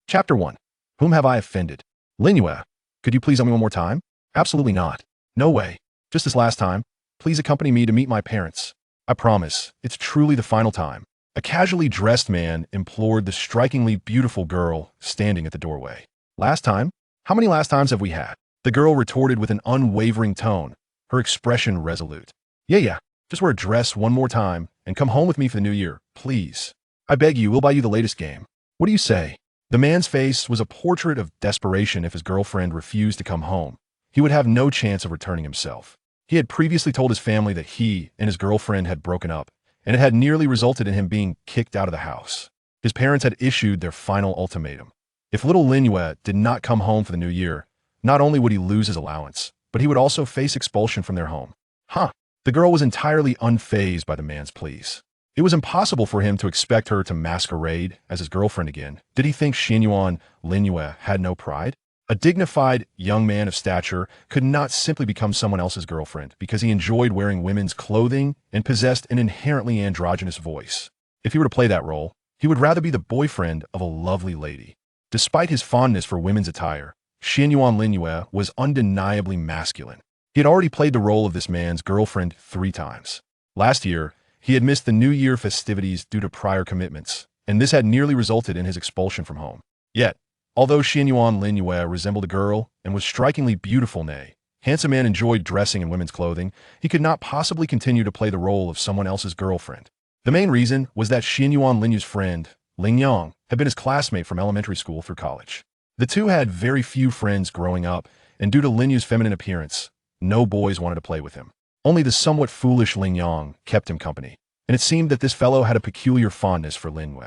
Chapter 1. Whom have I offended? Lin Yue, could you please tell me one more time? Absolutely not. No way. Just this last time. Please accompany me to meet my parents. I promise, it's truly the final time. A casually dressed man implored the strikingly beautiful girl standing at the doorway. Last time? How many last times have we had? The girl retorted with an unwavering tone, her expression resolute. Yeah. Just wear a dress one more time and come home with me for the new year, please. I beg you, we'll buy you the latest game. What do you say? The man's face was a portrait of desperation. If his girlfriend refused to come home, he would have no chance of returning himself. He had previously told his family that he and his girlfriend had broken up, and it had nearly resulted in him being kicked out of the house. His parents had issued their final ultimatum. If little Lin Yue did not come home for the new year, not only would he lose his allowance, but he would also face expulsion from their home. The girl was entirely unfazed by the man's pleas. It was impossible for him to expect her to masquerade as his girlfriend again. Did he think Xuanyuan Lin Yue had no pride? A dignified young man of stature could not simply become someone else's girlfriend because he enjoyed wearing women's clothing and possessed an inherently androgynous voice. If he were to play that role, he would rather be the boyfriend of a lovely lady. Despite his fondness for women's attire, Xuanyuan Lin Yue was undeniably masculine. He had already played the role of this man's girlfriend 3 times. Last year, he had missed the New Year festivities due to prior commitments, and this had nearly resulted in his expulsion from home. Yet, although Xuanyuan Lin Yue resembled a girl and was strikingly beautiful, nay, handsome man enjoyed dressing in women's clothing, he could not possibly continue to play the role of someone else's girlfriend. The main reason was that Xuanyuan Lin Yue's friend, Ling Yang, had been his classmate from elementary school through college. The two had very few friends growing up, and due to Lin Yue's feminine appearance, no boys wanted to play with him. Only the somewhat foolish Ling Yang kept him company, and it seemed that this fellow had a peculiar fondness for Lin Yue.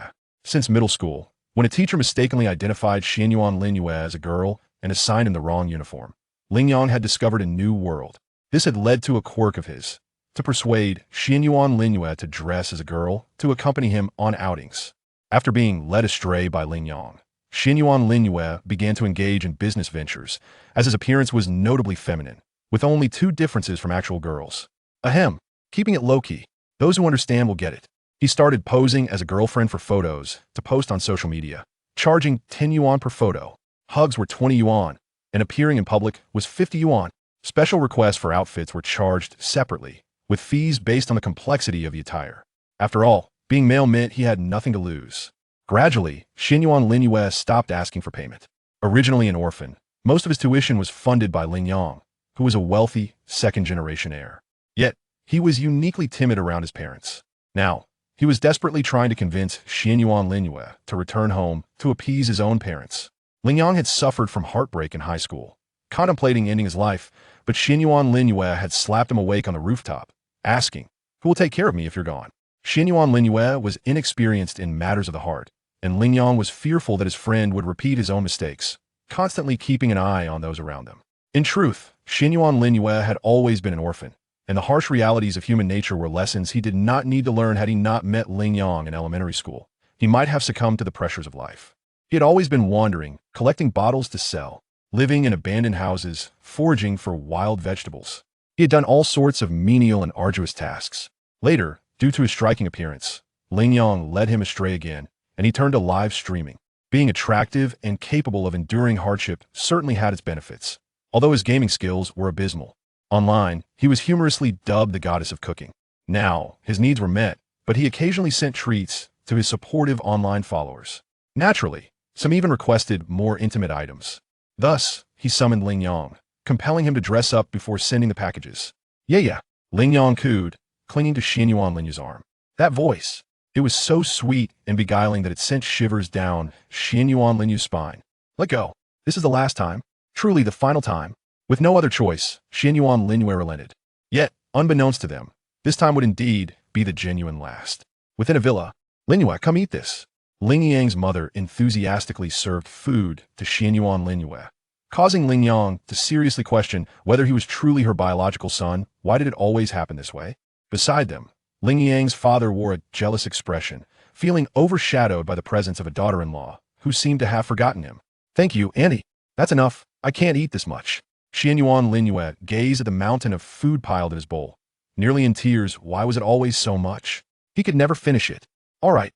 Since middle school, when a teacher mistakenly identified Xuanyuan Lin Yue as a girl and assigned him the wrong uniform, Ling Yang had discovered a new world. This had led to a quirk of his, to persuade Xuanyuan Lin Yue to dress as a girl to accompany him on outings. After being led astray by Ling Yang, Xuanyuan Lin Yue began to engage in business ventures, as his appearance was notably feminine, with only 2 differences from actual girls. Ahem, keeping it low-key. Those who understand will get it. He started posing as a girlfriend for photos to post on social media, charging 10 yuan per photo. Hugs were 20 yuan, and appearing in public was 50 yuan. Special requests for outfits were charged separately, with fees based on the complexity of the attire. After all, being male meant he had nothing to lose. Gradually, Xuanyuan Lin Yue stopped asking for payment. Originally an orphan, most of his tuition was funded by Ling Yang, who was a wealthy, second-generation heir. Yet, he was uniquely timid around his parents. Now, he was desperately trying to convince Xuanyuan Lin Yue to return home to appease his own parents. Ling Yang had suffered from heartbreak in high school, contemplating ending his life, but Xuanyuan Lin Yue had slapped him awake on the rooftop, asking, "Who will take care of me if you're gone?" Xuanyuan Lin Yue was inexperienced in matters of the heart, and Ling Yang was fearful that his friend would repeat his own mistakes, constantly keeping an eye on those around them. In truth, Xuanyuan Lin Yue had always been an orphan, and the harsh realities of human nature were lessons he did not need to learn had he not met Ling Yang in elementary school. He might have succumbed to the pressures of life. He had always been wandering, collecting bottles to sell, living in abandoned houses, foraging for wild vegetables. He had done all sorts of menial and arduous tasks. Later, due to his striking appearance, Ling Yang led him astray again, and he turned to live streaming. Being attractive and capable of enduring hardship certainly had its benefits, although his gaming skills were abysmal. Online, he was humorously dubbed the goddess of cooking. Now, his needs were met, but he occasionally sent treats to his supportive online followers. Naturally, some even requested more intimate items. Thus, he summoned Ling Yang, compelling him to dress up before sending the packages. Yeah. Ling Yang cooed, clinging to Xuanyuan Lin Yue's arm. That voice, it was so sweet and beguiling that it sent shivers down Xuanyuan Lin Yue's spine. Let go. This is the last time, truly the final time. With no other choice, Xuanyuan Lin Yue relented. Yet, unbeknownst to them, this time would indeed be the genuine last. Within a villa, Lin Yue, come eat this. Ling Yang's mother enthusiastically served food to Xuanyuan Lin Yue, causing Ling Yang to seriously question whether he was truly her biological son. Why did it always happen this way? Beside them, Ling Yang's father wore a jealous expression, feeling overshadowed by the presence of a daughter-in-law who seemed to have forgotten him. Thank you, Auntie. That's enough. I can't eat this much. Xuanyuan Lin Yue gazed at the mountain of food piled in his bowl. Nearly in tears, why was it always so much? He could never finish it. All right.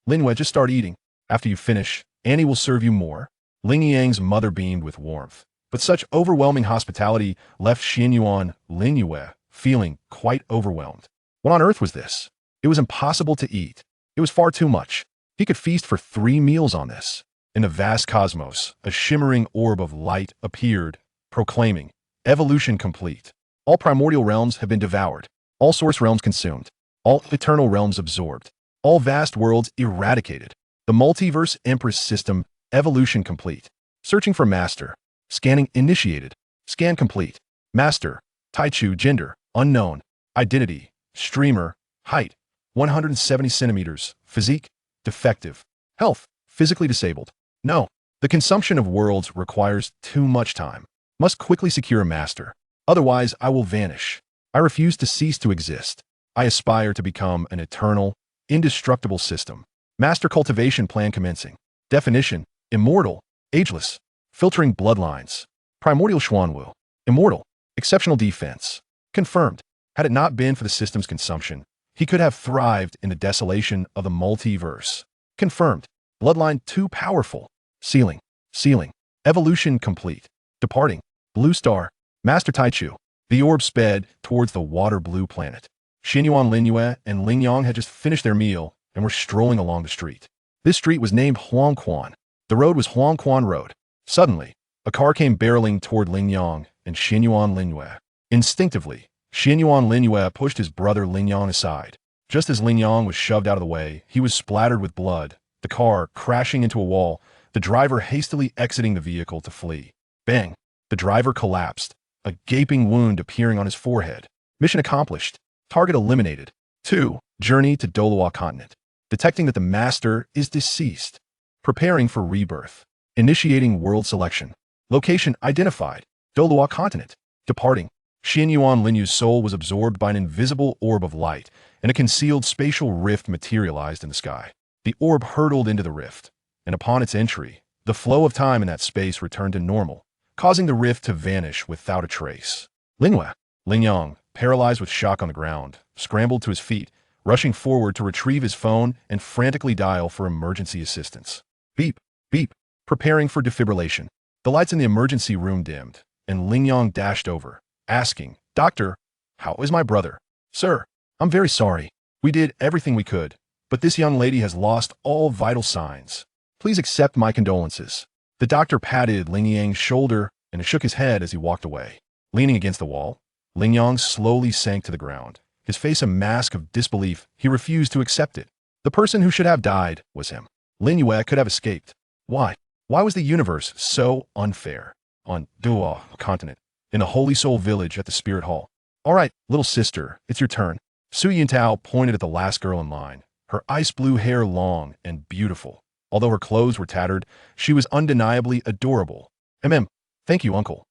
Lin Yue, just start eating. After you finish, Annie will serve you more. Ling Yang's mother beamed with warmth. But such overwhelming hospitality left Xuanyuan, Lin Yue, feeling quite overwhelmed. What on earth was this? It was impossible to eat. It was far too much. He could feast for 3 meals on this. In the vast cosmos, a shimmering orb of light appeared, proclaiming, "Evolution complete. All primordial realms have been devoured. All source realms consumed. All eternal realms absorbed. All vast worlds eradicated. The multiverse Empress system, evolution complete. Searching for master. Scanning initiated. Scan complete. Master. Taichu gender, unknown. Identity. Streamer. Height. 170 centimeters. Physique. Defective. Health. Physically disabled. No. The consumption of worlds requires too much time. Must quickly secure a master. Otherwise, I will vanish. I refuse to cease to exist. I aspire to become an eternal, indestructible system. Master cultivation plan commencing. Definition: immortal, ageless, filtering bloodlines. Primordial Xuanwu. Immortal, exceptional defense. Confirmed. Had it not been for the system's consumption, he could have thrived in the desolation of the multiverse. Confirmed. Bloodline too powerful. Sealing. Evolution complete. Departing. Blue star. Master Taichu. The orb sped towards the water blue planet. Xuanyuan, Lin Yue, and Ling Yang had just finished their meal and were strolling along the street. This street was named Huangquan. The road was Huangquan Road. Suddenly, a car came barreling toward Ling Yang and Xuanyuan Lin Yue. Instinctively, Xuanyuan Lin Yue pushed his brother Ling Yang aside. Just as Ling Yang was shoved out of the way, he was splattered with blood, the car crashing into a wall, the driver hastily exiting the vehicle to flee. Bang! The driver collapsed, a gaping wound appearing on his forehead. Mission accomplished. Target eliminated. 2. Journey to Douluo continent. Detecting that the master is deceased. Preparing for rebirth. Initiating world selection. Location identified. Douluo continent. Departing. Xuanyuan Lin Yue's soul was absorbed by an invisible orb of light, and a concealed spatial rift materialized in the sky. The orb hurtled into the rift, and upon its entry, the flow of time in that space returned to normal, causing the rift to vanish without a trace. Lin Yue, Ling Yang, paralyzed with shock on the ground, scrambled to his feet, rushing forward to retrieve his phone and frantically dial for emergency assistance. Beep, beep, preparing for defibrillation. The lights in the emergency room dimmed, and Ling Yang dashed over, asking, "Doctor, how is my brother?" "Sir, I'm very sorry. We did everything we could, but this young lady has lost all vital signs. Please accept my condolences." The doctor patted Ling Yang's shoulder and shook his head as he walked away. Leaning against the wall, Ling Yang slowly sank to the ground, his face a mask of disbelief. He refused to accept it. The person who should have died was him. Lin Yue could have escaped. Why? Why was the universe so unfair? On Douluo continent, in the Holy Soul village at the Spirit Hall. "All right, little sister, it's your turn." Su Yuntao pointed at the last girl in line, her ice blue hair long and beautiful. Although her clothes were tattered, she was undeniably adorable. Thank you, uncle.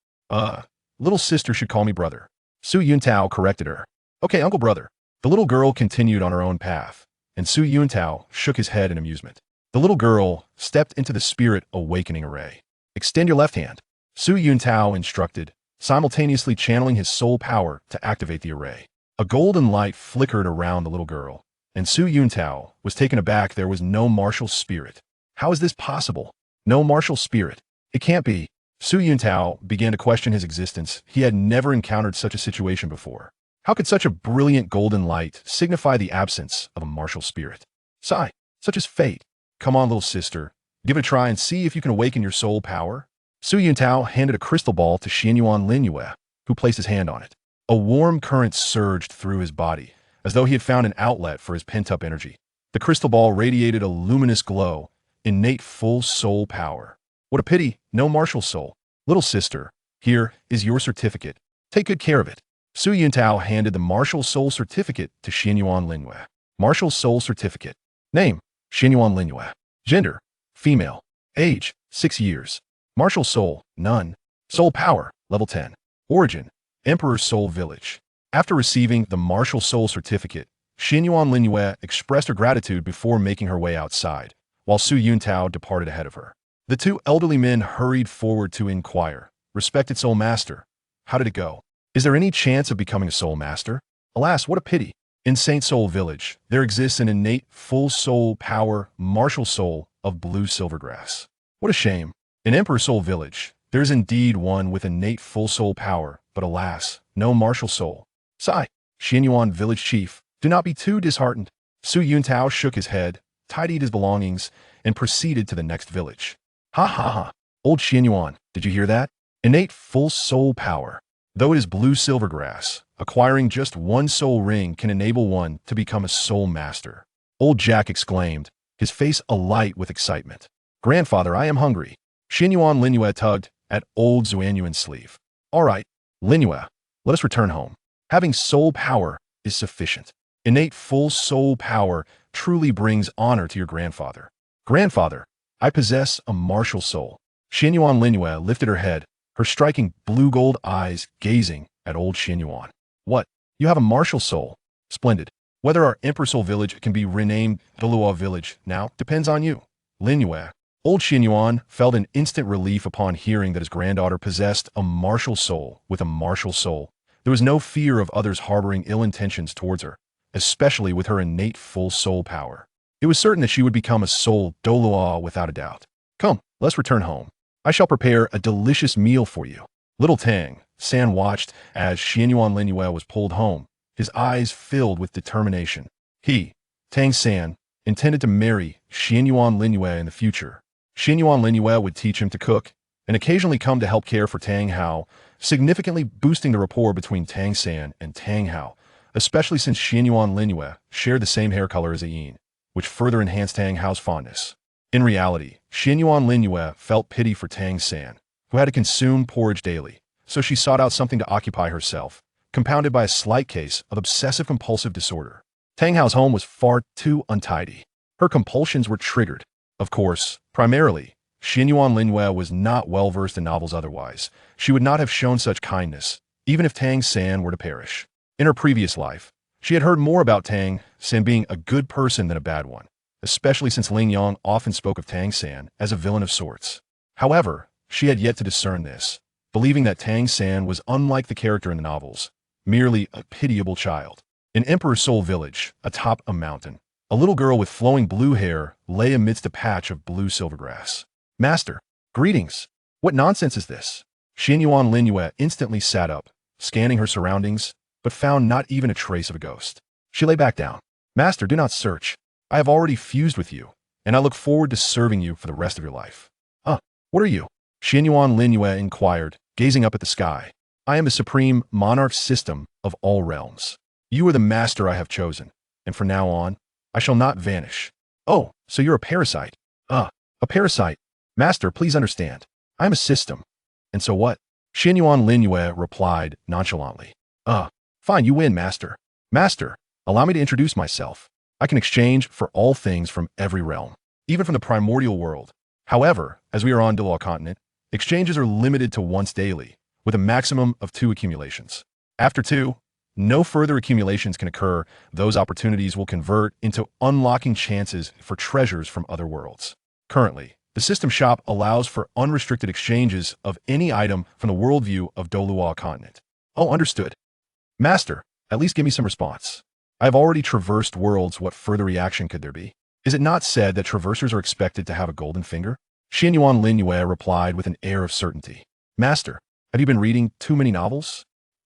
Little sister should call me brother." Su Yuntao corrected her. "Okay, uncle brother." The little girl continued on her own path, and Su Yuntao shook his head in amusement. The little girl stepped into the spirit awakening array. "Extend your left hand." Su Yuntao instructed, simultaneously channeling his soul power to activate the array. A golden light flickered around the little girl, and Su Yuntao was taken aback. There was no martial spirit. How is this possible? No martial spirit. It can't be. Su Yuntao began to question his existence. He had never encountered such a situation before. How could such a brilliant golden light signify the absence of a martial spirit? Sigh, such is fate. Come on, little sister. Give it a try and see if you can awaken your soul power. Su Yuntao handed a crystal ball to Xuanyuan Lin Yue, who placed his hand on it. A warm current surged through his body, as though he had found an outlet for his pent-up energy. The crystal ball radiated a luminous glow, innate full soul power. What a pity, no martial soul. Little sister, here is your certificate. Take good care of it. Su Yuntao handed the martial soul certificate to Xuanyuan Lin Yue. Martial soul certificate. Name, Xuanyuan Lin Yue. Gender, female. Age, 6 years. Martial soul, none. Soul power, level 10. Origin, Emperor's Soul Village. After receiving the martial soul certificate, Xuanyuan Lin Yue expressed her gratitude before making her way outside, while Su Yuntao departed ahead of her. The 2 elderly men hurried forward to inquire. "Respected Soul Master, how did it go? Is there any chance of becoming a Soul Master?" "Alas, what a pity. In Saint Soul Village, there exists an innate full soul power martial soul of blue silvergrass. What a shame. In Emperor Soul Village, there is indeed one with innate full soul power, but alas, no martial soul. Sigh, Xuanyuan village chief, do not be too disheartened. Su Yuntao shook his head, tidied his belongings, and proceeded to the next village. Ha ha ha. Old Xuanyuan, did you hear that? Innate full soul power. Though it is blue silvergrass, acquiring just one soul ring can enable one to become a soul master. Old Jack exclaimed, his face alight with excitement. Grandfather, I am hungry. Xuanyuan Lin Yue tugged at old Xuanyuan's sleeve. All right, Lin Yue, let us return home. Having soul power is sufficient. Innate full soul power truly brings honor to your grandfather. Grandfather, I possess a martial soul. Xuanyuan Lin Yue lifted her head, her striking blue-gold eyes gazing at old Xuanyuan. What? You have a martial soul? Splendid. Whether our Emperor Soul Village can be renamed Douluo Village now depends on you. Lin Yue. Old Xuanyuan felt an instant relief upon hearing that his granddaughter possessed a martial soul with a martial soul. There was no fear of others harboring ill intentions towards her, especially with her innate full soul power. It was certain that she would become a soul Douluo without a doubt. Come, let's return home. I shall prepare a delicious meal for you. Little Tang San watched as Xuanyuan Lin Yue was pulled home, his eyes filled with determination. He, Tang San, intended to marry Xuanyuan Lin Yue in the future. Xuanyuan Lin Yue would teach him to cook and occasionally come to help care for Tang Hao, significantly boosting the rapport between Tang San and Tang Hao, especially since Xuanyuan Lin Yue shared the same hair color as Ayin, which further enhanced Tang Hao's fondness. In reality, Xuanyuan Lin Yue felt pity for Tang San, who had to consume porridge daily, so she sought out something to occupy herself, compounded by a slight case of obsessive-compulsive disorder. Tang Hao's home was far too untidy. Her compulsions were triggered. Of course, primarily, Xuanyuan Lin Yue was not well-versed in novels otherwise. She would not have shown such kindness, even if Tang San were to perish. In her previous life, she had heard more about Tang San being a good person than a bad one, especially since Ling Yang often spoke of Tang San as a villain of sorts. However, she had yet to discern this, believing that Tang San was unlike the character in the novels, merely a pitiable child. In Emperor Soul Village, atop a mountain, a little girl with flowing blue hair lay amidst a patch of blue silvergrass. Master, greetings. What nonsense is this? Xuanyuan Lin Yue instantly sat up, scanning her surroundings, but found not even a trace of a ghost. She lay back down. Master, do not search. I have already fused with you, and I look forward to serving you for the rest of your life. What are you? Xuanyuan Lin Yue inquired, gazing up at the sky. I am the supreme monarch system of all realms. You are the master I have chosen, and from now on, I shall not vanish. Oh, so you're a parasite. A parasite. Master, please understand. I am a system. And so what? Xuanyuan Lin Yue replied nonchalantly. Fine, you win, Master. Master, allow me to introduce myself. I can exchange for all things from every realm, even from the primordial world. However, as we are on Douluo continent, exchanges are limited to once daily, with a maximum of 2 accumulations. After 2, no further accumulations can occur. Those opportunities will convert into unlocking chances for treasures from other worlds. Currently, the system shop allows for unrestricted exchanges of any item from the worldview of Douluo continent. Oh, understood. Master, at least give me some response. I have already traversed worlds. What further reaction could there be? Is it not said that traversers are expected to have a golden finger? Xuanyuan Lin Yue replied with an air of certainty. Master, have you been reading too many novels?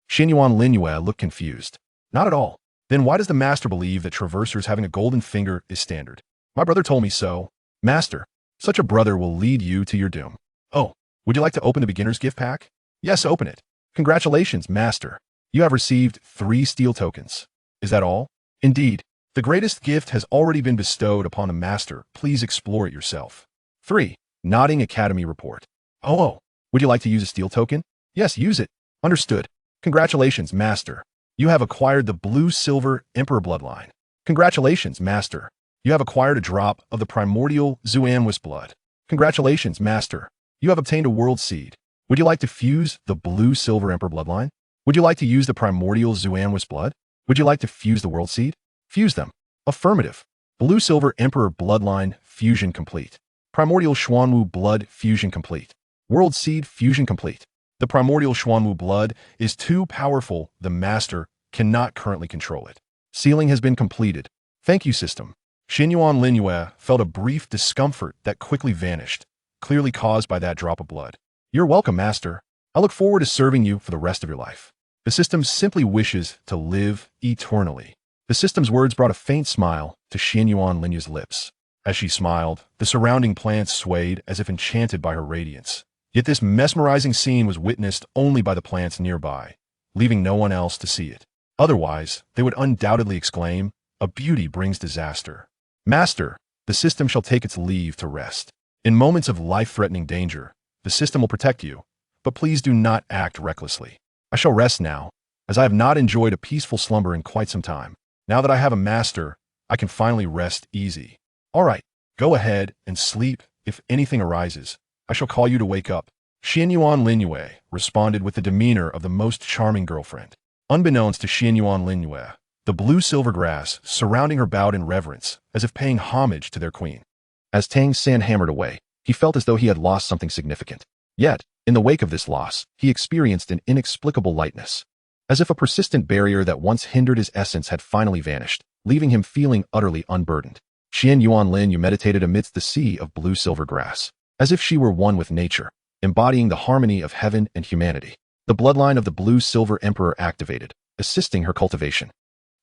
Xuanyuan Lin Yue looked confused. Not at all. Then why does the master believe that traversers having a golden finger is standard? My brother told me so. Master, such a brother will lead you to your doom. Oh, would you like to open the beginner's gift pack? Yes, open it. Congratulations, Master. You have received 3 steel tokens. Is that all? Indeed. The greatest gift has already been bestowed upon the Master. Please explore it yourself. 3. Nodding Academy Report. Oh, would you like to use a steel token? Yes, use it. Understood. Congratulations, Master. You have acquired the blue-silver Emperor bloodline. Congratulations, Master. You have acquired a drop of the primordial Xuanyuan blood. Congratulations, Master. You have obtained a world seed. Would you like to fuse the blue-silver Emperor bloodline? Would you like to use the primordial Xuanyuan blood? Would you like to fuse the world seed? Fuse them. Affirmative. Blue-silver Emperor bloodline fusion complete. Primordial Xuanwu blood fusion complete. World seed fusion complete. The primordial Xuanwu blood is too powerful. The Master cannot currently control it. Sealing has been completed. Thank you, system. Xuanyuan Lin Yue felt a brief discomfort that quickly vanished, clearly caused by that drop of blood. You're welcome, Master. I look forward to serving you for the rest of your life. The system simply wishes to live eternally. The system's words brought a faint smile to Xuanyuan Lin Yue's lips. As she smiled, the surrounding plants swayed as if enchanted by her radiance. Yet this mesmerizing scene was witnessed only by the plants nearby, leaving no one else to see it. Otherwise, they would undoubtedly exclaim, "A beauty brings disaster." Master, the system shall take its leave to rest. In moments of life-threatening danger, the system will protect you, but please do not act recklessly. I shall rest now, as I have not enjoyed a peaceful slumber in quite some time. Now that I have a master, I can finally rest easy. All right, go ahead and sleep. If anything arises, I shall call you to wake up. Xuanyuan Lin Yue responded with the demeanor of the most charming girlfriend. Unbeknownst to Xuanyuan Lin Yue, the blue-silver grass surrounding her bowed in reverence, as if paying homage to their queen. As Tang San hammered away, he felt as though he had lost something significant. Yet, in the wake of this loss, he experienced an inexplicable lightness, as if a persistent barrier that once hindered his essence had finally vanished, leaving him feeling utterly unburdened. Xuanyuan Lin Yue meditated amidst the sea of blue-silver grass, as if she were one with nature, embodying the harmony of heaven and humanity. The bloodline of the blue-silver emperor activated, assisting her cultivation.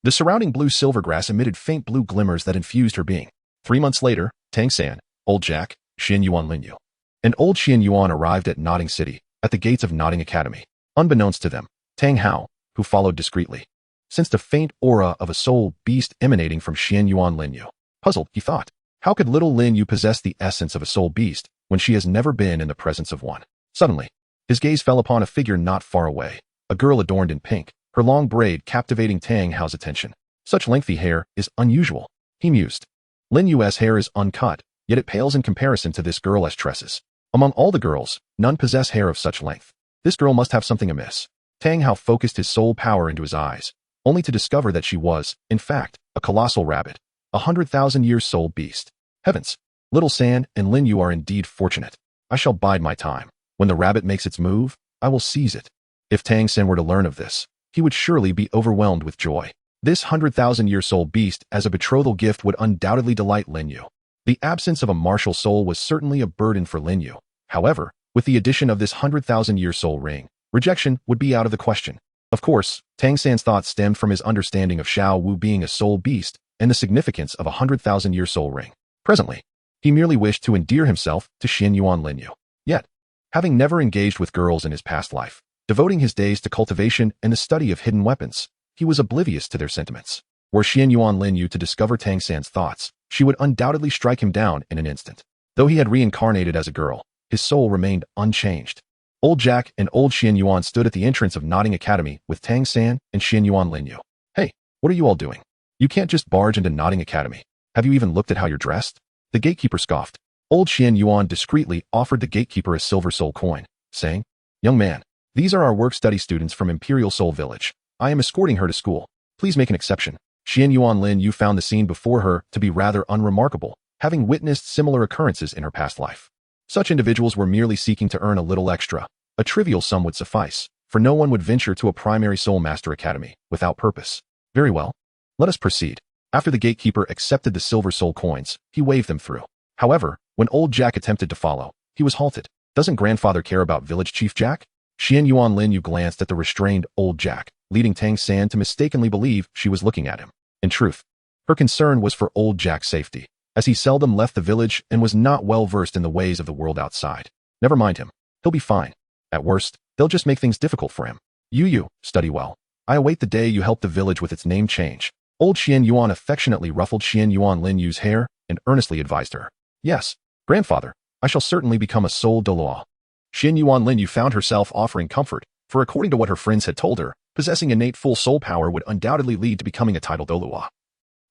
The surrounding blue-silver grass emitted faint blue glimmers that infused her being. 3 months later, Tang San, Old Jack, Xuanyuan Lin Yue, and Old Xuanyuan arrived at Nodding City, at the gates of Nodding Academy. Unbeknownst to them, Tang Hao, who followed discreetly, sensed a faint aura of a soul beast emanating from Xuanyuan Lin Yue. Puzzled, he thought, how could little Lin Yue possess the essence of a soul beast when she has never been in the presence of one? Suddenly, his gaze fell upon a figure not far away, a girl adorned in pink, her long braid captivating Tang Hao's attention. Such lengthy hair is unusual, he mused. Lin Yue's hair is uncut, yet it pales in comparison to this girl as tresses. Among all the girls, none possess hair of such length. This girl must have something amiss. Tang Hao focused his soul power into his eyes, only to discover that she was, in fact, a colossal rabbit, 100,000-year soul beast. Heavens! Little San and Lin Yue are indeed fortunate. I shall bide my time. When the rabbit makes its move, I will seize it. If Tang San were to learn of this, he would surely be overwhelmed with joy. This 100,000-year soul beast as a betrothal gift would undoubtedly delight Lin Yue. The absence of a martial soul was certainly a burden for Lin Yue. However, with the addition of this 100,000-year soul ring, rejection would be out of the question. Of course, Tang San's thoughts stemmed from his understanding of Xiao Wu being a soul beast and the significance of a 100,000-year soul ring. Presently, he merely wished to endear himself to Xuanyuan Lin Yue. Yet, having never engaged with girls in his past life, devoting his days to cultivation and the study of hidden weapons, he was oblivious to their sentiments. Were Xuanyuan Lin Yue to discover Tang San's thoughts, she would undoubtedly strike him down in an instant. Though he had reincarnated as a girl, his soul remained unchanged. Old Jack and Old Xuanyuan stood at the entrance of Nodding Academy with Tang San and Xuanyuan Lin Yue. Hey, what are you all doing? You can't just barge into Nodding Academy. Have you even looked at how you're dressed? The gatekeeper scoffed. Old Xuanyuan discreetly offered the gatekeeper a silver soul coin, saying, "Young man, these are our work-study students from Imperial Soul Village. I am escorting her to school. Please make an exception." Xuanyuan Lin Yue found the scene before her to be rather unremarkable, having witnessed similar occurrences in her past life. Such individuals were merely seeking to earn a little extra. A trivial sum would suffice, for no one would venture to a primary soul master academy without purpose. Very well. Let us proceed. After the gatekeeper accepted the silver soul coins, he waved them through. However, when Old Jack attempted to follow, he was halted. Doesn't grandfather care about Village Chief Jack? Xuanyuan Lin Yue glanced at the restrained Old Jack, leading Tang San to mistakenly believe she was looking at him. In truth, her concern was for Old Jack's safety, as he seldom left the village and was not well versed in the ways of the world outside. Never mind him. He'll be fine. At worst, they'll just make things difficult for him. You, study well. I await the day you help the village with its name change. Old Xuanyuan affectionately ruffled Xuanyuan Lin Yue's hair and earnestly advised her. Yes, grandfather, I shall certainly become a soul Douluo. Xuanyuan Lin Yue found herself offering comfort, for according to what her friends had told her, possessing innate full soul power would undoubtedly lead to becoming a titled Douluo.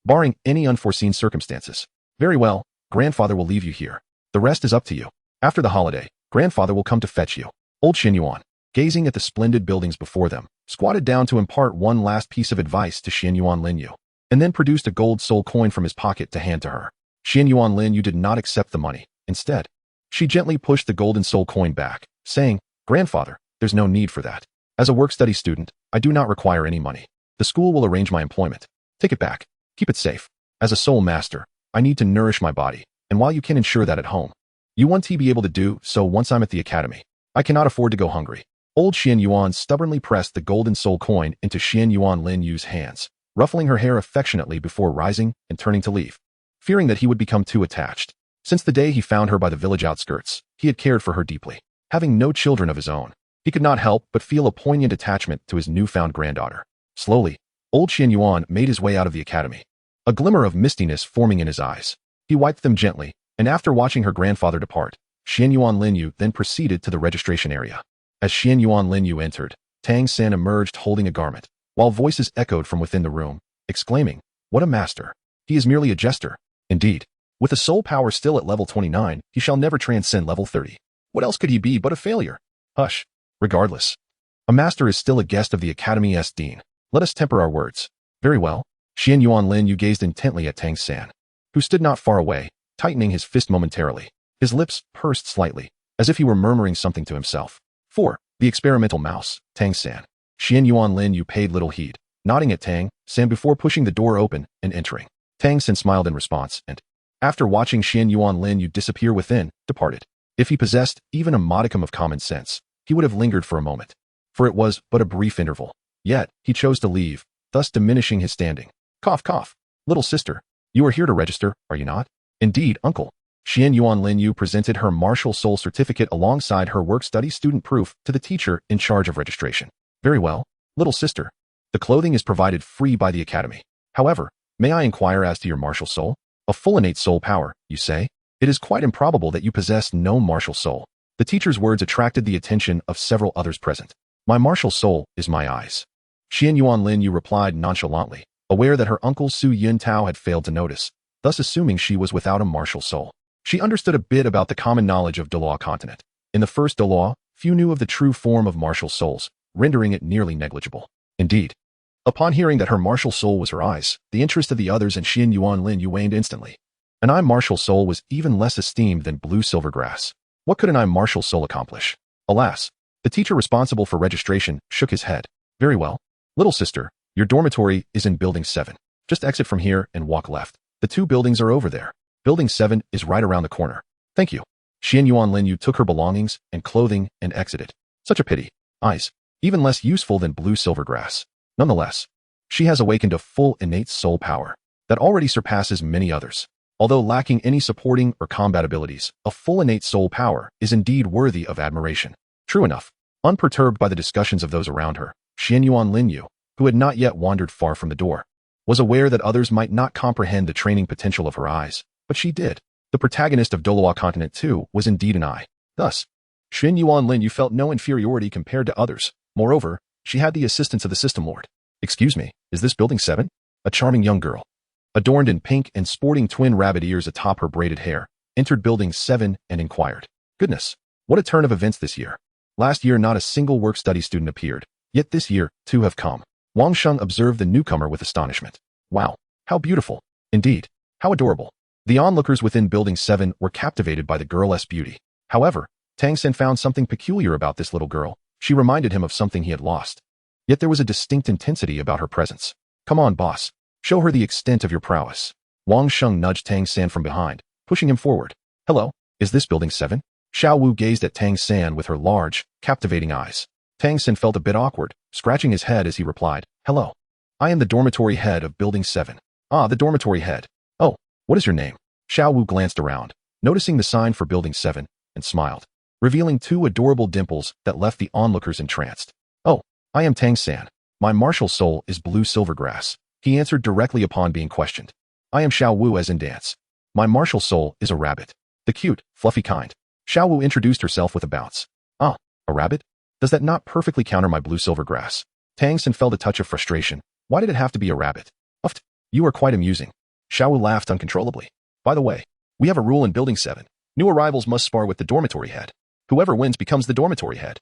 Barring any unforeseen circumstances. Very well, grandfather will leave you here. The rest is up to you. After the holiday, grandfather will come to fetch you. Old Xuanyuan, gazing at the splendid buildings before them, squatted down to impart one last piece of advice to Xuanyuan Lin Yue, and then produced a gold soul coin from his pocket to hand to her. Xuanyuan Lin Yue did not accept the money. Instead, she gently pushed the golden soul coin back, saying, "Grandfather, there's no need for that. As a work-study student, I do not require any money. The school will arrange my employment. Take it back. Keep it safe. As a soul master, I need to nourish my body, and while you can ensure that at home, you want to be able to do so once I'm at the academy. I cannot afford to go hungry. Old Xuanyuan stubbornly pressed the golden soul coin into Xuanyuan Lin Yue's hands, ruffling her hair affectionately before rising and turning to leave, fearing that he would become too attached. Since the day he found her by the village outskirts, he had cared for her deeply. Having no children of his own, he could not help but feel a poignant attachment to his newfound granddaughter. Slowly, old Xuanyuan made his way out of the academy, a glimmer of mistiness forming in his eyes. He wiped them gently, and after watching her grandfather depart, Xuanyuan Lin Yue then proceeded to the registration area. As Xuanyuan Lin Yue entered, Tang San emerged holding a garment, while voices echoed from within the room, exclaiming, "What a master! He is merely a jester." Indeed, with a soul power still at level 29, he shall never transcend level 30. What else could he be but a failure? Hush. Regardless, a master is still a guest of the Academy's dean. Let us temper our words. Very well. Xuanyuan Lin Yue gazed intently at Tang San, who stood not far away, tightening his fist momentarily. His lips pursed slightly, as if he were murmuring something to himself. 4. The experimental mouse, Tang San. Xuanyuan Lin Yue paid little heed, nodding at Tang San before pushing the door open and entering. Tang San smiled in response and, after watching Xuanyuan Lin Yue disappear within, departed. If he possessed even a modicum of common sense, he would have lingered for a moment, for it was but a brief interval. Yet, he chose to leave, thus diminishing his standing. Cough, cough. Little sister, you are here to register, are you not? Indeed, uncle. Xuanyuan Lin Yue presented her martial soul certificate alongside her work-study student proof to the teacher in charge of registration. Very well, little sister. The clothing is provided free by the academy. However, may I inquire as to your martial soul? A full innate soul power, you say? It is quite improbable that you possess no martial soul. The teacher's words attracted the attention of several others present. My martial soul is my eyes. Xuanyuan Lin Yue replied nonchalantly, aware that her uncle Su Yuntao had failed to notice, thus assuming she was without a martial soul. She understood a bit about the common knowledge of Douluo continent. In the first Douluo, few knew of the true form of martial souls, rendering it nearly negligible. Indeed, upon hearing that her martial soul was her eyes, the interest of the others in Xuanyuan Lin Yue waned instantly. An eye martial soul was even less esteemed than blue silver grass. What could an eye martial soul accomplish? Alas, the teacher responsible for registration shook his head. Very well. Little sister, your dormitory is in Building 7. Just exit from here and walk left. The 2 buildings are over there. Building 7 is right around the corner. Thank you. Xuanyuan Lin Yue took her belongings and clothing and exited. Such a pity. Eyes, even less useful than blue silver grass. Nonetheless, she has awakened a full innate soul power that already surpasses many others. Although lacking any supporting or combat abilities, a full innate soul power is indeed worthy of admiration. True enough, unperturbed by the discussions of those around her, Xuanyuan Lin Yue, who had not yet wandered far from the door, was aware that others might not comprehend the training potential of her eyes, but she did. The protagonist of Douluo Continent 2 was indeed an eye. Thus, Xuanyuan Lin Yue felt no inferiority compared to others. Moreover, she had the assistance of the system lord. Excuse me, is this Building 7? A charming young girl, adorned in pink and sporting twin rabbit ears atop her braided hair, entered Building 7 and inquired. Goodness, what a turn of events this year. Last year not a single work-study student appeared, yet this year 2 have come. Wang Sheng observed the newcomer with astonishment. Wow, how beautiful. Indeed, how adorable. The onlookers within Building 7 were captivated by the girl's beauty. However, Tang San found something peculiar about this little girl. She reminded him of something he had lost. Yet there was a distinct intensity about her presence. Come on, boss. Show her the extent of your prowess. Wang Sheng nudged Tang San from behind, pushing him forward. Hello, is this Building 7? Xiao Wu gazed at Tang San with her large, captivating eyes. Tang San felt a bit awkward, scratching his head as he replied, Hello. I am the dormitory head of Building 7. Ah, the dormitory head. Oh, what is your name? Xiao Wu glanced around, noticing the sign for Building 7, and smiled, revealing 2 adorable dimples that left the onlookers entranced. Oh, I am Tang San. My martial soul is blue silver grass. He answered directly upon being questioned. I am Xiao Wu as in dance. My martial soul is a rabbit. The cute, fluffy kind. Xiao Wu introduced herself with a bounce. Ah, a rabbit? Does that not perfectly counter my blue silver grass? Tang San felt a touch of frustration. Why did it have to be a rabbit? Uft, you are quite amusing. Xiao Wu laughed uncontrollably. By the way, we have a rule in Building 7. New arrivals must spar with the dormitory head. Whoever wins becomes the dormitory head.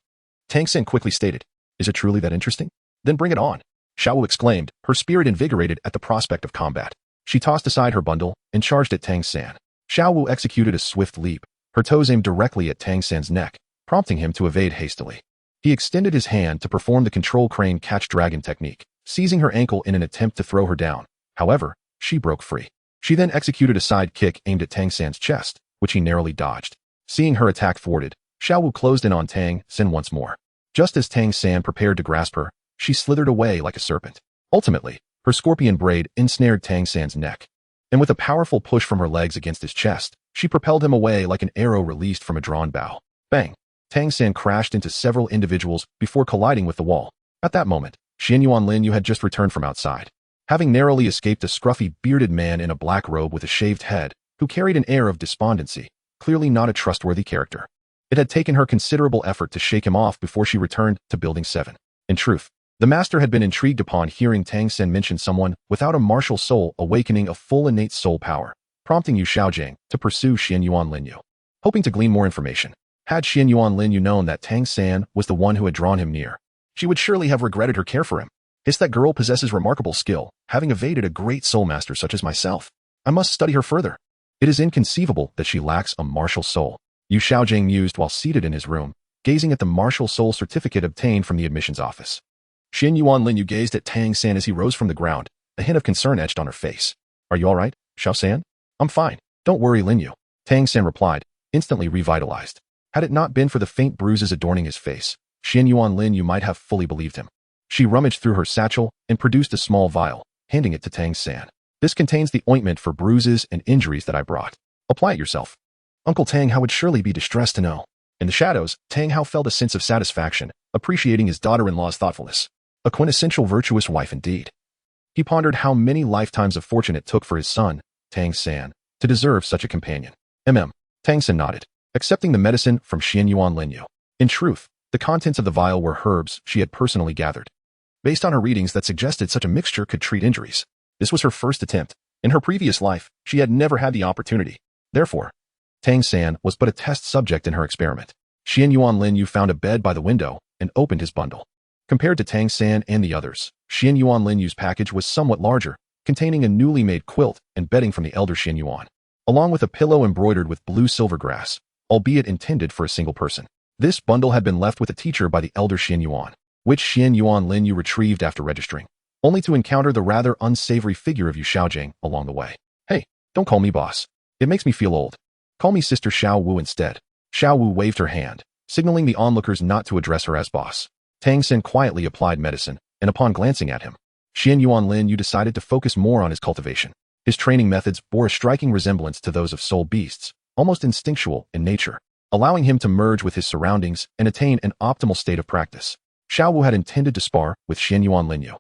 Tang San quickly stated. Is it truly that interesting? Then bring it on. Xiao Wu exclaimed, her spirit invigorated at the prospect of combat. She tossed aside her bundle and charged at Tang San. Xiao Wu executed a swift leap, her toes aimed directly at Tang San's neck, prompting him to evade hastily. He extended his hand to perform the control crane catch dragon technique, seizing her ankle in an attempt to throw her down. However, she broke free. She then executed a side kick aimed at Tang San's chest, which he narrowly dodged. Seeing her attack thwarted, Xiao Wu closed in on Tang San once more. Just as Tang San prepared to grasp her, she slithered away like a serpent. Ultimately, her scorpion braid ensnared Tang San's neck. And with a powerful push from her legs against his chest, she propelled him away like an arrow released from a drawn bow. Bang! Tang San crashed into several individuals before colliding with the wall. At that moment, Xuanyuan Lin Yue had just returned from outside. Having narrowly escaped a scruffy, bearded man in a black robe with a shaved head, who carried an air of despondency, clearly not a trustworthy character. It had taken her considerable effort to shake him off before she returned to Building 7. In truth, the master had been intrigued upon hearing Tang San mention someone without a martial soul awakening a full innate soul power, prompting Yu Xiaojing to pursue Xuanyuan Lin Yue. Hoping to glean more information, had Xuanyuan Lin Yue known that Tang San was the one who had drawn him near, she would surely have regretted her care for him. That girl possesses remarkable skill, having evaded a great soul master such as myself. I must study her further. It is inconceivable that she lacks a martial soul. Yu Xiaojing mused while seated in his room, gazing at the martial soul certificate obtained from the admissions office. Xuanyuan Lin Yue gazed at Tang San as he rose from the ground, a hint of concern etched on her face. Are you all right, Xiao San? I'm fine. Don't worry, Lin Yue. Tang San replied, instantly revitalized. Had it not been for the faint bruises adorning his face, Xuanyuan Lin Yue might have fully believed him. She rummaged through her satchel and produced a small vial, handing it to Tang San. This contains the ointment for bruises and injuries that I brought. Apply it yourself. Uncle Tang Hao would surely be distressed to know. In the shadows, Tang Hao felt a sense of satisfaction, appreciating his daughter-in-law's thoughtfulness. A quintessential virtuous wife indeed. He pondered how many lifetimes of fortune it took for his son, Tang San, to deserve such a companion. Tang San nodded, accepting the medicine from Xuanyuan Lin Yue. In truth, the contents of the vial were herbs she had personally gathered, based on her readings that suggested such a mixture could treat injuries. This was her first attempt. In her previous life, she had never had the opportunity. Therefore, Tang San was but a test subject in her experiment. Xuanyuan Lin Yue found a bed by the window and opened his bundle. Compared to Tang San and the others, Xuanyuan Lin Yue's package was somewhat larger, containing a newly made quilt and bedding from the elder Xuanyuan, along with a pillow embroidered with blue silver grass, albeit intended for a single person. This bundle had been left with the teacher by the elder Xuanyuan, which Xuanyuan Lin Yue retrieved after registering, only to encounter the rather unsavory figure of Yu Xiaojing along the way. Hey, don't call me boss. It makes me feel old. Call me Sister Xiao Wu instead. Xiao Wu waved her hand, signaling the onlookers not to address her as boss. Tang San quietly applied medicine, and upon glancing at him, Xuanyuan Lin Yue decided to focus more on his cultivation. His training methods bore a striking resemblance to those of soul beasts, almost instinctual in nature, allowing him to merge with his surroundings and attain an optimal state of practice. Xiao Wu had intended to spar with Xuanyuan Lin Yue,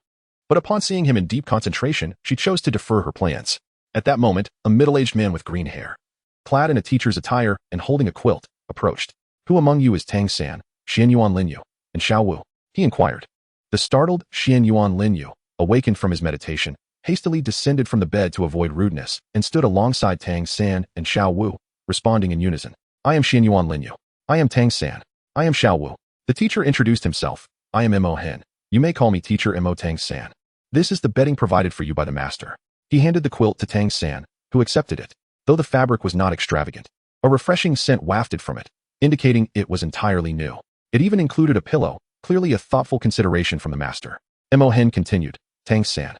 but upon seeing him in deep concentration, she chose to defer her plans. At that moment, a middle-aged man with green hair, clad in a teacher's attire and holding a quilt, approached. Who among you is Tang San, Xuanyuan Lin Yue, and Xiao Wu? He inquired. The startled Xuanyuan Lin Yue, awakened from his meditation, hastily descended from the bed to avoid rudeness and stood alongside Tang San and Xiao Wu, responding in unison. I am Xuanyuan Lin Yue. I am Tang San. I am Xiao Wu. The teacher introduced himself. I am Mo Hen. You may call me Teacher Mo Tang San. This is the bedding provided for you by the master. He handed the quilt to Tang San, who accepted it. Though the fabric was not extravagant, a refreshing scent wafted from it, indicating it was entirely new. It even included a pillow, clearly a thoughtful consideration from the master. Mo Hen continued. Tang San.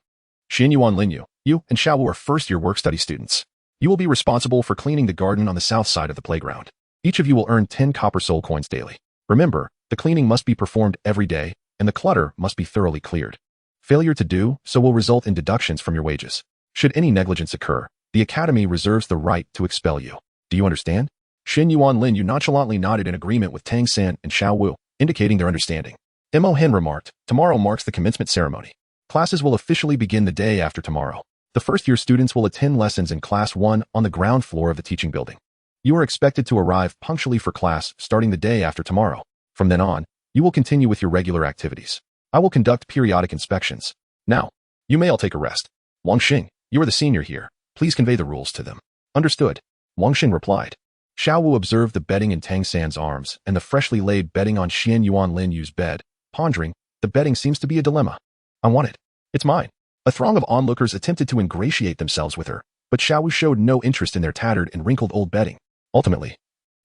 Xuanyuan Lin Yue, you and Xiao Wu are first-year work-study students. You will be responsible for cleaning the garden on the south side of the playground. Each of you will earn 10 copper soul coins daily. Remember, the cleaning must be performed every day, and the clutter must be thoroughly cleared. Failure to do so will result in deductions from your wages. Should any negligence occur, the Academy reserves the right to expel you. Do you understand? Xuanyuan Lin Yue nonchalantly nodded in agreement with Tang San and Xiao Wu, indicating their understanding. Mo Hen remarked, tomorrow marks the commencement ceremony. Classes will officially begin the day after tomorrow. The first-year students will attend lessons in Class 1 on the ground floor of the teaching building. You are expected to arrive punctually for class starting the day after tomorrow. From then on, you will continue with your regular activities. I will conduct periodic inspections. Now, you may all take a rest. Wang Xing, you are the senior here. Please convey the rules to them. Understood. Wang Xing replied. Xiao Wu observed the bedding in Tang San's arms and the freshly laid bedding on Xuanyuan Lin Yue's bed, pondering, the bedding seems to be a dilemma. I want it. It's mine. A throng of onlookers attempted to ingratiate themselves with her, but Xiao Wu showed no interest in their tattered and wrinkled old bedding. Ultimately,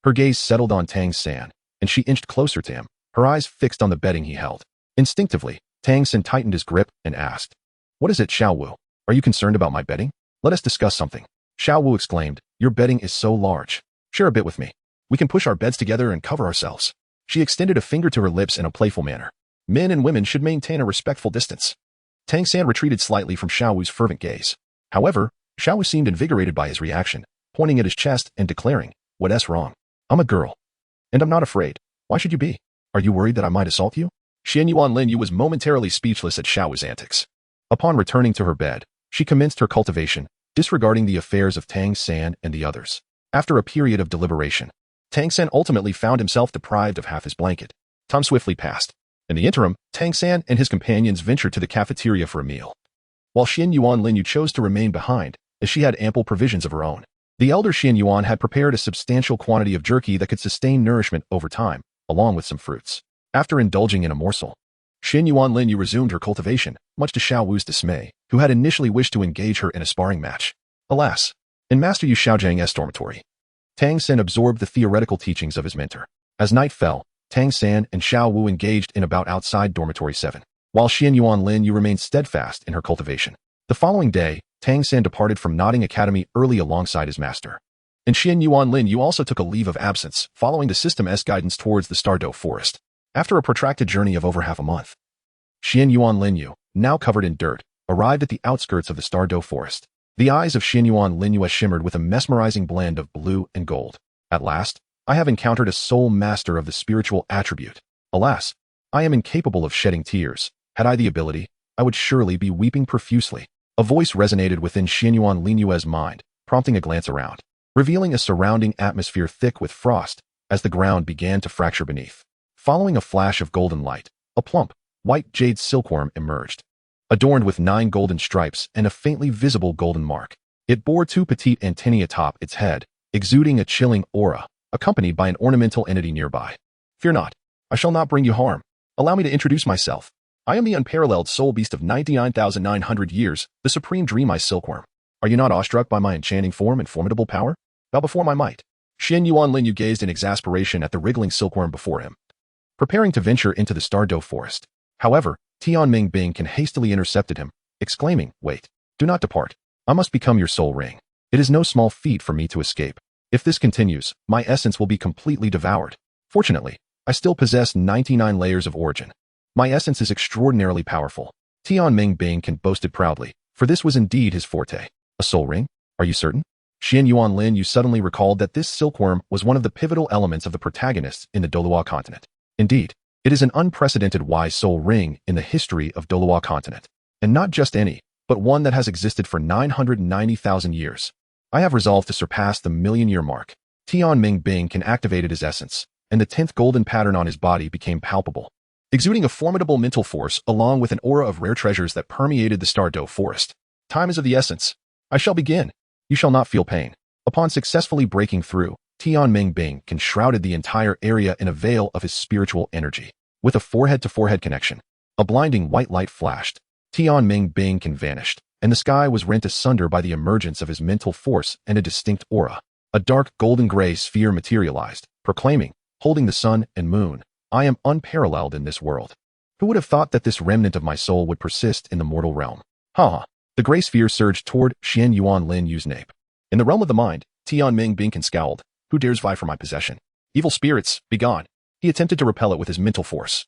her gaze settled on Tang San, and she inched closer to him, her eyes fixed on the bedding he held. Instinctively, Tang San tightened his grip and asked, What is it, Xiao Wu? Are you concerned about my bedding? Let us discuss something. Xiao Wu exclaimed, your bedding is so large. Share a bit with me. We can push our beds together and cover ourselves. She extended a finger to her lips in a playful manner. Men and women should maintain a respectful distance. Tang San retreated slightly from Xiao Wu's fervent gaze. However, Xiao Wu seemed invigorated by his reaction, pointing at his chest and declaring, what's wrong? I'm a girl. And I'm not afraid. Why should you be? Are you worried that I might assault you? Xuanyuan Lin Yue was momentarily speechless at Xiao Wu's antics. Upon returning to her bed, she commenced her cultivation, disregarding the affairs of Tang San and the others. After a period of deliberation, Tang San ultimately found himself deprived of half his blanket. Time swiftly passed. In the interim, Tang San and his companions ventured to the cafeteria for a meal, while Xuanyuan Lin Yue chose to remain behind, as she had ample provisions of her own. The elder Xuanyuan had prepared a substantial quantity of jerky that could sustain nourishment over time, along with some fruits. After indulging in a morsel, Xuanyuan Lin Yue resumed her cultivation, much to Xiao Wu's dismay, who had initially wished to engage her in a sparring match. Alas, in Master Yu Xiaojiang's dormitory, Tang San absorbed the theoretical teachings of his mentor. As night fell, Tang San and Xiao Wu engaged in a bout outside dormitory 7, while Xuanyuan Lin Yue remained steadfast in her cultivation. The following day, Tang San departed from Nodding Academy early alongside his master. And Xuanyuan Lin Yue also took a leave of absence, following the system's guidance towards the Stardow Forest. After a protracted journey of over half a month, Xuanyuan Lin Yue, now covered in dirt, arrived at the outskirts of the Stardow Forest. The eyes of Xuanyuan Lin Yue shimmered with a mesmerizing blend of blue and gold. At last, I have encountered a soul master of the spiritual attribute. Alas, I am incapable of shedding tears. Had I the ability, I would surely be weeping profusely. A voice resonated within Xuanyuan Lin Yue's mind, prompting a glance around, revealing a surrounding atmosphere thick with frost as the ground began to fracture beneath. Following a flash of golden light, a plump, white jade silkworm emerged, adorned with 9 golden stripes and a faintly visible golden mark. It bore 2 petite antennae atop its head, exuding a chilling aura, accompanied by an ornamental entity nearby. Fear not, I shall not bring you harm. Allow me to introduce myself. I am the unparalleled soul beast of 99,900 years, the supreme dream eye silkworm. Are you not awestruck by my enchanting form and formidable power? Bow before my might. Xuanyuan Lin Yue gazed in exasperation at the wriggling silkworm before him, preparing to venture into the Stardow Forest. However, Tianming Bing hastily intercepted him, exclaiming, wait, do not depart. I must become your soul ring. It is no small feat for me to escape. If this continues, my essence will be completely devoured. Fortunately, I still possess 99 layers of origin. My essence is extraordinarily powerful. Tianming Bing boasted proudly, for this was indeed his forte. A soul ring? Are you certain? Xuanyuan Lin Yue suddenly recalled that this silkworm was one of the pivotal elements of the protagonists in the Douluo continent. Indeed, it is an unprecedented wise soul ring in the history of Douluo continent. And not just any, but one that has existed for 990,000 years. I have resolved to surpass the million-year mark. Tianming Bing activated his essence, and the 10th golden pattern on his body became palpable, exuding a formidable mental force along with an aura of rare treasures that permeated the Stardow Forest. Time is of the essence. I shall begin. You shall not feel pain. Upon successfully breaking through, Tianming Bing shrouded the entire area in a veil of his spiritual energy. With a forehead-to-forehead connection, a blinding white light flashed. Tianming Bing vanished, and the sky was rent asunder by the emergence of his mental force and a distinct aura. A dark golden-gray sphere materialized, proclaiming, holding the sun and moon, I am unparalleled in this world. Who would have thought that this remnant of my soul would persist in the mortal realm? Ha! The gray sphere surged toward Xuanyuan Lin Yue's nape. In the realm of the mind, Tianming Bing scowled. Who dares vie for my possession? Evil spirits, begone! He attempted to repel it with his mental force.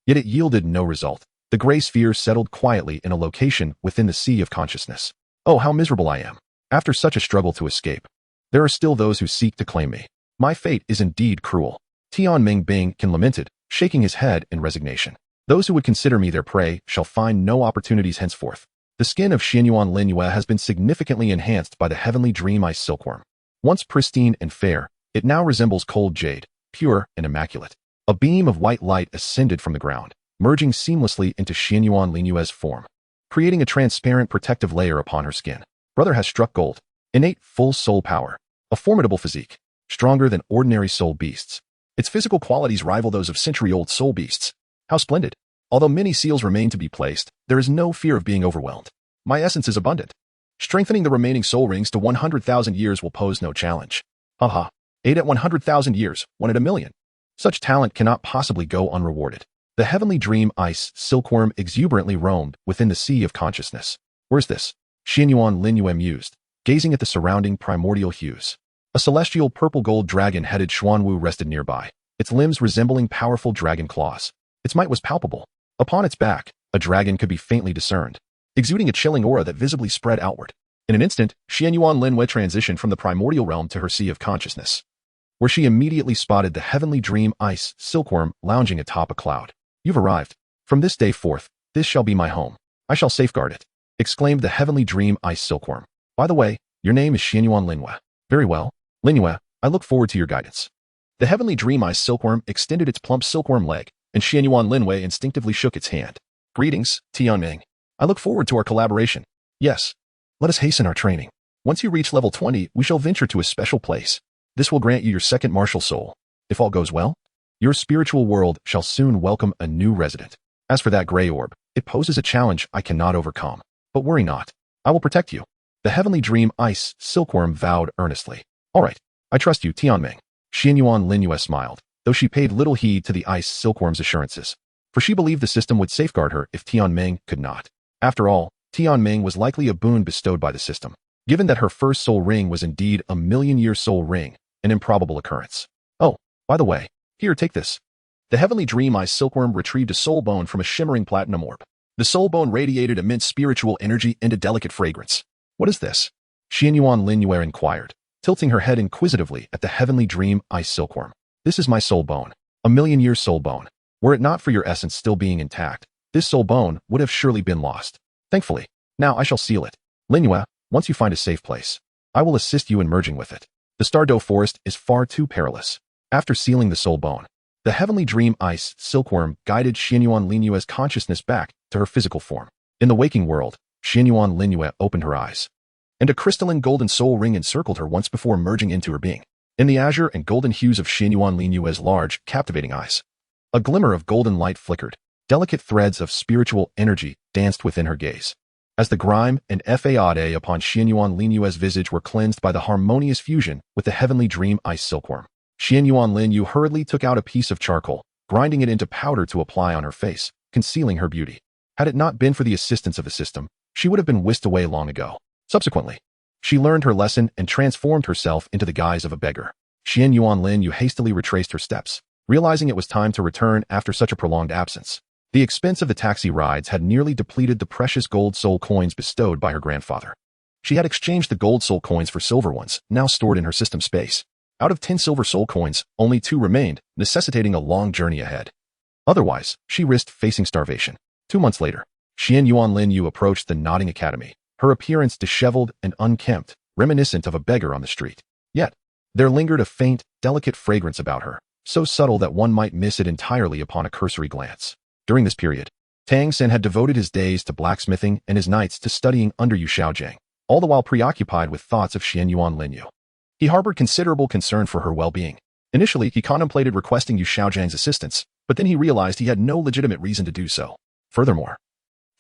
Yet it yielded no result. The gray sphere settled quietly in a location within the sea of consciousness. Oh, how miserable I am. After such a struggle to escape, there are still those who seek to claim me. My fate is indeed cruel. Tianming Bing lamented, shaking his head in resignation. Those who would consider me their prey shall find no opportunities henceforth. The skin of Xuanyuan Lin Yue has been significantly enhanced by the heavenly dream eye silkworm. Once pristine and fair, it now resembles cold jade, pure and immaculate. A beam of white light ascended from the ground, merging seamlessly into Xuanyuan Lin Yue's form, creating a transparent protective layer upon her skin. Brother has struck gold. Innate full soul power. A formidable physique, stronger than ordinary soul beasts. Its physical qualities rival those of century-old soul beasts. How splendid. Although many seals remain to be placed, there is no fear of being overwhelmed. My essence is abundant. Strengthening the remaining soul rings to 100,000 years will pose no challenge. Haha. 8 at 100,000 years, 1 at a million. Such talent cannot possibly go unrewarded. The heavenly dream ice silkworm exuberantly roamed within the sea of consciousness. Where's this? Xuanyuan Lin Yue mused, gazing at the surrounding primordial hues. A celestial purple-gold dragon-headed Xuanwu rested nearby, its limbs resembling powerful dragon claws. Its might was palpable. Upon its back, a dragon could be faintly discerned, exuding a chilling aura that visibly spread outward. In an instant, Xuanyuan Lin Yue transitioned from the primordial realm to her sea of consciousness, where she immediately spotted the heavenly dream ice silkworm lounging atop a cloud. "You've arrived. From this day forth, this shall be my home. I shall safeguard it," exclaimed the heavenly dream ice silkworm. "By the way, your name is Xuanyuan Lin Yue. Very well, Lin Yue, I look forward to your guidance." The heavenly dream ice silkworm extended its plump silkworm leg, and Xuanyuan Lin Yue instinctively shook its hand. "Greetings, Tianming. I look forward to our collaboration. Yes. Let us hasten our training. Once you reach level 20, we shall venture to a special place. This will grant you your second martial soul. If all goes well, your spiritual world shall soon welcome a new resident. As for that gray orb, it poses a challenge I cannot overcome. But worry not. I will protect you." The heavenly dream ice silkworm vowed earnestly. "All right. I trust you, Tianming." Xuanyuan Lin Yue smiled, though she paid little heed to the ice silkworm's assurances, for she believed the system would safeguard her if Tianming could not. After all, Tianming was likely a boon bestowed by the system, given that her first soul ring was indeed a million-year soul ring, an improbable occurrence. "Oh, by the way, here, take this." The heavenly dream ice silkworm retrieved a soul bone from a shimmering platinum orb. The soul bone radiated immense spiritual energy and a delicate fragrance. "What is this?" Xuanyuan Lin Yue inquired, tilting her head inquisitively at the heavenly dream ice silkworm. "This is my soul bone, a million-year soul bone. Were it not for your essence still being intact, this soul bone would have surely been lost. Thankfully, now I shall seal it. Lin Yue, once you find a safe place, I will assist you in merging with it. The Stardow Forest is far too perilous." After sealing the soul bone, the heavenly dream ice silkworm guided Xuanyuan Lin Yue's consciousness back to her physical form. In the waking world, Xuanyuan Lin Yue opened her eyes, and a crystalline golden soul ring encircled her once before merging into her being. In the azure and golden hues of Xuanyuan Lin Yue's large, captivating eyes, a glimmer of golden light flickered. Delicate threads of spiritual energy danced within her gaze. As the grime and fade upon Xuanyuan Lin Yue's visage were cleansed by the harmonious fusion with the heavenly dream ice silkworm, Xuanyuan Lin Yue hurriedly took out a piece of charcoal, grinding it into powder to apply on her face, concealing her beauty. Had it not been for the assistance of the system, she would have been whisked away long ago. Subsequently, she learned her lesson and transformed herself into the guise of a beggar. Xuanyuan Lin Yue hastily retraced her steps, realizing it was time to return after such a prolonged absence. The expense of the taxi rides had nearly depleted the precious gold soul coins bestowed by her grandfather. She had exchanged the gold soul coins for silver ones, now stored in her system space. Out of 10 silver soul coins, only 2 remained, necessitating a long journey ahead. Otherwise, she risked facing starvation. 2 months later, Xuanyuan Lin Yue approached the nodding academy, her appearance disheveled and unkempt, reminiscent of a beggar on the street. Yet, there lingered a faint, delicate fragrance about her, so subtle that one might miss it entirely upon a cursory glance. During this period, Tang San had devoted his days to blacksmithing and his nights to studying under Yu Xiaojiang, all the while preoccupied with thoughts of Xuanyuan Lin Yue. He harbored considerable concern for her well-being. Initially, he contemplated requesting Yu Xiaojiang's assistance, but then he realized he had no legitimate reason to do so. Furthermore,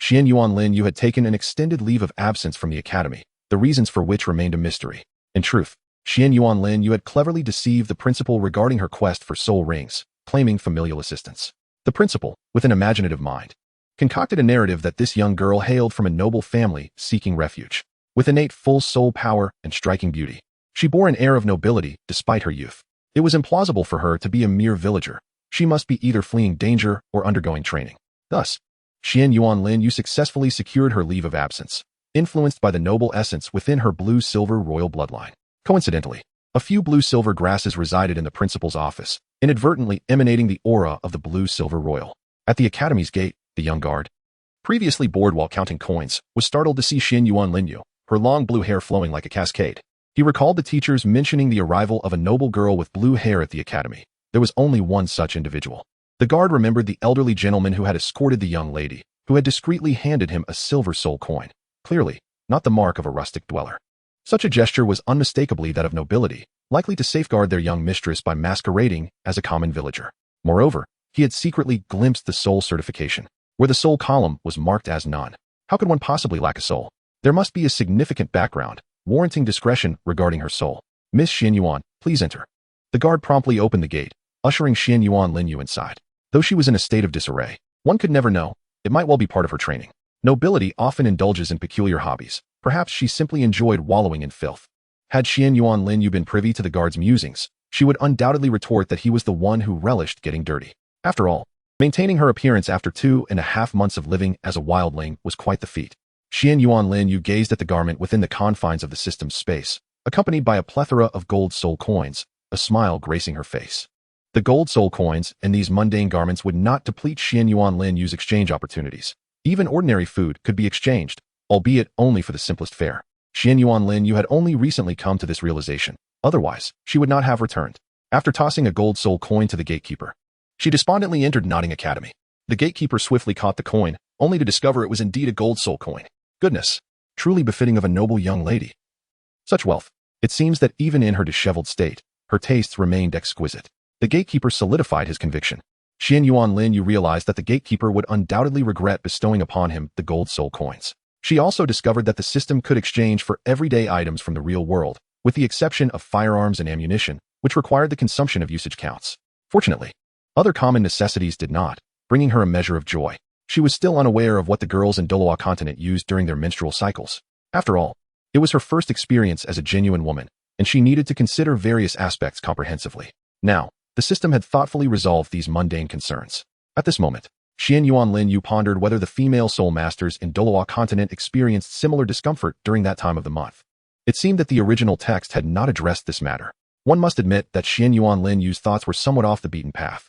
Xuanyuan Lin Yue had taken an extended leave of absence from the academy, the reasons for which remained a mystery. In truth, Xuanyuan Lin Yue had cleverly deceived the principal regarding her quest for soul rings, claiming familial assistance. The principal, with an imaginative mind, concocted a narrative that this young girl hailed from a noble family seeking refuge. With innate full soul power and striking beauty, she bore an air of nobility despite her youth. It was implausible for her to be a mere villager. She must be either fleeing danger or undergoing training. Thus, Xuanyuan Lin Yue successfully secured her leave of absence, influenced by the noble essence within her blue-silver royal bloodline. Coincidentally, a few blue-silver grasses resided in the principal's office, inadvertently emanating the aura of the blue-silver royal. At the academy's gate, the young guard, previously bored while counting coins, was startled to see Xuanyuan Lin Yue, her long blue hair flowing like a cascade. He recalled the teachers mentioning the arrival of a noble girl with blue hair at the academy. There was only one such individual. The guard remembered the elderly gentleman who had escorted the young lady, who had discreetly handed him a silver soul coin. Clearly, not the mark of a rustic dweller. Such a gesture was unmistakably that of nobility, likely to safeguard their young mistress by masquerading as a common villager. Moreover, he had secretly glimpsed the soul certification, where the soul column was marked as none. How could one possibly lack a soul? There must be a significant background, warranting discretion regarding her soul. "Miss Xuanyuan, please enter." The guard promptly opened the gate, ushering Xuanyuan Lin Yue inside. Though she was in a state of disarray, one could never know, it might well be part of her training. Nobility often indulges in peculiar hobbies, Perhaps she simply enjoyed wallowing in filth. Had Xuanyuan Lin Yue been privy to the guard's musings, she would undoubtedly retort that he was the one who relished getting dirty. After all, maintaining her appearance after 2.5 months of living as a wildling was quite the feat. Xuanyuan Lin Yue gazed at the garment within the confines of the system's space, accompanied by a plethora of gold soul coins, a smile gracing her face. The gold soul coins and these mundane garments would not deplete Xuanyuan Lin Yue's exchange opportunities. Even ordinary food could be exchanged, albeit only for the simplest fare. Xuanyuan Lin Yue had only recently come to this realization. Otherwise, she would not have returned. After tossing a gold soul coin to the gatekeeper, she despondently entered Nodding Academy. The gatekeeper swiftly caught the coin, only to discover it was indeed a gold soul coin. Goodness, truly befitting of a noble young lady. Such wealth. It seems that even in her disheveled state, her tastes remained exquisite. The gatekeeper solidified his conviction. Xuanyuan Lin Yue realized that the gatekeeper would undoubtedly regret bestowing upon him the gold soul coins. She also discovered that the system could exchange for everyday items from the real world, with the exception of firearms and ammunition, which required the consumption of usage counts. Fortunately, other common necessities did not, bringing her a measure of joy. She was still unaware of what the girls in Douluo continent used during their menstrual cycles. After all, it was her first experience as a genuine woman, and she needed to consider various aspects comprehensively. Now, the system had thoughtfully resolved these mundane concerns. At this moment, Xuanyuan Lin Yue pondered whether the female soul masters in Douluo continent experienced similar discomfort during that time of the month. It seemed that the original text had not addressed this matter. One must admit that Xuanyuan Lin Yue's thoughts were somewhat off the beaten path.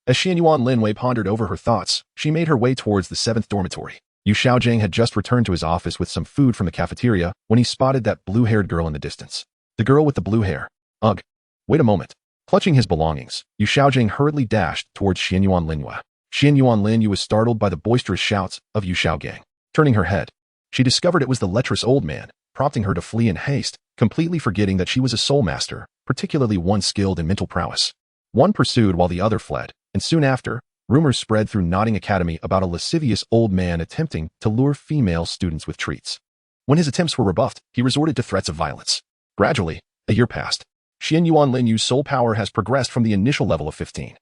As Xuanyuan Lin Yue pondered over her thoughts, she made her way towards the 7th dormitory. Yu Xiaojing had just returned to his office with some food from the cafeteria when he spotted that blue-haired girl in the distance. The girl with the blue hair. Ugh. Wait a moment. Clutching his belongings, Yu Xiaojing hurriedly dashed towards Xuanyuan Lin Yue. Xuanyuan Lin Yue was startled by the boisterous shouts of Yu Xiaogang. Turning her head, she discovered it was the lecherous old man, prompting her to flee in haste, completely forgetting that she was a soul master, particularly one skilled in mental prowess. One pursued while the other fled, and soon after, rumors spread through Nodding Academy about a lascivious old man attempting to lure female students with treats. When his attempts were rebuffed, he resorted to threats of violence. Gradually, a year passed. Xuanyuan Lin Yue's soul power has progressed from the initial level of 15,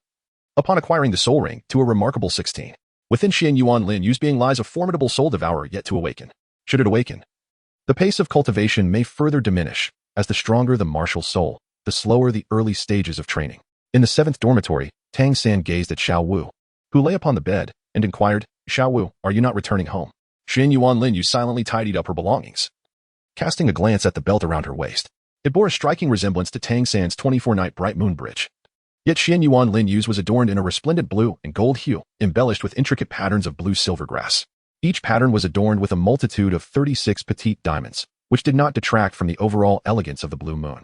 upon acquiring the soul ring, to a remarkable 16. Within Xuanyuan Lin Yue's being lies a formidable soul devourer yet to awaken. Should it awaken, the pace of cultivation may further diminish, as the stronger the martial soul, the slower the early stages of training. In the 7th dormitory, Tang San gazed at Xiao Wu, who lay upon the bed, and inquired, "Xiao Wu, are you not returning home?" Xuanyuan Lin Yue silently tidied up her belongings. Casting a glance at the belt around her waist, it bore a striking resemblance to Tang San's 24-night bright moon bridge. Yet Xuanyuan Lin Yue's was adorned in a resplendent blue and gold hue, embellished with intricate patterns of blue silver grass. Each pattern was adorned with a multitude of 36 petite diamonds, which did not detract from the overall elegance of the blue moon.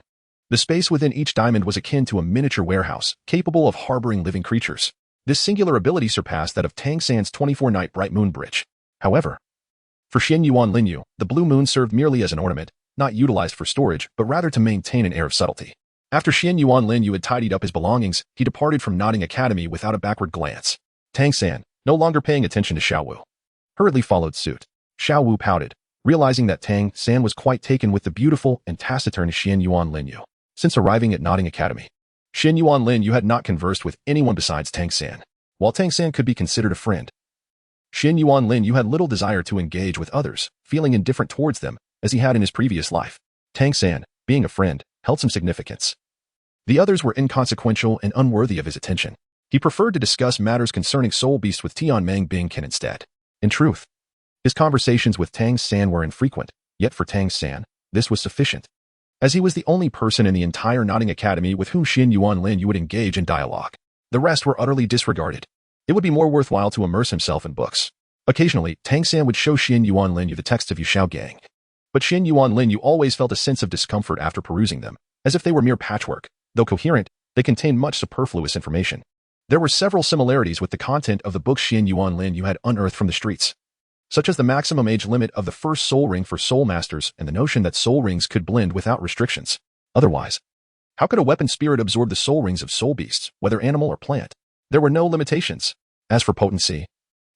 The space within each diamond was akin to a miniature warehouse, capable of harboring living creatures. This singular ability surpassed that of Tang San's 24-night bright moon bridge. However, for Xuanyuan Lin Yue, the blue moon served merely as an ornament, not utilized for storage, but rather to maintain an air of subtlety. After Xuanyuan Lin Yue had tidied up his belongings, he departed from Nodding Academy without a backward glance. Tang San, no longer paying attention to Xiao Wu, hurriedly followed suit. Xiao Wu pouted, realizing that Tang San was quite taken with the beautiful and taciturn Xuanyuan Lin Yue. Since arriving at Nodding Academy, Xuanyuan Lin Yue had not conversed with anyone besides Tang San. While Tang San could be considered a friend, Xuanyuan Lin Yue had little desire to engage with others, feeling indifferent towards them, as he had in his previous life. Tang San, being a friend, held some significance. The others were inconsequential and unworthy of his attention. He preferred to discuss matters concerning soul beasts with Tianmeng Bingken instead. In truth, his conversations with Tang San were infrequent, yet for Tang San, this was sufficient, as he was the only person in the entire Nodding Academy with whom Xuanyuan Lin Yue would engage in dialogue. The rest were utterly disregarded. It would be more worthwhile to immerse himself in books. Occasionally, Tang San would show Xuanyuan Lin Yue the texts of Yu Xiaogang. But Xuanyuan Lin Yue always felt a sense of discomfort after perusing them, as if they were mere patchwork. Though coherent, they contained much superfluous information. There were several similarities with the content of the books Xuanyuan Lin Yue had unearthed from the streets, such as the maximum age limit of the first soul ring for soul masters and the notion that soul rings could blend without restrictions. Otherwise, how could a weapon spirit absorb the soul rings of soul beasts, whether animal or plant? There were no limitations. As for potency,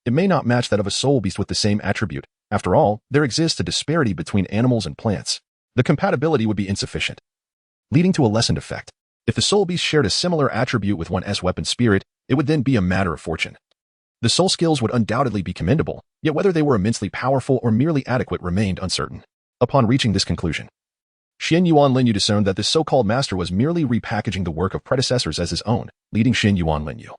it may not match that of a soul beast with the same attribute. After all, there exists a disparity between animals and plants. The compatibility would be insufficient, leading to a lessened effect. If the soul beast shared a similar attribute with one's weapon spirit, it would then be a matter of fortune. The soul skills would undoubtedly be commendable, yet whether they were immensely powerful or merely adequate remained uncertain. Upon reaching this conclusion, Xuanyuan Lin Yue discerned that this so-called master was merely repackaging the work of predecessors as his own, leading Xuanyuan Lin Yue,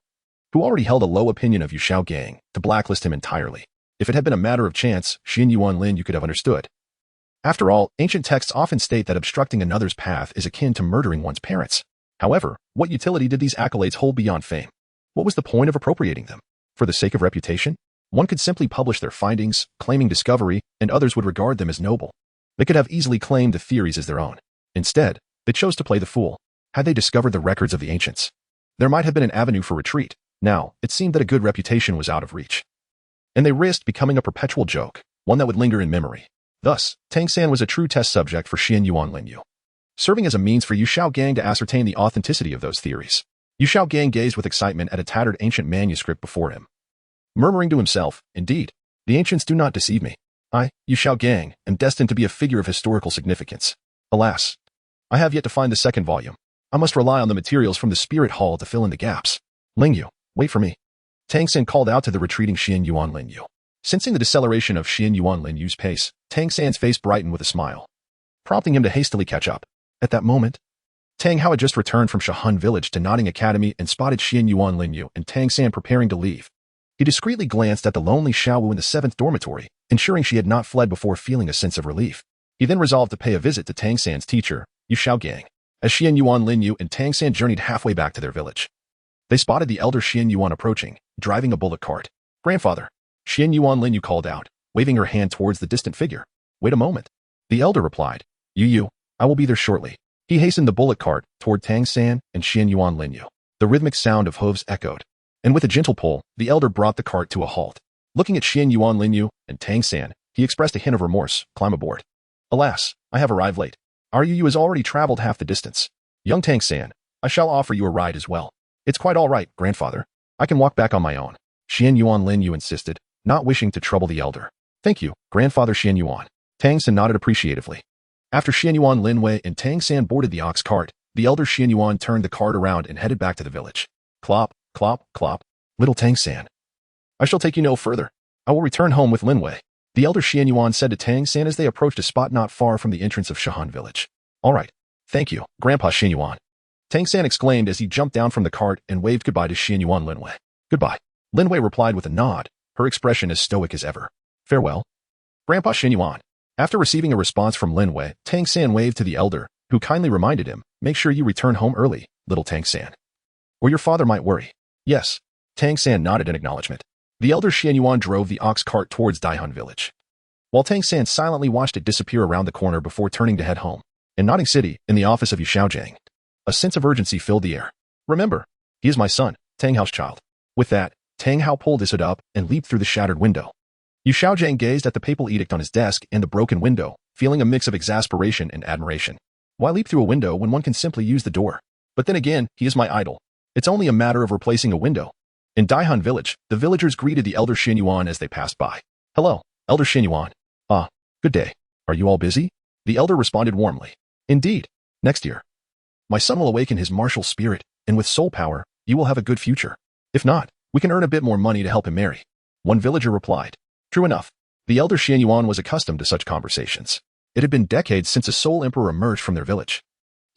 who already held a low opinion of Yu Xiaogang, to blacklist him entirely. If it had been a matter of chance, Xuanyuan Lin Yue could have understood. After all, ancient texts often state that obstructing another's path is akin to murdering one's parents. However, what utility did these accolades hold beyond fame? What was the point of appropriating them? For the sake of reputation? One could simply publish their findings, claiming discovery, and others would regard them as noble. They could have easily claimed the theories as their own. Instead, they chose to play the fool. Had they discovered the records of the ancients, there might have been an avenue for retreat. Now, it seemed that a good reputation was out of reach. And they risked becoming a perpetual joke, one that would linger in memory. Thus, Tang San was a true test subject for Xuanyuan Lin Yue, serving as a means for Yu Xiaogang to ascertain the authenticity of those theories. Yu Xiaogang gazed with excitement at a tattered ancient manuscript before him, murmuring to himself, "Indeed, the ancients do not deceive me. I, Yu Xiaogang, am destined to be a figure of historical significance. Alas, I have yet to find the second volume. I must rely on the materials from the spirit hall to fill in the gaps. Ling Yue, wait for me." Tang San called out to the retreating Xuanyuan Lin Yue. Sensing the deceleration of Xuanyuan Lin Yue's pace, Tang San's face brightened with a smile, prompting him to hastily catch up. At that moment, Tang Hao had just returned from Shahan village to Nodding Academy and spotted Xuanyuan Lin Yue and Tang San preparing to leave. He discreetly glanced at the lonely Xiao Wu in the 7th dormitory, ensuring she had not fled before feeling a sense of relief. He then resolved to pay a visit to Tang San's teacher, Yu Xiaogang, as Xuanyuan Lin Yue and Tang San journeyed halfway back to their village. They spotted the elder Xuanyuan approaching, driving a bullock cart. "Grandfather," Xuanyuan Lin Yue called out, waving her hand towards the distant figure. "Wait a moment." The elder replied, Yu, I will be there shortly." He hastened the bullock cart toward Tang San and Xuanyuan Lin Yue. The rhythmic sound of hooves echoed, and with a gentle pull, the elder brought the cart to a halt. Looking at Xuanyuan Lin Yue and Tang San, he expressed a hint of remorse. "Climb aboard." "Alas, I have arrived late. Our Yu has already traveled half the distance." "Young Tang San, I shall offer you a ride as well." "It's quite all right, grandfather. I can walk back on my own," Xuanyuan Lin Yue insisted, not wishing to trouble the elder. "Thank you, grandfather Xuanyuan." Tang San nodded appreciatively. After Xuanyuan Lin Yue and Tang San boarded the ox cart, the elder Xuanyuan turned the cart around and headed back to the village. "Clop, clop, clop. Little Tang San, I shall take you no further. I will return home with Lin Yue," the elder Xuanyuan said to Tang San as they approached a spot not far from the entrance of Shahan village. "All right. Thank you, Grandpa Xuanyuan," Tang San exclaimed as he jumped down from the cart and waved goodbye to Xuanyuan Lin Yue. "Goodbye." Lin Yue replied with a nod, her expression as stoic as ever. "Farewell, Grandpa Xuanyuan." After receiving a response from Lin Yue, Tang San waved to the elder, who kindly reminded him, "Make sure you return home early, little Tang San, or your father might worry." "Yes." Tang San nodded in acknowledgement. The elder Xuanyuan drove the ox cart towards Daihan village, while Tang San silently watched it disappear around the corner before turning to head home. In Nodding City, in the office of Yu Xiaogang, a sense of urgency filled the air. "Remember, he is my son, Tang Hao's child." With that, Tang Hao pulled his hood up and leaped through the shattered window. Yu Xiaogang gazed at the papal edict on his desk and the broken window, feeling a mix of exasperation and admiration. Why leap through a window when one can simply use the door? But then again, he is my idol. It's only a matter of replacing a window. In Daihan village, the villagers greeted the elder Xuanyuan as they passed by. "Hello, elder Xuanyuan." "Ah, good day. Are you all busy?" The elder responded warmly. "Indeed. Next year, my son will awaken his martial spirit, and with soul power, you will have a good future. If not, we can earn a bit more money to help him marry." One villager replied. True enough. The elder Xuanyuan was accustomed to such conversations. It had been decades since a soul emperor emerged from their village.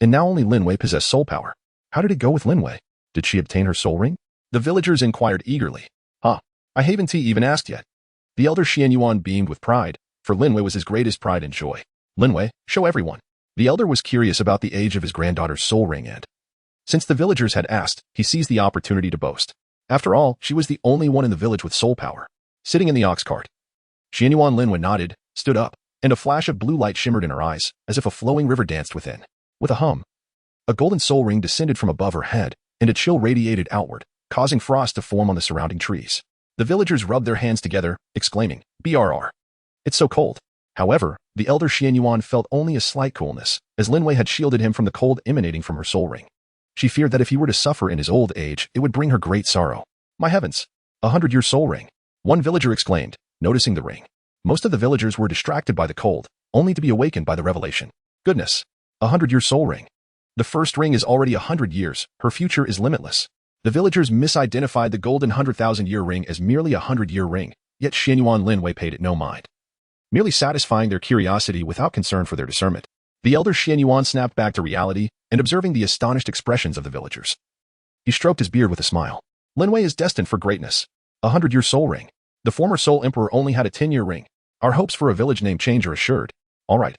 And now only Lin Yue possessed soul power. How did it go with Lin Yue? Did she obtain her soul ring? The villagers inquired eagerly. I haven't even asked yet." The elder Xuanyuan beamed with pride, for Lin Yue was his greatest pride and joy. "Lin Yue, show everyone." The elder was curious about the age of his granddaughter's soul ring and, since the villagers had asked, he seized the opportunity to boast. After all, she was the only one in the village with soul power. Sitting in the ox cart, Xuanyuan Lin Yue nodded, stood up, and a flash of blue light shimmered in her eyes, as if a flowing river danced within. With a hum, a golden soul ring descended from above her head, and a chill radiated outward, causing frost to form on the surrounding trees. The villagers rubbed their hands together, exclaiming, "BRR! It's so cold." However, the elder Xuanyuan felt only a slight coolness, as Lin Yue had shielded him from the cold emanating from her soul ring. She feared that if he were to suffer in his old age, it would bring her great sorrow. "My heavens! 100-year soul ring!" One villager exclaimed, noticing the ring. Most of the villagers were distracted by the cold, only to be awakened by the revelation. "Goodness! 100-year soul ring! The first ring is already 100 years, her future is limitless." The villagers misidentified the golden 100,000-year ring as merely a 100-year ring, yet Xuanyuan Lin Yue paid it no mind. merely satisfying their curiosity without concern for their discernment. The elder Xuanyuan snapped back to reality and observing the astonished expressions of the villagers. He stroked his beard with a smile. Lin Yue is destined for greatness. 100-year soul ring. The former soul emperor only had a 10-year ring. Our hopes for a village name change are assured. All right.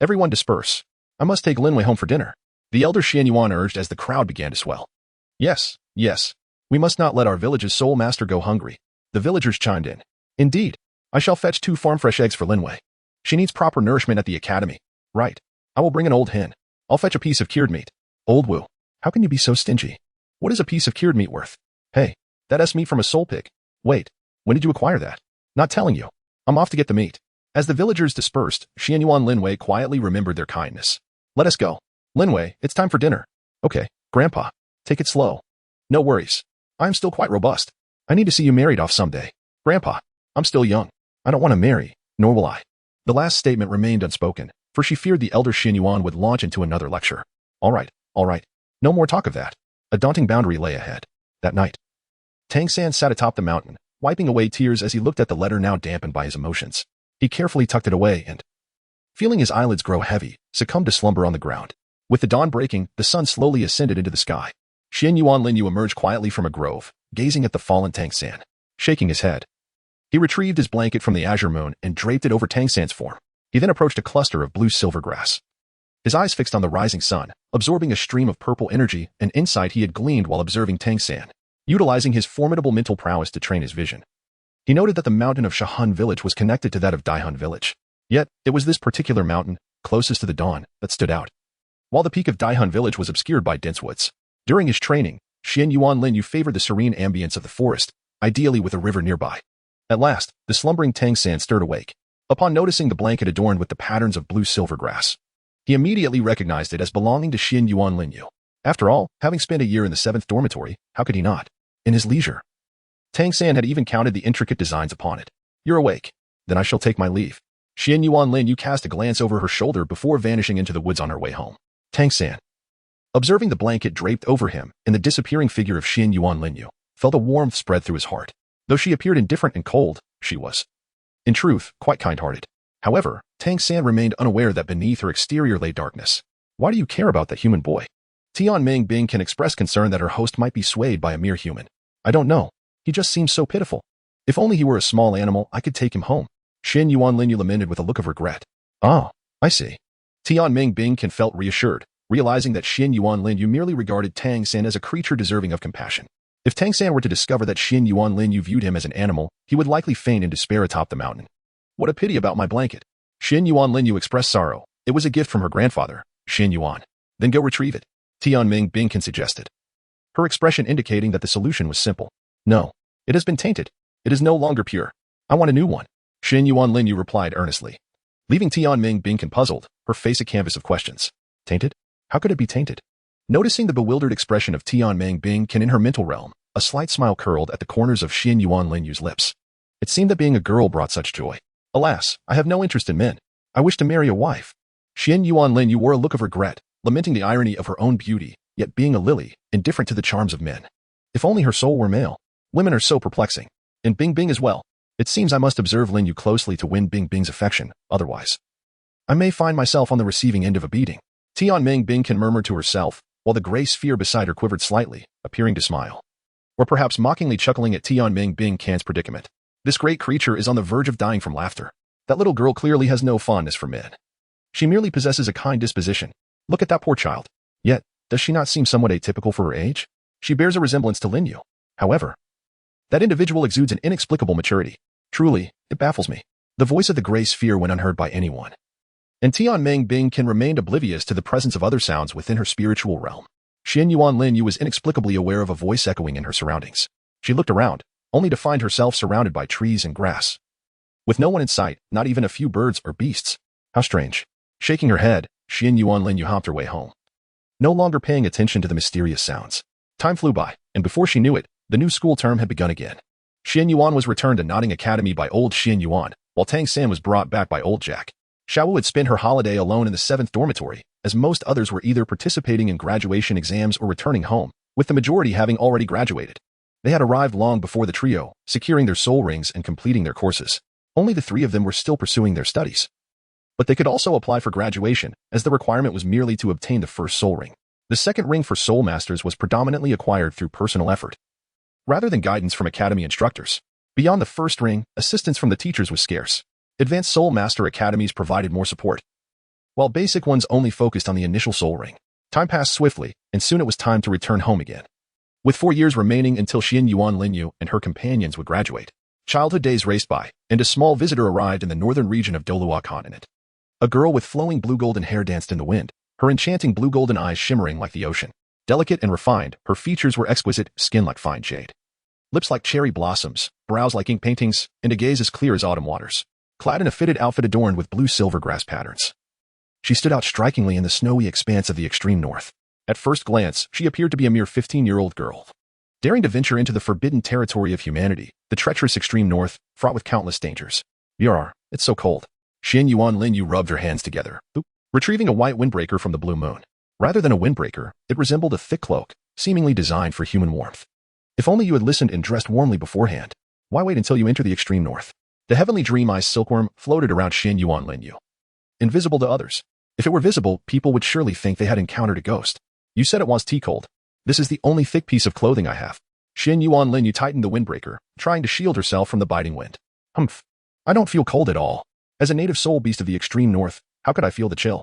Everyone disperse. I must take Lin Yue home for dinner. The elder Xuanyuan urged as the crowd began to swell. Yes. We must not let our village's soul master go hungry. The villagers chimed in. Indeed. I shall fetch 2 farm-fresh eggs for Lin Yue. She needs proper nourishment at the academy. Right. I will bring an old hen. I'll fetch a piece of cured meat. Old Wu, how can you be so stingy? What is a piece of cured meat worth? Hey, that's meat from a soul pig. Wait, when did you acquire that? Not telling you. I'm off to get the meat. As the villagers dispersed, Xuanyuan Lin Yue quietly remembered their kindness. Let us go. Lin Yue, it's time for dinner. Okay, Grandpa, take it slow. No worries. I'm still quite robust. I need to see you married off someday. Grandpa, I'm still young. I don't want to marry, nor will I. The last statement remained unspoken, for she feared the elder Xuanyuan would launch into another lecture. All right. No more talk of that. A daunting boundary lay ahead. That night, Tang San sat atop the mountain, wiping away tears as he looked at the letter now dampened by his emotions. He carefully tucked it away and, feeling his eyelids grow heavy, succumbed to slumber on the ground. With the dawn breaking, the sun slowly ascended into the sky. Xuanyuan Lin Yue emerged quietly from a grove, gazing at the fallen Tang San, shaking his head. He retrieved his blanket from the azure moon and draped it over Tang San's form. He then approached a cluster of blue-silver grass. His eyes fixed on the rising sun, absorbing a stream of purple energy and insight he had gleaned while observing Tang San, utilizing his formidable mental prowess to train his vision. He noted that the mountain of Shahan village was connected to that of Daihan village. Yet, it was this particular mountain, closest to the dawn, that stood out. While the peak of Daihan village was obscured by dense woods. During his training, Xuanyuan Lin Yue favored the serene ambience of the forest, ideally with a river nearby. At last, the slumbering Tang San stirred awake. Upon noticing the blanket adorned with the patterns of blue-silver grass, he immediately recognized it as belonging to Xuanyuan Lin Yue. After all, having spent a year in the 7th dormitory, how could he not? In his leisure. Tang San had even counted the intricate designs upon it. You're awake. Then I shall take my leave. Xuanyuan Lin Yue cast a glance over her shoulder before vanishing into the woods on her way home. Tang San, observing the blanket draped over him and the disappearing figure of Xuanyuan Lin Yue, felt a warmth spread through his heart. Though she appeared indifferent and cold, she was, in truth, quite kind-hearted. However, Tang San remained unaware that beneath her exterior lay darkness. Why do you care about that human boy? Tian Bing can express concern that her host might be swayed by a mere human. I don't know. He just seems so pitiful. If only he were a small animal, I could take him home. Xuanyuan Lin Yue lamented with a look of regret. Oh, I see. Tian Bing felt reassured, realizing that Xuanyuan Lin Yue merely regarded Tang San as a creature deserving of compassion. If Tang San were to discover that Xuanyuan Lin Yue viewed him as an animal, he would likely faint in despair atop the mountain. What a pity about my blanket. Xuanyuan Lin Yue expressed sorrow. It was a gift from her grandfather, Xuanyuan. Then go retrieve it, Tian Bing suggested. Her expression indicating that the solution was simple. No, it has been tainted. It is no longer pure. I want a new one. Xuanyuan Lin Yue replied earnestly. Leaving Tian Bing puzzled, her face a canvas of questions. Tainted? How could it be tainted? Noticing the bewildered expression of Tian Bing in her mental realm, a slight smile curled at the corners of Xuanyuan Lin Yue's lips. It seemed that being a girl brought such joy. Alas, I have no interest in men. I wish to marry a wife. Xuanyuan Lin Yue wore a look of regret, lamenting the irony of her own beauty, yet being a lily, indifferent to the charms of men. If only her soul were male. Women are so perplexing. And Bing as well. It seems I must observe Lin Yue closely to win Bing's affection, otherwise I may find myself on the receiving end of a beating. Tian Bing murmured to herself, while the gray sphere beside her quivered slightly, appearing to smile. Or perhaps mockingly chuckling at Tian Bing's predicament. This great creature is on the verge of dying from laughter. That little girl clearly has no fondness for men. She merely possesses a kind disposition. Look at that poor child. Yet, does she not seem somewhat atypical for her age? She bears a resemblance to Lin Yue. However, that individual exudes an inexplicable maturity. Truly, it baffles me. The voice of the gray sphere went unheard by anyone. And Tian Bing remained oblivious to the presence of other sounds within her spiritual realm. Xuanyuan Lin Yue was inexplicably aware of a voice echoing in her surroundings. She looked around, only to find herself surrounded by trees and grass. With no one in sight, not even a few birds or beasts. How strange. Shaking her head, Xuanyuan Lin Yue hopped her way home. No longer paying attention to the mysterious sounds. Time flew by, and before she knew it, the new school term had begun again. Xuanyuan was returned to Nodding Academy by old Xuanyuan, while Tang San was brought back by old Jack. Xiao Wu had spent her holiday alone in the 7th dormitory, as most others were either participating in graduation exams or returning home, with the majority having already graduated. They had arrived long before the trio, securing their soul rings and completing their courses. Only the three of them were still pursuing their studies. But they could also apply for graduation, as the requirement was merely to obtain the first soul ring. The second ring for soul masters was predominantly acquired through personal effort, rather than guidance from academy instructors. Beyond the first ring, assistance from the teachers was scarce. Advanced soul master academies provided more support, while basic ones only focused on the initial soul ring. Time passed swiftly, and soon it was time to return home again. With 4 years remaining until Xuanyuan Lin Yue and her companions would graduate, childhood days raced by, and a small visitor arrived in the northern region of Douluo continent. A girl with flowing blue-golden hair danced in the wind, her enchanting blue-golden eyes shimmering like the ocean. Delicate and refined, her features were exquisite, skin like fine jade, lips like cherry blossoms, brows like ink paintings, and a gaze as clear as autumn waters. Clad in a fitted outfit adorned with blue-silver grass patterns, she stood out strikingly in the snowy expanse of the extreme north. At first glance, she appeared to be a mere 15-year-old girl, daring to venture into the forbidden territory of humanity, the treacherous extreme north, fraught with countless dangers. Yar, it's so cold. Xuanyuan Lin Yue rubbed her hands together, retrieving a white windbreaker from the blue moon. Rather than a windbreaker, it resembled a thick cloak, seemingly designed for human warmth. If only you had listened and dressed warmly beforehand. Why wait until you enter the extreme north? The heavenly dream-eyed silkworm floated around Xuanyuan Lin Yue, invisible to others. If it were visible, people would surely think they had encountered a ghost. You said it was tea cold. This is the only thick piece of clothing I have. Xuanyuan Lin Yue tightened the windbreaker, trying to shield herself from the biting wind. Humph. I don't feel cold at all. As a native soul beast of the extreme north, how could I feel the chill?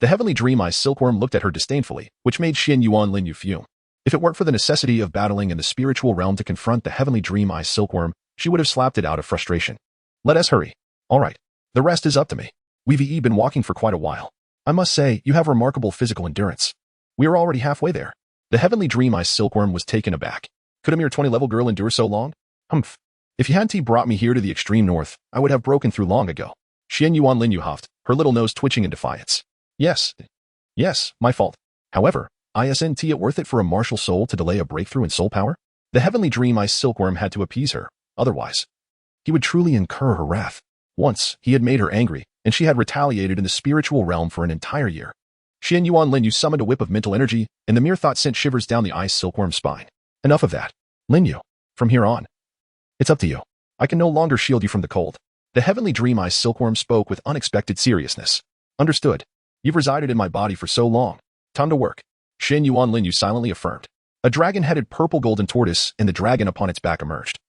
The heavenly dream-eyed silkworm looked at her disdainfully, which made Xuanyuan Lin Yue fume. If it weren't for the necessity of battling in the spiritual realm to confront the heavenly dream-eyed silkworm, she would have slapped it out of frustration. Let us hurry. All right. The rest is up to me. We've been walking for quite a while. I must say, you have remarkable physical endurance. We are already halfway there. The heavenly dream-eyed silkworm was taken aback. Could a mere 20-level girl endure so long? Humph. If Yanti brought me here to the extreme north, I would have broken through long ago. Xuanyuan Lin Yue huffed, her little nose twitching in defiance. Yes, my fault. However, isn't it worth it for a martial soul to delay a breakthrough in soul power? The heavenly dream-eyed silkworm had to appease her, otherwise he would truly incur her wrath. Once, he had made her angry, and she had retaliated in the spiritual realm for an entire year. Xuanyuan Lin Yue summoned a whip of mental energy, and the mere thought sent shivers down the ice silkworm's spine. Enough of that. Lin Yue, from here on, it's up to you. I can no longer shield you from the cold. The heavenly dream-eyed silkworm spoke with unexpected seriousness. Understood. You've resided in my body for so long. Time to work. Xuanyuan Lin Yue silently affirmed. A dragon-headed purple-golden tortoise and the dragon upon its back emerged,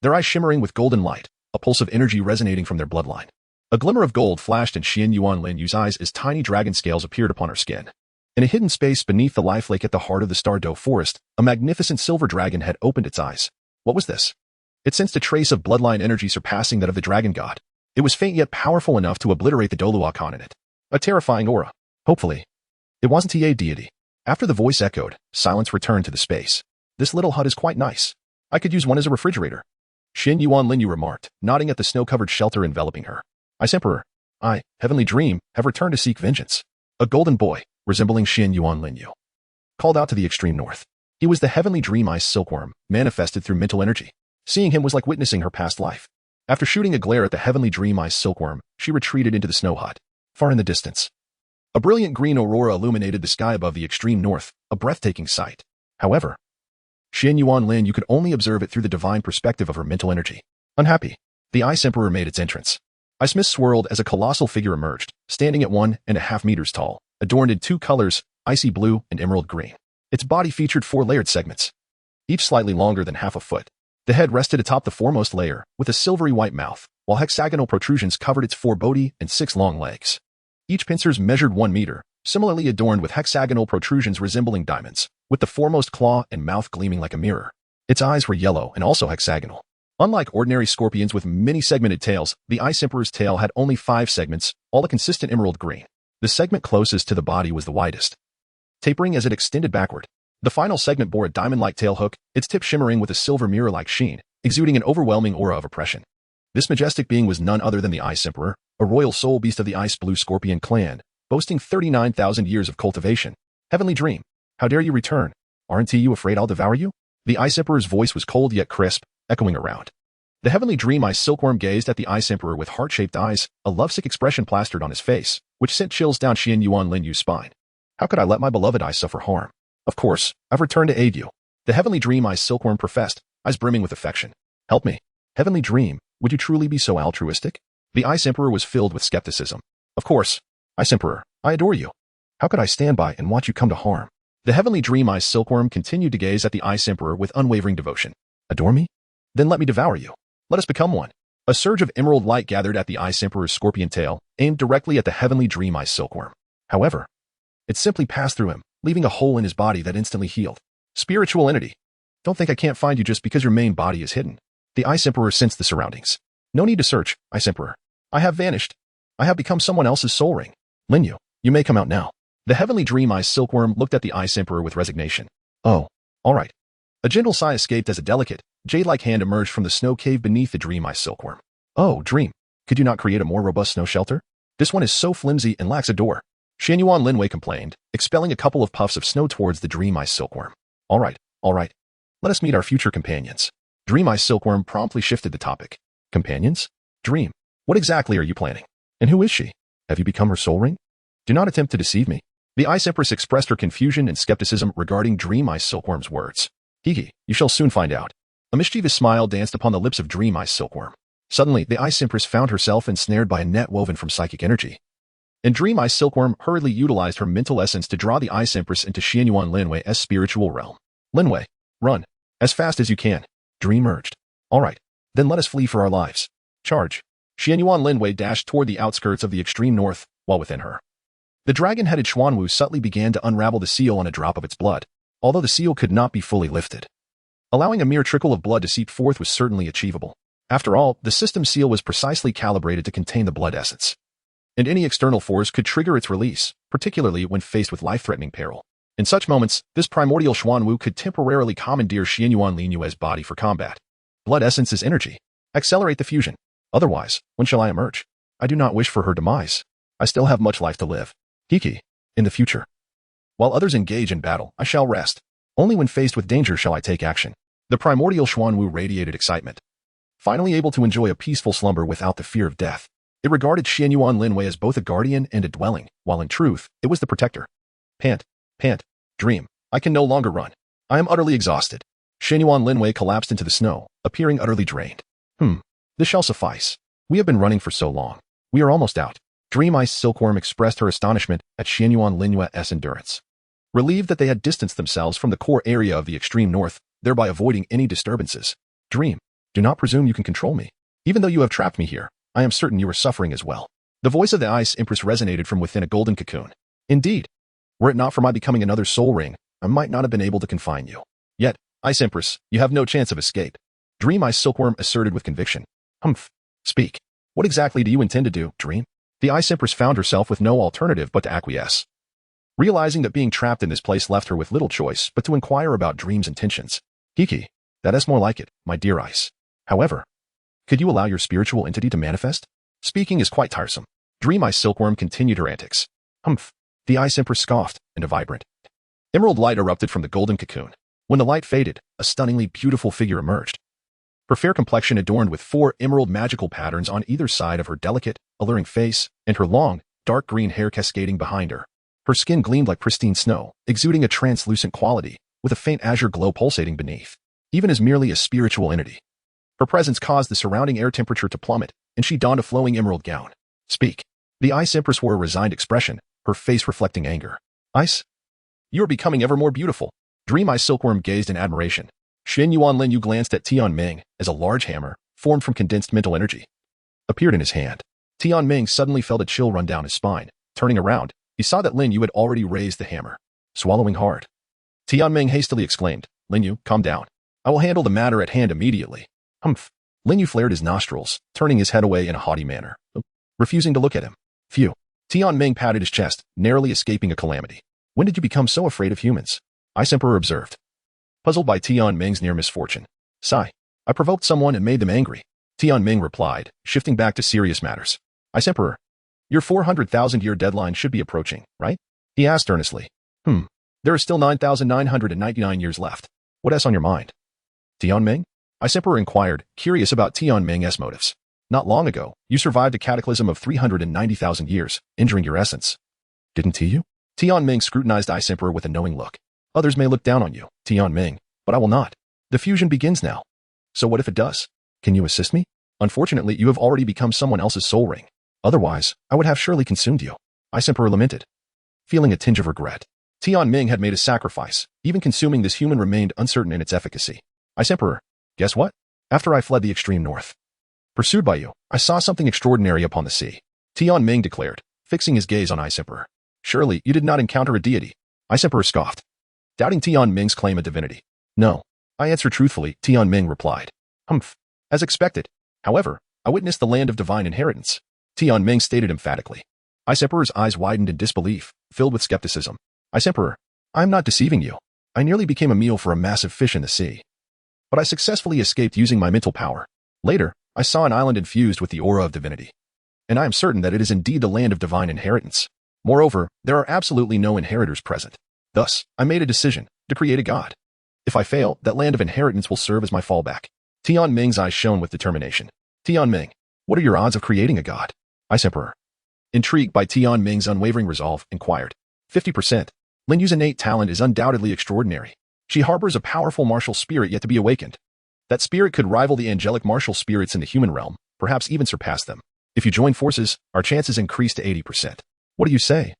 their eyes shimmering with golden light, a pulse of energy resonating from their bloodline. A glimmer of gold flashed in Xuanyuan Lin Yue's eyes as tiny dragon scales appeared upon her skin. In a hidden space beneath the life lake at the heart of the Star-Doe forest, a magnificent silver dragon had opened its eyes. What was this? It sensed a trace of bloodline energy surpassing that of the dragon god. It was faint yet powerful enough to obliterate the Douluo continent. A terrifying aura. Hopefully, it wasn't a deity. After the voice echoed, silence returned to the space. This little hut is quite nice. I could use one as a refrigerator. Xuanyuan Lin Yue remarked, nodding at the snow-covered shelter enveloping her. Ice Emperor, I, Heavenly Dream, have returned to seek vengeance. A golden boy, resembling Xuanyuan Lin Yue, called out to the extreme north. He was the heavenly dream-eyed silkworm, manifested through mental energy. Seeing him was like witnessing her past life. After shooting a glare at the heavenly dream-eyed silkworm, she retreated into the snow hut. Far in the distance, a brilliant green aurora illuminated the sky above the extreme north, a breathtaking sight. However, Xuanyuan Lin Yue could only observe it through the divine perspective of her mental energy. Unhappy, the Ice Emperor made its entrance. Ice mist swirled as a colossal figure emerged, standing at 1.5 meters tall, adorned in 2 colors, icy blue and emerald green. Its body featured 4 layered segments, each slightly longer than half a foot. The head rested atop the foremost layer, with a silvery white mouth, while hexagonal protrusions covered its 4 body and 6 long legs. Each pincers measured 1 meter, similarly adorned with hexagonal protrusions resembling diamonds, with the foremost claw and mouth gleaming like a mirror. Its eyes were yellow and also hexagonal. Unlike ordinary scorpions with many segmented tails, the Ice Emperor's tail had only 5 segments, all a consistent emerald green. The segment closest to the body was the widest, tapering as it extended backward. The final segment bore a diamond-like tail hook, its tip shimmering with a silver mirror-like sheen, exuding an overwhelming aura of oppression. This majestic being was none other than the Ice Emperor, a royal soul beast of the Ice Blue Scorpion clan, boasting 39,000 years of cultivation. Heavenly Dream, how dare you return? Aren't you afraid I'll devour you? The Ice Emperor's voice was cold yet crisp, echoing around. The Heavenly Dream-eyed silkworm gazed at the Ice Emperor with heart-shaped eyes, a lovesick expression plastered on his face, which sent chills down Xuanyuan Lin Yue's spine. How could I let my beloved Ice suffer harm? Of course, I've returned to aid you. The Heavenly Dream-eyed silkworm professed, eyes brimming with affection. Help me. Heavenly Dream, Would you truly be so altruistic? The Ice Emperor was filled with skepticism. Of course, Ice Emperor, I adore you. How could I stand by and watch you come to harm? The heavenly dream Ice Silkworm continued to gaze at the Ice Emperor with unwavering devotion. Adore me? Then let me devour you. Let us become one. A surge of emerald light gathered at the Ice Emperor's scorpion tail, aimed directly at the heavenly dream Ice Silkworm. However, it simply passed through him, leaving a hole in his body that instantly healed. Spiritual entity. Don't think I can't find you just because your main body is hidden. The Ice Emperor sensed the surroundings. No need to search, Ice Emperor. I have vanished. I have become someone else's soul ring. Lin Yue, you may come out now. The heavenly dream Ice Silkworm looked at the Ice Emperor with resignation. Oh, all right. A gentle sigh escaped as a delicate, jade-like hand emerged from the snow cave beneath the dream Ice Silkworm. Oh, dream. Could you not create a more robust snow shelter? This one is so flimsy and lacks a door. Xuanyuan Lin Yue complained, expelling a couple of puffs of snow towards the dream Ice Silkworm. All right. Let us meet our future companions. Dream Ice Silkworm promptly shifted the topic. Companions? Dream. What exactly are you planning? And who is she? Have you become her soul ring? Do not attempt to deceive me. The Ice Empress expressed her confusion and skepticism regarding Dream Ice Silkworm's words. Hee, you shall soon find out. A mischievous smile danced upon the lips of Dream Ice Silkworm. Suddenly, the Ice Empress found herself ensnared by a net woven from psychic energy. And Dream Ice Silkworm hurriedly utilized her mental essence to draw the Ice Empress into Xuanyuan Lin Yue's spiritual realm. Lin Yue, run. As fast as you can. Dream urged. All right. Then let us flee for our lives. Charge. Xuanyuan Lin Yue dashed toward the outskirts of the extreme north, while within her, the dragon-headed Xuanwu subtly began to unravel the seal on a drop of its blood, although the seal could not be fully lifted. Allowing a mere trickle of blood to seep forth was certainly achievable. After all, the system seal was precisely calibrated to contain the blood essence, and any external force could trigger its release, particularly when faced with life-threatening peril. In such moments, this primordial Xuanwu could temporarily commandeer Xuanyuan Lin Yue's body for combat. Blood essence is energy. Accelerate the fusion. Otherwise, when shall I emerge? I do not wish for her demise. I still have much life to live. Kiki, in the future. While others engage in battle, I shall rest. Only when faced with danger shall I take action. The primordial Xuanwu radiated excitement. Finally able to enjoy a peaceful slumber without the fear of death, it regarded Xuanyuan Lin Yue as both a guardian and a dwelling, while in truth, it was the protector. Pant, dream. I can no longer run. I am utterly exhausted. Xuanyuan Lin Yue collapsed into the snow, appearing utterly drained. This shall suffice. We have been running for so long. We are almost out. Dream Ice Silkworm expressed her astonishment at Xuanyuan Lin Yue's endurance. Relieved that they had distanced themselves from the core area of the extreme north, thereby avoiding any disturbances. Dream, do not presume you can control me. Even though you have trapped me here, I am certain you are suffering as well. The voice of the Ice Empress resonated from within a golden cocoon. Indeed, were it not for my becoming another soul ring, I might not have been able to confine you. Yet, Ice Empress, you have no chance of escape. Dream Ice Silkworm asserted with conviction. Speak. What exactly do you intend to do, Dream? The Ice Empress found herself with no alternative but to acquiesce. Realizing that being trapped in this place left her with little choice but to inquire about Dream's intentions. Kiki, that is more like it, my dear Ice. However, could you allow your spiritual entity to manifest? Speaking is quite tiresome. Dream Ice Silkworm continued her antics. The Ice Empress scoffed, and a vibrant emerald light erupted from the golden cocoon. When the light faded, a stunningly beautiful figure emerged. Her fair complexion adorned with 4 emerald magical patterns on either side of her delicate, alluring face, and her long, dark green hair cascading behind her. Her skin gleamed like pristine snow, exuding a translucent quality, with a faint azure glow pulsating beneath. Even as merely a spiritual entity, her presence caused the surrounding air temperature to plummet, and she donned a flowing emerald gown. Speak. The Ice Empress wore a resigned expression, her face reflecting anger. Ice? You are becoming ever more beautiful. Dream Ice Silkworm gazed in admiration. Xuanyuan Lin Yue glanced at Tianming as a large hammer, formed from condensed mental energy, appeared in his hand. Tianming suddenly felt a chill run down his spine. Turning around, he saw that Lin Yue had already raised the hammer. Swallowing hard, Tianming hastily exclaimed, Lin Yue, calm down. I will handle the matter at hand immediately. Lin Yue flared his nostrils, turning his head away in a haughty manner, refusing to look at him. Phew. Tianming patted his chest, narrowly escaping a calamity. When did you become so afraid of humans? Ice Emperor observed, puzzled by Tianming's near misfortune. Sigh. I provoked someone and made them angry. Tianming replied, shifting back to serious matters. Ice Emperor, your 400,000-year deadline should be approaching, right? He asked earnestly. There are still 9,999 years left. What else on your mind? Tianming? Ice Emperor inquired, curious about Tianming's motives. Not long ago, you survived a cataclysm of 390,000 years, injuring your essence. Didn't you? Tianming scrutinized Ice Emperor with a knowing look. Others may look down on you, Tianming, but I will not. The fusion begins now. So what if it does? Can you assist me? Unfortunately, you have already become someone else's soul ring. Otherwise, I would have surely consumed you. Ice Emperor lamented, feeling a tinge of regret. Tianming had made a sacrifice. Even consuming this human remained uncertain in its efficacy. Ice Emperor, guess what? After I fled the extreme north, pursued by you, I saw something extraordinary upon the sea. Tianming declared, fixing his gaze on Ice Emperor. Surely, you did not encounter a deity. Ice Emperor scoffed, doubting Tianming's claim of divinity. No. I answer truthfully, Tianming replied. Humph. As expected. However, I witnessed the land of divine inheritance. Tianming stated emphatically. Ice Emperor's eyes widened in disbelief, filled with skepticism. Ice Emperor, I am not deceiving you. I nearly became a meal for a massive fish in the sea. But I successfully escaped using my mental power. Later, I saw an island infused with the aura of divinity. And I am certain that it is indeed the land of divine inheritance. Moreover, there are absolutely no inheritors present. Thus, I made a decision to create a god. If I fail, that land of inheritance will serve as my fallback. Tianming's eyes shone with determination. Tianming, what are your odds of creating a god? Ice Emperor, intrigued by Tianming's unwavering resolve, inquired. 50%. Lin Yue's innate talent is undoubtedly extraordinary. She harbors a powerful martial spirit yet to be awakened. That spirit could rival the angelic martial spirits in the human realm, perhaps even surpass them. If you join forces, our chances increase to 80%. What do you say?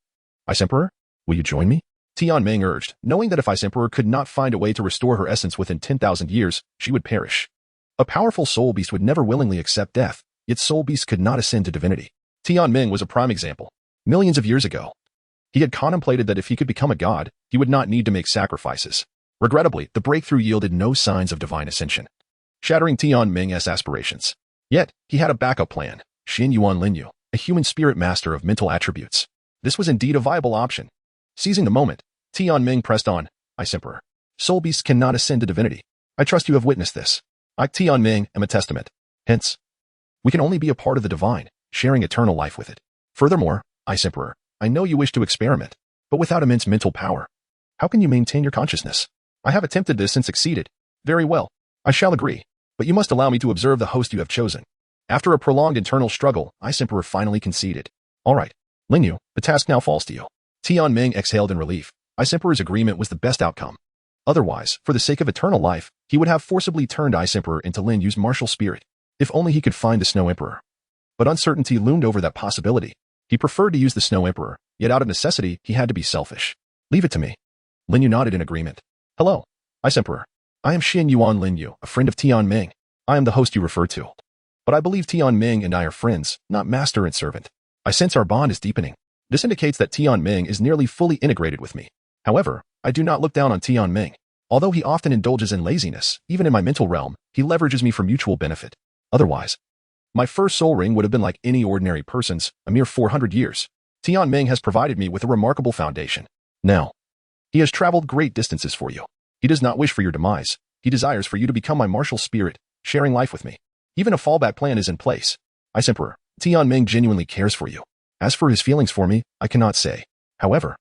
Ice Emperor, will you join me? Tianming urged, knowing that if Ice Emperor could not find a way to restore her essence within 10,000 years, she would perish. A powerful soul beast would never willingly accept death, yet soul beasts could not ascend to divinity. Tianming was a prime example. Millions of years ago, he had contemplated that if he could become a god, he would not need to make sacrifices. Regrettably, the breakthrough yielded no signs of divine ascension, shattering Tianming's aspirations. Yet, he had a backup plan, Xuanyuan Lin Yue, a human spirit master of mental attributes. This was indeed a viable option. Seizing the moment, Tianming pressed on. Ice Emperor, soul beasts cannot ascend to divinity. I trust you have witnessed this. I, Tianming, am a testament. Hence, we can only be a part of the divine, sharing eternal life with it. Furthermore, Ice Emperor, I know you wish to experiment, but without immense mental power, how can you maintain your consciousness? I have attempted this and succeeded. Very well. I shall agree, but you must allow me to observe the host you have chosen. After a prolonged internal struggle, Ice Emperor finally conceded. All right, Lin Yue, the task now falls to you. Tianming exhaled in relief. Ice Emperor's agreement was the best outcome. Otherwise, for the sake of eternal life, he would have forcibly turned Ice Emperor into Lin Yue's martial spirit. If only he could find the Snow Emperor. But uncertainty loomed over that possibility. He preferred to use the Snow Emperor, yet out of necessity, he had to be selfish. Leave it to me. Lin Yue nodded in agreement. Hello, Ice Emperor. I am Xuanyuan Lin Yue, a friend of Tianming. I am the host you refer to. But I believe Tianming and I are friends, not master and servant. I sense our bond is deepening. This indicates that Tianming is nearly fully integrated with me. However, I do not look down on Tianming. Although he often indulges in laziness, even in my mental realm, he leverages me for mutual benefit. Otherwise, my first soul ring would have been like any ordinary person's, a mere 400 years. Tianming has provided me with a remarkable foundation. Now, he has traveled great distances for you. He does not wish for your demise. He desires for you to become my martial spirit, sharing life with me. Even a fallback plan is in place. Ice Emperor, Tianming genuinely cares for you. As for his feelings for me, I cannot say. However,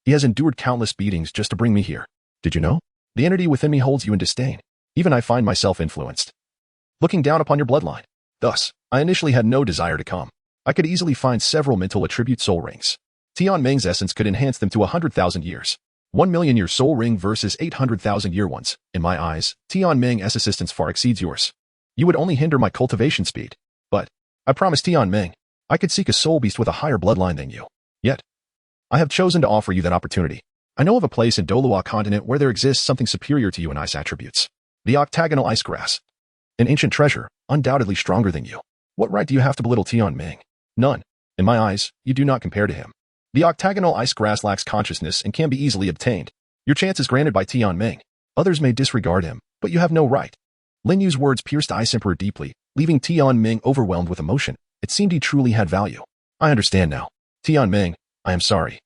he has endured countless beatings just to bring me here. Did you know? The entity within me holds you in disdain. Even I find myself influenced, looking down upon your bloodline. Thus, I initially had no desire to come. I could easily find several mental attribute soul rings. Tianming's essence could enhance them to 100,000 years. 1,000,000 year soul ring versus 800,000 year ones. In my eyes, Tianming's assistance far exceeds yours. You would only hinder my cultivation speed. But, I promise Tianming, I could seek a soul beast with a higher bloodline than you. Yet, I have chosen to offer you that opportunity. I know of a place in Douluo continent where there exists something superior to you in ice attributes. The octagonal ice grass. An ancient treasure, undoubtedly stronger than you. What right do you have to belittle Tianming? None. In my eyes, you do not compare to him. The octagonal ice grass lacks consciousness and can be easily obtained. Your chance is granted by Tianming. Others may disregard him, but you have no right. Lin Yue's words pierced Ice Emperor deeply, leaving Tianming overwhelmed with emotion. It seemed he truly had value. I understand now. Tianming, I am sorry.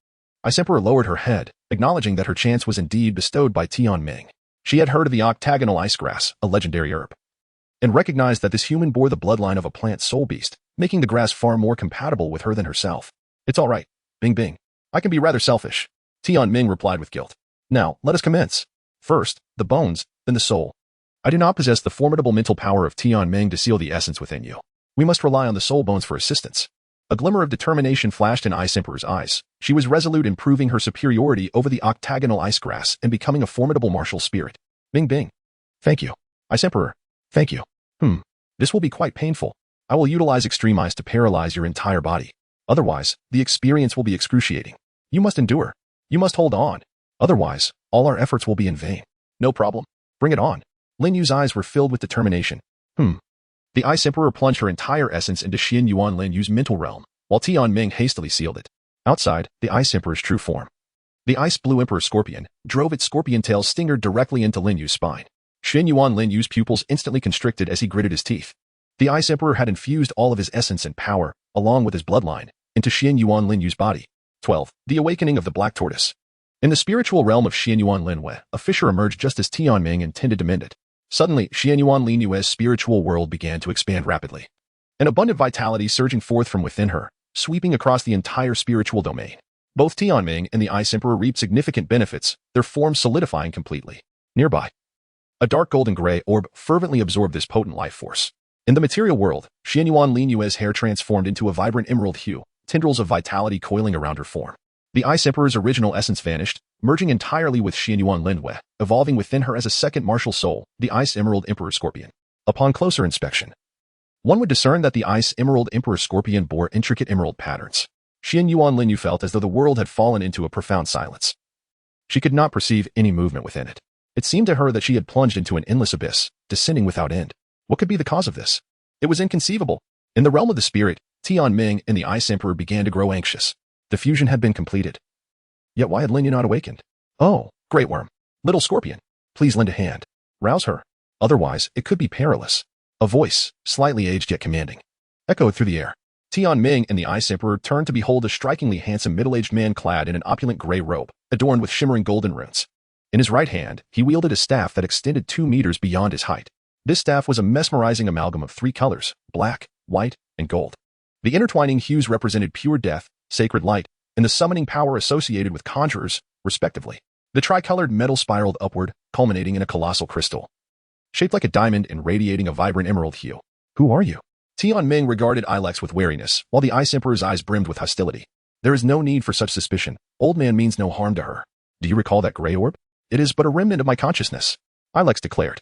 Ice Emperor lowered her head, acknowledging that her chance was indeed bestowed by Tianming. She had heard of the octagonal ice grass, a legendary herb, and recognized that this human bore the bloodline of a plant soul beast, making the grass far more compatible with her than herself. It's all right. Bing bing. I can be rather selfish. Tianming replied with guilt. Now, let us commence. First, the bones, then the soul. I do not possess the formidable mental power of Tianming to seal the essence within you. We must rely on the soul bones for assistance. A glimmer of determination flashed in Ice Emperor's eyes. She was resolute in proving her superiority over the octagonal ice grass and becoming a formidable martial spirit. Bing bing. Thank you. Ice Emperor. Thank you. This will be quite painful. I will utilize extreme ice to paralyze your entire body. Otherwise, the experience will be excruciating. You must endure. You must hold on. Otherwise, all our efforts will be in vain. No problem. Bring it on. Lin Yue's eyes were filled with determination. The Ice Emperor plunged her entire essence into Xuanyuan Lin Yue's mental realm, while Tianming hastily sealed it. Outside, the Ice Emperor's true form. The Ice Blue Emperor Scorpion drove its scorpion tail stinger directly into Lin Yue's spine. Xuanyuan Lin Yue's pupils instantly constricted as he gritted his teeth. The Ice Emperor had infused all of his essence and power, along with his bloodline, into Xuanyuan Lin Yue's body. 12. The Awakening of the Black Tortoise. In the spiritual realm of Xuanyuan Lin Yue, a fissure emerged just as Tianming intended to mend it. Suddenly, Xuanyuan Lin Yue's spiritual world began to expand rapidly. An abundant vitality surging forth from within her, sweeping across the entire spiritual domain. Both Tianming and the Ice Emperor reaped significant benefits, their forms solidifying completely. Nearby, a dark golden gray orb fervently absorbed this potent life force. In the material world, Xuanyuan Lin Yue's hair transformed into a vibrant emerald hue, tendrils of vitality coiling around her form. The Ice Emperor's original essence vanished, merging entirely with Xuanyuan Lin Yue, evolving within her as a second martial soul, the Ice Emerald Emperor Scorpion. Upon closer inspection, one would discern that the Ice Emerald Emperor Scorpion bore intricate emerald patterns. Xuanyuan Lin Yue felt as though the world had fallen into a profound silence. She could not perceive any movement within it. It seemed to her that she had plunged into an endless abyss, descending without end. What could be the cause of this? It was inconceivable. In the realm of the spirit, Tianming and the Ice Emperor began to grow anxious. The fusion had been completed. Yet why had Lin Yue not awakened? Oh, Great Worm. Little Scorpion. Please lend a hand. Rouse her. Otherwise, it could be perilous. A voice, slightly aged yet commanding, echoed through the air. Tianming and the Ice Emperor turned to behold a strikingly handsome middle-aged man clad in an opulent gray robe, adorned with shimmering golden runes. In his right hand, he wielded a staff that extended 2 meters beyond his height. This staff was a mesmerizing amalgam of 3 colors, black, white, and gold. The intertwining hues represented pure death, sacred light, and the summoning power associated with conjurers, respectively. The tricolored metal spiraled upward, culminating in a colossal crystal, shaped like a diamond and radiating a vibrant emerald hue. Who are you? Tianming regarded Ilex with wariness, while the Ice Emperor's eyes brimmed with hostility. There is no need for such suspicion. Old man means no harm to her. Do you recall that gray orb? It is but a remnant of my consciousness, Ilex declared.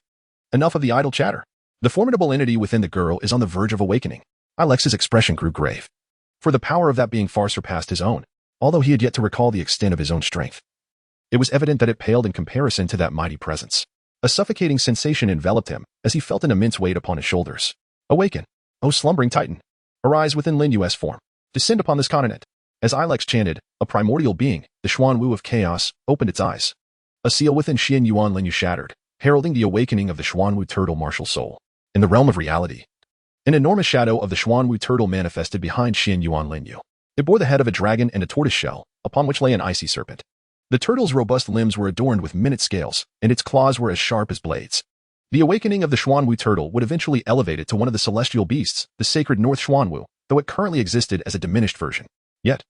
Enough of the idle chatter. The formidable entity within the girl is on the verge of awakening. Ilex's expression grew grave, for the power of that being far surpassed his own, although he had yet to recall the extent of his own strength. It was evident that it paled in comparison to that mighty presence. A suffocating sensation enveloped him as he felt an immense weight upon his shoulders. Awaken, O slumbering titan. Arise within Lin Yue's form. Descend upon this continent. As Ilex chanted, a primordial being, the Xuanwu of chaos, opened its eyes. A seal within Xuanyuan Lin Yue shattered, heralding the awakening of the Xuanwu turtle martial soul. In the realm of reality, an enormous shadow of the Xuanwu turtle manifested behind Xuanyuan Lin Yue. It bore the head of a dragon and a tortoise shell, upon which lay an icy serpent. The turtle's robust limbs were adorned with minute scales, and its claws were as sharp as blades. The awakening of the Xuanwu turtle would eventually elevate it to one of the celestial beasts, the sacred North Xuanwu, though it currently existed as a diminished version. Yet,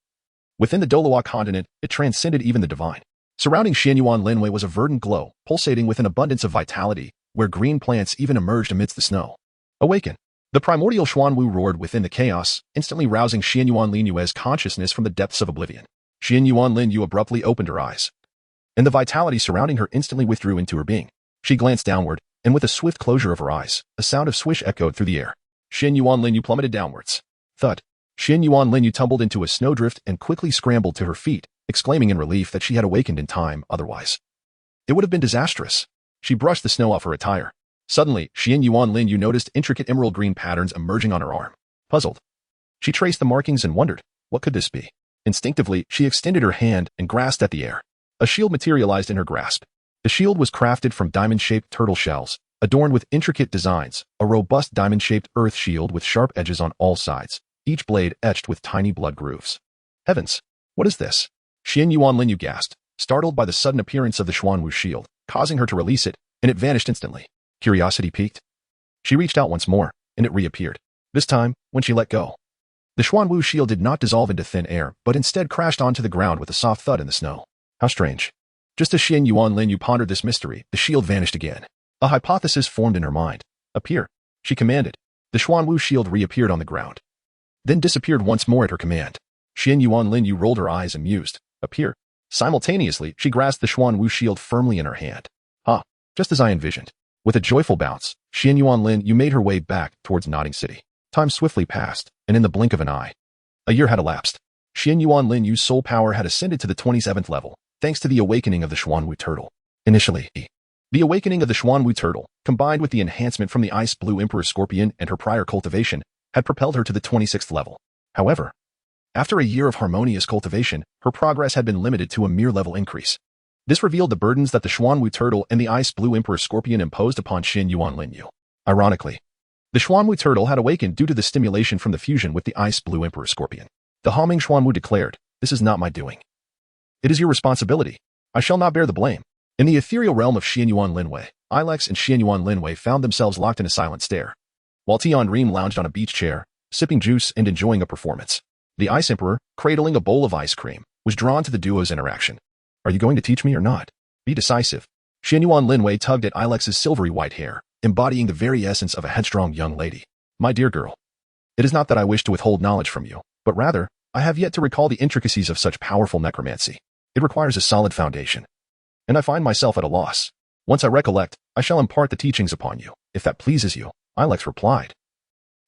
within the Douluo continent, it transcended even the divine. Surrounding Xuanyuan Lin Yue was a verdant glow, pulsating with an abundance of vitality, where green plants even emerged amidst the snow. Awaken. The primordial Xuanwu roared within the chaos, instantly rousing Xuanyuan Lin Yue's consciousness from the depths of oblivion. Xuanyuan Lin Yue abruptly opened her eyes, and the vitality surrounding her instantly withdrew into her being. She glanced downward, and with a swift closure of her eyes, a sound of swish echoed through the air. Xuanyuan Lin Yue plummeted downwards. Thud. Xuanyuan Lin Yue tumbled into a snowdrift and quickly scrambled to her feet, exclaiming in relief that she had awakened in time, otherwise it would have been disastrous. She brushed the snow off her attire. Suddenly, Xuanyuan Lin Yue noticed intricate emerald green patterns emerging on her arm. Puzzled, she traced the markings and wondered, what could this be? Instinctively, she extended her hand and grasped at the air. A shield materialized in her grasp. The shield was crafted from diamond-shaped turtle shells, adorned with intricate designs, a robust diamond-shaped earth shield with sharp edges on all sides, each blade etched with tiny blood grooves. Heavens! What is this? Xuanyuan Lin Yue gasped, startled by the sudden appearance of the Xuanwu shield, causing her to release it, and it vanished instantly. Curiosity piqued. She reached out once more, and it reappeared. This time, when she let go, the Xuanwu shield did not dissolve into thin air, but instead crashed onto the ground with a soft thud in the snow. How strange. Just as Xuanyuan Lin Yue pondered this mystery, the shield vanished again. A hypothesis formed in her mind. Appear, she commanded. The Xuanwu shield reappeared on the ground, then disappeared once more at her command. Xuanyuan Lin Yue rolled her eyes and mused. Appear. Simultaneously, she grasped the Xuanwu shield firmly in her hand. Just as I envisioned. With a joyful bounce, Xuanyuan Lin Yue made her way back towards Nodding City. Time swiftly passed, and in the blink of an eye, a year had elapsed. Xuanyuan Lin Yue's soul power had ascended to the 27th level, thanks to the awakening of the Xuanwu turtle. Initially, the awakening of the Xuanwu turtle, combined with the enhancement from the ice blue emperor scorpion and her prior cultivation, had propelled her to the 26th level. However, after a year of harmonious cultivation, her progress had been limited to a mere level increase. This revealed the burdens that the Xuanwu turtle and the ice blue emperor scorpion imposed upon Xuanyuan Lin Yue. Ironically, the Xuanwu turtle had awakened due to the stimulation from the fusion with the ice blue emperor scorpion. The Homing Xuanwu declared, "This is not my doing. It is your responsibility. I shall not bear the blame." In the ethereal realm of Xuanyuan Lin Yue, Ilex and Xuanyuan Lin Yue found themselves locked in a silent stare, while Tian Reem lounged on a beach chair, sipping juice and enjoying a performance. The Ice Emperor, cradling a bowl of ice cream, was drawn to the duo's interaction. "Are you going to teach me or not? Be decisive." Xuanyuan Lin Yue tugged at Ilex's silvery white hair, embodying the very essence of a headstrong young lady. "My dear girl, it is not that I wish to withhold knowledge from you, but rather, I have yet to recall the intricacies of such powerful necromancy. It requires a solid foundation, and I find myself at a loss. Once I recollect, I shall impart the teachings upon you, if that pleases you," Ilex replied,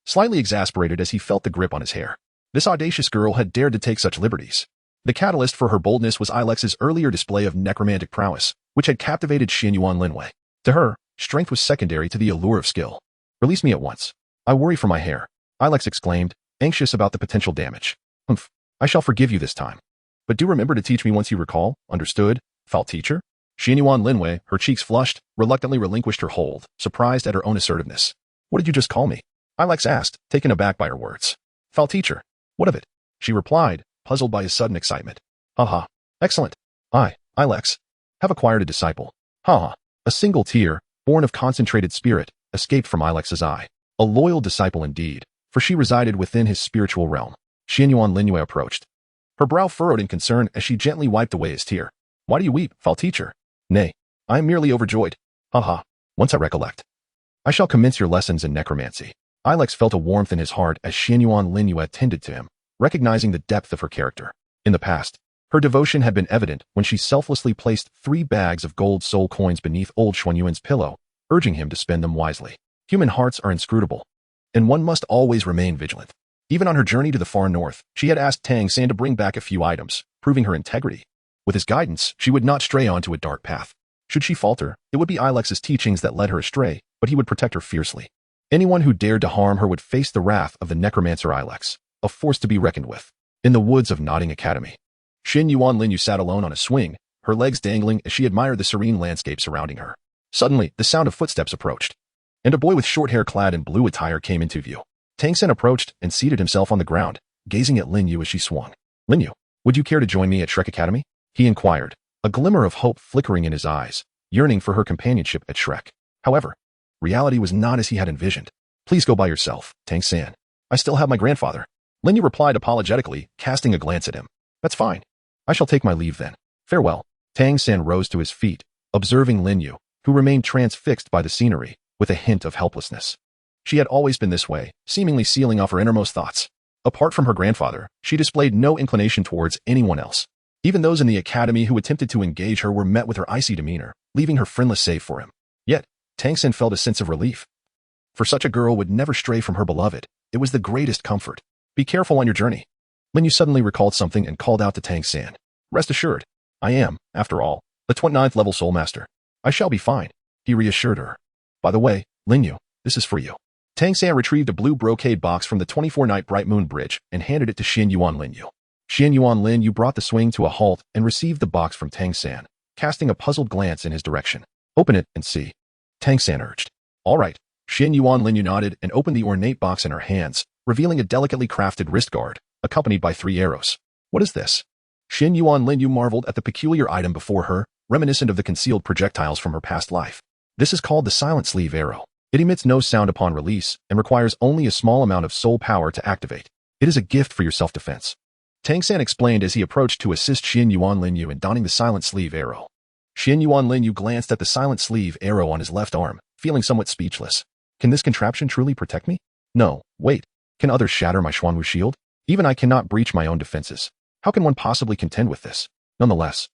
slightly exasperated as he felt the grip on his hair. This audacious girl had dared to take such liberties. The catalyst for her boldness was Ilex's earlier display of necromantic prowess, which had captivated Xuanyuan Lin Yue. To her, strength was secondary to the allure of skill. "Release me at once. I worry for my hair," Ilex exclaimed, anxious about the potential damage. "Humph, I shall forgive you this time. But do remember to teach me once you recall, understood, foul teacher?" Xuanyuan Lin Yue, her cheeks flushed, reluctantly relinquished her hold, surprised at her own assertiveness. "What did you just call me?" Ilex asked, taken aback by her words. "Foul teacher. What of it?" she replied, puzzled by his sudden excitement. "Ha. Excellent. Ilex, have acquired a disciple." Ha. A single tear, born of concentrated spirit, escaped from Ilex's eye. A loyal disciple indeed, for she resided within his spiritual realm. Xuanyuan Lin Yue approached, her brow furrowed in concern as she gently wiped away his tear. "Why do you weep, foul teacher?" "Nay, I am merely overjoyed. Ha. Once I recollect, I shall commence your lessons in necromancy." Ilex felt a warmth in his heart as Xuanyuan Lin Yue attended to him, recognizing the depth of her character. In the past, her devotion had been evident when she selflessly placed 3 bags of gold soul coins beneath old Xuanyuan's pillow, urging him to spend them wisely. Human hearts are inscrutable, and one must always remain vigilant. Even on her journey to the far north, she had asked Tang San to bring back a few items, proving her integrity. With his guidance, she would not stray onto a dark path. Should she falter, it would be Ilex's teachings that led her astray, but he would protect her fiercely. Anyone who dared to harm her would face the wrath of the necromancer Ilex, a force to be reckoned with. In the woods of Nodding Academy, Xuanyuan Lin Yue sat alone on a swing, her legs dangling as she admired the serene landscape surrounding her. Suddenly, the sound of footsteps approached, and a boy with short hair clad in blue attire came into view. Tang San approached and seated himself on the ground, gazing at Lin Yue as she swung. "Lin Yue, would you care to join me at Shrek Academy?" he inquired, a glimmer of hope flickering in his eyes, yearning for her companionship at Shrek. However, reality was not as he had envisioned. "Please go by yourself, Tang San. I still have my grandfather." Lin Yue replied apologetically, casting a glance at him. "That's fine. I shall take my leave then. Farewell." Tang San rose to his feet, observing Lin Yue, who remained transfixed by the scenery, with a hint of helplessness. She had always been this way, seemingly sealing off her innermost thoughts. Apart from her grandfather, she displayed no inclination towards anyone else. Even those in the academy who attempted to engage her were met with her icy demeanor, leaving her friendless save for him. Yet, Tang San felt a sense of relief. For such a girl would never stray from her beloved. It was the greatest comfort. "Be careful on your journey." Lin Yue suddenly recalled something and called out to Tang San. "Rest assured, I am, after all, the 29th level Soul Master. I shall be fine," he reassured her. "By the way, Lin Yue, this is for you." Tang San retrieved a blue brocade box from the 24-night Bright Moon Bridge and handed it to Xuanyuan Lin Yue. Xuanyuan Lin Yue brought the swing to a halt and received the box from Tang San, casting a puzzled glance in his direction. "Open it and see," Tang San urged. "All right." Xuanyuan Lin Yue nodded and opened the ornate box in her hands, revealing a delicately crafted wrist guard, accompanied by 3 arrows. "What is this?" Xuanyuan Lin Yue marveled at the peculiar item before her, reminiscent of the concealed projectiles from her past life. "This is called the Silent Sleeve Arrow. It emits no sound upon release and requires only a small amount of soul power to activate. It is a gift for your self-defense," Tang San explained as he approached to assist Xuanyuan Lin Yue in donning the Silent Sleeve Arrow. Xuanyuan Lin Yue glanced at the Silent Sleeve Arrow on his left arm, feeling somewhat speechless. "Can this contraption truly protect me? No, wait. Can others shatter my Xuanwu shield? Even I cannot breach my own defenses. How can one possibly contend with this?" Nonetheless,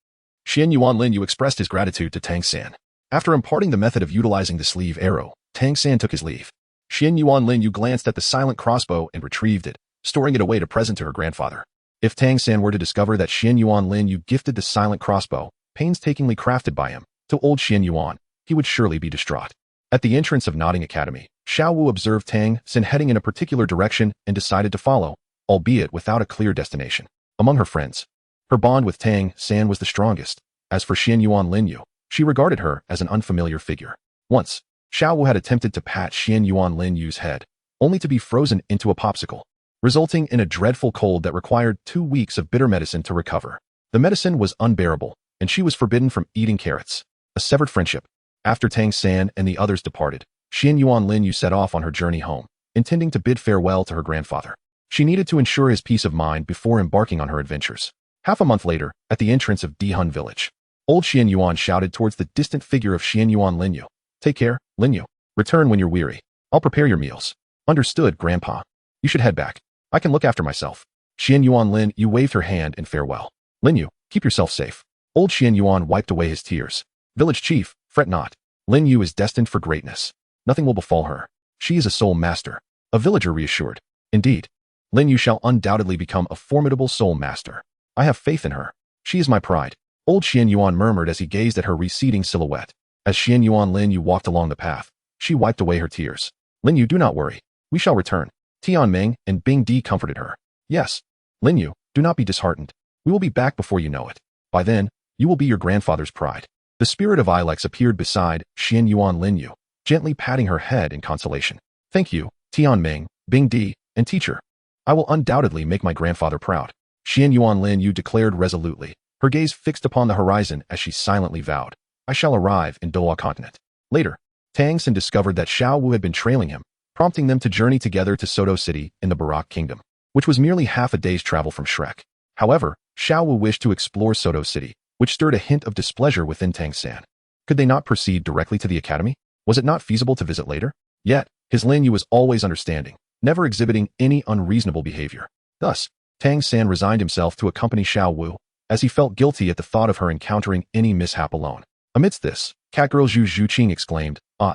Xuanyuan Lin Yue expressed his gratitude to Tang San. After imparting the method of utilizing the sleeve arrow, Tang San took his leave. Xuanyuan Lin Yue glanced at the silent crossbow and retrieved it, storing it away to present to her grandfather. If Tang San were to discover that Xuanyuan Lin Yue gifted the silent crossbow, painstakingly crafted by him, to old Xuanyuan, he would surely be distraught. At the entrance of Nodding Academy, Xiao Wu observed Tang San heading in a particular direction and decided to follow, albeit without a clear destination. Among her friends, her bond with Tang San was the strongest. As for Xuanyuan Lin Yue, she regarded her as an unfamiliar figure. Once, Xiao Wu had attempted to pat Xuanyuan Lin Yue's head, only to be frozen into a popsicle, resulting in a dreadful cold that required 2 weeks of bitter medicine to recover. The medicine was unbearable, and she was forbidden from eating carrots. A severed friendship. After Tang San and the others departed, Xuanyuan Lin Yue set off on her journey home, intending to bid farewell to her grandfather. She needed to ensure his peace of mind before embarking on her adventures. Half a month later, at the entrance of Dihun village, old Xuanyuan shouted towards the distant figure of Xuanyuan Lin Yue. Take care, Lin Yue. Return when you're weary. I'll prepare your meals. Understood, Grandpa. You should head back. I can look after myself. Xuanyuan Lin Yue waved her hand in farewell. Lin Yue, keep yourself safe. Old Xuanyuan wiped away his tears. Village chief, fret not. Lin Yue is destined for greatness. Nothing will befall her. She is a soul master. A villager reassured. Indeed. Lin Yue shall undoubtedly become a formidable soul master. I have faith in her. She is my pride. Old Xuanyuan murmured as he gazed at her receding silhouette. As Xuanyuan Lin Yue walked along the path, she wiped away her tears. Lin Yue, do not worry. We shall return. Tianming and Bing Di comforted her. Yes. Lin Yue, do not be disheartened. We will be back before you know it. By then, you will be your grandfather's pride. The spirit of Ilex appeared beside Xuanyuan Lin Yue, gently patting her head in consolation. Thank you, Tianming, Bing Di, and teacher. I will undoubtedly make my grandfather proud. Xuanyuan Lin Yue declared resolutely, her gaze fixed upon the horizon as she silently vowed. I shall arrive in Douluo continent. Later, Tang San discovered that Xiao Wu had been trailing him, prompting them to journey together to Soto City in the Barak Kingdom, which was merely half a day's travel from Shrek. However, Xiao Wu wished to explore Soto City, which stirred a hint of displeasure within Tang San. Could they not proceed directly to the academy? Was it not feasible to visit later? Yet, his Lin Yue was always understanding, never exhibiting any unreasonable behavior. Thus, Tang San resigned himself to accompany Xiao Wu, as he felt guilty at the thought of her encountering any mishap alone. Amidst this, catgirl Zhu Qing exclaimed, Ah,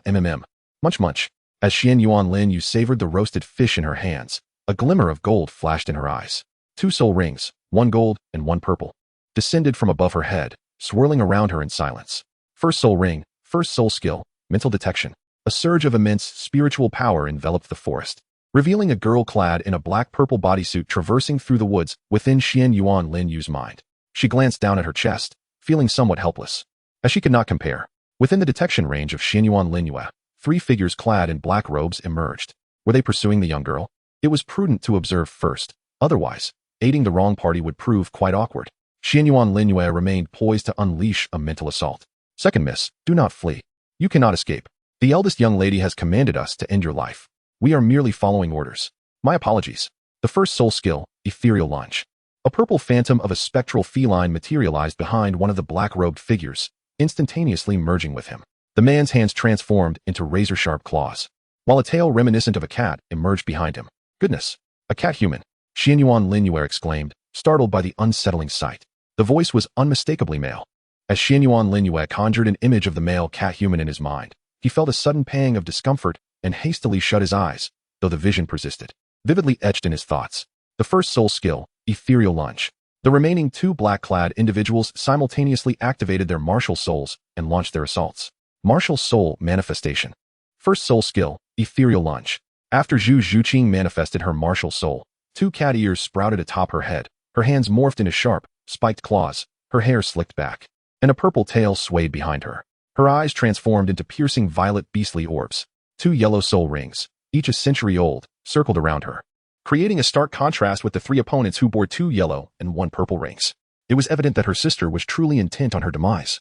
Munch munch. As Xuanyuan Lin Yue savored the roasted fish in her hands, a glimmer of gold flashed in her eyes. 2 soul rings, 1 gold and 1 purple, descended from above her head, swirling around her in silence. First soul ring, first soul skill, mental detection. A surge of immense spiritual power enveloped the forest, revealing a girl clad in a black-purple bodysuit traversing through the woods within Xuanyuan Lin Yue's mind. She glanced down at her chest, feeling somewhat helpless, as she could not compare. Within the detection range of Xuanyuan Lin Yue, 3 figures clad in black robes emerged. Were they pursuing the young girl? It was prudent to observe first, otherwise, aiding the wrong party would prove quite awkward. Xuanyuan Lin Yue remained poised to unleash a mental assault. Second miss, do not flee. You cannot escape. The eldest young lady has commanded us to end your life. We are merely following orders. My apologies. The first soul skill, ethereal lunge. A purple phantom of a spectral feline materialized behind one of the black-robed figures, instantaneously merging with him. The man's hands transformed into razor-sharp claws, while a tail reminiscent of a cat emerged behind him. Goodness, a cat human, Xuanyuan Lin Yue exclaimed, startled by the unsettling sight. The voice was unmistakably male. As Xuanyuan Lin Yue conjured an image of the male cat human in his mind, he felt a sudden pang of discomfort and hastily shut his eyes, though the vision persisted. Vividly etched in his thoughts, the first soul skill, ethereal lunge. The remaining 2 black-clad individuals simultaneously activated their martial souls and launched their assaults. Martial soul manifestation. First soul skill, ethereal lunge. After Zhu Qing manifested her martial soul, 2 cat ears sprouted atop her head, her hands morphed into sharp, spiked claws, her hair slicked back, and a purple tail swayed behind her. Her eyes transformed into piercing violet beastly orbs. 2 yellow soul rings, each a century old, circled around her, creating a stark contrast with the 3 opponents who bore 2 yellow and 1 purple rings. It was evident that her sister was truly intent on her demise,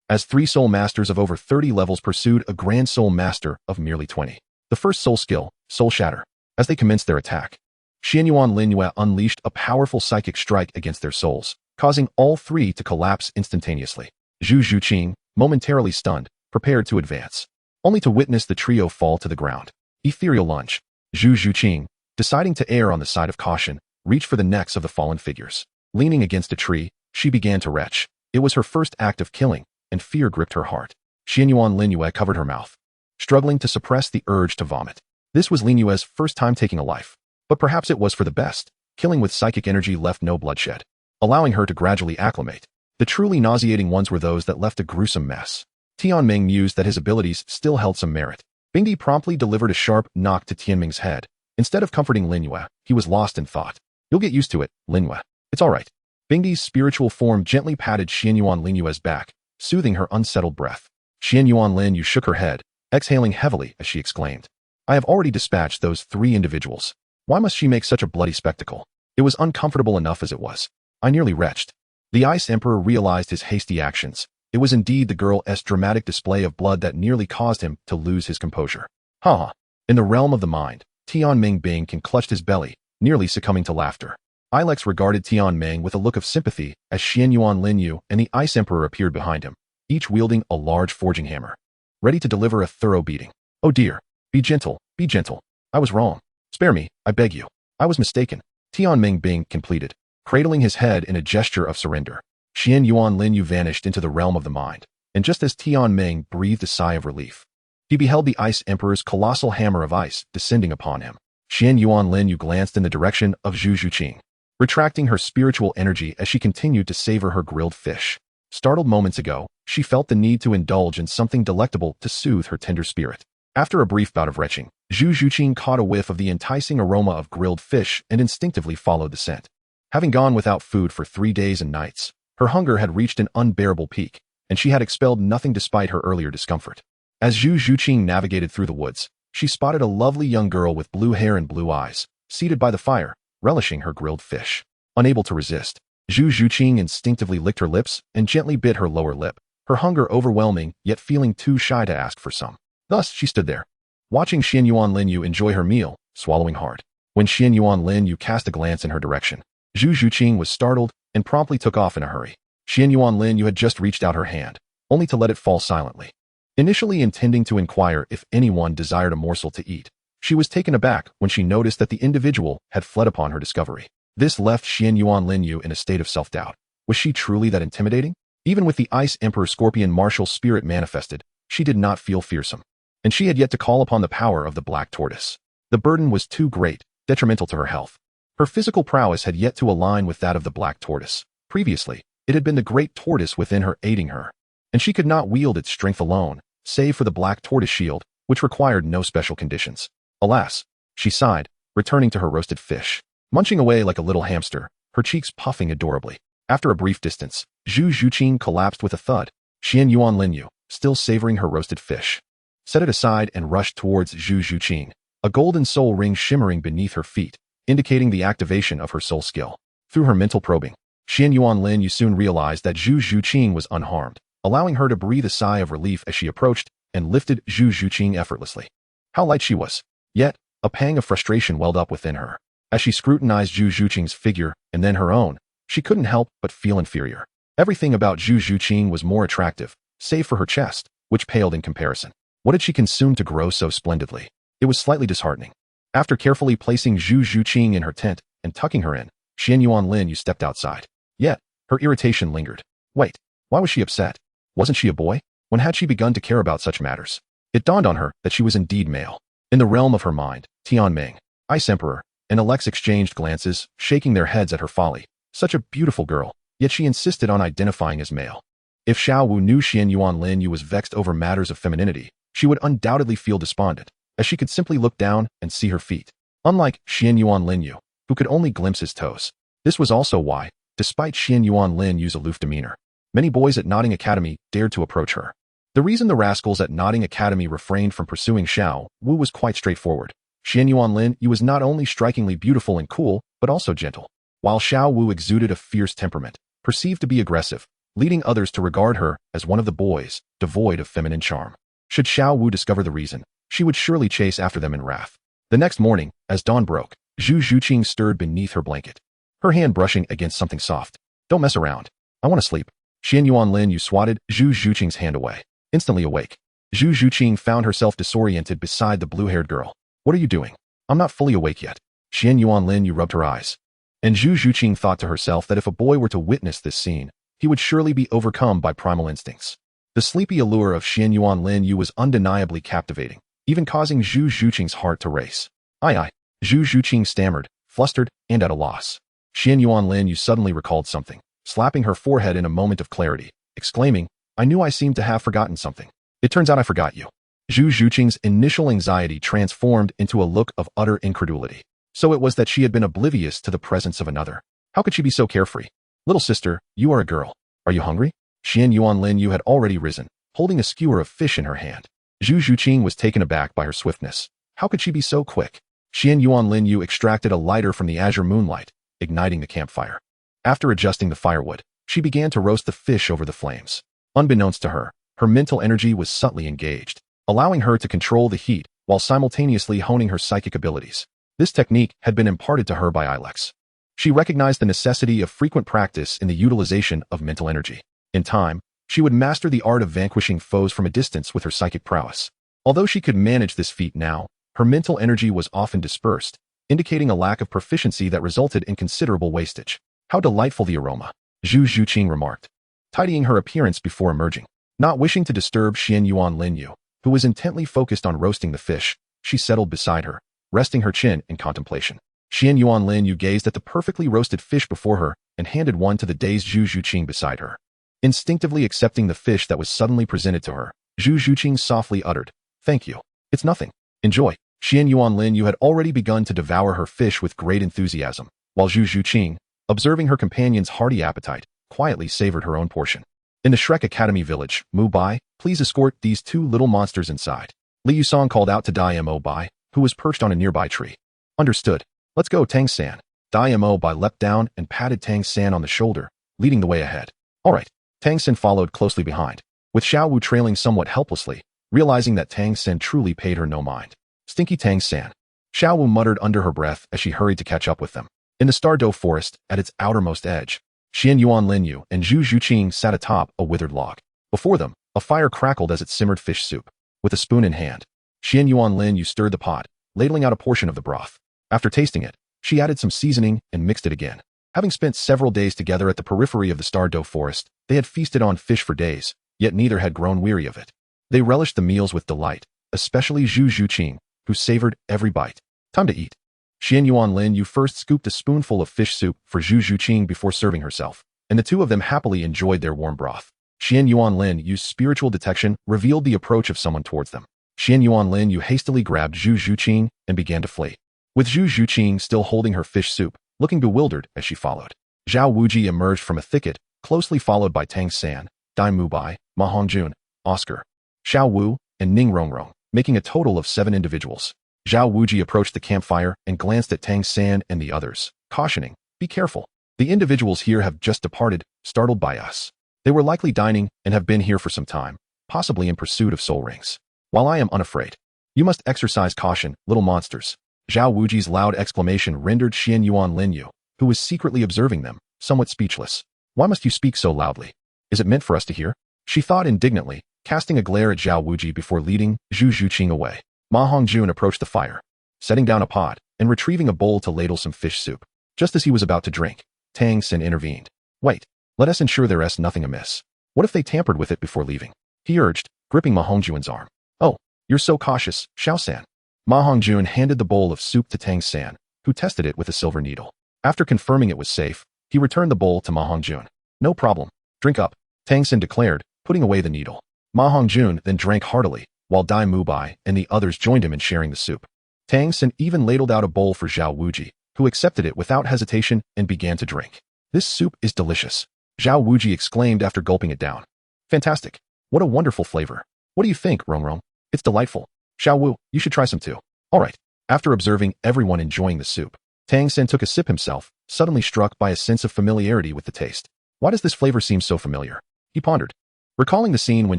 as 3 soul masters of over 30 levels pursued a grand soul master of merely 20. The first soul skill, soul shatter. As they commenced their attack, Xuanyuan Lin Yue unleashed a powerful psychic strike against their souls, causing all 3 to collapse instantaneously. Zhu Qing, momentarily stunned, prepared to advance, only to witness the trio fall to the ground. Ethereal lunge. Zhu Qing, deciding to err on the side of caution, reached for the necks of the fallen figures. Leaning against a tree, she began to retch. It was her first act of killing, and fear gripped her heart. Xuanyuan Lin Yue covered her mouth, struggling to suppress the urge to vomit. This was Lin Yue's first time taking a life, but perhaps it was for the best. Killing with psychic energy left no bloodshed, allowing her to gradually acclimate. The truly nauseating ones were those that left a gruesome mess. Tianming mused that his abilities still held some merit. Bingdi promptly delivered a sharp knock to Tianming's head. Instead of comforting Lin Yue, he was lost in thought. You'll get used to it, Lin Yue. It's all right. Bingdi's spiritual form gently patted Xuanyuan Lin Yue's back, soothing her unsettled breath. Xuanyuan Lin Yue shook her head, exhaling heavily as she exclaimed, I have already dispatched those 3 individuals. Why must she make such a bloody spectacle? It was uncomfortable enough as it was. I nearly retched. The Ice Emperor realized his hasty actions. It was indeed the girl's dramatic display of blood that nearly caused him to lose his composure. Ha! In the realm of the mind, Tianming Bing clutched his belly, nearly succumbing to laughter. Ilex regarded Tianming with a look of sympathy as Xuanyuan Lin Yue and the Ice Emperor appeared behind him, each wielding a large forging hammer, ready to deliver a thorough beating. Oh dear, be gentle, be gentle. I was wrong. Spare me, I beg you. I was mistaken. Tianming Bing completed, cradling his head in a gesture of surrender. Xuanyuan Lin Yue vanished into the realm of the mind, and just as Tianming breathed a sigh of relief, he beheld the Ice Emperor's colossal hammer of ice descending upon him. Xuanyuan Lin Yue glanced in the direction of Zhu Qing, retracting her spiritual energy as she continued to savor her grilled fish. Startled moments ago, she felt the need to indulge in something delectable to soothe her tender spirit. After a brief bout of retching, Zhu Qing caught a whiff of the enticing aroma of grilled fish and instinctively followed the scent. Having gone without food for 3 days and nights, her hunger had reached an unbearable peak, and she had expelled nothing despite her earlier discomfort. As Zhu Qing navigated through the woods, she spotted a lovely young girl with blue hair and blue eyes, seated by the fire, relishing her grilled fish. Unable to resist, Zhu Qing instinctively licked her lips and gently bit her lower lip, her hunger overwhelming yet feeling too shy to ask for some. Thus, she stood there, watching Xuanyuan Lin Yue enjoy her meal, swallowing hard. When Xuanyuan Lin Yue cast a glance in her direction, Zhu Qing was startled and promptly took off in a hurry. Xuanyuan Lin Yue had just reached out her hand, only to let it fall silently. Initially intending to inquire if anyone desired a morsel to eat, she was taken aback when she noticed that the individual had fled upon her discovery. This left Xuanyuan Lin Yue in a state of self-doubt. Was she truly that intimidating? Even with the Ice Emperor Scorpion martial spirit manifested, she did not feel fearsome. And she had yet to call upon the power of the Black Tortoise. The burden was too great, detrimental to her health. Her physical prowess had yet to align with that of the Black Tortoise. Previously, it had been the great tortoise within her aiding her, and she could not wield its strength alone, save for the Black Tortoise shield, which required no special conditions. Alas, she sighed, returning to her roasted fish. Munching away like a little hamster, her cheeks puffing adorably. After a brief distance, Zhu Qing collapsed with a thud. Xuanyuan Lin Yue, still savoring her roasted fish, set it aside and rushed towards Zhu Qing, a golden soul ring shimmering beneath her feet, indicating the activation of her soul skill. Through her mental probing, Xuanyuan Lin Yue soon realized that Zhu Qing was unharmed, allowing her to breathe a sigh of relief as she approached and lifted Zhu Qing effortlessly. How light she was! Yet, a pang of frustration welled up within her. As she scrutinized Zhu Qing's figure and then her own, she couldn't help but feel inferior. Everything about Zhu Qing was more attractive, save for her chest, which paled in comparison. What had she consumed to grow so splendidly? It was slightly disheartening. After carefully placing Zhu Qing in her tent and tucking her in, Xuanyuan Lin Yue stepped outside. Yet, her irritation lingered. Wait, why was she upset? Wasn't she a boy? When had she begun to care about such matters? It dawned on her that she was indeed male. In the realm of her mind, Tianming, Ice Emperor, and Alex exchanged glances, shaking their heads at her folly. Such a beautiful girl, yet she insisted on identifying as male. If Xiao Wu knew Xuanyuan Lin Yue was vexed over matters of femininity, she would undoubtedly feel despondent, as she could simply look down and see her feet. Unlike Xuanyuan Lin Yue, who could only glimpse his toes. This was also why, despite Xuanyuan Lin Yue's aloof demeanor, many boys at Notting Academy dared to approach her. The reason the rascals at Notting Academy refrained from pursuing Xiao Wu was quite straightforward. Xuanyuan Lin Yue was not only strikingly beautiful and cool, but also gentle, while Xiao Wu exuded a fierce temperament, perceived to be aggressive, leading others to regard her as one of the boys, devoid of feminine charm. Should Xiao Wu discover the reason, she would surely chase after them in wrath. The next morning, as dawn broke, Zhu Qing stirred beneath her blanket, her hand brushing against something soft. Don't mess around. I want to sleep. Xuanyuan Lin Yue swatted Zhu Qing's hand away. Instantly awake, Zhu Qing found herself disoriented beside the blue-haired girl. What are you doing? I'm not fully awake yet. Xuanyuan Lin Yue rubbed her eyes. And Zhu Qing thought to herself that if a boy were to witness this scene, he would surely be overcome by primal instincts. The sleepy allure of Xuanyuan Lin Yue was undeniably captivating, even causing Zhu Qing's heart to race. Aye. Zhu Qing stammered, flustered, and at a loss. Xuanyuan Lin Yue suddenly recalled something, slapping her forehead in a moment of clarity, exclaiming, I knew I seemed to have forgotten something. It turns out I forgot you. Zhu Qing's initial anxiety transformed into a look of utter incredulity. So it was that she had been oblivious to the presence of another. How could she be so carefree? Little sister, you are a girl. Are you hungry? Xuanyuan Lin Yue had already risen, holding a skewer of fish in her hand. Zhu Qing was taken aback by her swiftness. How could she be so quick? Xuanyuan Lin Yue extracted a lighter from the azure moonlight, igniting the campfire. After adjusting the firewood, she began to roast the fish over the flames. Unbeknownst to her, her mental energy was subtly engaged, allowing her to control the heat while simultaneously honing her psychic abilities. This technique had been imparted to her by Ilex. She recognized the necessity of frequent practice in the utilization of mental energy. In time, she would master the art of vanquishing foes from a distance with her psychic prowess. Although she could manage this feat now, her mental energy was often dispersed, indicating a lack of proficiency that resulted in considerable wastage. How delightful the aroma, Zhu Qing remarked, tidying her appearance before emerging. Not wishing to disturb Xuanyuan Lin Yue, who was intently focused on roasting the fish, she settled beside her, resting her chin in contemplation. Xuanyuan Lin Yue gazed at the perfectly roasted fish before her and handed one to the dazed Zhu Qing beside her. Instinctively accepting the fish that was suddenly presented to her, Zhu Qing softly uttered, Thank you. It's nothing. Enjoy. Xuanyuan Lin Yue had already begun to devour her fish with great enthusiasm, while Zhu Qing, observing her companion's hearty appetite, quietly savored her own portion. In the Shrek Academy village, Mu Bai, please escort these two little monsters inside. Li Yusong called out to Mu Bai, who was perched on a nearby tree. Understood. Let's go, Tang San. Mu Bai leapt down and patted Tang San on the shoulder, leading the way ahead. All right. Tang San followed closely behind, with Xiao Wu trailing somewhat helplessly, realizing that Tang San truly paid her no mind. Stinky Tang San. Xiao Wu muttered under her breath as she hurried to catch up with them. In the Stardow forest, at its outermost edge, Xuanyuan Lin Yue and Zhu Qing sat atop a withered log. Before them, a fire crackled as it simmered fish soup. With a spoon in hand, Xuanyuan Lin Yue stirred the pot, ladling out a portion of the broth. After tasting it, she added some seasoning and mixed it again. Having spent several days together at the periphery of the Stardow forest, they had feasted on fish for days, yet neither had grown weary of it. They relished the meals with delight, especially Zhu Qing, who savored every bite. Time to eat. Xuanyuan Lin Yue first scooped a spoonful of fish soup for Zhu Qing before serving herself, and the two of them happily enjoyed their warm broth. Xuanyuan Lin Yue's spiritual detection revealed the approach of someone towards them. Xuanyuan Lin Yue hastily grabbed Zhu Qing and began to flee. With Zhu Qing still holding her fish soup, looking bewildered as she followed. Xiao Wu emerged from a thicket, closely followed by Tang San, Mu Bai, Ma Hongjun, Oscar, Xiao Wu, and Ning Rongrong, making a total of 7 individuals. Xiao Wu approached the campfire and glanced at Tang San and the others, cautioning, Be careful. The individuals here have just departed, startled by us. They were likely dining and have been here for some time, possibly in pursuit of soul rings. While I am unafraid, you must exercise caution, little monsters. Xiao Wuji's loud exclamation rendered Xuanyuan Lin Yue, who was secretly observing them, somewhat speechless. Why must you speak so loudly? Is it meant for us to hear? She thought indignantly, casting a glare at Xiao Wuji before leading Zhu Qing away. Ma Hongjun approached the fire, setting down a pot and retrieving a bowl to ladle some fish soup. Just as he was about to drink, Tang San intervened. Wait, let us ensure there is nothing amiss. What if they tampered with it before leaving? He urged, gripping Ma Hongjun's arm. Oh, you're so cautious, Xiao San. Ma Hongjun handed the bowl of soup to Tang San, who tested it with a silver needle. After confirming it was safe, he returned the bowl to Ma Hongjun. No problem. Drink up, Tang San declared, putting away the needle. Ma Hongjun then drank heartily, while Mu Bai and the others joined him in sharing the soup. Tang San even ladled out a bowl for Xiao Wuji, who accepted it without hesitation and began to drink. This soup is delicious, Xiao Wuji exclaimed after gulping it down. Fantastic. What a wonderful flavor. What do you think, Rongrong? It's delightful. Xiao Wu, you should try some too. All right. After observing everyone enjoying the soup, Tang San took a sip himself, suddenly struck by a sense of familiarity with the taste. Why does this flavor seem so familiar? He pondered, recalling the scene when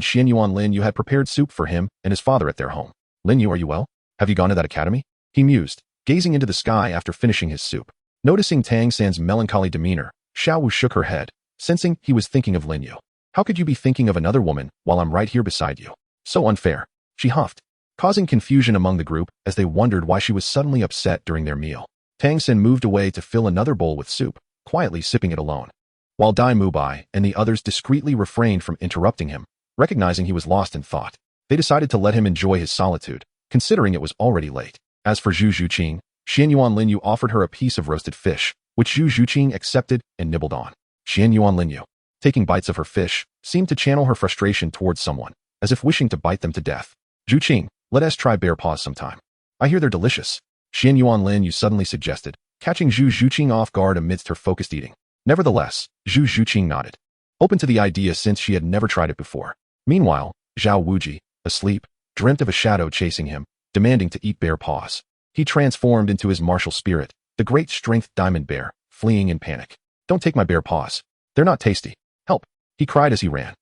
Xuanyuan Lin Yue had prepared soup for him and his father at their home. Lin Yue, are you well? Have you gone to that academy? He mused, gazing into the sky after finishing his soup. Noticing Tang San's melancholy demeanor, Xiao Wu shook her head, sensing he was thinking of Lin Yue. How could you be thinking of another woman while I'm right here beside you? So unfair. She huffed, causing confusion among the group as they wondered why she was suddenly upset during their meal. Tang San moved away to fill another bowl with soup, quietly sipping it alone. While Mu Bai and the others discreetly refrained from interrupting him, Recognizing he was lost in thought, they decided to let him enjoy his solitude, considering it was already late. As for Zhu Qing, Xuanyuan Lin Yue offered her a piece of roasted fish, which Zhu Qing accepted and nibbled on. Xuanyuan Lin Yue, taking bites of her fish, seemed to channel her frustration towards someone, as if wishing to bite them to death. Zhu Qing, let us try bear paws sometime. I hear they're delicious. Xuanyuan Lin Yue suddenly suggested, catching Zhu Qing off guard amidst her focused eating. Nevertheless, Zhu Qing nodded, open to the idea since she had never tried it before. Meanwhile, Xiao Wu, asleep, dreamt of a shadow chasing him, demanding to eat bear paws. He transformed into his martial spirit, the great strength diamond bear, fleeing in panic. Don't take my bear paws. They're not tasty. Help! He cried as he ran.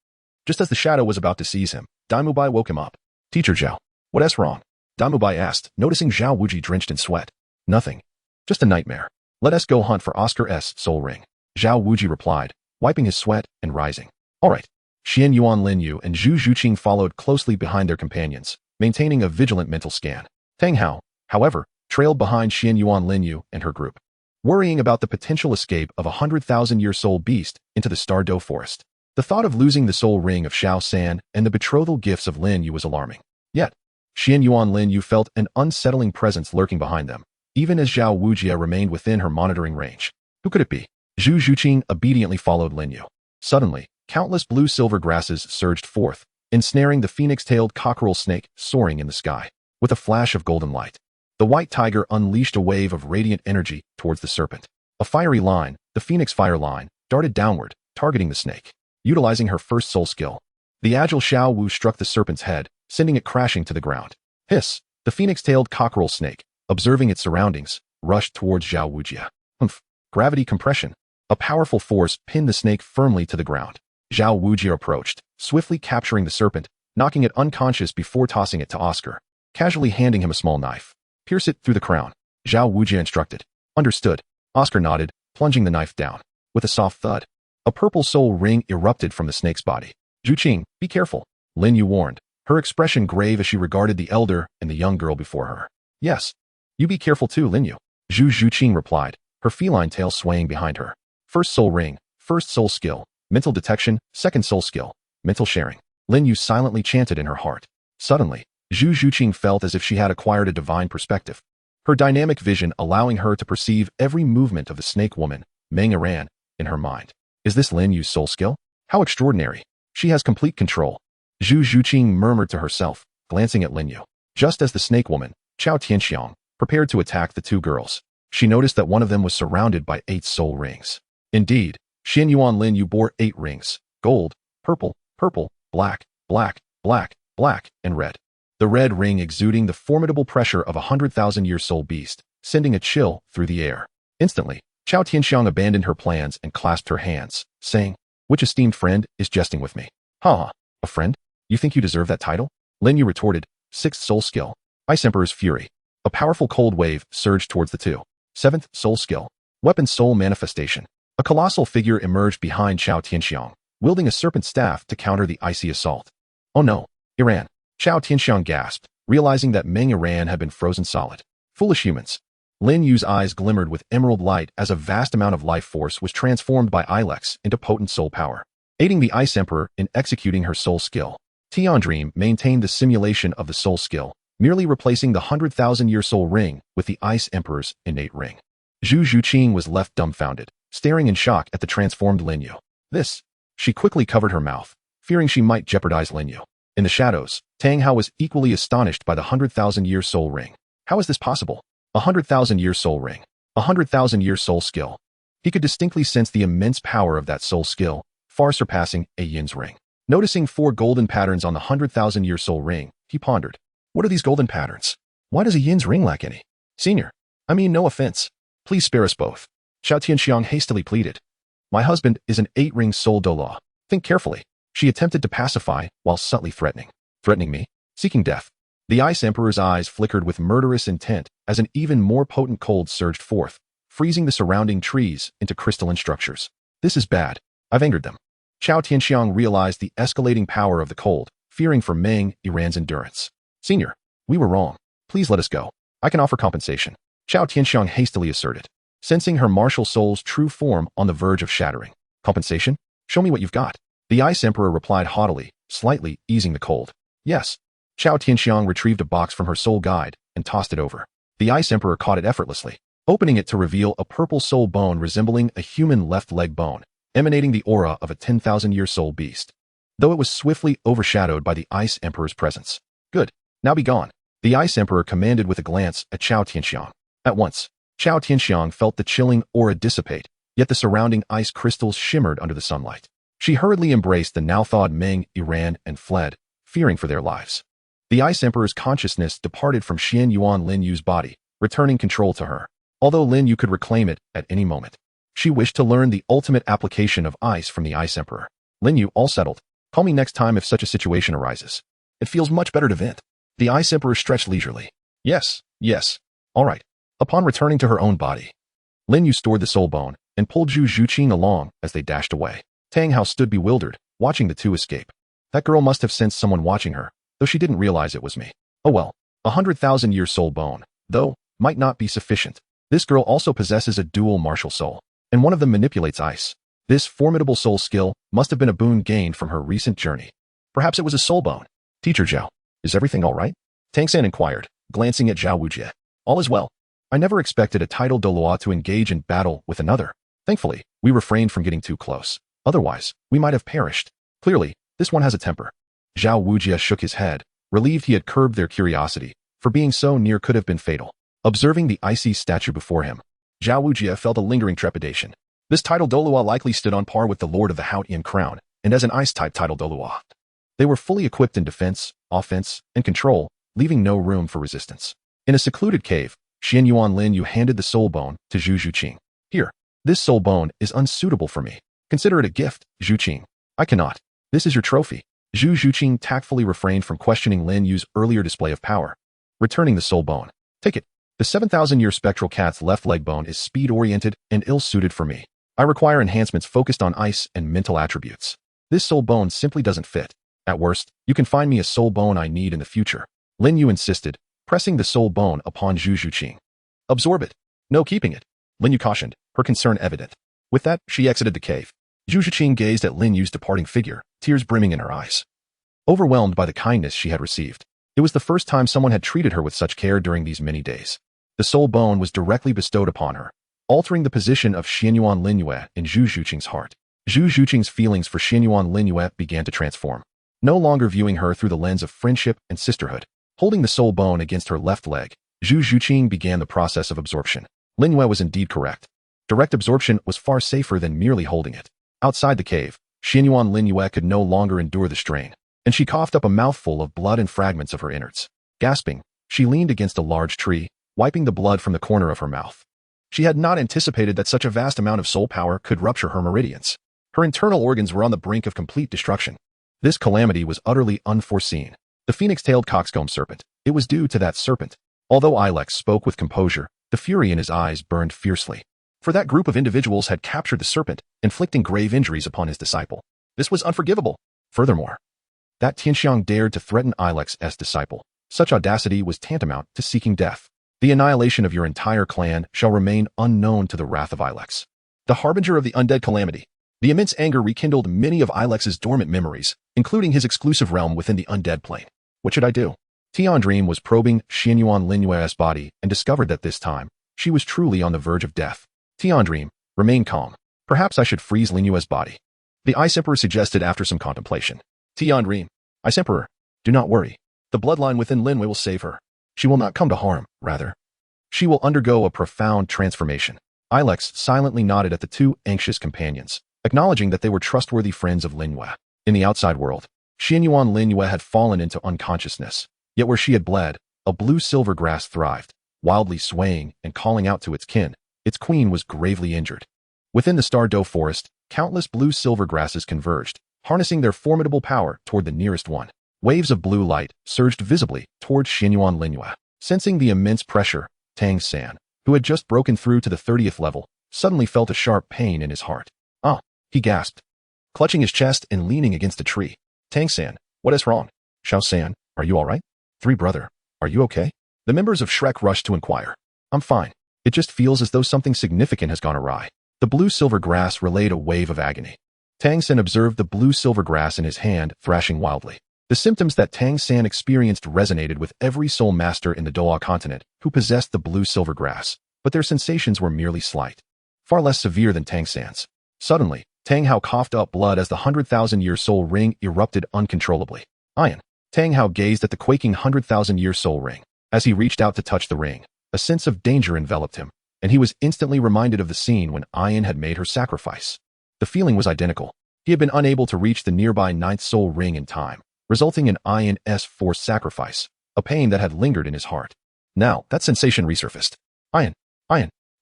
Just as the shadow was about to seize him, Mu Bai woke him up. Teacher Zhao, what's wrong? Mu Bai asked, noticing Xiao Wu drenched in sweat. Nothing. Just a nightmare. Let us go hunt for Oscar's soul ring. Xiao Wu replied, wiping his sweat and rising. All right. Xuanyuan Lin Yue and Zhu Qing followed closely behind their companions, maintaining a vigilant mental scan. Tang Hao, however, trailed behind Xuanyuan Lin Yue and her group, worrying about the potential escape of a 100,000-year soul beast into the Stardow forest. The thought of losing the soul ring of Xiao San and the betrothal gifts of Lin Yue was alarming. Yet, Xuanyuan Lin Yue felt an unsettling presence lurking behind them, even as Xiao Wu remained within her monitoring range. Who could it be? Zhu Qing obediently followed Lin Yue. Suddenly, countless blue-silver grasses surged forth, ensnaring the phoenix-tailed cockerel snake soaring in the sky. With a flash of golden light, the white tiger unleashed a wave of radiant energy towards the serpent. A fiery line, the phoenix fire line, darted downward, targeting the snake. Utilizing her first soul skill, the agile Xiao Wu struck the serpent's head, sending it crashing to the ground. Hiss! The phoenix-tailed cockerel snake, observing its surroundings, rushed towards Xiao Wu. Humph! Gravity compression. A powerful force pinned the snake firmly to the ground. Xiao Wu approached, swiftly capturing the serpent, knocking it unconscious before tossing it to Oscar, casually handing him a small knife. Pierce it through the crown. Xiao Wu instructed. Understood. Oscar nodded, plunging the knife down. With a soft thud, a purple soul ring erupted from the snake's body. Zhu Qing, be careful, Lin Yue warned, her expression grave as she regarded the elder and the young girl before her. Yes. You be careful too, Lin Yue, Zhu Qing replied, her feline tail swaying behind her. First soul ring, first soul skill, mental detection, second soul skill, mental sharing. Lin Yue silently chanted in her heart. Suddenly, Zhu Qing felt as if she had acquired a divine perspective, her dynamic vision allowing her to perceive every movement of the snake woman, Meng Iran, in her mind. Is this Lin Yue's soul skill? How extraordinary. She has complete control. Zhu Qing murmured to herself, glancing at Lin Yue. Just as the snake woman, Chao Tianxiang, prepared to attack the two girls, she noticed that one of them was surrounded by 8 soul rings. Indeed, Xuanyuan Lin Yue bore 8 rings: gold, purple, purple, black, black, black, black, and red. The red ring exuding the formidable pressure of a 100,000-year soul beast, sending a chill through the air. Instantly, Chao Tianxiang abandoned her plans and clasped her hands, saying, which esteemed friend is jesting with me? Ha! A friend? You think you deserve that title? Lin Yue retorted. 6th soul skill. Ice Emperor's Fury. A powerful cold wave surged towards the two. 7th soul skill. Weapon soul manifestation. A colossal figure emerged behind Chao Tianxiang, wielding a serpent staff to counter the icy assault. Oh no, Iran. Chao Tianxiang gasped, realizing that Meng Iran had been frozen solid. Foolish humans. Lin Yue's eyes glimmered with emerald light as a vast amount of life force was transformed by Ilex into potent soul power, aiding the Ice Emperor in executing her soul skill. Tian Dream maintained the simulation of the soul skill, merely replacing the 100,000-year soul ring with the Ice Emperor's innate ring. Zhu Qing was left dumbfounded, staring in shock at the transformed Lin Yue. This. She quickly covered her mouth, fearing she might jeopardize Lin Yue. In the shadows, Tang Hao was equally astonished by the 100,000-year soul ring. How is this possible? A 100,000-year soul ring. A 100,000-year soul skill. He could distinctly sense the immense power of that soul skill, far surpassing a Yin's ring. Noticing 4 golden patterns on the 100,000-year soul ring, he pondered. What are these golden patterns? Why does a Yin's ring lack any? Senior, I mean no offense. Please spare us both. Xiao Tianxiang hastily pleaded. My husband is an 8-ring soul Douluo. Think carefully. She attempted to pacify while subtly threatening. Threatening me? Seeking death. The Ice Emperor's eyes flickered with murderous intent as an even more potent cold surged forth, freezing the surrounding trees into crystalline structures. This is bad. I've angered them. Chao Tianxiang realized the escalating power of the cold, fearing for Meng Iran's endurance. Senior, we were wrong. Please let us go. I can offer compensation. Chao Tianxiang hastily asserted, sensing her martial soul's true form on the verge of shattering. Compensation? Show me what you've got. The Ice Emperor replied haughtily, slightly easing the cold. Yes. Xiao Tianxiang retrieved a box from her soul guide and tossed it over. The Ice Emperor caught it effortlessly, opening it to reveal a purple soul bone resembling a human left leg bone, emanating the aura of a 10,000-year soul beast. Though it was swiftly overshadowed by the Ice Emperor's presence. Good. Now be gone. The Ice Emperor commanded with a glance at Xiao Tianxiang. At once, Xiao Tianxiang felt the chilling aura dissipate, yet the surrounding ice crystals shimmered under the sunlight. She hurriedly embraced the now-thawed Meng Iran and fled, fearing for their lives. The Ice Emperor's consciousness departed from Xuanyuan Lin Yue's body, returning control to her. Although Lin Yue could reclaim it at any moment, she wished to learn the ultimate application of ice from the Ice Emperor. Lin Yue, all settled. Call me next time if such a situation arises. It feels much better to vent. The Ice Emperor stretched leisurely. Yes. All right. Upon returning to her own body, Lin Yue stored the soul bone and pulled Zhu Qing along as they dashed away. Tang Hao stood bewildered, watching the two escape. That girl must have sensed someone watching her, though she didn't realize it was me. Oh well, 100,000-year soul bone, though, might not be sufficient. This girl also possesses a dual martial soul, and one of them manipulates ice. This formidable soul skill must have been a boon gained from her recent journey. Perhaps it was a soul bone. Teacher Zhao, is everything all right? Tang San inquired, glancing at Xiao Wu. All is well. I never expected a titled Douluo to engage in battle with another. Thankfully, we refrained from getting too close. Otherwise, we might have perished. Clearly, this one has a temper. Xiao Wu shook his head, relieved he had curbed their curiosity, for being so near could have been fatal. Observing the icy statue before him, Xiao Wu felt a lingering trepidation. This titled Douluo likely stood on par with the Lord of the Haotian Crown, and as an ice-type titled Douluo. They were fully equipped in defense, offense, and control, leaving no room for resistance. In a secluded cave, Xuanyuan Lin Yue handed the soul bone to Zhu Qing. Here, this soul bone is unsuitable for me. Consider it a gift, Zhu Qing. I cannot. This is your trophy. Zhu Qing tactfully refrained from questioning Lin Yue's earlier display of power. Returning the soul bone. Take it. The 7,000-year spectral cat's left leg bone is speed-oriented and ill-suited for me. I require enhancements focused on ice and mental attributes. This soul bone simply doesn't fit. At worst, you can find me a soul bone I need in the future. Lin Yue insisted, pressing the soul bone upon Zhu Qing. Absorb it. No keeping it. Lin Yue cautioned, her concern evident. With that, she exited the cave. Zhu Qing gazed at Lin Yue's departing figure, tears brimming in her eyes. Overwhelmed by the kindness she had received, it was the first time someone had treated her with such care during these many days. The soul bone was directly bestowed upon her, altering the position of Xuanyuan Lin Yue in Zhu Qing's heart. Zhu Qing's feelings for Xuanyuan Lin Yue began to transform. No longer viewing her through the lens of friendship and sisterhood, holding the soul bone against her left leg, Zhu Qing began the process of absorption. Lin Yue was indeed correct. Direct absorption was far safer than merely holding it. Outside the cave, Xuanyuan Lin Yue could no longer endure the strain, and she coughed up a mouthful of blood and fragments of her innards. Gasping, she leaned against a large tree, wiping the blood from the corner of her mouth. She had not anticipated that such a vast amount of soul power could rupture her meridians. Her internal organs were on the brink of complete destruction. This calamity was utterly unforeseen. The phoenix-tailed coxcomb serpent. It was due to that serpent. Although Ilex spoke with composure, the fury in his eyes burned fiercely. For that group of individuals had captured the serpent, inflicting grave injuries upon his disciple. This was unforgivable. Furthermore, that Tianxiang dared to threaten Ilex's disciple. Such audacity was tantamount to seeking death. The annihilation of your entire clan shall remain unknown to the wrath of Ilex. The harbinger of the undead calamity. The immense anger rekindled many of Ilex's dormant memories, including his exclusive realm within the undead plane. What should I do? Tian Dream was probing Xuanyuan Lin Yue's body and discovered that this time, she was truly on the verge of death. Tian Dream, remain calm. Perhaps I should freeze Lin Yue's body. The Ice Emperor suggested after some contemplation. Tian Dream, Ice Emperor, do not worry. The bloodline within Lin Yue will save her. She will not come to harm, rather. She will undergo a profound transformation. Ilex silently nodded at the two anxious companions, acknowledging that they were trustworthy friends of Lin Yue. In the outside world, Xuanyuan Lin Yue had fallen into unconsciousness, yet where she had bled, a blue-silver grass thrived, wildly swaying and calling out to its kin. Its queen was gravely injured. Within the Star Doe forest, countless blue-silver grasses converged, harnessing their formidable power toward the nearest one. Waves of blue light surged visibly towards Xuanyuan Lin Yue. Sensing the immense pressure, Tang San, who had just broken through to the 30th level, suddenly felt a sharp pain in his heart. Ah, he gasped, clutching his chest and leaning against a tree. Tang San, what is wrong? Xiao San, are you all right? Three brother, are you okay? The members of Shrek rushed to inquire. I'm fine. It just feels as though something significant has gone awry. The blue-silver grass relayed a wave of agony. Tang San observed the blue-silver grass in his hand, thrashing wildly. The symptoms that Tang San experienced resonated with every soul master in the Douluo continent who possessed the blue-silver grass, but their sensations were merely slight, far less severe than Tang San's. Suddenly, Tang Hao coughed up blood as the 100,000-year soul ring erupted uncontrollably. Iron. Tang Hao gazed at the quaking 100,000-year soul ring. As he reached out to touch the ring, a sense of danger enveloped him, and he was instantly reminded of the scene when Ian had made her sacrifice. The feeling was identical. He had been unable to reach the nearby ninth soul ring in time, resulting in Ian's forced sacrifice, a pain that had lingered in his heart. Now, that sensation resurfaced. Ian.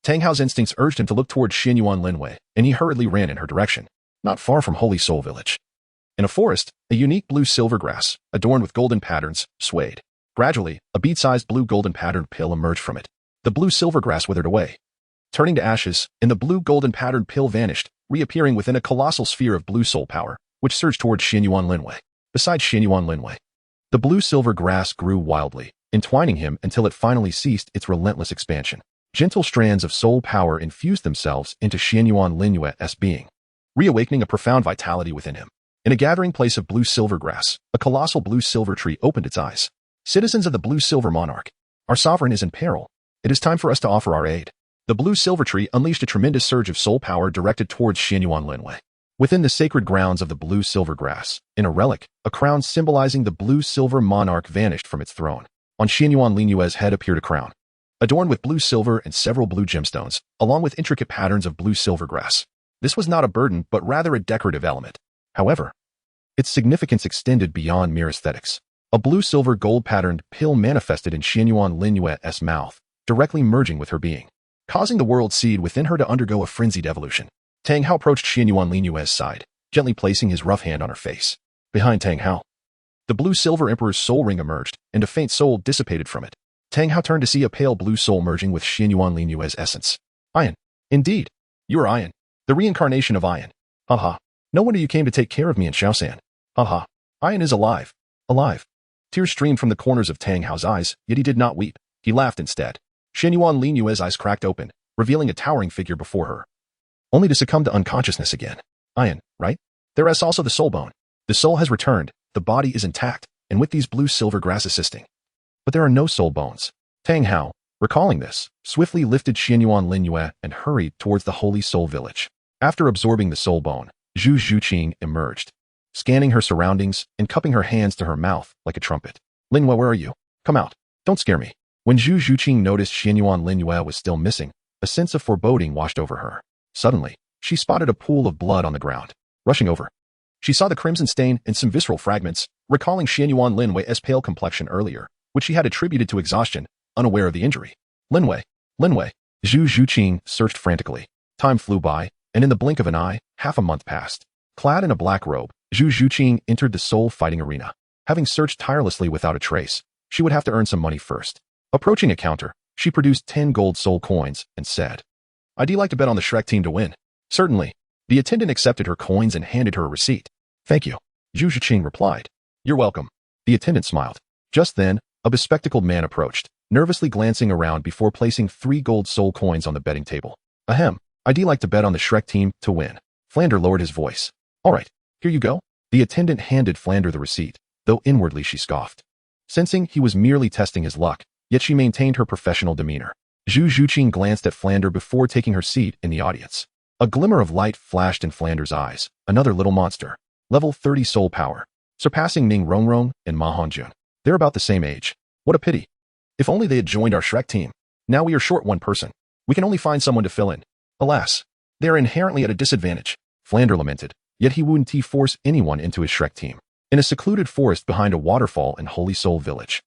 Tang Hao's instincts urged him to look toward Xuanyuan Lin Yue, and he hurriedly ran in her direction, not far from Holy Soul Village. In a forest, a unique blue-silver grass, adorned with golden patterns, swayed. Gradually, a bead-sized blue-golden patterned pill emerged from it. The blue-silver grass withered away, turning to ashes, and the blue-golden patterned pill vanished, reappearing within a colossal sphere of blue soul power, which surged toward Xuanyuan Lin Yue. Beside Xuanyuan Lin Yue, the blue-silver grass grew wildly, entwining him until it finally ceased its relentless expansion. Gentle strands of soul power infused themselves into Xuanyuan Lin Yue's being, reawakening a profound vitality within him. In a gathering place of blue-silver grass, a colossal blue-silver tree opened its eyes. Citizens of the blue-silver monarch, our sovereign is in peril. It is time for us to offer our aid. The blue-silver tree unleashed a tremendous surge of soul power directed towards Xuanyuan Lin Yue. Within the sacred grounds of the blue-silver grass, in a relic, a crown symbolizing the blue-silver monarch vanished from its throne. On Xuanyuan Lin Yue's head appeared a crown, adorned with blue-silver and several blue gemstones, along with intricate patterns of blue-silver grass. This was not a burden, but rather a decorative element. However, its significance extended beyond mere aesthetics. A blue-silver gold-patterned pill manifested in Xuanyuan Lin Yue's mouth, directly merging with her being, causing the world seed within her to undergo a frenzied evolution. Tang Hao approached Xuanyuan Lin Yue's side, gently placing his rough hand on her face. Behind Tang Hao, the blue-silver emperor's soul ring emerged, and a faint soul dissipated from it. Tang Hao turned to see a pale blue soul merging with Xuanyuan Lin Yue's essence. Ian. Indeed. You are Ian. The reincarnation of Ian. Haha. No wonder you came to take care of me in Shaosan. Haha. Ian is alive. Alive. Tears streamed from the corners of Tang Hao's eyes, yet he did not weep. He laughed instead. Xuanyuan Lin Yue's eyes cracked open, revealing a towering figure before her, only to succumb to unconsciousness again. Ian, right? There is also the soul bone. The soul has returned, the body is intact, and with these blue-silver grass assisting. But there are no soul bones. Tang Hao, recalling this, swiftly lifted Xuanyuan Lin Yue and hurried towards the Holy Soul Village. After absorbing the soul bone, Zhu Qing emerged, scanning her surroundings and cupping her hands to her mouth like a trumpet. Lin Yue, where are you? Come out. Don't scare me. When Zhu Qing noticed Xuanyuan Lin Yue was still missing, a sense of foreboding washed over her. Suddenly, she spotted a pool of blood on the ground. Rushing over, she saw the crimson stain and some visceral fragments, recalling Xuanyuan Lin Yue's pale complexion earlier, which she had attributed to exhaustion, unaware of the injury. Lin Yue. Zhu Qing searched frantically. Time flew by, and in the blink of an eye, half a month passed. Clad in a black robe, Zhu Qing entered the soul fighting arena. Having searched tirelessly without a trace, she would have to earn some money first. Approaching a counter, she produced 10 gold soul coins and said, "I'd like to bet on the Shrek team to win." "Certainly." The attendant accepted her coins and handed her a receipt. "Thank you," Zhu Qing replied. "You're welcome." The attendant smiled. Just then, a bespectacled man approached, nervously glancing around before placing 3 gold soul coins on the betting table. "Ahem, I'd like to bet on the Shrek team to win." Flander lowered his voice. "All right, here you go." The attendant handed Flander the receipt, though inwardly she scoffed. Sensing he was merely testing his luck, yet she maintained her professional demeanor. Zhu Qing glanced at Flander before taking her seat in the audience. A glimmer of light flashed in Flander's eyes. Another little monster. Level 30 soul power, surpassing Ning Rongrong and Ma Hongjun. They're about the same age. What a pity. If only they had joined our Shrek team. Now we are short one person. We can only find someone to fill in. Alas, they are inherently at a disadvantage. Flander lamented, yet he wouldn't force anyone into his Shrek team. In a secluded forest behind a waterfall in Holy Soul Village,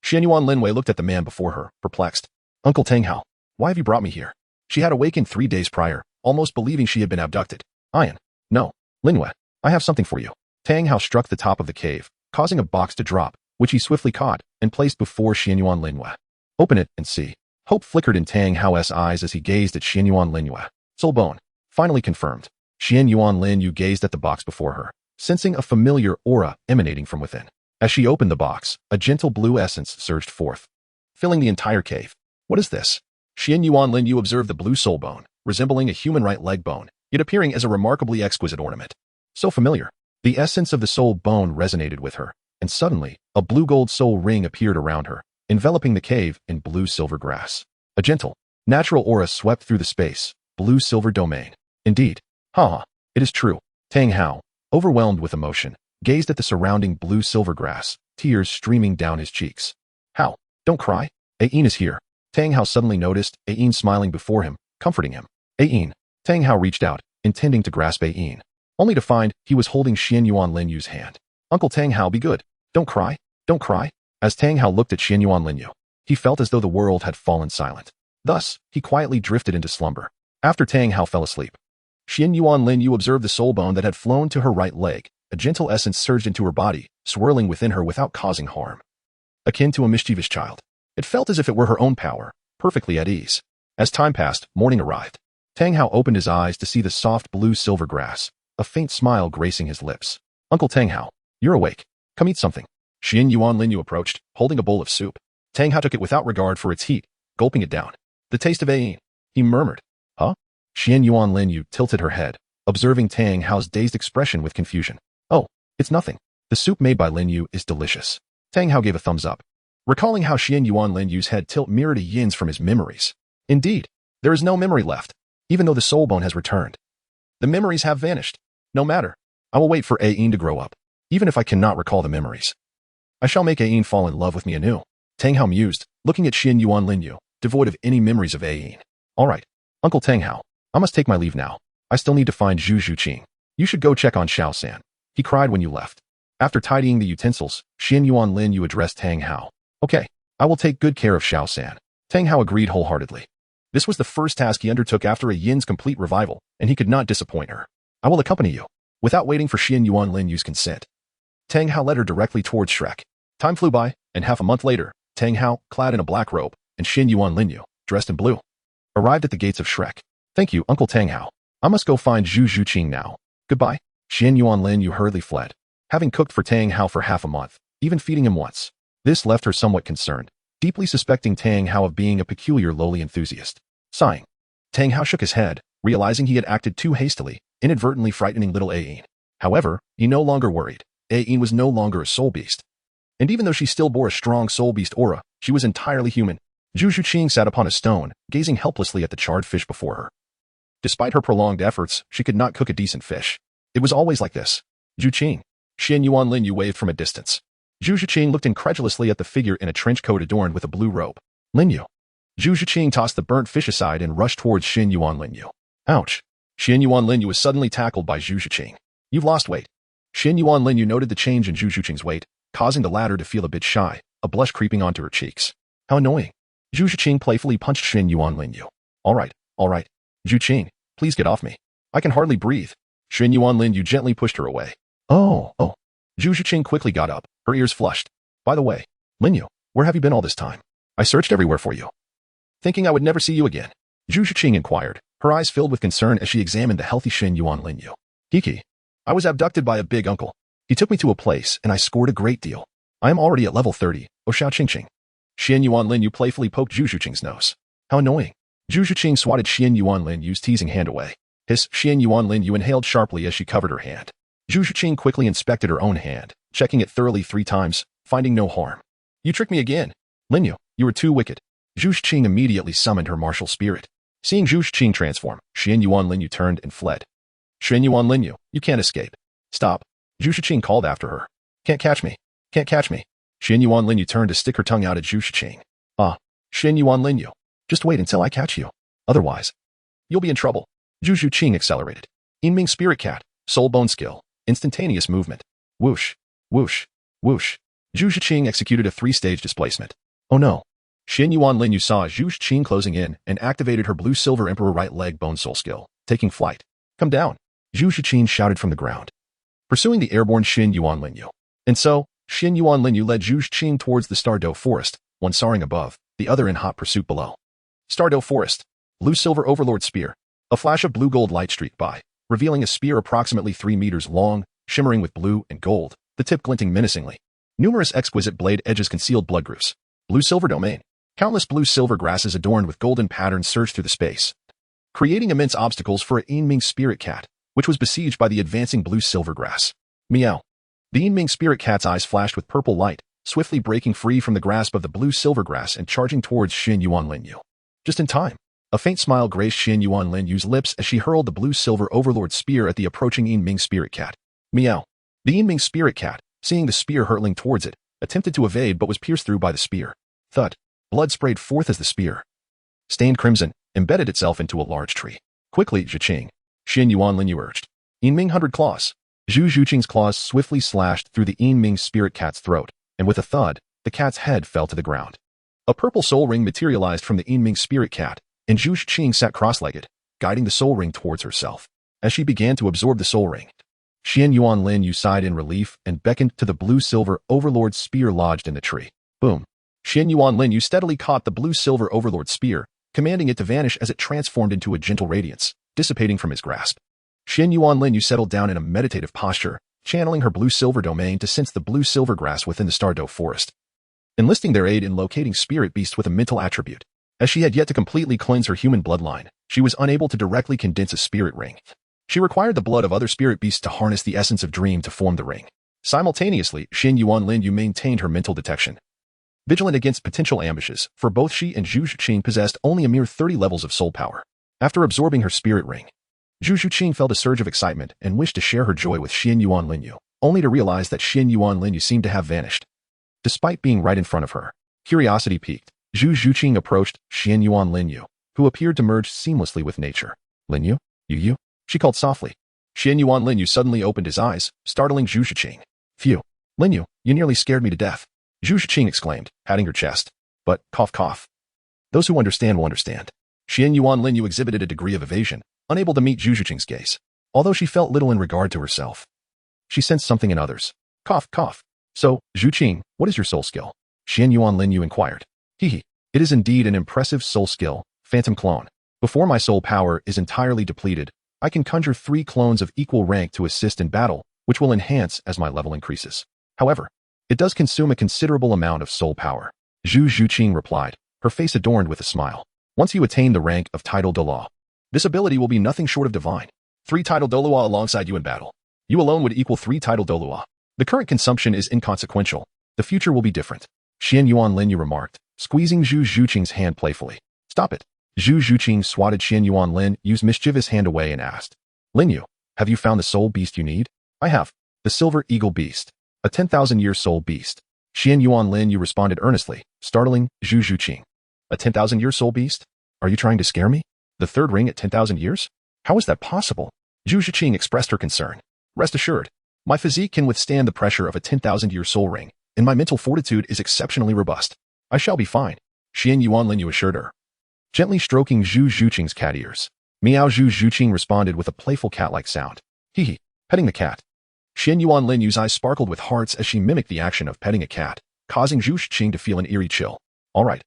Xuanyuan Lin Yue looked at the man before her, perplexed. "Uncle Tang Hao, why have you brought me here?" She had awakened 3 days prior, almost believing she had been abducted. "Ian." "No. Lin Yue, I have something for you." Tang Hao struck the top of the cave, causing a box to drop, which he swiftly caught and placed before Xuanyuan Lin Yue. "Open it and see." Hope flickered in Tang Hao's eyes as he gazed at Xuanyuan Lin Yue. Soul bone. Finally confirmed. Xuanyuan Lin Yue gazed at the box before her, sensing a familiar aura emanating from within. As she opened the box, a gentle blue essence surged forth, filling the entire cave. "What is this?" Xuanyuan Lin Yue observed the blue soul bone, resembling a human right leg bone, yet appearing as a remarkably exquisite ornament. So familiar. The essence of the soul bone resonated with her, and suddenly, a blue-gold soul ring appeared around her, enveloping the cave in blue-silver grass. A gentle, natural aura swept through the space, blue-silver domain. Indeed. It is true. Tang Hao, overwhelmed with emotion, gazed at the surrounding blue-silver grass, tears streaming down his cheeks. Hao, don't cry. Ain is here. Tang Hao suddenly noticed Ain smiling before him, comforting him. Ain. Tang Hao reached out, intending to grasp Ain, only to find he was holding Xuanyuan Lin Yue's hand. Uncle Tang Hao, be good. Don't cry. Don't cry. As Tang Hao looked at Xuanyuan Lin Yue, he felt as though the world had fallen silent. Thus, he quietly drifted into slumber. After Tang Hao fell asleep, Xuanyuan Lin Yue observed the soul bone that had flown to her right leg. A gentle essence surged into her body, swirling within her without causing harm. Akin to a mischievous child, it felt as if it were her own power, perfectly at ease. As time passed, morning arrived. Tang Hao opened his eyes to see the soft blue-silver grass, a faint smile gracing his lips. Uncle Tang Hao, you're awake. Come eat something. Xuanyuan Lin Yue approached, holding a bowl of soup. Tang Hao took it without regard for its heat, gulping it down. The taste of Ain. He murmured. Huh? Xuanyuan Lin Yue tilted her head, observing Tang Hao's dazed expression with confusion. Oh, it's nothing. The soup made by Lin Yue is delicious. Tang Hao gave a thumbs up, recalling how Xuanyuan Lin Yue's head tilt mirrored a yin's from his memories. Indeed, there is no memory left, even though the soul bone has returned. The memories have vanished. No matter. I will wait for Ain to grow up, even if I cannot recall the memories. I shall make Ain fall in love with me anew. Tang Hao mused, looking at Xuanyuan Lin Yue, devoid of any memories of Ain. All right, Uncle Tang Hao, I must take my leave now. I still need to find Zhu Qing. You should go check on Xiao San. He cried when you left. After tidying the utensils, Xuanyuan Lin Yue addressed Tang Hao. Okay, I will take good care of Xiao San. Tang Hao agreed wholeheartedly. This was the first task he undertook after a yin's complete revival, and he could not disappoint her. I will accompany you. Without waiting for Xuanyuan Lin Yue's consent, Tang Hao led her directly towards Shrek. Time flew by, and half a month later, Tang Hao, clad in a black robe, and Xuanyuan Lin Yue, dressed in blue, arrived at the gates of Shrek. Thank you, Uncle Tang Hao. I must go find Zhu Qing now. Goodbye. Xuanyuan Lin Yue hurriedly fled, having cooked for Tang Hao for half a month, even feeding him once. This left her somewhat concerned, deeply suspecting Tang Hao of being a peculiar lowly enthusiast. Sighing, Tang Hao shook his head, realizing he had acted too hastily, inadvertently frightening little Ain. However, he no longer worried. Ain was no longer a soul beast. And even though she still bore a strong soul beast aura, she was entirely human. Zhu Qing sat upon a stone, gazing helplessly at the charred fish before her. Despite her prolonged efforts, she could not cook a decent fish. It was always like this. Zhu Qing. Xuanyuan Lin Yue waved from a distance. Zhu Qing looked incredulously at the figure in a trench coat adorned with a blue robe. Lin Yue. Zhu Qing tossed the burnt fish aside and rushed towards Xuanyuan Lin Yue. Ouch. Xuanyuan Lin Yue was suddenly tackled by Zhu Qing. You've lost weight. Xuanyuan Lin Yue noted the change in Zhu Qing's weight, causing the latter to feel a bit shy, a blush creeping onto her cheeks. How annoying. Zhu Qing playfully punched Xuanyuan Lin Yue. All right. Zhu Qing, please get off me. I can hardly breathe. Xuanyuan Lin Yue gently pushed her away. Oh. Zhu Qing quickly got up, her ears flushed. By the way, Lin Yue, where have you been all this time? I searched everywhere for you. Thinking I would never see you again. Zhu Qing inquired, her eyes filled with concern as she examined the healthy Xuanyuan Lin Yue. Kiki. I was abducted by a big uncle. He took me to a place and I scored a great deal. I am already at level 30, Xiao Qing. Xuanyuan Lin Yue playfully poked Zhu Qing's nose. How annoying. Zhu Qing swatted Xuanyuan Lin Yue's teasing hand away. Xuanyuan Lin Yue inhaled sharply as she covered her hand. Zhu Qing quickly inspected her own hand, checking it thoroughly 3 times, finding no harm. You tricked me again. Lin Yue, you were too wicked. Zhu Qing immediately summoned her martial spirit. Seeing Zhu Qing transform, Xuanyuan Lin Yue turned and fled. Xuanyuan Lin Yue, you can't escape. Stop. Zhu Qing called after her. Can't catch me. Xuanyuan Lin Yue turned to stick her tongue out at Zhu Qing. Xuanyuan Lin Yue, just wait until I catch you. Otherwise, you'll be in trouble. Zhu Qing accelerated. Yinming Spirit Cat, Soul Bone Skill, Instantaneous Movement. Whoosh, whoosh, whoosh. Zhu Qing executed a 3-stage displacement. Oh no. Xuanyuan Lin Yue saw Zhu Qing closing in and activated her blue-silver Emperor right leg bone soul skill, taking flight. Come down. Zhu Qing shouted from the ground, pursuing the airborne Xuanyuan Lin Yue. And so, Xuanyuan Lin Yue led Zhu Qing towards the Stardow Forest, one soaring above, the other in hot pursuit below. Stardow Forest. Blue-silver Overlord Spear. A flash of blue-gold light streaked by, revealing a spear approximately 3 meters long, shimmering with blue and gold, the tip glinting menacingly. Numerous exquisite blade edges concealed blood grooves. Blue-silver domain. Countless blue-silver grasses adorned with golden patterns surged through the space, creating immense obstacles for a Yinming Spirit Cat, which was besieged by the advancing blue-silver grass. Meow. The Yinming spirit cat's eyes flashed with purple light, swiftly breaking free from the grasp of the blue-silver grass and charging towards Xuanyuan Lin Yue. Just in time. A faint smile graced Xuanyuan Lin Yue's lips as she hurled the blue-silver overlord spear at the approaching Yinming spirit cat. Meow. The Yinming spirit cat, seeing the spear hurtling towards it, attempted to evade but was pierced through by the spear. Thud. Blood sprayed forth as the spear, stained crimson, embedded itself into a large tree. Quickly, Zhu Qing. Xuanyuan Lin Yue urged. Yinming 100 claws. Zhu Qing's claws swiftly slashed through the Yinming spirit cat's throat, and with a thud, the cat's head fell to the ground. A purple soul ring materialized from the Yinming spirit cat, and Zhu Qing sat cross-legged, guiding the soul ring towards herself. As she began to absorb the soul ring, Xuanyuan Lin Yue sighed in relief and beckoned to the blue-silver overlord spear lodged in the tree. Boom. Xuanyuan Lin Yue steadily caught the blue-silver overlord spear, commanding it to vanish as it transformed into a gentle radiance, dissipating from his grasp. Xuanyuan Lin Yue settled down in a meditative posture, channeling her blue-silver domain to sense the blue-silver grass within the Stardow forest, enlisting their aid in locating spirit beasts with a mental attribute. As she had yet to completely cleanse her human bloodline, she was unable to directly condense a spirit ring. She required the blood of other spirit beasts to harness the essence of dream to form the ring. Simultaneously, Xuanyuan Lin Yue maintained her mental detection, vigilant against potential ambushes, for both she and Zhu Qing possessed only a mere 30 levels of soul power. After absorbing her spirit ring, Zhu Qing felt a surge of excitement and wished to share her joy with Xuanyuan Lin Yue, only to realize that Xuanyuan Lin Yue seemed to have vanished. Despite being right in front of her, curiosity piqued. Zhu Qing approached Xuanyuan Lin Yue, who appeared to merge seamlessly with nature. Lin Yue? You? She called softly. Xuanyuan Lin Yue suddenly opened his eyes, startling Zhu Qing. Phew. Lin Yue, you nearly scared me to death. Zhu Qing exclaimed, patting her chest. But, cough cough. Those who understand will understand. Xuanyuan Lin Yue exhibited a degree of evasion, unable to meet Zhu Qing's gaze. Although she felt little in regard to herself, she sensed something in others. Cough, cough. So, Zhu Qing, what is your soul skill? Xuanyuan Lin Yue inquired. Hehe. It is indeed an impressive soul skill, Phantom Clone. Before my soul power is entirely depleted, I can conjure 3 clones of equal rank to assist in battle, which will enhance as my level increases. However, it does consume a considerable amount of soul power. Zhu Qing replied, her face adorned with a smile. Once you attain the rank of title Douluo, this ability will be nothing short of divine. 3 title Douluo alongside you in battle. You alone would equal 3 title Douluo. The current consumption is inconsequential. The future will be different. Xuanyuan Lin Yue remarked, squeezing Zhu Qing's hand playfully. Stop it. Zhu Qing swatted Xuanyuan Lin Yue's mischievous hand away and asked, Lin Yue, have you found the soul beast you need? I have. The silver eagle beast. A 10,000-year soul beast. Xuanyuan Lin Yue responded earnestly, startling Zhu Qing. A 10,000-year soul beast? Are you trying to scare me? The third ring at 10,000 years? How is that possible? Zhu Qing expressed her concern. Rest assured, my physique can withstand the pressure of a 10,000-year soul ring, and my mental fortitude is exceptionally robust. I shall be fine, Xuanyuan Lin Yue assured her, gently stroking Zhu Qing's cat ears. Meow. Zhu Qing responded with a playful cat-like sound. Hee, petting the cat. Xuanyuan Lin Yue's eyes sparkled with hearts as she mimicked the action of petting a cat, causing Zhu Qing to feel an eerie chill. All right.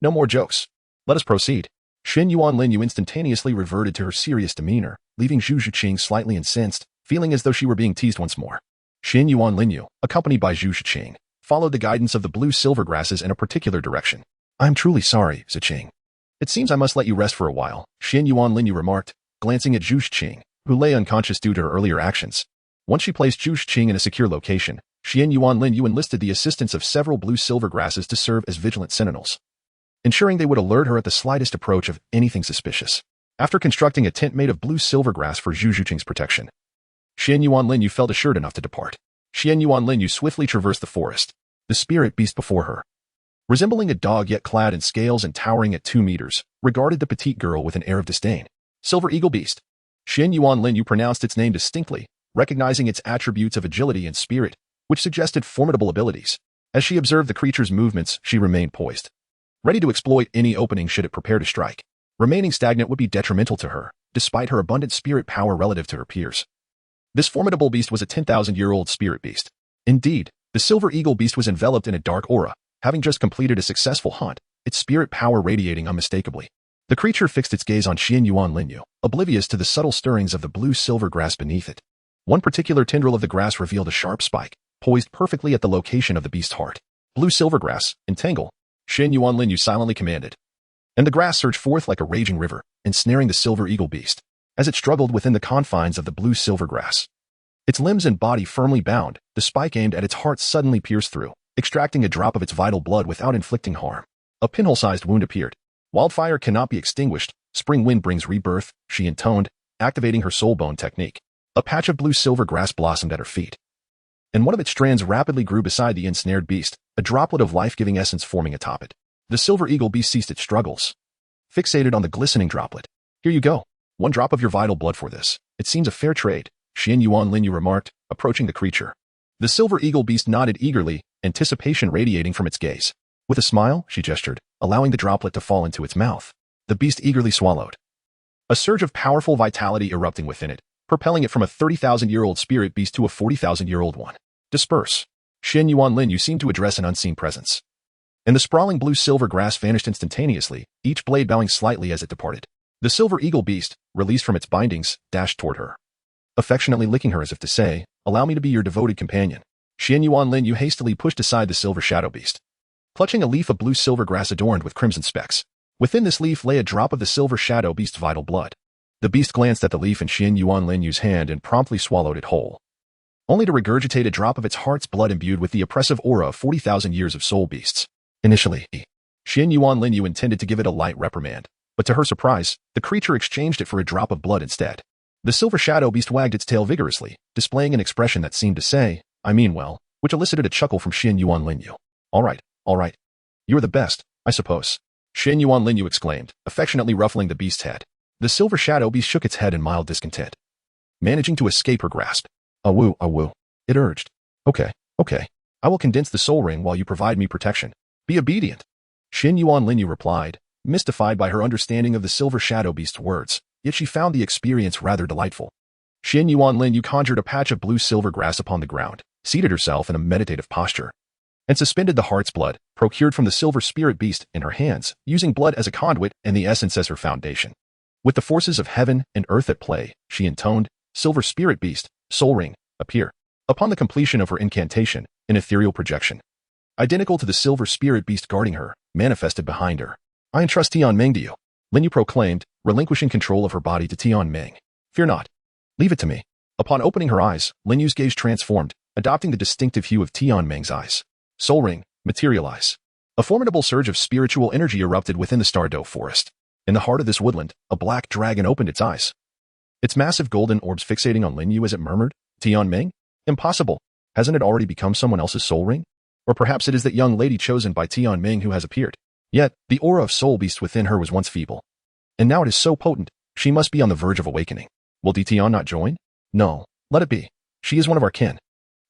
No more jokes. Let us proceed. Xuanyuan Lin Yue instantaneously reverted to her serious demeanor, leaving Zhu Qing slightly incensed, feeling as though she were being teased once more. Xuanyuan Lin Yue, accompanied by Zhu Qing, followed the guidance of the blue-silver grasses in a particular direction. I'm truly sorry, Zhu Qing. It seems I must let you rest for a while, Xuanyuan Lin Yue remarked, glancing at Zhu Qing, who lay unconscious due to her earlier actions. Once she placed Zhu Qing in a secure location, Xuanyuan Lin Yue enlisted the assistance of several blue-silver grasses to serve as vigilant sentinels, ensuring they would alert her at the slightest approach of anything suspicious. After constructing a tent made of blue-silver grass for Zhu Qing's protection, Xuanyuan Lin Yue felt assured enough to depart. Xuanyuan Lin Yue swiftly traversed the forest, the spirit beast before her, resembling a dog yet clad in scales and towering at 2 meters, regarded the petite girl with an air of disdain. Silver Eagle Beast. Xuanyuan Lin Yue pronounced its name distinctly, recognizing its attributes of agility and spirit, which suggested formidable abilities. As she observed the creature's movements, she remained poised, ready to exploit any opening should it prepare to strike. Remaining stagnant would be detrimental to her, despite her abundant spirit power relative to her peers. This formidable beast was a 10,000-year-old spirit beast. Indeed, the Silver Eagle Beast was enveloped in a dark aura, having just completed a successful hunt, its spirit power radiating unmistakably. The creature fixed its gaze on Xuanyuan Lin Yue, oblivious to the subtle stirrings of the blue-silver grass beneath it. One particular tendril of the grass revealed a sharp spike, poised perfectly at the location of the beast's heart. Blue-silver grass, entangle, Xuanyuan Lin Yue silently commanded. And the grass surged forth like a raging river, ensnaring the Silver Eagle Beast. as it struggled within the confines of the blue-silver grass. Its limbs and body firmly bound, the spike aimed at its heart suddenly pierced through, extracting a drop of its vital blood without inflicting harm. A pinhole-sized wound appeared. Wildfire cannot be extinguished. Spring wind brings rebirth, she intoned, activating her soulbone technique. A patch of blue-silver grass blossomed at her feet, and one of its strands rapidly grew beside the ensnared beast, a droplet of life-giving essence forming atop it. The silver eagle beast ceased its struggles, fixated on the glistening droplet. Here you go. 1 drop of your vital blood for this. It seems a fair trade, Xuanyuan Lin Yue remarked, approaching the creature. The silver eagle beast nodded eagerly, anticipation radiating from its gaze. With a smile, she gestured, allowing the droplet to fall into its mouth. The beast eagerly swallowed, a surge of powerful vitality erupting within it, propelling it from a 30,000-year-old spirit beast to a 40,000-year-old one. Disperse. Xuanyuan Lin Yue seemed to address an unseen presence, and the sprawling blue-silver grass vanished instantaneously, each blade bowing slightly as it departed. The silver eagle beast, released from its bindings, dashed toward her, affectionately licking her as if to say, "Allow me to be your devoted companion." Xuanyuan Lin Yue hastily pushed aside the silver shadow beast, clutching a leaf of blue-silver grass adorned with crimson specks. Within this leaf lay a drop of the silver shadow beast's vital blood. The beast glanced at the leaf in Xuanyuan Lin Yue's hand and promptly swallowed it whole, only to regurgitate a drop of its heart's blood imbued with the oppressive aura of 40,000 years of soul beasts. Initially, Xuanyuan Lin Yue intended to give it a light reprimand, but to her surprise, the creature exchanged it for a drop of blood instead. The silver shadow beast wagged its tail vigorously, displaying an expression that seemed to say, "I mean well," which elicited a chuckle from Xuanyuan Lin Yue. All right. You are the best, I suppose," Xuanyuan Lin Yue exclaimed, affectionately ruffling the beast's head. The silver shadow beast shook its head in mild discontent, managing to escape her grasp. Awu, it urged. Okay. I will condense the soul ring while you provide me protection. Be obedient." Xuanyuan Lin Yue replied, mystified by her understanding of the silver shadow beast's words, yet she found the experience rather delightful. Xuanyuan Lin Yue conjured a patch of blue-silver grass upon the ground, seated herself in a meditative posture, and suspended the heart's blood, procured from the silver spirit beast, in her hands, using blood as a conduit and the essence as her foundation. With the forces of heaven and earth at play, she intoned, "Silver spirit beast, soul ring, appear." Upon the completion of her incantation, an ethereal projection, identical to the silver spirit beast guarding her, manifested behind her. "I entrust Tianming to you," Lin Yue proclaimed, relinquishing control of her body to Tianming. "Fear not. Leave it to me." Upon opening her eyes, Lin Yue's gaze transformed, adopting the distinctive hue of Tianming's eyes. Soul ring, materialize. A formidable surge of spiritual energy erupted within the Stardow forest. In the heart of this woodland, a black dragon opened its eyes, its massive golden orbs fixating on Lin Yue as it murmured, "Tianming? Impossible. Hasn't it already become someone else's soul ring? Or perhaps it is that young lady chosen by Tianming who has appeared." Yet, the aura of soul beast within her was once feeble, and now it is so potent, she must be on the verge of awakening. Will Tian not join? No, let it be. She is one of our kin.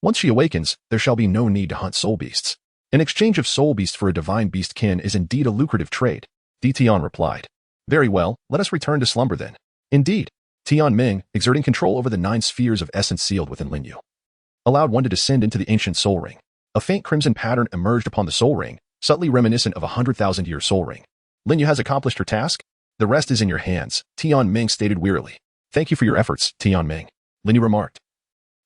Once she awakens, there shall be no need to hunt soul beasts. An exchange of soul beast for a divine beast kin is indeed a lucrative trade, Tian replied. Very well, let us return to slumber then. Indeed, Tianming, exerting control over the 9 spheres of essence sealed within Lin Yue, allowed one to descend into the ancient soul ring. A faint crimson pattern emerged upon the soul ring, subtly reminiscent of a 100,000-year soul ring. Lin Yue has accomplished her task. The rest is in your hands, Tianming stated wearily. Thank you for your efforts, Tianming, Lin Yue remarked,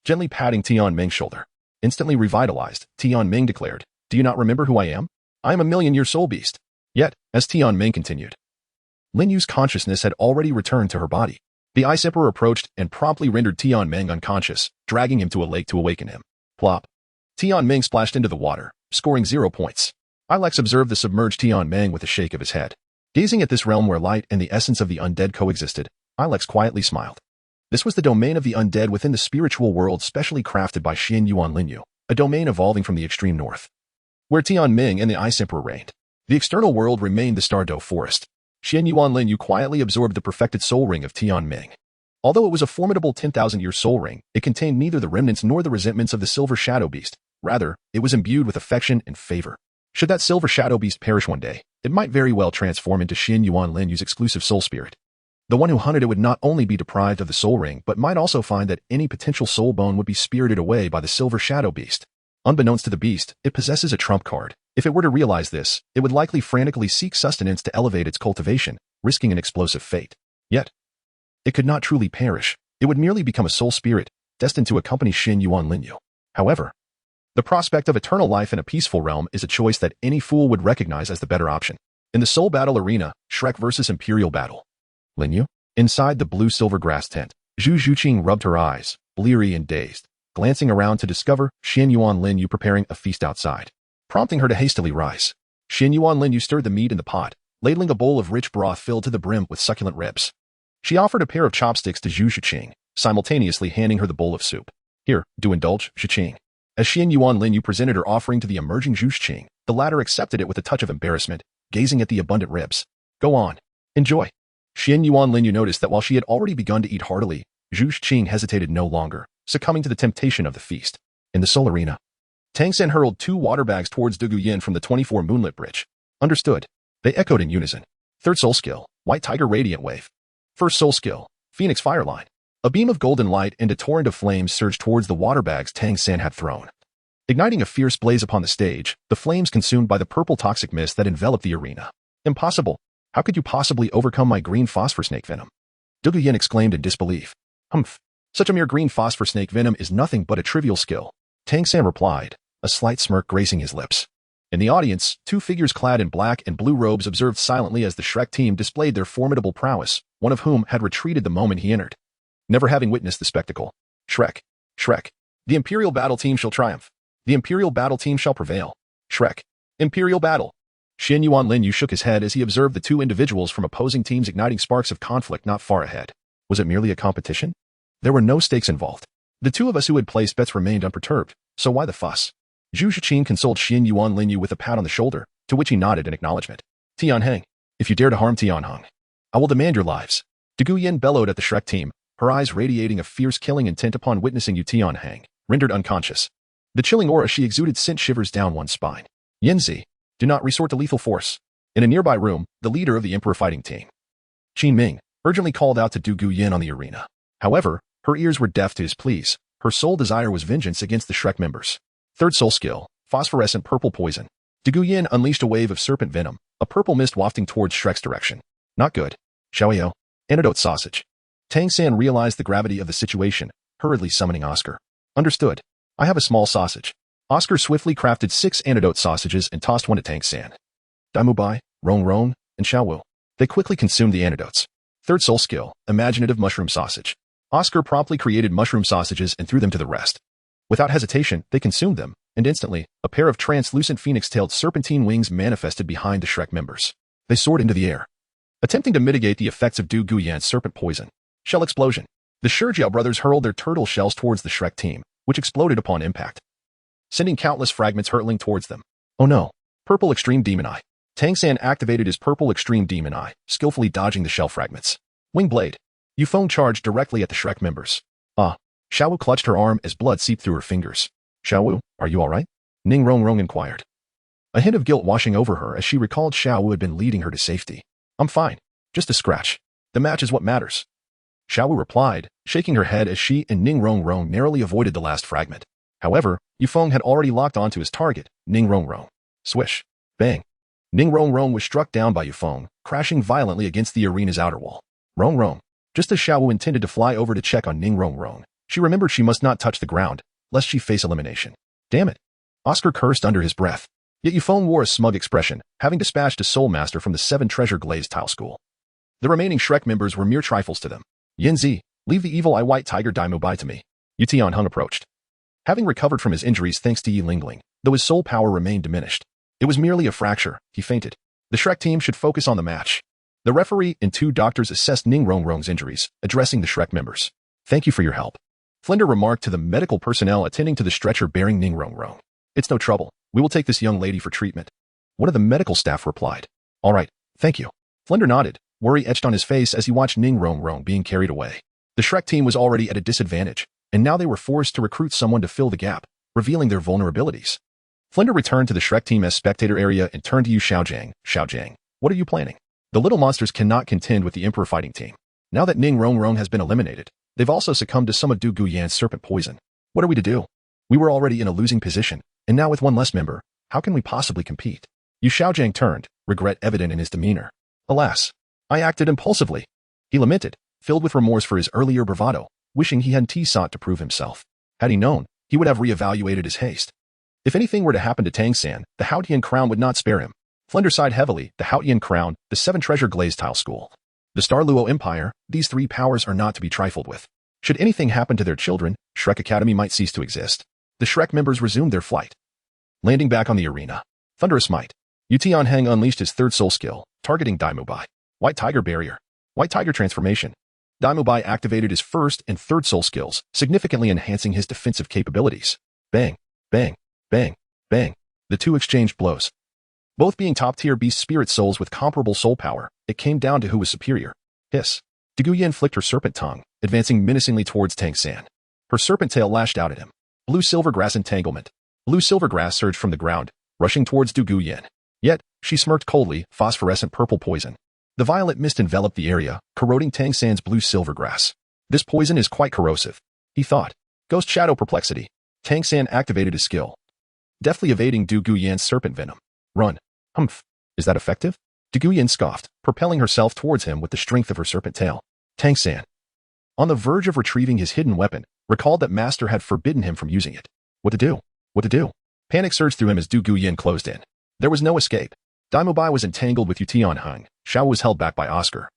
gently patting Tianming's shoulder. Instantly revitalized, Tianming declared, "Do you not remember who I am? I am a million-year soul beast." Yet, as Tianming continued, Lin Yue's consciousness had already returned to her body. The Ice Emperor approached and promptly rendered Tianming unconscious, dragging him to a lake to awaken him. Plop. Tianming splashed into the water, scoring 0 points. Ilex observed the submerged Tianming with a shake of his head. Gazing at this realm where light and the essence of the undead coexisted, Ilex quietly smiled. This was the domain of the undead within the spiritual world specially crafted by Xuanyuan Lin Yue, a domain evolving from the extreme north, where Tianming and the Ice Emperor reigned. The external world remained the Stardow forest. Xuanyuan Lin Yue quietly absorbed the perfected soul ring of Tianming. Although it was a formidable 10,000-year soul ring, it contained neither the remnants nor the resentments of the silver shadow beast. Rather, it was imbued with affection and favor. Should that silver shadow beast perish one day, it might very well transform into Xuanyuan Lin Yue's exclusive soul spirit. The one who hunted it would not only be deprived of the soul ring but might also find that any potential soul bone would be spirited away by the silver shadow beast. Unbeknownst to the beast, it possesses a trump card. If it were to realize this, it would likely frantically seek sustenance to elevate its cultivation, risking an explosive fate. Yet, it could not truly perish. It would merely become a soul spirit, destined to accompany Xuanyuan Lin Yue. However, the prospect of eternal life in a peaceful realm is a choice that any fool would recognize as the better option. In the soul battle arena, Shrek versus Imperial battle. Lin Yue? Inside the blue-silver grass tent, Zhu Qing rubbed her eyes, bleary and dazed, glancing around to discover Xuanyuan Lin Yue preparing a feast outside, prompting her to hastily rise. Xuanyuan Lin Yue stirred the meat in the pot, ladling a bowl of rich broth filled to the brim with succulent ribs. She offered a pair of chopsticks to Zhu Qing, simultaneously handing her the bowl of soup. Here, do indulge, Zhu Qing. As Xuanyuan Lin Yue presented her offering to the emerging Zhu Qing, the latter accepted it with a touch of embarrassment, gazing at the abundant ribs. Go on. Enjoy. Xuanyuan Lin Yue noticed that while she had already begun to eat heartily, Zhu Qing hesitated no longer, succumbing to the temptation of the feast. In the Soul Arena, Tang San hurled 2 water bags towards Douluo from the 24 moonlit bridge. Understood. They echoed in unison. Third soul skill, White Tiger Radiant Wave. First soul skill, Phoenix Fireline. A beam of golden light and a torrent of flames surged towards the water bags Tang San had thrown. Igniting a fierce blaze upon the stage, the flames consumed by the purple toxic mist that enveloped the arena. Impossible. How could you possibly overcome my green phosphor snake venom? Douluo exclaimed in disbelief. Humph. Such a mere green phosphor snake venom is nothing but a trivial skill. Tang San replied, a slight smirk gracing his lips. In the audience, 2 figures clad in black and blue robes observed silently as the Shrek team displayed their formidable prowess, one of whom had retreated the moment he entered. Never having witnessed the spectacle. Shrek. The Imperial Battle Team shall triumph. The Imperial Battle Team shall prevail. Shrek. Imperial Battle. Xuanyuan Lin Yue shook his head as he observed the 2 individuals from opposing teams igniting sparks of conflict not far ahead. Was it merely a competition? There were no stakes involved. The 2 of us who had placed bets remained unperturbed, so why the fuss? Zhu Qing consoled Xuanyuan Lin Yue with a pat on the shoulder, to which he nodded in acknowledgement. Tianheng, if you dare to harm Tianheng, I will demand your lives. Douluo bellowed at the Shrek team, her eyes radiating a fierce killing intent upon witnessing Yu Tianheng, rendered unconscious. The chilling aura she exuded sent shivers down one's spine. Yanzi, do not resort to lethal force. In a nearby room, the leader of the Emperor fighting team, Qin Ming, urgently called out to Douluo on the arena. However, her ears were deaf to his pleas. Her sole desire was vengeance against the Shrek members. Third soul skill, phosphorescent purple poison. Douluo unleashed a wave of serpent venom, a purple mist wafting towards Shrek's direction. Not good. Xiao antidote sausage. Tang San realized the gravity of the situation, hurriedly summoning Oscar. Understood. I have a small sausage. Oscar swiftly crafted 6 antidote sausages and tossed one to Tang San. Mu Bai, Rong, and Xiao Wu. They quickly consumed the antidotes. Third soul skill, imaginative mushroom sausage. Oscar promptly created mushroom sausages and threw them to the rest. Without hesitation, they consumed them, and instantly, a pair of translucent phoenix-tailed serpentine wings manifested behind the Shrek members. They soared into the air, attempting to mitigate the effects of Douluo's serpent poison. Shell explosion. The Shijiao brothers hurled their turtle shells towards the Shrek team, which exploded upon impact, sending countless fragments hurtling towards them. Oh no. Purple Extreme Demon Eye. Tang San activated his Purple Extreme Demon Eye, skillfully dodging the shell fragments. Wing Blade. Yufeng charged directly at the Shrek members. Xiao Wu clutched her arm as blood seeped through her fingers. Xiao Wu, are you all right? Ning Rong inquired. A hint of guilt washing over her as she recalled Xiao Wu had been leading her to safety. I'm fine. Just a scratch. The match is what matters. Xiao Wu replied, shaking her head as she and Ning Rong narrowly avoided the last fragment. However, Yufeng had already locked onto his target, Ning Rong. Swish. Bang. Ning Rong was struck down by Yufeng, crashing violently against the arena's outer wall. Rong. Just as Xiao Wu intended to fly over to check on Ning Rong, she remembered she must not touch the ground, lest she face elimination. Damn it. Oscar cursed under his breath. Yet Yufeng wore a smug expression, having dispatched a soul master from the 7 treasure glazed tile school. The remaining Shrek members were mere trifles to them. Yanzi, leave the evil eye white tiger Mu Bai to me. Yu Tianheng approached. Having recovered from his injuries thanks to Yi Lingling, though his soul power remained diminished. It was merely a fracture, he fainted. The Shrek team should focus on the match. The referee and 2 doctors assessed Ning Rong's injuries, addressing the Shrek members. Thank you for your help. Flinder remarked to the medical personnel attending to the stretcher bearing Ning Rong. It's no trouble. We will take this young lady for treatment. One of the medical staff replied. All right, thank you. Flinder nodded, worry etched on his face as he watched Ning Rong being carried away. The Shrek team was already at a disadvantage, and now they were forced to recruit someone to fill the gap, revealing their vulnerabilities. Flinder returned to the Shrek team as spectator area and turned to Xiaojang, what are you planning? The little monsters cannot contend with the Emperor fighting team. Now that Ning Rong has been eliminated, they've also succumbed to some of Douluo's serpent poison. What are we to do? We were already in a losing position, and now with one less member, how can we possibly compete? Yu Xiaojang turned, regret evident in his demeanor. Alas, I acted impulsively. He lamented, filled with remorse for his earlier bravado, wishing he hadn't sought to prove himself. Had he known, he would have reevaluated his haste. If anything were to happen to Tang San, the Haotian crown would not spare him. Flinder sighed heavily, the Haotian crown, the 7 treasure glazed tile school. The Star Luo Empire, these three powers are not to be trifled with. Should anything happen to their children, Shrek Academy might cease to exist. The Shrek members resumed their flight. Landing back on the arena. Thunderous Might. Yu Tianheng unleashed his third soul skill, targeting Mu Bai. White Tiger Barrier. White Tiger Transformation. Mu Bai activated his first and third soul skills, significantly enhancing his defensive capabilities. Bang, bang, bang, bang. The two exchanged blows. Both being top-tier beast spirit souls with comparable soul power, it came down to who was superior. Hiss. Diguyan flicked her serpent tongue, advancing menacingly towards Tang San. Her serpent tail lashed out at him. Blue-silver grass entanglement. Blue-silver grass surged from the ground, rushing towards Du Guyan. Yet, she smirked coldly, phosphorescent purple poison. The violet mist enveloped the area, corroding Tang San's blue-silver grass. This poison is quite corrosive, he thought. Ghost Shadow Perplexity. Tang San activated his skill, deftly evading Du Guyan's serpent venom. Run. Humph. Is that effective? Du Guyan scoffed, propelling herself towards him with the strength of her serpent tail. Tang San, on the verge of retrieving his hidden weapon, recalled that Master had forbidden him from using it. What to do? What to do? Panic surged through him as Du Guyan closed in. There was no escape. Mu Bai was entangled with Yu Tianheng, Xiao Wu was held back by Oscar,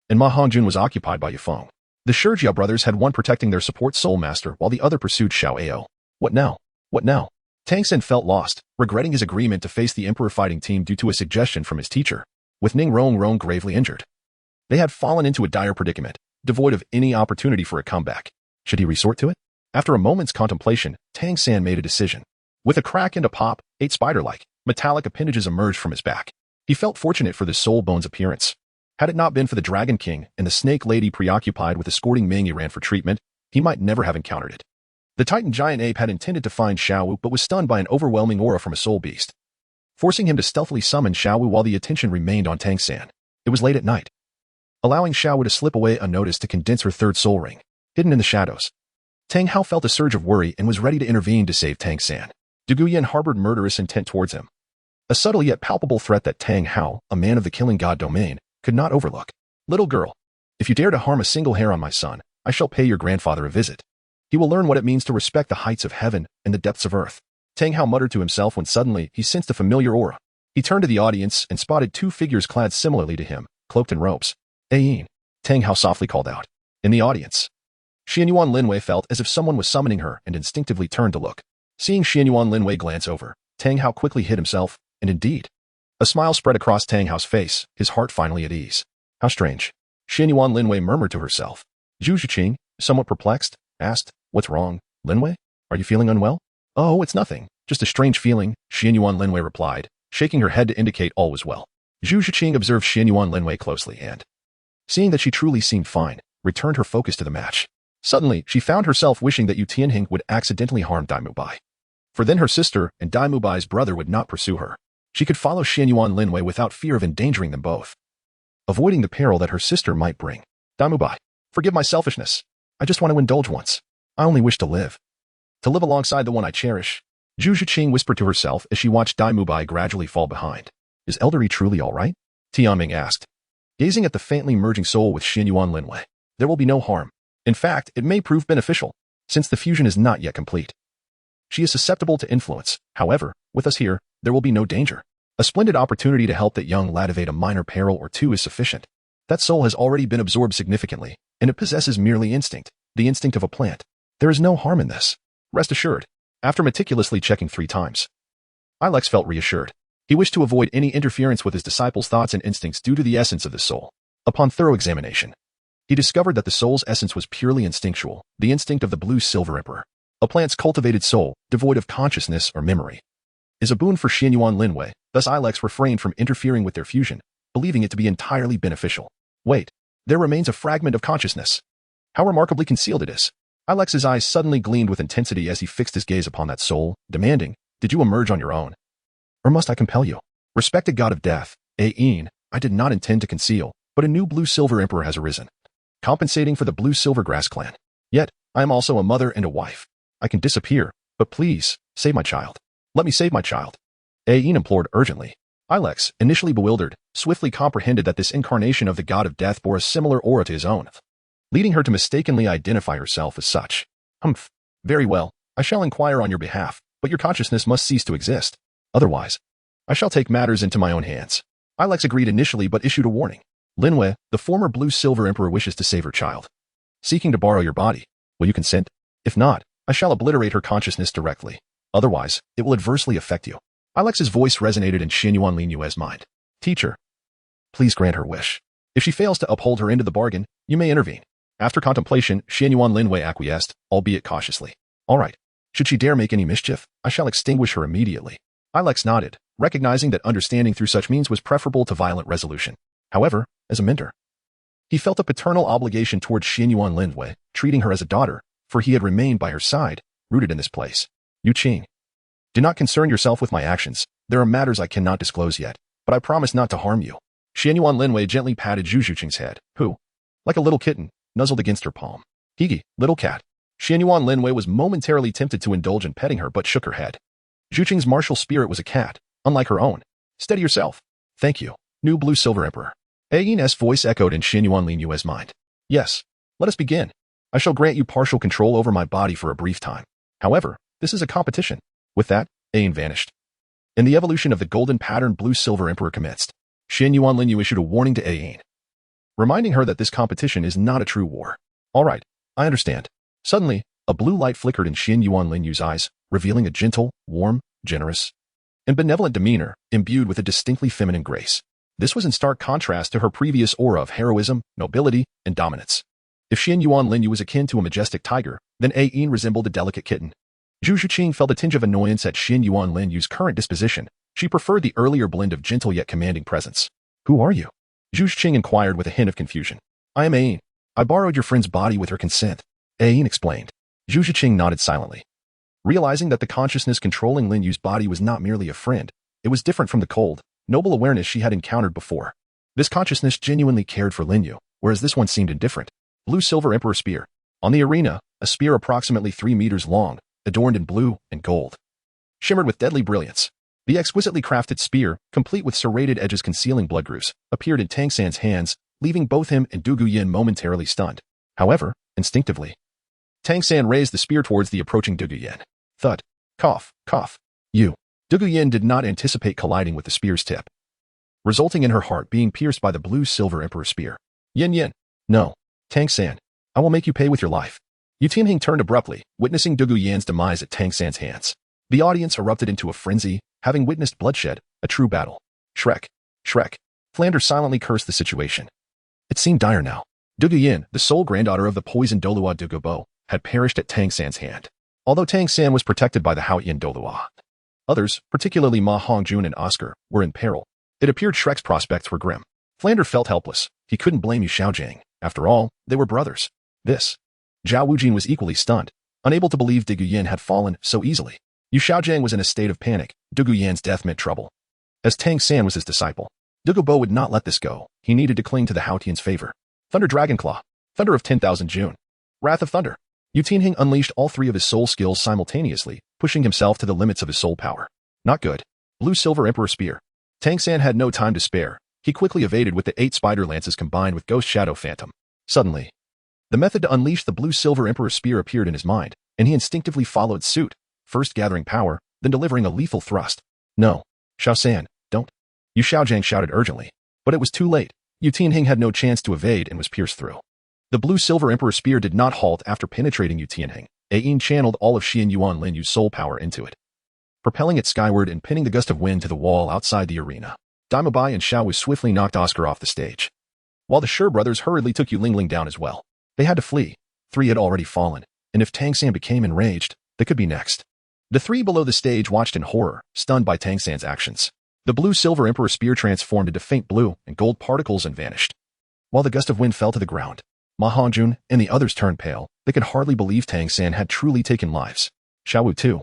and Ma Hongjun was occupied by Yifeng. The Shijiao brothers had one protecting their support soul master while the other pursued Xiao Ao. What now? What now? Tang San felt lost, regretting his agreement to face the Emperor fighting team due to a suggestion from his teacher, with Ning Rong gravely injured. They had fallen into a dire predicament, devoid of any opportunity for a comeback. Should he resort to it? After a moment's contemplation, Tang San made a decision. With a crack and a pop, 8 spider-like, metallic appendages emerged from his back. He felt fortunate for the soul bone's appearance. Had it not been for the Dragon King and the Snake Lady preoccupied with escorting Ming Yiran for treatment, he might never have encountered it. The Titan giant ape had intended to find Xiao Wu but was stunned by an overwhelming aura from a soul beast, forcing him to stealthily summon Xiao Wu while the attention remained on Tang San. It was late at night, allowing Xiao Wu to slip away unnoticed to condense her third soul ring, hidden in the shadows. Tang Hao felt a surge of worry and was ready to intervene to save Tang San. Du Guyan harbored murderous intent towards him, a subtle yet palpable threat that Tang Hao, a man of the killing god domain, could not overlook. Little girl, if you dare to harm a single hair on my son, I shall pay your grandfather a visit. He will learn what it means to respect the heights of heaven and the depths of earth. Tang Hao muttered to himself when suddenly he sensed a familiar aura. He turned to the audience and spotted 2 figures clad similarly to him, cloaked in robes. Ayin, Tang Hao softly called out. In the audience, Xuanyuan Lin Yue felt as if someone was summoning her and instinctively turned to look. Seeing Xuanyuan Lin Yue glance over, Tang Hao quickly hid himself, and indeed, a smile spread across Tang Hao's face, his heart finally at ease. How strange. Xuanyuan Lin Yue murmured to herself. Zhu Qing, somewhat perplexed, asked, What's wrong, Lin Yue? Are you feeling unwell? Oh, it's nothing. Just a strange feeling, Xuanyuan Lin Yue replied, shaking her head to indicate all was well. Zhu Qing observed Xuanyuan Lin Yue closely and, seeing that she truly seemed fine, returned her focus to the match. Suddenly, she found herself wishing that Yu Tianheng would accidentally harm Mu Bai. For then her sister and Mu Bai's brother would not pursue her. She could follow Xuanyuan Lin Yue without fear of endangering them both, avoiding the peril that her sister might bring. Mu Bai, forgive my selfishness. I just want to indulge once. I only wish to live alongside the one I cherish. Zhu Qing whispered to herself as she watched Mu Bai gradually fall behind. Is Eldery truly all right? Tianming asked, gazing at the faintly merging soul with Xuanyuan Lin Yue. There will be no harm. In fact, it may prove beneficial, since the fusion is not yet complete. She is susceptible to influence. However, with us here, there will be no danger. A splendid opportunity to help that young lad evade a minor peril or two is sufficient. That soul has already been absorbed significantly, and it possesses merely instinct, the instinct of a plant. There is no harm in this. Rest assured. After meticulously checking 3 times, Ilex felt reassured. He wished to avoid any interference with his disciple's thoughts and instincts due to the essence of the soul. Upon thorough examination, he discovered that the soul's essence was purely instinctual, the instinct of the blue-silver emperor. A plant's cultivated soul, devoid of consciousness or memory, is a boon for Xuanyuan Lin Yue, thus Ilex refrained from interfering with their fusion, believing it to be entirely beneficial. Wait, there remains a fragment of consciousness. How remarkably concealed it is. Ilex's eyes suddenly gleamed with intensity as he fixed his gaze upon that soul, demanding, Did you emerge on your own? Or must I compel you? Respected god of death, Ain, I did not intend to conceal, but a new blue-silver emperor has arisen, compensating for the blue-silver grass clan. Yet, I am also a mother and a wife. I can disappear, but please, save my child. Let me save my child. Ain implored urgently. Ilex, initially bewildered, swiftly comprehended that this incarnation of the god of death bore a similar aura to his own, leading her to mistakenly identify herself as such. Humph. Very well, I shall inquire on your behalf, but your consciousness must cease to exist. Otherwise, I shall take matters into my own hands. Ilex agreed initially but issued a warning. Lin Yue, the former blue-silver emperor wishes to save her child. Seeking to borrow your body. Will you consent? If not, I shall obliterate her consciousness directly. Otherwise, it will adversely affect you. Alex's voice resonated in Xuanyuan Lin Yue's mind. Teacher, please grant her wish. If she fails to uphold her end of the bargain, you may intervene. After contemplation, Xuanyuan Lin Yue acquiesced, albeit cautiously. All right. Should she dare make any mischief, I shall extinguish her immediately. Alex nodded, recognizing that understanding through such means was preferable to violent resolution. However, as a mentor, he felt a paternal obligation towards Xuanyuan Lin Yue, treating her as a daughter, for he had remained by her side, rooted in this place. Zhu Qing, do not concern yourself with my actions. There are matters I cannot disclose yet, but I promise not to harm you. Xuanyuan Lin Yue gently patted Zhu Qing's head, who, like a little kitten, nuzzled against her palm. Higi, little cat. Xuanyuan Lin Yue was momentarily tempted to indulge in petting her but shook her head. Zhu Qing's martial spirit was a cat, unlike her own. Steady yourself. Thank you, new blue-silver emperor. Ain's voice echoed in Xuanyuan Lin Yue's mind. Yes, let us begin. I shall grant you partial control over my body for a brief time. However, this is a competition. With that, Ain vanished. And the evolution of the golden pattern blue-silver emperor commenced. Xuanyuan Lin Yue issued a warning to Ain, reminding her that this competition is not a true war. All right, I understand. Suddenly, a blue light flickered in Xuanyuan Lin Yue's eyes, revealing a gentle, warm, generous, and benevolent demeanor, imbued with a distinctly feminine grace. This was in stark contrast to her previous aura of heroism, nobility, and dominance. If Xuanyuan Lin Yue was akin to a majestic tiger, then Ain resembled a delicate kitten. Zhu Qing felt a tinge of annoyance at Xuanyuan Lin Yue's current disposition. She preferred the earlier blend of gentle yet commanding presence. Who are you? Zhu Qing inquired with a hint of confusion. I am Ain. I borrowed your friend's body with her consent. Ain explained. Zhu Qing nodded silently. Realizing that the consciousness controlling Lin Yue's body was not merely a friend, it was different from the cold, noble awareness she had encountered before. This consciousness genuinely cared for Lin Yue, whereas this one seemed indifferent. Blue-silver emperor spear. On the arena, a spear approximately 3 meters long, adorned in blue and gold, shimmered with deadly brilliance. The exquisitely crafted spear, complete with serrated edges concealing blood grooves, appeared in Tang San's hands, leaving both him and Du Guyan momentarily stunned. However, instinctively, Tang San raised the spear towards the approaching Du Guyan. Thud. Cough. Cough. Du Guyan did not anticipate colliding with the spear's tip, resulting in her heart being pierced by the blue-silver emperor spear. Yin. No. Tang San, I will make you pay with your life. Yu Tianhing turned abruptly, witnessing Du Guyan's demise at Tang San's hands. The audience erupted into a frenzy, having witnessed bloodshed, a true battle. Shrek. Flanders silently cursed the situation. It seemed dire now. Du Guyan, the sole granddaughter of the poisoned Douluo Dugubo, had perished at Tang San's hand. Although Tang San was protected by the Haoyan Douluo, others, particularly Ma Hongjun and Oscar, were in peril. It appeared Shrek's prospects were grim. Flanders felt helpless. He couldn't blame Yu Xiaojing. After all, they were brothers. Zhao Wujin was equally stunned, unable to believe Du Guyan had fallen so easily. Yu Xiaojing was in a state of panic. Du Guyan's death meant trouble. As Tang San was his disciple, Dugubo would not let this go. He needed to cling to the Haotian's favor. Thunder Dragonclaw. Thunder of 10,000 June. Wrath of Thunder. Yu Tianhing unleashed all 3 of his soul skills simultaneously, pushing himself to the limits of his soul power. Not good. Blue-silver emperor spear. Tang San had no time to spare. He quickly evaded with the 8 spider lances combined with Ghost Shadow Phantom. Suddenly, the method to unleash the blue-silver emperor spear appeared in his mind, and he instinctively followed suit, first gathering power, then delivering a lethal thrust. No. Xiao San, don't. Yu Xiaojing shouted urgently. But it was too late. Yu Tianhing had no chance to evade and was pierced through. The blue-silver emperor spear did not halt after penetrating Yu Tianhing. Ain channeled all of Xuanyuan Lin Yue's soul power into it, propelling it skyward and pinning the gust of wind to the wall outside the arena. Mu Bai and Xiao Wu swiftly knocked Oscar off the stage, while the Shi brothers hurriedly took Yu Lingling down as well. They had to flee. 3 had already fallen, and if Tang San became enraged, they could be next. The 3 below the stage watched in horror, stunned by Tang San's actions. The blue-silver emperor spear transformed into faint blue and gold particles and vanished. While the gust of wind fell to the ground, Ma Hongjun and the others turned pale. They could hardly believe Tang San had truly taken lives. Xiao Wu, too,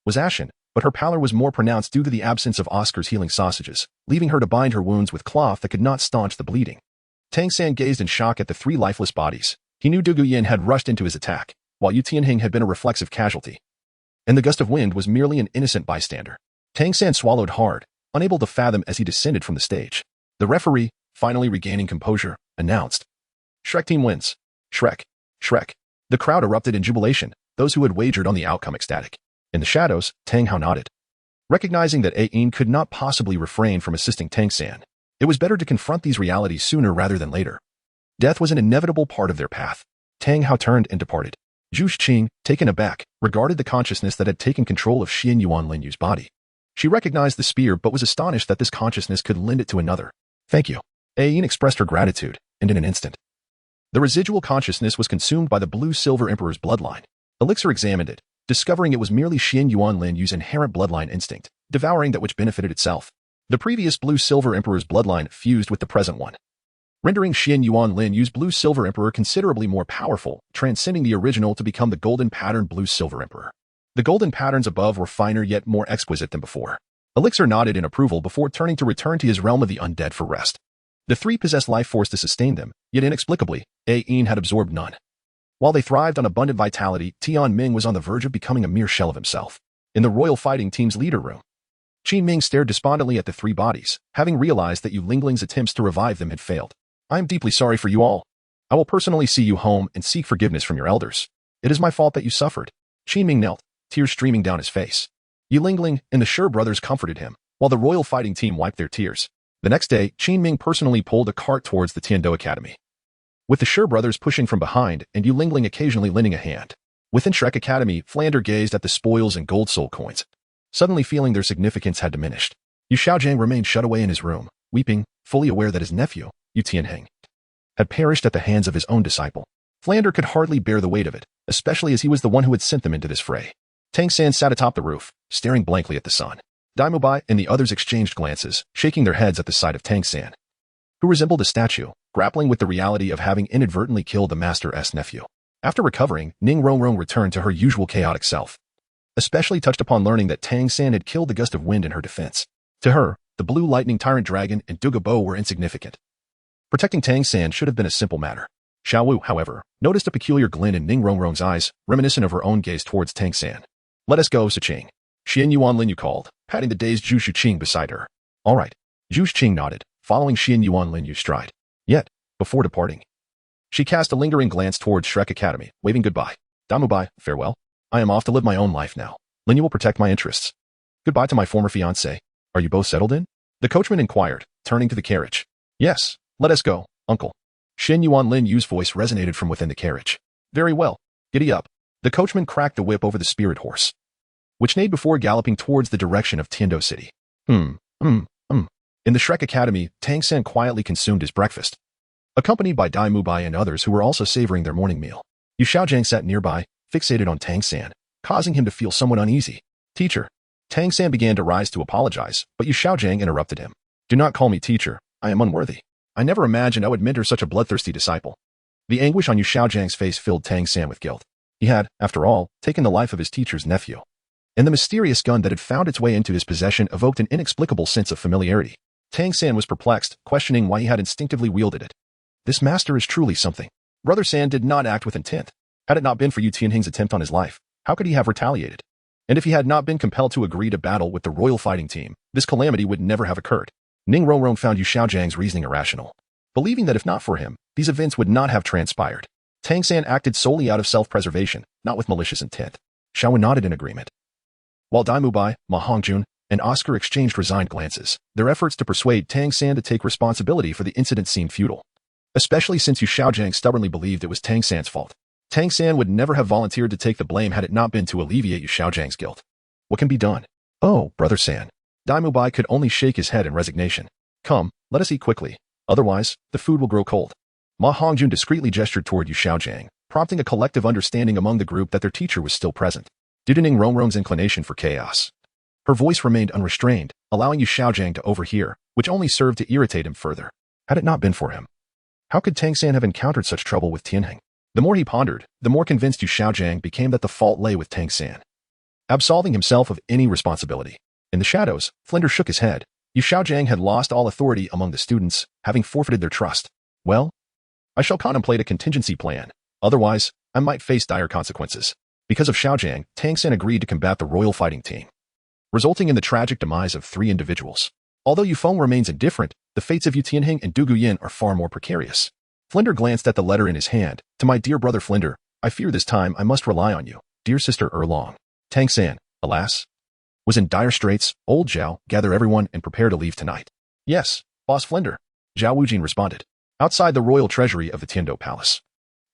was ashen, but her pallor was more pronounced due to the absence of Oscar's healing sausages, leaving her to bind her wounds with cloth that could not staunch the bleeding. Tang San gazed in shock at the 3 lifeless bodies. He knew Du Guyan had rushed into his attack, while Yu Tianhing had been a reflexive casualty, and the gust of wind was merely an innocent bystander. Tang San swallowed hard, unable to fathom as he descended from the stage. The referee, finally regaining composure, announced, Shrek team wins. Shrek. The crowd erupted in jubilation, those who had wagered on the outcome ecstatic. In the shadows, Tang Hao nodded. Recognizing that Ain could not possibly refrain from assisting Tang San, It was better to confront these realities sooner rather than later. Death was an inevitable part of their path. Tang Hao turned and departed. Zhu Qing, taken aback, regarded the consciousness that had taken control of Xuanyuan Lin Yue's body. She recognized the spear but was astonished that this consciousness could lend it to another. Thank you. Ayin expressed her gratitude, and in an instant, the residual consciousness was consumed by the blue-silver emperor's bloodline. Elixir examined it, discovering it was merely Xuanyuan Lin Yue's inherent bloodline instinct, devouring that which benefited itself. The previous blue-silver emperor's bloodline fused with the present one, rendering Xuanyuan Lin Yue's blue-silver emperor considerably more powerful, transcending the original to become the golden pattern blue-silver emperor. The golden patterns above were finer yet more exquisite than before. Elixir nodded in approval before turning to return to his realm of the undead for rest. The three possessed life force to sustain them, yet inexplicably, Ayin had absorbed none. While they thrived on abundant vitality, Tian Ming was on the verge of becoming a mere shell of himself. In the royal fighting team's leader room, Qin Ming stared despondently at the three bodies, having realized that Yu Lingling's attempts to revive them had failed. I am deeply sorry for you all. I will personally see you home and seek forgiveness from your elders. It is my fault that you suffered. Qin Ming knelt, tears streaming down his face. Yu Lingling and the Shi brothers comforted him, while the royal fighting team wiped their tears. The next day, Qin Ming personally pulled a cart towards the Tiando Academy, with the Shi brothers pushing from behind and Yu Lingling occasionally lending a hand. Within Shrek Academy, Flander gazed at the spoils and gold soul coins, suddenly feeling their significance had diminished. Yu Xiaojiang remained shut away in his room, weeping, fully aware that his nephew, Yu Tianheng, had perished at the hands of his own disciple. Flander could hardly bear the weight of it, especially as he was the one who had sent them into this fray. Tang San sat atop the roof, staring blankly at the sun. Mu Bai and the others exchanged glances, shaking their heads at the sight of Tang San, who resembled a statue, grappling with the reality of having inadvertently killed the master's nephew. After recovering, Ning Rongrong returned to her usual chaotic self, especially touched upon learning that Tang San had killed the gust of wind in her defense. To her, the blue lightning tyrant dragon and Duga Bo were insignificant. Protecting Tang San should have been a simple matter. Xiao Wu, however, noticed a peculiar glint in Ning Rongrong's eyes, reminiscent of her own gaze towards Tang San. Let us go, Zhu Qing. Xuanyuan Lin Yu called, patting the dazed Zhu Qing beside her. All right. Zhu Qing nodded, following Xuanyuan Lin Yu's stride. Yet, before departing, she cast a lingering glance towards Shrek Academy, waving goodbye. Mu Bai, farewell. I am off to live my own life now. Lin Yu will protect my interests. Goodbye to my former fiancé. Are you both settled in? The coachman inquired, turning to the carriage. Yes, let us go, uncle. Xuanyuan Lin Yu's voice resonated from within the carriage. Very well. Giddy up. The coachman cracked the whip over the spirit horse, which neighed before galloping towards the direction of Tiando City. In the Shrek Academy, Tang San quietly consumed his breakfast, accompanied by Mu Bai and others who were also savoring their morning meal. Yu Xiaojiang sat nearby, fixated on Tang San, causing him to feel somewhat uneasy. Teacher. Tang San began to rise to apologize, but Yu Xiaojiang interrupted him. Do not call me teacher. I am unworthy. I never imagined I would mentor such a bloodthirsty disciple. The anguish on Yu Xiaojiang's face filled Tang San with guilt. He had, after all, taken the life of his teacher's nephew, and the mysterious gun that had found its way into his possession evoked an inexplicable sense of familiarity. Tang San was perplexed, questioning why he had instinctively wielded it. This master is truly something. Brother San did not act with intent. Had it not been for Yu Tianheng's attempt on his life, how could he have retaliated? And if he had not been compelled to agree to battle with the royal fighting team, this calamity would never have occurred. Ning Rongrong found Yu Xiaojiang's reasoning irrational, believing that if not for him, these events would not have transpired. Tang San acted solely out of self-preservation, not with malicious intent. Xiao Wu nodded in agreement, while Mu Bai, Ma Hongjun, and Oscar exchanged resigned glances. Their efforts to persuade Tang San to take responsibility for the incident seemed futile, especially since Yu Xiaojiang stubbornly believed it was Tang San's fault. Tang San would never have volunteered to take the blame had it not been to alleviate Yu Xiaojiang's guilt. What can be done? Oh, Brother San. Mu Bai could only shake his head in resignation. Come, let us eat quickly. Otherwise, the food will grow cold. Ma Hongjun discreetly gestured toward Yu Xiaojiang, prompting a collective understanding among the group that their teacher was still present. Due to Ning Rongrong's inclination for chaos, her voice remained unrestrained, allowing Yu Xiaojiang to overhear, which only served to irritate him further. Had it not been for him, how could Tang San have encountered such trouble with Tianheng? The more he pondered, the more convinced Yu Xiaojiang became that the fault lay with Tang San, absolving himself of any responsibility. In the shadows, Flinder shook his head. Yu Xiaojiang had lost all authority among the students, having forfeited their trust. Well, I shall contemplate a contingency plan. Otherwise, I might face dire consequences. Because of Xiaojiang, Tang San agreed to combat the royal fighting team, resulting in the tragic demise of 3 individuals. Although Yu Feng remains indifferent, the fates of Yu Tianheng and Du Guyan are far more precarious. Flinder glanced at the letter in his hand. To my dear brother Flinder, I fear this time I must rely on you. Dear sister Erlong. Tang San, alas, was in dire straits. Old Zhao, gather everyone and prepare to leave tonight. Yes, Boss Flinder, Xiao Wu responded. Outside the royal treasury of the Tiando Palace,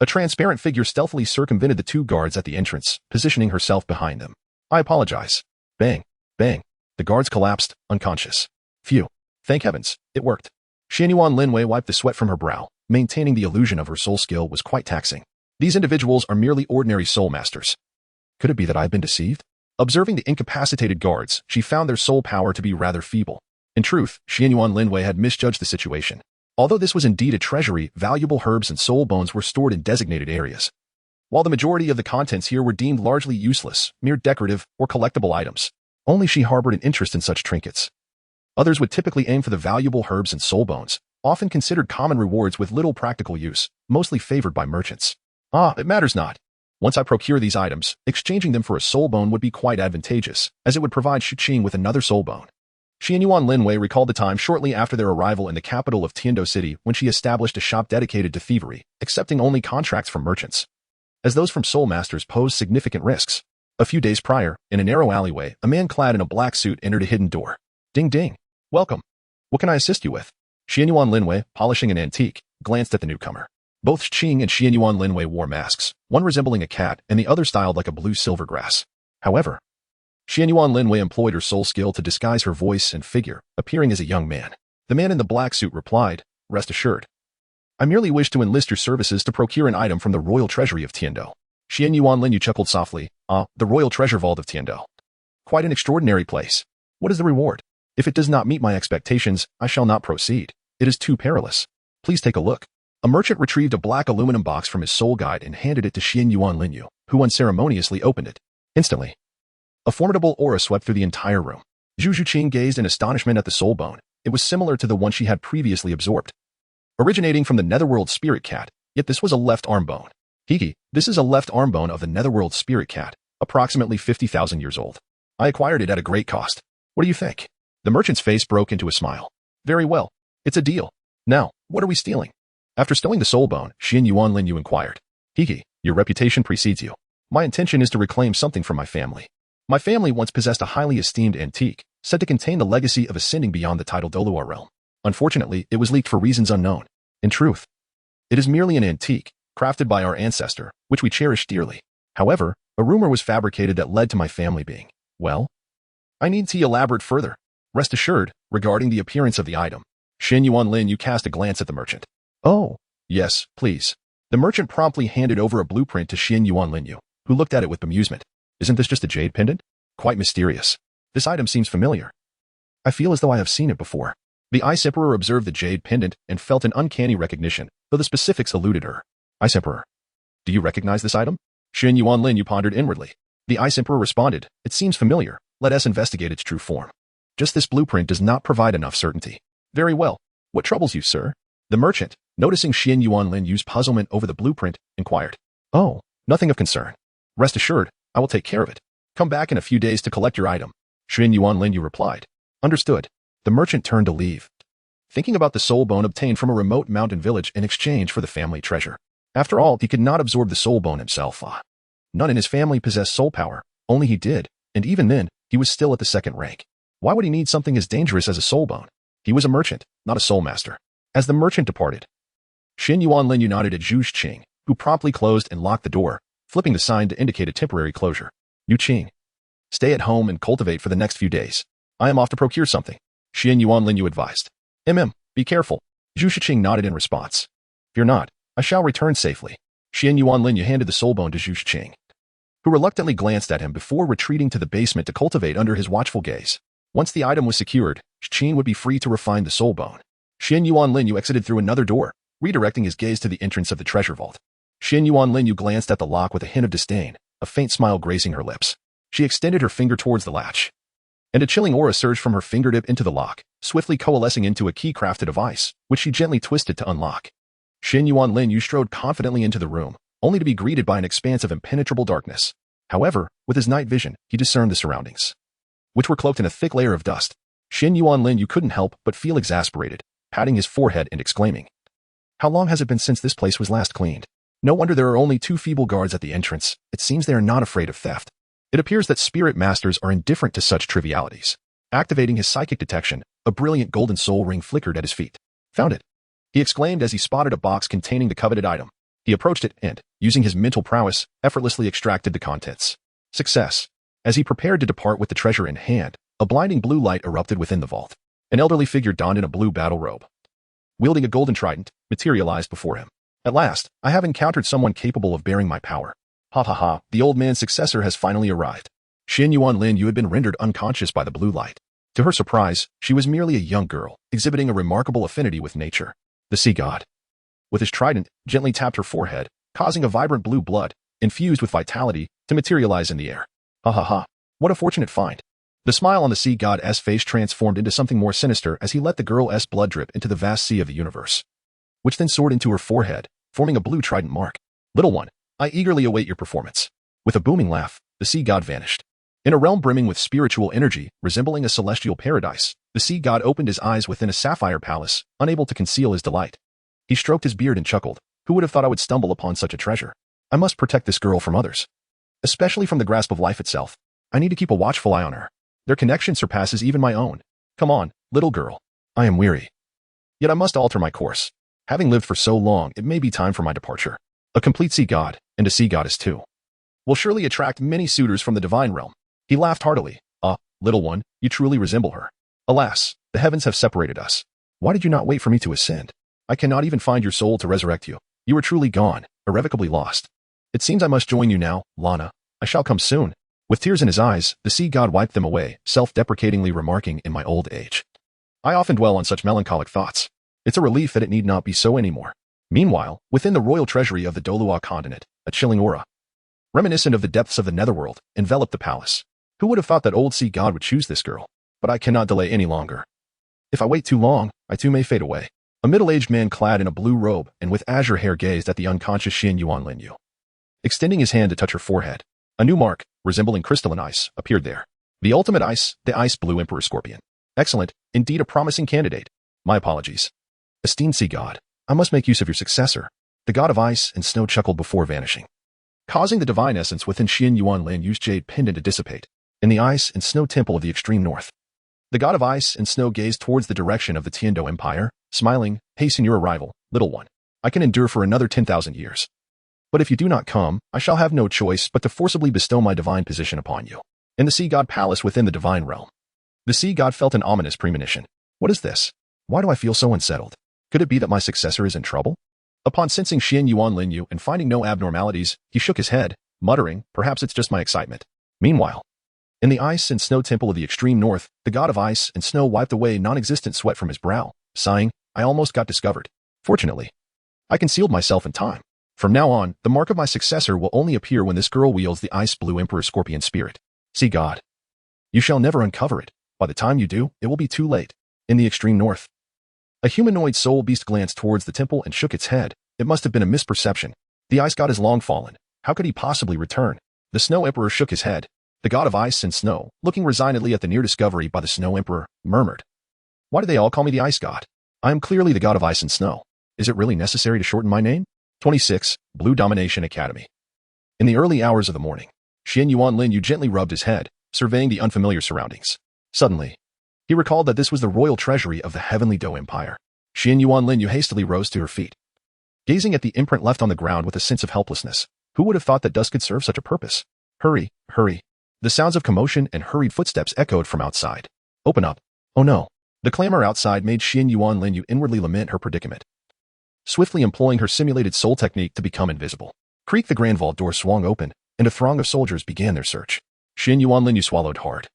a transparent figure stealthily circumvented the two guards at the entrance, positioning herself behind them. I apologize. Bang, bang. The guards collapsed, unconscious. Phew. Thank heavens, it worked. Xuanyuan Lin Yue wiped the sweat from her brow. Maintaining the illusion of her soul skill was quite taxing. These individuals are merely ordinary soul masters. Could it be that I have been deceived? Observing the incapacitated guards, she found their soul power to be rather feeble. In truth, Xuanyuan Lin Yue had misjudged the situation. Although this was indeed a treasury, valuable herbs and soul bones were stored in designated areas. While the majority of the contents here were deemed largely useless, mere decorative, or collectible items, only she harbored an interest in such trinkets. Others would typically aim for the valuable herbs and soul bones, often considered common rewards with little practical use, mostly favored by merchants. It matters not. Once I procure these items, exchanging them for a soul bone would be quite advantageous, as it would provide Zhu Qing with another soul bone. Xuanyuan Lin Yue recalled the time shortly after their arrival in the capital of Tiando City when she established a shop dedicated to thievery, accepting only contracts from merchants, as those from soul masters posed significant risks. A few days prior, in a narrow alleyway, a man clad in a black suit entered a hidden door. Ding ding. Welcome. What can I assist you with? Xuanyuan Lin Yue, polishing an antique, glanced at the newcomer. Both Zhu Qing and Xuanyuan Lin Yue wore masks, one resembling a cat and the other styled like a blue silver grass. However, Xuanyuan Lin Yue employed her soul skill to disguise her voice and figure, appearing as a young man. The man in the black suit replied, "Rest assured. I merely wish to enlist your services to procure an item from the royal treasury of Tiando." Xuanyuan Lin Yue chuckled softly. The royal treasure vault of Tiando. Quite an extraordinary place. What is the reward? If it does not meet my expectations, I shall not proceed. It is too perilous. Please take a look. A merchant retrieved a black aluminum box from his soul guide and handed it to Xuanyuan Lin Yue, who unceremoniously opened it. Instantly, a formidable aura swept through the entire room. Zhu Qing gazed in astonishment at the soul bone. It was similar to the one she had previously absorbed. Originating from the netherworld spirit cat, yet this was a left arm bone. Hiki, this is a left arm bone of the netherworld spirit cat, approximately 50,000 years old. I acquired it at a great cost. What do you think? The merchant's face broke into a smile. Very well. It's a deal. Now, what are we stealing? After stowing the soul bone, Xuanyuan Lin Yue inquired. Hiki, your reputation precedes you. My intention is to reclaim something from my family. My family once possessed a highly esteemed antique, said to contain the legacy of ascending beyond the tidal Douluo realm. Unfortunately, it was leaked for reasons unknown. In truth, it is merely an antique, crafted by our ancestor, which we cherish dearly. However, a rumor was fabricated that led to my family being, well, I need to elaborate further. Rest assured, regarding the appearance of the item. Xuanyuan Lin Yue cast a glance at the merchant. Oh, yes, please. The merchant promptly handed over a blueprint to Xuanyuan Lin Yue, who looked at it with bemusement. Isn't this just a jade pendant? Quite mysterious. This item seems familiar. I feel as though I have seen it before. The Ice Emperor observed the jade pendant and felt an uncanny recognition, though the specifics eluded her. Ice Emperor. Do you recognize this item? Xuanyuan Lin Yue pondered inwardly. The Ice Emperor responded, it seems familiar. Let us investigate its true form. Just this blueprint does not provide enough certainty. Very well. What troubles you, sir? The merchant, noticing Xuanyuan Lin Yue's puzzlement over the blueprint, inquired. Oh, nothing of concern. Rest assured, I will take care of it. Come back in a few days to collect your item. Xuanyuan Lin Yue replied. Understood. The merchant turned to leave, thinking about the soul bone obtained from a remote mountain village in exchange for the family treasure. After all, he could not absorb the soul bone himself. None in his family possessed soul power, only he did, and even then, he was still at the second rank. Why would he need something as dangerous as a soul bone? He was a merchant, not a soul master. As the merchant departed, Xuanyuan Lin Yue nodded at Zhu Qing, who promptly closed and locked the door, flipping the sign to indicate a temporary closure. Zhu Qing, stay at home and cultivate for the next few days. I am off to procure something. Xuanyuan Lin Yue advised. Be careful. Zhu Qing nodded in response. Fear not, I shall return safely. Xuanyuan Lin Yue handed the soul bone to Zhu Qing, who reluctantly glanced at him before retreating to the basement to cultivate under his watchful gaze. Once the item was secured, Zhu Qing would be free to refine the soul bone. Xuanyuan Lin Yue exited through another door, redirecting his gaze to the entrance of the treasure vault. Xuanyuan Lin Yue glanced at the lock with a hint of disdain, a faint smile gracing her lips. She extended her finger towards the latch, and a chilling aura surged from her fingertip into the lock, swiftly coalescing into a key crafted of ice, which she gently twisted to unlock. Xuanyuan Lin Yue strode confidently into the room, only to be greeted by an expanse of impenetrable darkness. However, with his night vision, he discerned the surroundings, which were cloaked in a thick layer of dust. Xuanyuan Lin Yue couldn't help but feel exasperated, patting his forehead and exclaiming, how long has it been since this place was last cleaned? No wonder there are only 2 feeble guards at the entrance. It seems they are not afraid of theft. It appears that spirit masters are indifferent to such trivialities. Activating his psychic detection, A brilliant golden soul ring flickered at his feet. Found it, he exclaimed as he spotted a box containing the coveted item. He approached it and, using his mental prowess, effortlessly extracted the contents. Success. As he prepared to depart with the treasure in hand, a blinding blue light erupted within the vault. An elderly figure donned in a blue battle robe, wielding a golden trident, materialized before him. At last, I have encountered someone capable of bearing my power. Ha ha ha, the old man's successor has finally arrived. Xuanyuan Lin Yue had been rendered unconscious by the blue light. To her surprise, she was merely a young girl, exhibiting a remarkable affinity with nature. The sea god, with his trident, gently tapped her forehead, causing a vibrant blue blood, infused with vitality, to materialize in the air. Ha ha ha, what a fortunate find. The smile on the sea god's face transformed into something more sinister as he let the girl's blood drip into the vast sea of the universe, which then soared into her forehead, forming a blue trident mark. Little one, I eagerly await your performance. With a booming laugh, the sea god vanished. In a realm brimming with spiritual energy, resembling a celestial paradise, the sea god opened his eyes within a sapphire palace, unable to conceal his delight. He stroked his beard and chuckled. Who would have thought I would stumble upon such a treasure? I must protect this girl from others, especially from the grasp of life itself. I need to keep a watchful eye on her. Their connection surpasses even my own. Come on, little girl. I am weary. Yet I must alter my course. Having lived for so long, it may be time for my departure. A complete sea god, and a sea goddess too, will surely attract many suitors from the divine realm. He laughed heartily. Ah, little one, you truly resemble her. Alas, the heavens have separated us. Why did you not wait for me to ascend? I cannot even find your soul to resurrect you. You are truly gone, irrevocably lost. It seems I must join you now, Lana. I shall come soon. With tears in his eyes, the sea god wiped them away, self-deprecatingly remarking, in my old age, I often dwell on such melancholic thoughts. It's a relief that it need not be so anymore. Meanwhile, within the royal treasury of the Douluo continent, a chilling aura, reminiscent of the depths of the netherworld, enveloped the palace. Who would have thought that old sea god would choose this girl? But I cannot delay any longer. If I wait too long, I too may fade away. A middle-aged man clad in a blue robe and with azure hair gazed at the unconscious Xuanyuan Lin Yue, extending his hand to touch her forehead. A new mark, resembling crystalline ice, appeared there. The ultimate ice, the ice blue emperor scorpion. Excellent, indeed a promising candidate. My apologies. Esteemed sea god, I must make use of your successor. The god of ice and snow chuckled before vanishing, causing the divine essence within Xuanyuan Lin Yue's jade pendant to dissipate. In the ice and snow temple of the extreme north, the god of ice and snow gazed towards the direction of the Tiando Empire, smiling. Hasten your arrival, little one. I can endure for another 10,000 years. But if you do not come, I shall have no choice but to forcibly bestow my divine position upon you. In the sea god palace within the divine realm, the sea god felt an ominous premonition. What is this? Why do I feel so unsettled? Could it be that my successor is in trouble? Upon sensing Xuanyuan Lin Yue and finding no abnormalities, he shook his head, muttering, perhaps it's just my excitement. Meanwhile, in the ice and snow temple of the extreme north, the god of ice and snow wiped away non-existent sweat from his brow, sighing, I almost got discovered. Fortunately, I concealed myself in time. From now on, the mark of my successor will only appear when this girl wields the ice blue emperor scorpion spirit. Sea god, you shall never uncover it. By the time you do, it will be too late. In the extreme north, a humanoid soul beast glanced towards the temple and shook its head. It must have been a misperception. The ice god has long fallen. How could he possibly return? The snow emperor shook his head. The god of ice and snow, looking resignedly at the near discovery by the snow emperor, murmured, why do they all call me the ice god? I am clearly the god of ice and snow. Is it really necessary to shorten my name? 26. Blue Domination Academy. In the early hours of the morning, Xuanyuan Lin Yue gently rubbed his head, surveying the unfamiliar surroundings. Suddenly, he recalled that this was the royal treasury of the heavenly Dou Empire. Xuanyuan Lin Yue hastily rose to her feet, gazing at the imprint left on the ground with a sense of helplessness. Who would have thought that dust could serve such a purpose? Hurry, hurry. The sounds of commotion and hurried footsteps echoed from outside. Open up. Oh no. The clamor outside made Xuanyuan Lin Yue inwardly lament her predicament. Swiftly employing her simulated soul technique to become invisible, creak, the grand vault door swung open, and a throng of soldiers began their search. Xuanyuan Lin Yue swallowed hard,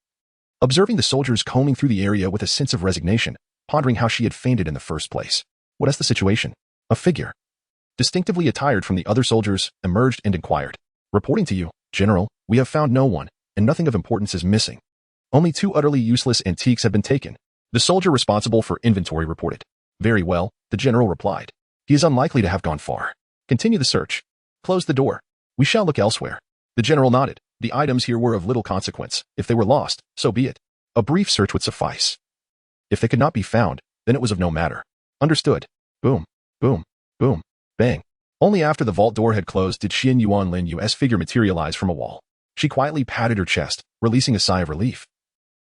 observing the soldiers combing through the area with a sense of resignation, pondering how she had fainted in the first place. What is the situation? A figure, distinctively attired from the other soldiers, emerged and inquired. Reporting to you, General, we have found no one, and nothing of importance is missing. Only 2 utterly useless antiques have been taken. The soldier responsible for inventory reported. Very well, the general replied. He is unlikely to have gone far. Continue the search. Close the door. We shall look elsewhere. The general nodded. The items here were of little consequence. If they were lost, so be it. A brief search would suffice. If they could not be found, then it was of no matter. Understood. Boom, boom, boom, bang. Only after the vault door had closed did Xuanyuan Lin Yue's figure materialize from a wall. She quietly patted her chest, releasing a sigh of relief.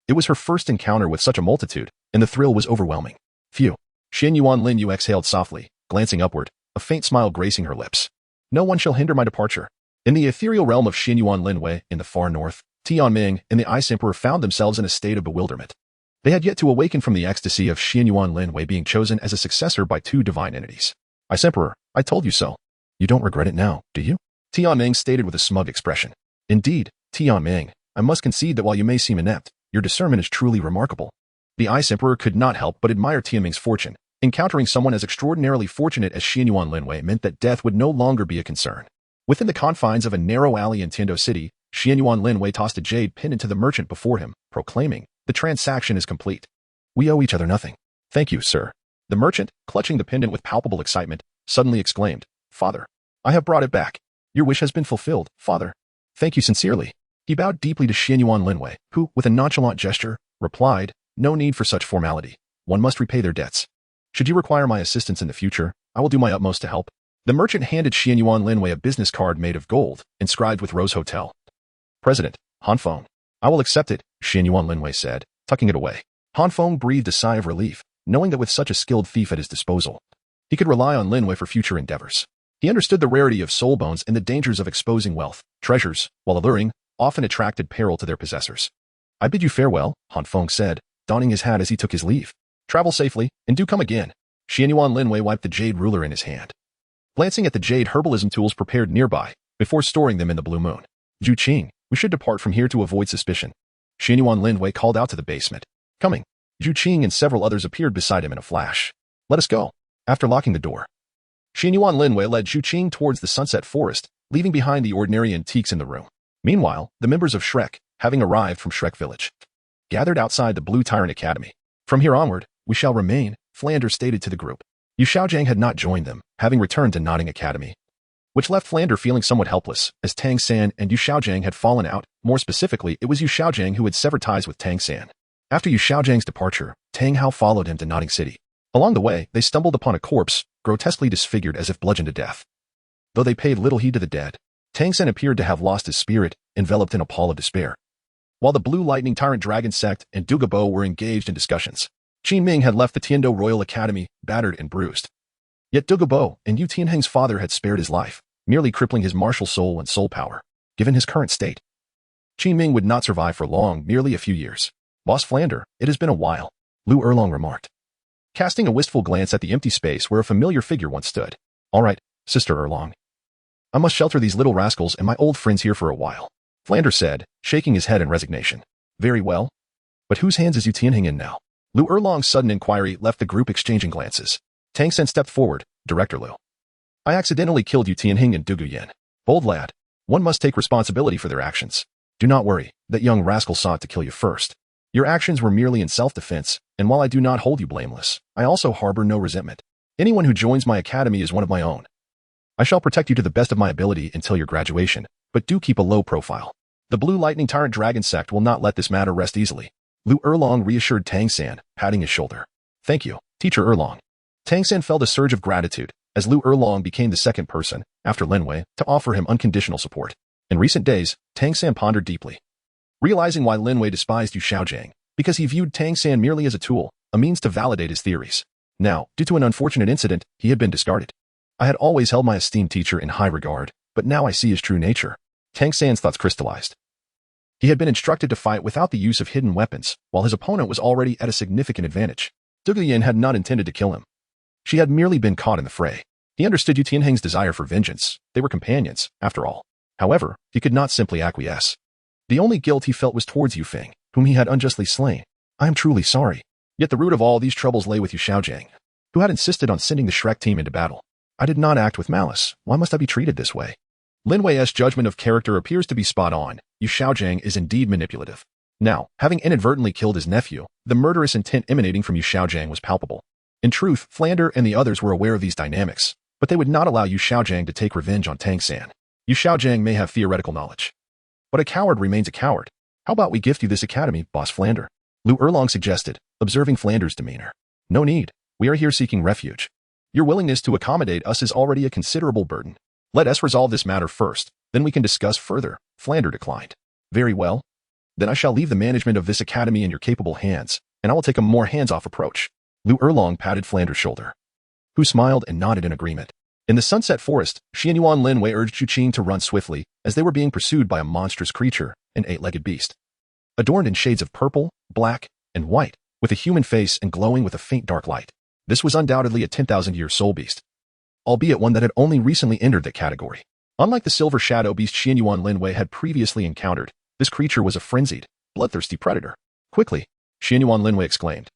It was her first encounter with such a multitude, and the thrill was overwhelming. Phew. Xuanyuan Lin Yue exhaled softly, glancing upward, a faint smile gracing her lips. No one shall hinder my departure. In the ethereal realm of Xuanyuan Linwei, in the far north, Tianming and the Ice Emperor found themselves in a state of bewilderment. They had yet to awaken from the ecstasy of Xuanyuan Linwei being chosen as a successor by two divine entities. Ice Emperor, I told you so. You don't regret it now, do you? Tianming stated with a smug expression. Indeed, Tianming, I must concede that while you may seem inept, your discernment is truly remarkable. The Ice Emperor could not help but admire Tianming's fortune. Encountering someone as extraordinarily fortunate as Xuanyuan Linwei meant that death would no longer be a concern. Within the confines of a narrow alley in Tiando City, Xuanyuan Linwei tossed a jade pin into the merchant before him, proclaiming, the transaction is complete. We owe each other nothing. Thank you, sir. The merchant, clutching the pendant with palpable excitement, suddenly exclaimed, Father, I have brought it back. Your wish has been fulfilled, Father. Thank you sincerely. He bowed deeply to Xuanyuan Linwei, who, with a nonchalant gesture, replied, No need for such formality. One must repay their debts. Should you require my assistance in the future, I will do my utmost to help. The merchant handed Xuanyuan Linwei a business card made of gold, inscribed with Rose Hotel. President, Han Feng. I will accept it, Xuanyuan Linwei said, tucking it away. Han Feng breathed a sigh of relief, knowing that with such a skilled thief at his disposal, he could rely on Linwei for future endeavors. He understood the rarity of soul bones and the dangers of exposing wealth. Treasures, while alluring, often attracted peril to their possessors. I bid you farewell, Han Feng said, donning his hat as he took his leave. Travel safely, and do come again. Xuanyuan Linwei wiped the jade ruler in his hand. Glancing at the jade herbalism tools prepared nearby, before storing them in the blue moon. Zhu Qing, we should depart from here to avoid suspicion. Xuanyuan Linwei called out to the basement. Coming. Zhu Qing and several others appeared beside him in a flash. Let us go. After locking the door, Xuanyuan Linwei led Zhu Qing towards the sunset forest, leaving behind the ordinary antiques in the room. Meanwhile, the members of Shrek, having arrived from Shrek Village, gathered outside the Blue Tyrant Academy. From here onward, we shall remain, Flander stated to the group. Yu Xiaojang had not joined them, having returned to Nodding Academy, which left Flander feeling somewhat helpless, as Tang San and Yu Xiaojang had fallen out. More specifically, it was Yu Xiaojang who had severed ties with Tang San. After Yu Xiaojang's departure, Tang Hao followed him to Nodding City. Along the way, they stumbled upon a corpse, grotesquely disfigured as if bludgeoned to death. Though they paid little heed to the dead, Tang San appeared to have lost his spirit, enveloped in a pall of despair. While the Blue Lightning Tyrant Dragon sect and Dugabo were engaged in discussions, Qin Ming had left the Tiando Royal Academy, battered and bruised. Yet Dugabo and Yu Tianheng's father had spared his life, merely crippling his martial soul and soul power, given his current state. Qin Ming would not survive for long, merely a few years. Boss Flander, it has been a while, Lu Erlong remarked, casting a wistful glance at the empty space where a familiar figure once stood. All right, Sister Erlong. I must shelter these little rascals and my old friends here for a while, Flander said, shaking his head in resignation. Very well. But whose hands is Yu Tianheng in now? Lu Erlong's sudden inquiry left the group exchanging glances. Tang San stepped forward. Director Lu. I accidentally killed Yu Tianheng and Dugu Yin. Bold lad. One must take responsibility for their actions. Do not worry, that young rascal sought to kill you first. Your actions were merely in self-defense, and while I do not hold you blameless, I also harbor no resentment. Anyone who joins my academy is one of my own. I shall protect you to the best of my ability until your graduation, but do keep a low profile. The Blue Lightning Tyrant Dragon sect will not let this matter rest easily. Lu Erlong reassured Tang San, patting his shoulder. Thank you, Teacher Erlong. Tang San felt a surge of gratitude, as Lu Erlong became the second person, after Linwei, to offer him unconditional support. In recent days, Tang San pondered deeply, realizing why Linwei despised Yu Xiaojang, because he viewed Tang San merely as a tool, a means to validate his theories. Now, due to an unfortunate incident, he had been discarded. I had always held my esteemed teacher in high regard, but now I see his true nature. Tang San's thoughts crystallized. He had been instructed to fight without the use of hidden weapons, while his opponent was already at a significant advantage. Dugu Yin had not intended to kill him. She had merely been caught in the fray. He understood Yu Tianheng's desire for vengeance. They were companions, after all. However, he could not simply acquiesce. The only guilt he felt was towards Yu Feng, whom he had unjustly slain. I am truly sorry. Yet the root of all these troubles lay with Yu Xiaojang, who had insisted on sending the Shrek team into battle. I did not act with malice. Why must I be treated this way? Lin Wei's judgment of character appears to be spot on. Yu Xiaojang is indeed manipulative. Now, having inadvertently killed his nephew, the murderous intent emanating from Yu Xiaojang was palpable. In truth, Flander and the others were aware of these dynamics, but they would not allow Yu Xiaojang to take revenge on Tang San. Yu Xiaojang may have theoretical knowledge, but a coward remains a coward. How about we gift you this academy, Boss Flander? Lu Erlong suggested, observing Flander's demeanor. No need. We are here seeking refuge. Your willingness to accommodate us is already a considerable burden. Let us resolve this matter first, then we can discuss further, Flander declined. Very well. Then I shall leave the management of this academy in your capable hands, and I will take a more hands-off approach. Lu Erlong patted Flanders' shoulder, who smiled and nodded in agreement. In the sunset forest, Xuanyuan Lin Yue urged Zhu Qing to run swiftly, as they were being pursued by a monstrous creature, an eight-legged beast. Adorned in shades of purple, black, and white, with a human face and glowing with a faint dark light. This was undoubtedly a 10,000-year soul beast, albeit one that had only recently entered that category. Unlike the silver shadow beast Xuanyuan Lin Yue had previously encountered, this creature was a frenzied, bloodthirsty predator. Quickly, Xuanyuan Lin Yue exclaimed,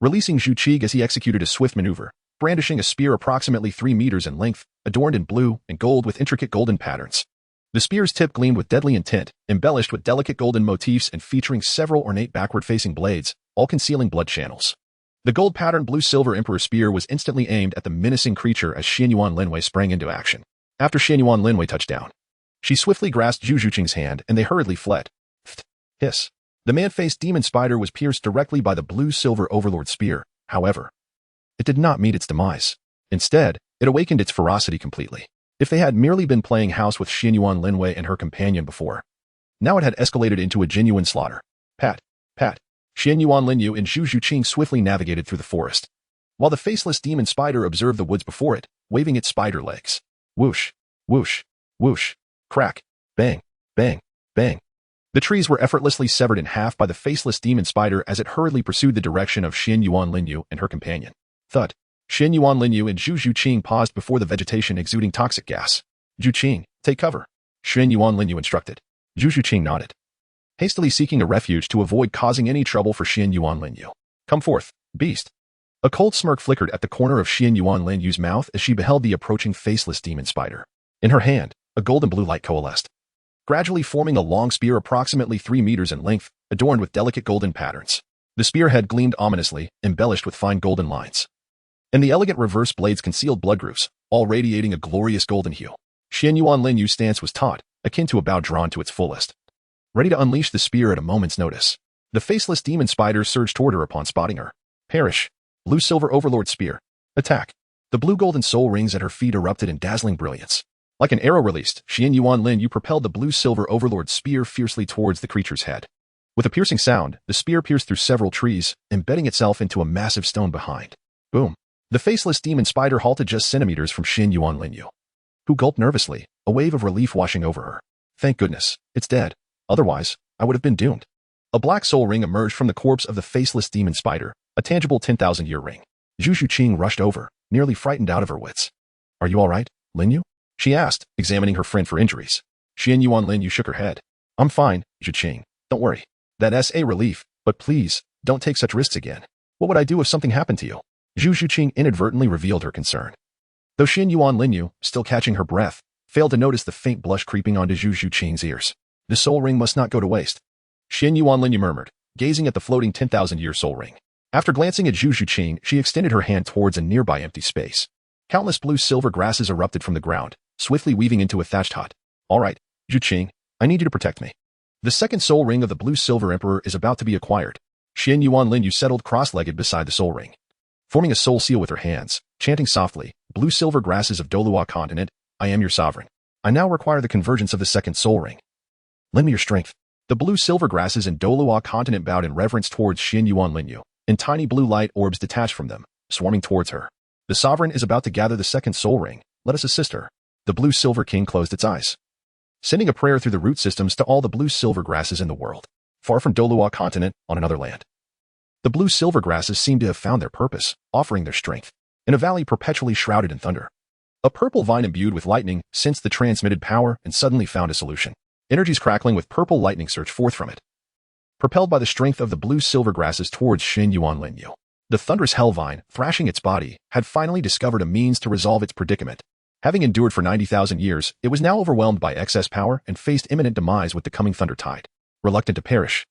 releasing Zhu Qing as he executed a swift maneuver, brandishing a spear approximately 3 meters in length, adorned in blue and gold with intricate golden patterns. The spear's tip gleamed with deadly intent, embellished with delicate golden motifs and featuring several ornate backward-facing blades, all concealing blood channels. The gold-patterned blue-silver emperor spear was instantly aimed at the menacing creature as Xuanyuan Lin Yue sprang into action. After Xuanyuan Lin Yue touched down, she swiftly grasped Zhu Qing's hand and they hurriedly fled. Hiss. The man-faced demon spider was pierced directly by the blue-silver overlord spear. However, it did not meet its demise. Instead, it awakened its ferocity completely. If they had merely been playing house with Xuanyuan Lin Yue and her companion before, now it had escalated into a genuine slaughter. Pat, pat. Xuanyuan Lin Yue and Zhu Qing swiftly navigated through the forest, while the faceless demon spider observed the woods before it, waving its spider legs. Whoosh, whoosh, whoosh, crack, bang, bang, bang. The trees were effortlessly severed in half by the faceless demon spider as it hurriedly pursued the direction of Xuanyuan Lin Yue and her companion. Thud. Xuanyuan Lin Yue and Zhu Qing paused before the vegetation exuding toxic gas. Zhu Qing, take cover. Xuanyuan Lin Yue instructed. Zhu Qing nodded, hastily seeking a refuge to avoid causing any trouble for Xuanyuan Lin Yue. Come forth, beast. A cold smirk flickered at the corner of Xuanyuan Lin Yue's mouth as she beheld the approaching faceless demon spider. In her hand, a golden blue light coalesced, gradually forming a long spear approximately 3 meters in length, adorned with delicate golden patterns. The spearhead gleamed ominously, embellished with fine golden lines, and the elegant reverse blades concealed blood grooves, all radiating a glorious golden hue. Xuanyuan Lin Yue's stance was taut, akin to a bow drawn to its fullest, ready to unleash the spear at a moment's notice. The faceless demon spider surged toward her upon spotting her. Perish. Blue-silver overlord spear. Attack. The blue-golden soul rings at her feet erupted in dazzling brilliance. Like an arrow released, Xuanyuan Lin Yue propelled the blue-silver overlord spear fiercely towards the creature's head. With a piercing sound, the spear pierced through several trees, embedding itself into a massive stone behind. Boom. The faceless demon spider halted just centimeters from Xuanyuan Lin Yue, who gulped nervously, a wave of relief washing over her. Thank goodness, it's dead. Otherwise, I would have been doomed. A black soul ring emerged from the corpse of the faceless demon spider, a tangible 10,000-year ring. Zhu Qing rushed over, nearly frightened out of her wits. Are you all right, Lin Yue? She asked, examining her friend for injuries. Xuanyuan Lin Yue shook her head. I'm fine, Zhu Qing. Don't worry. That's a relief, but please, don't take such risks again. What would I do if something happened to you? Zhu Qing inadvertently revealed her concern. Though Xuanyuan Lin Yue, still catching her breath, failed to notice the faint blush creeping onto Zhu Qing's ears. The soul ring must not go to waste. Xuanyuan Lin Yue murmured, gazing at the floating 10,000-year soul ring. After glancing at Zhu Qing, she extended her hand towards a nearby empty space. Countless blue-silver grasses erupted from the ground, swiftly weaving into a thatched hut. All right, Zhu Qing, I need you to protect me. The second soul ring of the blue-silver emperor is about to be acquired. Xuanyuan Lin Yue settled cross-legged beside the soul ring, forming a soul seal with her hands, chanting softly, blue-silver grasses of Douluo continent, I am your sovereign. I now require the convergence of the second soul ring. Lend me your strength. The blue-silver grasses in Douluo continent bowed in reverence towards Xuanyuan Lin Yue, and tiny blue light orbs detached from them, swarming towards her. The sovereign is about to gather the second soul ring. Let us assist her. The blue-silver king closed its eyes, sending a prayer through the root systems to all the blue-silver grasses in the world. Far from Douluo continent, on another land, the blue-silver grasses seemed to have found their purpose, offering their strength, in a valley perpetually shrouded in thunder. A purple vine imbued with lightning sensed the transmitted power and suddenly found a solution. Energies crackling with purple lightning surged forth from it, propelled by the strength of the blue-silver grasses towards Xuanyuan Lin Yue. The thunderous hellvine, thrashing its body, had finally discovered a means to resolve its predicament. Having endured for 90,000 years, it was now overwhelmed by excess power and faced imminent demise with the coming thunder tide. Reluctant to perish,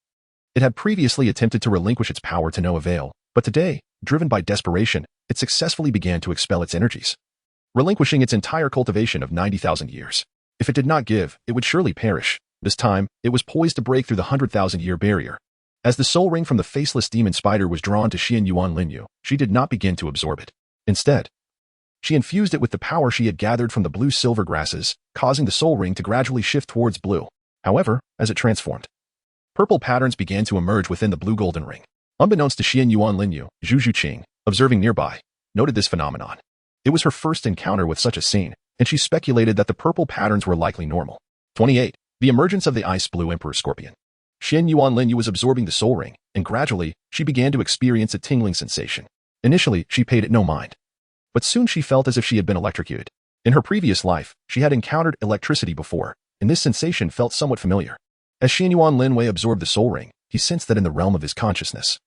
it had previously attempted to relinquish its power to no avail, but today, driven by desperation, it successfully began to expel its energies, relinquishing its entire cultivation of 90,000 years. If it did not give, it would surely perish. This time, it was poised to break through the 100,000-year barrier. As the soul ring from the faceless demon spider was drawn to Xuanyuan Lin Yue, she did not begin to absorb it. Instead, she infused it with the power she had gathered from the blue-silver grasses, causing the soul ring to gradually shift towards blue. However, as it transformed, Purple patterns began to emerge within the blue golden ring. Unbeknownst to Xuanyuan, Lin Yue, Zhu Qing, observing nearby, noted this phenomenon. It was her first encounter with such a scene, and she speculated that the purple patterns were likely normal. 28. The emergence of the ice blue emperor scorpion. Xuanyuan Lin Yue was absorbing the soul ring, and gradually, she began to experience a tingling sensation. Initially, she paid it no mind. But soon she felt as if she had been electrocuted. In her previous life, she had encountered electricity before, and this sensation felt somewhat familiar. As Xuanyuan Lin Yue absorbed the soul ring, he sensed that in the realm of his consciousness.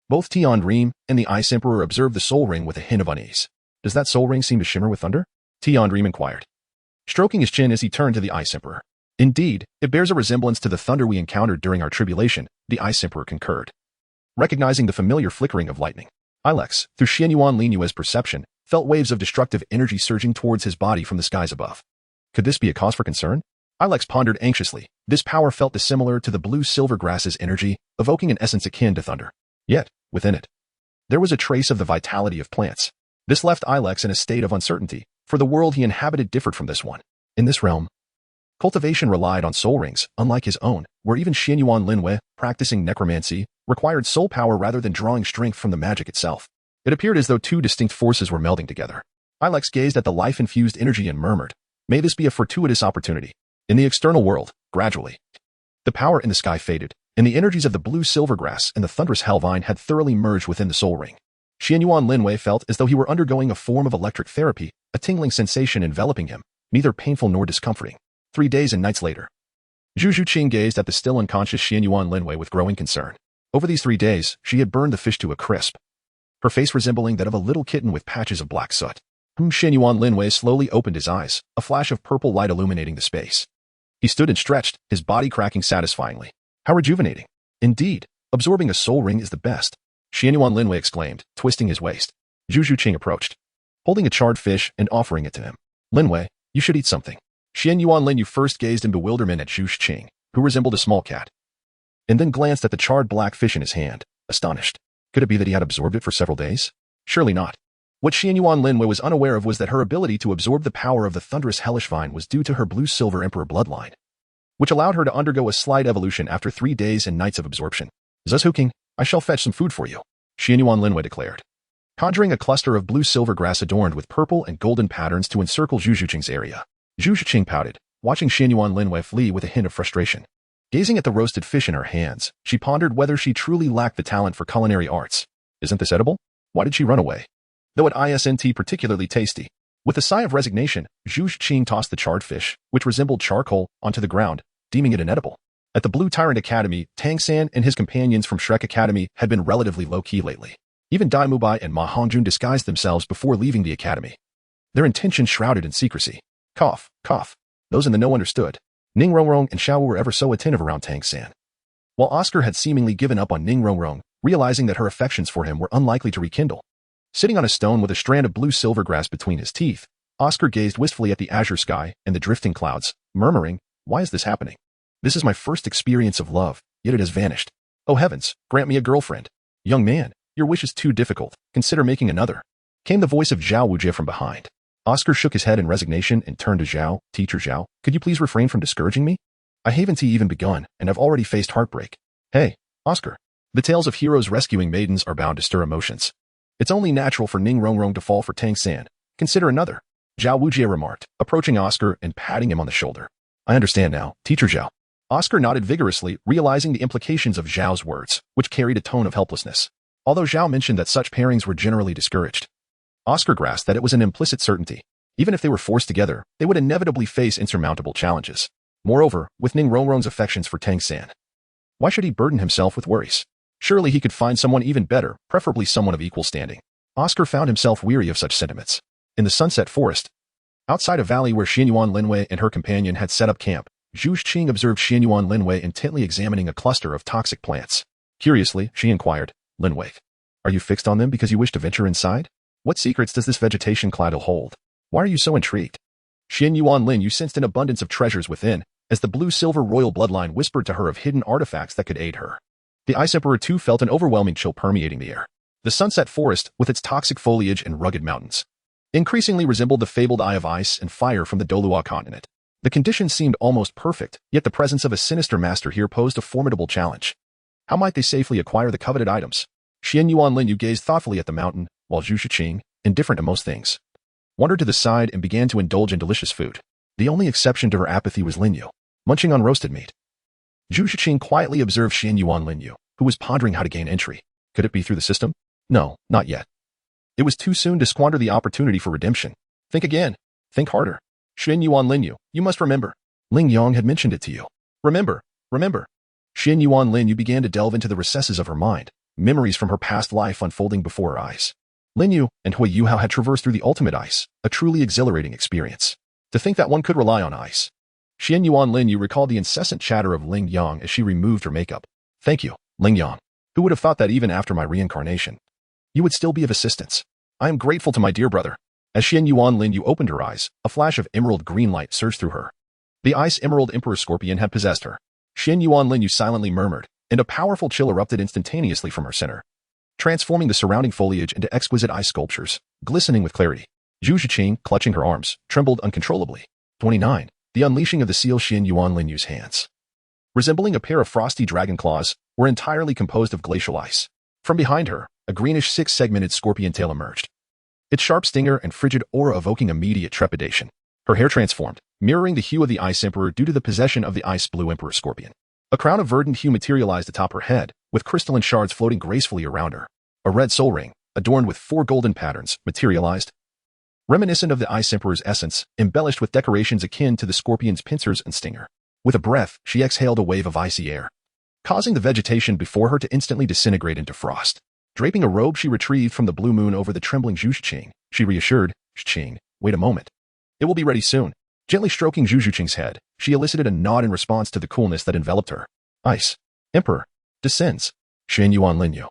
Both Tian Dream and the Ice Emperor observed the soul ring with a hint of unease. Does that soul ring seem to shimmer with thunder? Tian Dream inquired, stroking his chin as he turned to the Ice Emperor. Indeed, it bears a resemblance to the thunder we encountered during our tribulation, the Ice Emperor concurred. Recognizing the familiar flickering of lightning, Ilex, through Xuanyuan Lin Yue's perception, felt waves of destructive energy surging towards his body from the skies above. Could this be a cause for concern? Ilex pondered anxiously. This power felt dissimilar to the blue silver grass's energy, evoking an essence akin to thunder. Yet, within it, there was a trace of the vitality of plants. This left Ilex in a state of uncertainty, for the world he inhabited differed from this one. In this realm, cultivation relied on soul rings, unlike his own, where even Xuanyuan Lin Yue, practicing necromancy, required soul power rather than drawing strength from the magic itself. It appeared as though two distinct forces were melding together. Ilex gazed at the life-infused energy and murmured, "May this be a fortuitous opportunity." In the external world, gradually, the power in the sky faded, and the energies of the blue silvergrass and the thunderous hellvine had thoroughly merged within the soul ring. Xuanyuan Lin Yue felt as though he were undergoing a form of electric therapy, a tingling sensation enveloping him, neither painful nor discomforting. 3 days and nights later, Zhu Qing gazed at the still unconscious Xuanyuan Lin Yue with growing concern. Over these 3 days, she had burned the fish to a crisp, her face resembling that of a little kitten with patches of black soot. Xuanyuan Lin Yue slowly opened his eyes, a flash of purple light illuminating the space. He stood and stretched, his body cracking satisfyingly. How rejuvenating. Indeed, absorbing a soul ring is the best. Xuanyuan Lin Yue exclaimed, twisting his waist. Zhu Qing approached, holding a charred fish and offering it to him. Lin Yue, you should eat something. Xuanyuan Lin Yue first gazed in bewilderment at Zhu Qing, who resembled a small cat, and then glanced at the charred black fish in his hand, astonished. Could it be that he had absorbed it for several days? Surely not. What Xuanyuan Lin Yue was unaware of was that her ability to absorb the power of the thunderous hellish vine was due to her blue-silver emperor bloodline, which allowed her to undergo a slight evolution after 3 days and nights of absorption. Zhu Qing, I shall fetch some food for you, Xuanyuan Lin Yue declared, conjuring a cluster of blue-silver grass adorned with purple and golden patterns to encircle Zhu Qing's area. Zhu Qing pouted, watching Xuanyuan Lin Yue flee with a hint of frustration. Gazing at the roasted fish in her hands, she pondered whether she truly lacked the talent for culinary arts. Isn't this edible? Why did she run away? Though it isn't particularly tasty. With a sigh of resignation, Zhu Qing tossed the charred fish, which resembled charcoal, onto the ground, deeming it inedible. At the Blue Tyrant Academy, Tang San and his companions from Shrek Academy had been relatively low-key lately. Even Mu Bai and Ma Hongjun disguised themselves before leaving the academy, their intentions shrouded in secrecy. Cough, cough. Those in the know understood. Ning Rongrong and Xiao Wu were ever so attentive around Tang San. While Oscar had seemingly given up on Ning Rongrong, realizing that her affections for him were unlikely to rekindle. Sitting on a stone with a strand of blue silver grass between his teeth, Oscar gazed wistfully at the azure sky and the drifting clouds, murmuring, "Why is this happening? This is my first experience of love, yet it has vanished. Oh heavens, grant me a girlfriend. Young man, your wish is too difficult. Consider making another." Came the voice of Xiao Wu from behind. Oscar shook his head in resignation and turned to Xiao. "Teacher Xiao, could you please refrain from discouraging me? I haven't even begun, and I've already faced heartbreak." "Hey, Oscar. The tales of heroes rescuing maidens are bound to stir emotions. It's only natural for Ning Rongrong to fall for Tang San. Consider another," Xiao Wu remarked, approaching Oscar and patting him on the shoulder. "I understand now, Teacher Xiao." Oscar nodded vigorously, realizing the implications of Xiao's words, which carried a tone of helplessness. Although Xiao mentioned that such pairings were generally discouraged, Oscar grasped that it was an implicit certainty. Even if they were forced together, they would inevitably face insurmountable challenges. Moreover, with Ning Rongrong's affections for Tang San, why should he burden himself with worries? Surely he could find someone even better, preferably someone of equal standing. Oscar found himself weary of such sentiments. In the Sunset Forest, outside a valley where Xuanyuan Lin Yue and her companion had set up camp, Zhu Qing observed Xuanyuan Lin Yue intently examining a cluster of toxic plants. Curiously, she inquired, "Lin Yue, are you fixed on them because you wish to venture inside? What secrets does this vegetation claddle hold? Why are you so intrigued?" Xuanyuan Lin Yue sensed an abundance of treasures within, as the blue-silver royal bloodline whispered to her of hidden artifacts that could aid her. The Ice Emperor too felt an overwhelming chill permeating the air. The Sunset Forest, with its toxic foliage and rugged mountains, increasingly resembled the fabled Eye of Ice and Fire from the Douluo continent. The conditions seemed almost perfect, yet the presence of a sinister master here posed a formidable challenge. How might they safely acquire the coveted items? Xuanyuan Lin Yue gazed thoughtfully at the mountain, while Zhu Qing, indifferent to most things, wandered to the side and began to indulge in delicious food. The only exception to her apathy was Lin Yue, munching on roasted meat. Zhu Qing quietly observed Xuanyuan Lin Yue, who was pondering how to gain entry. Could it be through the system? No, not yet. It was too soon to squander the opportunity for redemption. Think again. Think harder. Xuanyuan Lin Yue, you must remember. Ling Yang had mentioned it to you. Remember. Xuanyuan Lin Yue began to delve into the recesses of her mind, memories from her past life unfolding before her eyes. Lin Yue and Hui Yuhao had traversed through the ultimate ice, a truly exhilarating experience. To think that one could rely on ice. Xuanyuan Lin Yue recalled the incessant chatter of Ling Yang as she removed her makeup. Thank you, Ling Yang. Who would have thought that even after my reincarnation, you would still be of assistance? I am grateful to my dear brother. As Xuanyuan Lin Yue opened her eyes, a flash of emerald green light surged through her. The Ice Emerald Emperor Scorpion had possessed her. Xuanyuan Lin Yue silently murmured, and a powerful chill erupted instantaneously from her center, transforming the surrounding foliage into exquisite ice sculptures, glistening with clarity. Zhu Qing, clutching her arms, trembled uncontrollably. 29. The unleashing of the seal Xuanyuan Lin Yue's hands, resembling a pair of frosty dragon claws, were entirely composed of glacial ice. From behind her, a greenish six-segmented scorpion tail emerged, its sharp stinger and frigid aura evoking immediate trepidation. Her hair transformed, mirroring the hue of the Ice Emperor due to the possession of the Ice Blue Emperor Scorpion. A crown of verdant hue materialized atop her head, with crystalline shards floating gracefully around her. A red soul ring, adorned with 4 golden patterns, materialized, reminiscent of the Ice Emperor's essence, embellished with decorations akin to the scorpion's pincers and stinger. With a breath, she exhaled a wave of icy air, causing the vegetation before her to instantly disintegrate into frost. Draping a robe she retrieved from the blue moon over the trembling Zhu Qing, she reassured, Qing, wait a moment. It will be ready soon. Gently stroking Zhu Qing's head, she elicited a nod in response to the coolness that enveloped her. Ice Emperor descends. Xuanyuan Lin Yue,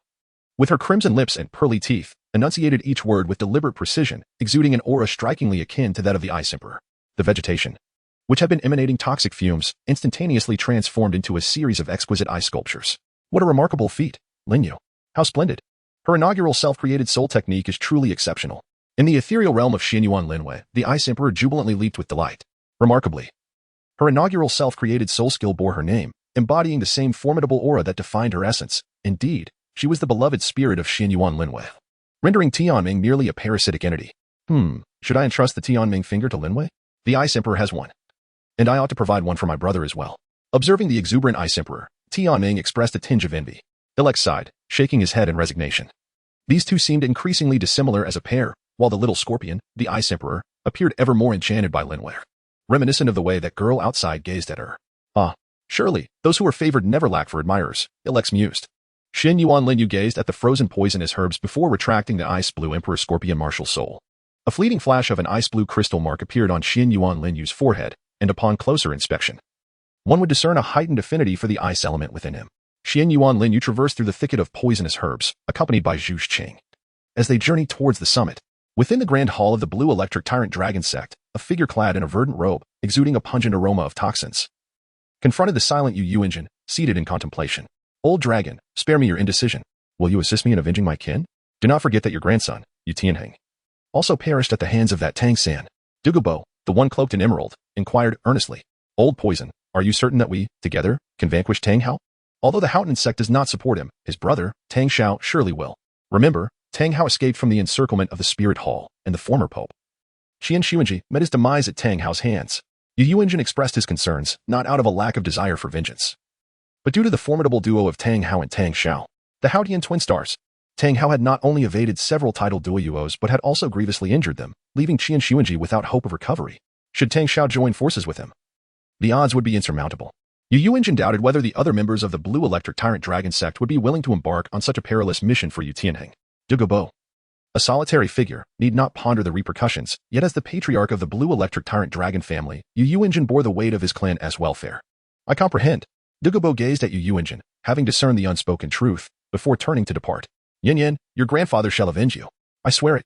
with her crimson lips and pearly teeth, enunciated each word with deliberate precision, exuding an aura strikingly akin to that of the Ice Emperor. The vegetation, which had been emanating toxic fumes, instantaneously transformed into a series of exquisite ice sculptures. What a remarkable feat, Lin Yue. How splendid. Her inaugural self-created soul technique is truly exceptional. In the ethereal realm of Xuanyuan Lin Yue, the Ice Emperor jubilantly leaped with delight. Remarkably, her inaugural self-created soul skill bore her name, embodying the same formidable aura that defined her essence. Indeed, she was the beloved spirit of Xuanyuan Lin Yue, rendering Tianming merely a parasitic entity. Should I entrust the Tianming finger to Lin Yue? The Ice Emperor has one, and I ought to provide one for my brother as well. Observing the exuberant Ice Emperor, Tianming expressed a tinge of envy. Ilex sighed, shaking his head in resignation. These two seemed increasingly dissimilar as a pair, while the little scorpion, the Ice Emperor, appeared ever more enchanted by Lin Yue, reminiscent of the way that girl outside gazed at her. Ah, surely, those who are favored never lack for admirers, Ilex mused. Xuanyuan Lin Yue gazed at the frozen poisonous herbs before retracting the Ice Blue Emperor Scorpion martial soul. A fleeting flash of an ice blue crystal mark appeared on Xuanyuan Lin Yue's forehead, and upon closer inspection, one would discern a heightened affinity for the ice element within him. Xuanyuan Lin Yue traversed through the thicket of poisonous herbs, accompanied by Zhu Qing. As they journeyed towards the summit, within the grand hall of the Blue Electric Tyrant Dragon sect, a figure clad in a verdant robe, exuding a pungent aroma of toxins, confronted the silent Yu engine, seated in contemplation. Old dragon, spare me your indecision. Will you assist me in avenging my kin? Do not forget that your grandson, Yu Tianheng, also perished at the hands of that Tang San. Douluo, the one cloaked in emerald, inquired earnestly. Old poison, are you certain that we, together, can vanquish Tang Hao? Although the Houghton sect does not support him, his brother, Tang Xiao, surely will. Remember, Tang Hao escaped from the encirclement of the Spirit Hall, and the former pope, Qian Xuanji, met his demise at Tang Hao's hands. Yu Yunjin expressed his concerns, not out of a lack of desire for vengeance, but due to the formidable duo of Tang Hao and Tang Xiao, the Haotian twin stars. Tang Hao had not only evaded several titled duoyuos but had also grievously injured them, leaving Qian Xuanji without hope of recovery. Should Tang Xiao join forces with him, the odds would be insurmountable. Yu Yunjin doubted whether the other members of the Blue Electric Tyrant Dragon sect would be willing to embark on such a perilous mission for Yu Tianheng. Douluo, a solitary figure, need not ponder the repercussions, yet as the patriarch of the Blue Electric Tyrant Dragon family, Yu Yunjin bore the weight of his clan's welfare. I comprehend. Douluo gazed at Yu Yunjin, having discerned the unspoken truth, before turning to depart. Yin Yin, your grandfather shall avenge you. I swear it.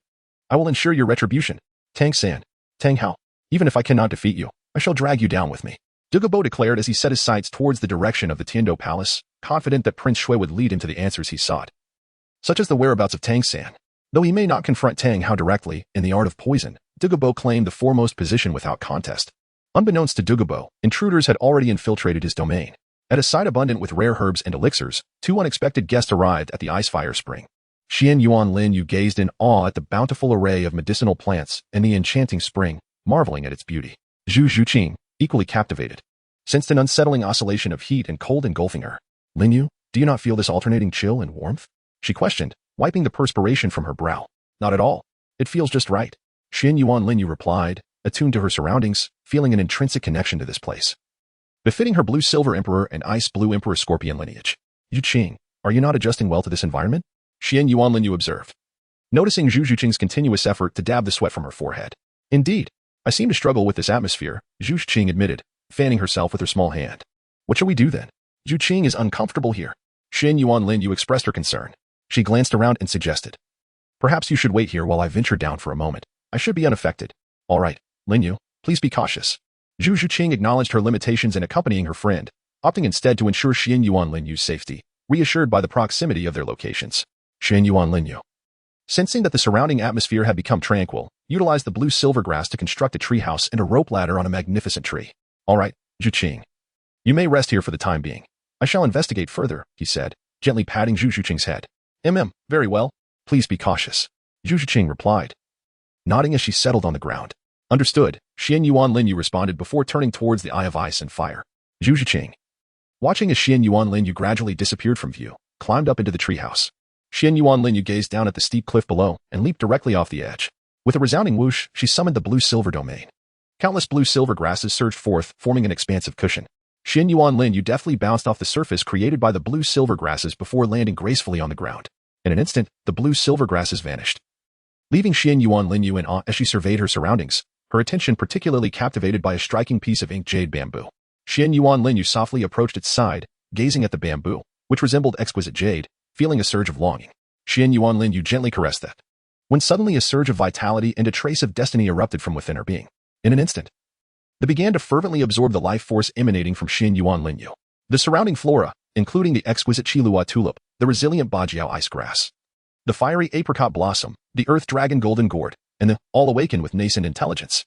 I will ensure your retribution. Tang San, Tang Hao, even if I cannot defeat you, I shall drag you down with me. Douluo declared as he set his sights towards the direction of the Tiando Palace, confident that Prince Shui would lead him to the answers he sought, such as the whereabouts of Tang San. Though he may not confront Tang Hao directly in the art of poison, Douluo claimed the foremost position without contest. Unbeknownst to Douluo, intruders had already infiltrated his domain. At a site abundant with rare herbs and elixirs, two unexpected guests arrived at the ice fire spring. Xuanyuan Lin Yue gazed in awe at the bountiful array of medicinal plants and the enchanting spring, marveling at its beauty. Zhu Qing, equally captivated, sensed an unsettling oscillation of heat and cold engulfing her. Lin Yue, do you not feel this alternating chill and warmth? She questioned, wiping the perspiration from her brow. Not at all. It feels just right. Xuanyuan Lin Yue replied, attuned to her surroundings, feeling an intrinsic connection to this place, befitting her blue-silver emperor and ice-blue emperor scorpion lineage. Zhu Qing, are you not adjusting well to this environment? Xuanyuan Lin Yue observed, noticing Zhu Qing's continuous effort to dab the sweat from her forehead. Indeed, I seem to struggle with this atmosphere, Zhu Qing admitted, fanning herself with her small hand. What shall we do then? Zhu Qing is uncomfortable here. Xuanyuan Lin Yue expressed her concern. She glanced around and suggested, perhaps you should wait here while I venture down for a moment. I should be unaffected. All right, Lin Yue, please be cautious. Zhu Qing acknowledged her limitations in accompanying her friend, opting instead to ensure Xuanyuan Lin Yue's safety, reassured by the proximity of their locations. Xuanyuan Lin Yue, sensing that the surrounding atmosphere had become tranquil, utilized the blue-silver grass to construct a treehouse and a rope ladder on a magnificent tree. All right, Zhu Qing, you may rest here for the time being. I shall investigate further, he said, gently patting Zhu Qing's head. Very well. Please be cautious. Zhu Qing replied, nodding as she settled on the ground. Understood, Xuanyuan Lin Yue responded before turning towards the Eye of Ice and Fire. Zhu Qing, watching as Xuanyuan Lin Yue gradually disappeared from view, climbed up into the treehouse. Xuanyuan Lin Yue gazed down at the steep cliff below and leaped directly off the edge. With a resounding whoosh, she summoned the blue-silver domain. Countless blue-silver grasses surged forth, forming an expansive cushion. Xuanyuan Lin Yue deftly bounced off the surface created by the blue-silver grasses before landing gracefully on the ground. In an instant, the blue-silver grasses vanished, leaving Xuanyuan Lin Yue in awe as she surveyed her surroundings, her attention particularly captivated by a striking piece of inked jade bamboo. Xuanyuan Lin Yue softly approached its side, gazing at the bamboo, which resembled exquisite jade, feeling a surge of longing. Xuanyuan Lin Yue gently caressed that, when suddenly a surge of vitality and a trace of destiny erupted from within her being. In an instant, they began to fervently absorb the life force emanating from Xuanyuan Lin Yue. The surrounding flora, including the exquisite Qilua tulip, the resilient Bajiao ice grass, the fiery apricot blossom, the earth dragon golden gourd, and the all awakened with nascent intelligence,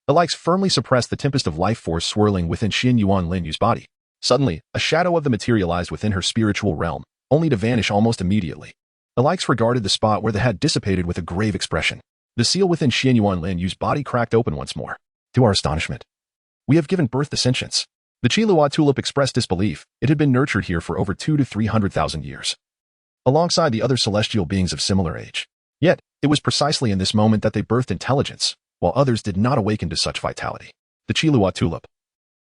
alike firmly suppressed the tempest of life force swirling within Xuanyuan Lin Yue's body. Suddenly, a shadow of them materialized within her spiritual realm, only to vanish almost immediately. Alikes regarded the spot where they had dissipated with a grave expression. The seal within Xuanyuan Lin Yue's body cracked open once more. To our astonishment, we have given birth to sentience. The Qilua tulip expressed disbelief. It had been nurtured here for over 200 to 300,000 years, alongside the other celestial beings of similar age. Yet, it was precisely in this moment that they birthed intelligence, while others did not awaken to such vitality. The Qilua tulip,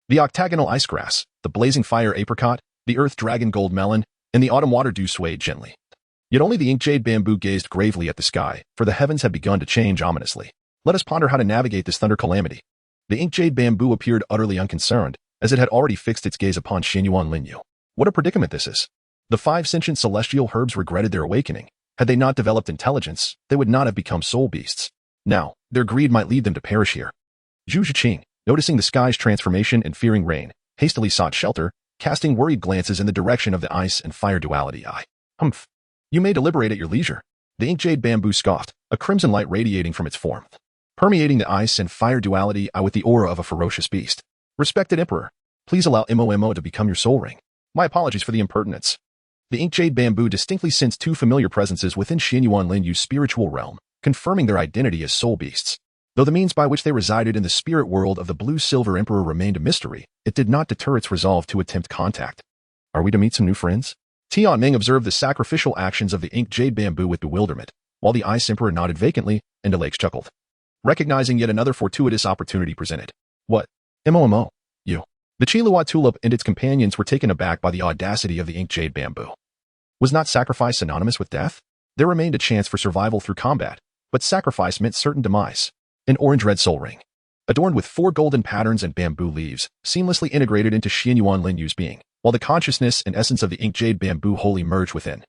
the octagonal ice grass, the blazing fire apricot, the earth dragon gold melon, and the autumn water dew swayed gently. Yet only the inked jade bamboo gazed gravely at the sky, for the heavens had begun to change ominously. Let us ponder how to navigate this thunder calamity. The inked jade bamboo appeared utterly unconcerned, as it had already fixed its gaze upon Xuanyuan Lin Yue. What a predicament this is. The 5 sentient celestial herbs regretted their awakening. Had they not developed intelligence, they would not have become soul beasts. Now, their greed might lead them to perish here. Zhu Qing, noticing the sky's transformation and fearing rain, hastily sought shelter, casting worried glances in the direction of the ice and fire duality eye. Humph. You may deliberate at your leisure. The inked jade bamboo scoffed, a crimson light radiating from its form, permeating the ice and fire duality eye with the aura of a ferocious beast. Respected Emperor, please allow Mo to become your soul ring. My apologies for the impertinence. The inked jade bamboo distinctly sensed 2 familiar presences within Xuanyuan Lin Yue's spiritual realm, confirming their identity as soul beasts. Though the means by which they resided in the spirit world of the blue-silver emperor remained a mystery, it did not deter its resolve to attempt contact. Are we to meet some new friends? Tianming observed the sacrificial actions of the inked jade bamboo with bewilderment, while the ice emperor nodded vacantly, and Aleix chuckled, recognizing yet another fortuitous opportunity presented. What? You. The Qilua tulip and its companions were taken aback by the audacity of the inked jade bamboo. Was not sacrifice synonymous with death? There remained a chance for survival through combat, but sacrifice meant certain demise. An orange-red soul ring, adorned with 4 golden patterns and bamboo leaves, seamlessly integrated into Xuanyuan Lin Yue's being, while the consciousness and essence of the inked jade bamboo wholly merged within.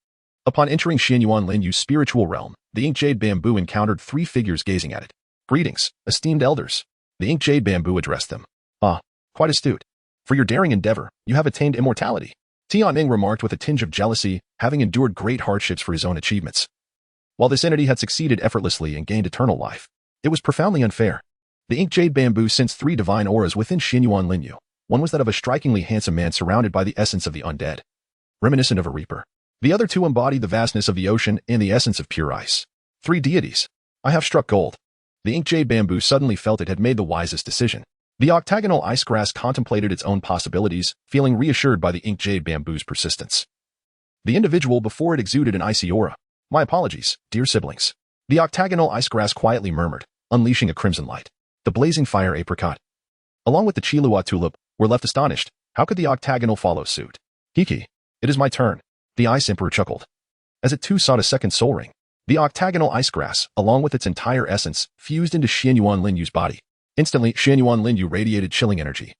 Upon entering Xuanyuan Lin Yue's spiritual realm, the inked jade bamboo encountered 3 figures gazing at it. Greetings, esteemed elders. The inked jade bamboo addressed them. Ah, quite astute. For your daring endeavor, you have attained immortality. Tianming remarked with a tinge of jealousy, having endured great hardships for his own achievements. While this entity had succeeded effortlessly and gained eternal life, it was profoundly unfair. The ink jade bamboo sensed three divine auras within Xuanyuan Lin Yue. One was that of a strikingly handsome man surrounded by the essence of the undead, reminiscent of a reaper. The other two embodied the vastness of the ocean and the essence of pure ice. Three deities. I have struck gold. The ink jade bamboo suddenly felt it had made the wisest decision. The octagonal ice grass contemplated its own possibilities, feeling reassured by the ink jade bamboo's persistence. The individual before it exuded an icy aura. My apologies, dear siblings. The octagonal ice grass quietly murmured, unleashing a crimson light. The blazing fire apricot, along with the Chilua tulip, were left astonished. How could the octagonal follow suit? Hiki, it is my turn. The ice emperor chuckled, as it too sought a second soul ring. The octagonal ice grass, along with its entire essence, fused into Xuanyuan Lin Yue's body. Instantly, Xuanyuan Lin Yue radiated chilling energy,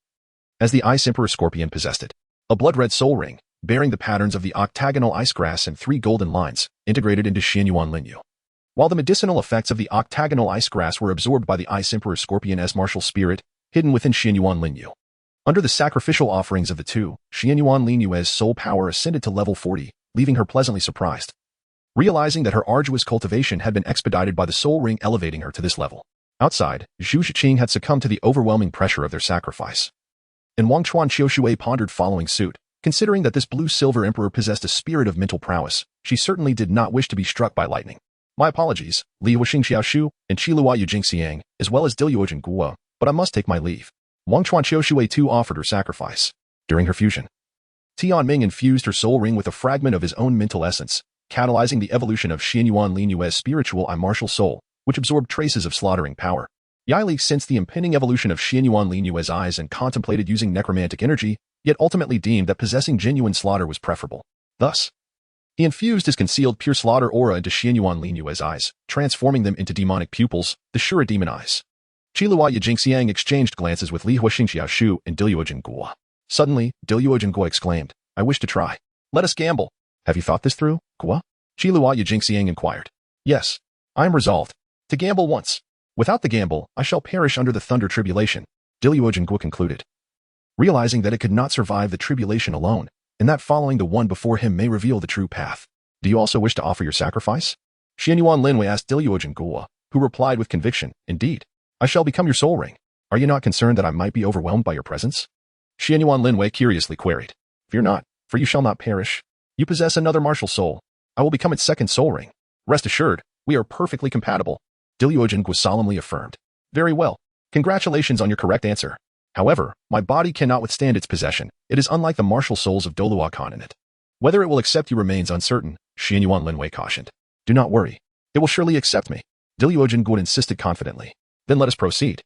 as the ice emperor scorpion possessed it. A blood-red soul ring, bearing the patterns of the octagonal ice grass and three golden lines, integrated into Xuanyuan Lin Yue. While the medicinal effects of the octagonal ice grass were absorbed by the ice emperor scorpion's martial spirit, hidden within Xuanyuan Lin Yue. Under the sacrificial offerings of the two, Xuanyuan Lin Yue's soul power ascended to level 40, leaving her pleasantly surprised, realizing that her arduous cultivation had been expedited by the soul ring elevating her to this level. Outside, Zhu Qing had succumbed to the overwhelming pressure of their sacrifice, and Wang Chuan Xiao pondered following suit. Considering that this blue-silver emperor possessed a spirit of mental prowess, she certainly did not wish to be struck by lightning. My apologies, Li Wuxing Xiaoshu and Qilua Yujingxiang, as well as Diluo Guo, but I must take my leave. Wang Chuan Xiao too offered her sacrifice. During her fusion, Tianming infused her soul ring with a fragment of his own mental essence, catalyzing the evolution of Xuanyuan Lin Yue's spiritual I martial soul, which absorbed traces of slaughtering power. Yili sensed the impending evolution of Xuanyuan Lin Yue's eyes and contemplated using necromantic energy, yet ultimately deemed that possessing genuine slaughter was preferable. Thus, he infused his concealed pure slaughter aura into Xuanyuan Lin Yue's eyes, transforming them into demonic pupils, the Shura demon eyes. Qilua Yujingxiang exchanged glances with Li Huixing Xiaoshu and Diluo Guo. Suddenly, Diluo Guo exclaimed, I wish to try. Let us gamble. Have you thought this through, Guo? Qilua Yujingxiang inquired. Yes, I am resolved to gamble once. Without the gamble, I shall perish under the thunder tribulation, Diluo Guo concluded. Realizing that it could not survive the tribulation alone, and that following the one before him may reveal the true path. Do you also wish to offer your sacrifice? Xuanyuan Lin Yue asked Diluo Guo, who replied with conviction, Indeed, I shall become your soul ring. Are you not concerned that I might be overwhelmed by your presence? Xuanyuan Lin Yue curiously queried. Fear not, for you shall not perish. You possess another martial soul. I will become its second soul ring. Rest assured, we are perfectly compatible. Diluo Guo solemnly affirmed. Very well. Congratulations on your correct answer. However, my body cannot withstand its possession. It is unlike the martial souls of Douluo continent. Whether it will accept you remains uncertain, Xuanyuan Lin Yue cautioned. Do not worry. It will surely accept me. Diluo Guo insisted confidently. Then let us proceed.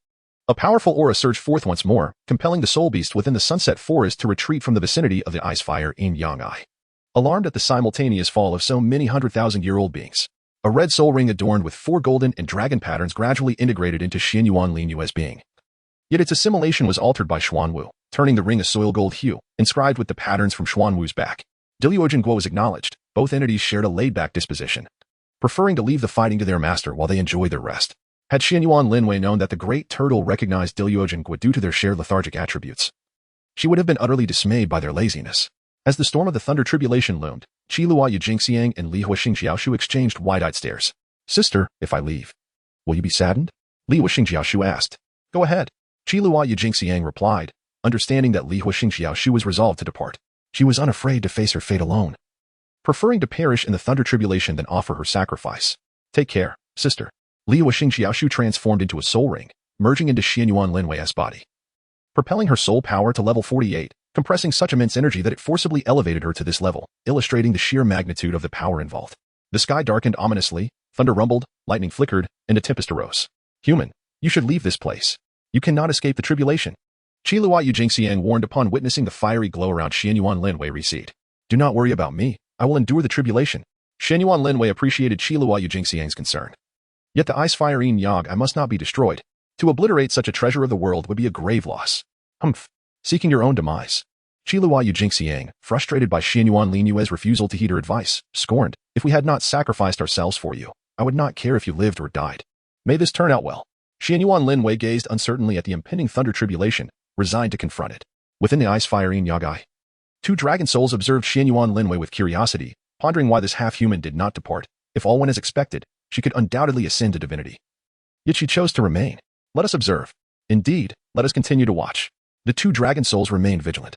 A powerful aura surged forth once more, compelling the soul beast within the sunset forest to retreat from the vicinity of the ice fire in Yang'ai. Alarmed at the simultaneous fall of so many 100,000-year-old beings, a red soul ring adorned with 4 golden and dragon patterns gradually integrated into Xuanyuan Lin Yue's being. Yet its assimilation was altered by Xuanwu, turning the ring a soil gold hue, inscribed with the patterns from Xuanwu's back. Diluo Guo was acknowledged. Both entities shared a laid-back disposition, preferring to leave the fighting to their master while they enjoyed their rest. Had Xuanyuan Lin Yue known that the great turtle recognized Diluo Guo due to their shared lethargic attributes, she would have been utterly dismayed by their laziness. As the storm of the thunder tribulation loomed, Qilua Yujingxiang and Li Huixing Xiaoshu exchanged wide-eyed stares. Sister, if I leave, will you be saddened? Li Huixing Xiaoshu asked. Go ahead. Qilua Yujingxiang replied, understanding that Li Huixing Xiaoshu was resolved to depart. She was unafraid to face her fate alone, preferring to perish in the thunder tribulation than offer her sacrifice. Take care, sister. Li Huixing Xiaoshu transformed into a soul ring, merging into Xuanyuan Lin Yue's body, propelling her soul power to level 48, compressing such immense energy that it forcibly elevated her to this level, illustrating the sheer magnitude of the power involved. The sky darkened ominously, thunder rumbled, lightning flickered, and a tempest arose. Human, you should leave this place. You cannot escape the tribulation. Qilua Yujingxiang warned upon witnessing the fiery glow around Xuanyuan Lin Yue recede. Do not worry about me. I will endure the tribulation. Xuanyuan Lin Yue appreciated Qilua Yujingxiang's concern. Yet the ice fire in Yag must not be destroyed. To obliterate such a treasure of the world would be a grave loss. Humph. Seeking your own demise. Qilua Yujingxiang, frustrated by Xuanyuan Lin Yue's refusal to heed her advice, scorned. If we had not sacrificed ourselves for you, I would not care if you lived or died. May this turn out well. Xuanyuan Lin Yue gazed uncertainly at the impending thunder tribulation, resigned to confront it. Within the ice fire in Yagai, 2 dragon souls observed Xuanyuan Lin Yue with curiosity, pondering why this half-human did not depart. If all went as expected, she could undoubtedly ascend to divinity. Yet she chose to remain. Let us observe. Indeed, let us continue to watch. The two dragon souls remained vigilant,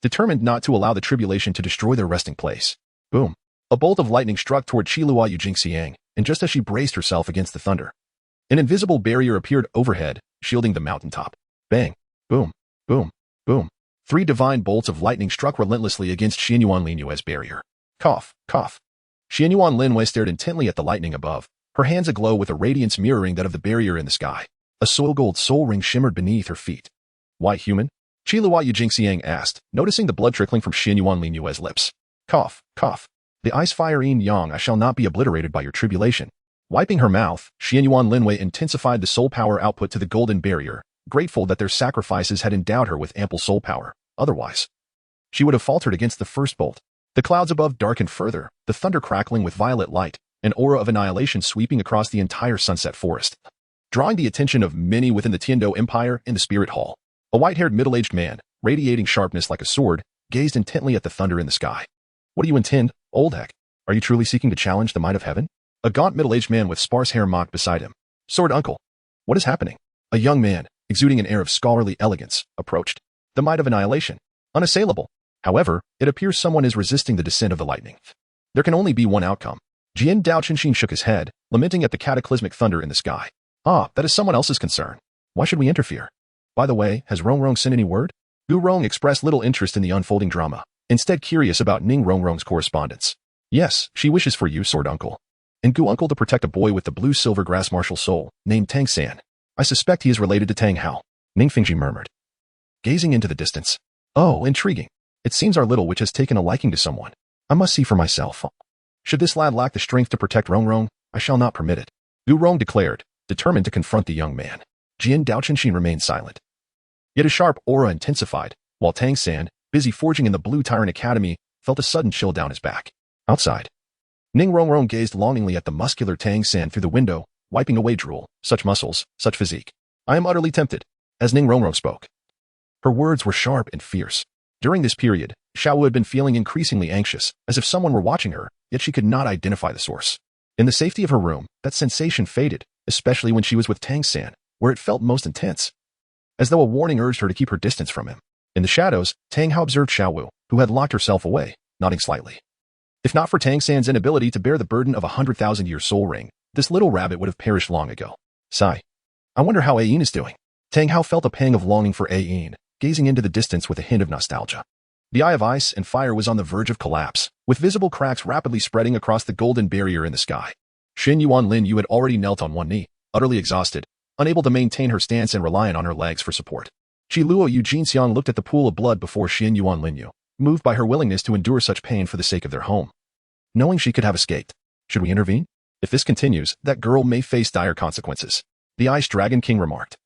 determined not to allow the tribulation to destroy their resting place. Boom. A bolt of lightning struck toward Qiluo Yujingxiang, and just as she braced herself against the thunder, an invisible barrier appeared overhead, shielding the mountaintop. Bang. Boom. Boom. Boom. Three divine bolts of lightning struck relentlessly against Xuanyuan Lin Yue's barrier. Cough. Cough. Xuanyuan Lin Yue stared intently at the lightning above, her hands aglow with a radiance mirroring that of the barrier in the sky. A soul gold soul ring shimmered beneath her feet. Why human? Qiluo Yujingxiang asked, noticing the blood trickling from Xuanyuan Lin Yue's lips. Cough. Cough. The ice fire yin yang I shall not be obliterated by your tribulation. Wiping her mouth, Xuanyuan Lin Yue intensified the soul power output to the golden barrier, grateful that their sacrifices had endowed her with ample soul power. Otherwise, she would have faltered against the first bolt. The clouds above darkened further, the thunder crackling with violet light, an aura of annihilation sweeping across the entire sunset forest, drawing the attention of many within the Tiando Empire in the spirit hall. A white-haired middle-aged man, radiating sharpness like a sword, gazed intently at the thunder in the sky. What do you intend, old heck? Are you truly seeking to challenge the might of heaven? A gaunt middle-aged man with sparse hair mocked beside him. Sword uncle. What is happening? A young man, exuding an air of scholarly elegance, approached. The might of annihilation. Unassailable. However, it appears someone is resisting the descent of the lightning. There can only be one outcome. Jian Dao Chenxin shook his head, lamenting at the cataclysmic thunder in the sky. Ah, that is someone else's concern. Why should we interfere? By the way, has Rongrong sent any word? Gu Rong expressed little interest in the unfolding drama, instead curious about Ning Rongrong's correspondence. Yes, she wishes for you, sword uncle. And Gu uncle to protect a boy with the blue-silver grass martial soul, named Tang San. I suspect he is related to Tang Hao. Ning Fingji murmured, gazing into the distance. Oh, intriguing. It seems our little witch has taken a liking to someone. I must see for myself. Should this lad lack the strength to protect Rongrong, I shall not permit it. Gu Rong declared, determined to confront the young man. Jian Dao Chenxin remained silent. Yet his sharp aura intensified, while Tang San, busy forging in the Blue Tyrant Academy, felt a sudden chill down his back. Outside, Ning Rongrong gazed longingly at the muscular Tang San through the window, wiping away drool. Such muscles, such physique. I am utterly tempted. As Ning Rongrong spoke, her words were sharp and fierce. During this period, Xiao Wu had been feeling increasingly anxious, as if someone were watching her, yet she could not identify the source. In the safety of her room, that sensation faded, especially when she was with Tang San, where it felt most intense. As though a warning urged her to keep her distance from him. In the shadows, Tang Hao observed Xiao Wu, who had locked herself away, nodding slightly. If not for Tang San's inability to bear the burden of a 100,000-year soul ring, this little rabbit would have perished long ago. Sigh. I wonder how Ayin is doing. Tang Hao felt a pang of longing for Ayin, gazing into the distance with a hint of nostalgia. The eye of ice and fire was on the verge of collapse, with visible cracks rapidly spreading across the golden barrier in the sky. Xuanyuan Lin Yue had already knelt on one knee, utterly exhausted, unable to maintain her stance and reliant on her legs for support. Qiluo Yujingxiang looked at the pool of blood before Xuanyuan Lin Yue, moved by her willingness to endure such pain for the sake of their home. Knowing she could have escaped, should we intervene? If this continues, that girl may face dire consequences, the Ice Dragon King remarked.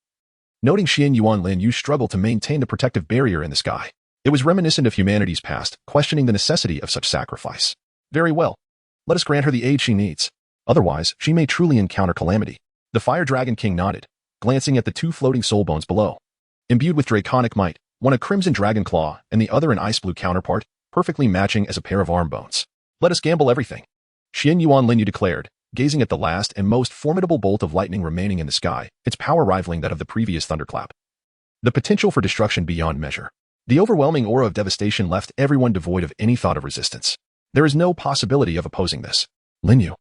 Noting Xuanyuan Lin Yue struggled to maintain the protective barrier in the sky, it was reminiscent of humanity's past, questioning the necessity of such sacrifice. Very well. Let us grant her the aid she needs. Otherwise, she may truly encounter calamity. The Fire Dragon King nodded, glancing at the two floating soul bones below. Imbued with draconic might, one a crimson dragon claw and the other an ice blue counterpart, perfectly matching as a pair of arm bones. Let us gamble everything. Xuanyuan Lin Yue declared, gazing at the last and most formidable bolt of lightning remaining in the sky, its power rivaling that of the previous thunderclap. The potential for destruction beyond measure. The overwhelming aura of devastation left everyone devoid of any thought of resistance. There is no possibility of opposing this. Lin Yue.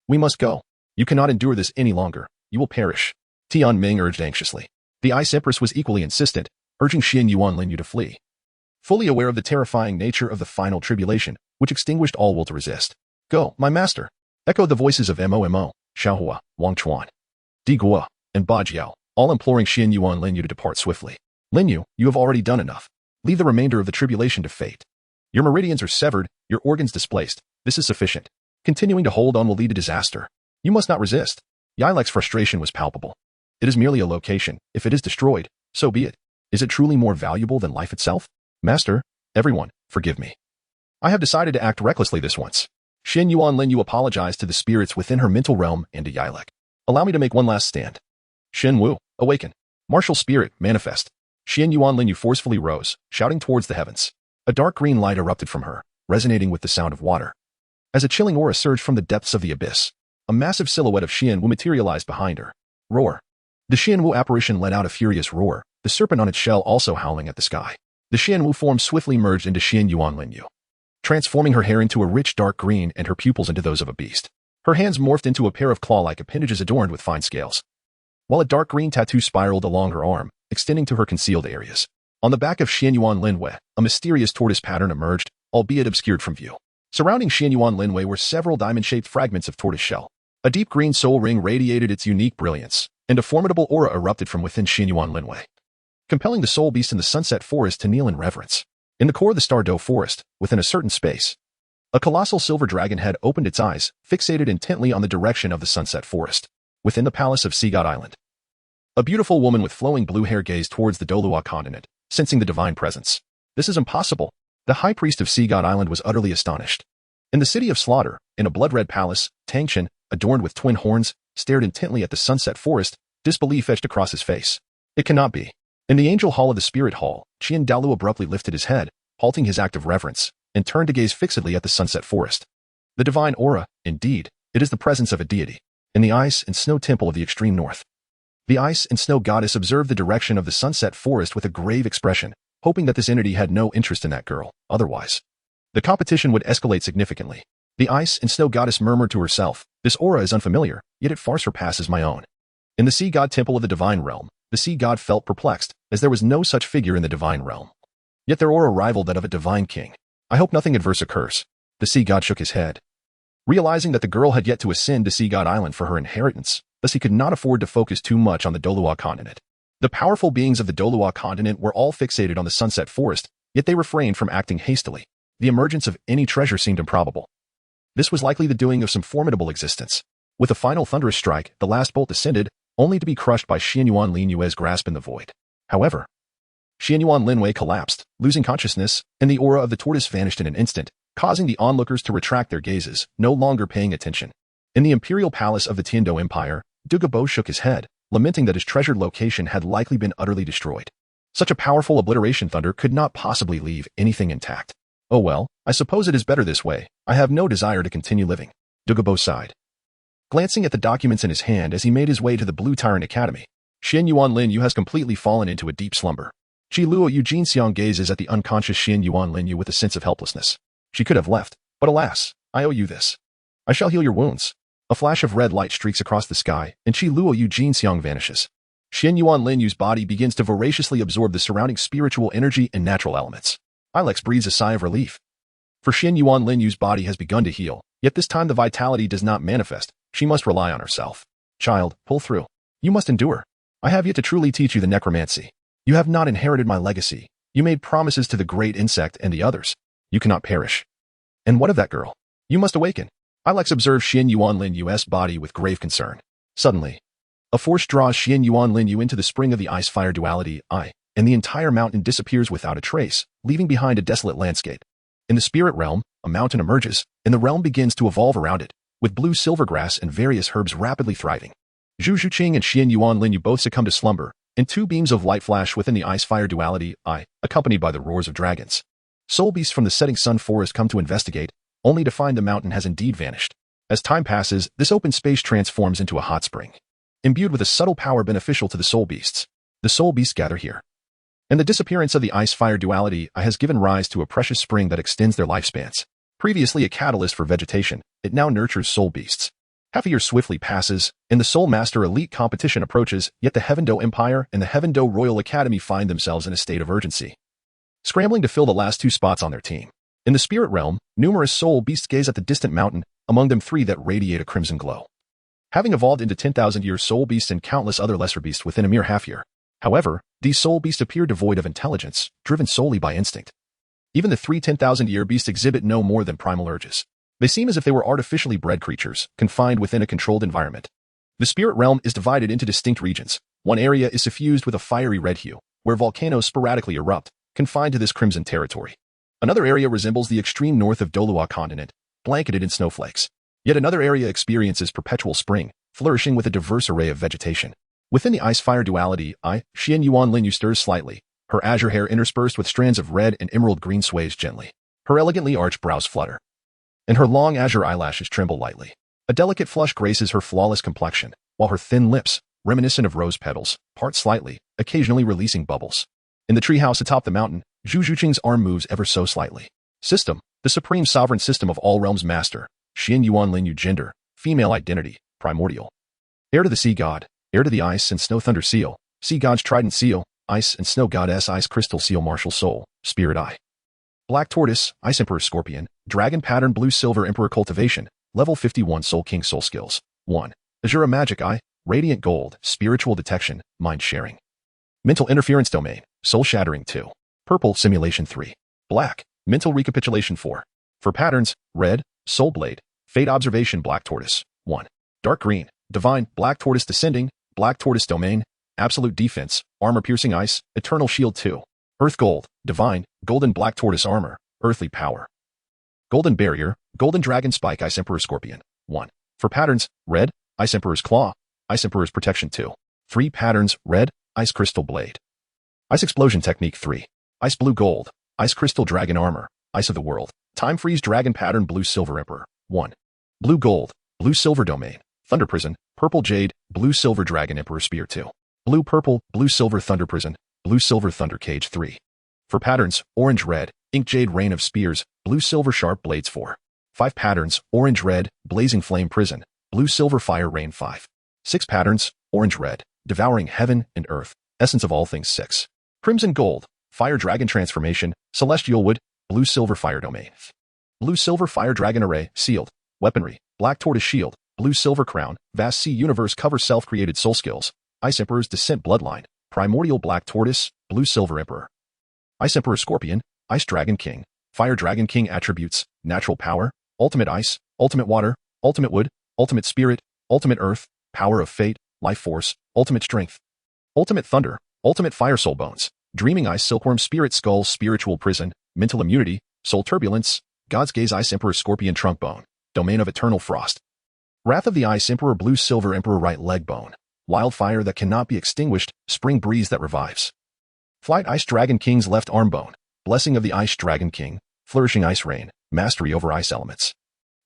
We must go. You cannot endure this any longer. You will perish. Tian Ming urged anxiously. The Ice Empress was equally insistent, urging Xuanyuan Lin Yue to flee. Fully aware of the terrifying nature of the final tribulation, which extinguished all will to resist. Go, my master. Echoed the voices of Mo, Xiaohua, Wang Chuan, Di Guo, and Ba Jiao, all imploring Xuanyuan Lin Yue to depart swiftly. Lin Yue, you have already done enough. Leave the remainder of the tribulation to fate. Your meridians are severed, your organs displaced. This is sufficient. Continuing to hold on will lead to disaster. You must not resist. Yilek's frustration was palpable. It is merely a location. If it is destroyed, so be it. Is it truly more valuable than life itself? Master, everyone, forgive me. I have decided to act recklessly this once. Xuanyuan Lin Yue apologized to the spirits within her mental realm and to Yilek. Allow me to make one last stand. Xuanwu, awaken. Martial spirit, manifest. Xuanyuan Lin Yue forcefully rose, shouting towards the heavens. A dark green light erupted from her, resonating with the sound of water. As a chilling aura surged from the depths of the abyss, a massive silhouette of Xuanwu materialized behind her. Roar. The Xuanwu apparition let out a furious roar, the serpent on its shell also howling at the sky. The Xuanwu form swiftly merged into Xuanyuan Lin Yue, transforming her hair into a rich dark green and her pupils into those of a beast. Her hands morphed into a pair of claw-like appendages adorned with fine scales, while a dark green tattoo spiraled along her arm, extending to her concealed areas. On the back of Xuanyuan Lin Yue, a mysterious tortoise pattern emerged, albeit obscured from view. Surrounding Xuanyuan Lin Yue were several diamond-shaped fragments of tortoise shell. A deep green soul ring radiated its unique brilliance, and a formidable aura erupted from within Xuanyuan Lin Yue, compelling the soul beast in the sunset forest to kneel in reverence. In the core of the Stardow forest, within a certain space, a colossal silver dragon head opened its eyes, fixated intently on the direction of the sunset forest. Within the palace of Sea God Island, a beautiful woman with flowing blue hair gazed towards the Douluo continent, sensing the divine presence. This is impossible. The high priest of Sea God Island was utterly astonished. In the city of slaughter, in a blood-red palace, Tang San, adorned with twin horns, stared intently at the sunset forest, disbelief etched across his face. It cannot be. In the angel hall of the spirit hall, Qian Dalu abruptly lifted his head, halting his act of reverence, and turned to gaze fixedly at the sunset forest. The divine aura, indeed, it is the presence of a deity. In the ice and snow temple of the extreme north, the ice and snow goddess observed the direction of the sunset forest with a grave expression, hoping that this entity had no interest in that girl. Otherwise, the competition would escalate significantly. The ice and snow goddess murmured to herself, "This aura is unfamiliar, yet it far surpasses my own." In the sea god temple of the divine realm, the sea god felt perplexed, as there was no such figure in the divine realm. Yet their aura rivaled that of a divine king. "I hope nothing adverse occurs." The sea god shook his head, realizing that the girl had yet to ascend to Sea God Island for her inheritance, thus he could not afford to focus too much on the Douluo continent. The powerful beings of the Douluo continent were all fixated on the sunset forest, yet they refrained from acting hastily. The emergence of any treasure seemed improbable. This was likely the doing of some formidable existence. With a final thunderous strike, the last bolt descended, only to be crushed by Xuanyuan Lin Yue's grasp in the void. However, Xuanyuan Lin Yue collapsed, losing consciousness, and the aura of the tortoise vanished in an instant, causing the onlookers to retract their gazes, no longer paying attention. In the imperial palace of the Tiando Empire, Dugabo shook his head, lamenting that his treasured location had likely been utterly destroyed. Such a powerful obliteration thunder could not possibly leave anything intact. "Oh well, I suppose it is better this way. I have no desire to continue living." Dugabo sighed, glancing at the documents in his hand as he made his way to the Blue Tyrant Academy. Xuanyuan Lin Yue has completely fallen into a deep slumber. Luo Eugene Xiang gazes at the unconscious Xuanyuan Lin Yue with a sense of helplessness. She could have left, but alas, I owe you this. I shall heal your wounds. A flash of red light streaks across the sky, and Luo Eugene Xiang vanishes. Xuanyuan Lin Yue's body begins to voraciously absorb the surrounding spiritual energy and natural elements. Ilex breathes a sigh of relief. For Xuanyuan Lin Yue's body has begun to heal, yet this time the vitality does not manifest. She must rely on herself. "Child, pull through. You must endure. I have yet to truly teach you the necromancy. You have not inherited my legacy. You made promises to the great insect and the others. You cannot perish. And what of that girl? You must awaken." Ilex observed Xuanyuan Lin Yue's body with grave concern. Suddenly, a force draws Xuanyuan Lin Yue into the spring of the ice-fire duality, and the entire mountain disappears without a trace, leaving behind a desolate landscape. In the spirit realm, a mountain emerges, and the realm begins to evolve around it, with blue silver grass and various herbs rapidly thriving. Zhu Qing and Xuanyuan Lin Yue both succumb to slumber, and two beams of light flash within the ice-fire duality, accompanied by the roars of dragons. Soul beasts from the setting sun forest come to investigate, only to find the mountain has indeed vanished. As time passes, this open space transforms into a hot spring, imbued with a subtle power beneficial to the soul beasts. The soul beasts gather here, and the disappearance of the ice-fire duality has given rise to a precious spring that extends their lifespans. Previously a catalyst for vegetation, it now nurtures soul beasts. Half a year swiftly passes, and the Soul Master Elite competition approaches, yet the Heavendo Empire and the Heavendo Royal Academy find themselves in a state of urgency, scrambling to fill the last two spots on their team. In the spirit realm, numerous soul beasts gaze at the distant mountain, among them 3 that radiate a crimson glow, having evolved into 10,000-year soul beasts and countless other lesser beasts within a mere half-year. However, these soul beasts appear devoid of intelligence, driven solely by instinct. Even the 3 10,000-year beasts exhibit no more than primal urges. They seem as if they were artificially bred creatures, confined within a controlled environment. The spirit realm is divided into distinct regions. One area is suffused with a fiery red hue, where volcanoes sporadically erupt, confined to this crimson territory. Another area resembles the extreme north of Douluo continent, blanketed in snowflakes. Yet another area experiences perpetual spring, flourishing with a diverse array of vegetation. Within the ice-fire duality, Xuanyuan Lin Yue stirs slightly. Her azure hair interspersed with strands of red and emerald green sways gently. Her elegantly arched brows flutter, and her long azure eyelashes tremble lightly. A delicate flush graces her flawless complexion, while her thin lips, reminiscent of rose petals, part slightly, occasionally releasing bubbles. In the treehouse atop the mountain, Zhu Qing's arm moves ever so slightly. System, the supreme sovereign system of all realms master. Xuanyuan Lin Yue gender, female identity, primordial. Heir to the sea god, heir to the ice and snow thunder seal, sea god's trident seal, ice and snow goddess ice crystal seal martial soul, spirit eye. Black tortoise, ice emperor scorpion, dragon pattern blue silver emperor cultivation, level 51 soul king soul skills. 1. Azura magic eye, radiant gold, spiritual detection, mind sharing. Mental interference domain, soul shattering 2. Purple simulation 3. Black, mental recapitulation 4. For patterns, red, soul blade, fate observation black tortoise. 1. Dark green, divine, black tortoise descending, black tortoise domain, absolute defense, armor piercing ice, eternal shield 2. Earth gold, divine, golden black tortoise armor, earthly power. Golden barrier, golden dragon spike ice emperor scorpion. 1. For patterns, red, ice emperor's claw, ice emperor's protection 2. 3 patterns, red, ice crystal blade. Ice explosion technique 3. Ice blue gold, ice crystal dragon armor, ice of the world, time freeze dragon pattern blue silver emperor. 1. Blue gold, blue silver domain, thunder prison, purple jade, blue silver dragon emperor spear 2. Blue purple, blue silver thunder prison, blue silver thunder cage 3. For patterns, orange red, ink jade rain of spears, blue silver sharp blades 4. 5 patterns, orange red, blazing flame prison, blue silver fire rain 5. 6 patterns, orange red, devouring heaven and earth, essence of all things 6. Crimson gold, fire dragon transformation, celestial wood, blue silver fire domain. Blue silver fire dragon array, sealed, weaponry, black tortoise shield, blue silver crown, vast sea universe cover self-created soul skills, ice emperor's descent bloodline, primordial black tortoise, blue silver emperor. Ice emperor scorpion, ice dragon king, fire dragon king attributes, natural power, ultimate ice, ultimate water, ultimate wood, ultimate spirit, ultimate earth, power of fate, life force, ultimate strength. Ultimate thunder, ultimate fire soul bones, dreaming ice silkworm spirit skull spiritual prison, mental immunity, soul turbulence, God's gaze ice emperor scorpion trunk bone, domain of eternal frost. Wrath of the ice emperor blue silver emperor right leg bone, wildfire that cannot be extinguished, spring breeze that revives. Flight ice dragon king's left arm bone, blessing of the ice dragon king, flourishing ice rain, mastery over ice elements.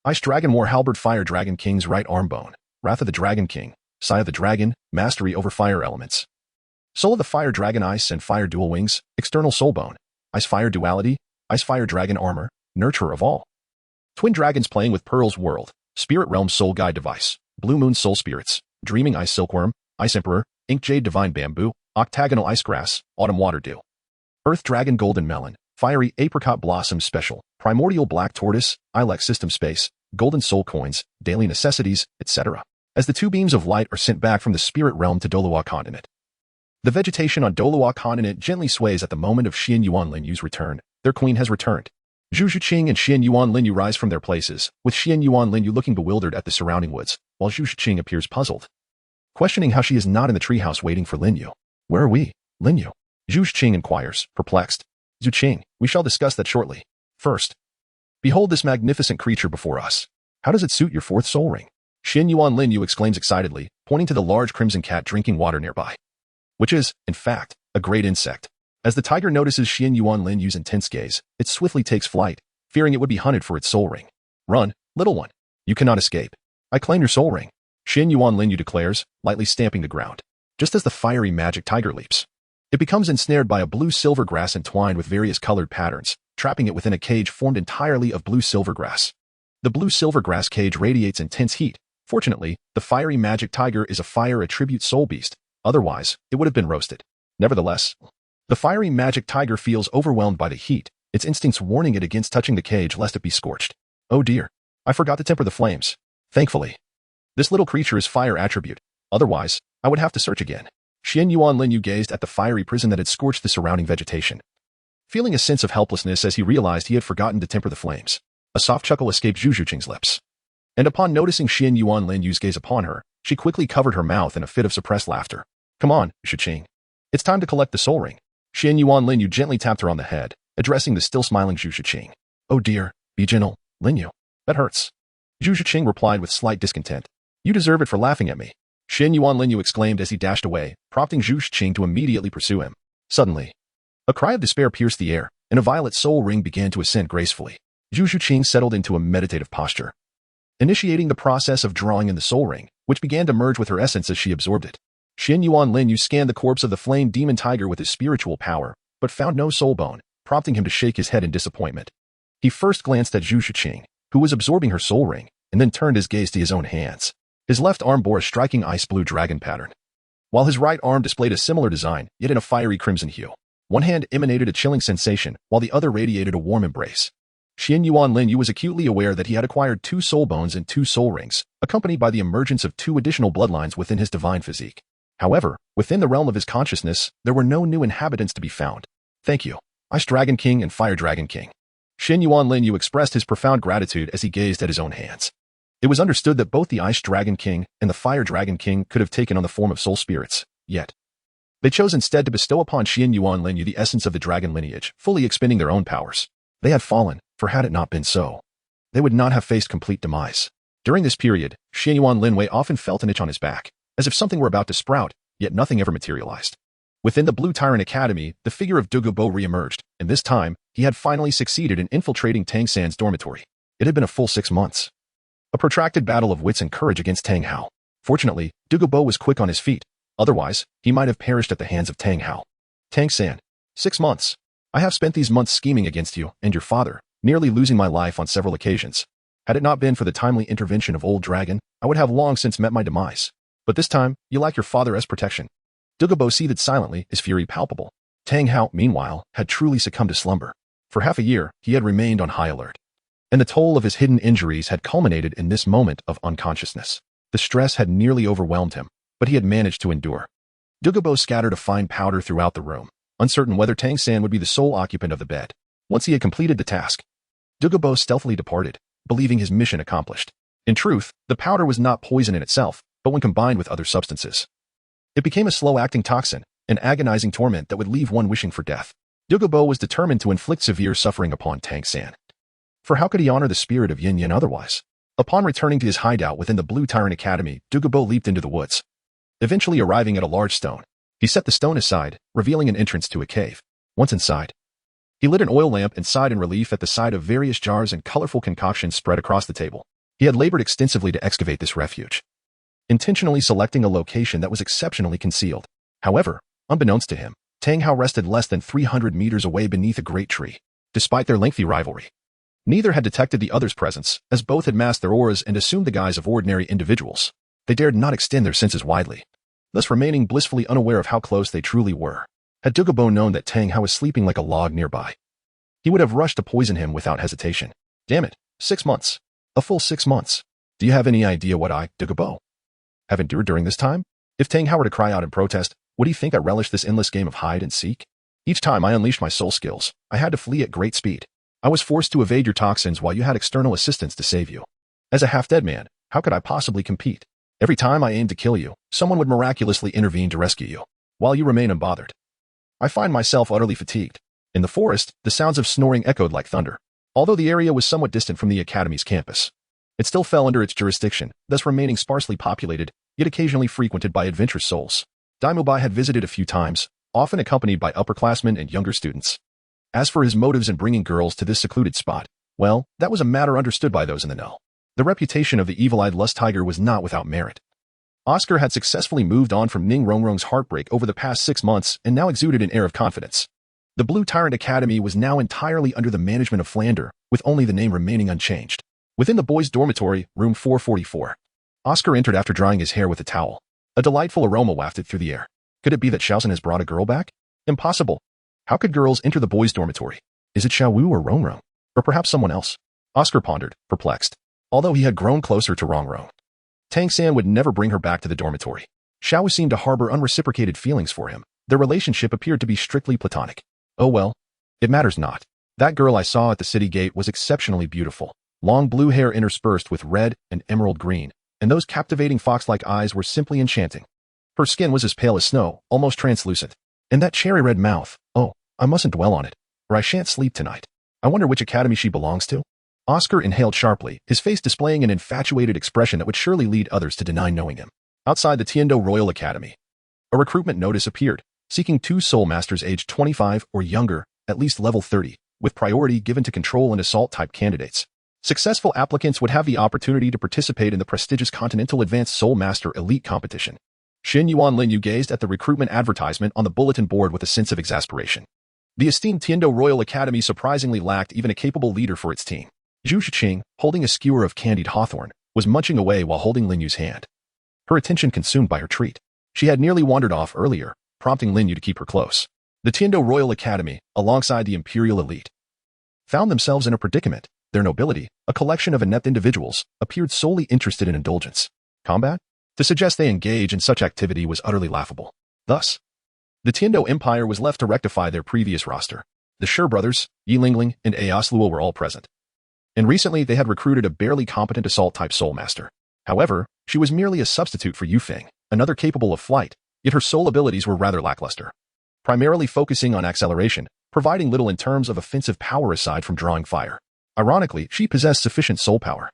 Ice dragon war halberd fire dragon king's right arm bone, wrath of the dragon king, sigh of the dragon, mastery over fire elements. Soul of the fire dragon ice and fire dual wings, external soul bone, ice fire duality, ice fire dragon armor, nurturer of all. Twin dragons playing with pearls world, spirit realm soul guide device, blue moon soul spirits, dreaming ice silkworm, ice emperor, ink jade divine bamboo, octagonal ice grass, autumn water dew. Earth dragon golden melon, fiery apricot blossom special, primordial black tortoise, ilex system space, golden soul coins, daily necessities, etc. As the 2 beams of light are sent back from the spirit realm to Douluo continent. The vegetation on Douluo continent gently sways at the moment of Xuanyuan Lin Yue's return. Their queen has returned. Zhu Qing and Xuanyuan Lin Yue rise from their places, with Xuanyuan Lin Yue looking bewildered at the surrounding woods, while Zhu Qing appears puzzled, questioning how she is not in the treehouse waiting for Lin Yue. Where are we, Lin Yue? Zhu Qing inquires, perplexed. Zhu Qing, we shall discuss that shortly. First, behold this magnificent creature before us. How does it suit your 4th soul ring? Xuanyuan Lin Yue exclaims excitedly, pointing to the large crimson cat drinking water nearby, which is, in fact, a great insect. As the tiger notices Xuanyuan Lin Yue's intense gaze, it swiftly takes flight, fearing it would be hunted for its soul ring. Run, little one. You cannot escape. I claim your soul ring, Xuanyuan Lin Yue declares, lightly stamping the ground. Just as the fiery magic tiger leaps, it becomes ensnared by a blue-silver grass entwined with various colored patterns, trapping it within a cage formed entirely of blue-silver grass. The blue-silver grass cage radiates intense heat. Fortunately, the fiery magic tiger is a fire attribute soul beast. Otherwise, it would have been roasted. Nevertheless, the fiery magic tiger feels overwhelmed by the heat, its instincts warning it against touching the cage lest it be scorched. Oh dear, I forgot to temper the flames. Thankfully, this little creature is fire attribute. Otherwise, I would have to search again. Xuanyuan Lin Yue gazed at the fiery prison that had scorched the surrounding vegetation, feeling a sense of helplessness as he realized he had forgotten to temper the flames. A soft chuckle escaped Zhu Qing's lips. And upon noticing Xuanyuan Lin Yue's gaze upon her, she quickly covered her mouth in a fit of suppressed laughter. Come on, Zhu Qing. It's time to collect the soul ring. Xuanyuan Lin Yue gently tapped her on the head, addressing the still smiling Zhu Qing. Oh dear, be gentle, Lin Yue. That hurts. Zhu Qing replied with slight discontent. You deserve it for laughing at me. Xuanyuan Lin Yue exclaimed as he dashed away, prompting Zhu Qing to immediately pursue him. Suddenly, a cry of despair pierced the air, and a violet soul ring began to ascend gracefully. Zhu Qing settled into a meditative posture, initiating the process of drawing in the soul ring, which began to merge with her essence as she absorbed it. Xuanyuan Lin Yue scanned the corpse of the flame demon tiger with his spiritual power, but found no soul bone, prompting him to shake his head in disappointment. He first glanced at Zhu Qing, who was absorbing her soul ring, and then turned his gaze to his own hands. His left arm bore a striking ice blue dragon pattern, while his right arm displayed a similar design, yet in a fiery crimson hue. One hand emanated a chilling sensation, while the other radiated a warm embrace. Xuanyuan Lin Yue was acutely aware that he had acquired 2 soul bones and 2 soul rings, accompanied by the emergence of 2 additional bloodlines within his divine physique. However, within the realm of his consciousness, there were no new inhabitants to be found. Thank you, Ice Dragon King and Fire Dragon King. Xuanyuan Lin Yue expressed his profound gratitude as he gazed at his own hands. It was understood that both the Ice Dragon King and the Fire Dragon King could have taken on the form of soul spirits, yet they chose instead to bestow upon Xuanyuan Lin Yue the essence of the dragon lineage, fully expending their own powers. They had fallen, for had it not been so, they would not have faced complete demise. During this period, Xuanyuan Lin Yue often felt an itch on his back, as if something were about to sprout, yet nothing ever materialized. Within the Blue Tyrant Academy, the figure of Douluo re-emerged, and this time, he had finally succeeded in infiltrating Tang San's dormitory. It had been a full 6 months. A protracted battle of wits and courage against Tang Hao. Fortunately, Douluo was quick on his feet. Otherwise, he might have perished at the hands of Tang Hao. Tang San. 6 months. I have spent these months scheming against you and your father, nearly losing my life on several occasions. Had it not been for the timely intervention of Old Dragon, I would have long since met my demise. But this time, you lack your father's protection. Douluo seethed silently, his fury palpable. Tang Hao, meanwhile, had truly succumbed to slumber. For half a year, he had remained on high alert. And the toll of his hidden injuries had culminated in this moment of unconsciousness. The stress had nearly overwhelmed him, but he had managed to endure. Douluo scattered a fine powder throughout the room, uncertain whether Tang San would be the sole occupant of the bed. Once he had completed the task, Douluo stealthily departed, believing his mission accomplished. In truth, the powder was not poison in itself, but when combined with other substances, it became a slow-acting toxin, an agonizing torment that would leave one wishing for death. Douluo was determined to inflict severe suffering upon Tang San. For how could he honor the spirit of Yin Yin otherwise? Upon returning to his hideout within the Blue Tyrant Academy, Douluo leaped into the woods. Eventually arriving at a large stone, he set the stone aside, revealing an entrance to a cave. Once inside, he lit an oil lamp and sighed in relief at the sight of various jars and colorful concoctions spread across the table. He had labored extensively to excavate this refuge, intentionally selecting a location that was exceptionally concealed. However, unbeknownst to him, Tang Hao rested less than 300 meters away beneath a great tree. Despite their lengthy rivalry, neither had detected the other's presence, as both had masked their auras and assumed the guise of ordinary individuals. They dared not extend their senses widely, thus remaining blissfully unaware of how close they truly were. Had Douluo known that Tang Hao was sleeping like a log nearby, he would have rushed to poison him without hesitation. Damn it, 6 months. A full 6 months. Do you have any idea what I, Douluo, have endured during this time? If Tang Hao were to cry out in protest, would he think I relished this endless game of hide and seek? Each time I unleashed my soul skills, I had to flee at great speed. I was forced to evade your toxins while you had external assistance to save you. As a half-dead man, how could I possibly compete? Every time I aimed to kill you, someone would miraculously intervene to rescue you, while you remain unbothered. I find myself utterly fatigued. In the forest, the sounds of snoring echoed like thunder. Although the area was somewhat distant from the Academy's campus, it still fell under its jurisdiction, thus remaining sparsely populated, yet occasionally frequented by adventurous souls. Mu Bai had visited a few times, often accompanied by upperclassmen and younger students. As for his motives in bringing girls to this secluded spot, well, that was a matter understood by those in the know. The reputation of the evil-eyed lust tiger was not without merit. Oscar had successfully moved on from Ning Rongrong's heartbreak over the past 6 months and now exuded an air of confidence. The Blue Tyrant Academy was now entirely under the management of Flander, with only the name remaining unchanged. Within the boys' dormitory, room 444, Oscar entered after drying his hair with a towel. A delightful aroma wafted through the air. Could it be that Xiao San has brought a girl back? Impossible. How could girls enter the boys' dormitory? Is it Xiao Wu or Rongrong? Or perhaps someone else? Oscar pondered, perplexed. Although he had grown closer to Rongrong, Tang San would never bring her back to the dormitory. Xiao Wu seemed to harbor unreciprocated feelings for him. Their relationship appeared to be strictly platonic. Oh well, it matters not. That girl I saw at the city gate was exceptionally beautiful. Long blue hair interspersed with red and emerald green, and those captivating fox-like eyes were simply enchanting. Her skin was as pale as snow, almost translucent. And that cherry-red mouth, oh, I mustn't dwell on it, or I shan't sleep tonight. I wonder which academy she belongs to? Oscar inhaled sharply, his face displaying an infatuated expression that would surely lead others to deny knowing him. Outside the Tiando Royal Academy, a recruitment notice appeared, seeking 2 soul masters aged 25 or younger, at least level 30, with priority given to control and assault-type candidates. Successful applicants would have the opportunity to participate in the prestigious Continental Advanced Soul Master Elite competition. Xuanyuan Lin Yue gazed at the recruitment advertisement on the bulletin board with a sense of exasperation. The esteemed Tiando Royal Academy surprisingly lacked even a capable leader for its team. Zhu Qing, holding a skewer of candied hawthorn, was munching away while holding Lin Yue's hand. Her attention consumed by her treat. She had nearly wandered off earlier, prompting Lin Yue to keep her close. The Tiando Royal Academy, alongside the imperial elite, found themselves in a predicament. Their nobility, a collection of inept individuals, appeared solely interested in indulgence. Combat? To suggest they engage in such activity was utterly laughable. Thus, the Tiando Empire was left to rectify their previous roster. The Shi brothers, Yi Lingling, and Luo were all present. And recently they had recruited a barely competent assault-type soul master. However, she was merely a substitute for Yu Feng, another capable of flight, yet her soul abilities were rather lackluster. Primarily focusing on acceleration, providing little in terms of offensive power aside from drawing fire. Ironically, she possessed sufficient soul power.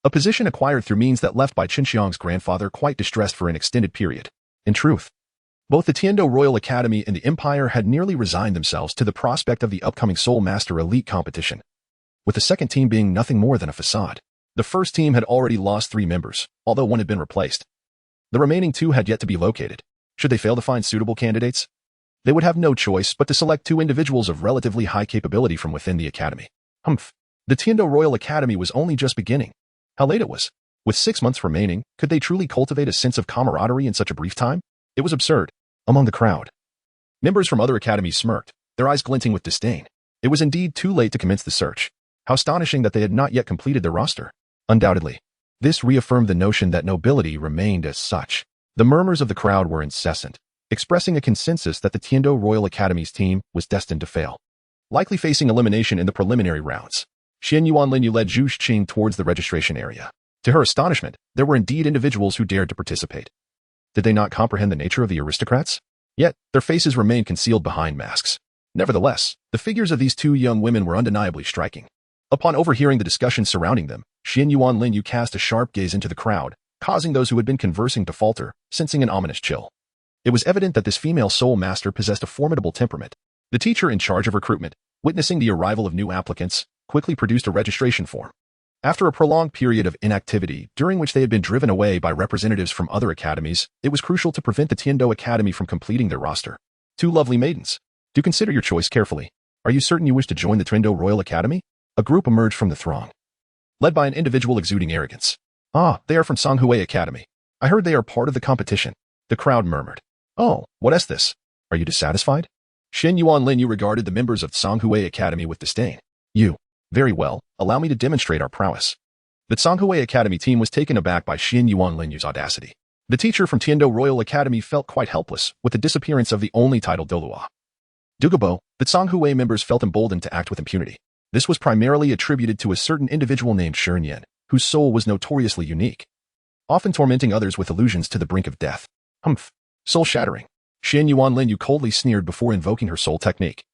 A position acquired through means that left by Qinxiang's grandfather quite distressed for an extended period. In truth, both the Tiando Royal Academy and the Empire had nearly resigned themselves to the prospect of the upcoming Soul Master Elite competition, with the second team being nothing more than a facade. The first team had already lost 3 members, although one had been replaced. The remaining 2 had yet to be located. Should they fail to find suitable candidates, they would have no choice but to select 2 individuals of relatively high capability from within the academy. The Tiando Royal Academy was only just beginning. How late it was. With 6 months remaining, could they truly cultivate a sense of camaraderie in such a brief time? It was absurd. Among the crowd, members from other academies smirked, their eyes glinting with disdain. It was indeed too late to commence the search. How astonishing that they had not yet completed their roster. Undoubtedly, this reaffirmed the notion that nobility remained as such. The murmurs of the crowd were incessant, expressing a consensus that the Tiando Royal Academy's team was destined to fail, likely facing elimination in the preliminary rounds. Xuanyuan Lin Yue led Zhu Qing towards the registration area. To her astonishment, there were indeed individuals who dared to participate. Did they not comprehend the nature of the aristocrats? Yet, their faces remained concealed behind masks. Nevertheless, the figures of these 2 young women were undeniably striking. Upon overhearing the discussion surrounding them, Xuanyuan Lin Yue cast a sharp gaze into the crowd, causing those who had been conversing to falter, sensing an ominous chill. It was evident that this female soul master possessed a formidable temperament. The teacher in charge of recruitment, witnessing the arrival of new applicants, quickly produced a registration form. After a prolonged period of inactivity, during which they had been driven away by representatives from other academies, it was crucial to prevent the Tiando Academy from completing their roster. 2 lovely maidens. Do consider your choice carefully. Are you certain you wish to join the Tiando Royal Academy? A group emerged from the throng, led by an individual exuding arrogance. Ah, they are from Xuanwu Academy. I heard they are part of the competition. The crowd murmured. Oh, what is this? Are you dissatisfied? Xuanyuan Lin Yue regarded the members of Xuanwu Academy with disdain. You. Very well, allow me to demonstrate our prowess. The Xuanwu Academy team was taken aback by Xuanyuan Lin Yue's audacity. The teacher from Tiando Royal Academy felt quite helpless with the disappearance of the only title Douluo. Douluo, the Xuanwu members felt emboldened to act with impunity. This was primarily attributed to a certain individual named Xuanyuan, whose soul was notoriously unique, often tormenting others with illusions to the brink of death. Soul-shattering. Xuanyuan Lin Yue coldly sneered before invoking her soul technique,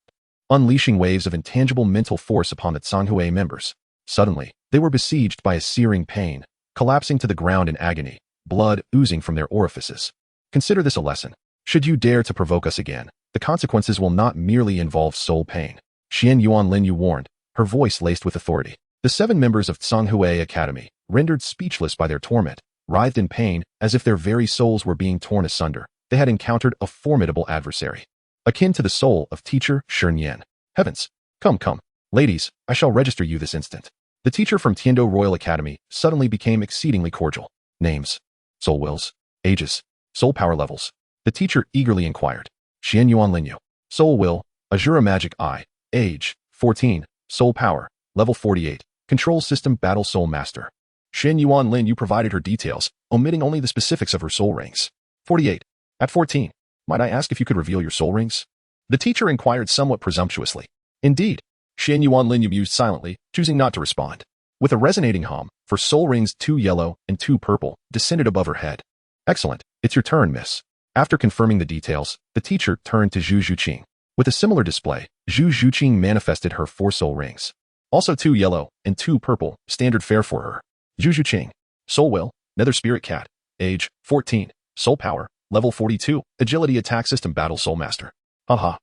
unleashing waves of intangible mental force upon the Xuanwu members. Suddenly, they were besieged by a searing pain, collapsing to the ground in agony, blood oozing from their orifices. Consider this a lesson. Should you dare to provoke us again, the consequences will not merely involve soul pain. Xuanyuan Lin Yue warned, her voice laced with authority. The 7 members of Xuanwu Academy, rendered speechless by their torment, writhed in pain as if their very souls were being torn asunder. They had encountered a formidable adversary, akin to the soul of teacher Xuanyuan. Heavens! Come. Ladies, I shall register you this instant. The teacher from Tiando Royal Academy suddenly became exceedingly cordial. Names, soul wills, ages, soul power levels. The teacher eagerly inquired. Xuanyuan Lin Yue. Soul will, Azura Magic Eye. Age, 14. Soul power, level 48. Control system battle soul master. Xuanyuan Lin Yue provided her details, omitting only the specifics of her soul rings. 48. At 14. Might I ask if you could reveal your soul rings? The teacher inquired somewhat presumptuously. Indeed. Xuanyuan Lin Yue mused silently, choosing not to respond. With a resonating hum, for soul rings 2 yellow and 2 purple descended above her head. Excellent. It's your turn, miss. After confirming the details, the teacher turned to Zhu Qing. With a similar display, Zhu Qing manifested her 4 soul rings. Also 2 yellow and 2 purple, standard fare for her. Zhu Qing. Soul will, Nether Spirit Cat. Age, 14. Soul power, level 42. Agility attack system battle soul master. Haha.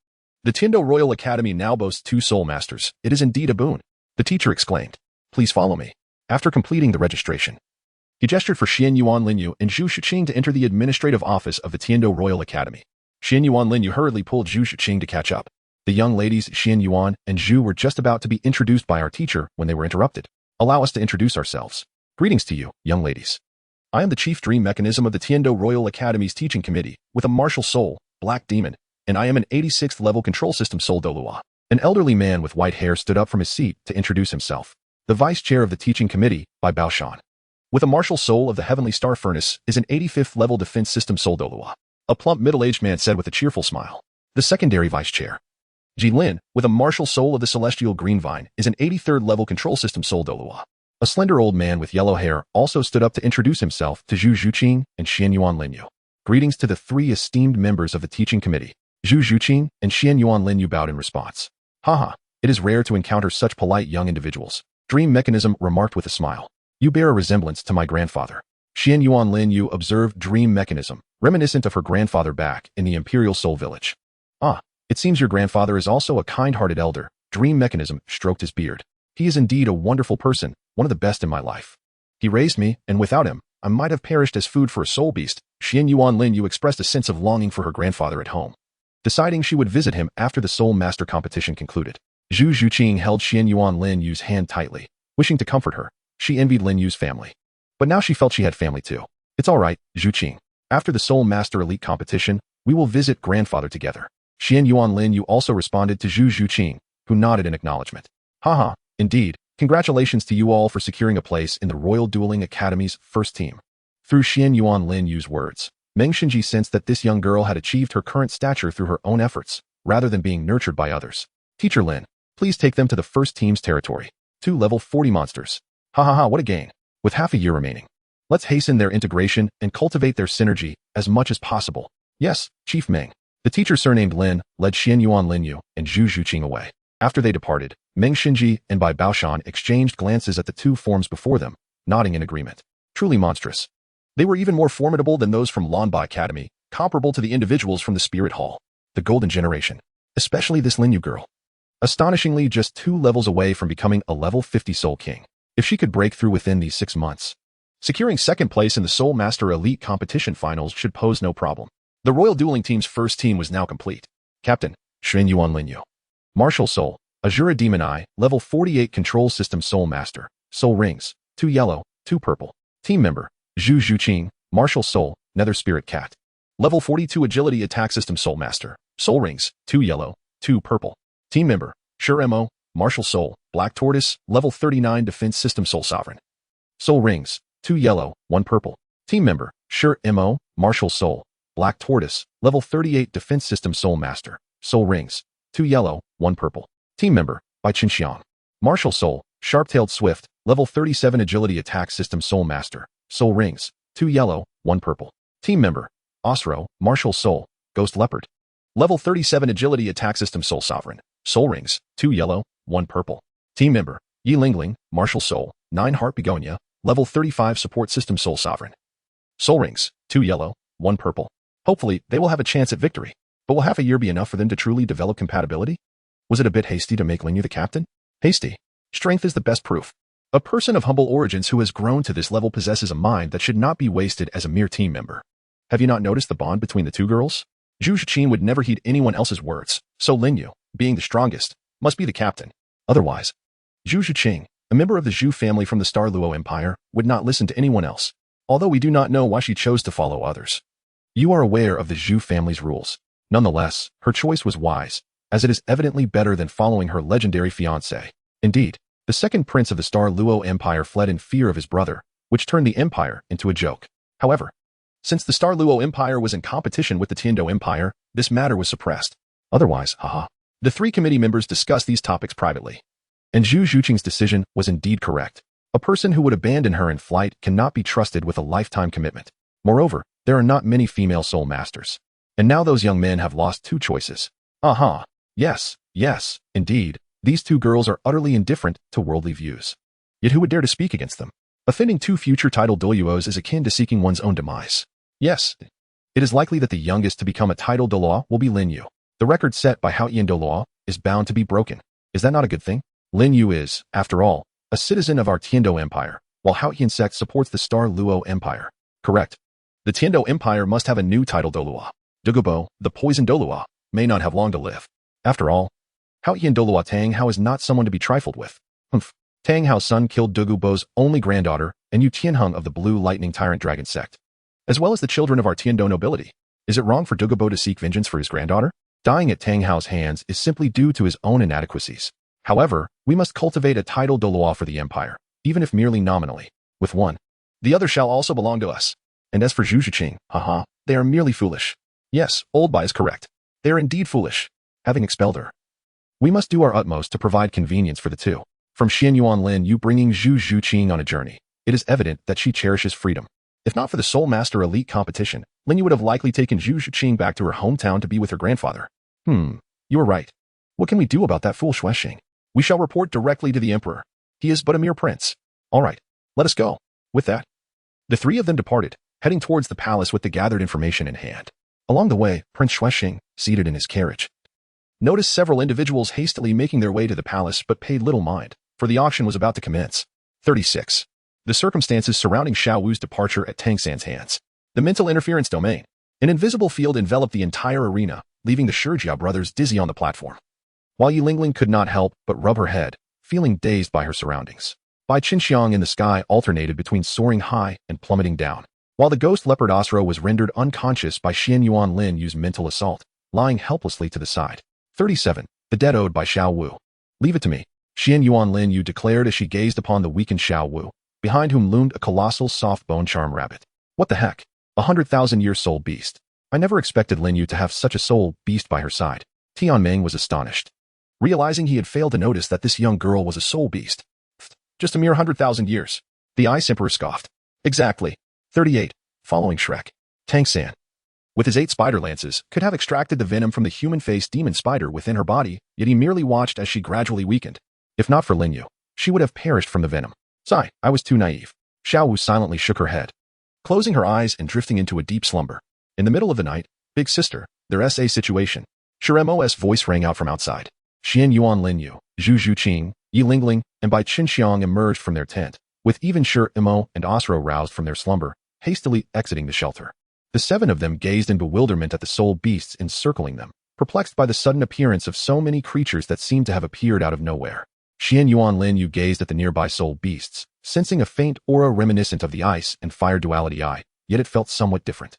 The Tiando Royal Academy now boasts 2 soul masters. It is indeed a boon. The teacher exclaimed. Please follow me. After completing the registration, He gestured for Xuanyuan Lin Yue and Zhu Qing to enter the administrative office of the Tiando Royal Academy. Xuanyuan Lin Yue hurriedly pulled Zhu Qing to catch up. The young ladies Xuanyuan and Zhu were just about to be introduced by our teacher when they were interrupted. Allow us to introduce ourselves. Greetings to you, young ladies. I am the chief dream mechanism of the Tiando Royal Academy's teaching committee, with a martial soul, Black Demon, and I am an 86th level control system soul Douluo. An elderly man with white hair stood up from his seat to introduce himself. The vice chair of the teaching committee, by Baoshan. With a martial soul of the Heavenly Star Furnace, is an 85th level defense system soul Douluo. A plump middle-aged man said with a cheerful smile. The secondary vice chair, Ji Lin, with a martial soul of the Celestial Green Vine, is an 83rd level control system soul Douluo. A slender old man with yellow hair also stood up to introduce himself to Zhu Qing and Xuanyuan Lin Yue. Greetings to the three esteemed members of the teaching committee. Zhu Qing and Xuanyuan Lin Yue bowed in response. Haha, it is rare to encounter such polite young individuals. Dream Mechanism remarked with a smile. You bear a resemblance to my grandfather. Xuanyuan Lin Yue observed Dream Mechanism, reminiscent of her grandfather back in the Imperial Soul Village. Ah, it seems your grandfather is also a kind-hearted elder. Dream Mechanism stroked his beard. He is indeed a wonderful person, one of the best in my life. He raised me, and without him, I might have perished as food for a soul beast. Xuanyuan Lin Yue expressed a sense of longing for her grandfather at home, deciding she would visit him after the Soul Master competition concluded. Zhu Qing held Xuanyuan Lin Yue's hand tightly, wishing to comfort her. She envied Lin Yue's family. But now she felt she had family too. It's all right, Zhu Qing. After the Soul Master Elite competition, we will visit grandfather together. Xuanyuan Lin Yue also responded to Zhu Qing, who nodded in acknowledgement. Haha, indeed. Congratulations to you all for securing a place in the Royal Dueling Academy's first team. Through Xuanyuan Lin Yue's words, Meng Xinji sensed that this young girl had achieved her current stature through her own efforts, rather than being nurtured by others. Teacher Lin, please take them to the first team's territory. 2 level 40 monsters. Ha ha ha, what a gain. With half a year remaining. Let's hasten their integration and cultivate their synergy as much as possible. Yes, Chief Meng. The teacher surnamed Lin led Xuanyuan Lin Yue and Zhu Qing away. After they departed, Meng Xinji and Bai Baoshan exchanged glances at the two forms before them, nodding in agreement. Truly monstrous. They were even more formidable than those from Lin Bai Academy, comparable to the individuals from the Spirit Hall, the Golden Generation, especially this Lin Yue girl. Astonishingly, just 2 levels away from becoming a level 50 Soul King. If she could break through within these 6 months, securing second place in the Soul Master Elite Competition Finals should pose no problem. The Royal Dueling Team's first team was now complete. Captain, Xuanyuan Lin Yue. Martial Soul, Azura Demon Eye, Level 48 Control System Soul Master, Soul Rings, 2 yellow, 2 purple. Team Member, Zhu Qing, Martial Soul, Nether Spirit Cat. Level 42 Agility Attack System Soul Master, Soul Rings, 2 yellow, 2 purple. Team Member, Sure Mo, Martial Soul, Black Tortoise, Level 39 Defense System Soul Sovereign. Soul Rings, 2 yellow, 1 purple. Team Member, Sure Mo, Martial Soul, Black Tortoise, Level 38 Defense System Soul Master, Soul Rings, 2 yellow, 1 purple. Team Member, by Qinxiang. Martial Soul, Sharp-Tailed Swift, Level 37 Agility Attack System Soul Master, Soul Rings, 2 yellow, 1 purple. Team Member, Osro, Martial Soul, Ghost Leopard. Level 37 Agility Attack System Soul Sovereign, Soul Rings, 2 yellow, 1 purple. Team Member, Yi Lingling, Martial Soul, 9 Heart Begonia, Level 35 Support System Soul Sovereign. Soul Rings, 2 yellow, 1 purple. Hopefully, they will have a chance at victory. But will half a year be enough for them to truly develop compatibility? Was it a bit hasty to make Lin Yue the captain? Hasty. Strength is the best proof. A person of humble origins who has grown to this level possesses a mind that should not be wasted as a mere team member. Have you not noticed the bond between the two girls? Zhu Qing would never heed anyone else's words, so Lin Yue, being the strongest, must be the captain. Otherwise, Zhu Qing, a member of the Zhu family from the Star Luo Empire, would not listen to anyone else, although we do not know why she chose to follow others. You are aware of the Zhu family's rules. Nonetheless, her choice was wise, as it is evidently better than following her legendary fiancé. Indeed, the second prince of the Star Luo Empire fled in fear of his brother, which turned the empire into a joke. However, since the Star Luo Empire was in competition with the Tiando Empire, this matter was suppressed. Otherwise, haha. The 3 committee members discussed these topics privately. And Zhu Qing's decision was indeed correct. A person who would abandon her in flight cannot be trusted with a lifetime commitment. Moreover, there are not many female soul masters. And now those young men have lost 2 choices. Aha. Yes, indeed. These 2 girls are utterly indifferent to worldly views. Yet who would dare to speak against them? Offending 2 future title Douluos is akin to seeking one's own demise. Yes, it is likely that the youngest to become a title Douluo will be Lin Yue. The record set by Hao Yan Douluo is bound to be broken. Is that not a good thing? Lin Yue is, after all, a citizen of our Tiando Empire, while Haotian sect supports the Star Luo Empire. Correct. The Tiando Empire must have a new title Douluo. Dugubo, the poison Douluo, may not have long to live. After all, Haotian Douluo Tang Hao is not someone to be trifled with. Tang Hao's son killed Dugubo's only granddaughter and Yu Tianheng of the Blue Lightning Tyrant Dragon sect, as well as the children of our Tiando nobility. Is it wrong for Dugubo to seek vengeance for his granddaughter? Dying at Tang Hao's hands is simply due to his own inadequacies. However, we must cultivate a title Douluo for the empire, even if merely nominally. With one, the other shall also belong to us. And as for Zhu Qing, they are merely foolish. Yes, Old Bai is correct. They are indeed foolish, having expelled her. We must do our utmost to provide convenience for the two. From Xuanyuan Lin Yue bringing Zhu Qing on a journey, it is evident that she cherishes freedom. If not for the Soul Master Elite competition, Lin Yue would have likely taken Zhu Qing back to her hometown to be with her grandfather. You were right. What can we do about that fool Xuexing? We shall report directly to the emperor. He is but a mere prince. All right, let us go. With that, the three of them departed, heading towards the palace with the gathered information in hand. Along the way, Prince Xuexing, seated in his carriage, noticed several individuals hastily making their way to the palace but paid little mind, for the auction was about to commence. 36. The circumstances surrounding Xiao Wu's departure at Tang San's hands. The mental interference domain. An invisible field enveloped the entire arena, leaving the Shijiao brothers dizzy on the platform. While Yilingling could not help but rub her head, feeling dazed by her surroundings. Bai Qinxiang in the sky alternated between soaring high and plummeting down, while the ghost leopard Osro was rendered unconscious by Xuanyuan Lin Yue's mental assault, lying helplessly to the side. 37. The dead owed by Xiao Wu. Leave it to me, Xuanyuan Lin Yue declared as she gazed upon the weakened Xiao Wu, behind whom loomed a colossal soft bone charm rabbit. What the heck? 100,000-year soul beast. I never expected Lin Yue to have such a soul beast by her side. Tianming was astonished, realizing he had failed to notice that this young girl was a soul beast. Just a mere 100,000 years. The Ice Emperor scoffed. Exactly. 38. Following Shrek. Tang San, with his 8 spider lances, could have extracted the venom from the human-faced demon spider within her body, yet he merely watched as she gradually weakened. If not for Lin Yue, she would have perished from the venom. Sigh, I was too naive. Xiao Wu silently shook her head, closing her eyes and drifting into a deep slumber. In the middle of the night, Big Sister, their SA situation. Shirem's voice rang out from outside. Xuanyuan Lin Yue, Zhu Qing, Yilingling, and Bai Qinxiang emerged from their tent, with even Shiremo and Osro roused from their slumber, hastily exiting the shelter. The 7 of them gazed in bewilderment at the soul beasts encircling them, perplexed by the sudden appearance of so many creatures that seemed to have appeared out of nowhere. Xuanyuan Lin Yue gazed at the nearby soul beasts, sensing a faint aura reminiscent of the ice and fire duality eye, yet it felt somewhat different.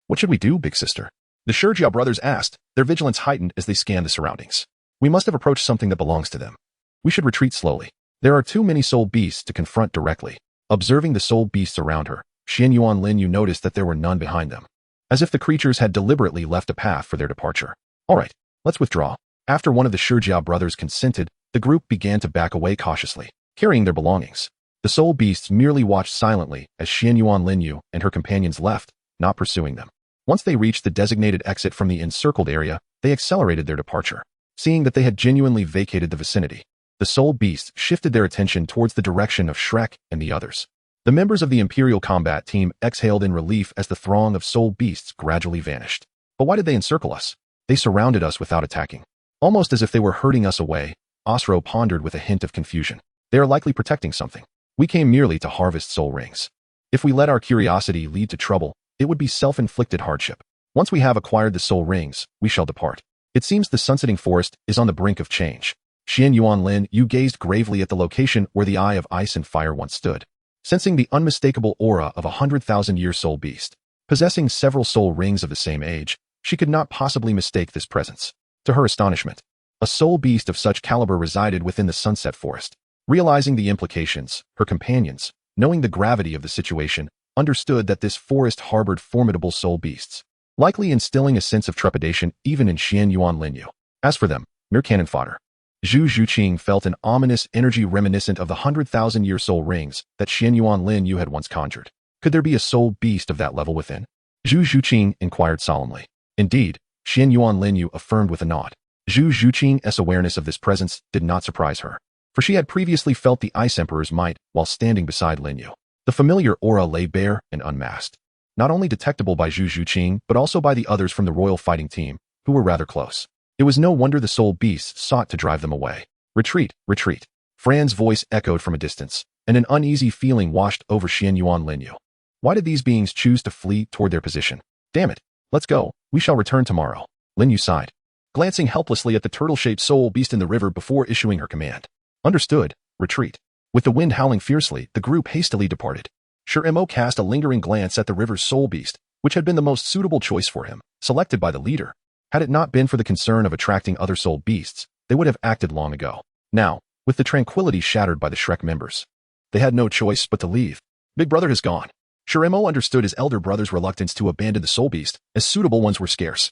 What should we do, Big Sister? The Shijiao brothers asked, their vigilance heightened as they scanned the surroundings. We must have approached something that belongs to them. We should retreat slowly. There are too many soul beasts to confront directly. Observing the soul beasts around her, Xuanyuan Lin Yue noticed that there were none behind them, as if the creatures had deliberately left a path for their departure. All right, let's withdraw. After one of the Shijiao brothers consented, the group began to back away cautiously, carrying their belongings. The soul beasts merely watched silently as Xuanyuan Lin Yue and her companions left, not pursuing them. Once they reached the designated exit from the encircled area, they accelerated their departure. Seeing that they had genuinely vacated the vicinity, the soul beasts shifted their attention towards the direction of Shrek and the others. The members of the Imperial combat team exhaled in relief as the throng of soul beasts gradually vanished. But why did they encircle us? They surrounded us without attacking. Almost as if they were herding us away, Osro pondered with a hint of confusion. They are likely protecting something. We came merely to harvest soul rings. If we let our curiosity lead to trouble, it would be self-inflicted hardship. Once we have acquired the soul rings, we shall depart. It seems the sunsetting forest is on the brink of change. Xuanyuan Lin Yue gazed gravely at the location where the Eye of Ice and Fire once stood, sensing the unmistakable aura of a 100,000-year soul beast. Possessing several soul rings of the same age, she could not possibly mistake this presence. To her astonishment, a soul beast of such caliber resided within the sunset forest. Realizing the implications, her companions, knowing the gravity of the situation, understood that this forest harbored formidable soul beasts, likely instilling a sense of trepidation even in Xuanyuan Lin Yue. As for them, mere cannon fodder. Zhu Qing felt an ominous energy reminiscent of the 100,000-year soul rings that Xuanyuan Lin Yue had once conjured. Could there be a soul beast of that level within? Zhu Qing inquired solemnly. Indeed, Xuanyuan Lin Yue affirmed with a nod. Zhu Qing's awareness of this presence did not surprise her, for she had previously felt the Ice Emperor's might while standing beside Lin Yue. The familiar aura lay bare and unmasked, not only detectable by Zhu Qing but also by the others from the royal fighting team, who were rather close. It was no wonder the soul beasts sought to drive them away. Retreat, retreat. Fran's voice echoed from a distance, and an uneasy feeling washed over Xuanyuan Lin Yue. Why did these beings choose to flee toward their position? Damn it. Let's go. We shall return tomorrow. Lin Yue sighed, glancing helplessly at the turtle-shaped soul beast in the river before issuing her command. Understood. Retreat. With the wind howling fiercely, the group hastily departed. Mo cast a lingering glance at the river's soul beast, which had been the most suitable choice for him, selected by the leader. Had it not been for the concern of attracting other soul beasts, they would have acted long ago. Now, with the tranquility shattered by the Shrek members, they had no choice but to leave. Big brother has gone. Mo understood his elder brother's reluctance to abandon the soul beast, as suitable ones were scarce.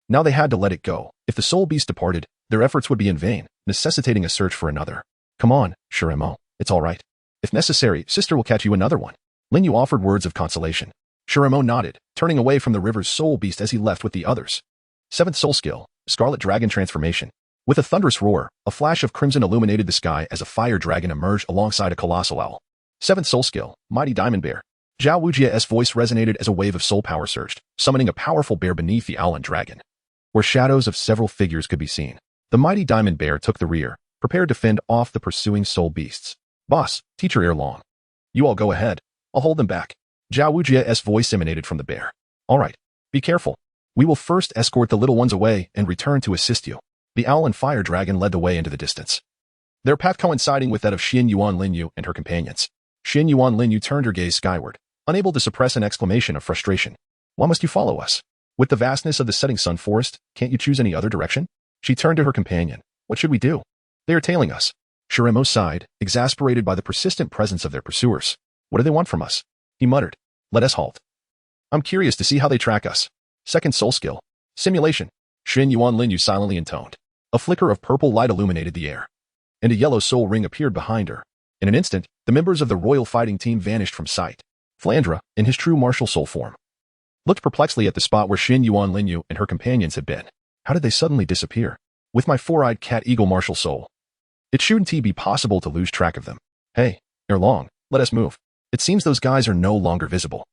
Now they had to let it go. If the soul beast departed, their efforts would be in vain, necessitating a search for another. Come on, Mo. It's all right. If necessary, sister will catch you another one. Lin Yue offered words of consolation. Mo nodded, turning away from the river's soul beast as he left with the others. 7th soul skill, Scarlet Dragon Transformation. With a thunderous roar, a flash of crimson illuminated the sky as a fire dragon emerged alongside a colossal owl. 7th soul skill, Mighty Diamond Bear. Xiao Wu's voice resonated as a wave of soul power surged, summoning a powerful bear beneath the owl and dragon. Where shadows of several figures could be seen, the mighty diamond bear took the rear, prepared to fend off the pursuing soul beasts. Boss, teacher ere long. You all go ahead. I'll hold them back. Xiao Wu's voice emanated from the bear. All right. Be careful. We will first escort the little ones away and return to assist you. The owl and fire dragon led the way into the distance, their path coinciding with that of Xuanyuan Lin Yue and her companions. Xuanyuan Lin Yue turned her gaze skyward, unable to suppress an exclamation of frustration. Why must you follow us? With the vastness of the setting sun forest, can't you choose any other direction? She turned to her companion. What should we do? They are tailing us. Mo sighed, exasperated by the persistent presence of their pursuers. What do they want from us? He muttered. Let us halt. I'm curious to see how they track us. 2nd soul skill. Simulation. Xuanyuan Lin Yue silently intoned. A flicker of purple light illuminated the air, and a yellow soul ring appeared behind her. In an instant, the members of the royal fighting team vanished from sight. Flandra, in his true martial soul form, looked perplexedly at the spot where Xuanyuan Lin Yue and her companions had been. How did they suddenly disappear? With my four-eyed cat eagle martial soul, it shouldn't be possible to lose track of them. Hey, ere long, let us move. It seems those guys are no longer visible.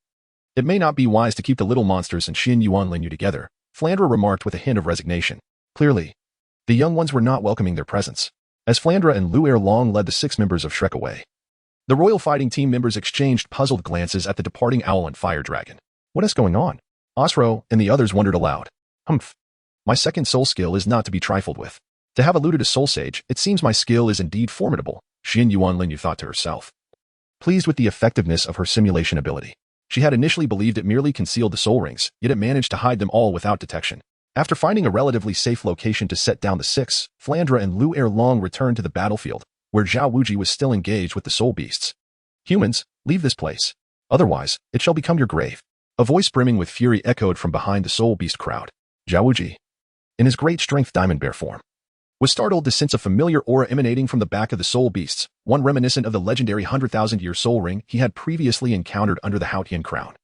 It may not be wise to keep the little monsters and Xuanyuan Lin Yue together, Flandra remarked with a hint of resignation. Clearly, the young ones were not welcoming their presence. As Flandra and Lu ere long led the 6 members of Shrek away, the royal fighting team members exchanged puzzled glances at the departing owl and fire dragon. What is going on? Osro and the others wondered aloud. Humph. My 2nd soul skill is not to be trifled with. To have eluded a soul sage, it seems my skill is indeed formidable, Xuanyuan Lin Yue thought to herself. Pleased with the effectiveness of her simulation ability, she had initially believed it merely concealed the soul rings, yet it managed to hide them all without detection. After finding a relatively safe location to set down the 6, Flandra and Lu ere long returned to the battlefield, where Xiao Wu was still engaged with the soul beasts. Humans, leave this place. Otherwise, it shall become your grave. A voice brimming with fury echoed from behind the soul beast crowd. Xiao Wu, in his great strength diamond bear form, was startled to sense a familiar aura emanating from the back of the soul beasts, one reminiscent of the legendary 100,000-year soul ring he had previously encountered under the Haotian crown.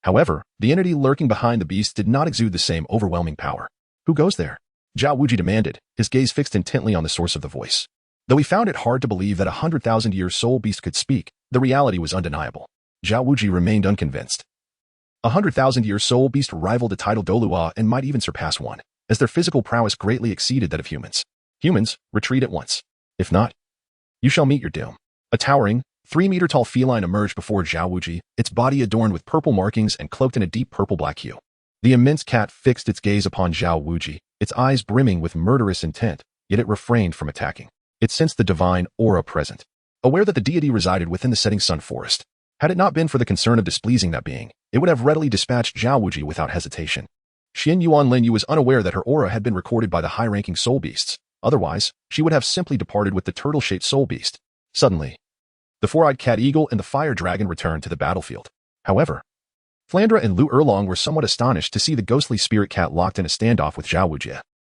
However, the entity lurking behind the beast did not exude the same overwhelming power. Who goes there? Xiao Wu demanded, his gaze fixed intently on the source of the voice. Though he found it hard to believe that a 100,000-year soul beast could speak, the reality was undeniable. Xiao Wu remained unconvinced. A 100,000-year soul beast rivaled the title Douluo and might even surpass one, as their physical prowess greatly exceeded that of humans. Humans, retreat at once. If not, you shall meet your doom. A towering, 3-meter-tall feline emerged before Xiao Wu, its body adorned with purple markings and cloaked in a deep purple-black hue. The immense cat fixed its gaze upon Xiao Wu, its eyes brimming with murderous intent, yet it refrained from attacking. It sensed the divine aura present, aware that the deity resided within the setting sun forest. Had it not been for the concern of displeasing that being, it would have readily dispatched Xiao Wu without hesitation. Xuanyuan Lin Yue was unaware that her aura had been recorded by the high-ranking soul beasts. Otherwise, she would have simply departed with the turtle-shaped soul beast. Suddenly, the four-eyed cat eagle and the fire dragon returned to the battlefield. However, Flandra and Lu Erlong were somewhat astonished to see the ghostly spirit cat locked in a standoff with Xiao Wu.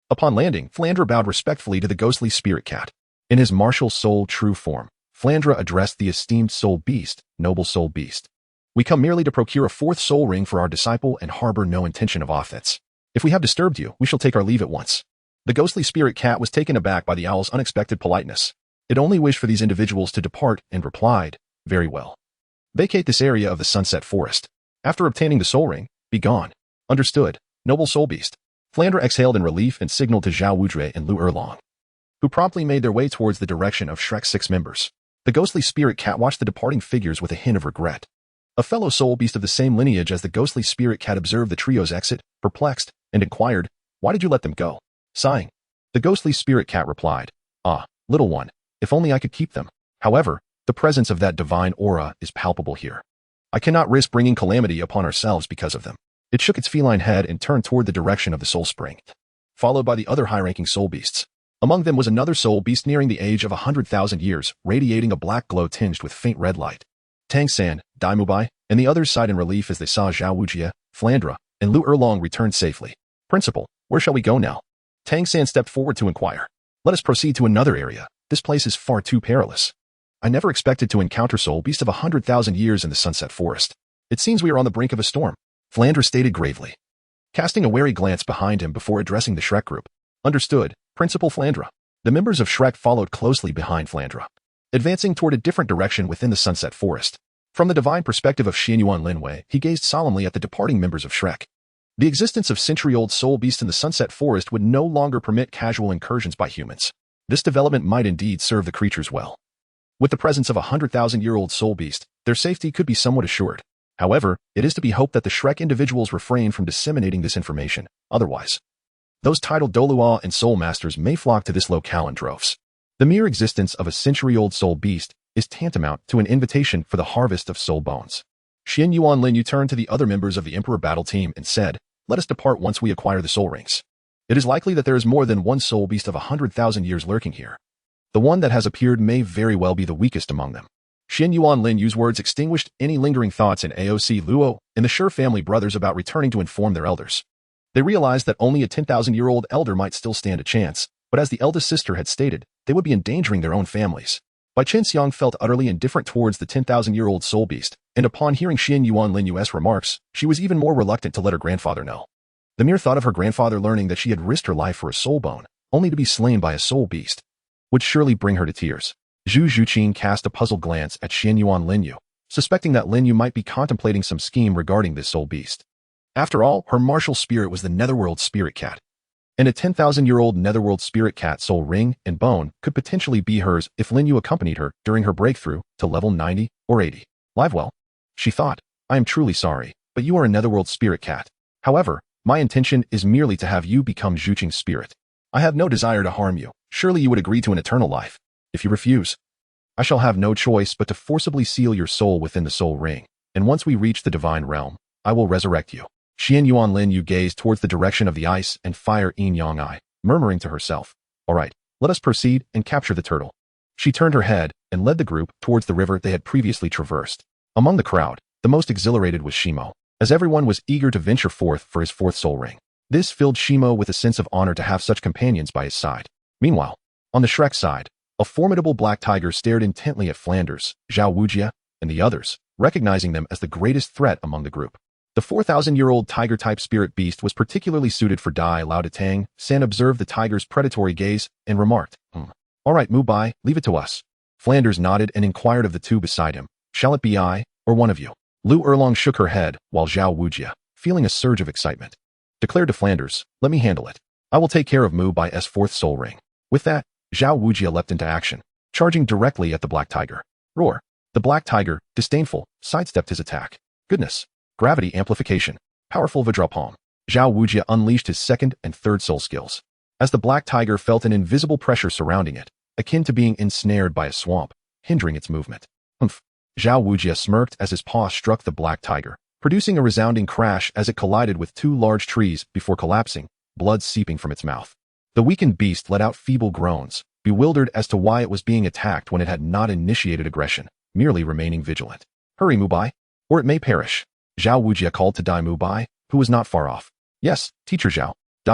Upon landing, Flandra bowed respectfully to the ghostly spirit cat. In his martial soul true form, Flandra addressed the esteemed soul beast, noble soul beast. We come merely to procure a 4th soul ring for our disciple and harbor no intention of offense. If we have disturbed you, we shall take our leave at once. The ghostly spirit cat was taken aback by the owl's unexpected politeness. It only wished for these individuals to depart and replied, very well. Vacate this area of the sunset forest. After obtaining the soul ring, be gone. Understood, noble soul beast. Flandra exhaled in relief and signaled to Xiao Wu and Lu Erlong. who promptly made their way towards the direction of Shrek's 6 members. The ghostly spirit cat watched the departing figures with a hint of regret. A fellow soul beast of the same lineage as the ghostly spirit cat observed the trio's exit, perplexed, and inquired, "Why did you let them go?" Sighing, the ghostly spirit cat replied, "Ah, little one, if only I could keep them. However, the presence of that divine aura is palpable here. I cannot risk bringing calamity upon ourselves because of them." It shook its feline head and turned toward the direction of the soul spring, followed by the other high-ranking soul beasts. Among them was another soul beast nearing the age of 100,000 years, radiating a black glow tinged with faint red light. Tang San, Mu Bai, and the others sighed in relief as they saw Xiao Wu, Flandra, and Lu Erlong return safely. "Principal, where shall we go now?" Tang San stepped forward to inquire. "Let us proceed to another area. This place is far too perilous. I never expected to encounter soul beast of 100,000 years in the Sunset Forest. It seems we are on the brink of a storm," Flandra stated gravely, casting a wary glance behind him before addressing the Shrek group. "Understood, Principal Flandra." The members of Shrek followed closely behind Flandra, advancing toward a different direction within the Sunset Forest. From the divine perspective of Xuanyuan Lin Yue, he gazed solemnly at the departing members of Shrek. The existence of century-old soul beasts in the Sunset Forest would no longer permit casual incursions by humans. This development might indeed serve the creatures well. With the presence of a 100,000-year-old soul beast, their safety could be somewhat assured. However, it is to be hoped that the Shrek individuals refrain from disseminating this information. Otherwise, those titled Douluo and soul masters may flock to this locale in droves. The mere existence of a century-old soul beast is tantamount to an invitation for the harvest of soul bones. Xuanyuan Lin Yue turned to the other members of the Emperor battle team and said, "Let us depart once we acquire the soul rings. It is likely that there is more than one soul beast of 100,000 years lurking here. The one that has appeared may very well be the weakest among them." Xuanyuan Lin Yue's words extinguished any lingering thoughts in AOC Luo and the Sure family brothers about returning to inform their elders. They realized that only a 10,000-year-old elder might still stand a chance, but as the eldest sister had stated, they would be endangering their own families. Bai Qianxiang felt utterly indifferent towards the 10,000-year-old soul beast, and upon hearing Xuanyuan Lin Yue's remarks, she was even more reluctant to let her grandfather know. The mere thought of her grandfather learning that she had risked her life for a soul bone, only to be slain by a soul beast, would surely bring her to tears. Zhu Qing cast a puzzled glance at Xuanyuan Lin Yue, suspecting that Lin Yue might be contemplating some scheme regarding this soul beast. After all, her martial spirit was the Netherworld Spirit Cat, and a 10,000-year-old Netherworld Spirit Cat soul ring and bone could potentially be hers if Lin Yue accompanied her during her breakthrough to level 90 or 80. "Livewell," she thought, "I am truly sorry, but you are a Netherworld Spirit Cat. However, my intention is merely to have you become Zhu Qing's spirit. I have no desire to harm you. Surely you would agree to an eternal life. If you refuse, I shall have no choice but to forcibly seal your soul within the soul ring, and once we reach the divine realm, I will resurrect you." Xuanyuan Lin Yue gazed towards the direction of the ice and fire yin-yang eye, murmuring to herself, "All right, let us proceed and capture the turtle." She turned her head and led the group towards the river they had previously traversed. Among the crowd, the most exhilarated was Shimo, as everyone was eager to venture forth for his 4th soul ring. This filled Shimo with a sense of honor to have such companions by his side. Meanwhile, on the Shrek side, a formidable black tiger stared intently at Flanders, Xiao Wu, and the others, recognizing them as the greatest threat among the group. The 4,000-year-old tiger-type spirit beast was particularly suited for Dai Lao. Tang San observed the tiger's predatory gaze and remarked, "All right, Mu Bai, leave it to us." Flanders nodded and inquired of the two beside him, "Shall it be I, or one of you?" Lu Erlong shook her head, while Xiao Wu, feeling a surge of excitement, declared to Flanders, "Let me handle it. I will take care of Mu Bai's 4th soul ring." With that, Xiao Wu leapt into action, charging directly at the black tiger. Roar! The black tiger, disdainful, sidestepped his attack. Goodness! Gravity amplification. Powerful Vajrapalm. Xiao Wu unleashed his 2nd and 3rd soul skills. As the black tiger felt an invisible pressure surrounding it, akin to being ensnared by a swamp, hindering its movement. "Humph." Xiao Wu smirked as his paw struck the black tiger, producing a resounding crash as it collided with 2 large trees before collapsing, blood seeping from its mouth. The weakened beast let out feeble groans, bewildered as to why it was being attacked when it had not initiated aggression, merely remaining vigilant. "Hurry, Mu Bai, or it may perish." Xiao Wu called to Mu Bai, who was not far off. "Yes, Teacher Xiao."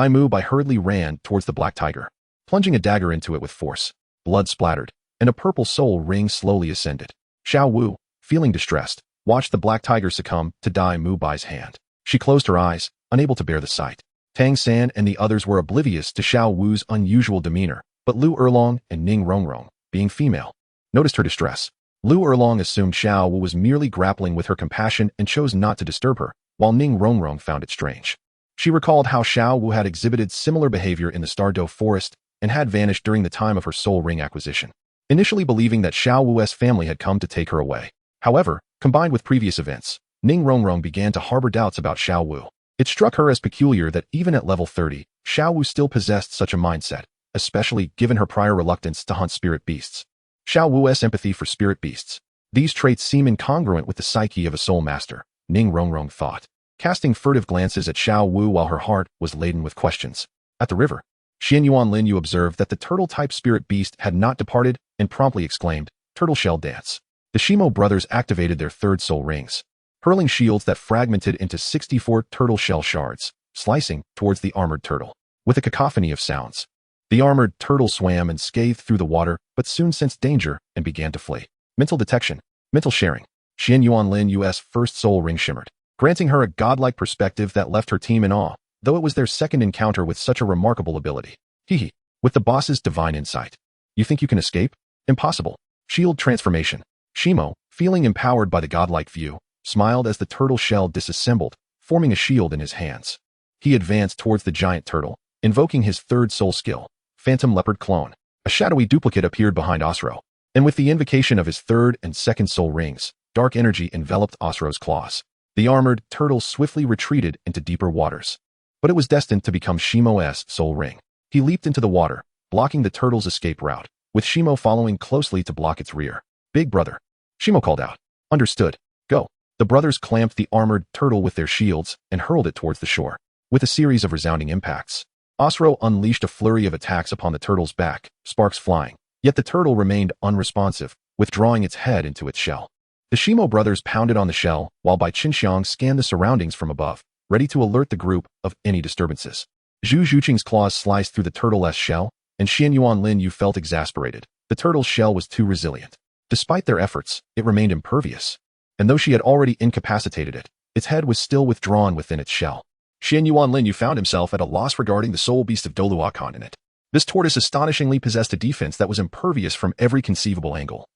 Mu Bai hurriedly ran towards the black tiger, plunging a dagger into it with force. Blood splattered, and a purple soul ring slowly ascended. Xiao Wu, feeling distressed, watched the black tiger succumb to Mu Bai's hand. She closed her eyes, unable to bear the sight. Tang San and the others were oblivious to Xiao Wu's unusual demeanor, but Lu Erlong and Ning Rongrong, being female, noticed her distress. Lu Erlong assumed Xiao Wu was merely grappling with her compassion and chose not to disturb her, while Ning Rongrong found it strange. She recalled how Xiao Wu had exhibited similar behavior in the Stardoe Forest and had vanished during the time of her soul ring acquisition, initially believing that Xiao Wu's family had come to take her away. However, combined with previous events, Ning Rongrong began to harbor doubts about Xiao Wu. It struck her as peculiar that even at level 30, Xiao Wu still possessed such a mindset, especially given her prior reluctance to hunt spirit beasts. Xiao Wu's empathy for spirit beasts. These traits seem incongruent with the psyche of a soul master, Ning Rongrong thought, casting furtive glances at Xiao Wu while her heart was laden with questions. At the river, Xuanyuan Lin Yue observed that the turtle-type spirit beast had not departed and promptly exclaimed, "Turtle shell dance." The Shimo brothers activated their third soul rings, hurling shields that fragmented into 64 turtle shell shards, slicing towards the armored turtle. With a cacophony of sounds, the armored turtle swam and scathed through the water, but soon sensed danger and began to flee. Mental detection, mental sharing. Xuanyuan Lin Yue's first soul ring shimmered, granting her a godlike perspective that left her team in awe, though it was their second encounter with such a remarkable ability. Hehe. With the boss's divine insight. You think you can escape? Impossible. Shield transformation. Shimo, feeling empowered by the godlike view, smiled as the turtle shell disassembled, forming a shield in his hands. He advanced towards the giant turtle, invoking his third soul skill, Phantom Leopard Clone. A shadowy duplicate appeared behind Osro, and with the invocation of his third and second soul rings, dark energy enveloped Osro's claws. The armored turtle swiftly retreated into deeper waters. But it was destined to become Shimo's soul ring. He leaped into the water, blocking the turtle's escape route, with Shimo following closely to block its rear. "Big brother," Shimo called out. "Understood. Go." The brothers clamped the armored turtle with their shields and hurled it towards the shore. With a series of resounding impacts, Osro unleashed a flurry of attacks upon the turtle's back, sparks flying. Yet the turtle remained unresponsive, withdrawing its head into its shell. The Shimo brothers pounded on the shell, while Bai Qinxiang scanned the surroundings from above, ready to alert the group of any disturbances. Zhu Qing's claws sliced through the turtle's shell, and Xuanyuan Lin Yue felt exasperated. The turtle's shell was too resilient. Despite their efforts, it remained impervious. And though she had already incapacitated it, its head was still withdrawn within its shell. Xuanyuan Lin Yue found himself at a loss regarding the soul beast of Douluo continent. This tortoise astonishingly possessed a defense that was impervious from every conceivable angle.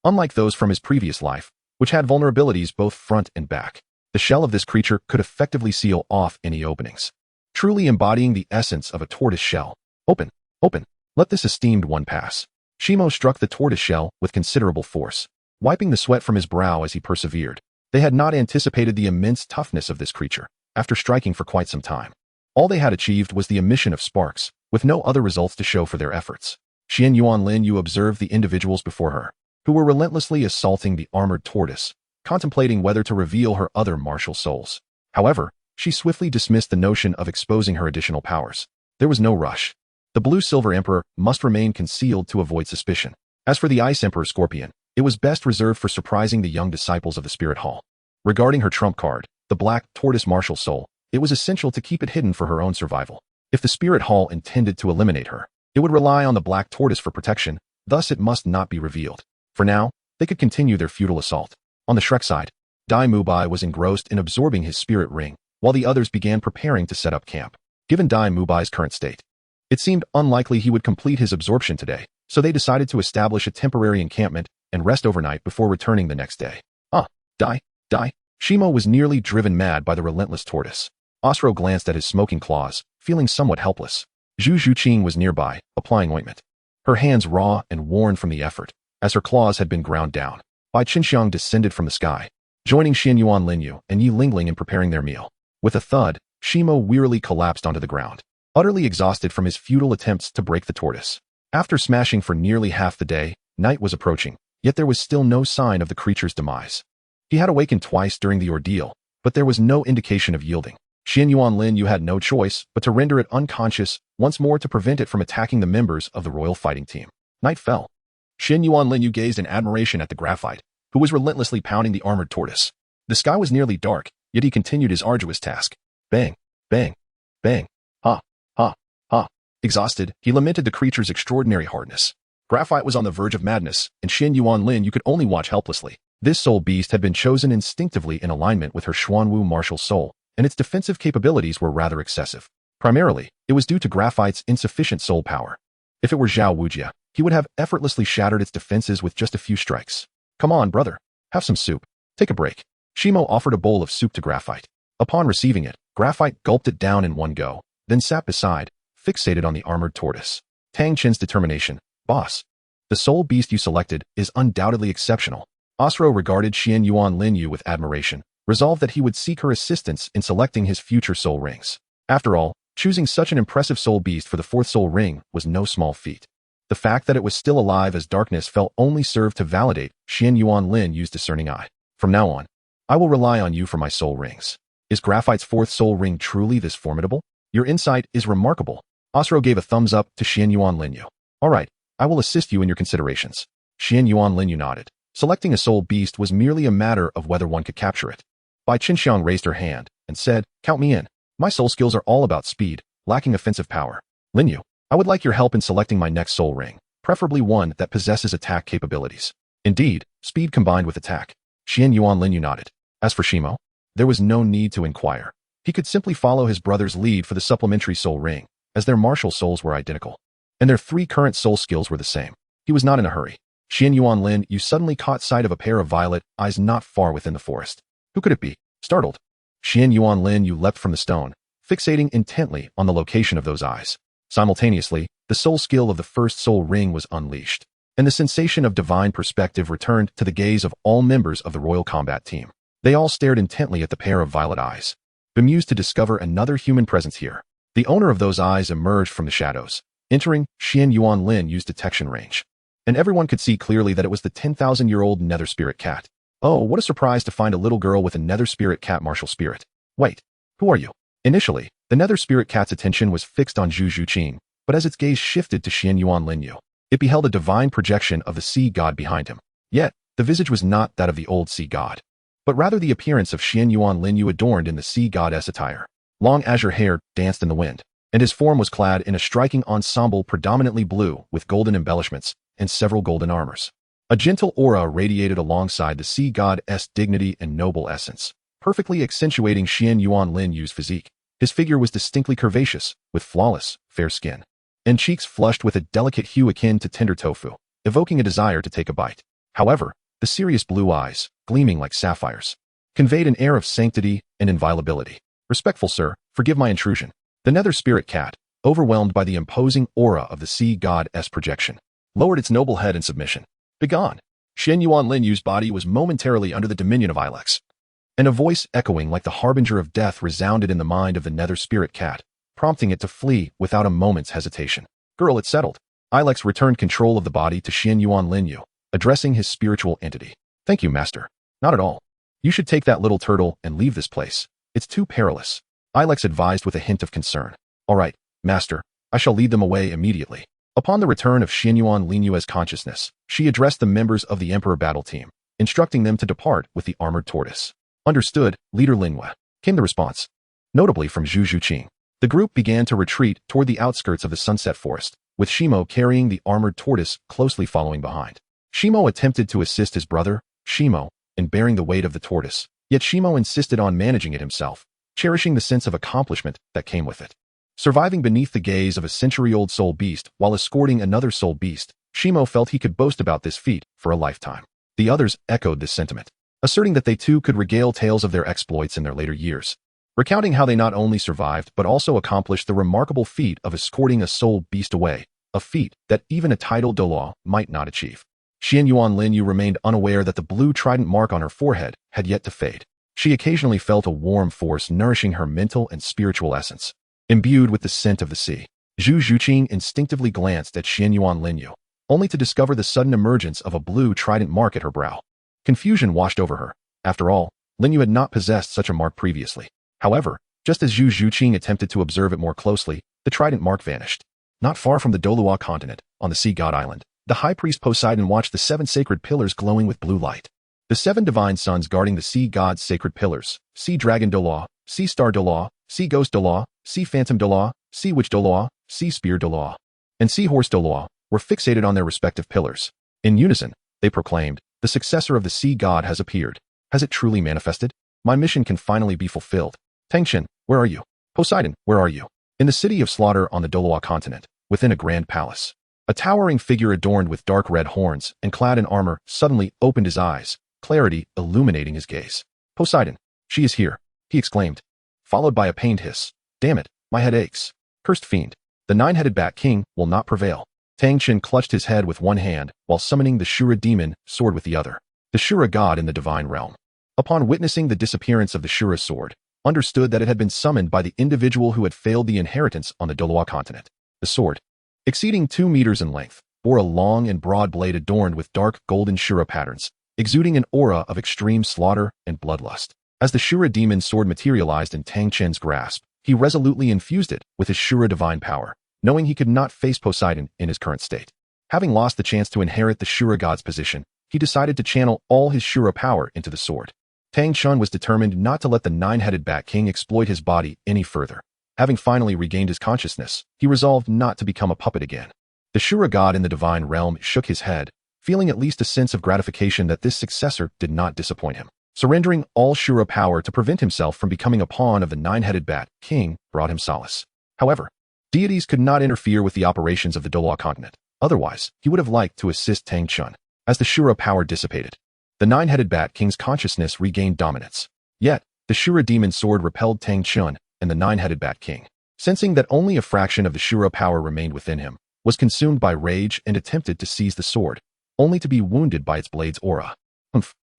Unlike those from his previous life, which had vulnerabilities both front and back, the shell of this creature could effectively seal off any openings, truly embodying the essence of a tortoise shell. Open, open, let this esteemed one pass. Shimo struck the tortoise shell with considerable force, wiping the sweat from his brow as he persevered. They had not anticipated the immense toughness of this creature, after striking for quite some time. All they had achieved was the emission of sparks, with no other results to show for their efforts. Xuanyuan Lin Yue observed the individuals before her, who were relentlessly assaulting the armored tortoise, contemplating whether to reveal her other martial souls. However, she swiftly dismissed the notion of exposing her additional powers. There was no rush. The Blue-Silver Emperor must remain concealed to avoid suspicion. As for the Ice Emperor Scorpion, it was best reserved for surprising the young disciples of the Spirit Hall. Regarding her trump card, the Black Tortoise Martial Soul, it was essential to keep it hidden for her own survival. If the Spirit Hall intended to eliminate her, it would rely on the Black Tortoise for protection, thus it must not be revealed. For now, they could continue their futile assault. On the Shrek side, Mu Bai was engrossed in absorbing his spirit ring, while the others began preparing to set up camp. Given Mu Bai's current state, it seemed unlikely he would complete his absorption today, so they decided to establish a temporary encampment and rest overnight before returning the next day. Die. Shimo was nearly driven mad by the relentless tortoise. Osro glanced at his smoking claws, feeling somewhat helpless. Zhu Qing was nearby, applying ointment. Her hands raw and worn from the effort, as her claws had been ground down. Bai Qinxiang descended from the sky, joining Xuanyuan Lin Yue and Yi Lingling in preparing their meal. With a thud, Shimo wearily collapsed onto the ground, utterly exhausted from his futile attempts to break the tortoise. After smashing for nearly half the day, night was approaching, yet there was still no sign of the creature's demise. He had awakened twice during the ordeal, but there was no indication of yielding. Xuanyuan Lin Yue had no choice but to render it unconscious once more to prevent it from attacking the members of the royal fighting team. Night fell. Xuanyuan Lin Yue gazed in admiration at the graphite, who was relentlessly pounding the armored tortoise. The sky was nearly dark, yet he continued his arduous task. Bang, bang, bang, ha, ha, ha. Exhausted, he lamented the creature's extraordinary hardness. Graphite was on the verge of madness, and Xuanyuan Lin Yue could only watch helplessly. This soul beast had been chosen instinctively in alignment with her Xuanwu martial soul, and its defensive capabilities were rather excessive. Primarily, it was due to graphite's insufficient soul power. If it were Xiao Wujia, he would have effortlessly shattered its defenses with just a few strikes. Come on, brother. Have some soup. Take a break. Shimo offered a bowl of soup to Graphite. Upon receiving it, Graphite gulped it down in one go, then sat beside, fixated on the armored tortoise. Tang Chen's determination. Boss. The soul beast you selected is undoubtedly exceptional. Osro regarded Xuanyuan Lin Yue with admiration, resolved that he would seek her assistance in selecting his future soul rings. After all, choosing such an impressive soul beast for the fourth soul ring was no small feat. The fact that it was still alive as darkness fell only served to validate Xuanyuan Lin Yue's discerning eye. From now on, I will rely on you for my soul rings. Is Graphite's fourth soul ring truly this formidable? Your insight is remarkable. Osro gave a thumbs up to Xuanyuan Lin Yue. All right, I will assist you in your considerations. Xuanyuan Lin Yue nodded. Selecting a soul beast was merely a matter of whether one could capture it. Bai Qinxiang raised her hand and said, "Count me in. My soul skills are all about speed, lacking offensive power. Lin Yue, I would like your help in selecting my next soul ring, preferably one that possesses attack capabilities." Indeed, speed combined with attack. Xuanyuan Lin Yue nodded. As for Shimo, there was no need to inquire. He could simply follow his brother's lead for the supplementary soul ring, as their martial souls were identical. And their 3 current soul skills were the same. He was not in a hurry. Xuanyuan Lin Yue suddenly caught sight of a pair of violet eyes not far within the forest. Who could it be? Startled, Xuanyuan Lin Yue leapt from the stone, fixating intently on the location of those eyes. Simultaneously, the soul skill of the first soul ring was unleashed, and the sensation of divine perspective returned to the gaze of all members of the royal combat team. They all stared intently at the pair of violet eyes, bemused to discover another human presence here. The owner of those eyes emerged from the shadows, entering Xuanyuan Lin Yue's detection range. And everyone could see clearly that it was the 10,000-year-old nether spirit cat. Oh, what a surprise to find a little girl with a nether spirit cat martial spirit. Wait, who are you? Initially, the nether spirit cat's attention was fixed on Zhu Qing, but as its gaze shifted to Xuanyuan Lin Yue, it beheld a divine projection of the sea god behind him. Yet, the visage was not that of the old sea god, but rather the appearance of Xuanyuan Lin Yue adorned in the sea goddess attire. Long azure hair danced in the wind, and his form was clad in a striking ensemble predominantly blue with golden embellishments and several golden armors. A gentle aura radiated alongside the sea god's dignity and noble essence, perfectly accentuating Xuanyuan Lin Yue's physique. His figure was distinctly curvaceous, with flawless, fair skin, and cheeks flushed with a delicate hue akin to tender tofu, evoking a desire to take a bite. However, the serious blue eyes, gleaming like sapphires, conveyed an air of sanctity and inviolability. "Respectful sir, forgive my intrusion." The nether spirit cat, overwhelmed by the imposing aura of the sea god's projection, lowered its noble head in submission. "Begone!" Xuanyuan Lin Yue's body was momentarily under the dominion of Ilex, and a voice echoing like the harbinger of death resounded in the mind of the nether spirit cat, prompting it to flee without a moment's hesitation. "Girl, it's settled." Ilex returned control of the body to Xuanyuan Lin Yue, addressing his spiritual entity. "Thank you, master." "Not at all. You should take that little turtle and leave this place. It's too perilous," Ilex advised with a hint of concern. "All right, master, I shall lead them away immediately." Upon the return of Xuanyuan Lin Yue's consciousness, she addressed the members of the Emperor battle team, instructing them to depart with the armored tortoise. "Understood, Leader Lin Yue," came the response. Notably from Zhu Qing, the group began to retreat toward the outskirts of the sunset forest, with Shimo carrying the armored tortoise closely following behind. Shimo attempted to assist his brother, Shimo, in bearing the weight of the tortoise, yet Shimo insisted on managing it himself, cherishing the sense of accomplishment that came with it. Surviving beneath the gaze of a century-old soul beast while escorting another soul beast, Shimo felt he could boast about this feat for a lifetime. The others echoed this sentiment, asserting that they too could regale tales of their exploits in their later years, recounting how they not only survived but also accomplished the remarkable feat of escorting a soul beast away, a feat that even a titled Douluo might not achieve. Xuanyuan Lin Yue remained unaware that the blue trident mark on her forehead had yet to fade. She occasionally felt a warm force nourishing her mental and spiritual essence, imbued with the scent of the sea. Zhu Qing instinctively glanced at Xuanyuan Lin Yue, only to discover the sudden emergence of a blue trident mark at her brow. Confusion washed over her. After all, Lin Yue had not possessed such a mark previously. However, just as Zhu Qing attempted to observe it more closely, the trident mark vanished. Not far from the Douluo continent, on the sea god island, the high priest Poseidon watched the 7 sacred pillars glowing with blue light. The 7 divine suns guarding the sea god's sacred pillars, Sea Dragon Douluo, Sea Star Douluo, Sea Ghost Douluo, Sea Phantom Douluo, Sea Witch Douluo, Sea Spear Douluo, and Sea Horse Douluo, were fixated on their respective pillars. In unison, they proclaimed, "The successor of the sea god has appeared. Has it truly manifested? My mission can finally be fulfilled." "Tang San, where are you?" "Poseidon, where are you?" In the city of slaughter on the Douluo continent, within a grand palace, a towering figure adorned with dark red horns and clad in armor suddenly opened his eyes, clarity illuminating his gaze. "Poseidon, she is here," he exclaimed, followed by a pained hiss. "Damn it, my head aches." "Cursed fiend, The nine-headed Bat King will not prevail. Tang Chen clutched his head with one hand while summoning the Shura demon sword with the other. The Shura god in the divine realm, upon witnessing the disappearance of the Shura sword, understood that it had been summoned by the individual who had failed the inheritance on the Douluo continent. The sword, exceeding 2 meters in length, bore a long and broad blade adorned with dark golden Shura patterns, exuding an aura of extreme slaughter and bloodlust. As the Shura demon sword materialized in Tang Chen's grasp, he resolutely infused it with his Shura divine power, knowing he could not face Poseidon in his current state. Having lost the chance to inherit the Shura god's position, he decided to channel all his Shura power into the sword. Tang Chen was determined not to let the nine-headed Bat King exploit his body any further. Having finally regained his consciousness, he resolved not to become a puppet again. The Shura god in the divine realm shook his head, feeling at least a sense of gratification that this successor did not disappoint him. Surrendering all Shura power to prevent himself from becoming a pawn of the nine-headed Bat King brought him solace. However, deities could not interfere with the operations of the Douluo continent. Otherwise, he would have liked to assist Tang Chen. As the Shura power dissipated, the nine-headed Bat King's consciousness regained dominance. Yet, the Shura demon sword repelled Tang Chen and the nine-headed Bat King. Sensing that only a fraction of the Shura power remained within him, was consumed by rage and attempted to seize the sword, only to be wounded by its blade's aura.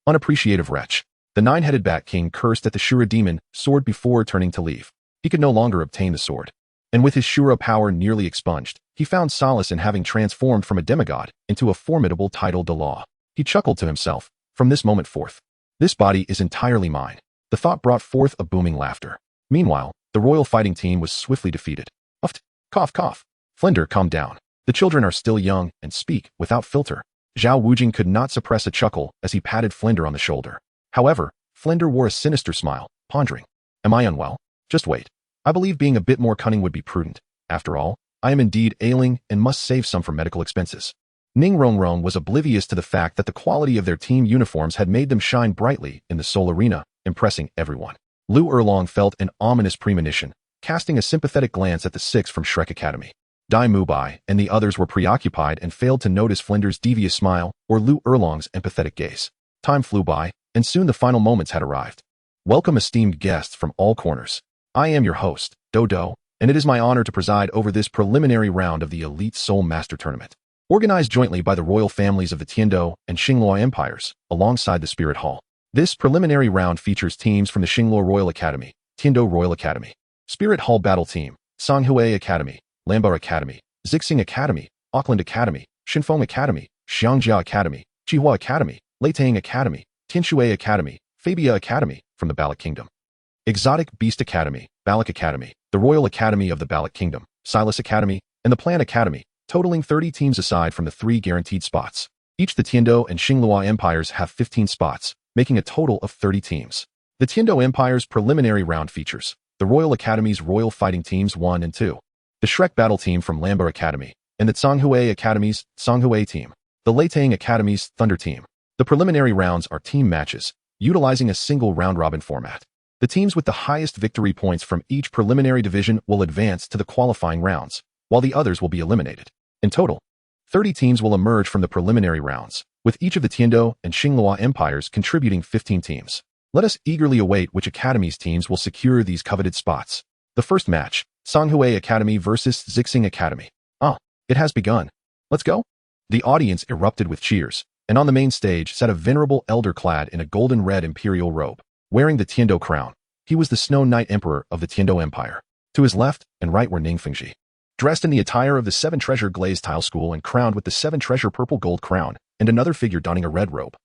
Unappreciative wretch. The nine-headed Bat King cursed at the Shura demon sword before turning to leave. He could no longer obtain the sword. And with his Shura power nearly expunged, he found solace in having transformed from a demigod into a formidable title Douluo. He chuckled to himself, from this moment forth, this body is entirely mine. The thought brought forth a booming laughter. Meanwhile, the royal fighting team was swiftly defeated. Uft, cough, cough. Flinder, calm down. The children are still young and speak without filter. Xiao Wu could not suppress a chuckle as he patted Flinder on the shoulder. However, Flinder wore a sinister smile, pondering. Am I unwell? Just wait. I believe being a bit more cunning would be prudent. After all, I am indeed ailing and must save some for medical expenses. Ning Rongrong was oblivious to the fact that the quality of their team uniforms had made them shine brightly in the Soul Arena, impressing everyone. Lu Erlong felt an ominous premonition, casting a sympathetic glance at the 6 from Shrek Academy. Mu Bai and the others were preoccupied and failed to notice Flinder's devious smile or Lu Erlong's empathetic gaze. Time flew by, and soon the final moments had arrived. Welcome esteemed guests from all corners. I am your host, Dodo, and it is my honor to preside over this preliminary round of the Elite Soul Master Tournament. Organized jointly by the royal families of the Tiandou and Xingluo empires, alongside the Spirit Hall. This preliminary round features teams from the Xingluo Royal Academy, Tiandou Royal Academy, Spirit Hall Battle Team, Songhui Academy, Lambar Academy, Zixing Academy, Auckland Academy, Shinfeng Academy, Xiangjia Academy, Chihua Academy, Leitang Academy, Tinshui Academy, Fabia Academy, from the Baloch Kingdom. Exotic Beast Academy, Baloch Academy, the Royal Academy of the Baloch Kingdom, Silas Academy, and the Plan Academy, totaling 30 teams aside from the 3 guaranteed spots. Each the Tiandou and Xingluo empires have 15 spots, making a total of 30 teams. The Tiandou Empire's preliminary round features the Royal Academy's Royal Fighting Teams 1 and 2, the Shrek Battle Team from Lambar Academy, and the Zhonghui Academy's Zhonghui Team, the Leitang Academy's Thunder Team. The preliminary rounds are team matches, utilizing a single round-robin format. The teams with the highest victory points from each preliminary division will advance to the qualifying rounds, while the others will be eliminated. In total, 30 teams will emerge from the preliminary rounds, with each of the Tiandou and Xingluo empires contributing 15 teams. Let us eagerly await which academy's teams will secure these coveted spots. The first match, Songhui Academy versus Zixing Academy. It has begun. Let's go? The audience erupted with cheers, and on the main stage sat a venerable elder clad in a golden-red imperial robe, wearing the Tiandou crown. He was the Snow Knight Emperor of the Tiandou Empire. To his left and right were Ning Fengji, dressed in the attire of the 7 Treasure Glazed Tile School and crowned with the 7 Treasure Purple Gold crown, and another figure donning a red robe.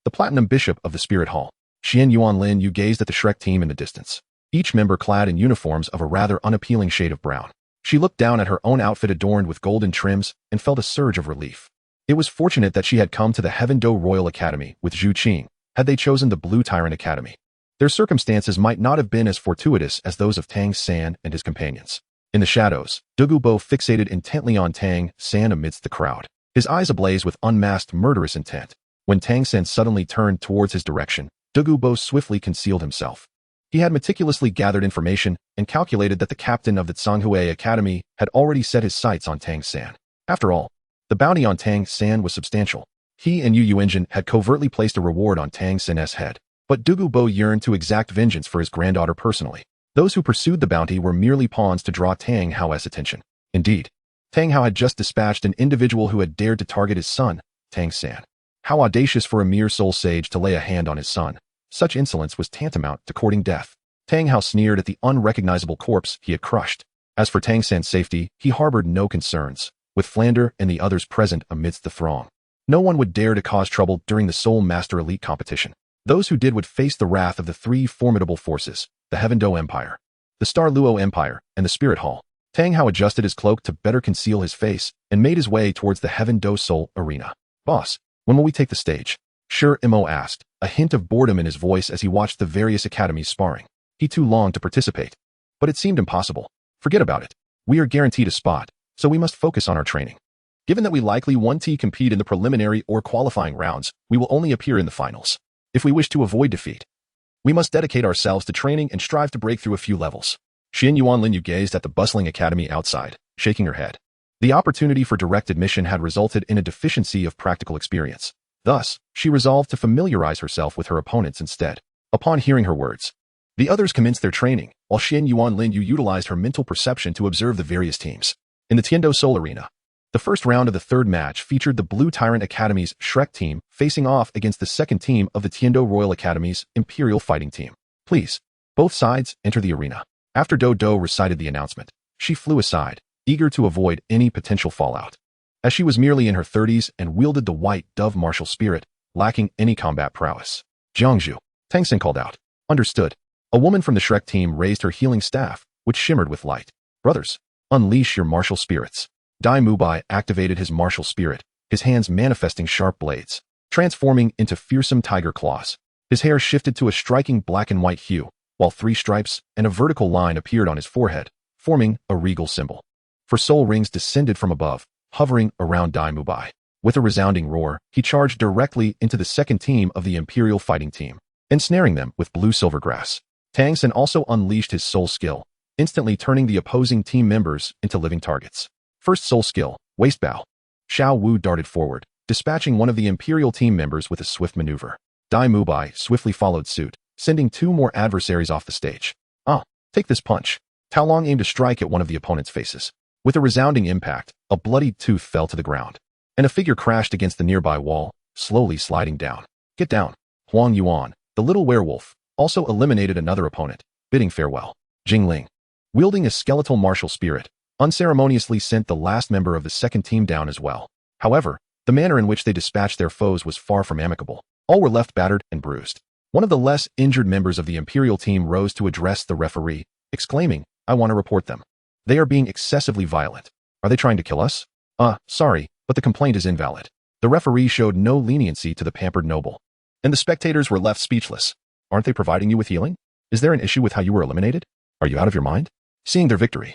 The Platinum Bishop of the Spirit Hall, Xuanyuan Lin Yue, gazed at the Shrek team in the distance, each member clad in uniforms of a rather unappealing shade of brown. She looked down at her own outfit adorned with golden trims and felt a surge of relief. It was fortunate that she had come to the Heaven Do Royal Academy with Zhu Qing, had they chosen the Blue Tyrant Academy. Their circumstances might not have been as fortuitous as those of Tang San and his companions. In the shadows, Douluo fixated intently on Tang San amidst the crowd, his eyes ablaze with unmasked murderous intent. When Tang San suddenly turned towards his direction, Douluo swiftly concealed himself. He had meticulously gathered information and calculated that the captain of the Zhonghui Academy had already set his sights on Tang San. After all, the bounty on Tang San was substantial. He and Yu Yuanjin had covertly placed a reward on Tang San's head, but Douluo yearned to exact vengeance for his granddaughter personally. Those who pursued the bounty were merely pawns to draw Tang Hao's attention. Indeed, Tang Hao had just dispatched an individual who had dared to target his son, Tang San. How audacious for a mere soul sage to lay a hand on his son. Such insolence was tantamount to courting death. Tang Hao sneered at the unrecognizable corpse he had crushed. As for Tang San's safety, he harbored no concerns, with Flander and the others present amidst the throng. No one would dare to cause trouble during the Soul Master Elite competition. Those who did would face the wrath of the three formidable forces, the Heaven Do Empire, the Star Luo Empire, and the Spirit Hall. Tang Hao adjusted his cloak to better conceal his face and made his way towards the Heaven Do Soul arena. Boss, when will we take the stage? Sure Mo asked, a hint of boredom in his voice as he watched the various academies sparring. He too longed to participate, but it seemed impossible. Forget about it. We are guaranteed a spot, so we must focus on our training. Given that we likely won't compete in the preliminary or qualifying rounds, we will only appear in the finals. If we wish to avoid defeat, we must dedicate ourselves to training and strive to break through a few levels. Xuanyuan Lin Yue gazed at the bustling academy outside, shaking her head. The opportunity for direct admission had resulted in a deficiency of practical experience. Thus, she resolved to familiarize herself with her opponents instead. Upon hearing her words, the others commenced their training, while Xuanyuan Lin Yue utilized her mental perception to observe the various teams. In the Tiando Soul Arena, the first round of the third match featured the Blue Tyrant Academy's Shrek team facing off against the second team of the Tiando Royal Academy's Imperial Fighting Team. Please, both sides enter the arena. After Do recited the announcement, she flew aside, eager to avoid any potential fallout. As she was merely in her 30s and wielded the white dove martial spirit, lacking any combat prowess. Jiangzhu, Tang San called out. Understood. A woman from the Shrek team raised her healing staff, which shimmered with light. Brothers, unleash your martial spirits. Mu Bai activated his martial spirit, his hands manifesting sharp blades, transforming into fearsome tiger claws. His hair shifted to a striking black and white hue, while 3 stripes and a vertical line appeared on his forehead, forming a regal symbol. 4 soul rings descended from above, hovering around Mu Bai. With a resounding roar, he charged directly into the second team of the Imperial Fighting Team, ensnaring them with blue silver grass. Tang San also unleashed his soul skill, instantly turning the opposing team members into living targets. First soul skill, waist bow. Xiao Wu darted forward, dispatching one of the Imperial team members with a swift maneuver. Mu Bai swiftly followed suit, sending 2 more adversaries off the stage. Take this punch. Tao Long aimed to strike at one of the opponent's faces. With a resounding impact, a bloodied tooth fell to the ground, and a figure crashed against the nearby wall, slowly sliding down. Get down. Xuanyuan, the little werewolf, also eliminated another opponent, bidding farewell. Jingling, wielding a skeletal martial spirit, unceremoniously sent the last member of the second team down as well. However, the manner in which they dispatched their foes was far from amicable. All were left battered and bruised. One of the less injured members of the Imperial team rose to address the referee, exclaiming, I want to report them. They are being excessively violent. Are they trying to kill us? Sorry, but the complaint is invalid. The referee showed no leniency to the pampered noble, and the spectators were left speechless. Aren't they providing you with healing? Is there an issue with how you were eliminated? Are you out of your mind? Seeing their victory,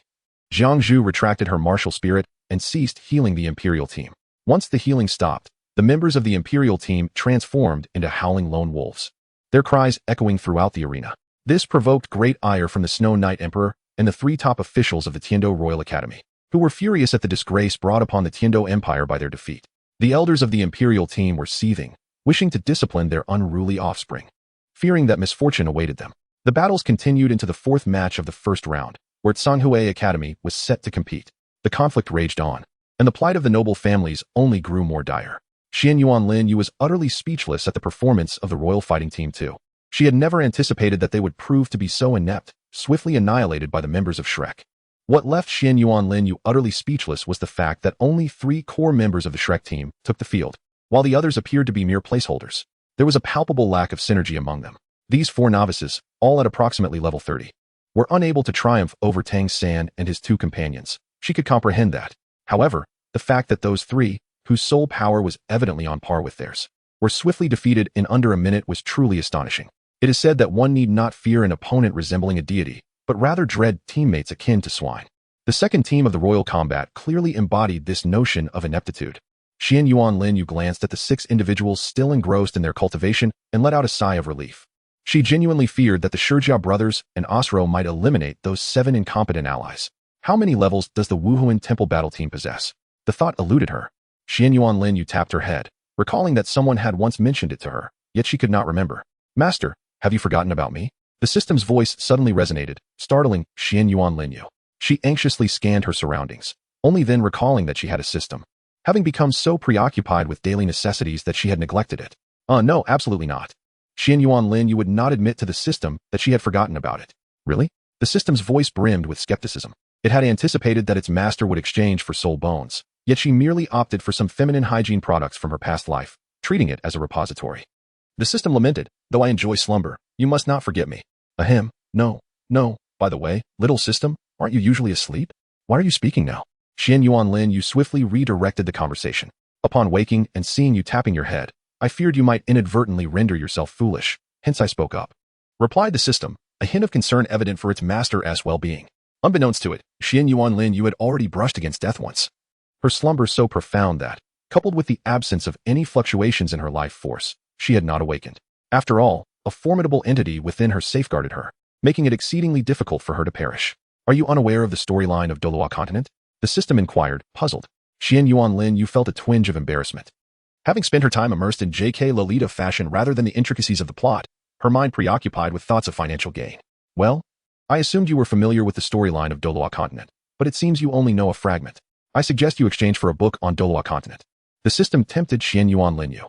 Jiangzhu retracted her martial spirit and ceased healing the Imperial team. Once the healing stopped, the members of the Imperial team transformed into howling lone wolves, their cries echoing throughout the arena. This provoked great ire from the Snow Knight Emperor and the 3 top officials of the Tiando Royal Academy, who were furious at the disgrace brought upon the Tiando Empire by their defeat. The elders of the Imperial team were seething, wishing to discipline their unruly offspring, fearing that misfortune awaited them. The battles continued into the 4th match of the first round, where Tsanhui Academy was set to compete. The conflict raged on, and the plight of the noble families only grew more dire. Xuanyuan Lin Yue was utterly speechless at the performance of the royal fighting team too. She had never anticipated that they would prove to be so inept, swiftly annihilated by the members of Shrek. What left Xuanyuan Lin Yue utterly speechless was the fact that only 3 core members of the Shrek team took the field, while the others appeared to be mere placeholders. There was a palpable lack of synergy among them. These 4 novices, all at approximately level 30, were unable to triumph over Tang San and his 2 companions. She could comprehend that. However, the fact that those 3, whose soul power was evidently on par with theirs, were swiftly defeated in under a minute was truly astonishing. It is said that one need not fear an opponent resembling a deity, but rather dread teammates akin to swine. The second team of the royal combat clearly embodied this notion of ineptitude. Xuanyuan Lin Yue glanced at the 6 individuals still engrossed in their cultivation and let out a sigh of relief. She genuinely feared that the Shijia brothers and Osro might eliminate those 7 incompetent allies. How many levels does the Wuhuan Temple battle team possess? The thought eluded her. Xuanyuan Lin Yue tapped her head, recalling that someone had once mentioned it to her, yet she could not remember. Master, have you forgotten about me? The system's voice suddenly resonated, startling Xuanyuan Lin Yue. She anxiously scanned her surroundings, only then recalling that she had a system, having become so preoccupied with daily necessities that she had neglected it. No, absolutely not. Xuanyuan Lin Yue would not admit to the system that she had forgotten about it. Really? The system's voice brimmed with skepticism. It had anticipated that its master would exchange for soul bones, yet she merely opted for some feminine hygiene products from her past life, treating it as a repository. The system lamented, though I enjoy slumber, you must not forget me. Ahem, no. By the way, little system, aren't you usually asleep? Why are you speaking now? Xuanyuan Lin Yue swiftly redirected the conversation. Upon waking and seeing you tapping your head, I feared you might inadvertently render yourself foolish, hence I spoke up. Replied the system, a hint of concern evident for its master's well-being. Unbeknownst to it, Xuanyuan Lin Yue had already brushed against death once. Her slumber so profound that, coupled with the absence of any fluctuations in her life force, she had not awakened. After all, a formidable entity within her safeguarded her, making it exceedingly difficult for her to perish. Are you unaware of the storyline of Douluo continent? The system inquired, puzzled. Xuanyuan Lin Yue felt a twinge of embarrassment. Having spent her time immersed in J.K. Lolita fashion rather than the intricacies of the plot, her mind preoccupied with thoughts of financial gain. Well, I assumed you were familiar with the storyline of Douluo continent, but it seems you only know a fragment. I suggest you exchange for a book on Douluo continent. The system tempted Xuanyuan Lin Yue.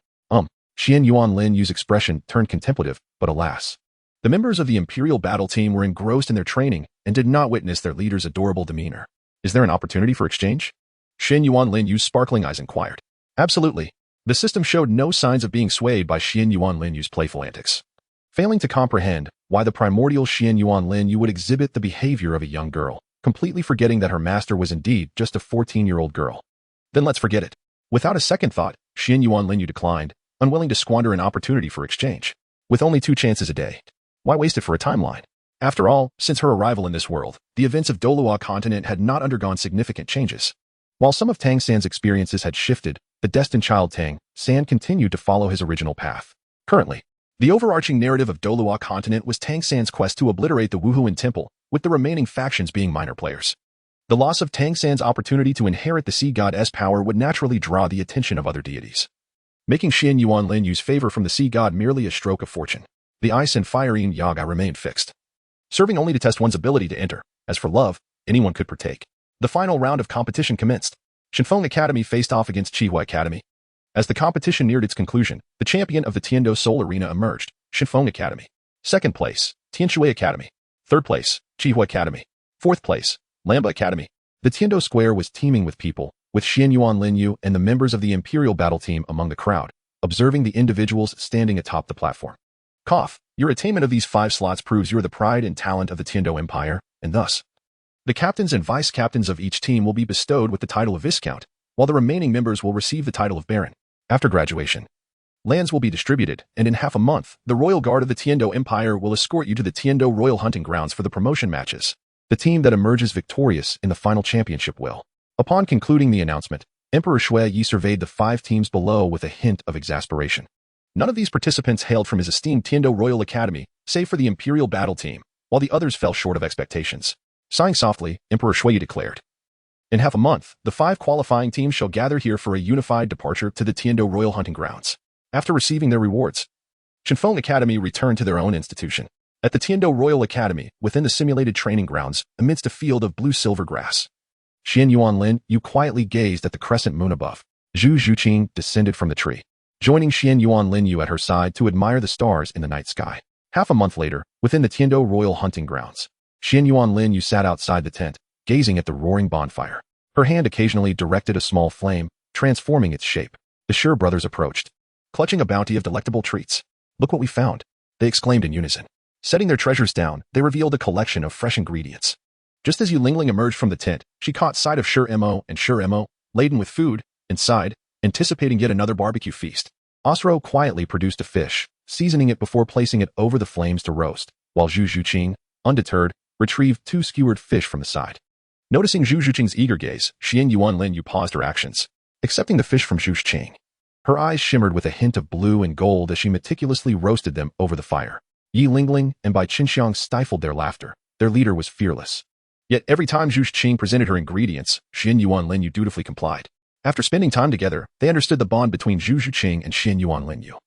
Xuanyuan Lin Yue's expression turned contemplative, but alas. The members of the Imperial battle team were engrossed in their training and did not witness their leader's adorable demeanor. Is there an opportunity for exchange? Xuanyuan Lin Yue's sparkling eyes inquired. Absolutely. The system showed no signs of being swayed by Xuanyuan Lin Yue's playful antics. Failing to comprehend why the primordial Xuanyuan Lin Yue would exhibit the behavior of a young girl, completely forgetting that her master was indeed just a 14-year-old girl. Then let's forget it. Without a second thought, Xuanyuan Lin Yue declined, unwilling to squander an opportunity for exchange. With only 2 chances a day, why waste it for a timeline? After all, since her arrival in this world, the events of Douluo continent had not undergone significant changes. While some of Tang San's experiences had shifted, the destined child Tang San continued to follow his original path. Currently, the overarching narrative of Douluo continent was Tang San's quest to obliterate the Wuhuan temple, with the remaining factions being minor players. The loss of Tang San's opportunity to inherit the sea god's power would naturally draw the attention of other deities, making Xuanyuan Lin Yue's favor from the sea god merely a stroke of fortune. The ice and fire yin yaga remained fixed, serving only to test one's ability to enter. As for love, anyone could partake. The final round of competition commenced. Shenfeng Academy faced off against Qihua Academy. As the competition neared its conclusion, the champion of the Tiando Soul Arena emerged, Shenfeng Academy. Second place, Tianshui Academy. Third place, Qihua Academy. Fourth place, Lamba Academy. The Tiando Square was teeming with people, with Xuanyuan Lin Yue and the members of the Imperial battle team among the crowd, observing the individuals standing atop the platform. Cough, your attainment of these 5 slots proves you are the pride and talent of the Tiando Empire, and thus, the captains and vice-captains of each team will be bestowed with the title of Viscount, while the remaining members will receive the title of Baron. After graduation, lands will be distributed, and in half a month, the Royal Guard of the Tiando Empire will escort you to the Tiando Royal Hunting Grounds for the promotion matches. The team that emerges victorious in the final championship will. Upon concluding the announcement, Emperor Xuanyuan surveyed the 5 teams below with a hint of exasperation. None of these participants hailed from his esteemed Tiando Royal Academy, save for the Imperial battle team, while the others fell short of expectations. Sighing softly, Emperor Xuanyuan declared, in half a month, the 5 qualifying teams shall gather here for a unified departure to the Tiando Royal Hunting Grounds. After receiving their rewards, Shenfeng Academy returned to their own institution. At the Tiando Royal Academy, within the simulated training grounds, amidst a field of blue-silver grass, Xuanyuan Lin Yue quietly gazed at the crescent moon above. Zhu Qing descended from the tree, joining Xuanyuan Lin Yue at her side to admire the stars in the night sky. Half a month later, within the Tiando Royal Hunting Grounds, Xuanyuan Lin Yue sat outside the tent, gazing at the roaring bonfire. Her hand occasionally directed a small flame, transforming its shape. The Sure brothers approached, clutching a bounty of delectable treats. Look what we found, they exclaimed in unison. Setting their treasures down, they revealed a collection of fresh ingredients. Just as Yu Lingling emerged from the tent, she caught sight of Sure Mo and Sure Mo, laden with food, inside, anticipating yet another barbecue feast. Osro quietly produced a fish, seasoning it before placing it over the flames to roast, while Zhu Qing, undeterred, retrieved 2 skewered fish from the side. Noticing Zhu Qing's eager gaze, Xuanyuan Lin Yue paused her actions, accepting the fish from Zhu Qing. Her eyes shimmered with a hint of blue and gold as she meticulously roasted them over the fire. Yi Lingling and Bai Qinxiang stifled their laughter. Their leader was fearless. Yet every time Zhu Qing presented her ingredients, Xuanyuan Lin Yue dutifully complied. After spending time together, they understood the bond between Zhu Qing and Xuanyuan Lin Yue,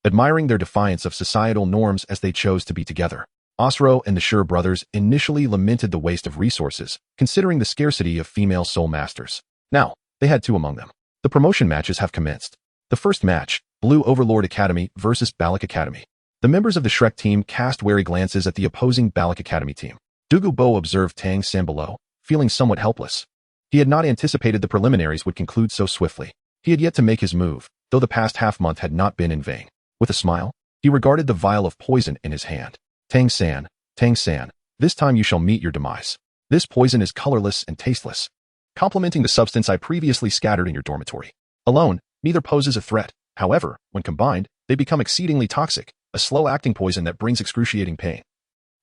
admiring their defiance of societal norms as they chose to be together. Osro and the Sure brothers initially lamented the waste of resources, considering the scarcity of female soul masters. Now, they had two among them. The promotion matches have commenced. The first match, Blue Overlord Academy versus Balak Academy. The members of the Shrek team cast wary glances at the opposing Balak Academy team. Douluo observed Tang San below, feeling somewhat helpless. He had not anticipated the preliminaries would conclude so swiftly. He had yet to make his move, though the past half-month had not been in vain. With a smile, he regarded the vial of poison in his hand. Tang San, this time you shall meet your demise. This poison is colorless and tasteless, complementing the substance I previously scattered in your dormitory. Alone, neither poses a threat. However, when combined, they become exceedingly toxic, a slow-acting poison that brings excruciating pain,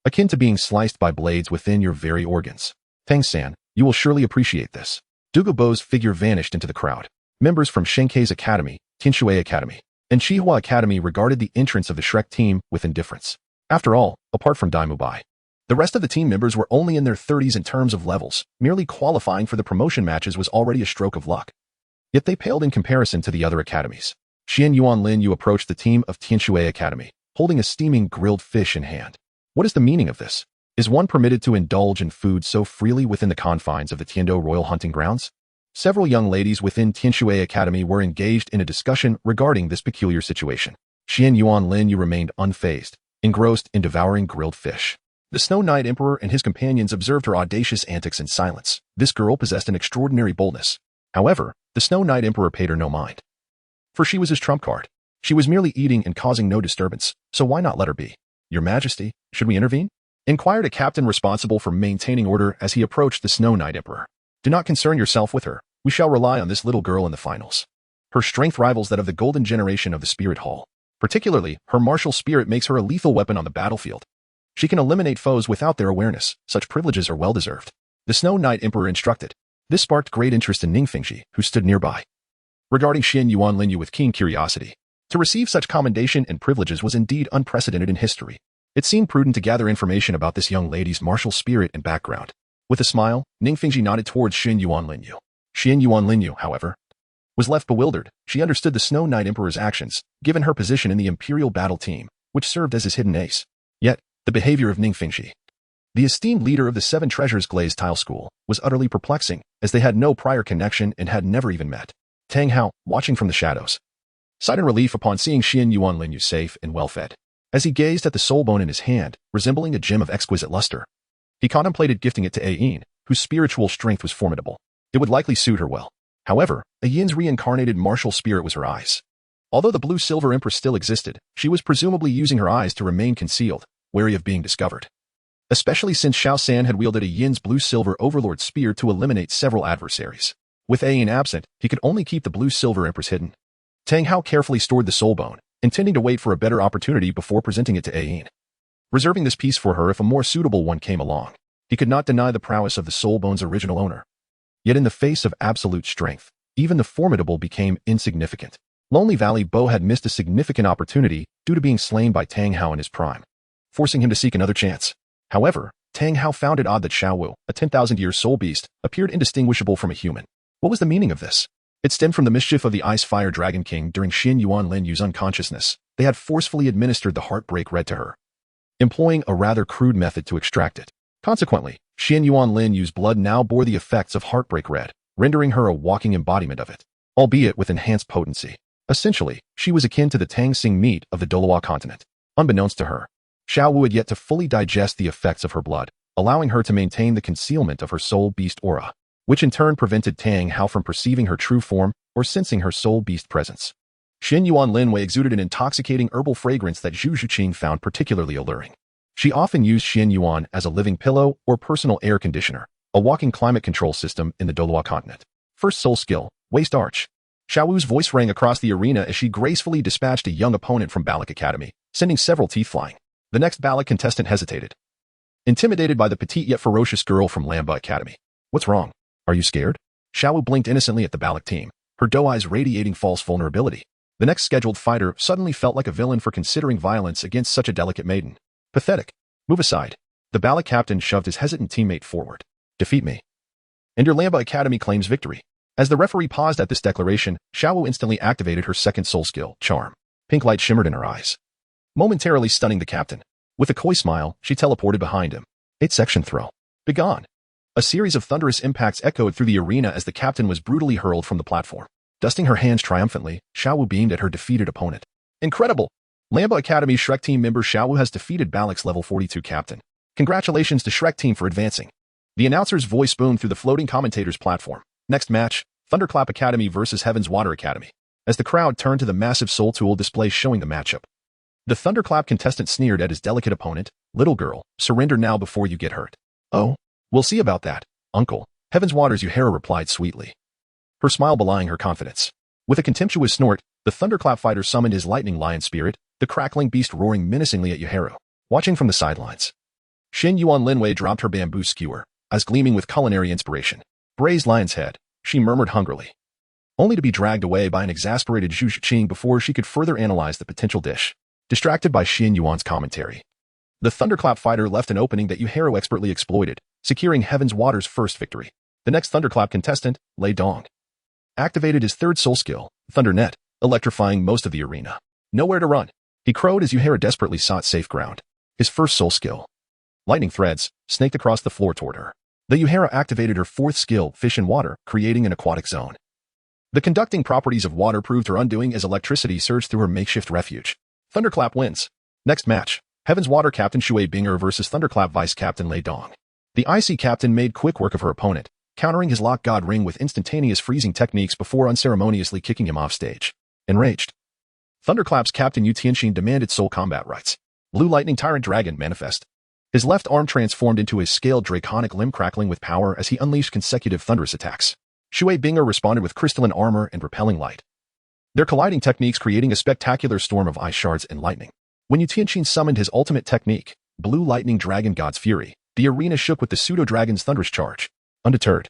akin to being sliced by blades within your very organs. Tang San, you will surely appreciate this. Douluo's figure vanished into the crowd. Members from Shenkei's Academy, Tianxue Academy, and Xihua Academy regarded the entrance of the Shrek team with indifference. After all, apart from Mu Bai, the rest of the team members were only in their 30s in terms of levels. Merely qualifying for the promotion matches was already a stroke of luck. Yet they paled in comparison to the other academies. Xuanyuan Lin Yue approached the team of Tianxue Academy, holding a steaming grilled fish in hand. What is the meaning of this? Is one permitted to indulge in food so freely within the confines of the Tiando Royal Hunting Grounds? Several young ladies within Tianxue Academy were engaged in a discussion regarding this peculiar situation. Xuanyuan Lin Yue remained unfazed, engrossed in devouring grilled fish. The Snow Knight Emperor and his companions observed her audacious antics in silence. This girl possessed an extraordinary boldness. However, the Snow Knight Emperor paid her no mind, for she was his trump card. She was merely eating and causing no disturbance, so why not let her be? Your Majesty, should we intervene? Inquired a captain responsible for maintaining order as he approached the Snow Knight Emperor. Do not concern yourself with her. We shall rely on this little girl in the finals. Her strength rivals that of the golden generation of the Spirit Hall. Particularly, her martial spirit makes her a lethal weapon on the battlefield. She can eliminate foes without their awareness. Such privileges are well-deserved. The Snow Knight Emperor instructed. This sparked great interest in Ningfengji, who stood nearby, regarding Xuanyuan Lin Yue with keen curiosity. To receive such commendation and privileges was indeed unprecedented in history. It seemed prudent to gather information about this young lady's martial spirit and background. With a smile, Ningfengji nodded towards Xuanyuan Lin Yue. Xuanyuan Lin Yue, however, was left bewildered. She understood the Snow Knight Emperor's actions, given her position in the Imperial battle team, which served as his hidden ace. Yet, the behavior of Ningfengji, the esteemed leader of the Seven Treasures Glazed Tile School, was utterly perplexing, as they had no prior connection and had never even met. Tang Hao, watching from the shadows, sighed in relief upon seeing Xuanyuan Lin Yue safe and well-fed. As he gazed at the soul bone in his hand, resembling a gem of exquisite luster, he contemplated gifting it to Ayin, whose spiritual strength was formidable. It would likely suit her well. However, Ayin's reincarnated martial spirit was her eyes. Although the blue-silver empress still existed, she was presumably using her eyes to remain concealed, wary of being discovered. Especially since Xiao San had wielded Ayin's blue-silver overlord spear to eliminate several adversaries. With Ayin absent, he could only keep the blue-silver empress hidden. Tang Hao carefully stored the soul bone, intending to wait for a better opportunity before presenting it to Ayin, reserving this piece for her if a more suitable one came along. He could not deny the prowess of the soul bone's original owner. Yet in the face of absolute strength, even the formidable became insignificant. Lonely Valley Bo had missed a significant opportunity due to being slain by Tang Hao in his prime, forcing him to seek another chance. However, Tang Hao found it odd that Xiao Wu, a 10,000-year soul beast, appeared indistinguishable from a human. What was the meaning of this? It stemmed from the mischief of the Ice-Fire Dragon King during Xuanyuan Lin Yue's unconsciousness. They had forcefully administered the Heartbreak Red to her, employing a rather crude method to extract it. Consequently, Xuanyuan Lin Yue's blood now bore the effects of Heartbreak Red, rendering her a walking embodiment of it, albeit with enhanced potency. Essentially, she was akin to the Tang Sing meat of the Douluo continent. Unbeknownst to her, Xiao Wu had yet to fully digest the effects of her blood, allowing her to maintain the concealment of her soul beast aura, which in turn prevented Tang Hao from perceiving her true form or sensing her soul beast presence. Xuanyuan Lin Yue exuded an intoxicating herbal fragrance that Zhu Qing found particularly alluring. She often used Xuanyuan as a living pillow or personal air conditioner, a walking climate control system in the Douluo continent. First soul skill, Waist Arch. Xiao Wu's voice rang across the arena as she gracefully dispatched a young opponent from Balak Academy, sending several teeth flying. The next Balak contestant hesitated, intimidated by the petite yet ferocious girl from Lamba Academy. What's wrong? Are you scared? Xiao Wu blinked innocently at the Balak team, her doe eyes radiating false vulnerability. The next scheduled fighter suddenly felt like a villain for considering violence against such a delicate maiden. Pathetic. Move aside. The Balak captain shoved his hesitant teammate forward. Defeat me, and your Lamba Academy claims victory. As the referee paused at this declaration, Xiao Wu instantly activated her second soul skill, Charm. Pink light shimmered in her eyes, momentarily stunning the captain. With a coy smile, she teleported behind him. 8-section throw. Begone. A series of thunderous impacts echoed through the arena as the captain was brutally hurled from the platform. Dusting her hands triumphantly, Xiao Wu beamed at her defeated opponent. Incredible! Lamba Academy Shrek Team member Xiao Wu has defeated Balak's level 42 captain. Congratulations to Shrek Team for advancing. The announcer's voice boomed through the floating commentator's platform. Next match, Thunderclap Academy versus Heaven's Water Academy. As the crowd turned to the massive Soul Tool display showing the matchup, the Thunderclap contestant sneered at his delicate opponent. Little girl, surrender now before you get hurt. Oh, we'll see about that, uncle. Heaven's Water's Yuhara replied sweetly, her smile belying her confidence. With a contemptuous snort, the Thunderclap fighter summoned his lightning lion spirit, the crackling beast roaring menacingly at Yuhara. Watching from the sidelines, Xuanyuan Lin Yue dropped her bamboo skewer, eyes gleaming with culinary inspiration. Braised lion's head, she murmured hungrily, only to be dragged away by an exasperated Zhu Qing before she could further analyze the potential dish. Distracted by Xuanyuan's commentary, the Thunderclap fighter left an opening that Yuhara expertly exploited, securing Heaven's Water's first victory. The next Thunderclap contestant, Lei Dong, activated his third soul skill, Thunder Net, electrifying most of the arena. Nowhere to run, he crowed as Yuhara desperately sought safe ground. His first soul skill, Lightning Threads, snaked across the floor toward her. The Yuhara activated her fourth skill, Fish in Water, creating an aquatic zone. The conducting properties of water proved her undoing as electricity surged through her makeshift refuge. Thunderclap wins. Next match, Heaven's Water Captain Shui Binger versus Thunderclap Vice Captain Lei Dong. The icy captain made quick work of her opponent, countering his Lock God Ring with instantaneous freezing techniques before unceremoniously kicking him off stage. Enraged, Thunderclap's Captain Yu Tianxin demanded soul combat rights. Blue Lightning Tyrant Dragon manifest. His left arm transformed into a scaled draconic limb crackling with power as he unleashed consecutive thunderous attacks. Shui Binger responded with crystalline armor and repelling light, their colliding techniques creating a spectacular storm of ice shards and lightning. When Yu Tianxin summoned his ultimate technique, Blue Lightning Dragon God's Fury, the arena shook with the pseudo-dragon's thunderous charge. Undeterred,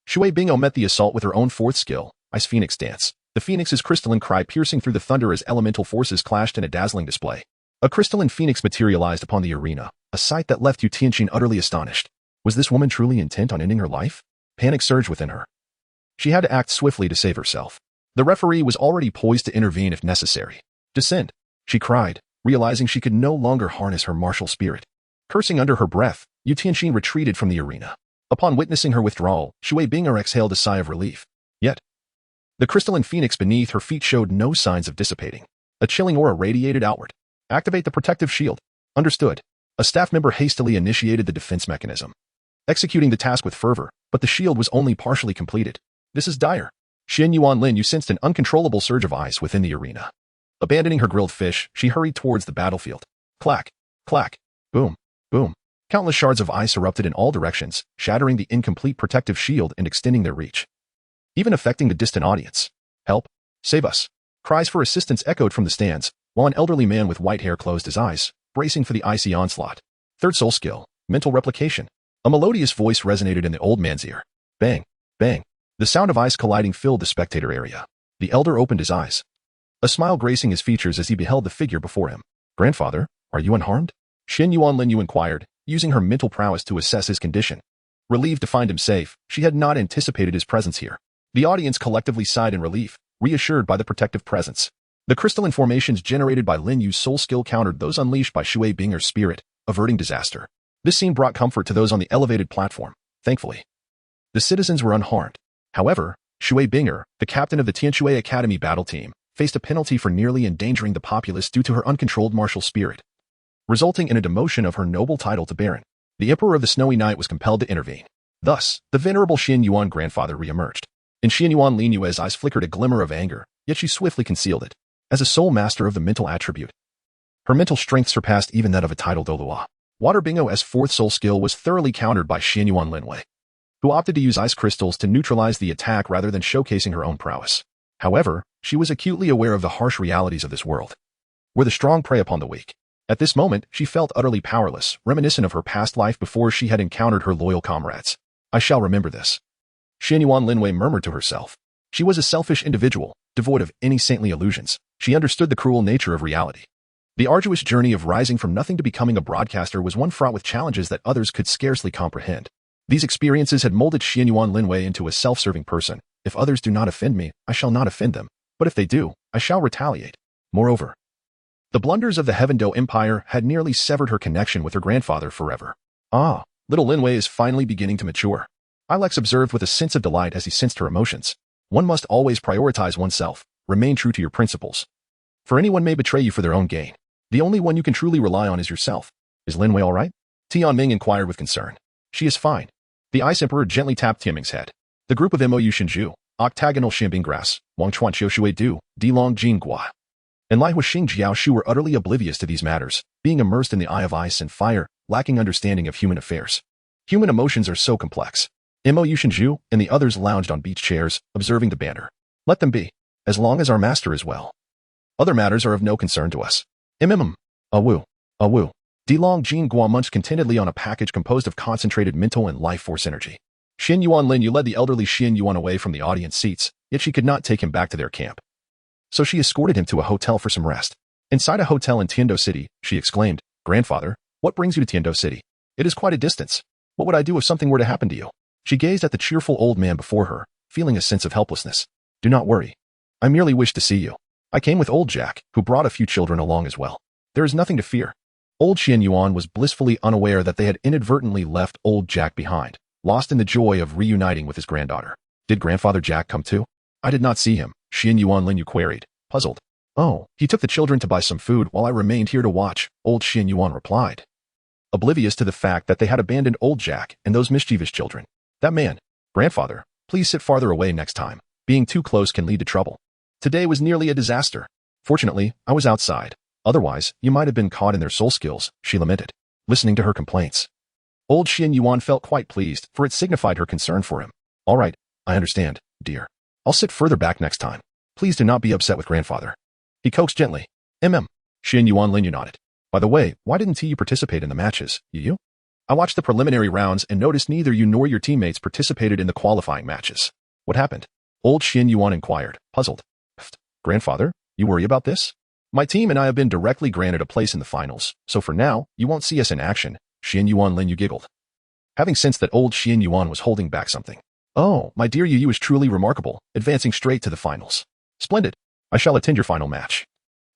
Shui Binger met the assault with her own fourth skill, Ice Phoenix Dance. The phoenix's crystalline cry piercing through the thunder as elemental forces clashed in a dazzling display. A crystalline phoenix materialized upon the arena, a sight that left Yu Tianxin utterly astonished. Was this woman truly intent on ending her life? Panic surged within her. She had to act swiftly to save herself. The referee was already poised to intervene if necessary. Descend, she cried, realizing she could no longer harness her martial spirit. Cursing under her breath, Yu Tianxin retreated from the arena. Upon witnessing her withdrawal, Shui Binger exhaled a sigh of relief. Yet, the crystalline phoenix beneath her feet showed no signs of dissipating. A chilling aura radiated outward. Activate the protective shield. Understood. A staff member hastily initiated the defense mechanism, executing the task with fervor, but the shield was only partially completed. This is dire. Xuanyuan Lin Yue sensed an uncontrollable surge of ice within the arena. Abandoning her grilled fish, she hurried towards the battlefield. Clack, clack, boom, boom. Countless shards of ice erupted in all directions, shattering the incomplete protective shield and extending their reach, even affecting the distant audience. Help! Save us! Cries for assistance echoed from the stands, while an elderly man with white hair closed his eyes, bracing for the icy onslaught. Third soul skill, Mental Replication. A melodious voice resonated in the old man's ear. Bang, bang. The sound of ice colliding filled the spectator area. The elder opened his eyes, a smile gracing his features as he beheld the figure before him. Grandfather, are you unharmed? Xuanyuan Lin Yue inquired, using her mental prowess to assess his condition. Relieved to find him safe, she had not anticipated his presence here. The audience collectively sighed in relief, reassured by the protective presence. The crystalline formations generated by Lin Yue's soul skill countered those unleashed by Shui Binger's spirit, averting disaster. This scene brought comfort to those on the elevated platform, thankfully. The citizens were unharmed. However, Shui Binger, the captain of the Tianshui Academy battle team, faced a penalty for nearly endangering the populace due to her uncontrolled martial spirit, resulting in a demotion of her noble title to Baron. The Emperor of the Snowy Night was compelled to intervene. Thus, the venerable Xuanyuan grandfather re-emerged. In Xuanyuan Lin Yue's eyes flickered a glimmer of anger, yet she swiftly concealed it. As a sole master of the mental attribute, her mental strength surpassed even that of a titled Douluo. Water Bingo's fourth soul skill was thoroughly countered by Xuanyuan Lin Yue, who opted to use ice crystals to neutralize the attack rather than showcasing her own prowess. However, she was acutely aware of the harsh realities of this world, where the strong prey upon the weak. At this moment, she felt utterly powerless, reminiscent of her past life before she had encountered her loyal comrades. I shall remember this, Xuanyuan Lin Yue murmured to herself. She was a selfish individual, devoid of any saintly illusions. She understood the cruel nature of reality. The arduous journey of rising from nothing to becoming a broadcaster was one fraught with challenges that others could scarcely comprehend. These experiences had molded Xuanyuan Lin Yue into a self-serving person. If others do not offend me, I shall not offend them. But if they do, I shall retaliate. Moreover, The blunders of the Heaven Do Empire had nearly severed her connection with her grandfather forever. Ah, little Lin Yue is finally beginning to mature. Alex observed with a sense of delight as he sensed her emotions. One must always prioritize oneself, remain true to your principles. For anyone may betray you for their own gain. The only one you can truly rely on is yourself. Is Lin Yue all right? Tianming inquired with concern. She is fine. The Ice Emperor gently tapped Tianming's head. The group of Mou Shinju, octagonal Xianbing grass, Wang Chuan Xiu Du, Dilong Jing Gua, and Lai Huixing Jiao Shu were utterly oblivious to these matters, being immersed in the eye of ice and fire, lacking understanding of human affairs. Human emotions are so complex. Mou Shinju and the others lounged on beach chairs, observing the banter. Let them be, as long as our master is well. Other matters are of no concern to us. Awu. Dilong Jing Gua munched contentedly on a package composed of concentrated mental and life force energy. Xuanyuan Lin Yue led the elderly Xuanyuan away from the audience seats, yet she could not take him back to their camp. So she escorted him to a hotel for some rest. Inside a hotel in Tiando City, she exclaimed, "Grandfather, what brings you to Tiando City? It is quite a distance. What would I do if something were to happen to you?" She gazed at the cheerful old man before her, feeling a sense of helplessness. "Do not worry. I merely wish to see you. I came with old Jack, who brought a few children along as well. There is nothing to fear." Old Xuanyuan was blissfully unaware that they had inadvertently left old Jack behind, lost in the joy of reuniting with his granddaughter. "Did Grandfather Jack come too?" "I did not see him," Xuanyuan Lin Yue queried, puzzled. "Oh, he took the children to buy some food while I remained here to watch," old Xuanyuan replied, oblivious to the fact that they had abandoned old Jack and those mischievous children. "That man, Grandfather, please sit farther away next time. Being too close can lead to trouble. Today was nearly a disaster. Fortunately, I was outside. Otherwise, you might have been caught in their soul skills," she lamented, listening to her complaints. Old Xuanyuan felt quite pleased, for it signified her concern for him. "All right, I understand, dear. I'll sit further back next time. Please do not be upset with Grandfather." He coaxed gently. Xuanyuan Lin Yue nodded. "By the way, why didn't you participate in the matches, you? I watched the preliminary rounds and noticed neither you nor your teammates participated in the qualifying matches. What happened?" Old Xuanyuan inquired, puzzled. "Grandfather, you worry about this? My team and I have been directly granted a place in the finals, so for now, you won't see us in action," Xuanyuan Lin Yue giggled, having sensed that old Xuanyuan was holding back something. "Oh, my dear Yu is truly remarkable, advancing straight to the finals. Splendid. I shall attend your final match,"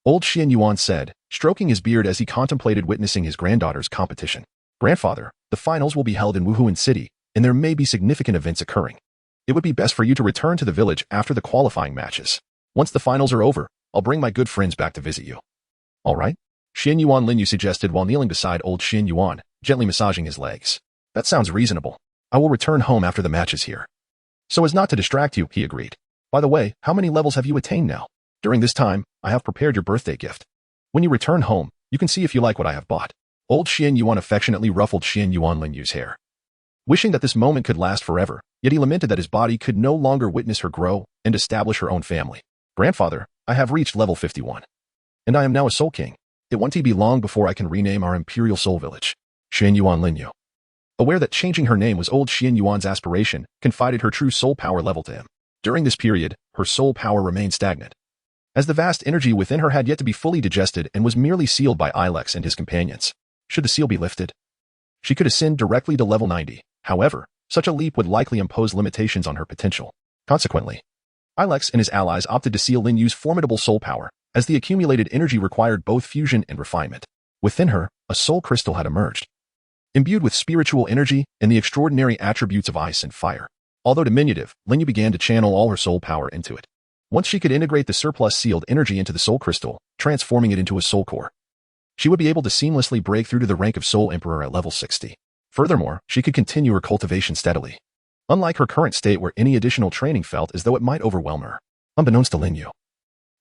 old Xuanyuan said, stroking his beard as he contemplated witnessing his granddaughter's competition. "Grandfather, the finals will be held in Wuhuan City, and there may be significant events occurring. It would be best for you to return to the village after the qualifying matches. Once the finals are over, I'll bring my good friends back to visit you." "All right," Xuanyuan Lin Yue suggested while kneeling beside old Xuanyuan, gently massaging his legs. "That sounds reasonable. I will return home after the matches here." "So as not to distract you," he agreed. "By the way, how many levels have you attained now? During this time, I have prepared your birthday gift. When you return home, you can see if you like what I have bought." Old Xuanyuan affectionately ruffled Xuanyuan Lin Yue's hair, wishing that this moment could last forever, yet he lamented that his body could no longer witness her grow and establish her own family. "Grandfather, I have reached level 51. And I am now a Soul King. It won't be long before I can rename our Imperial Soul Village Xuanyuan Lin Yue." Aware that changing her name was old Xuanyuan's aspiration, confided her true soul power level to him. During this period, her soul power remained stagnant, as the vast energy within her had yet to be fully digested and was merely sealed by Ilex and his companions. Should the seal be lifted, she could ascend directly to level 90. However, such a leap would likely impose limitations on her potential. Consequently, Ilex and his allies opted to seal Lin Yue's formidable soul power, as the accumulated energy required both fusion and refinement. Within her, a soul crystal had emerged, imbued with spiritual energy and the extraordinary attributes of ice and fire. Although diminutive, Lin Yue began to channel all her soul power into it. Once she could integrate the surplus sealed energy into the soul crystal, transforming it into a soul core, she would be able to seamlessly break through to the rank of Soul Emperor at level 60. Furthermore, she could continue her cultivation steadily, unlike her current state where any additional training felt as though it might overwhelm her. Unbeknownst to Lin Yue,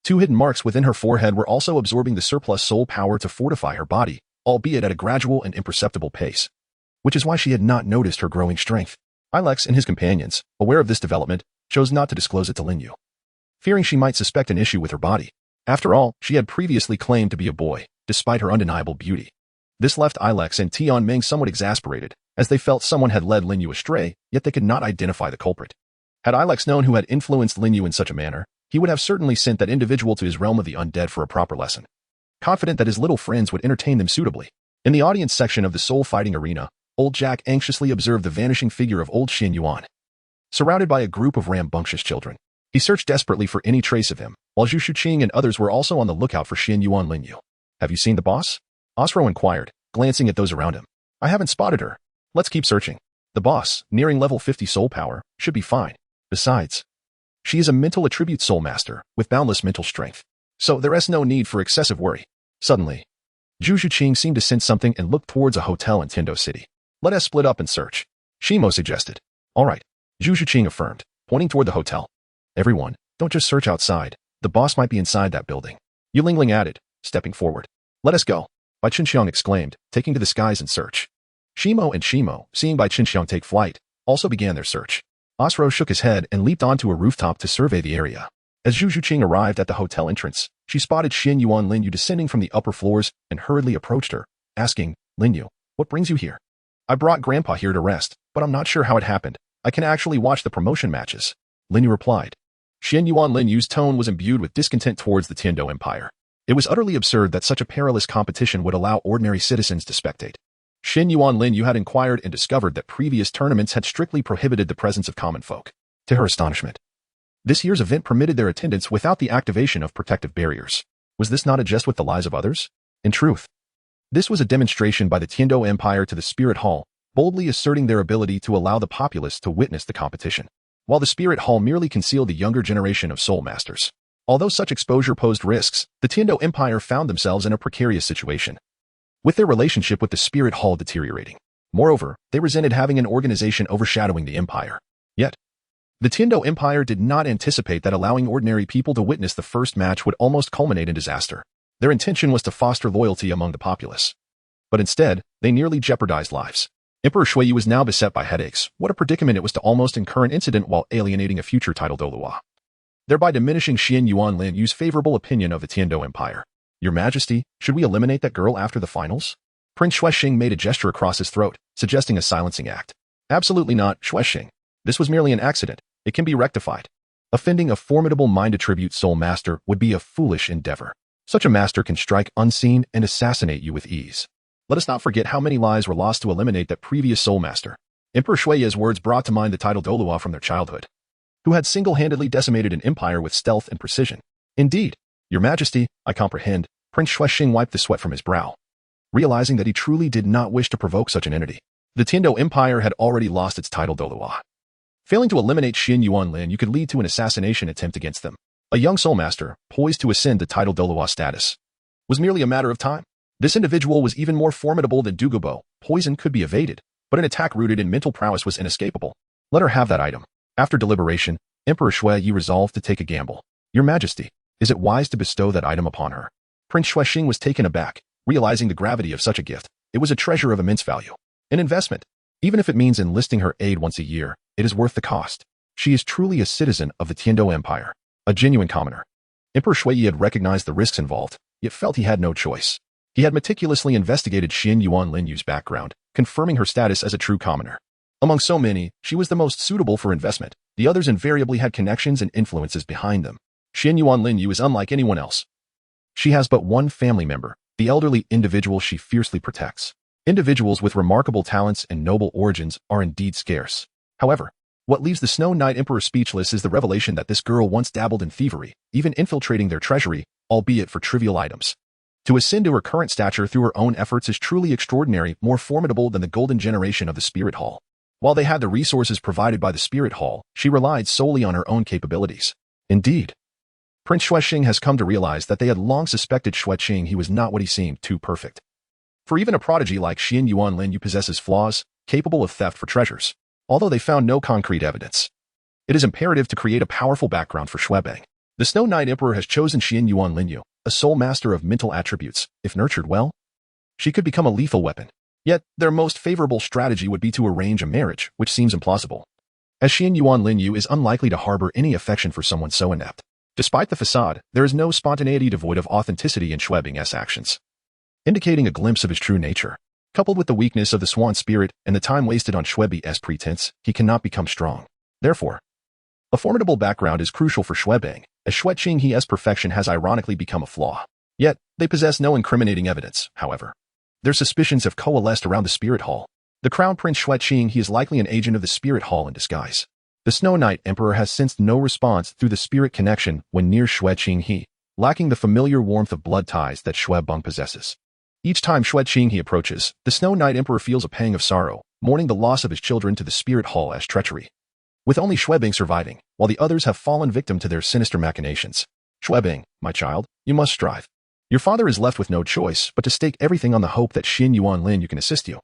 two hidden marks within her forehead were also absorbing the surplus soul power to fortify her body, albeit at a gradual and imperceptible pace, which is why she had not noticed her growing strength. Ilex and his companions, aware of this development, chose not to disclose it to Lin Yue, fearing she might suspect an issue with her body. After all, she had previously claimed to be a boy, despite her undeniable beauty. This left Ilex and Tianming somewhat exasperated, as they felt someone had led Lin Yue astray, yet they could not identify the culprit. Had Ilex known who had influenced Lin Yue in such a manner, he would have certainly sent that individual to his realm of the undead for a proper lesson, confident that his little friends would entertain them suitably. In the audience section of the soul fighting arena, old Jack anxiously observed the vanishing figure of old Xuanyuan, surrounded by a group of rambunctious children. He searched desperately for any trace of him, while Zhu Qing and others were also on the lookout for Xuanyuan Lin Yue. Have you seen the boss? Osro inquired, glancing at those around him. I haven't spotted her. Let's keep searching. The boss, nearing level 50 soul power, should be fine. Besides, she is a mental attribute soul master with boundless mental strength, so there is no need for excessive worry. Suddenly, Zhu Qing seemed to sense something and looked towards a hotel in Tendo City. Let us split up and search, Shimo suggested. All right, Zhu Qing affirmed, pointing toward the hotel. Everyone, don't just search outside. The boss might be inside that building. Yu Lingling added, stepping forward. Let us go, Bai Qinxiang exclaimed, taking to the skies in search. Shimo, seeing Bai Qinxiang take flight, also began their search. Osro shook his head and leaped onto a rooftop to survey the area. As Zhu Qing arrived at the hotel entrance, she spotted Xuanyuan Lin Yue descending from the upper floors and hurriedly approached her, asking, Lin Yue, what brings you here? I brought Grandpa here to rest, but I'm not sure how it happened. I can actually watch the promotion matches. Lin Yue replied. Xuanyuan Lin Yue's tone was imbued with discontent towards the Tiando Empire. It was utterly absurd that such a perilous competition would allow ordinary citizens to spectate. Xuanyuan Lin Yue had inquired and discovered that previous tournaments had strictly prohibited the presence of common folk. To her astonishment, this year's event permitted their attendance without the activation of protective barriers. Was this not a jest with the lies of others? In truth, this was a demonstration by the Tiando Empire to the Spirit Hall, boldly asserting their ability to allow the populace to witness the competition, while the Spirit Hall merely concealed the younger generation of soul masters. Although such exposure posed risks, the Tiando Empire found themselves in a precarious situation, with their relationship with the Spirit Hall deteriorating. Moreover, they resented having an organization overshadowing the empire. Yet, the Tiando Empire did not anticipate that allowing ordinary people to witness the first match would almost culminate in disaster. Their intention was to foster loyalty among the populace. But instead, they nearly jeopardized lives. Emperor Xuanyuan was now beset by headaches. What a predicament it was to almost incur an incident while alienating a future title Douluo, thereby diminishing Xuanyuan Lin Yue's favorable opinion of the Tiando Empire. Your Majesty, should we eliminate that girl after the finals? Prince Xuexing made a gesture across his throat, suggesting a silencing act. Absolutely not, Xuexing. This was merely an accident. It can be rectified. Offending a formidable mind attribute soul master would be a foolish endeavor. Such a master can strike unseen and assassinate you with ease. Let us not forget how many lives were lost to eliminate that previous soul master. Emperor Xuanyuan's words brought to mind the title Douluo from their childhood, who had single-handedly decimated an empire with stealth and precision. Indeed, Your Majesty, I comprehend. Prince Xuexing wiped the sweat from his brow, realizing that he truly did not wish to provoke such an entity. The Tiando Empire had already lost its title Douluo. Failing to eliminate Xuanyuan Lin Yue could lead to an assassination attempt against them. A young soul master, poised to ascend to title Douluo status, was merely a matter of time. This individual was even more formidable than Dugubo. Poison could be evaded, but an attack rooted in mental prowess was inescapable. Let her have that item. After deliberation, Emperor Xuanyuan resolved to take a gamble. Your Majesty, is it wise to bestow that item upon her? Prince Xuexing was taken aback, realizing the gravity of such a gift. It was a treasure of immense value. An investment. Even if it means enlisting her aid once a year, it is worth the cost. She is truly a citizen of the Tiando Empire, a genuine commoner. Emperor Xuanyuan had recognized the risks involved, yet felt he had no choice. He had meticulously investigated Xuanyuan Lin Yue's background, confirming her status as a true commoner. Among so many, she was the most suitable for investment. The others invariably had connections and influences behind them. Xuanyuan Lin Yue is unlike anyone else. She has but one family member, the elderly individual she fiercely protects. Individuals with remarkable talents and noble origins are indeed scarce. However, what leaves the Snow Knight Emperor speechless is the revelation that this girl once dabbled in thievery, even infiltrating their treasury, albeit for trivial items. To ascend to her current stature through her own efforts is truly extraordinary, more formidable than the golden generation of the Spirit Hall. While they had the resources provided by the Spirit Hall, she relied solely on her own capabilities. Indeed, Prince Xuexing has come to realize that they had long suspected Xuexing he was not what he seemed, too perfect. For even a prodigy like Xuanyuan Lin Yue possesses flaws, capable of theft for treasures. Although they found no concrete evidence, it is imperative to create a powerful background for Xuebang. The Snow Knight Emperor has chosen Xuanyuan Lin Yue, a soul master of mental attributes. If nurtured well, she could become a lethal weapon. Yet, their most favorable strategy would be to arrange a marriage, which seems implausible, as Xuanyuan Lin Yue is unlikely to harbor any affection for someone so inept. Despite the facade, there is no spontaneity devoid of authenticity in Xuebang's actions, indicating a glimpse of his true nature. Coupled with the weakness of the swan spirit and the time wasted on Xuebang's pretense, he cannot become strong. Therefore, a formidable background is crucial for Xuebang, as Xuexing he's perfection has ironically become a flaw. Yet, they possess no incriminating evidence, however. Their suspicions have coalesced around the Spirit Hall. The Crown Prince Xuexing he is likely an agent of the Spirit Hall in disguise. The Snow Knight Emperor has sensed no response through the spirit connection when near Xuexing he, lacking the familiar warmth of blood ties that Xue Beng possesses. Each time Zhu Qing he approaches, the Snow Knight Emperor feels a pang of sorrow, mourning the loss of his children to the spirit hall as treachery. With only Xue Beng surviving, while the others have fallen victim to their sinister machinations. Xue Beng, my child, you must strive. Your father is left with no choice but to stake everything on the hope that Xuanyuan Lin Yue can assist you.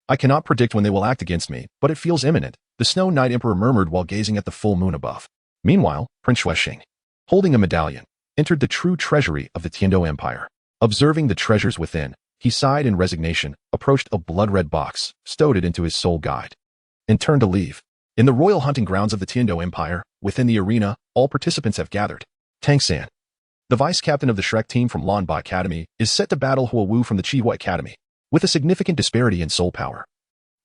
I cannot predict when they will act against me, but it feels imminent, the Snow Knight Emperor murmured while gazing at the full moon above. Meanwhile, Prince Zhu Qing, holding a medallion, entered the true treasury of the Tiando Empire. Observing the treasures within, he sighed in resignation, approached a blood-red box, stowed it into his soul guide, and turned to leave. In the royal hunting grounds of the Tiando Empire, within the arena, all participants have gathered. Tang San, the vice-captain of the Shrek team from Lin Bai Academy, is set to battle Xiao Wu from the Wu Academy, with a significant disparity in soul power.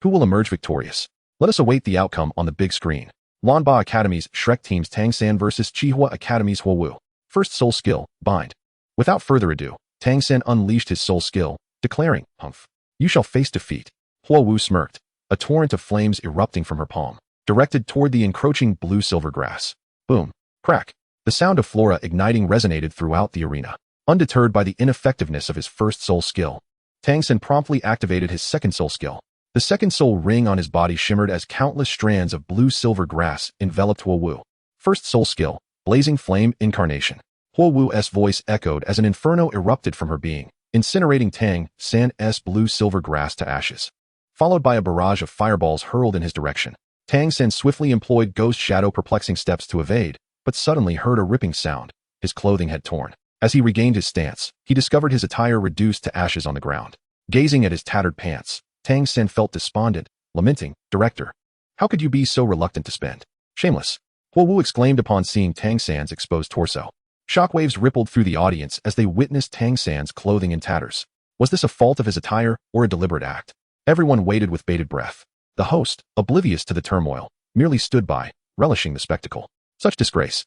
Who will emerge victorious? Let us await the outcome on the big screen. Lin Bai Academy's Shrek team's Tang San versus Wu Academy's Xiao Wu. First soul skill, bind. Without further ado, Tang San unleashed his soul skill, declaring, "Humph, you shall face defeat." Xiao Wu smirked, a torrent of flames erupting from her palm, directed toward the encroaching blue-silver grass. Boom. Crack. The sound of flora igniting resonated throughout the arena. Undeterred by the ineffectiveness of his first soul skill, Tang San promptly activated his second soul skill. The second soul ring on his body shimmered as countless strands of blue-silver grass enveloped Xiao Wu. First soul skill, blazing flame incarnation. Xiao Wu's voice echoed as an inferno erupted from her being, incinerating Tang San's blue-silver grass to ashes. Followed by a barrage of fireballs hurled in his direction. Tang San swiftly employed ghost shadow perplexing steps to evade, but suddenly heard a ripping sound. His clothing had torn. As he regained his stance, he discovered his attire reduced to ashes on the ground. Gazing at his tattered pants, Tang San felt despondent, lamenting, "Director, how could you be so reluctant to spend? Shameless." Xiao Wu exclaimed upon seeing Tang San's exposed torso. Shockwaves rippled through the audience as they witnessed Tang San's clothing in tatters. Was this a fault of his attire or a deliberate act? Everyone waited with bated breath. The host, oblivious to the turmoil, merely stood by, relishing the spectacle. Such disgrace,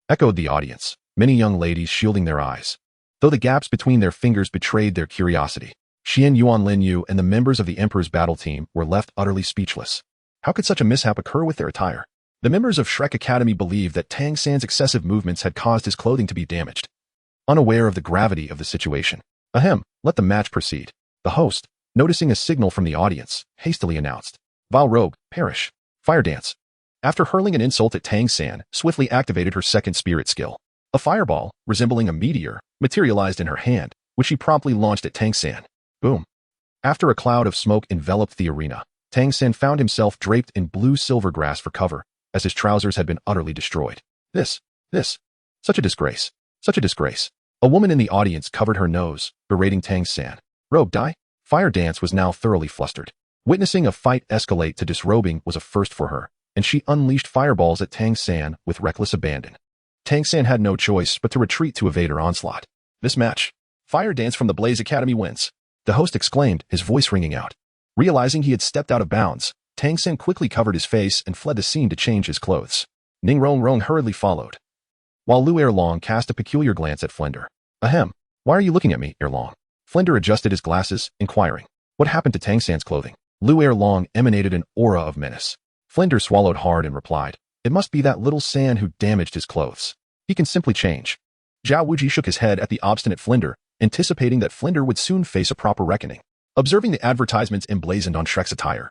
echoed the audience, many young ladies shielding their eyes, though the gaps between their fingers betrayed their curiosity. Xuanyuan Lin Yue and the members of the Emperor's battle team were left utterly speechless. How could such a mishap occur with their attire? The members of Shrek Academy believed that Tang San's excessive movements had caused his clothing to be damaged. Unaware of the gravity of the situation, "Ahem, let the match proceed." The host, noticing a signal from the audience, hastily announced, "Vile rogue, perish. Fire dance." After hurling an insult at Tang San, swiftly activated her second spirit skill. A fireball, resembling a meteor, materialized in her hand, which she promptly launched at Tang San. Boom. After a cloud of smoke enveloped the arena, Tang San found himself draped in blue-silver grass for cover, as his trousers had been utterly destroyed. Such a disgrace. A woman in the audience covered her nose, berating Tang San. Rogue die? Fire Dance was now thoroughly flustered. Witnessing a fight escalate to disrobing was a first for her, and she unleashed fireballs at Tang San with reckless abandon. Tang San had no choice but to retreat to evade her onslaught. This match, Fire Dance from the Blaze Academy wins. The host exclaimed, his voice ringing out. Realizing he had stepped out of bounds, Tang San quickly covered his face and fled the scene to change his clothes. Ning Rong hurriedly followed, while Lu Erlong cast a peculiar glance at Flender. "Ahem, why are you looking at me, Erlong?" Flender adjusted his glasses, inquiring, "What happened to Tang San's clothing?" Lu Erlong emanated an aura of menace. Flender swallowed hard and replied, "It must be that little San who damaged his clothes. He can simply change." Xiao Wu shook his head at the obstinate Flender, anticipating that Flender would soon face a proper reckoning. Observing the advertisements emblazoned on Shrek's attire,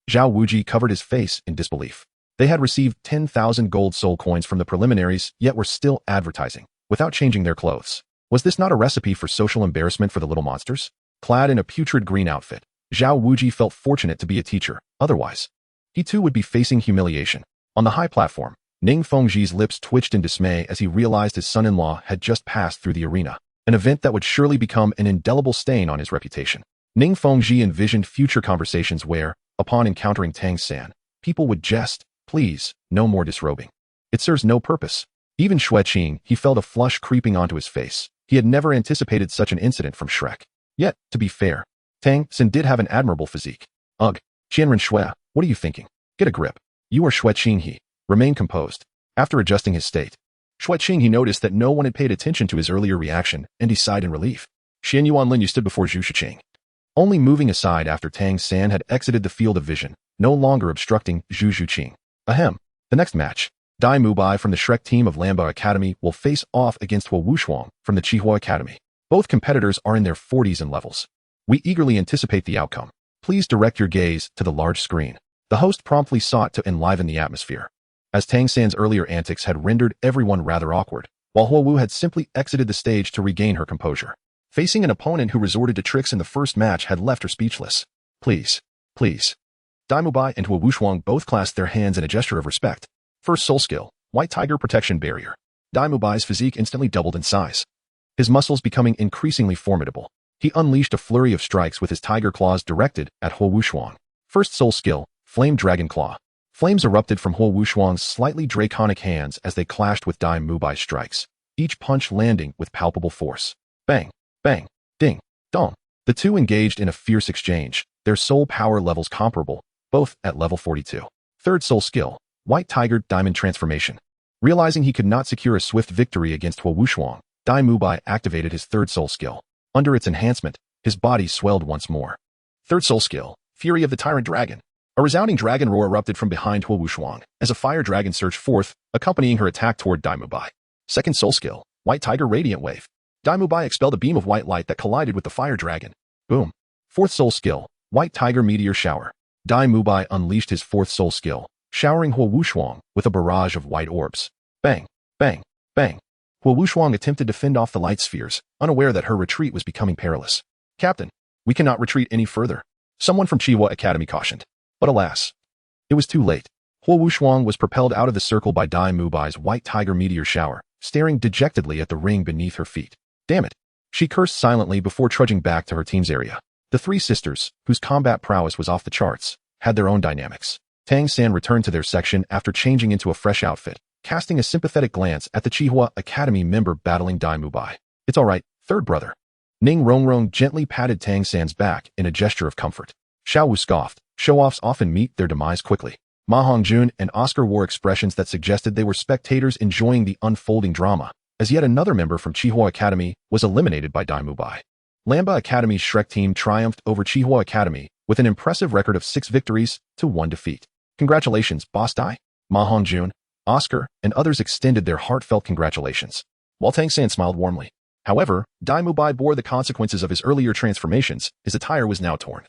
Xiao Wu covered his face in disbelief. They had received 10,000 gold soul coins from the preliminaries, yet were still advertising, without changing their clothes. Was this not a recipe for social embarrassment for the little monsters? Clad in a putrid green outfit, Xiao Wu felt fortunate to be a teacher, otherwise he too would be facing humiliation. On the high platform, Ning Fengji's lips twitched in dismay as he realized his son-in-law had just passed through the arena, an event that would surely become an indelible stain on his reputation. Ning Fengji envisioned future conversations where, upon encountering Tang San, people would jest, "Please, no more disrobing. It serves no purpose." Even Zhu Qing, he felt a flush creeping onto his face. He had never anticipated such an incident from Shrek. Yet, to be fair, Tang San did have an admirable physique. Ugh, Qianren Xue, what are you thinking? Get a grip. You are Zhu Qing he. Remain composed. After adjusting his state, Zhu Qing he noticed that no one had paid attention to his earlier reaction, and he sighed in relief. Xuanyuan Lin Yue stood before Zhu Qing, only moving aside after Tang San had exited the field of vision, no longer obstructing Zhu Qing. Ahem. The next match, Mu Bai from the Shrek team of Lamba Academy will face off against Wu Shuang from the Qihua Academy. Both competitors are in their 40s and levels. We eagerly anticipate the outcome. Please direct your gaze to the large screen. The host promptly sought to enliven the atmosphere. As Tang San's earlier antics had rendered everyone rather awkward, while Xiao Wu had simply exited the stage to regain her composure. Facing an opponent who resorted to tricks in the first match had left her speechless. Please. Mu Bai and Wu Shuang both clasped their hands in a gesture of respect. First soul skill, White Tiger Protection Barrier. Mu Bai's physique instantly doubled in size. His muscles becoming increasingly formidable. He unleashed a flurry of strikes with his tiger claws directed at Wu Shuang. First soul skill, Flame Dragon Claw. Flames erupted from Wu Shuang's slightly draconic hands as they clashed with Mu Bai's strikes, each punch landing with palpable force. Bang, bang, ding, dong. The two engaged in a fierce exchange, their soul power levels comparable, both at level 42. Third soul skill, White Tiger Diamond Transformation. Realizing he could not secure a swift victory against Wu Shuang, Mu Bai activated his third soul skill. Under its enhancement, his body swelled once more. Third soul skill, Fury of the Tyrant Dragon. A resounding dragon roar erupted from behind Wu Shuang as a fire dragon surged forth, accompanying her attack toward Mu Bai. Second soul skill, White Tiger Radiant Wave. Mu Bai expelled a beam of white light that collided with the fire dragon. Boom. Fourth soul skill, White Tiger Meteor Shower. Mu Bai unleashed his fourth soul skill, showering Wu Shuang with a barrage of white orbs. Bang, bang, bang. Wu Shuang attempted to fend off the light spheres, unaware that her retreat was becoming perilous. Captain, we cannot retreat any further, someone from Qihua Academy cautioned. But alas, it was too late. Wu Shuang was propelled out of the circle by Mu Bai's White Tiger Meteor Shower, staring dejectedly at the ring beneath her feet. Damn it. She cursed silently before trudging back to her team's area. The three sisters, whose combat prowess was off the charts, had their own dynamics. Tang San returned to their section after changing into a fresh outfit, casting a sympathetic glance at the Qihua Academy member battling Mu Bai. It's all right, third brother. Ning Rongrong gently patted Tang San's back in a gesture of comfort. Xiao Wu scoffed. Show-offs often meet their demise quickly. Ma Hongjun and Oscar wore expressions that suggested they were spectators enjoying the unfolding drama, as yet another member from Qihua Academy was eliminated by Mu Bai. Lamba Academy's Shrek team triumphed over Qihua Academy with an impressive record of 6 victories to 1 defeat. Congratulations, Boss Dai. Ma Hongjun, Oscar, and others extended their heartfelt congratulations, while Tang San smiled warmly. However, Mu Bai bore the consequences of his earlier transformations. His attire was now torn.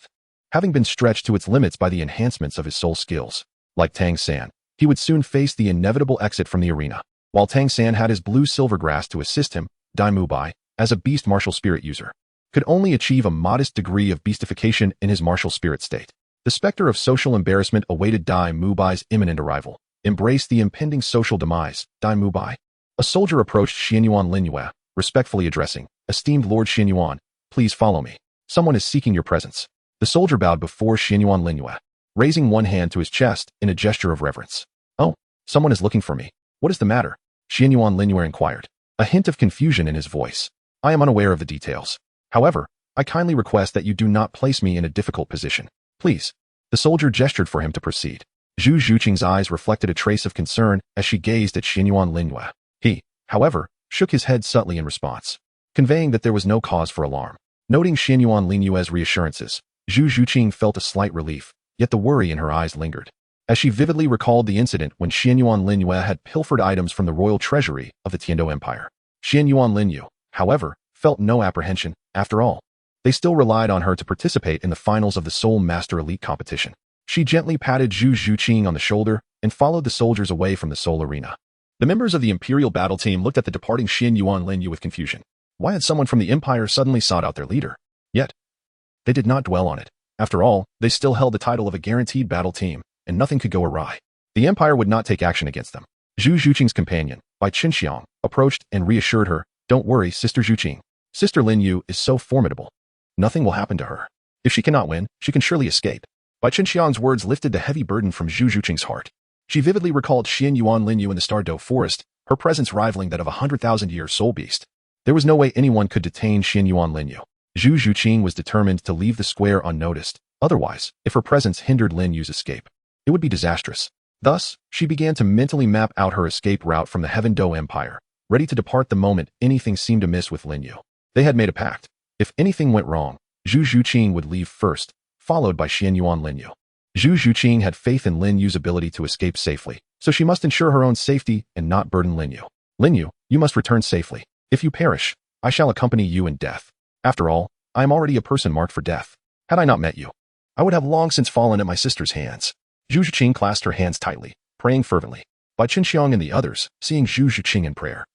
Having been stretched to its limits by the enhancements of his soul skills. Like Tang San, he would soon face the inevitable exit from the arena. While Tang San had his blue silver grass to assist him, Mu Bai, as a beast martial spirit user, could only achieve a modest degree of beastification in his martial spirit state. The specter of social embarrassment awaited Mu Bai's imminent arrival. Embrace the impending social demise, Mu Bai. A soldier approached Xuanyuan Lin Yue, respectfully addressing, Esteemed Lord Xuanyuan, please follow me. Someone is seeking your presence. The soldier bowed before Xuanyuan Lin Yue, raising one hand to his chest in a gesture of reverence. Oh, someone is looking for me. What is the matter? Xuanyuan Lin Yue inquired, a hint of confusion in his voice. I am unaware of the details. However, I kindly request that you do not place me in a difficult position. Please. The soldier gestured for him to proceed. Zhu Qing's eyes reflected a trace of concern as she gazed at Xuanyuan Lin Yue. He, however, shook his head subtly in response, conveying that there was no cause for alarm. Noting Xuanyuan Lin Yue's reassurances, Zhu Qing felt a slight relief, yet the worry in her eyes lingered, as she vividly recalled the incident when Xuanyuan Lin Yue had pilfered items from the royal treasury of the Tiando Empire. Xuanyuan Lin Yue, however, felt no apprehension. After all, they still relied on her to participate in the finals of the Soul Master Elite competition. She gently patted Zhu Qing on the shoulder and followed the soldiers away from the Soul Arena. The members of the Imperial battle team looked at the departing Xuanyuan Lin Yue with confusion. Why had someone from the Empire suddenly sought out their leader? Yet, they did not dwell on it. After all, they still held the title of a guaranteed battle team, and nothing could go awry. The Empire would not take action against them. Zhu Qing's companion, Bai Qinxiang, approached and reassured her, Don't worry, Sister Zhu Qing. Sister Lin Yue is so formidable. Nothing will happen to her. If she cannot win, she can surely escape. Bai Qinxiang's words lifted the heavy burden from Zhu Qing's heart. She vividly recalled Xuanyuan Lin Yue in the Stardow Forest, her presence rivaling that of a 100,000-year soul beast. There was no way anyone could detain Xuanyuan Lin Yue. Zhu Qing was determined to leave the square unnoticed. Otherwise, if her presence hindered Lin Yue's escape, it would be disastrous. Thus, she began to mentally map out her escape route from the Heaven Do Empire, ready to depart the moment anything seemed amiss with Lin Yue. They had made a pact. If anything went wrong, Zhu Qing would leave first, followed by Xuanyuan Lin Yue. Zhu Qing had faith in Lin Yue's ability to escape safely, so she must ensure her own safety and not burden Lin Yue. Lin Yue, you must return safely. If you perish, I shall accompany you in death. After all, I am already a person marked for death. Had I not met you, I would have long since fallen at my sister's hands. Zhu Qing clasped her hands tightly, praying fervently. Bai Qinxiang and the others, seeing Zhu Qing in prayer,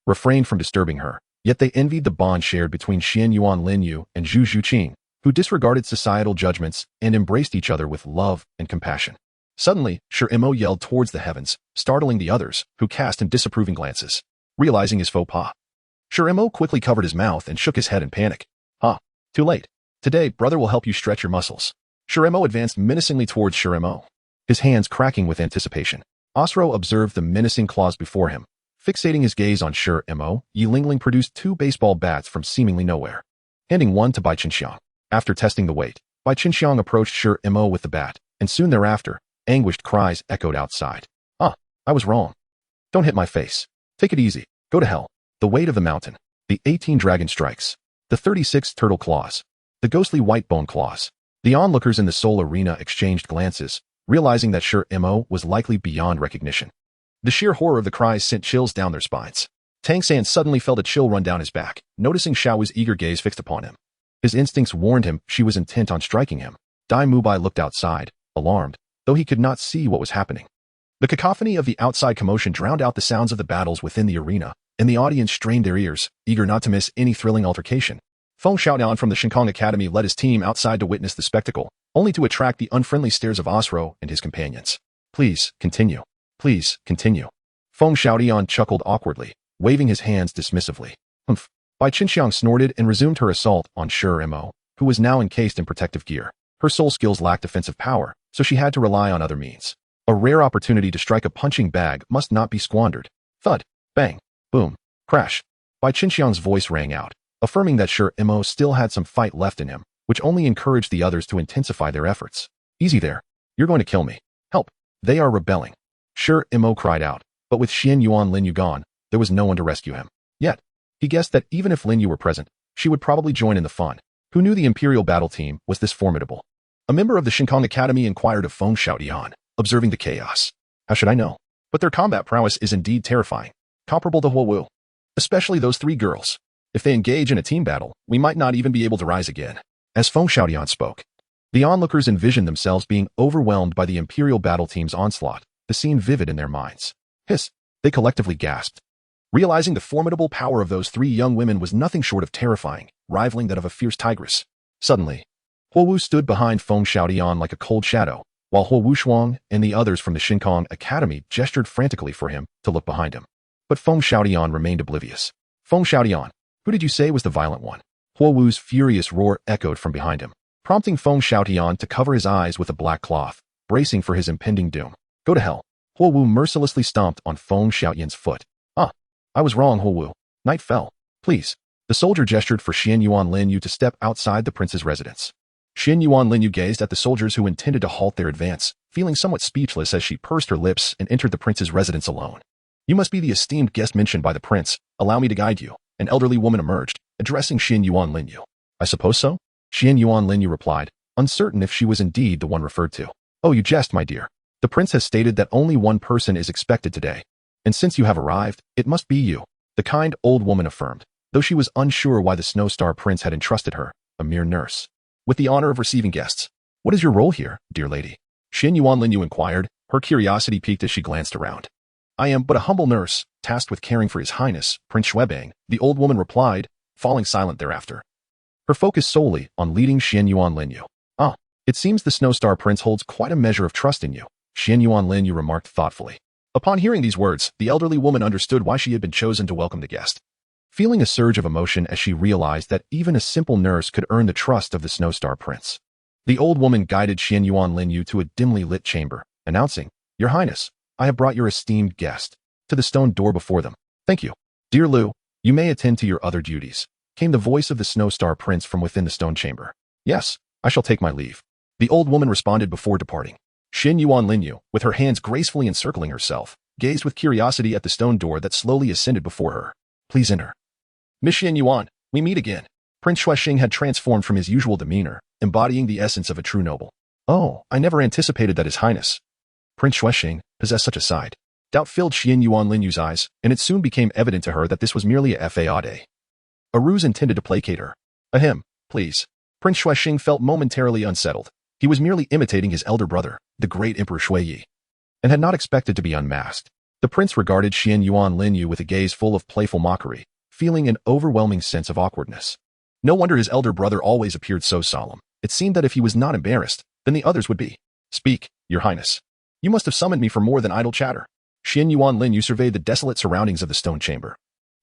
refrained from disturbing her, yet they envied the bond shared between Xuanyuan Lin Yue and Zhu Qing, who disregarded societal judgments and embraced each other with love and compassion. Suddenly, Mo yelled towards the heavens, startling the others, who cast him disapproving glances. Realizing his faux pas, Mo quickly covered his mouth and shook his head in panic. Too late. Today, brother will help you stretch your muscles. Mo advanced menacingly towards Mo, his hands cracking with anticipation. Osro observed the menacing claws before him. Fixating his gaze on Mo, Yi Lingling produced 2 baseball bats from seemingly nowhere, handing one to Bai Qinxiang. After testing the weight, Bai Qinxiang approached Mo with the bat, and soon thereafter, anguished cries echoed outside. I was wrong. Don't hit my face. Take it easy. Go to hell. The weight of the mountain. The 18 dragon strikes. The 36 turtle claws. The ghostly white bone claws. The onlookers in the soul arena exchanged glances, realizing that Mo was likely beyond recognition. The sheer horror of the cries sent chills down their spines. Tang San suddenly felt a chill run down his back, noticing Xiao Wu's eager gaze fixed upon him. His instincts warned him she was intent on striking him. Mu Bai looked outside, alarmed, though he could not see what was happening. The cacophony of the outside commotion drowned out the sounds of the battles within the arena, and the audience strained their ears, eager not to miss any thrilling altercation. Feng Xiaodan from the Shinkong Academy led his team outside to witness the spectacle, only to attract the unfriendly stares of Osro and his companions. Please, continue. Please, continue. Feng Xiaodian chuckled awkwardly, waving his hands dismissively. Humph. Bai Qinxiang snorted and resumed her assault on Mo, who was now encased in protective gear. Her soul skills lacked offensive power, so she had to rely on other means. A rare opportunity to strike a punching bag must not be squandered. Thud, bang, boom, crash. Bai Qinxiang's voice rang out, affirming that Mo still had some fight left in him, which only encouraged the others to intensify their efforts. Easy there. You're going to kill me. Help. They are rebelling. Mo cried out, but with Xuanyuan Lin Yue gone, there was no one to rescue him. Yet, he guessed that even if Lin Yue were present, she would probably join in the fun. Who knew the Imperial battle team was this formidable? A member of the Shinkong Academy inquired of Feng Xiaodian, observing the chaos. How should I know? But their combat prowess is indeed terrifying, comparable to Wu. Especially those 3 girls. If they engage in a team battle, we might not even be able to rise again. As Feng Xiaodian spoke, the onlookers envisioned themselves being overwhelmed by the Imperial battle team's onslaught, the scene vivid in their minds. Hiss! They collectively gasped. Realizing the formidable power of those 3 young women was nothing short of terrifying, rivaling that of a fierce tigress. Suddenly, Wu stood behind Feng Xiaodian like a cold shadow, while Wu Shuang and the others from the Shinkong Academy gestured frantically for him to look behind him. But Feng Xiaodian remained oblivious. Feng Xiaodian, who did you say was the violent one? Wu's furious roar echoed from behind him, prompting Feng Xiaodian to cover his eyes with a black cloth, bracing for his impending doom. Go to hell. Wu mercilessly stomped on Feng Xiaodian's foot. I was wrong, Wu. Night fell. Please. The soldier gestured for Xuanyuan Lin Yue to step outside the prince's residence. Xuanyuan Lin Yue gazed at the soldiers who intended to halt their advance, feeling somewhat speechless as she pursed her lips and entered the prince's residence alone. You must be the esteemed guest mentioned by the prince. Allow me to guide you. An elderly woman emerged, addressing Xuanyuan Lin Yue. I suppose so? Xuanyuan Lin Yue replied, uncertain if she was indeed the one referred to. Oh, you jest, my dear. The prince has stated that only one person is expected today. And since you have arrived, it must be you, the kind old woman affirmed, though she was unsure why the Snow Star Prince had entrusted her, a mere nurse, with the honor of receiving guests. What is your role here, dear lady? Xuanyuan Lin Yue inquired, her curiosity piqued as she glanced around. I am but a humble nurse, tasked with caring for His Highness, Prince Xuebang, the old woman replied, falling silent thereafter. Her focus solely on leading Xuanyuan Lin Yue. It seems the Snow Star Prince holds quite a measure of trust in you, Xuanyuan Lin Yue remarked thoughtfully. Upon hearing these words, the elderly woman understood why she had been chosen to welcome the guest. Feeling a surge of emotion as she realized that even a simple nurse could earn the trust of the Snow Star Prince, the old woman guided Xuanyuan Lin Yue to a dimly lit chamber, announcing, Your Highness, I have brought your esteemed guest, to the stone door before them. Thank you. Dear Lu, you may attend to your other duties, came the voice of the Snow Star Prince from within the stone chamber. Yes, I shall take my leave. The old woman responded before departing. Xuanyuan Lin Yue, with her hands gracefully encircling herself, gazed with curiosity at the stone door that slowly ascended before her. Please enter. Miss Xuanyuan, we meet again. Prince Xuexing had transformed from his usual demeanor, embodying the essence of a true noble. Oh, I never anticipated that His Highness Prince Xuexing possessed such a side. Doubt filled Xuanyuan Lin Yue's eyes, and it soon became evident to her that this was merely a fade. A ruse intended to placate her. Ahem, please. Prince Xuexing felt momentarily unsettled. He was merely imitating his elder brother, the great Emperor Shuiyi, and had not expected to be unmasked. The prince regarded Xuanyuan Lin Yue with a gaze full of playful mockery, feeling an overwhelming sense of awkwardness. No wonder his elder brother always appeared so solemn. It seemed that if he was not embarrassed, then the others would be. Speak, Your Highness. You must have summoned me for more than idle chatter. Xuanyuan Lin Yue surveyed the desolate surroundings of the stone chamber.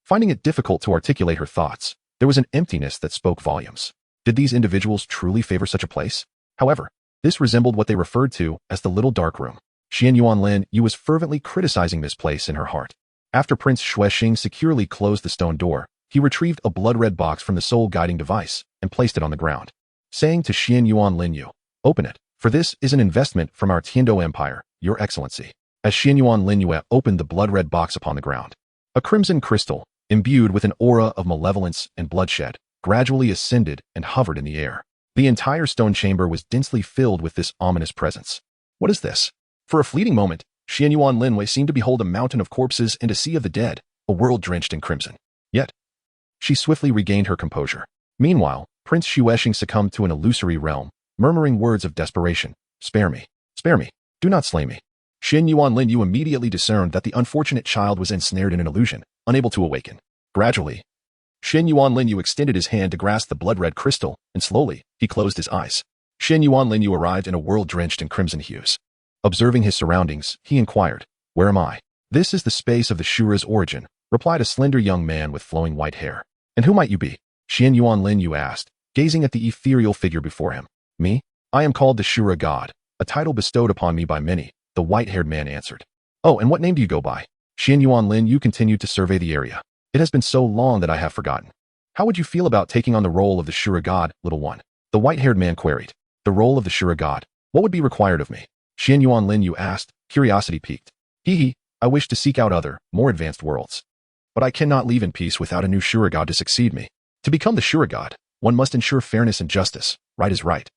Finding it difficult to articulate her thoughts, there was an emptiness that spoke volumes. Did these individuals truly favor such a place? However, this resembled what they referred to as the Little Dark Room. Xuanyuan Lin Yue was fervently criticizing this place in her heart. After Prince Xuexing securely closed the stone door, he retrieved a blood-red box from the soul guiding device and placed it on the ground, saying to Xuanyuan Lin Yue, "Open it, for this is an investment from our Tiando Empire, Your Excellency." As Xuanyuan Lin Yue opened the blood-red box upon the ground, a crimson crystal, imbued with an aura of malevolence and bloodshed, gradually ascended and hovered in the air. The entire stone chamber was densely filled with this ominous presence. What is this? For a fleeting moment, Xuanyuan Lin Yue seemed to behold a mountain of corpses and a sea of the dead, a world drenched in crimson. Yet, she swiftly regained her composure. Meanwhile, Prince Xuexing succumbed to an illusory realm, murmuring words of desperation. Spare me. Spare me. Do not slay me. Xuanyuan Lin Yue immediately discerned that the unfortunate child was ensnared in an illusion, unable to awaken. Gradually, Xuanyuan Lin Yue extended his hand to grasp the blood-red crystal, and slowly, he closed his eyes. Xuanyuan Lin Yue arrived in a world drenched in crimson hues. Observing his surroundings, he inquired, "Where am I?" "This is the space of the Shura's origin," replied a slender young man with flowing white hair. "And who might you be?" Xuanyuan Lin Yue asked, gazing at the ethereal figure before him. "Me? I am called the Shura God, a title bestowed upon me by many," the white-haired man answered. "Oh, and what name do you go by?" Xuanyuan Lin Yue continued to survey the area. "It has been so long that I have forgotten." "How would you feel about taking on the role of the Shura God, little one?" the white-haired man queried. "The role of the Shura God? What would be required of me?" Xuanyuan Lin Yue asked, curiosity piqued. I wish to seek out other, more advanced worlds. But I cannot leave in peace without a new Shura God to succeed me. To become the Shura God, one must ensure fairness and justice. Right is right,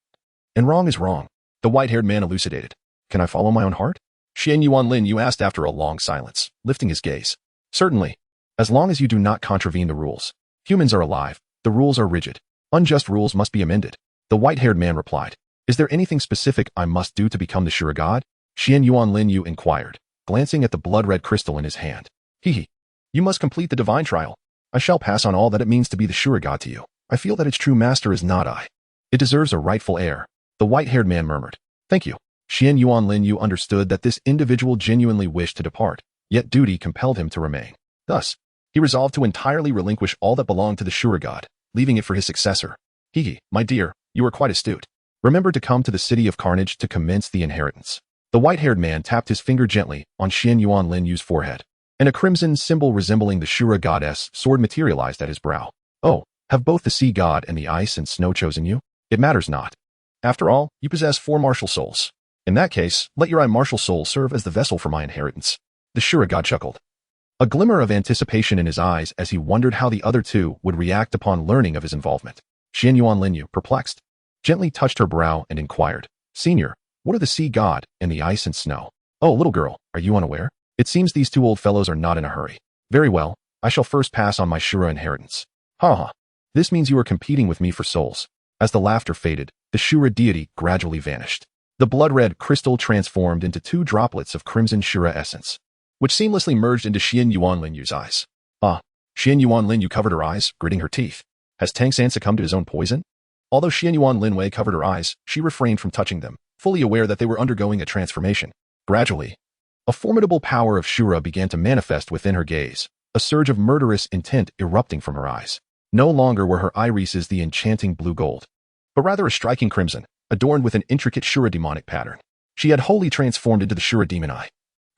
and wrong is wrong," the white-haired man elucidated. "Can I follow my own heart?" Xuanyuan Lin Yue asked after a long silence, lifting his gaze. "Certainly, as long as you do not contravene the rules. Humans are alive. The rules are rigid. Unjust rules must be amended," the white-haired man replied. "Is there anything specific I must do to become the Shura God?" Xuanyuan Lin Yue inquired, glancing at the blood-red crystal in his hand. You must complete the divine trial. I shall pass on all that it means to be the Shura God to you. I feel that its true master is not I. It deserves a rightful heir," the white-haired man murmured. "Thank you." Xuanyuan Lin Yue understood that this individual genuinely wished to depart, yet duty compelled him to remain. Thus, he resolved to entirely relinquish all that belonged to the Shura God, leaving it for his successor. My dear, you are quite astute. Remember to come to the City of Carnage to commence the inheritance." The white-haired man tapped his finger gently on Xuanyuan Lin Yue's forehead, and a crimson symbol resembling the Shura goddess sword materialized at his brow. "Oh, have both the sea god and the ice and snow chosen you? It matters not. After all, you possess 4 martial souls. In that case, let your martial soul serve as the vessel for my inheritance." The Shura god chuckled, a glimmer of anticipation in his eyes as he wondered how the other two would react upon learning of his involvement. Xuanyuan Lin Yue, perplexed, gently touched her brow and inquired, "Senior, what are the sea god and the ice and snow?" "Oh, little girl, are you unaware? It seems these 2 old fellows are not in a hurry." "Very well, I shall first pass on my Shura inheritance." "Ha ha. This means you are competing with me for souls." As the laughter faded, the Shura deity gradually vanished. The blood-red crystal transformed into 2 droplets of crimson Shura essence, which seamlessly merged into Xuanyuan Lin Yue's eyes. Xuanyuan Lin Yue covered her eyes, gritting her teeth. Has Tang San succumbed to his own poison? Although Xuanyuan Lin Yue covered her eyes, she refrained from touching them, fully aware that they were undergoing a transformation. Gradually, a formidable power of Shura began to manifest within her gaze, a surge of murderous intent erupting from her eyes. No longer were her irises the enchanting blue gold, but rather a striking crimson, adorned with an intricate Shura demonic pattern. She had wholly transformed into the Shura demon eye,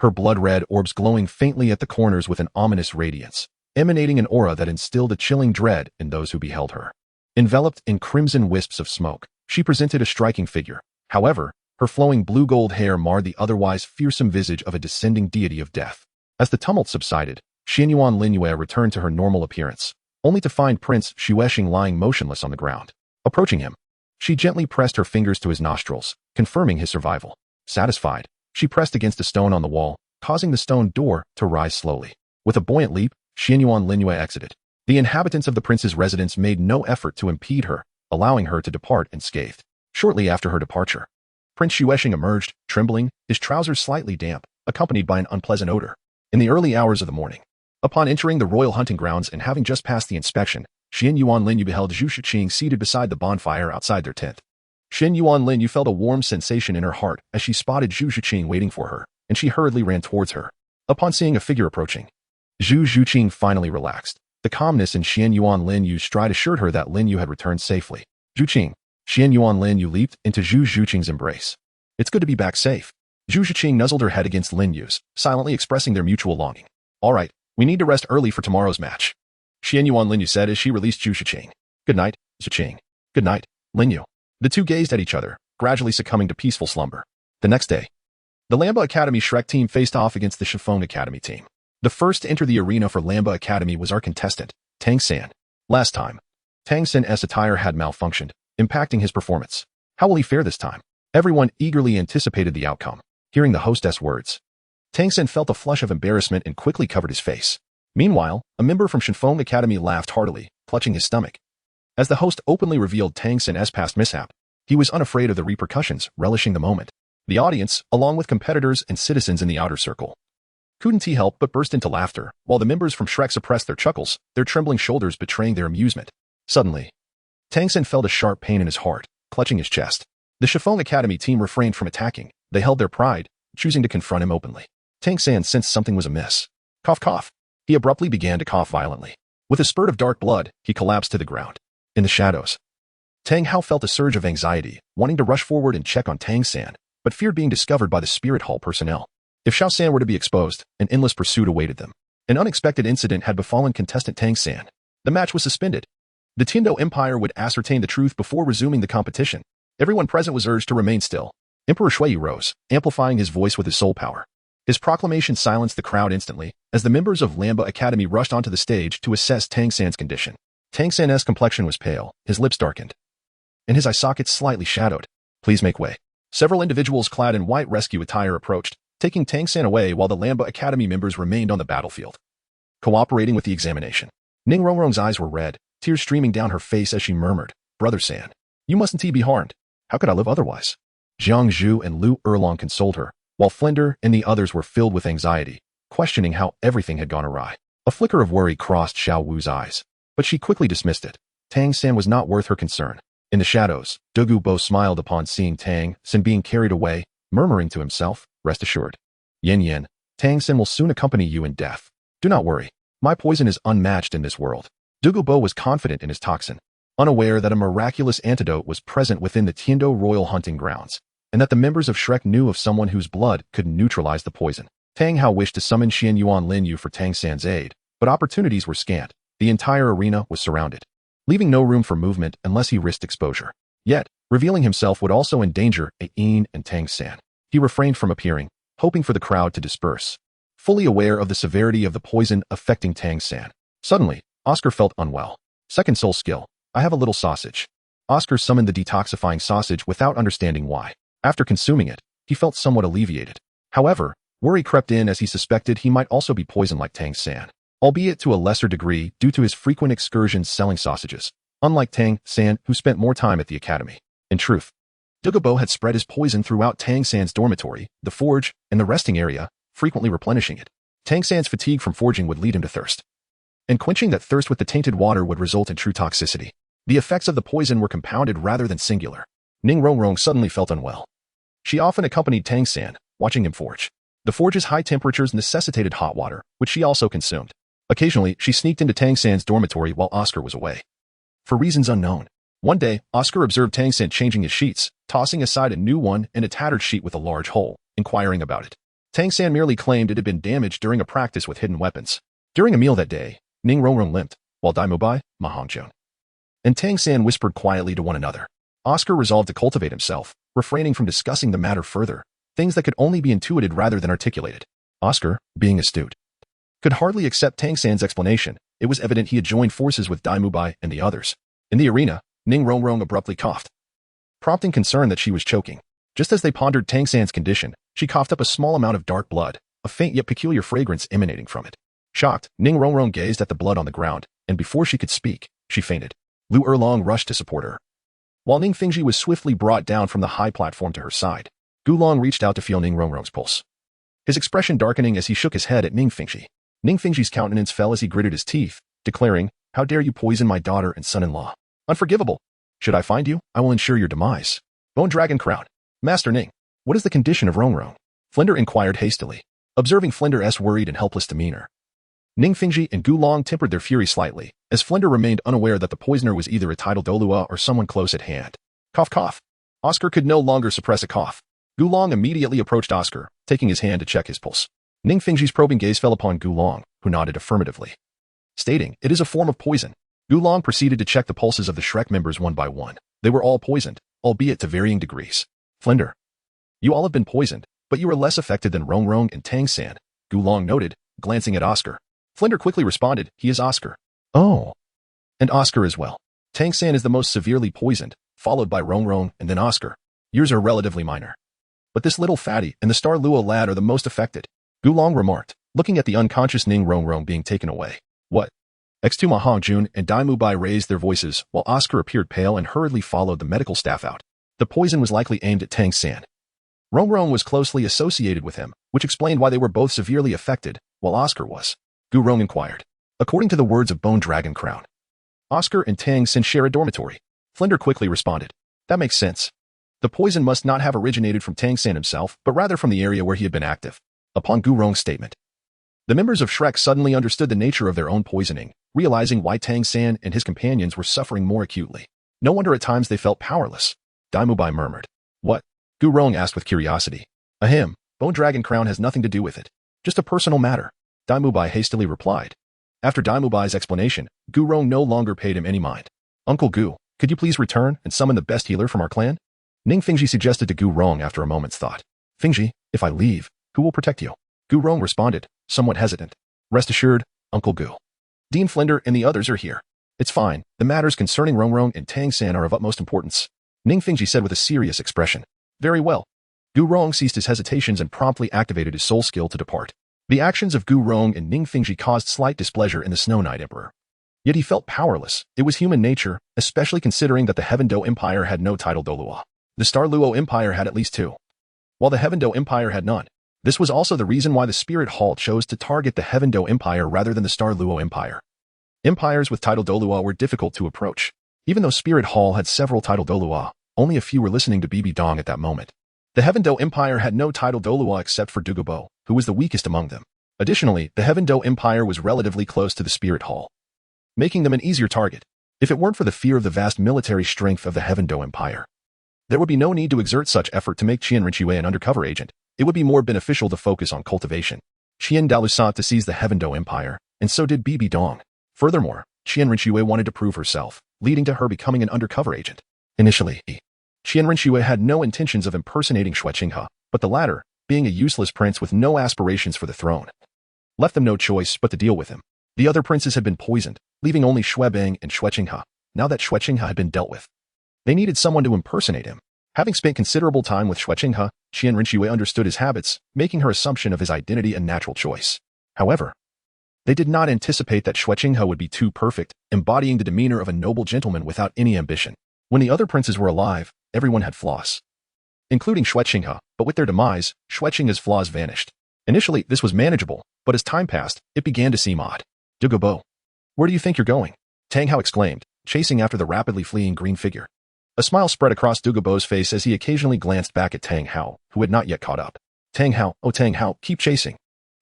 her blood-red orbs glowing faintly at the corners with an ominous radiance, emanating an aura that instilled a chilling dread in those who beheld her. Enveloped in crimson wisps of smoke, she presented a striking figure. However, her flowing blue-gold hair marred the otherwise fearsome visage of a descending deity of death. As the tumult subsided, Xuanyuan Lin Yue returned to her normal appearance, only to find Prince Xuexing lying motionless on the ground. Approaching him, she gently pressed her fingers to his nostrils, confirming his survival. Satisfied, she pressed against a stone on the wall, causing the stone door to rise slowly. With a buoyant leap, Xuanyuan Lin Yue exited. The inhabitants of the prince's residence made no effort to impede her, allowing her to depart unscathed. Shortly after her departure, Prince Xueqing emerged, trembling, his trousers slightly damp, accompanied by an unpleasant odor. In the early hours of the morning, upon entering the royal hunting grounds and having just passed the inspection, Xuanyuan Lin Yue beheld Zhu Qing seated beside the bonfire outside their tent. Xuanyuan Lin Yue felt a warm sensation in her heart as she spotted Zhu Qing waiting for her, and she hurriedly ran towards her. Upon seeing a figure approaching, Zhu Qing finally relaxed. The calmness in Xuanyuan Lin Yue's stride assured her that Lin Yue had returned safely. Zhu Qing. Xuanyuan Lin Yue leaped into Zhu Qing's embrace. It's good to be back safe. Zhu Qing nuzzled her head against Lin Yue's, silently expressing their mutual longing. All right, we need to rest early for tomorrow's match, Xuanyuan Lin Yue said as she released Zhu Qing. Good night, Zhu Qing. Good night, Lin Yue. The two gazed at each other, gradually succumbing to peaceful slumber. The next day, the Lamba Academy Shrek team faced off against the Chiffon Academy team. The first to enter the arena for Lamba Academy was our contestant, Tang San. Last time, Tang San's attire had malfunctioned, impacting his performance. How will he fare this time? Everyone eagerly anticipated the outcome. Hearing the hostess' words, Tang San felt a flush of embarrassment and quickly covered his face. Meanwhile, a member from Chiffon Academy laughed heartily, clutching his stomach. As the host openly revealed Tang San's past mishap, he was unafraid of the repercussions, relishing the moment. The audience, along with competitors and citizens in the outer circle, couldn't help but burst into laughter, while the members from Shrek suppressed their chuckles, their trembling shoulders betraying their amusement. Suddenly, Tang San felt a sharp pain in his heart, clutching his chest. The Chiffon Academy team refrained from attacking. They held their pride, choosing to confront him openly. Tang San sensed something was amiss. Cough, cough. He abruptly began to cough violently. With a spurt of dark blood, he collapsed to the ground. In the shadows, Tang Hao felt a surge of anxiety, wanting to rush forward and check on Tang San, but feared being discovered by the Spirit Hall personnel. If Xiao San were to be exposed, an endless pursuit awaited them. An unexpected incident had befallen contestant Tang San. The match was suspended. The Tiando Empire would ascertain the truth before resuming the competition. Everyone present was urged to remain still. Emperor Shui rose, amplifying his voice with his soul power. His proclamation silenced the crowd instantly, as the members of Lamba Academy rushed onto the stage to assess Tang San's condition. Tang San's complexion was pale, his lips darkened, and his eye sockets slightly shadowed. Please make way. Several individuals clad in white rescue attire approached, taking Tang San away while the Lamba Academy members remained on the battlefield, cooperating with the examination. Ning Rongrong's eyes were red, tears streaming down her face as she murmured, Brother San, you mustn't be harmed. How could I live otherwise? Jiang Zhu and Lu Erlong consoled her, while Flender and the others were filled with anxiety, questioning how everything had gone awry. A flicker of worry crossed Xiao Wu's eyes, but she quickly dismissed it. Tang San was not worth her concern. In the shadows, Douluo Bo smiled upon seeing Tang San being carried away, murmuring to himself, rest assured, Yen, Tang San will soon accompany you in death. Do not worry. My poison is unmatched in this world. Douluo Bo was confident in his toxin, unaware that a miraculous antidote was present within the Tiando royal hunting grounds, and that the members of Shrek knew of someone whose blood could neutralize the poison. Tang Hao wished to summon Xuanyuan Lin Yue for Tang San's aid, but opportunities were scant. The entire arena was surrounded, leaving no room for movement unless he risked exposure. Yet, revealing himself would also endanger Ain and Tang San. He refrained from appearing, hoping for the crowd to disperse, fully aware of the severity of the poison affecting Tang San. Suddenly, Oscar felt unwell. Second soul skill. I have a little sausage. Oscar summoned the detoxifying sausage without understanding why. After consuming it, he felt somewhat alleviated. However, worry crept in as he suspected he might also be poisoned like Tang San, albeit to a lesser degree due to his frequent excursions selling sausages, unlike Tang San, who spent more time at the academy. In truth, Douluo Bo had spread his poison throughout Tang San's dormitory, the forge, and the resting area, frequently replenishing it. Tang San's fatigue from forging would lead him to thirst, and quenching that thirst with the tainted water would result in true toxicity. The effects of the poison were compounded rather than singular. Ning Rongrong suddenly felt unwell. She often accompanied Tang San, watching him forge. The forge's high temperatures necessitated hot water, which she also consumed. Occasionally, she sneaked into Tang San's dormitory while Oscar was away, for reasons unknown. One day, Oscar observed Tang San changing his sheets, tossing aside a new one and a tattered sheet with a large hole, inquiring about it. Tang San merely claimed it had been damaged during a practice with hidden weapons. During a meal that day, Ning Rongrong limped, while Mu Bai, Mahongjian, and Tang San whispered quietly to one another. Oscar resolved to cultivate himself, refraining from discussing the matter further, things that could only be intuited rather than articulated. Oscar, being astute, could hardly accept Tang San's explanation. It was evident he had joined forces with Mu Bai and the others. In the arena, Ning Rongrong abruptly coughed, prompting concern that she was choking. Just as they pondered Tang San's condition, she coughed up a small amount of dark blood, a faint yet peculiar fragrance emanating from it. Shocked, Ning Rongrong gazed at the blood on the ground, and before she could speak, she fainted. Lu Erlong rushed to support her. While Ning Fingji was swiftly brought down from the high platform to her side, Gulong reached out to feel Ning Rongrong's pulse. His expression darkening as he shook his head at Ning Fingji. Ning Fingji's countenance fell as he gritted his teeth, declaring, "How dare you poison my daughter and son-in-law? Unforgivable! Should I find you, I will ensure your demise." Bone Dragon Crown. Master Ning, what is the condition of Rongrong? Flinder inquired hastily, observing Flinder's worried and helpless demeanor. Ning Fingji and Gulong tempered their fury slightly, as Flinder remained unaware that the poisoner was either a titled Douluo or someone close at hand. Cough cough. Oscar could no longer suppress a cough. Gulong immediately approached Oscar, taking his hand to check his pulse. Ning Fingji's probing gaze fell upon Gulong, who nodded affirmatively. Stating, "It is a form of poison." Gulong proceeded to check the pulses of the Shrek members one by one. They were all poisoned, albeit to varying degrees. "Flinder, you all have been poisoned, but you are less affected than Rongrong and Tang San," Gulong noted, glancing at Oscar. Flinder quickly responded, "He is Oscar." "Oh. And Oscar as well. Tang San is the most severely poisoned, followed by Rongrong and then Oscar. Yours are relatively minor. But this little fatty and the Star Luo lad are the most affected," Gulong remarked, looking at the unconscious Ning Rongrong being taken away. "What?" X2 Mahong Jun and Mu Bai raised their voices, while Oscar appeared pale and hurriedly followed the medical staff out. The poison was likely aimed at Tang San. Rongrong was closely associated with him, which explained why they were both severely affected, while Oscar was. Gurong inquired. According to the words of Bone Dragon Crown, Oscar and Tang San share a dormitory. Flinder quickly responded. That makes sense. The poison must not have originated from Tang San himself, but rather from the area where he had been active. Upon Gurong's statement, the members of Shrek suddenly understood the nature of their own poisoning, realizing why Tang San and his companions were suffering more acutely. No wonder at times they felt powerless. Mu Bai murmured. What? Gurong asked with curiosity. Ahem, Bone Dragon Crown has nothing to do with it. Just a personal matter. Mu Bai hastily replied. After Mu Bai's explanation, Gurong no longer paid him any mind. Uncle Gu, could you please return and summon the best healer from our clan? Ning Fingji suggested to Gurong after a moment's thought. Fingji, if I leave, who will protect you? Gurong responded, somewhat hesitant. Rest assured, Uncle Gu. Dean Flinder and the others are here. It's fine, the matters concerning Rongrong and Tang San are of utmost importance. Ning Fingji said with a serious expression. Very well. Gurong ceased his hesitations and promptly activated his soul skill to depart. The actions of Gurong and Ning Fingji caused slight displeasure in the Snow Knight Emperor. Yet he felt powerless. It was human nature, especially considering that the Heaven Do Empire had no title Douluo. The Star Luo Empire had at least two, while the Heaven Do Empire had none. This was also the reason why the Spirit Hall chose to target the Heaven Do Empire rather than the Star Luo Empire. Empires with title Douluo were difficult to approach. Even though Spirit Hall had several title Douluo, only a few were listening to Bibi Dong at that moment. The Heaven Do Empire had no title Douluo except for Dugubo, who was the weakest among them. Additionally, the Heaven Do Empire was relatively close to the Spirit Hall, making them an easier target. If it weren't for the fear of the vast military strength of the Heaven Do Empire, there would be no need to exert such effort to make Qian Rinxue an undercover agent. It would be more beneficial to focus on cultivation. Qian Dalu sought to seize the Heaven Do Empire, and so did Bibi Dong. Furthermore, Qian Rinxue wanted to prove herself, leading to her becoming an undercover agent. Initially, Qian Rinxue had no intentions of impersonating Xuanyuan, but the latter, being a useless prince with no aspirations for the throne, left them no choice but to deal with him. The other princes had been poisoned, leaving only Xuebeng and Xuanyuan. Now that Xuanyuan had been dealt with, they needed someone to impersonate him. Having spent considerable time with Xuanyuan, Qian Rinxue understood his habits, making her assumption of his identity a natural choice. However, they did not anticipate that Xuanyuan would be too perfect, embodying the demeanor of a noble gentleman without any ambition. When the other princes were alive, everyone had flaws, including Xuanyuan, but with their demise, Xuanyuan's flaws vanished. Initially, this was manageable, but as time passed, it began to seem odd. Dugubo, where do you think you're going? Tang Hao exclaimed, chasing after the rapidly fleeing green figure. A smile spread across Dugubo's face as he occasionally glanced back at Tang Hao, who had not yet caught up. Tang Hao, oh Tang Hao, keep chasing.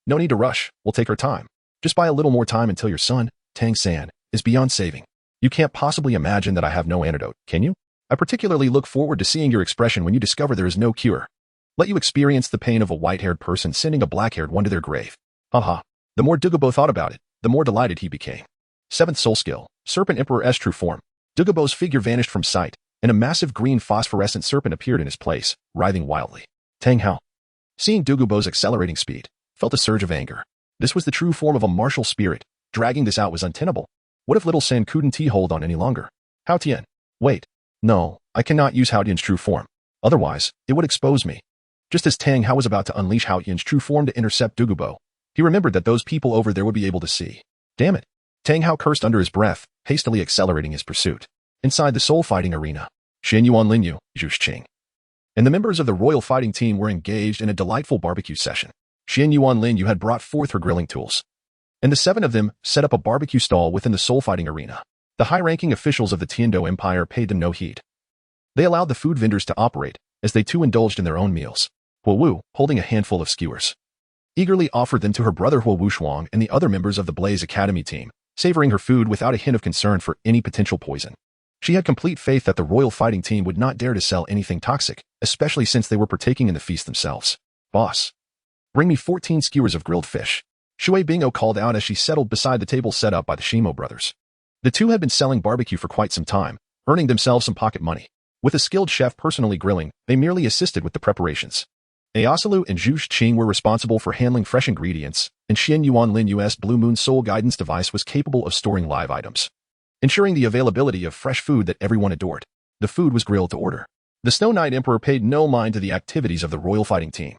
No need to rush, we'll take our time. Just buy a little more time until your son, Tang San, is beyond saving. You can't possibly imagine that I have no antidote, can you? I particularly look forward to seeing your expression when you discover there is no cure. Let you experience the pain of a white-haired person sending a black-haired one to their grave. Haha. The more Dugubo thought about it, the more delighted he became. 7th Soul Skill, Serpent Emperor's true form. Dugubo's figure vanished from sight, and a massive green phosphorescent serpent appeared in his place, writhing wildly. Tang Hao, seeing Dugubo's accelerating speed, felt a surge of anger. This was the true form of a martial spirit. Dragging this out was untenable. What if little San couldn't hold on any longer? Hao Tian. Wait. No, I cannot use Hao Tian's true form. Otherwise, it would expose me. Just as Tang Hao was about to unleash Hao Yin's true form to intercept Douluo, he remembered that those people over there would be able to see. Damn it. Tang Hao cursed under his breath, hastily accelerating his pursuit. Inside the soul fighting arena, Xuanyuan, Lin Yue, Zhu Qing, and the members of the royal fighting team were engaged in a delightful barbecue session. Xuanyuan Lin Yue had brought forth her grilling tools, and the 7 of them set up a barbecue stall within the soul fighting arena. The high-ranking officials of the Tiando Empire paid them no heed. They allowed the food vendors to operate, as they too indulged in their own meals. Wu, holding a handful of skewers, eagerly offered them to her brother Wu Shuang and the other members of the Blaze Academy team, savoring her food without a hint of concern for any potential poison. She had complete faith that the royal fighting team would not dare to sell anything toxic, especially since they were partaking in the feast themselves. Boss, bring me 14 skewers of grilled fish, Shui Bingo called out as she settled beside the table set up by the Shimo brothers. The two had been selling barbecue for quite some time, earning themselves some pocket money. With a skilled chef personally grilling, they merely assisted with the preparations. Ayasalu and Zhu Qing were responsible for handling fresh ingredients, and Xuanyuan Lin Yue's Blue Moon Soul guidance device was capable of storing live items, ensuring the availability of fresh food that everyone adored. The food was grilled to order. The Snow Knight Emperor paid no mind to the activities of the royal fighting team.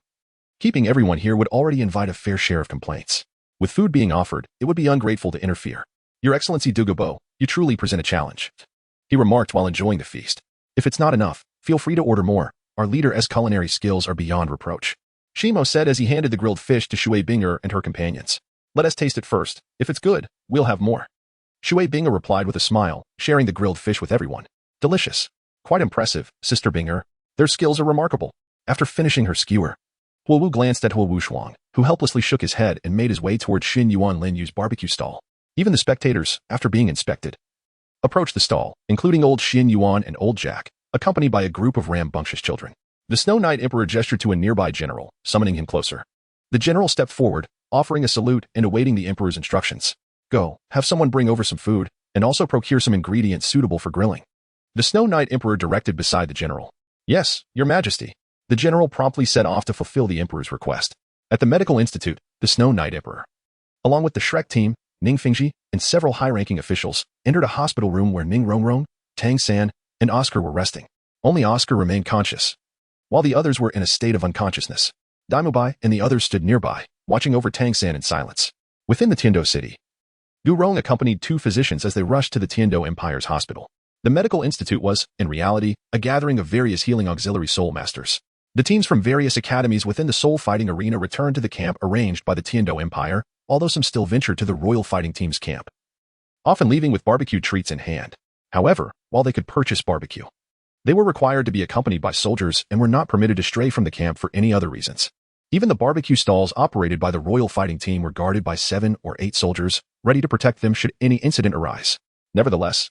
Keeping everyone here would already invite a fair share of complaints. With food being offered, it would be ungrateful to interfere. Your Excellency Douluo, you truly present a challenge, he remarked while enjoying the feast. If it's not enough, feel free to order more. Our leader's culinary skills are beyond reproach, Shimo said as he handed the grilled fish to Shui Binger and her companions. Let us taste it first. If it's good, we'll have more. Shui Binger replied with a smile, sharing the grilled fish with everyone. Delicious. Quite impressive, Sister Binger. Their skills are remarkable. After finishing her skewer, Wu glanced at Wu Shuang, who helplessly shook his head and made his way toward Xuanyuan Lin Yue's barbecue stall. Even the spectators, after being inspected, approached the stall, including old Xuanyuan and old Jack, accompanied by a group of rambunctious children. The Snow Knight Emperor gestured to a nearby general, summoning him closer. The general stepped forward, offering a salute and awaiting the emperor's instructions. Go, have someone bring over some food, and also procure some ingredients suitable for grilling. The Snow Knight Emperor directed beside the general. Yes, your majesty. The general promptly set off to fulfill the emperor's request. At the medical institute, the Snow Knight Emperor, along with the Shrek team, Ning Fingji, and several high-ranking officials, entered a hospital room where Ning Rongrong, Tang San, and Oscar were resting. Only Oscar remained conscious, while the others were in a state of unconsciousness. Mu Bai and the others stood nearby, watching over Tang San in silence. Within the Tiando city, Gu Rong accompanied 2 physicians as they rushed to the Tiando Empire's hospital. The medical institute was, in reality, a gathering of various healing auxiliary soul masters. The teams from various academies within the soul fighting arena returned to the camp arranged by the Tiando Empire, although some still ventured to the royal fighting team's camp, often leaving with barbecue treats in hand. However, while they could purchase barbecue, they were required to be accompanied by soldiers and were not permitted to stray from the camp for any other reasons. Even the barbecue stalls operated by the royal fighting team were guarded by 7 or 8 soldiers, ready to protect them should any incident arise. Nevertheless,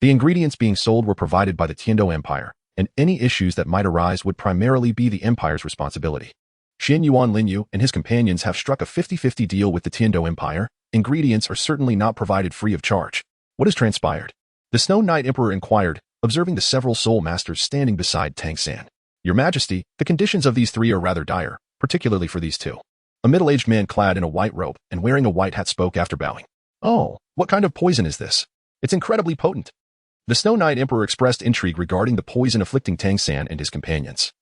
the ingredients being sold were provided by the Tiando Empire, and any issues that might arise would primarily be the Empire's responsibility. Xuanyuan Lin Yue and his companions have struck a 50-50 deal with the Tiando Empire. Ingredients are certainly not provided free of charge. What has transpired? The Snow Knight Emperor inquired, observing the several soul masters standing beside Tang San. Your Majesty, the conditions of these 3 are rather dire, particularly for these 2. A middle-aged man clad in a white robe and wearing a white hat spoke after bowing. Oh, what kind of poison is this? It's incredibly potent. The Snow Knight Emperor expressed intrigue regarding the poison afflicting Tang San and his companions,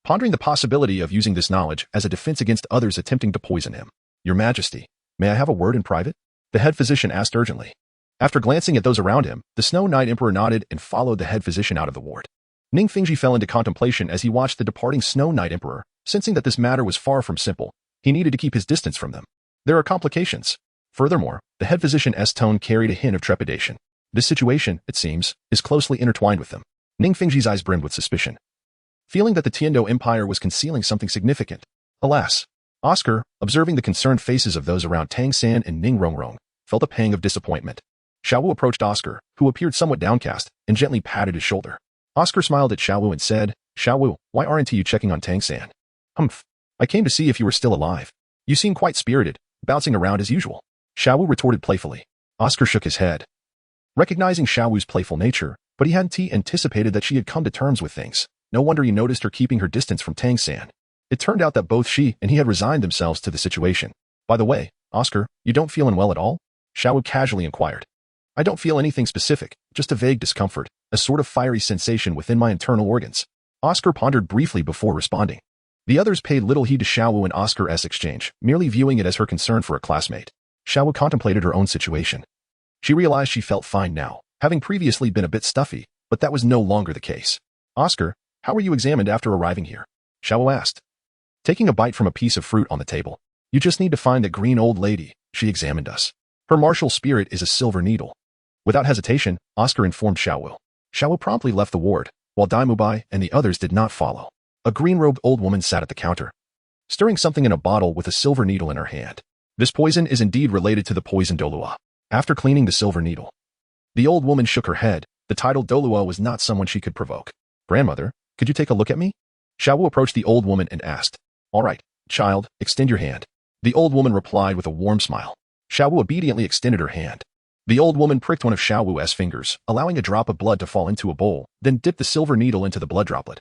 pondering the possibility of using this knowledge as a defense against others attempting to poison him. Your Majesty, may I have a word in private? The head physician asked urgently. After glancing at those around him, the Snow Knight Emperor nodded and followed the head physician out of the ward. Ning Fingji fell into contemplation as he watched the departing Snow Knight Emperor, sensing that this matter was far from simple. He needed to keep his distance from them. There are complications. Furthermore, the head physician's tone carried a hint of trepidation. This situation, it seems, is closely intertwined with them. Ning Fingji's eyes brimmed with suspicion, feeling that the Tiando Empire was concealing something significant. Alas, Oscar, observing the concerned faces of those around Tang San and Ning Rongrong, felt a pang of disappointment. Xiao Wu approached Oscar, who appeared somewhat downcast, and gently patted his shoulder. Oscar smiled at Xiao Wu and said, Xiao Wu, why aren't you checking on Tang San? Humph. I came to see if you were still alive. You seem quite spirited, bouncing around as usual. Xiao Wu retorted playfully. Oscar shook his head, recognizing Xiao Wu's playful nature, but he hadn't anticipated that she had come to terms with things. No wonder he noticed her keeping her distance from Tang San. It turned out that both she and he had resigned themselves to the situation. By the way, Oscar, you don't feel unwell at all? Xiao Wu casually inquired. I don't feel anything specific, just a vague discomfort, a sort of fiery sensation within my internal organs. Oscar pondered briefly before responding. The others paid little heed to Xiao Wu and Oscar's exchange, merely viewing it as her concern for a classmate. Xiao Wu contemplated her own situation. She realized she felt fine now, having previously been a bit stuffy, but that was no longer the case. Oscar, how were you examined after arriving here? Xiao Wu asked. Taking a bite from a piece of fruit on the table. You just need to find the green old lady. She examined us. Her martial spirit is a silver needle. Without hesitation, Oscar informed Xiao Wu. Xiao Wu promptly left the ward, while Mu Bai and the others did not follow. A green-robed old woman sat at the counter, stirring something in a bottle with a silver needle in her hand. This poison is indeed related to the poison Douluo. After cleaning the silver needle, the old woman shook her head. The title Douluo was not someone she could provoke. Grandmother, could you take a look at me? Xiao Wu approached the old woman and asked. All right, child, extend your hand. The old woman replied with a warm smile. Xiao Wu obediently extended her hand. The old woman pricked one of Xiao Wu's fingers, allowing a drop of blood to fall into a bowl, then dipped the silver needle into the blood droplet,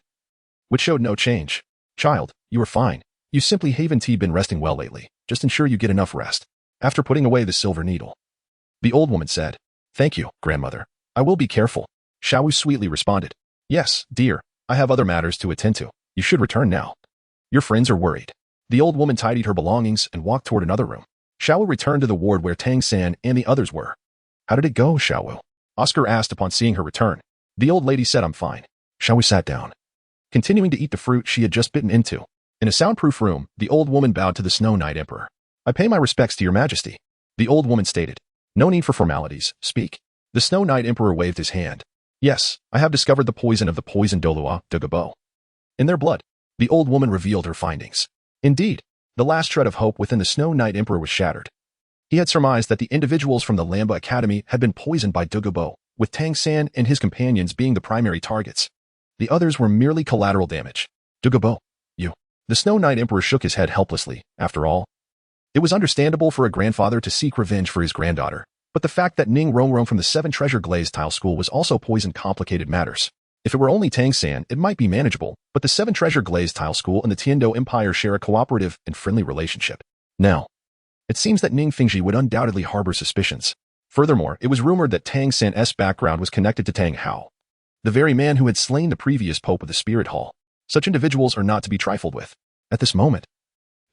which showed no change. Child, you are fine. You simply haven't been resting well lately. Just ensure you get enough rest. After putting away the silver needle, the old woman said, Thank you, grandmother. I will be careful. Xiao Wu sweetly responded. Yes, dear, I have other matters to attend to. You should return now. Your friends are worried. The old woman tidied her belongings and walked toward another room. Xiao Wu returned to the ward where Tang San and the others were. How did it go, Xiao Wu? Oscar asked upon seeing her return. The old lady said I'm fine. Xiao Wu sat down, continuing to eat the fruit she had just bitten into. In a soundproof room, the old woman bowed to the Snow Knight Emperor. I pay my respects to your majesty. The old woman stated. No need for formalities. Speak. The Snow Knight Emperor waved his hand. Yes, I have discovered the poison of the poison Douluo, Douluo. In their blood, the old woman revealed her findings. Indeed, the last shred of hope within the Snow Knight Emperor was shattered. He had surmised that the individuals from the Lamba Academy had been poisoned by Douluo, with Tang San and his companions being the primary targets. The others were merely collateral damage. Douluo, you. The Snow Knight Emperor shook his head helplessly. After all, it was understandable for a grandfather to seek revenge for his granddaughter, but the fact that Ning Rongrong from the Seven Treasure Glazed Tile School was also poisoned complicated matters. If it were only Tang San, it might be manageable, but the Seven Treasure Glazed Tile School and the Tiando Empire share a cooperative and friendly relationship. Now, it seems that Ning Fingji would undoubtedly harbor suspicions. Furthermore, it was rumored that Tang San's background was connected to Tang Hao, the very man who had slain the previous Pope of the Spirit Hall. Such individuals are not to be trifled with. At this moment,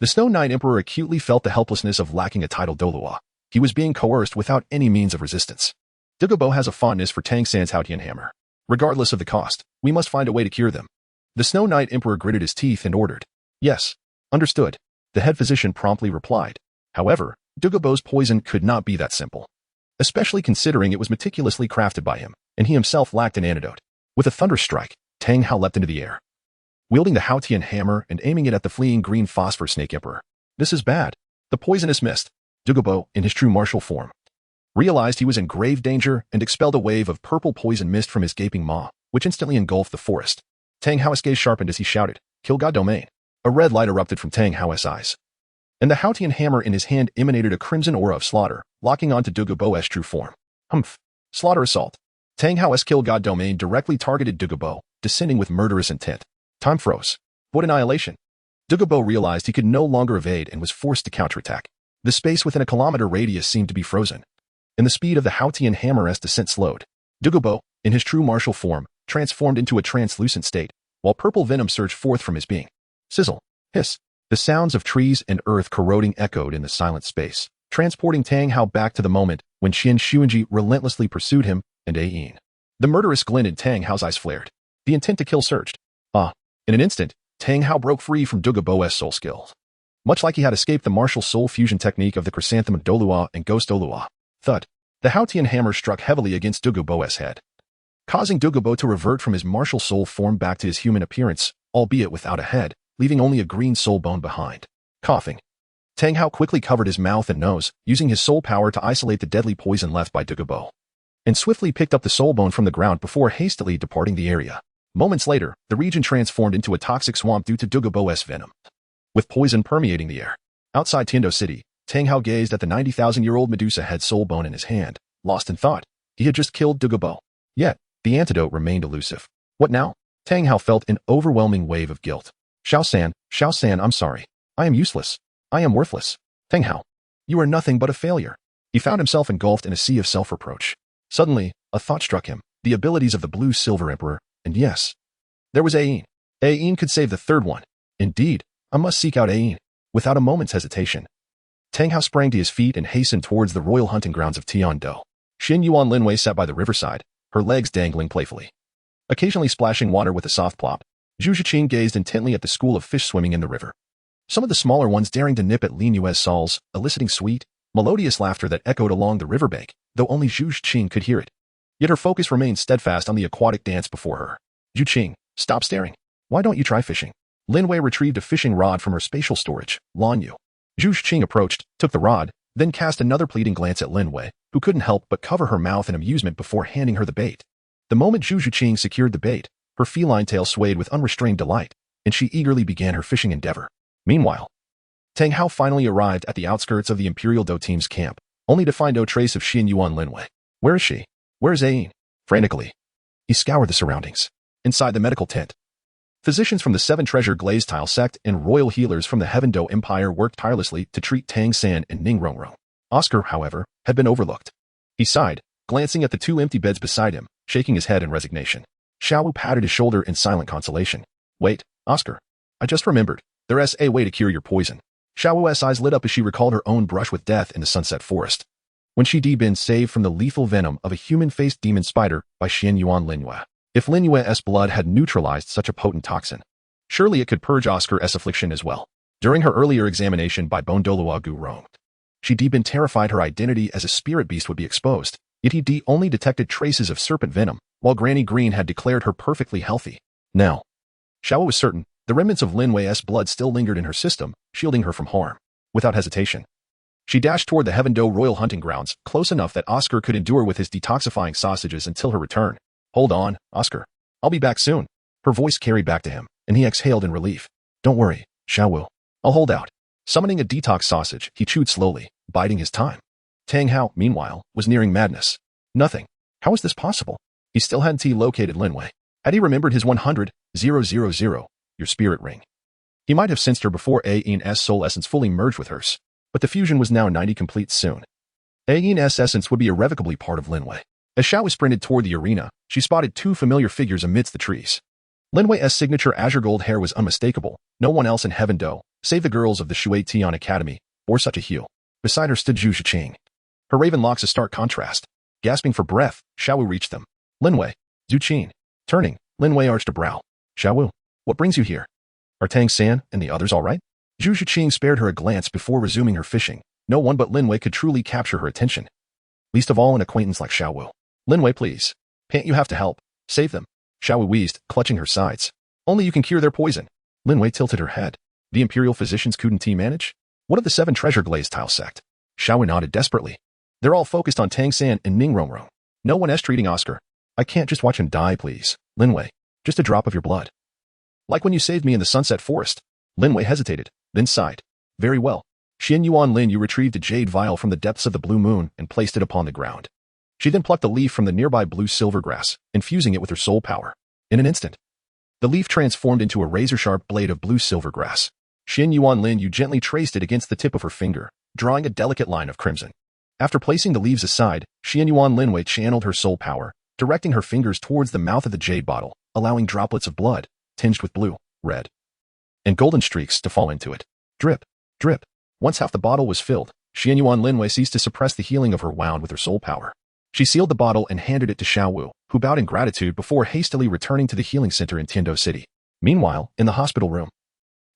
the Snow Knight Emperor acutely felt the helplessness of lacking a title Douluo. He was being coerced without any means of resistance. Douluo has a fondness for Tang San's Haotian hammer. Regardless of the cost, we must find a way to cure them. The Snow Knight Emperor gritted his teeth and ordered. Yes, understood. The head physician promptly replied. However, Douluo's poison could not be that simple, especially considering it was meticulously crafted by him, and he himself lacked an antidote. With a thunderous strike, Tang Hao leapt into the air, wielding the Haotian hammer and aiming it at the fleeing green phosphor snake emperor. This is bad. The poisonous mist. Douluo, in his true martial form, realized he was in grave danger and expelled a wave of purple poison mist from his gaping maw, which instantly engulfed the forest. Tang Hao's gaze sharpened as he shouted, Kill God Domain. A red light erupted from Tang Hao's eyes, and the Haotian hammer in his hand emanated a crimson aura of slaughter, locking onto Douluo's true form. Humph. Slaughter assault. Tang Hao's Kill God Domain directly targeted Douluo, descending with murderous intent. Time froze. What annihilation. Douluo realized he could no longer evade and was forced to counterattack. The space within a kilometer radius seemed to be frozen, and the speed of the Haotian hammer's descent slowed. Douluo, in his true martial form, transformed into a translucent state, while purple venom surged forth from his being. Sizzle. Hiss. The sounds of trees and earth corroding echoed in the silent space, transporting Tang Hao back to the moment when Xuanyuan relentlessly pursued him and Ayin. The murderous glint in Tang Hao's eyes flared. The intent to kill surged. In an instant, Tang Hao broke free from Douluo's soul skills, much like he had escaped the martial soul fusion technique of the Chrysanthemum Douluo and Ghost Douluo. Thud. The Haotian hammer struck heavily against Douluo's head, causing Douluo to revert from his martial soul form back to his human appearance, albeit without a head, leaving only a green soul bone behind. Coughing. Tang Hao quickly covered his mouth and nose, using his soul power to isolate the deadly poison left by Douluo, and swiftly picked up the soul bone from the ground before hastily departing the area. Moments later, the region transformed into a toxic swamp due to Douluo's venom, with poison permeating the air. Outside Tiando City, Tang Hao gazed at the 90,000-year-old Medusa head soul bone in his hand, lost in thought. He had just killed Douluo. Yet, the antidote remained elusive. What now? Tang Hao felt an overwhelming wave of guilt. Xiao San, I'm sorry. I am useless. I am worthless. Tang Hao, you are nothing but a failure. He found himself engulfed in a sea of self-reproach. Suddenly, a thought struck him. The abilities of the Blue Silver Emperor, and yes, there was Ayin. Ain could save the third one. Indeed, I must seek out Ain. Without a moment's hesitation, Tang Hao sprang to his feet and hastened towards the royal hunting grounds of Tiando. Xuanyuan Lin Yue sat by the riverside, her legs dangling playfully, occasionally splashing water with a soft plop. Zhu Qing gazed intently at the school of fish swimming in the river, some of the smaller ones daring to nip at Lin Yue's soles, eliciting sweet, melodious laughter that echoed along the riverbank, though only Zhu Qing could hear it. Yet her focus remained steadfast on the aquatic dance before her. Zhu Qing, stop staring. Why don't you try fishing? Lin Yue retrieved a fishing rod from her spatial storage, Lin Yue. Zhu Qing approached, took the rod, then cast another pleading glance at Lin Yue, who couldn't help but cover her mouth in amusement before handing her the bait. The moment Zhu Qing secured the bait, her feline tail swayed with unrestrained delight, and she eagerly began her fishing endeavor. Meanwhile, Tang Hao finally arrived at the outskirts of the Imperial Do team's camp, only to find no trace of Xuanyuan Lin Yue. Where is she? Where is Ain? Frantically, he scoured the surroundings. Inside the medical tent, physicians from the Seven Treasure Glaze Tile sect and royal healers from the Heaven Do Empire worked tirelessly to treat Tang San and Ning Rongrong. Oscar, however, had been overlooked. He sighed, glancing at the two empty beds beside him, shaking his head in resignation. Xiao Wu patted his shoulder in silent consolation. Wait, Oscar. I just remembered. There's a way to cure your poison. Xiao Wu's eyes lit up as she recalled her own brush with death in the Sunset Forest, when she'd been saved from the lethal venom of a human-faced demon spider by Xuanyuan Lin Yue. If Lin Yue's blood had neutralized such a potent toxin, surely it could purge Oscar's affliction as well. During her earlier examination by Douluo Gu Rong, she'd been terrified her identity as a spirit beast would be exposed, yet he'd only detected traces of serpent venom, while Granny Green had declared her perfectly healthy. Now, Xiao Wu was certain the remnants of Lin Yue's blood still lingered in her system, shielding her from harm. Without hesitation, she dashed toward the Heaven Do royal hunting grounds, close enough that Oscar could endure with his detoxifying sausages until her return. Hold on, Oscar. I'll be back soon. Her voice carried back to him, and he exhaled in relief. Don't worry, Xiao Wu. I'll hold out. Summoning a detox sausage, he chewed slowly, biding his time. Tang Hao, meanwhile, was nearing madness. Nothing. How was this possible? He still hadn't located Lin Yue. Had he remembered his 100,000, your spirit ring? He might have sensed her before Ain's soul essence fully merged with hers, but the fusion was now 90 complete soon. Ain's essence would be irrevocably part of Lin Yue. As Xiao Wu sprinted toward the arena, she spotted two familiar figures amidst the trees. Lin Yue's signature azure gold hair was unmistakable. No one else in Heaven Do, save the girls of the Xuanyuan Academy, bore such a hue. Beside her stood Zhu Qing, her raven locks a stark contrast. Gasping for breath, Xiao Wu reached them. Lin Yue, Zhu Qing. Turning, Lin Yue arched a brow. Xiao Wu, what brings you here? Are Tang San and the others all right? Zhu Qing spared her a glance before resuming her fishing. No one but Lin Yue could truly capture her attention, least of all an acquaintance like Xiao Wu. Lin Yue, please. Can't you have to help? Save them. Xiao Wu wheezed, clutching her sides. Only you can cure their poison. Lin Yue tilted her head. The Imperial physicians couldn't manage? What of the Seven Treasure Glaze Tile sect? Xiao Wu nodded desperately. They're all focused on Tang San and Ning Rongrong. No one else treating Oscar. I can't just watch him die, please. Lin Yue, just a drop of your blood. Like when you saved me in the Sunset Forest. Lin Yue hesitated, then sighed. Very well. Xuanyuan Lin Yue retrieved a jade vial from the depths of the blue moon and placed it upon the ground. She then plucked a leaf from the nearby blue-silver grass, infusing it with her soul power. In an instant, the leaf transformed into a razor-sharp blade of blue-silver grass. Xuanyuan Lin Yue gently traced it against the tip of her finger, drawing a delicate line of crimson. After placing the leaves aside, Xuanyuan Lin Yue channeled her soul power, directing her fingers towards the mouth of the jade bottle, allowing droplets of blood, tinged with blue, red, and golden streaks to fall into it. Drip, drip. Once half the bottle was filled, Xuanyuan Lin Yue ceased to suppress the healing of her wound with her soul power. She sealed the bottle and handed it to Xiao Wu, who bowed in gratitude before hastily returning to the healing center in Tiando City. Meanwhile, in the hospital room,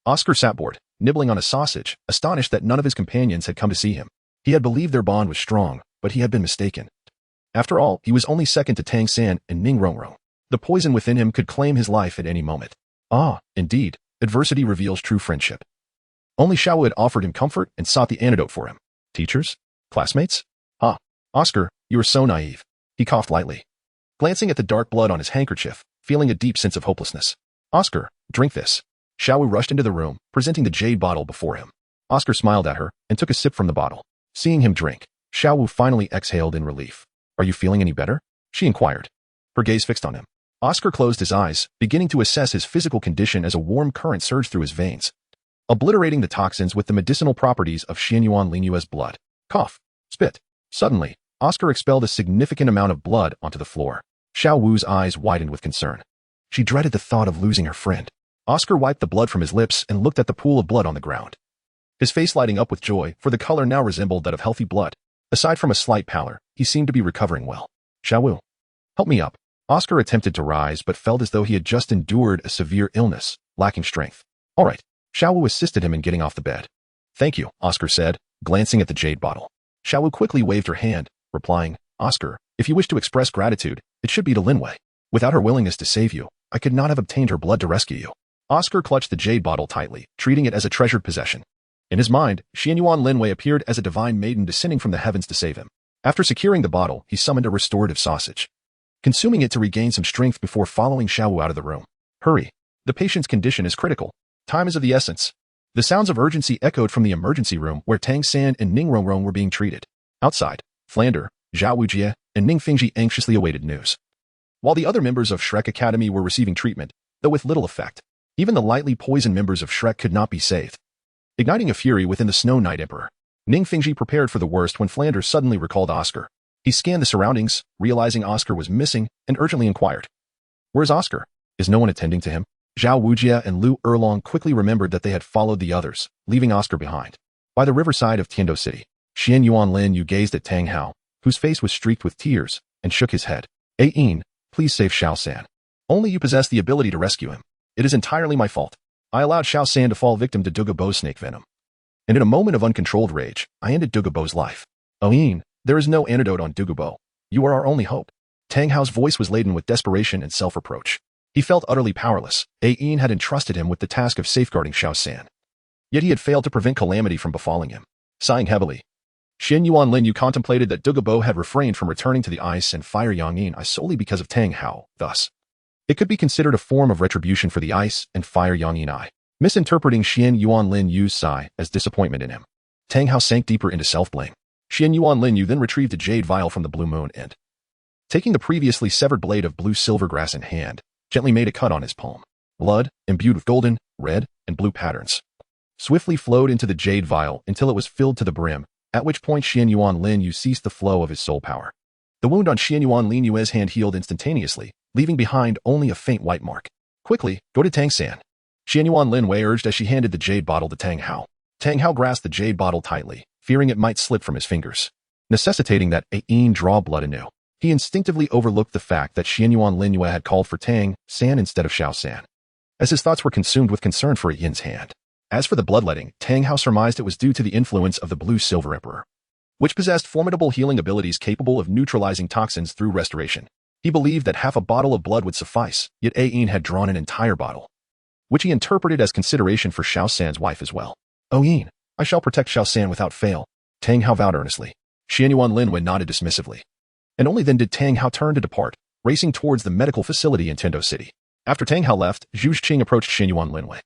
Oscar sat bored, nibbling on a sausage, astonished that none of his companions had come to see him. He had believed their bond was strong, but he had been mistaken. After all, he was only second to Tang San and Ning Rongrong. The poison within him could claim his life at any moment. Ah, indeed, adversity reveals true friendship. Only Xiao Wu had offered him comfort and sought the antidote for him. Teachers? Classmates? Ah, Oscar, you are so naive. He coughed lightly, glancing at the dark blood on his handkerchief, feeling a deep sense of hopelessness. Oscar, drink this. Xiao Wu rushed into the room, presenting the jade bottle before him. Oscar smiled at her and took a sip from the bottle. Seeing him drink, Xiao Wu finally exhaled in relief. Are you feeling any better? She inquired, her gaze fixed on him. Oscar closed his eyes, beginning to assess his physical condition as a warm current surged through his veins, obliterating the toxins with the medicinal properties of Xuanyuan Lin Yue's blood. Cough. Spit. Suddenly, Oscar expelled a significant amount of blood onto the floor. Xiao Wu's eyes widened with concern. She dreaded the thought of losing her friend. Oscar wiped the blood from his lips and looked at the pool of blood on the ground. His face lighting up with joy, for the color now resembled that of healthy blood. Aside from a slight pallor, he seemed to be recovering well. Xiao Wu, help me up. Oscar attempted to rise but felt as though he had just endured a severe illness, lacking strength. All right. Xiao Wu assisted him in getting off the bed. Thank you, Oscar said, glancing at the jade bottle. Xiao Wu quickly waved her hand, replying, Oscar, if you wish to express gratitude, it should be to Lin Yue. Without her willingness to save you, I could not have obtained her blood to rescue you. Oscar clutched the jade bottle tightly, treating it as a treasured possession. In his mind, Xuanyuan Lin Yue appeared as a divine maiden descending from the heavens to save him. After securing the bottle, he summoned a restorative sausage, consuming it to regain some strength before following Xiao Wu out of the room. Hurry. The patient's condition is critical. Time is of the essence. The sounds of urgency echoed from the emergency room where Tang San and Ning Rongrong were being treated. Outside, Flander, Zhao Wujie, and Ning Fingji anxiously awaited news. While the other members of Shrek Academy were receiving treatment, though with little effect, even the lightly poisoned members of Shrek could not be saved. Igniting a fury within the Snow Knight Emperor, Ning Fingji prepared for the worst when Flander suddenly recalled Oscar. He scanned the surroundings, realizing Oscar was missing, and urgently inquired, Where's Oscar? Is no one attending to him? Zhao Wujie and Lu Erlong quickly remembered that they had followed the others, leaving Oscar behind. By the riverside of Tiando City, Xuanyuan Lin Yue gazed at Tang Hao, whose face was streaked with tears, and shook his head. Ain, please save Xiao San. Only you possess the ability to rescue him. It is entirely my fault. I allowed Xiao San to fall victim to Douluo's snake venom. And in a moment of uncontrolled rage, I ended Douluo's life. Ain, there is no antidote on Douluo. You are our only hope. Tang Hao's voice was laden with desperation and self-reproach. He felt utterly powerless. Ain had entrusted him with the task of safeguarding Xiao San. Yet he had failed to prevent calamity from befalling him. Sighing heavily, Xuanyuan Lin Yue contemplated that Douluo had refrained from returning to the ice and fire Yangyin solely because of Tang Hao. Thus, it could be considered a form of retribution for the ice and fire Yangyin misinterpreting Xuanyuan Lin Yue's sigh as disappointment in him. Tang Hao sank deeper into self-blame. Xuanyuan Lin Yue then retrieved a jade vial from the blue moon and, taking the previously severed blade of blue silver grass in hand, gently made a cut on his palm. Blood, imbued with golden, red, and blue patterns, swiftly flowed into the jade vial until it was filled to the brim, at which point Xuanyuan Lin Yue ceased the flow of his soul power. The wound on Xuanyuan Lin Yue's hand healed instantaneously, leaving behind only a faint white mark. Quickly, go to Tang San. Xuanyuan Lin Yue urged as she handed the jade bottle to Tang Hao. Tang Hao grasped the jade bottle tightly, fearing it might slip from his fingers, necessitating that Ain draw blood anew. He instinctively overlooked the fact that Xuanyuan Lin Yue had called for Tang San instead of Xiao San, as his thoughts were consumed with concern for Yin's hand. As for the bloodletting, Tang Hao surmised it was due to the influence of the Blue Silver Emperor, which possessed formidable healing abilities capable of neutralizing toxins through restoration. He believed that half a bottle of blood would suffice, yet Ain had drawn an entire bottle, which he interpreted as consideration for Xiao San's wife as well. Ain, I shall protect Xiao San without fail, Tang Hao vowed earnestly. Xuanyuan Lin Yue nodded dismissively. And only then did Tang Hao turn to depart, racing towards the medical facility in Tiando City. After Tang Hao left, Zhu Qing approached Xuanyuan Lin Yue,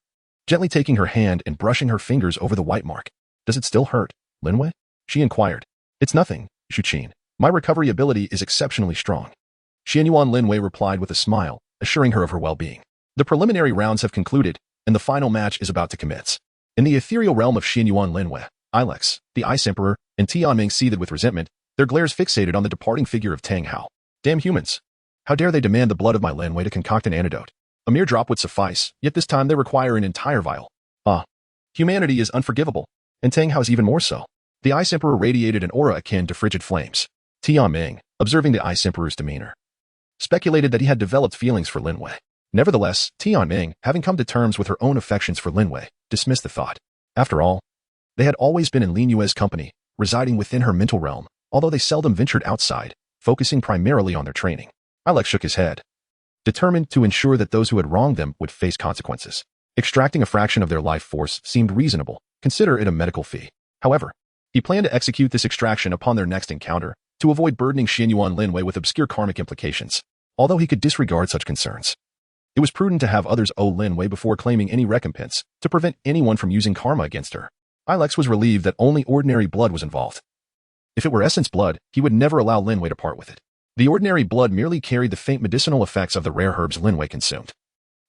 gently taking her hand and brushing her fingers over the white mark. Does it still hurt, Lin Yue? She inquired. It's nothing, Zhu Qing. My recovery ability is exceptionally strong. Xuanyuan Lin Yue replied with a smile, assuring her of her well-being. The preliminary rounds have concluded, and the final match is about to commence. In the ethereal realm of Xuanyuan Lin Yue, Ilex, the Ice Emperor, and Tianming seethed with resentment, their glares fixated on the departing figure of Tang Hao. Damn humans. How dare they demand the blood of my Lin Yue to concoct an antidote? A mere drop would suffice, yet this time they require an entire vial. Ah. Humanity is unforgivable, and Tang Hao is even more so. The Ice Emperor radiated an aura akin to frigid flames. Tianming, observing the Ice Emperor's demeanor, speculated that he had developed feelings for Lin Yue. Nevertheless, Tianming, having come to terms with her own affections for Lin Yue, dismissed the thought. After all, they had always been in Lin Yue's company, residing within her mental realm, although they seldom ventured outside, focusing primarily on their training. Ilex shook his head, determined to ensure that those who had wronged them would face consequences. Extracting a fraction of their life force seemed reasonable, consider it a medical fee. However, he planned to execute this extraction upon their next encounter, to avoid burdening Xuanyuan Lin Yue with obscure karmic implications. Although he could disregard such concerns, it was prudent to have others owe Lin Yue before claiming any recompense, to prevent anyone from using karma against her. Ilex was relieved that only ordinary blood was involved. If it were essence blood, he would never allow Lin Yue to part with it. The ordinary blood merely carried the faint medicinal effects of the rare herbs Lin Yue consumed,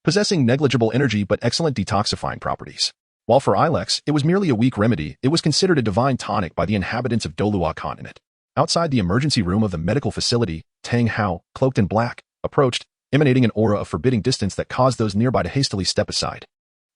possessing negligible energy but excellent detoxifying properties. While for Ilex, it was merely a weak remedy, it was considered a divine tonic by the inhabitants of Douluo continent. Outside the emergency room of the medical facility, Tang Hao, cloaked in black, approached, emanating an aura of forbidding distance that caused those nearby to hastily step aside.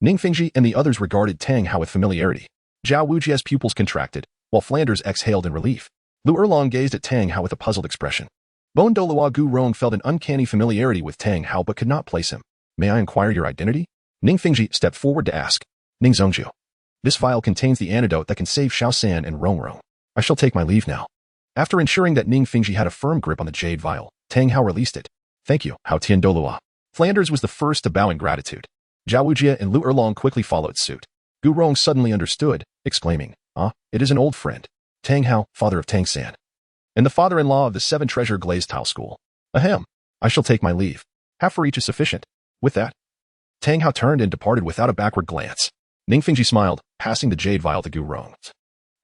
Ning Fingji and the others regarded Tang Hao with familiarity. Xiao Wujia's pupils contracted, while Flanders exhaled in relief. Lu Erlong gazed at Tang Hao with a puzzled expression. Bon Douluo Gu Rong felt an uncanny familiarity with Tang Hao but could not place him. May I inquire your identity? Ning Fingji stepped forward to ask. Ning Zhongju. This vial contains the antidote that can save Xiao San and Rong Rong. I shall take my leave now. After ensuring that Ning Fingji had a firm grip on the jade vial, Tang Hao released it. Thank you, Hao Tian Douluo. Flanders was the first to bow in gratitude. Zhao Wujia and Lu Erlong quickly followed suit. Gu Rong suddenly understood, exclaiming, it is an old friend. Tang Hao, father of Tang San. And the father-in-law of the 7 Treasure Glazed Tile School. Ahem. I shall take my leave. Half for each is sufficient. With that, Tang Hao turned and departed without a backward glance. Ning Fingji smiled, passing the jade vial to Gu Rong,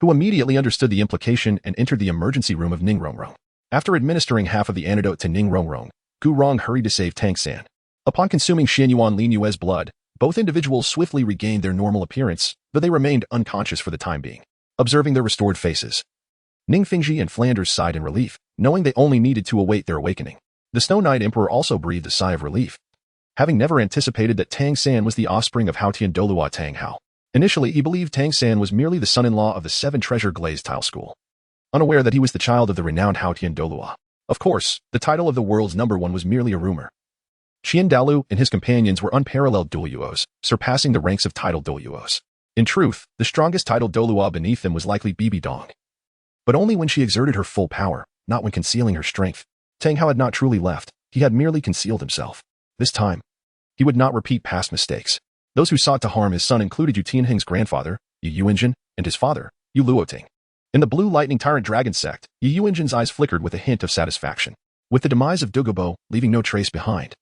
who immediately understood the implication and entered the emergency room of Ning Rongrong. After administering half of the antidote to Ning Rongrong, Gu Rong hurried to save Tang San. Upon consuming Xuanyuan Lin Yue's blood, both individuals swiftly regained their normal appearance, though they remained unconscious for the time being. Observing their restored faces, Ning Fingji and Flanders sighed in relief, knowing they only needed to await their awakening. The Snow Knight Emperor also breathed a sigh of relief, having never anticipated that Tang San was the offspring of Hao Tian Douluo Tang Hao. Initially, he believed Tang San was merely the son-in-law of the 7 Treasure Glazed Tile School, unaware that he was the child of the renowned Hao Tian Douluo. Of course, the title of the world's #1 was merely a rumor. Qian Dalu and his companions were unparalleled Douluos, surpassing the ranks of titled Douluos. In truth, the strongest titled Douluo beneath them was likely Bibi Dong. But only when she exerted her full power, not when concealing her strength. Tang Hao had not truly left, he had merely concealed himself. This time, he would not repeat past mistakes. Those who sought to harm his son included Yu Tianheng's grandfather, Yu Yuanjin, and his father, Yu Luoting. In the Blue Lightning Tyrant Dragon sect, Yu Yuanjin's eyes flickered with a hint of satisfaction. With the demise of Dugubo, leaving no trace behind,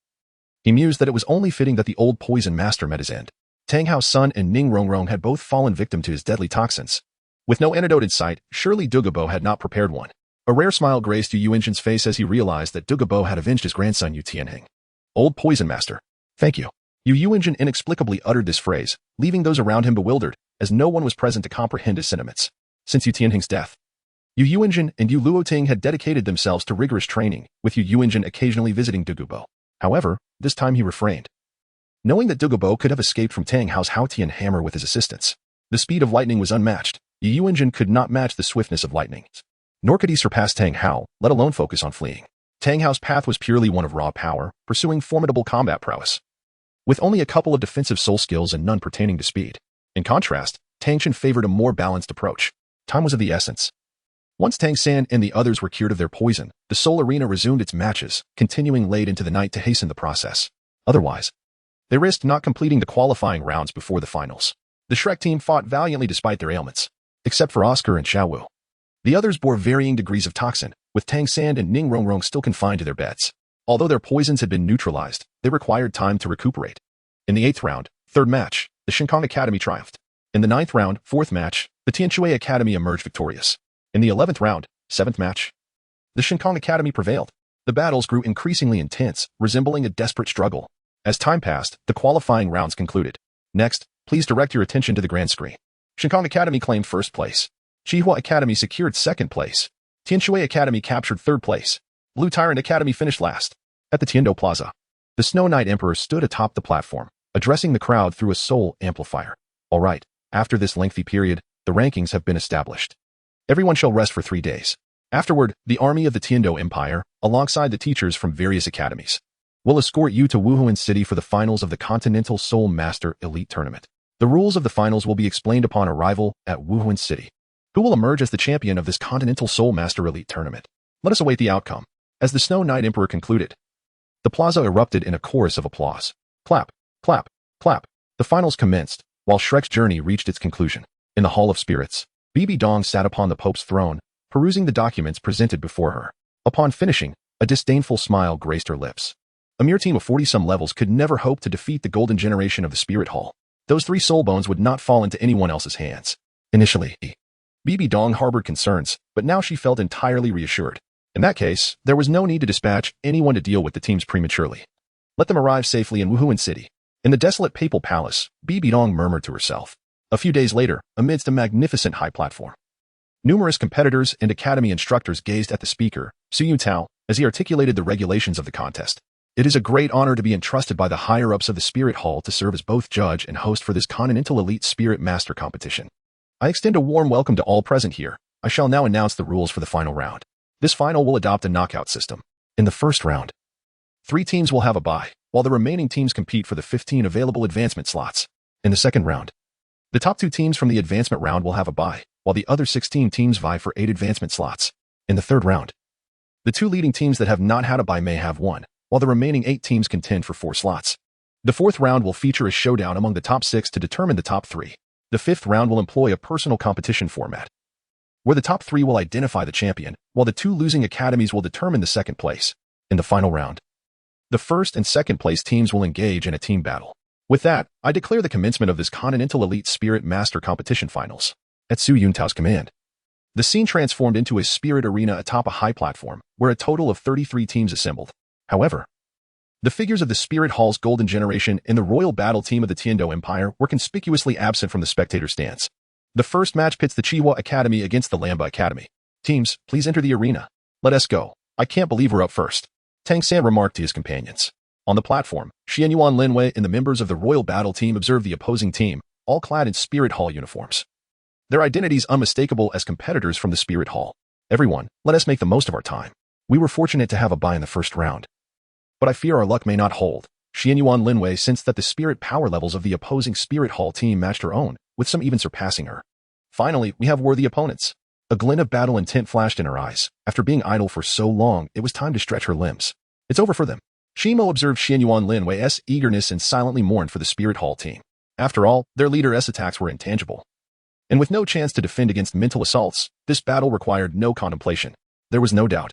he mused that it was only fitting that the old poison master met his end. Tang Hao's son and Ning Rongrong had both fallen victim to his deadly toxins. With no antidote in sight, surely Dugubo had not prepared one. A rare smile graced Yu Yuanjin's face as he realized that Dugubo had avenged his grandson Yu Tianheng. Old poison master. Thank you. Yu Yuanjin inexplicably uttered this phrase, leaving those around him bewildered, as no one was present to comprehend his sentiments. Since Yu Tianheng's death, Yu Yuanjin and Yu Luoting had dedicated themselves to rigorous training, with Yu Yuanjin occasionally visiting Dugubo. However, this time he refrained, knowing that Dugubo could have escaped from Tang Hao's Hao Tian hammer with his assistance. The speed of lightning was unmatched. Yu Yuanjin could not match the swiftness of lightning, nor could he surpass Tang Hao, let alone focus on fleeing. Tang Hao's path was purely one of raw power, pursuing formidable combat prowess, with only a couple of defensive soul skills and none pertaining to speed. In contrast, Tang Shan favored a more balanced approach. Time was of the essence. Once Tang San and the others were cured of their poison, the Soul Arena resumed its matches, continuing late into the night to hasten the process. Otherwise, they risked not completing the qualifying rounds before the finals. The Shrek team fought valiantly despite their ailments, except for Oscar and Xiao Wu. The others bore varying degrees of toxin, with Tang San and Ning Rongrong still confined to their beds. Although their poisons had been neutralized, they required time to recuperate. In the 8th round, 3rd match, the Shinkong Academy triumphed. In the 9th round, 4th match, the Tianshui Academy emerged victorious. In the 11th round, 7th match, the Shinkong Academy prevailed. The battles grew increasingly intense, resembling a desperate struggle. As time passed, the qualifying rounds concluded. Next, please direct your attention to the grand screen. Shinkong Academy claimed 1st place. Chihua Academy secured 2nd place. Tianshui Academy captured 3rd place. Blue Tyrant Academy finished last. At the Tiando Plaza, the Snow Knight Emperor stood atop the platform, addressing the crowd through a soul amplifier. All right, after this lengthy period, the rankings have been established. Everyone shall rest for 3 days. Afterward, the army of the Tiando Empire, alongside the teachers from various academies, will escort you to Wuhuan City for the finals of the Continental Soul Master Elite Tournament. The rules of the finals will be explained upon arrival at Wuhuan City. Who will emerge as the champion of this Continental Soul Master Elite Tournament? Let us await the outcome. As the Snow Knight Emperor concluded, the plaza erupted in a chorus of applause. Clap, clap, clap. The finals commenced, while Shrek's journey reached its conclusion. In the Hall of Spirits, Bibi Dong sat upon the Pope's throne, perusing the documents presented before her. Upon finishing, a disdainful smile graced her lips. A mere team of 40-some levels could never hope to defeat the golden generation of the Spirit Hall. Those 3 soul bones would not fall into anyone else's hands. Initially, Bibi Dong harbored concerns, but now she felt entirely reassured. In that case, there was no need to dispatch anyone to deal with the teams prematurely. Let them arrive safely in Wuhuan City. In the desolate papal palace, Bibi Dong murmured to herself. A few days later, amidst a magnificent high platform, numerous competitors and academy instructors gazed at the speaker, Su Yu Tao, as he articulated the regulations of the contest. It is a great honor to be entrusted by the higher-ups of the Spirit Hall to serve as both judge and host for this Continental Elite Spirit Master competition. I extend a warm welcome to all present here. I shall now announce the rules for the final round. This final will adopt a knockout system. In the first round, 3 teams will have a bye, while the remaining teams compete for the 15 available advancement slots. In the second round, the top 2 teams from the advancement round will have a bye, while the other 16 teams vie for 8 advancement slots. In the third round, the 2 leading teams that have not had a bye may have 1, while the remaining 8 teams contend for 4 slots. The fourth round will feature a showdown among the top 6 to determine the top 3. The fifth round will employ a personal competition format, where the top 3 will identify the champion, while the 2 losing academies will determine the second place. In the final round, the first and second place teams will engage in a team battle. With that, I declare the commencement of this Continental Elite Spirit Master Competition Finals. At Su Yuntao's command, the scene transformed into a spirit arena atop a high platform, where a total of 33 teams assembled. However, the figures of the Spirit Hall's Golden Generation and the Royal Battle Team of the Tiando Empire were conspicuously absent from the spectator stands. The first match pits the Chihuahua Academy against the Lamba Academy. Teams, please enter the arena. Let us go. I can't believe we're up first, Tang San remarked to his companions. On the platform, Xuanyuan, Lin Yue, and the members of the Royal Battle Team observed the opposing team, all clad in Spirit Hall uniforms. Their identities unmistakable as competitors from the Spirit Hall. Everyone, let us make the most of our time. We were fortunate to have a bye in the first round, but I fear our luck may not hold. Xuanyuan Lin Yue sensed that the spirit power levels of the opposing Spirit Hall team matched her own, with some even surpassing her. Finally, we have worthy opponents. A glint of battle intent flashed in her eyes. After being idle for so long, it was time to stretch her limbs. It's over for them. Shimo observed Xuanyuan Lin Yue's eagerness and silently mourned for the Spirit Hall team. After all, their leader's attacks were intangible, and with no chance to defend against mental assaults, this battle required no contemplation. There was no doubt.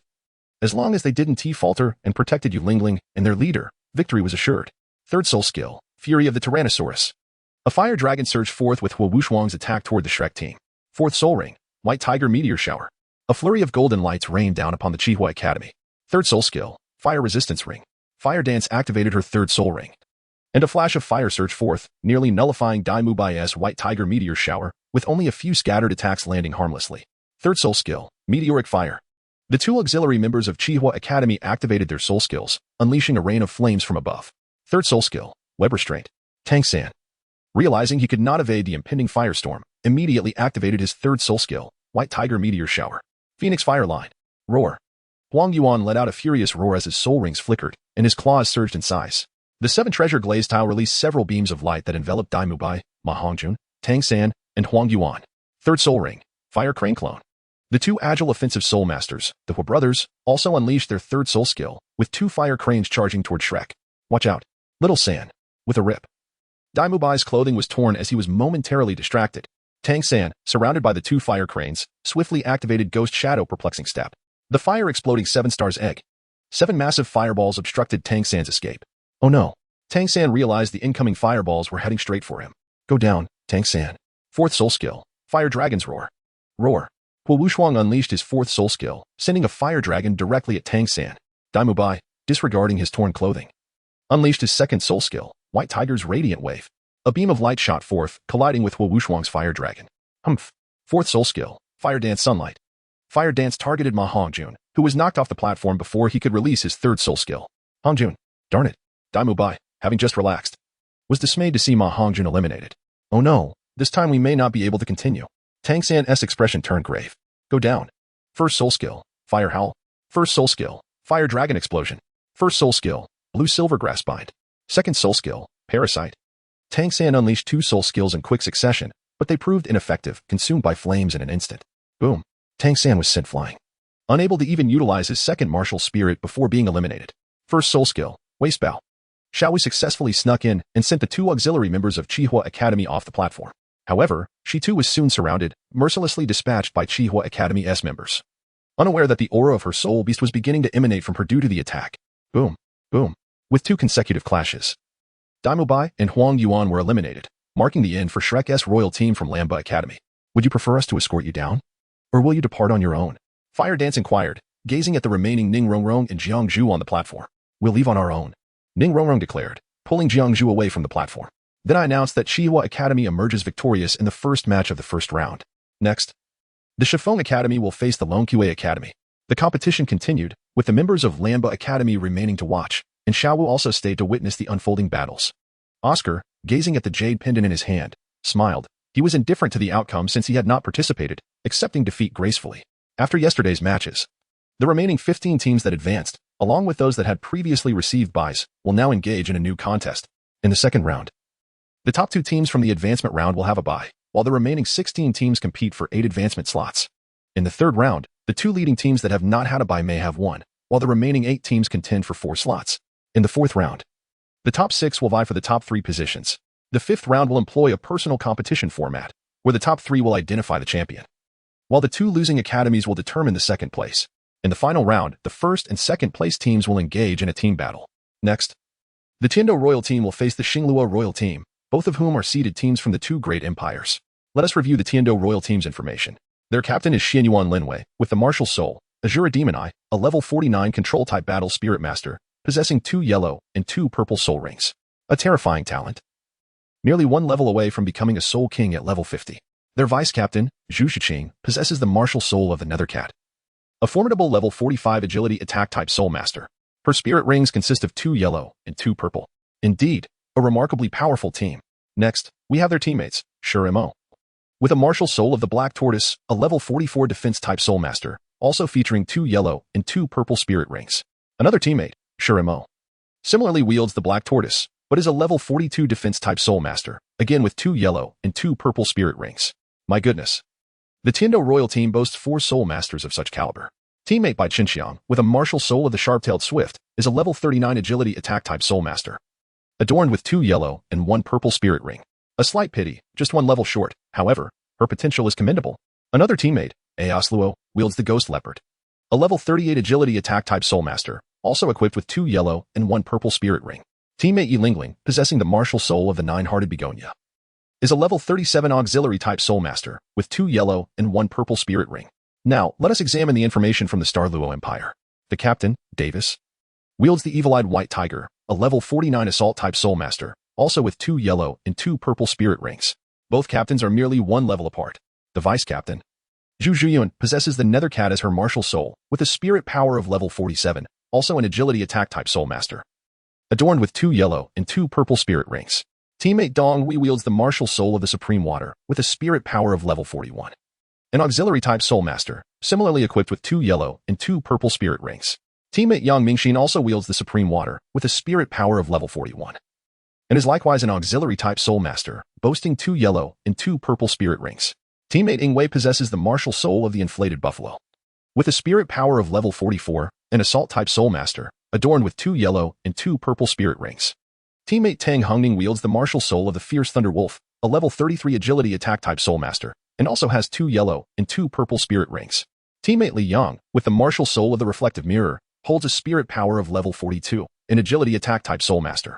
As long as they didn't falter and protected Yulingling and their leader, victory was assured. Third soul skill, Fury of the Tyrannosaurus. A fire dragon surged forth with Wu Shuang's attack toward the Shrek team. Fourth soul ring, White Tiger Meteor Shower. A flurry of golden lights rained down upon the Chihuahua Academy. Third soul skill, Fire Resistance Ring. Fire Dance activated her third soul ring, and a flash of fire surged forth, nearly nullifying Mu Bai's White Tiger Meteor Shower, with only a few scattered attacks landing harmlessly. Third soul skill, Meteoric Fire. The 2 auxiliary members of Chihuahua Academy activated their soul skills, unleashing a rain of flames from above. Third soul skill, Web Restraint. Tang San, realizing he could not evade the impending firestorm, immediately activated his third soul skill, White Tiger Meteor Shower. Phoenix Fire Line. Roar. Xuanyuan let out a furious roar as his soul rings flickered, and his claws surged in size. The 7 treasure glaze tile released several beams of light that enveloped Mu Bai, Ma Hongjun, Tang San, and Xuanyuan. Third soul ring, Fire Crane Clone. The 2 agile offensive soul masters, the Hua brothers, also unleashed their third soul skill, with 2 fire cranes charging toward Shrek. Watch out, Little San. With a rip, Mu Bai's clothing was torn as he was momentarily distracted. Tang San, surrounded by the 2 fire cranes, swiftly activated Ghost Shadow Perplexing Step. The fire exploding 7 stars egg. 7 massive fireballs obstructed Tang San's escape. Oh no. Tang San realized the incoming fireballs were heading straight for him. Go down, Tang San. Fourth soul skill, Fire Dragon's Roar. Roar. Wu Shuang unleashed his 4th soul skill, sending a fire dragon directly at Tang San. Mu Bai, disregarding his torn clothing, unleashed his 2nd soul skill, White Tiger's Radiant Wave. A beam of light shot forth, colliding with Wu Shuang's fire dragon. Humph. 4th soul skill, Fire Dance Sunlight. Fire Dance targeted Ma Hongjun, who was knocked off the platform before he could release his 3rd soul skill. Hongjun. Darn it. Mu Bai, having just relaxed, was dismayed to see Ma Hongjun eliminated. Oh no, this time we may not be able to continue. Tang San's expression turned grave. Go down. First soul skill, Fire Howl. First soul skill, Fire Dragon Explosion. First soul skill, Blue Silver Grass Bind. Second soul skill, Parasite. Tang San unleashed 2 soul skills in quick succession, but they proved ineffective, consumed by flames in an instant. Boom. Tang San was sent flying, unable to even utilize his 2nd martial spirit before being eliminated. First soul skill, Waist Bow. Xiao Wu successfully snuck in and sent the 2 auxiliary members of Chihuahua Academy off the platform. However, she too was soon surrounded, mercilessly dispatched by Chihuahua Academy's members. Unaware that the aura of her soul beast was beginning to emanate from her due to the attack. Boom. Boom. With 2 consecutive clashes, Mu Bai and Xuanyuan were eliminated, marking the end for Shrek's royal team from Lamba Academy. Would you prefer us to escort you down? Or will you depart on your own? Fire Dance inquired, gazing at the remaining Ning Rongrong and Jiangzhu on the platform. We'll leave on our own, Ning Rongrong declared, pulling Jiangzhu away from the platform. Then I announced that Chihuahua Academy emerges victorious in the first match of the first round. Next, the Chiffon Academy will face the Longue Academy. The competition continued, with the members of Lamba Academy remaining to watch. and Xiao Wu also stayed to witness the unfolding battles. Oscar, gazing at the jade pendant in his hand, smiled. He was indifferent to the outcome since he had not participated, accepting defeat gracefully. After yesterday's matches, the remaining 15 teams that advanced, along with those that had previously received buys, will now engage in a new contest. In the second round, the top 2 teams from the advancement round will have a bye, while the remaining 16 teams compete for 8 advancement slots. In the third round, the 2 leading teams that have not had a bye may have 1, while the remaining 8 teams contend for 4 slots. In the fourth round, the top 6 will vie for the top 3 positions. The fifth round will employ a personal competition format, where the top 3 will identify the champion, while the 2 losing academies will determine the second place. In the final round, the first and second place teams will engage in a team battle. Next, the Tiando Royal Team will face the Xingluo Royal Team, both of whom are seeded teams from the 2 great empires. Let us review the Tiando Royal Team's information. Their captain is Xuanyuan Lin Yue, with the martial soul, Azura Demon Eye, a level 49 control-type battle spirit master, possessing 2 yellow and 2 purple soul rings. A terrifying talent, nearly 1 level away from becoming a soul king at level 50. Their vice-captain, Zhu Qing, possesses the martial soul of the Nether Cat, a formidable level 45 agility attack-type soul master. Her spirit rings consist of 2 yellow and 2 purple. Indeed, a remarkably powerful team. Next, we have their teammates, Mu, with a martial soul of the Black Tortoise, a level 44 defense-type soul master, also featuring 2 yellow and 2 purple spirit rings. Another teammate, Mu, similarly wields the Black Tortoise, but is a level 42 defense-type soul master, again with 2 yellow and 2 purple spirit rings. My goodness. The Tiando Royal Team boasts 4 soul masters of such caliber. Teammate by Qinxiang, with a martial soul of the Sharp-tailed Swift, is a level 39 agility attack-type soul master, adorned with 2 yellow and 1 purple spirit ring. A slight pity, just 1 level short. However, her potential is commendable. Another teammate, Luo, wields the Ghost Leopard, a level 38 agility attack-type soul master, also equipped with 2 yellow and 1 purple spirit ring. Teammate Yilingling, possessing the martial soul of the Nine-Hearted Begonia, is a level 37 auxiliary-type soul master, with 2 yellow and 1 purple spirit ring. Now, let us examine the information from the Starluo Empire. The captain, Davis, wields the Evil-Eyed White Tiger, a level 49 assault-type soul master, also with 2 yellow and 2 purple spirit rings. Both captains are merely 1 level apart. The vice-captain, Xuanyuan, possesses the Nether Cat as her martial soul, with a spirit power of level 47, also an agility attack-type soul master, adorned with 2 yellow and 2 purple spirit rings. Teammate Dong Wei wields the martial soul of the Supreme Water, with a spirit power of level 41. An auxiliary-type soul master, similarly equipped with 2 yellow and 2 purple spirit rings. Teammate Yang Mingxin also wields the Supreme Water, with a spirit power of level 41, and is likewise an auxiliary-type soul master, boasting 2 yellow and 2 purple spirit rings. Teammate Ing Wei possesses the martial soul of the Inflated Buffalo, with a spirit power of level 44, an assault-type soul master, adorned with 2 yellow and 2 purple spirit rings. Teammate Tang Hongning wields the martial soul of the Fierce Thunder Wolf, a level 33 agility attack-type soul master, and also has 2 yellow and 2 purple spirit rings. Teammate Li Yang, with the martial soul of the Reflective Mirror, holds a spirit power of level 42, an agility attack-type soul master,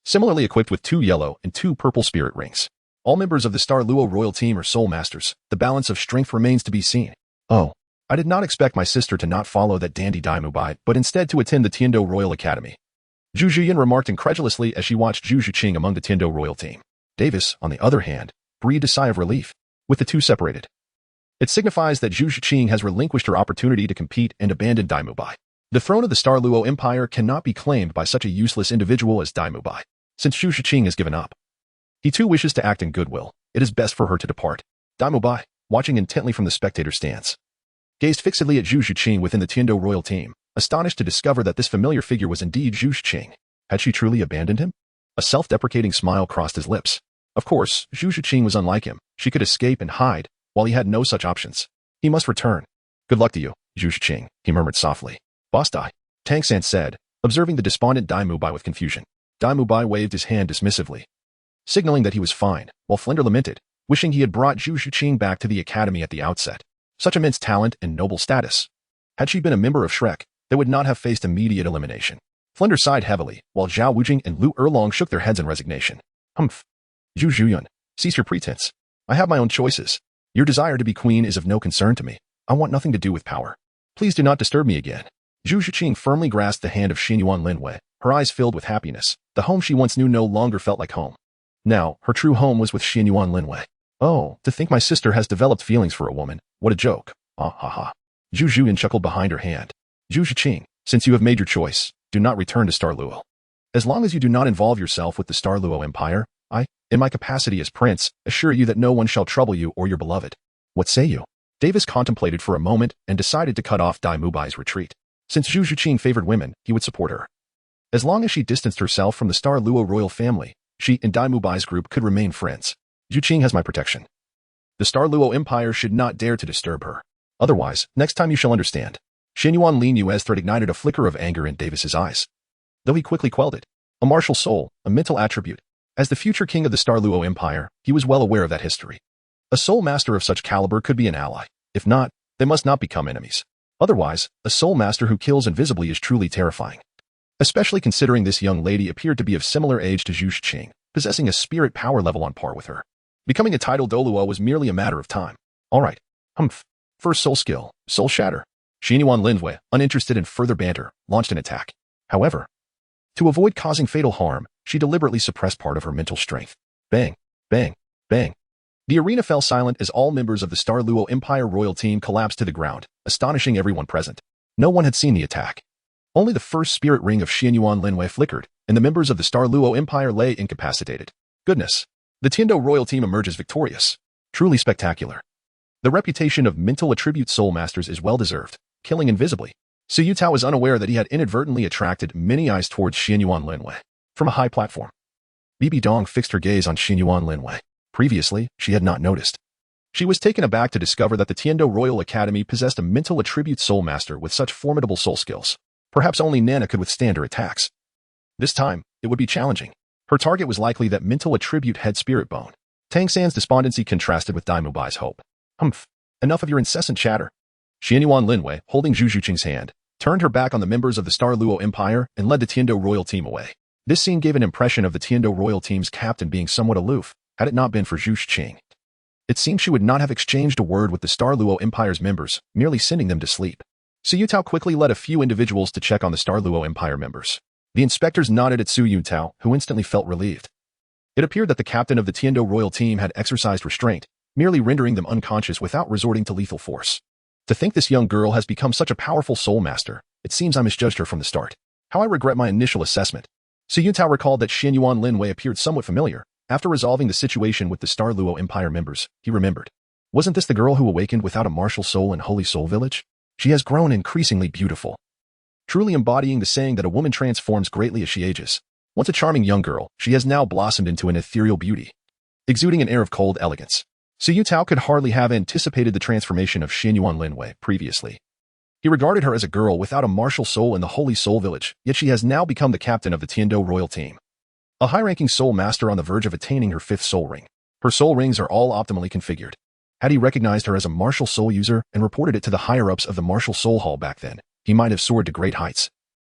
similarly equipped with 2 yellow and 2 purple spirit rings. All members of the Starluo Royal Team are soul masters. The balance of strength remains to be seen. Oh, I did not expect my sister to not follow that dandy Mu Bai, but instead to attend the Tiando Royal Academy. Zhu Zhiyan remarked incredulously as she watched Zhu Qing among the Tiando Royal Team. Davis, on the other hand, breathed a sigh of relief. With the 2 separated, it signifies that Zhu Qing has relinquished her opportunity to compete and abandoned Mu Bai. The throne of the Starluo Empire cannot be claimed by such a useless individual as Mu Bai. Since Zhu Qing has given up, he too wishes to act in goodwill. It is best for her to depart. Mu Bai, watching intently from the spectator stance, gazed fixedly at Zhu Qing within the Tiando Royal Team, astonished to discover that this familiar figure was indeed Zhu Qing. Had she truly abandoned him? A self-deprecating smile crossed his lips. Of course, Zhu Qing was unlike him. She could escape and hide, while he had no such options. He must return. Good luck to you, Zhu Qing, he murmured softly. Boss Dai, Tang San said, observing the despondent Mu Bai with confusion. Mu Bai waved his hand dismissively, signaling that he was fine, while Flender lamented, wishing he had brought Zhu Qing back to the academy at the outset. Such immense talent and noble status. Had she been a member of Shrek, they would not have faced immediate elimination. Flender sighed heavily, while Zhao Wujing and Lu Erlong shook their heads in resignation. Humph. Zhu Zhuyun, cease your pretense. I have my own choices. Your desire to be queen is of no concern to me. I want nothing to do with power. Please do not disturb me again. Zhu Qing firmly grasped the hand of Xuanyuan Lin Yue, her eyes filled with happiness. The home she once knew no longer felt like home. Now, her true home was with Xuanyuan Lin Yue. Oh, to think my sister has developed feelings for a woman. What a joke. Ah ha ha. Zhu Zhuyun chuckled behind her hand. Zhu Qing, since you have made your choice, do not return to Douluo. As long as you do not involve yourself with the Douluo Empire, I, in my capacity as prince, assure you that no one shall trouble you or your beloved. What say you? Davis contemplated for a moment and decided to cut off Mu Bai's retreat. Since Zhu Qing favored women, he would support her. As long as she distanced herself from the Douluo royal family, she and Mu Bai's group could remain friends. Zhu Qing has my protection. The Douluo Empire should not dare to disturb her. Otherwise, next time you shall understand. Xuanyuan Lin Yue's threat ignited a flicker of anger in Davis's eyes. Though he quickly quelled it. A martial soul, a mental attribute. As the future king of the Douluo Empire, he was well aware of that history. A soul master of such caliber could be an ally. If not, they must not become enemies. Otherwise, a soul master who kills invisibly is truly terrifying. Especially considering this young lady appeared to be of similar age to Zhu Qing, possessing a spirit power level on par with her. Becoming a titled Douluo was merely a matter of time. Alright. First soul skill, Soul Shatter. Xuanyuan Lin Yue, uninterested in further banter, launched an attack. However, to avoid causing fatal harm, she deliberately suppressed part of her mental strength. Bang, bang, bang. The arena fell silent as all members of the Douluo Empire royal team collapsed to the ground, astonishing everyone present. No one had seen the attack. Only the first spirit ring of Xuanyuan Lin Yue flickered, and the members of the Douluo Empire lay incapacitated. Goodness. The Tiando royal team emerges victorious. Truly spectacular. The reputation of mental attribute soul masters is well-deserved, killing invisibly. Su Yutao was unaware that he had inadvertently attracted many eyes towards Xuanyuan Lin Yue. From a high platform, Bibi Dong fixed her gaze on Xuanyuan Lin Yue. Previously, she had not noticed. She was taken aback to discover that the Tiando Royal Academy possessed a mental attribute soul master with such formidable soul skills. Perhaps only Nana could withstand her attacks. This time, it would be challenging. Her target was likely that mental attribute head spirit bone. Tang San's despondency contrasted with Mu Bai's hope. Enough of your incessant chatter. Xuanyuan Lin Yue, holding Zhu Qing's hand, turned her back on the members of the Douluo Empire and led the Tiando royal team away. This scene gave an impression of the Tiando royal team's captain being somewhat aloof, had it not been for Zhu Qing. It seemed she would not have exchanged a word with the Douluo Empire's members, merely sending them to sleep. Su Yutao quickly led a few individuals to check on the Douluo Empire members. The inspectors nodded at Su Yutao, who instantly felt relieved. It appeared that the captain of the Tiando royal team had exercised restraint, merely rendering them unconscious without resorting to lethal force. To think this young girl has become such a powerful soul master, it seems I misjudged her from the start. How I regret my initial assessment. Su Yutao recalled that Xuanyuan Lin Yue appeared somewhat familiar. After resolving the situation with the Douluo Empire members, he remembered. Wasn't this the girl who awakened without a martial soul in Holy Soul Village? She has grown increasingly beautiful. Truly embodying the saying that a woman transforms greatly as she ages. Once a charming young girl, she has now blossomed into an ethereal beauty, exuding an air of cold elegance. Su Yutao could hardly have anticipated the transformation of Xuanyuan Lin Yue previously. He regarded her as a girl without a martial soul in the Holy Soul Village, yet she has now become the captain of the Tiando royal team. A high-ranking soul master on the verge of attaining her 5th soul ring. Her soul rings are all optimally configured. Had he recognized her as a martial soul user and reported it to the higher-ups of the Martial Soul Hall back then, he might have soared to great heights,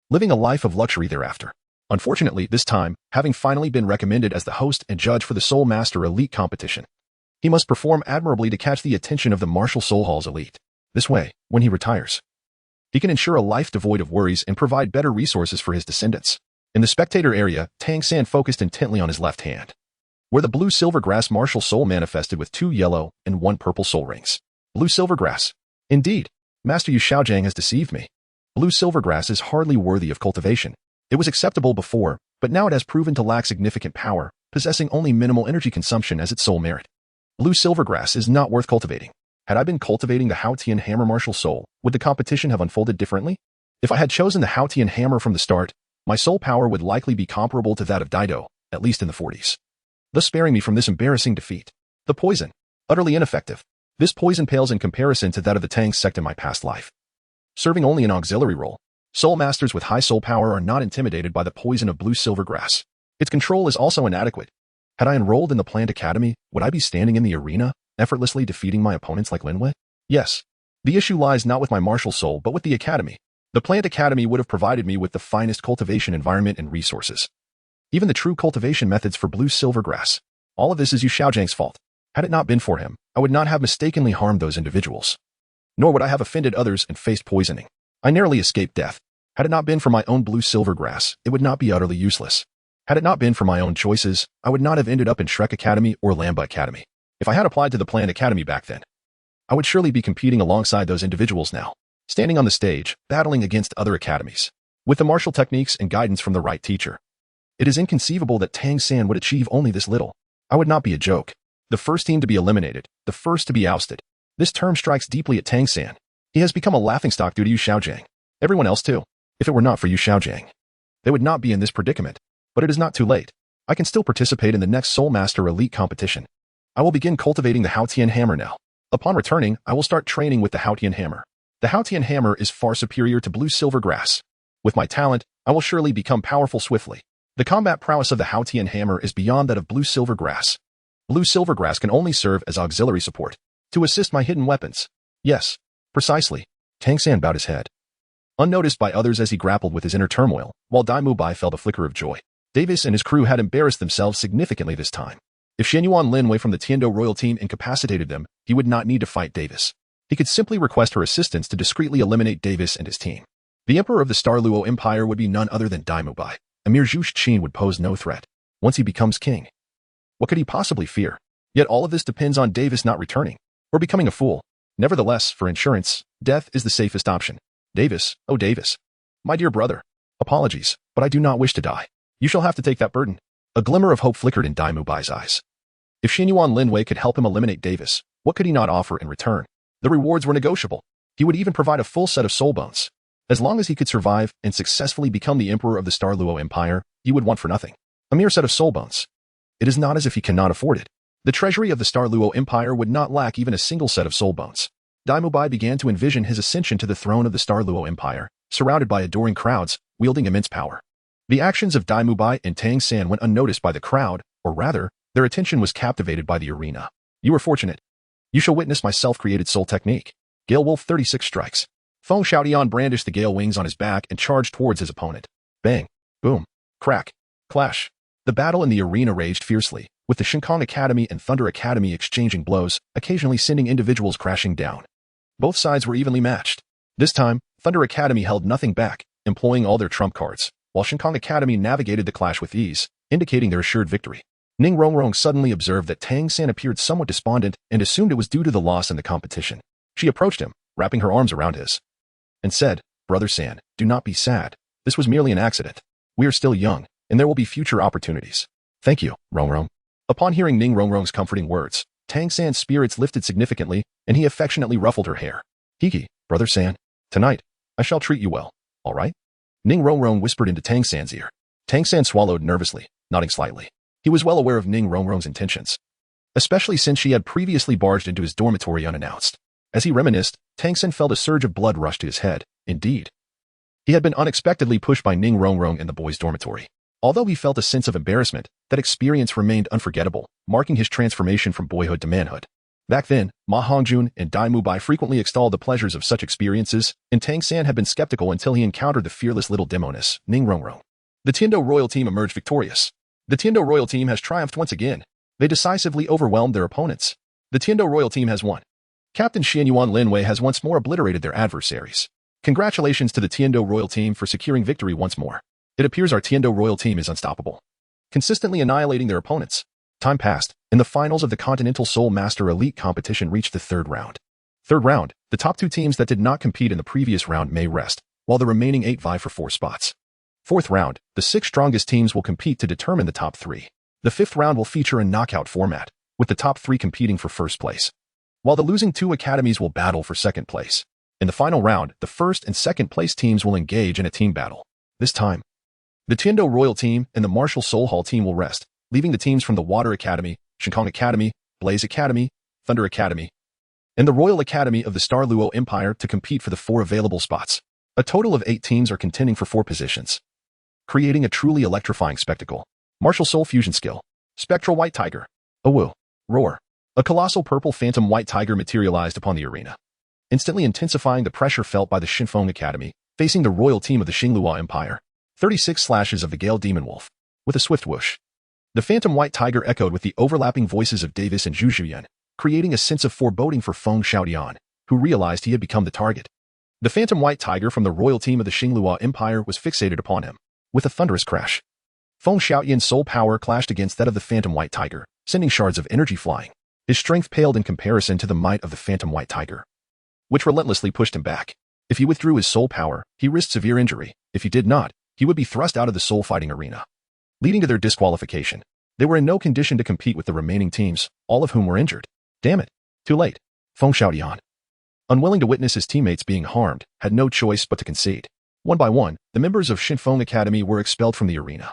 living a life of luxury thereafter. Unfortunately, this time, having finally been recommended as the host and judge for the Soul Master Elite competition, he must perform admirably to catch the attention of the Martial Soul Hall's elite. This way, when he retires, he can ensure a life devoid of worries and provide better resources for his descendants. In the spectator area, Tang San focused intently on his left hand, where the blue silver grass martial soul manifested with 2 yellow and 1 purple soul rings. Blue silver grass. Indeed, Master Yu Xiaojang has deceived me. Blue silver grass is hardly worthy of cultivation. It was acceptable before, but now it has proven to lack significant power, possessing only minimal energy consumption as its sole merit. Blue silver grass is not worth cultivating. Had I been cultivating the Haotian hammer martial soul, would the competition have unfolded differently? If I had chosen the Haotian hammer from the start, my soul power would likely be comparable to that of Dido, at least in the 40s. Thus sparing me from this embarrassing defeat. The poison. Utterly ineffective. This poison pales in comparison to that of the Tang sect in my past life. Serving only an auxiliary role, soul masters with high soul power are not intimidated by the poison of blue silver grass. Its control is also inadequate. Had I enrolled in the planned academy, would I be standing in the arena, effortlessly defeating my opponents like Lin Yue? Yes. The issue lies not with my martial soul but with the academy. The planned academy would have provided me with the finest cultivation environment and resources. Even the true cultivation methods for blue silver grass. All of this is Yu Xiaojang's fault. Had it not been for him, I would not have mistakenly harmed those individuals. Nor would I have offended others and faced poisoning. I narrowly escaped death. Had it not been for my own blue silver grass, it would not be utterly useless. Had it not been for my own choices, I would not have ended up in Shrek Academy or Lamba Academy. If I had applied to the planned academy back then, I would surely be competing alongside those individuals now, standing on the stage, battling against other academies. with the martial techniques and guidance from the right teacher. It is inconceivable that Tang San would achieve only this little. I would not be a joke. The first team to be eliminated, the first to be ousted. This term strikes deeply at Tang San. He has become a laughingstock due to Yu Xiaojiang. Everyone else too. If it were not for Yu Xiaojiang, they would not be in this predicament. But it is not too late. I can still participate in the next Soul Master Elite competition. I will begin cultivating the Haotian hammer now. Upon returning, I will start training with the Haotian hammer. The Haotian hammer is far superior to blue-silver grass. With my talent, I will surely become powerful swiftly. The combat prowess of the Haotian hammer is beyond that of blue-silver grass. Blue-silver grass can only serve as auxiliary support, to assist my hidden weapons. Yes, precisely. Tang San bowed his head. Unnoticed by others as he grappled with his inner turmoil, while Mu Bai felt a flicker of joy. Davis and his crew had embarrassed themselves significantly this time. If Xuanyuan Lin Yue from the Tiando royal team incapacitated them, he would not need to fight Davis. He could simply request her assistance to discreetly eliminate Davis and his team. The emperor of the Douluo Empire would be none other than Mu Bai. A mere Zhu Qing would pose no threat. Once he becomes king, what could he possibly fear? Yet all of this depends on Davis not returning, or becoming a fool. Nevertheless, for insurance, death is the safest option. Davis, oh Davis. My dear brother. Apologies, but I do not wish to die. You shall have to take that burden. A glimmer of hope flickered in Mu Bai's eyes. If Xuanyuan Lin Yue could help him eliminate Davis, what could he not offer in return? The rewards were negotiable. He would even provide a full set of soul bones. As long as he could survive and successfully become the emperor of the Douluo Empire, he would want for nothing. A mere set of soul bones. It is not as if he cannot afford it. The treasury of the Douluo Empire would not lack even a single set of soul bones. Mu Bai began to envision his ascension to the throne of the Douluo Empire, surrounded by adoring crowds, wielding immense power. The actions of Mu Bai and Tang San went unnoticed by the crowd, or rather, their attention was captivated by the arena. You were fortunate. You shall witness my self-created soul technique. Gale Wolf 36 strikes. Feng Xiaotian brandished the gale wings on his back and charged towards his opponent. Bang, boom, crack, clash. The battle in the arena raged fiercely, with the Shinkong Academy and Thunder Academy exchanging blows, occasionally sending individuals crashing down. Both sides were evenly matched. This time, Thunder Academy held nothing back, employing all their trump cards, while Shinkong Academy navigated the clash with ease, indicating their assured victory. Ning Rongrong suddenly observed that Tang San appeared somewhat despondent and assumed it was due to the loss in the competition. She approached him, wrapping her arms around his, and said, Brother San, do not be sad. This was merely an accident. We are still young, and there will be future opportunities. Thank you, Rongrong. Upon hearing Ning Rongrong's comforting words, Tang San's spirits lifted significantly, and he affectionately ruffled her hair. Hiki, Brother San, tonight, I shall treat you well, all right? Ning Rongrong whispered into Tang San's ear. Tang San swallowed nervously, nodding slightly. He was well aware of Ning Rongrong's intentions, especially since she had previously barged into his dormitory unannounced. As he reminisced, Tang San felt a surge of blood rush to his head. Indeed, he had been unexpectedly pushed by Ning Rongrong in the boys' dormitory. Although he felt a sense of embarrassment, that experience remained unforgettable, marking his transformation from boyhood to manhood. Back then, Ma Hongjun and Mu Bai frequently extolled the pleasures of such experiences, and Tang San had been skeptical until he encountered the fearless little demoness, Ning Rongrong. The Tiando royal team emerged victorious. The Tiando royal team has triumphed once again. They decisively overwhelmed their opponents. The Tiando royal team has won. Captain Xuanyuan Lin Yue has once more obliterated their adversaries. Congratulations to the Tiando royal team for securing victory once more. It appears our Tiando royal team is unstoppable, consistently annihilating their opponents. Time passed, and the finals of the Continental Soul Master Elite competition reached the third round. Third round, the top two teams that did not compete in the previous round may rest, while the remaining 8 vie for 4 spots. Fourth round, the 6 strongest teams will compete to determine the top 3. The fifth round will feature a knockout format, with the top 3 competing for first place, while the losing 2 academies will battle for second place. In the final round, the first and second place teams will engage in a team battle. This time, the Tiando Royal Team and the Martial Soul Hall Team will rest, leaving the teams from the Water Academy, Shinkong Academy, Blaze Academy, Thunder Academy, and the Royal Academy of the Douluo Empire to compete for the 4 available spots. A total of 8 teams are contending for 4 positions, creating a truly electrifying spectacle. Martial Soul Fusion Skill. Spectral White Tiger. Awu. Roar. A colossal purple phantom white tiger materialized upon the arena, instantly intensifying the pressure felt by the Shinfeng Academy, facing the royal team of the Xinglua Empire. 36 slashes of the Gale Demon Wolf. With a swift whoosh, the phantom white tiger echoed with the overlapping voices of Davis and Zhu Qing, creating a sense of foreboding for Feng Xiaotian, who realized he had become the target. The phantom white tiger from the royal team of the Xinglua Empire was fixated upon him. With a thunderous crash, Feng Xiaotian's soul power clashed against that of the phantom white tiger, sending shards of energy flying. His strength paled in comparison to the might of the phantom white tiger, which relentlessly pushed him back. If he withdrew his soul power, he risked severe injury. If he did not, he would be thrust out of the soul fighting arena, leading to their disqualification. They were in no condition to compete with the remaining teams, all of whom were injured. Damn it. Too late. Feng Xiaoyan, unwilling to witness his teammates being harmed, had no choice but to concede. One by one, the members of Xinfeng Academy were expelled from the arena,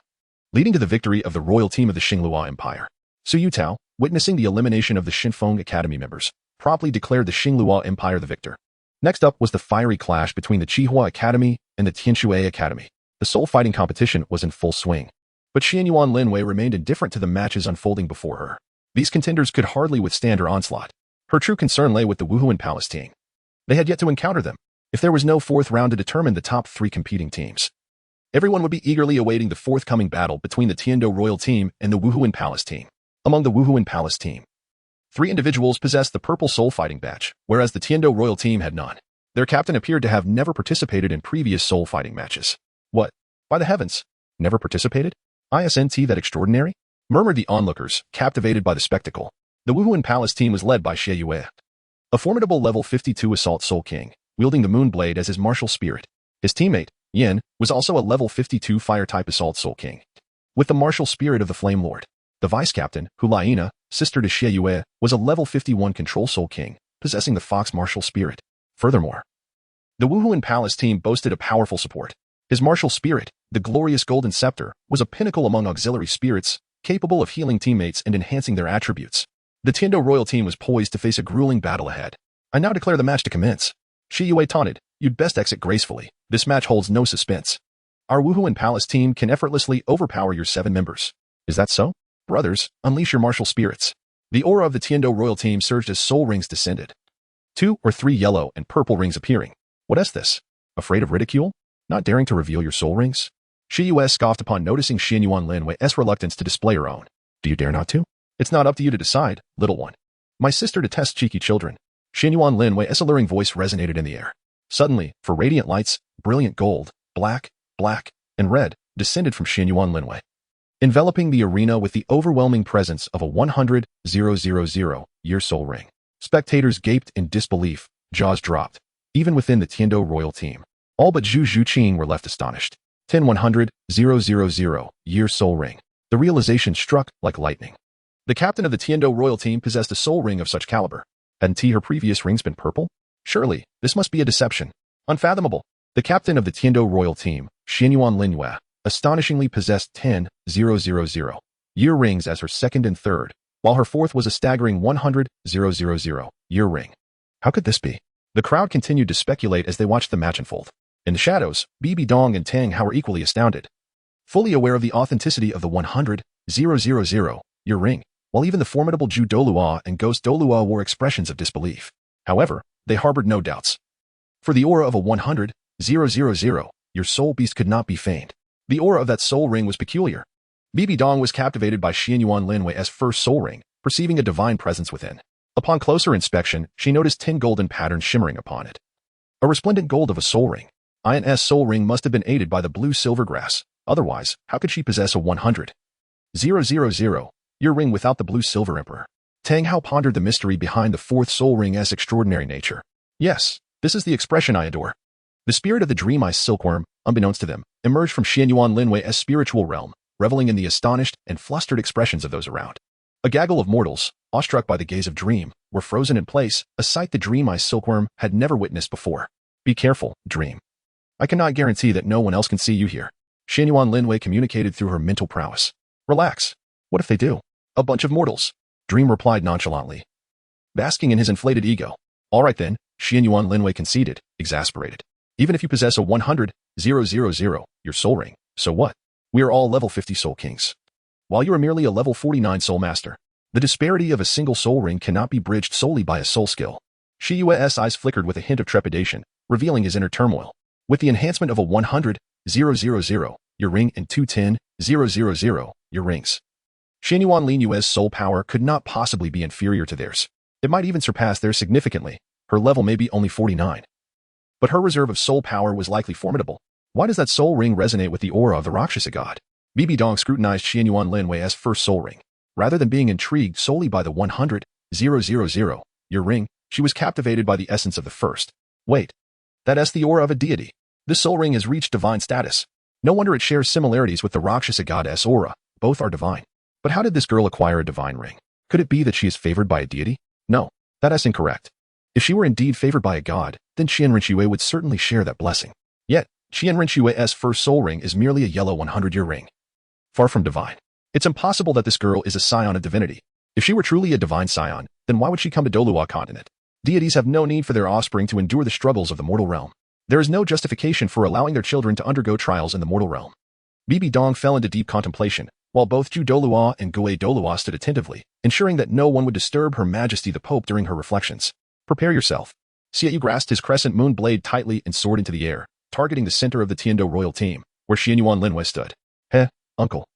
leading to the victory of the royal team of the Xinglua Empire. Su Yutao, witnessing the elimination of the Xinfeng Academy members, promptly declared the Xinglua Empire the victor. Next up was the fiery clash between the Qihua Academy and the Tianshui Academy. The soul fighting competition was in full swing, but Xuanyuan Lin Yue remained indifferent to the matches unfolding before her. These contenders could hardly withstand her onslaught. Her true concern lay with the Wuhuan Palace team. They had yet to encounter them. If there was no fourth round to determine the top 3 competing teams, everyone would be eagerly awaiting the forthcoming battle between the Tiando Royal Team and the Wuhuan Palace team. Among the Wuhuan Palace team, 3 individuals possessed the purple soul fighting badge, whereas the Tiando Royal Team had none. Their captain appeared to have never participated in previous soul fighting matches. What? By the heavens! Never participated? Isn't that extraordinary? Murmured the onlookers, captivated by the spectacle. The Wuhuan Palace team was led by Xiao Wu, a formidable level 52 Assault Soul King, wielding the Moon Blade as his martial spirit. His teammate, Yin, was also a level 52 Fire-type Assault Soul King, with the martial spirit of the Flame Lord. The vice-captain, Hulaina, sister to Xiao Wu, was a level 51 Control Soul King, possessing the Fox martial spirit. Furthermore, the Wuhuan Palace team boasted a powerful support. His martial spirit, the glorious Golden Scepter, was a pinnacle among auxiliary spirits, capable of healing teammates and enhancing their attributes. The Tiando Royal Team was poised to face a grueling battle ahead. I now declare the match to commence. Xiao Wu taunted, "You'd best exit gracefully. This match holds no suspense. Our Wuhuan Palace team can effortlessly overpower your 7 members. Is that so? Brothers, unleash your martial spirits." The aura of the Tiando Royal Team surged as soul rings descended. 2 or 3 yellow and purple rings appearing. What is this? Afraid of ridicule? Not daring to reveal your soul rings? Xiao Wu scoffed upon noticing Xuanyuan Lin Yue's reluctance to display her own. Do you dare not to? It's not up to you to decide, little one. My sister detests cheeky children. Xuanyuan Lin Yue's alluring voice resonated in the air. Suddenly, for radiant lights, brilliant gold, black, and red, descended from Xuanyuan Lin Yue, enveloping the arena with the overwhelming presence of a 100,000-year soul ring. Spectators gaped in disbelief, jaws dropped. Even within the Tiando Royal Team, all but Zhu Qing were left astonished. 100,000-year soul ring. The realization struck like lightning. The captain of the Tiando Royal Team possessed a soul ring of such caliber. Hadn't her previous rings been purple? Surely, this must be a deception. Unfathomable. The captain of the Tiando Royal Team, Xuanyuan Lin Yue, astonishingly possessed 10,000-year rings as her second and third, while her fourth was a staggering 100,000-year ring. How could this be? The crowd continued to speculate as they watched the match unfold. In the shadows, Bibi Dong and Tang Hao were equally astounded, fully aware of the authenticity of the 100,000-year ring, while even the formidable Zhu Douluo and Ghost Douluo wore expressions of disbelief. However, they harbored no doubts. For the aura of a 100,000-year soul beast could not be feigned. The aura of that soul ring was peculiar. Bibi Dong was captivated by Xuanyuan Lin Yue's first soul ring, perceiving a divine presence within. Upon closer inspection, she noticed 10 golden patterns shimmering upon it. A resplendent gold of a soul ring. INS soul ring must have been aided by the blue silver grass. Otherwise, how could she possess a 100,000-year ring without the blue silver emperor? Tang Hao pondered the mystery behind the fourth soul ring's extraordinary nature. Yes, this is the expression I adore. The spirit of the dream eye silkworm, unbeknownst to them, emerged from Xuanyuan Lin Yue's spiritual realm, reveling in the astonished and flustered expressions of those around. A gaggle of mortals, awestruck by the gaze of Dream, were frozen in place, a sight the dream eye silkworm had never witnessed before. Be careful, Dream. I cannot guarantee that no one else can see you here. Xuanyuan Lin Yue communicated through her mental prowess. Relax. What if they do? A bunch of mortals. Dream replied nonchalantly, basking in his inflated ego. All right then, Xuanyuan Lin Yue conceded, exasperated. Even if you possess a 100,000-year soul ring, so what? We are all level 50 soul kings, while you are merely a level 49 soul master. The disparity of a single soul ring cannot be bridged solely by a soul skill. Xiao Wu's eyes flickered with a hint of trepidation, revealing his inner turmoil. With the enhancement of a 100,000-year ring and 210,000-year rings, Xuanyuan Lin Yue's soul power could not possibly be inferior to theirs. It might even surpass theirs significantly. Her level may be only 49. But her reserve of soul power was likely formidable. Why does that soul ring resonate with the aura of the Rakshasa god? Bibi Dong scrutinized Xuanyuan Lin Yue's first soul ring. Rather than being intrigued solely by the 100,000-year ring, she was captivated by the essence of the first. Wait. That's the aura of a deity. This soul ring has reached divine status. No wonder it shares similarities with the Rakshasa goddess aura. Both are divine. But how did this girl acquire a divine ring? Could it be that she is favored by a deity? No, that's incorrect. If she were indeed favored by a god, then Lin Yue would certainly share that blessing. Yet, Lin Yue's first soul ring is merely a yellow 100-year ring. Far from divine. It's impossible that this girl is a scion of divinity. If she were truly a divine scion, then why would she come to Douluo continent? Deities have no need for their offspring to endure the struggles of the mortal realm. There is no justification for allowing their children to undergo trials in the mortal realm. Bibi Dong fell into deep contemplation, while both Zhu Douluo and Gui Douluo stood attentively, ensuring that no one would disturb Her Majesty the Pope during her reflections. Prepare yourself. Xiao Wu grasped his crescent moon blade tightly and soared into the air, targeting the center of the Tiando royal team, where Xuanyuan Lin Yue stood. Uncle.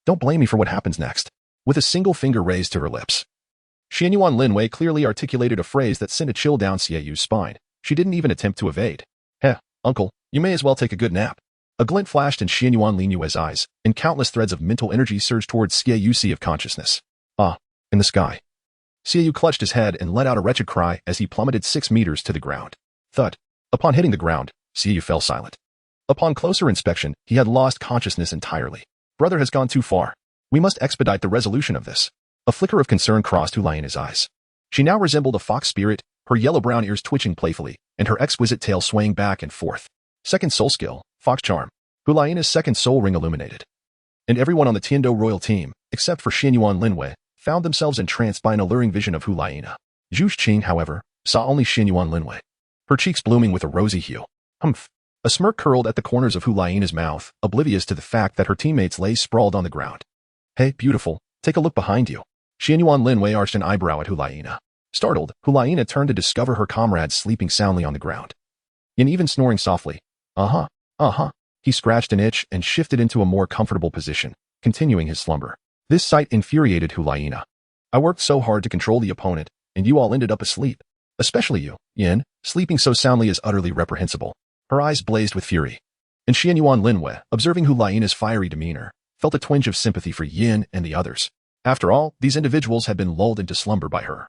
Don't blame me for what happens next. With a single finger raised to her lips, Xuanyuan Lin Yue clearly articulated a phrase that sent a chill down Xiao Wu's spine. She didn't even attempt to evade. Uncle, you may as well take a good nap. A glint flashed in Xuanyuan Lin Yue's eyes, and countless threads of mental energy surged towards Xiao Wu's sea of consciousness. In the sky. Xiao Wu clutched his head and let out a wretched cry as he plummeted 6 meters to the ground. Thud. Upon hitting the ground, Xiao Wu fell silent. Upon closer inspection, he had lost consciousness entirely. Brother has gone too far. We must expedite the resolution of this. A flicker of concern crossed Hulayina's eyes. She now resembled a fox spirit, her yellow-brown ears twitching playfully, and her exquisite tail swaying back and forth. Second soul skill, Fox Charm. Hulayina's second soul ring illuminated. And everyone on the Tiando royal team, except for Xuanyuan Lin Yue, found themselves entranced by an alluring vision of Hulayina. Zhu Qing, however, saw only Xuanyuan Lin Yue, her cheeks blooming with a rosy hue. Humph. A smirk curled at the corners of Hulayina's mouth, oblivious to the fact that her teammates lay sprawled on the ground. Hey, beautiful, take a look behind you. Xuanyuan Lin Yue arched an eyebrow at Hulayina. Startled, Hulayina turned to discover her comrades sleeping soundly on the ground. Yin even snoring softly. He scratched an itch and shifted into a more comfortable position, continuing his slumber. This sight infuriated Hulayina. I worked so hard to control the opponent, and you all ended up asleep. Especially you, Yin, sleeping so soundly is utterly reprehensible. Her eyes blazed with fury. And Xuanyuan Lin Yue, observing Hulayina's fiery demeanor, felt a twinge of sympathy for Yin and the others. After all, these individuals had been lulled into slumber by her.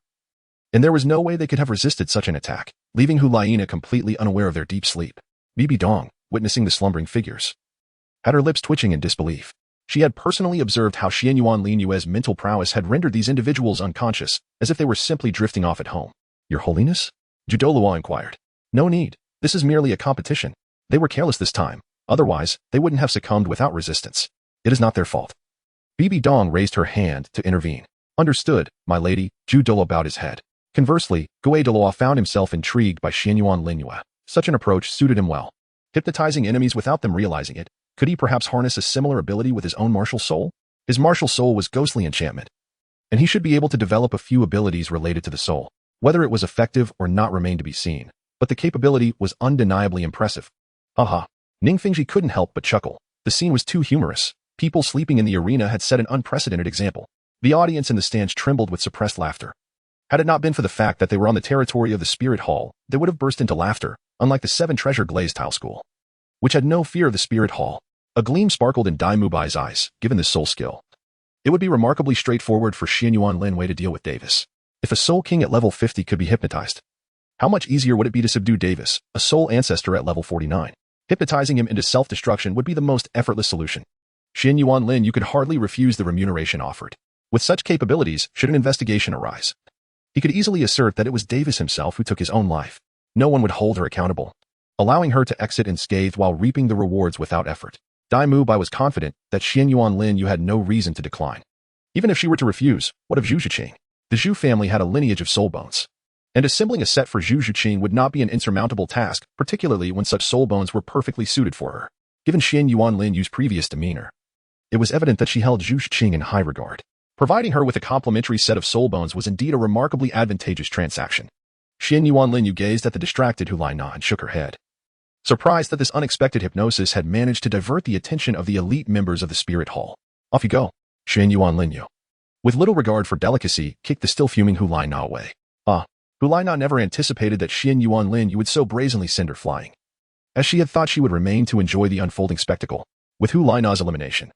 And there was no way they could have resisted such an attack, leaving Hulayina completely unaware of their deep sleep. Bibi Dong, witnessing the slumbering figures, had her lips twitching in disbelief. She had personally observed how Xuanyuan Lin Yue's mental prowess had rendered these individuals unconscious, as if they were simply drifting off at home. Your Holiness? Zhu Douluo inquired. No need. This is merely a competition. They were careless this time. Otherwise, they wouldn't have succumbed without resistance. It is not their fault. Bibi Dong raised her hand to intervene. Understood, my lady. Zhu Douluo bowed his head. Conversely, Gui Douluo found himself intrigued by Xuanyuan Lin Yue. Such an approach suited him well. Hypnotizing enemies without them realizing it, could he perhaps harness a similar ability with his own martial soul? His martial soul was ghostly enchantment, and he should be able to develop a few abilities related to the soul. Whether it was effective or not remained to be seen, but the capability was undeniably impressive. Ning Fingji couldn't help but chuckle. The scene was too humorous. People sleeping in the arena had set an unprecedented example. The audience in the stands trembled with suppressed laughter. Had it not been for the fact that they were on the territory of the Spirit Hall, they would have burst into laughter, unlike the 7 Treasure glazed tile school, which had no fear of the Spirit Hall. A gleam sparkled in Mu Bai's eyes, given this soul skill. It would be remarkably straightforward for Xuanyuan Lin Yue to deal with Davis. If a soul king at level 50 could be hypnotized, how much easier would it be to subdue Davis, a soul ancestor at level 49? Hypnotizing him into self-destruction would be the most effortless solution. Xuanyuan Lin, you could hardly refuse the remuneration offered. With such capabilities, should an investigation arise, he could easily assert that it was Davis himself who took his own life. No one would hold her accountable, allowing her to exit unscathed while reaping the rewards without effort. Mu Bai was confident that Xuanyuan Lin Yue had no reason to decline. Even if she were to refuse, what of Zhu Qing? The Zhu family had a lineage of soul bones, and assembling a set for Zhu Qing would not be an insurmountable task, particularly when such soul bones were perfectly suited for her. Given Xuanyuan Lin Yue's previous demeanor, it was evident that she held Zhu Qing in high regard. Providing her with a complementary set of soul bones was indeed a remarkably advantageous transaction. Xuanyuan Lin Yue gazed at the distracted Hulayina and shook her head, surprised that this unexpected hypnosis had managed to divert the attention of the elite members of the Spirit Hall. Off you go, Xuanyuan Lin Yue. With little regard for delicacy, kicked the still fuming Hulayina away. Hulayina never anticipated that Xuanyuan Lin Yue would so brazenly send her flying, as she had thought she would remain to enjoy the unfolding spectacle. With Hulayina's elimination,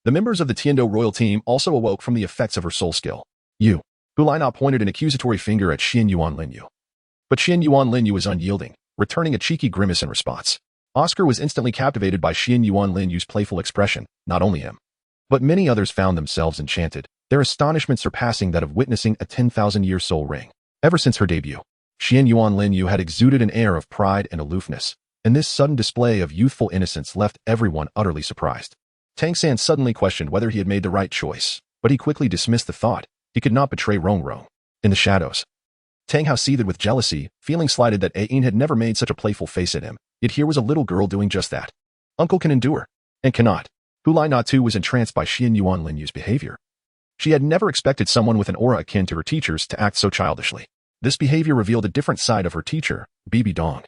the members of the Tiando royal team also awoke from the effects of her soul skill. Hulayina pointed an accusatory finger at Xuanyuan Lin Yue. But Xuanyuan Lin Yue was unyielding, returning a cheeky grimace in response. Oscar was instantly captivated by Xuanyuan Lin Yue's playful expression. Not only him, but many others found themselves enchanted, their astonishment surpassing that of witnessing a 10,000-year soul ring. Ever since her debut, Xuanyuan Lin Yue had exuded an air of pride and aloofness, and this sudden display of youthful innocence left everyone utterly surprised. Tang San suddenly questioned whether he had made the right choice, but he quickly dismissed the thought. He could not betray Rong. In the shadows, Tang Hao seethed with jealousy, feeling slighted that Ain had never made such a playful face at him, yet here was a little girl doing just that. Uncle can endure, and cannot. Hu Lai Na too was entranced by Xuanyuan Lin Yue's behavior. She had never expected someone with an aura akin to her teacher's to act so childishly. This behavior revealed a different side of her teacher, Bibi Dong.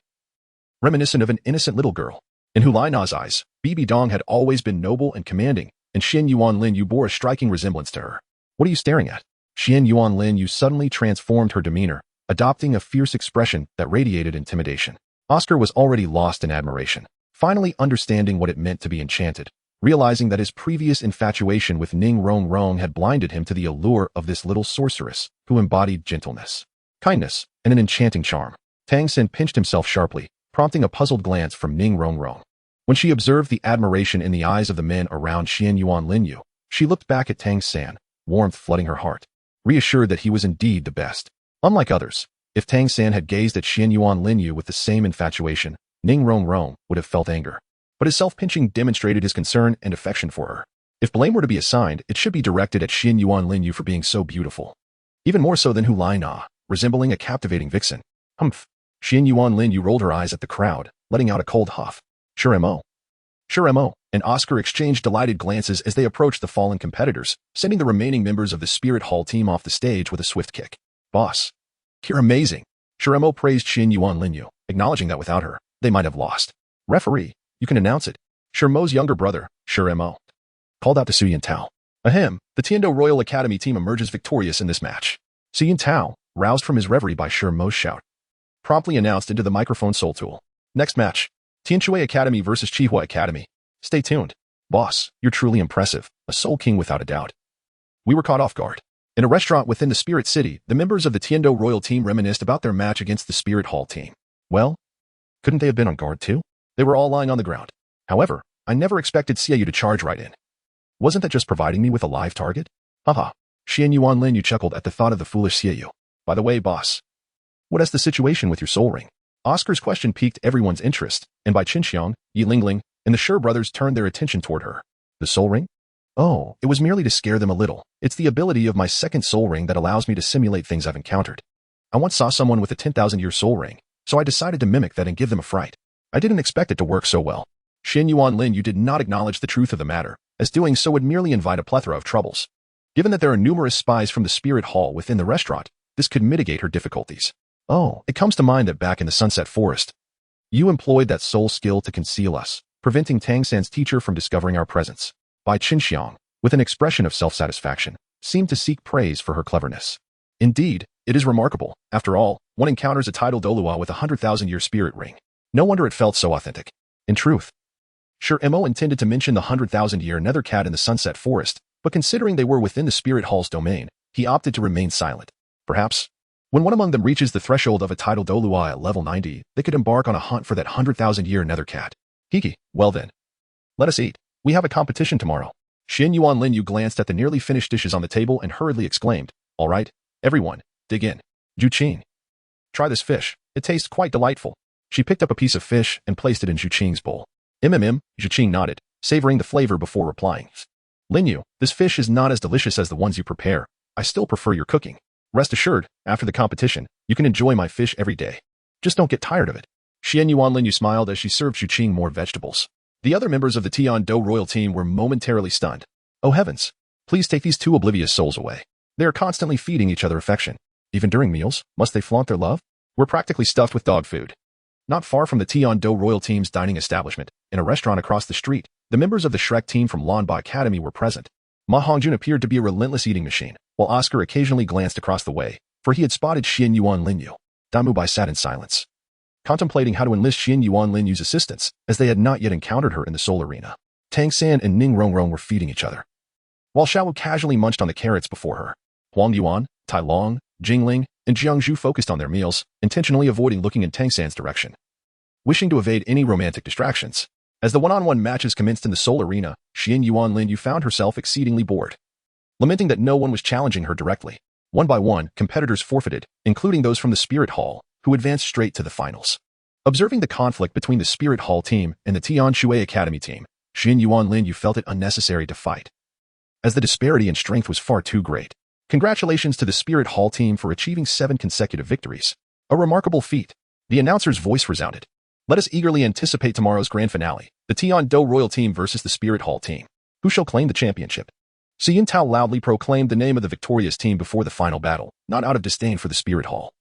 Reminiscent of an innocent little girl. In Hu Lai Na's eyes, Bibi Dong had always been noble and commanding, and Xuanyuan Lin Yue bore a striking resemblance to her. What are you staring at? Xuanyuan Lin Yue suddenly transformed her demeanor, adopting a fierce expression that radiated intimidation. Oscar was already lost in admiration, finally understanding what it meant to be enchanted, realizing that his previous infatuation with Ning Rong had blinded him to the allure of this little sorceress who embodied gentleness, kindness, and an enchanting charm. Tang San pinched himself sharply, prompting a puzzled glance from Ning Rong. When she observed the admiration in the eyes of the men around Xuanyuan Lin Yue, she looked back at Tang San, warmth flooding her heart, reassured that he was indeed the best. Unlike others, if Tang San had gazed at Xuanyuan Lin Yue with the same infatuation, Ning Rong would have felt anger. But his self-pinching demonstrated his concern and affection for her. If blame were to be assigned, it should be directed at Xuanyuan Lin Yue for being so beautiful. Even more so than Hu Lai Na, resembling a captivating vixen. Humph. Xuanyuan Lin Yue rolled her eyes at the crowd, letting out a cold huff. Sure mo. And Oscar exchanged delighted glances as they approached the fallen competitors, sending the remaining members of the Spirit Hall team off the stage with a swift kick. Boss. You're amazing. Sure mo praised Xuanyuan Lin Yue, acknowledging that without her, they might have lost. Referee. You can announce it. Sure mo's younger brother, Sure mo, called out to Su Yintao. Ahem, the Tiando Royal Academy team emerges victorious in this match. Su Yintao, roused from his reverie by Sure mo's shout, promptly announced into the microphone Soul Tool. Next match, Tianshui Academy versus Chihua Academy. Stay tuned. Boss, you're truly impressive, a Soul King without a doubt. We were caught off guard. In a restaurant within the Spirit City, the members of the Tiando Royal team reminisced about their match against the Spirit Hall team. Well, couldn't they have been on guard too? They were all lying on the ground. However, I never expected Xiao Wu to charge right in. Wasn't that just providing me with a live target? Haha. Xuanyuan Lin Yue chuckled at the thought of the foolish Xiao Wu. By the way, boss, what is the situation with your soul ring? Oscar's question piqued everyone's interest, and by Qinxiang, Yi Lingling, and the Sure brothers turned their attention toward her. The soul ring? Oh, it was merely to scare them a little. It's the ability of my second soul ring that allows me to simulate things I've encountered. I once saw someone with a 10,000-year soul ring, so I decided to mimic that and give them a fright. I didn't expect it to work so well. Xuanyuan Lin Yue did not acknowledge the truth of the matter, as doing so would merely invite a plethora of troubles. Given that there are numerous spies from the Spirit Hall within the restaurant, this could mitigate her difficulties. Oh, it comes to mind that back in the Sunset Forest, you employed that soul skill to conceal us, preventing Tang San's teacher from discovering our presence. Bai Qinxiang, with an expression of self-satisfaction, seemed to seek praise for her cleverness. Indeed, it is remarkable. After all, one encounters a tidal Douluo with a 100,000-year spirit ring. No wonder it felt so authentic. In truth, Sure Mo intended to mention the 100,000-year nether cat in the Sunset Forest, but considering they were within the Spirit Hall's domain, he opted to remain silent. Perhaps, when one among them reaches the threshold of a tidal Douluo at level 90, they could embark on a hunt for that 100,000-year nether cat. Hiki, well then. Let us eat. We have a competition tomorrow. Xuanyuan Lin Yue glanced at the nearly finished dishes on the table and hurriedly exclaimed, All right, everyone, dig in. Zhu Qing. Try this fish. It tastes quite delightful. She picked up a piece of fish and placed it in Zhu Qing's bowl. Zhu Qing nodded, savoring the flavor before replying. Lin Yue, this fish is not as delicious as the ones you prepare. I still prefer your cooking. Rest assured, after the competition, you can enjoy my fish every day. Just don't get tired of it. Xuanyuan Lin Yue smiled as she served Zhu Qing more vegetables. The other members of the Tiando Royal team were momentarily stunned. Oh heavens, please take these two oblivious souls away. They are constantly feeding each other affection. Even during meals, must they flaunt their love? We're practically stuffed with dog food. Not far from the Tiando Royal team's dining establishment, in a restaurant across the street, the members of the Shrek team from Lin Bai Academy were present. Ma Hongjun appeared to be a relentless eating machine, while Oscar occasionally glanced across the way, for he had spotted Xuanyuan Lin Yue. Mu Bai sat in silence, contemplating how to enlist Xuanyuan Lin Yue's assistance, as they had not yet encountered her in the soul arena. Tang San and Ning Rong were feeding each other, while Xiao Wu casually munched on the carrots before her. Huang Yuan, Tai Long, Jingling, and Jiangzhu focused on their meals, intentionally avoiding looking in Tang San's direction. wishing to evade any romantic distractions. As the one-on-one matches commenced in the Soul Arena, Xuanyuan Lin Yue found herself exceedingly bored. Lamenting that no one was challenging her directly. One by one, competitors forfeited, including those from the Spirit Hall, who advanced straight to the finals. Observing the conflict between the Spirit Hall team and the Tianshui Academy team, Xuanyuan Lin Yue felt it unnecessary to fight, as the disparity in strength was far too great. Congratulations to the Spirit Hall team for achieving 7 consecutive victories. A remarkable feat. The announcer's voice resounded. Let us eagerly anticipate tomorrow's grand finale, the Tian-Do Royal team versus the Spirit Hall team. Who shall claim the championship? Xian Tao loudly proclaimed the name of the victorious team before the final battle, not out of disdain for the Spirit Hall,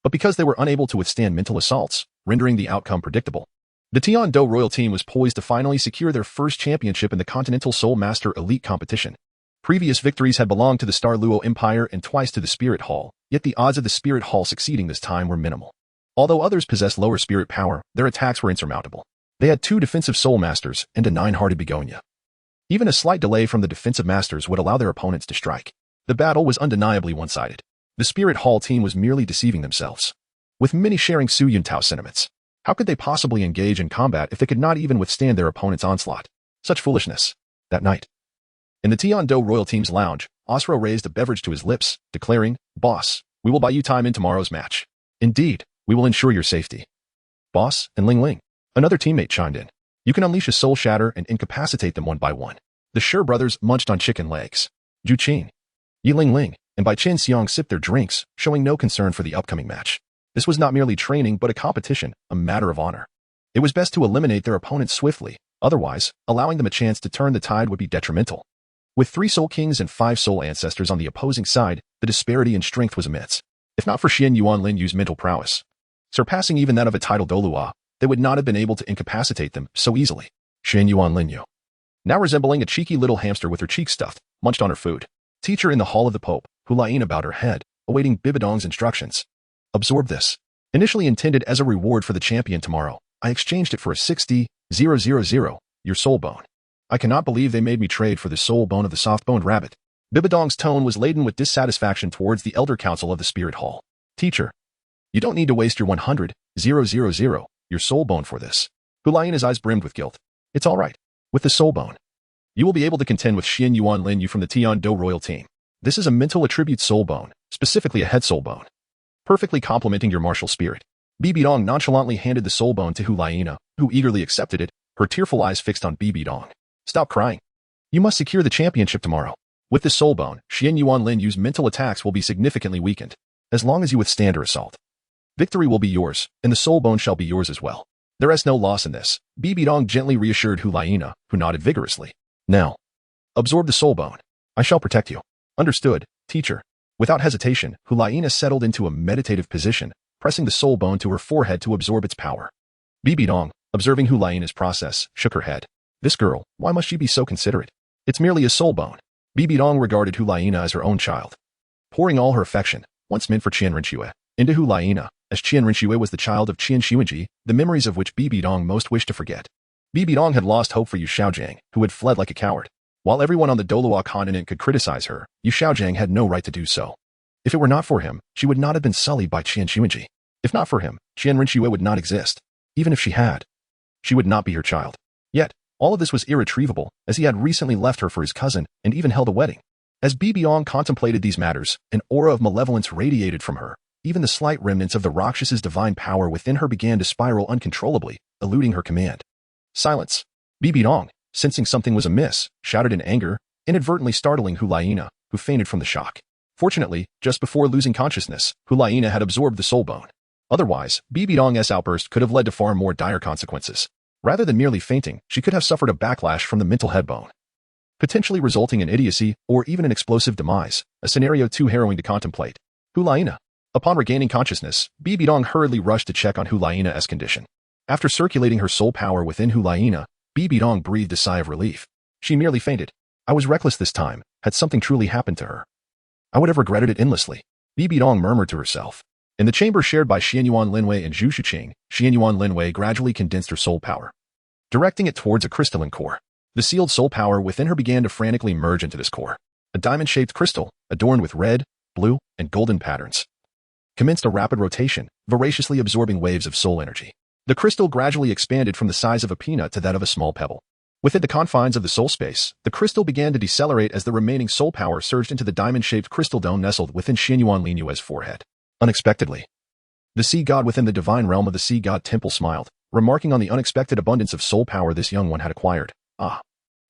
but because they were unable to withstand mental assaults, rendering the outcome predictable. The Tian-Do Royal team was poised to finally secure their first championship in the Continental Soul Master Elite competition. Previous victories had belonged to the Douluo Empire and twice to the Spirit Hall, yet the odds of the Spirit Hall succeeding this time were minimal. Although others possessed lower spirit power, their attacks were insurmountable. They had 2 defensive Soul Masters and a 9-hearted begonia. Even a slight delay from the defensive masters would allow their opponents to strike. The battle was undeniably one-sided. The Spirit Hall team was merely deceiving themselves. With many sharing Su Yuntao sentiments, how could they possibly engage in combat if they could not even withstand their opponent's onslaught? Such foolishness. That night, in the Tian-Do Royal team's lounge, Osro raised a beverage to his lips, declaring, "Boss, we will buy you time in tomorrow's match. Indeed, we will ensure your safety." "Boss," and Ling Ling, another teammate chimed in. "You can unleash a soul shatter and incapacitate them one by one." The Shi brothers munched on chicken legs. Zhu Qing, Yi Ling Ling, and Bai Chen Xiang sipped their drinks, showing no concern for the upcoming match. This was not merely training but a competition, a matter of honor. It was best to eliminate their opponents swiftly, otherwise, allowing them a chance to turn the tide would be detrimental. With 3 Soul Kings and 5 Soul Ancestors on the opposing side, the disparity in strength was immense. If not for Xuanyuan Lin Yue's mental prowess, surpassing even that of a titled Douluo, they would not have been able to incapacitate them so easily. Xuanyuan Lin Yue, now resembling a cheeky little hamster with her cheeks stuffed, munched on her food. Teacher in the Hall of the Pope, Hulaina bowed her head, awaiting Bibidong's instructions. "Absorb this. Initially intended as a reward for the champion tomorrow, I exchanged it for a 60,000, your soul bone. I cannot believe they made me trade for the soul bone of the soft-boned rabbit." Bibidong's tone was laden with dissatisfaction towards the Elder Council of the Spirit Hall. "Teacher, you don't need to waste your 100,000, your soul bone for this." Hulaina's eyes brimmed with guilt. "It's all right. With the soul bone, you will be able to contend with Xuanyuan Lin Yue from the Tian-Do Royal team. This is a mental attribute soul bone, specifically a head soul bone, perfectly complementing your martial spirit." Bibidong nonchalantly handed the soul bone to Hulaina, who eagerly accepted it, her tearful eyes fixed on Bibidong. "Stop crying. You must secure the championship tomorrow. With the soul bone, Xuanyuan Lin Yue's mental attacks will be significantly weakened. As long as you withstand her assault, victory will be yours, and the soul bone shall be yours as well. There is no loss in this." Bibidong gently reassured Hulaina, who nodded vigorously. "Now, absorb the soul bone. I shall protect you." "Understood, teacher." Without hesitation, Hulaina settled into a meditative position, pressing the soul bone to her forehead to absorb its power. Bibidong, observing Hulaina's process, shook her head. "This girl, why must she be so considerate? It's merely a soul bone." Bibidong regarded Hulaina as her own child, pouring all her affection, once meant for Qian Rinxue, into Hulaina, as Qian Rinxue was the child of Qian Xuanji, the memories of which Bibidong most wished to forget. Bibidong had lost hope for Yu Xiaojiang, who had fled like a coward. While everyone on the Douluo continent could criticize her, Yu Xiaojiang had no right to do so. If it were not for him, she would not have been sullied by Qian Xuanji. If not for him, Qian Rinxue would not exist. Even if she had, she would not be her child. Yet, all of this was irretrievable, as he had recently left her for his cousin and even held a wedding. As Bibidong contemplated these matters, an aura of malevolence radiated from her. Even the slight remnants of the Rakshas's divine power within her began to spiral uncontrollably, eluding her command. "Silence!" Bibidong, sensing something was amiss, shouted in anger, inadvertently startling Hulaina, who fainted from the shock. Fortunately, just before losing consciousness, Hulaina had absorbed the soul bone. Otherwise, Bibidong's outburst could have led to far more dire consequences. Rather than merely fainting, she could have suffered a backlash from the mental head bone, potentially resulting in idiocy or even an explosive demise, a scenario too harrowing to contemplate. Hulaina. Upon regaining consciousness, Bibidong hurriedly rushed to check on Hulaina's condition. After circulating her soul power within Hulaina, Bibidong breathed a sigh of relief. She merely fainted. "I was reckless this time. Had something truly happened to her, I would have regretted it endlessly," Bibidong murmured to herself. In the chamber shared by Xuanyuan Linwei and Zhu Qing, Xuanyuan Linwei gradually condensed her soul power, directing it towards a crystalline core. The sealed soul power within her began to frantically merge into this core. A diamond-shaped crystal, adorned with red, blue, and golden patterns, commenced a rapid rotation, voraciously absorbing waves of soul energy. The crystal gradually expanded from the size of a peanut to that of a small pebble. Within the confines of the soul space, the crystal began to decelerate as the remaining soul power surged into the diamond-shaped crystal dome nestled within Xuanyuan Lin Yue's forehead. Unexpectedly, the sea god within the divine realm of the sea god temple smiled, remarking on the unexpected abundance of soul power this young one had acquired. Ah,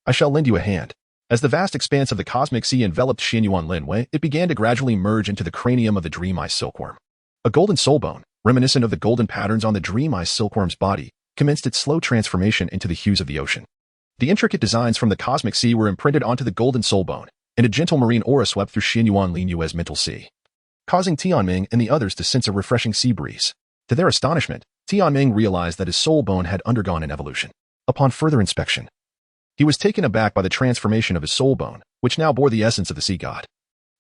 I shall lend you a hand. As the vast expanse of the cosmic sea enveloped Xuanyuan Lin Yue, it began to gradually merge into the cranium of the Dream Eye silkworm. A golden soul bone, reminiscent of the golden patterns on the Dream Eye silkworm's body, commenced its slow transformation into the hues of the ocean. The intricate designs from the cosmic sea were imprinted onto the golden soul bone, and a gentle marine aura swept through Xuanyuan Lin Yue's mental sea, causing Tianming and the others to sense a refreshing sea breeze. To their astonishment, Tianming realized that his soul bone had undergone an evolution. Upon further inspection, he was taken aback by the transformation of his soul bone, which now bore the essence of the sea god,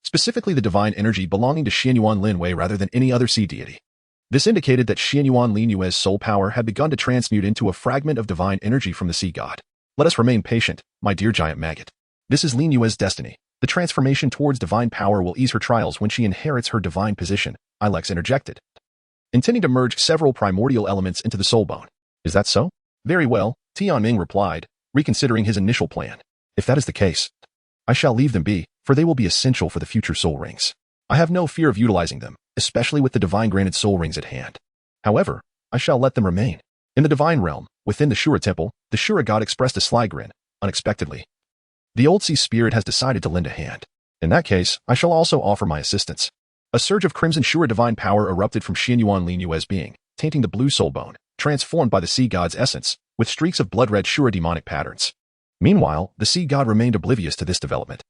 specifically the divine energy belonging to Xuanyuan Lin Yue rather than any other sea deity. This indicated that Xuanyuan Lin Yue's soul power had begun to transmute into a fragment of divine energy from the sea god. Let us remain patient, my dear giant maggot. This is Lin Yue's destiny. The transformation towards divine power will ease her trials when she inherits her divine position, Ilex interjected, intending to merge several primordial elements into the soul bone. Is that so? Very well, Tianming replied, reconsidering his initial plan. If that is the case, I shall leave them be, for they will be essential for the future soul rings. I have no fear of utilizing them, especially with the divine granted soul rings at hand. However, I shall let them remain. In the divine realm, within the Shura temple, the Shura god expressed a sly grin. Unexpectedly, the old sea spirit has decided to lend a hand. In that case, I shall also offer my assistance. A surge of crimson Shura divine power erupted from Xuanyuan Lin Yue's being, tainting the blue soul bone, transformed by the sea god's essence, with streaks of blood-red Shura demonic patterns. Meanwhile, the sea god remained oblivious to this development.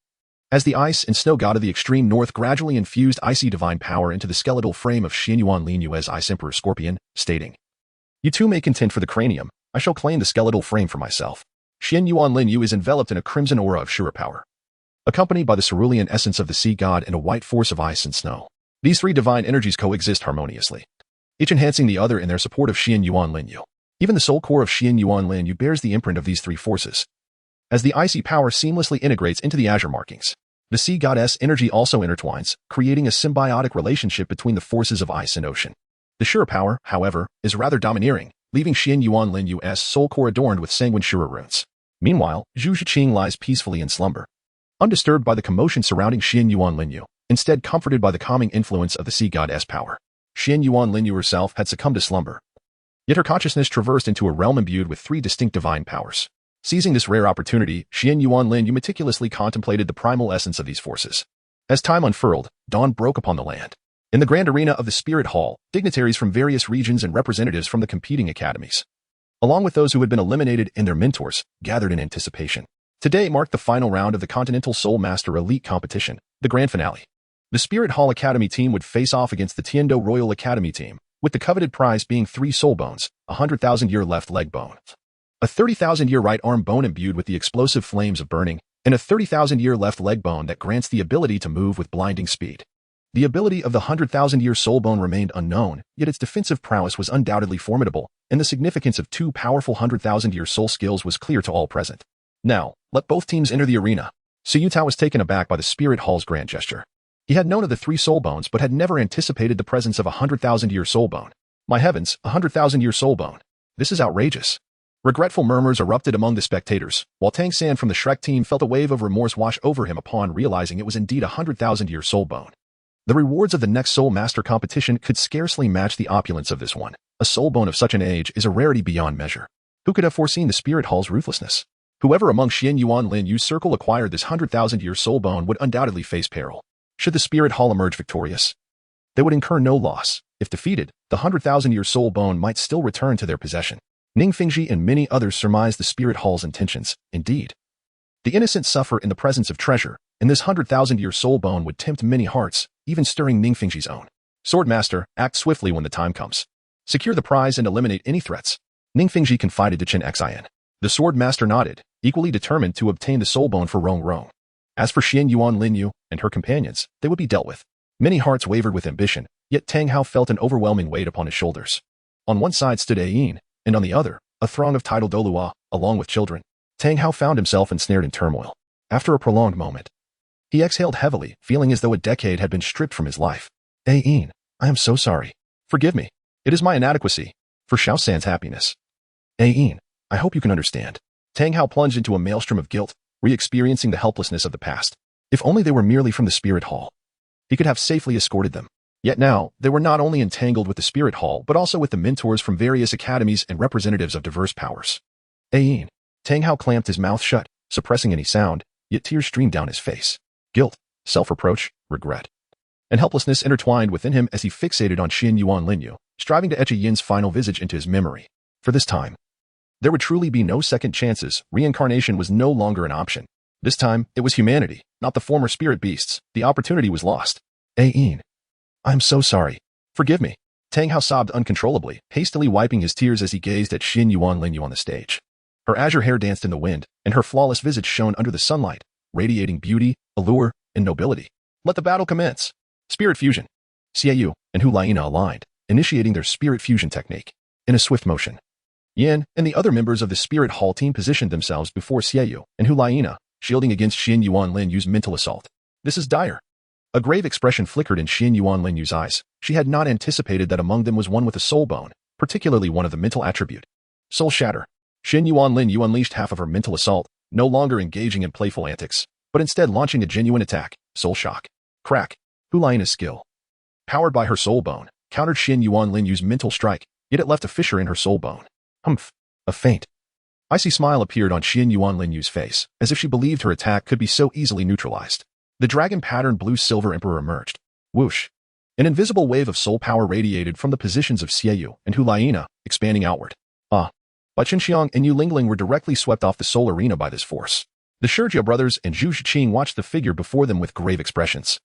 As the ice and snow god of the extreme north gradually infused icy divine power into the skeletal frame of Xuanyuan Lin Yue's Ice Emperor Scorpion, stating, "You too may contend for the cranium. I shall claim the skeletal frame for myself." Xuanyuan Lin Yue is enveloped in a crimson aura of Shura power, accompanied by the cerulean essence of the sea god and a white force of ice and snow. These three divine energies coexist harmoniously, each enhancing the other in their support of Xuanyuan Lin Yue. Even the soul core of Xuanyuan Lin Yue bears the imprint of these three forces. As the icy power seamlessly integrates into the azure markings, the sea goddess energy also intertwines, creating a symbiotic relationship between the forces of ice and ocean. The Shura power, however, is rather domineering, leaving Xuanyuan Lin Yue's soul core adorned with sanguine Shura runes. Meanwhile, Zhu Qing lies peacefully in slumber, undisturbed by the commotion surrounding Xuanyuan Lin Yue, instead comforted by the calming influence of the sea goddess power. Xuanyuan Lin Yue herself had succumbed to slumber, yet her consciousness traversed into a realm imbued with three distinct divine powers. Seizing this rare opportunity, Xuanyuan Lin Yue meticulously contemplated the primal essence of these forces. As time unfurled, dawn broke upon the land. In the grand arena of the Spirit Hall, dignitaries from various regions and representatives from the competing academies, along with those who had been eliminated and their mentors, gathered in anticipation. Today marked the final round of the Continental Soul Master Elite competition, the grand finale. The Spirit Hall Academy team would face off against the Tiando Royal Academy team, with the coveted prize being 3 soul bones, a 100,000-year left leg bone, a 30,000-year right arm bone imbued with the explosive flames of burning, and a 30,000-year left leg bone that grants the ability to move with blinding speed. The ability of the 100,000-year soul bone remained unknown, yet its defensive prowess was undoubtedly formidable, and the significance of 2 powerful 100,000-year soul skills was clear to all present. Now, let both teams enter the arena. Su Yutao was taken aback by the Spirit Hall's grand gesture. He had known of the 3 soul bones but had never anticipated the presence of a 100,000-year soul bone. My heavens, a 100,000-year soul bone. This is outrageous. Regretful murmurs erupted among the spectators, while Tang San from the Shrek team felt a wave of remorse wash over him upon realizing it was indeed a 100,000-year soul bone. The rewards of the next Soul Master competition could scarcely match the opulence of this one. A soul bone of such an age is a rarity beyond measure. Who could have foreseen the Spirit Hall's ruthlessness? Whoever among Xuanyuan Lin Yue's circle acquired this 100,000-year soul bone would undoubtedly face peril. Should the Spirit Hall emerge victorious, they would incur no loss. If defeated, the 100,000-year soul bone might still return to their possession. Ning Fingji and many others surmised the Spirit Hall's intentions. Indeed, the innocent suffer in the presence of treasure, and this 100,000-year soul bone would tempt many hearts, even stirring Ning Fingji's own. Swordmaster, act swiftly when the time comes. Secure the prize and eliminate any threats. Ning Fingji confided to Chen Xin. The Swordmaster nodded, equally determined to obtain the soul bone for Rong Rong. As for Xuanyuan Lin Yue and her companions, they would be dealt with. Many hearts wavered with ambition, yet Tang Hao felt an overwhelming weight upon his shoulders. On one side stood Ayin, and on the other, a throng of titled Douluo, along with children. Tang Hao found himself ensnared in turmoil. After a prolonged moment, he exhaled heavily, feeling as though a decade had been stripped from his life. Ayin, I am so sorry. Forgive me. It is my inadequacy. for Xiao San's happiness. Ain, I hope you can understand. Tang Hao plunged into a maelstrom of guilt, re-experiencing the helplessness of the past. If only they were merely from the spirit hall. He could have safely escorted them. Yet now, they were not only entangled with the spirit hall but also with the mentors from various academies and representatives of diverse powers. Ain. Tang Hao clamped his mouth shut, suppressing any sound, yet tears streamed down his face. Guilt, self-reproach, regret, and helplessness intertwined within him as he fixated on Xuanyuan Lin Yue, striving to etch a Yin's final visage into his memory. For this time, there would truly be no second chances. Reincarnation was no longer an option. This time, it was humanity, not the former spirit beasts. The opportunity was lost. Ain. I'm so sorry. Forgive me. Tang Hao sobbed uncontrollably, hastily wiping his tears as he gazed at Xuanyuan Lin Yue on the stage. Her azure hair danced in the wind, and her flawless visage shone under the sunlight, radiating beauty, allure, and nobility. Let the battle commence. Spirit fusion. Xiao Wu and Huaina aligned, initiating their spirit fusion technique. In a swift motion, Yin and the other members of the spirit hall team positioned themselves before Xiao Wu and Huaina, shielding against Xuanyuan Lin Yue's mental assault. This is dire. A grave expression flickered in Xuanyuan Lin Yue's eyes. She had not anticipated that among them was one with a soul bone, particularly one of the mental attribute. Soul shatter. Xuanyuan Lin Yue unleashed half of her mental assault, no longer engaging in playful antics, but instead launching a genuine attack. Soul shock. Crack. Huaina's skill, powered by her soul bone, countered Xuanyuan Lin Yue's mental strike, yet it left a fissure in her soul bone. Humph. A faint, icy smile appeared on Xuanyuan Lin Yue's face, as if she believed her attack could be so easily neutralized. The dragon-patterned blue-silver emperor emerged. Whoosh. An invisible wave of soul power radiated from the positions of Xiao Wu and Huaina, expanding outward. Bai Qinxiang and Yu Lingling were directly swept off the soul arena by this force. The Shijia brothers and Zhu Qing watched the figure before them with grave expressions.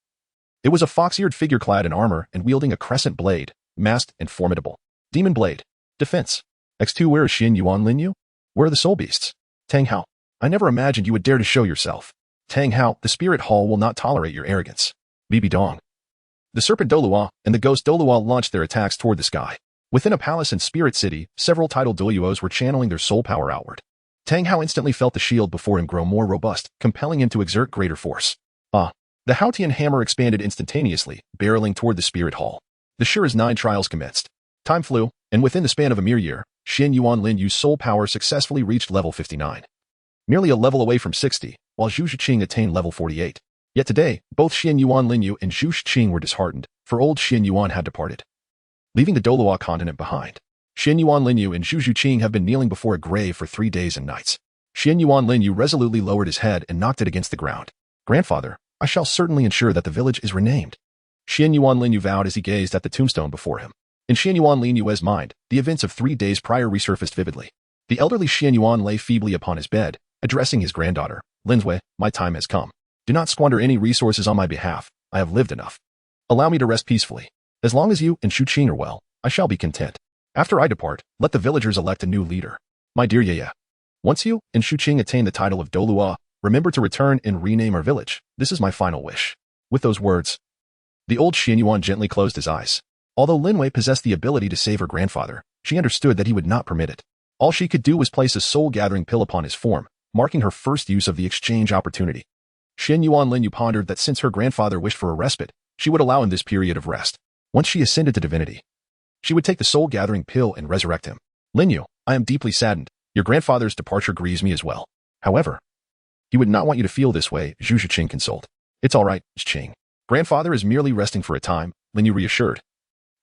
It was a fox-eared figure clad in armor and wielding a crescent blade, masked and formidable. Demon blade. Defense. X2. Where is Xuanyuan Lin Yue? Where are the soul beasts? Tang Hao. I never imagined you would dare to show yourself. Tang Hao, the spirit hall will not tolerate your arrogance. Bibi Dong. The serpent Douluo and the ghost Douluo launched their attacks toward the sky. Within a palace in Spirit City, several titled Douluos were channeling their soul power outward. Tang Hao instantly felt the shield before him grow more robust, compelling him to exert greater force. The Haotian hammer expanded instantaneously, barreling toward the spirit hall. The Shura's 9 trials commenced. Time flew, and within the span of a mere year, Xuanyuan Lin Yue's soul power successfully reached level 59. Merely a level away from 60, while Zhu Qing attained level 48. Yet today, both Xuanyuan Lin Yue and Zhu Qing were disheartened, for old Xuanyuan had departed, leaving the Douluo continent behind. Xuanyuan Lin Yue and Zhu Qing have been kneeling before a grave for 3 days and nights. Xuanyuan Lin Yue resolutely lowered his head and knocked it against the ground. Grandfather, I shall certainly ensure that the village is renamed. Xuanyuan Lin Yue vowed as he gazed at the tombstone before him. In Xuanyuan Lin Yue's mind, the events of 3 days prior resurfaced vividly. The elderly Xuanyuan lay feebly upon his bed, addressing his granddaughter. Lin Yue, my time has come. Do not squander any resources on my behalf. I have lived enough. Allow me to rest peacefully. As long as you and Zhu Qing are well, I shall be content. After I depart, let the villagers elect a new leader. My dear Yaya, once you and Zhu Qing attain the title of Douluo, remember to return and rename our village. This is my final wish. With those words, the old Xuanyuan gently closed his eyes. Although Lin Yue possessed the ability to save her grandfather, she understood that he would not permit it. All she could do was place a soul-gathering pill upon his form, marking her first use of the exchange opportunity. Xuanyuan Lin Yue pondered that since her grandfather wished for a respite, she would allow him this period of rest. Once she ascended to divinity, she would take the soul-gathering pill and resurrect him. Lin Yue, I am deeply saddened. Your grandfather's departure grieves me as well. However, he would not want you to feel this way, Zhu Qing consoled. It's all right, Qing. Grandfather is merely resting for a time, Lin Yue reassured,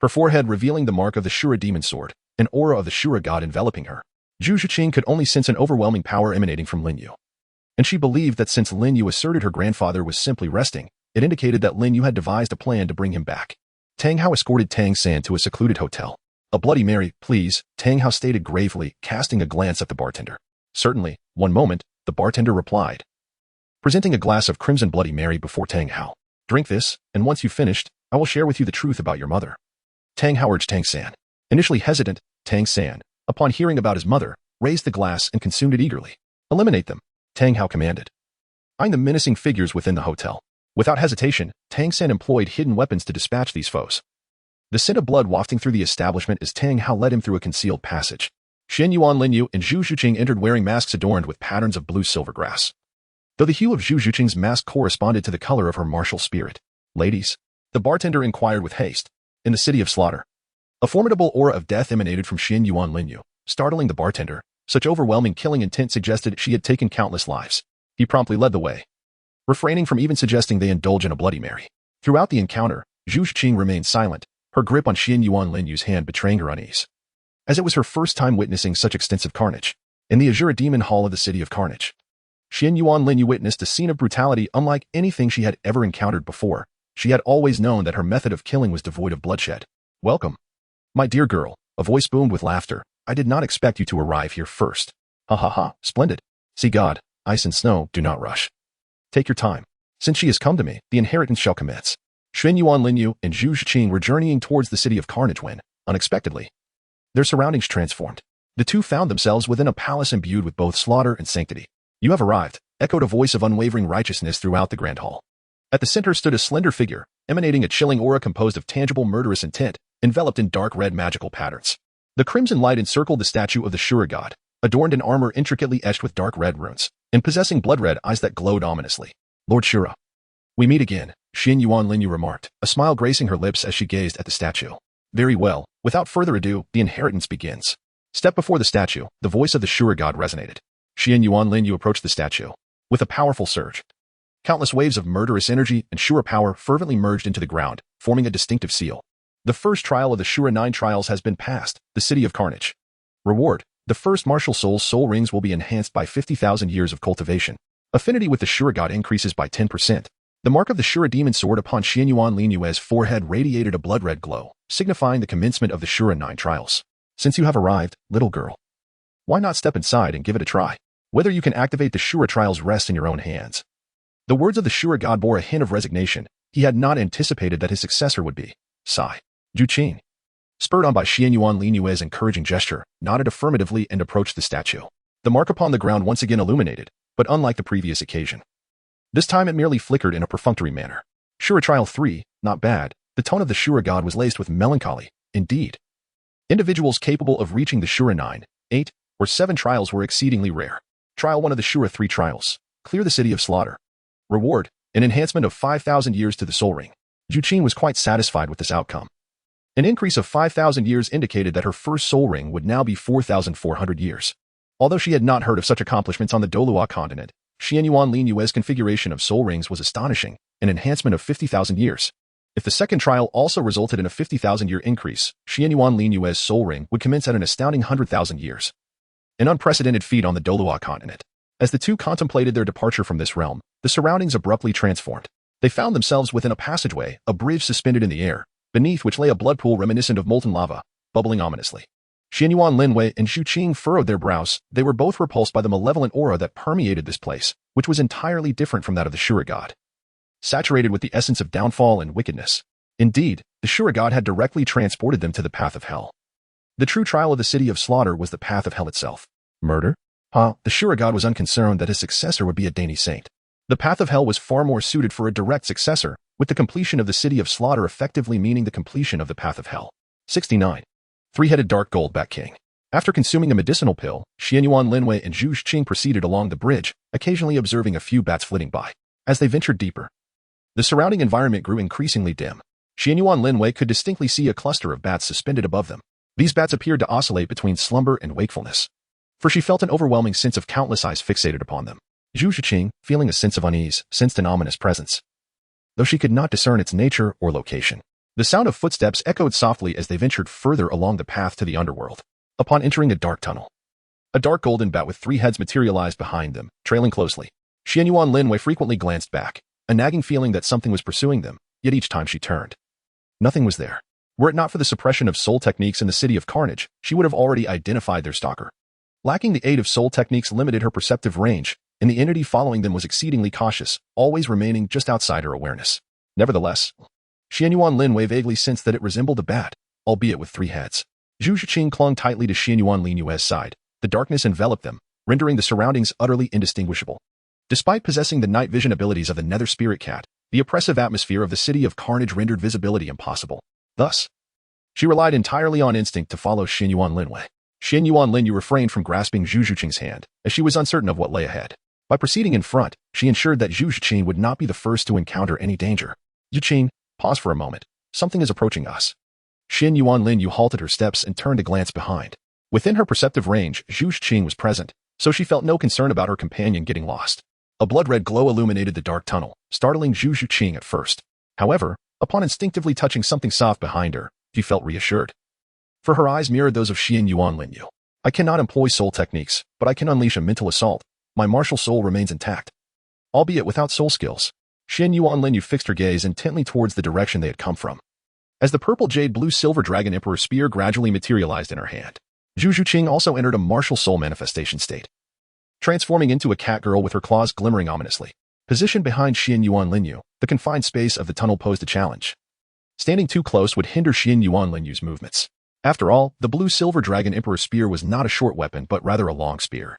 her forehead revealing the mark of the Shura demon sword, an aura of the Shura god enveloping her. Zhu Qing could only sense an overwhelming power emanating from Lin Yue. And she believed that since Lin Yue asserted her grandfather was simply resting, it indicated that Lin Yue had devised a plan to bring him back. Tang Hao escorted Tang San to a secluded hotel. A Bloody Mary, please, Tang Hao stated gravely, casting a glance at the bartender. Certainly, one moment, the bartender replied, presenting a glass of crimson Bloody Mary before Tang Hao. Drink this, and once you've finished, I will share with you the truth about your mother. Tang Hao urged Tang San. Initially hesitant, Tang San, upon hearing about his mother, raised the glass and consumed it eagerly. Eliminate them, Tang Hao commanded, eyeing the menacing figures within the hotel. Without hesitation, Tang San employed hidden weapons to dispatch these foes. The scent of blood wafting through the establishment as Tang Hao led him through a concealed passage. Xuanyuan Lin Yue and Zhu Qing entered wearing masks adorned with patterns of blue-silver grass. Though the hue of Zhu Qing's mask corresponded to the color of her martial spirit. Ladies, the bartender inquired with haste, in the city of slaughter. A formidable aura of death emanated from Xuanyuan Lin Yue, startling the bartender. Such overwhelming killing intent suggested she had taken countless lives. He promptly led the way, refraining from even suggesting they indulge in a Bloody Mary. Throughout the encounter, Zhu Qing remained silent, her grip on Xuanyuan Lin Yue's hand betraying her unease, as it was her first time witnessing such extensive carnage. In the Azure Demon Hall of the City of Carnage, Xuanyuan Lin Yue witnessed a scene of brutality unlike anything she had ever encountered before. She had always known that her method of killing was devoid of bloodshed. "Welcome, my dear girl," a voice boomed with laughter. "I did not expect you to arrive here first." "Ha ha ha, splendid. See God, ice and snow, do not rush. Take your time. Since she has come to me, the inheritance shall commence." Xuanyuan Lin Yue and Zhu Qing were journeying towards the City of Carnage when, unexpectedly, their surroundings transformed. The two found themselves within a palace imbued with both slaughter and sanctity. "You have arrived," echoed a voice of unwavering righteousness throughout the grand hall. At the center stood a slender figure, emanating a chilling aura composed of tangible murderous intent, enveloped in dark red magical patterns. The crimson light encircled the statue of the Shura god, adorned in armor intricately etched with dark red runes, and possessing blood-red eyes that glowed ominously. "Lord Shura, we meet again," Xuanyuan Lin Yue remarked, a smile gracing her lips as she gazed at the statue. "Very well, without further ado, the inheritance begins." Step before the statue, the voice of the Shura god resonated. Xuanyuan Lin Yue approached the statue. With a powerful surge, countless waves of murderous energy and Shura power fervently merged into the ground, forming a distinctive seal. The first trial of the Shura 9 trials has been passed, the City of Carnage. Reward: the first martial soul's soul rings will be enhanced by 50,000 years of cultivation. Affinity with the Shura god increases by 10%. The mark of the Shura demon sword upon Xuanyuan Lin Yue's forehead radiated a blood-red glow, signifying the commencement of the Shura 9 trials. "Since you have arrived, little girl, why not step inside and give it a try? Whether you can activate the Shura trials rests in your own hands." The words of the Shura god bore a hint of resignation. He had not anticipated that his successor would be Zhu Qing. Spurred on by Xuanyuan Lin Yue's encouraging gesture, nodded affirmatively and approached the statue. The mark upon the ground once again illuminated, but unlike the previous occasion, this time it merely flickered in a perfunctory manner. Shura Trial 3, not bad. The tone of the Shura god was laced with melancholy. Indeed, individuals capable of reaching the Shura 9, 8, or 7 trials were exceedingly rare. Trial 1 of the Shura 3 trials. Clear the City of Slaughter. Reward: an enhancement of 5,000 years to the Soul Ring. Zhu Qing was quite satisfied with this outcome. An increase of 5,000 years indicated that her first Soul Ring would now be 4,400 years. Although she had not heard of such accomplishments on the Douluo continent, Xuanyuan Lin Yue's configuration of Soul Rings was astonishing, an enhancement of 50,000 years. If the second trial also resulted in a 50,000-year increase, Xuanyuan Lin Yue's Soul Ring would commence at an astounding 100,000 years. An unprecedented feat on the Douluo continent. As the two contemplated their departure from this realm, the surroundings abruptly transformed. They found themselves within a passageway, a bridge suspended in the air, beneath which lay a blood pool reminiscent of molten lava, bubbling ominously. Xuanyuan Lin Yue and Zhu Qing furrowed their brows. They were both repulsed by the malevolent aura that permeated this place, which was entirely different from that of the Shura god, saturated with the essence of downfall and wickedness. Indeed, the Shura god had directly transported them to the path of hell. The true trial of the City of Slaughter was the path of hell itself. Murder? The Shura god was unconcerned that his successor would be a dainty saint. The path of hell was far more suited for a direct successor, with the completion of the City of Slaughter effectively meaning the completion of the path of hell. 69. Three-headed dark gold bat king. After consuming a medicinal pill, Xuanyuan Lin Yue and Zhu Qing proceeded along the bridge, occasionally observing a few bats flitting by. As they ventured deeper, the surrounding environment grew increasingly dim. Xuanyuan Lin Yue could distinctly see a cluster of bats suspended above them. These bats appeared to oscillate between slumber and wakefulness, for she felt an overwhelming sense of countless eyes fixated upon them. Zhu Qing, feeling a sense of unease, sensed an ominous presence, though she could not discern its nature or location. The sound of footsteps echoed softly as they ventured further along the path to the underworld. Upon entering a dark tunnel, a dark golden bat with 3 heads materialized behind them, trailing closely. Xuanyuan Lin Yue frequently glanced back, a nagging feeling that something was pursuing them, yet each time she turned, nothing was there. Were it not for the suppression of soul techniques in the City of Carnage, she would have already identified their stalker. Lacking the aid of soul techniques limited her perceptive range, and the entity following them was exceedingly cautious, always remaining just outside her awareness. Nevertheless, Xuanyuan Lin Yue vaguely sensed that it resembled a bat, albeit with 3 heads. Zhu Qing clung tightly to Xuanyuan Lin Yue's side. The darkness enveloped them, rendering the surroundings utterly indistinguishable. Despite possessing the night vision abilities of the Nether Spirit Cat, the oppressive atmosphere of the City of Carnage rendered visibility impossible. Thus, she relied entirely on instinct to follow Xuanyuan Lin Yue. Xuanyuan Lin Yue refrained from grasping Zhu Qing's hand, as she was uncertain of what lay ahead. By proceeding in front, she ensured that Zhu Qing would not be the first to encounter any danger. "Zhu Qing, pause for a moment. Something is approaching us." Xuanyuan Lin Yue halted her steps and turned to glance behind. Within her perceptive range, Zhu Qing was present, so she felt no concern about her companion getting lost. A blood-red glow illuminated the dark tunnel, startling Zhu Qing at first. However, upon instinctively touching something soft behind her, she felt reassured. For her eyes mirrored those of Xuanyuan Lin Yue. I cannot employ soul techniques, but I can unleash a mental assault. My martial soul remains intact. Albeit without soul skills. Xuanyuan Lin Yue fixed her gaze intently towards the direction they had come from. As the purple jade blue silver dragon emperor spear gradually materialized in her hand, Zhu Qing also entered a martial soul manifestation state, transforming into a cat girl with her claws glimmering ominously. Positioned behind Xuanyuan Lin Yue, the confined space of the tunnel posed a challenge. Standing too close would hinder Xuanyuan Lin Yue's movements. After all, the blue silver dragon emperor spear was not a short weapon but rather a long spear,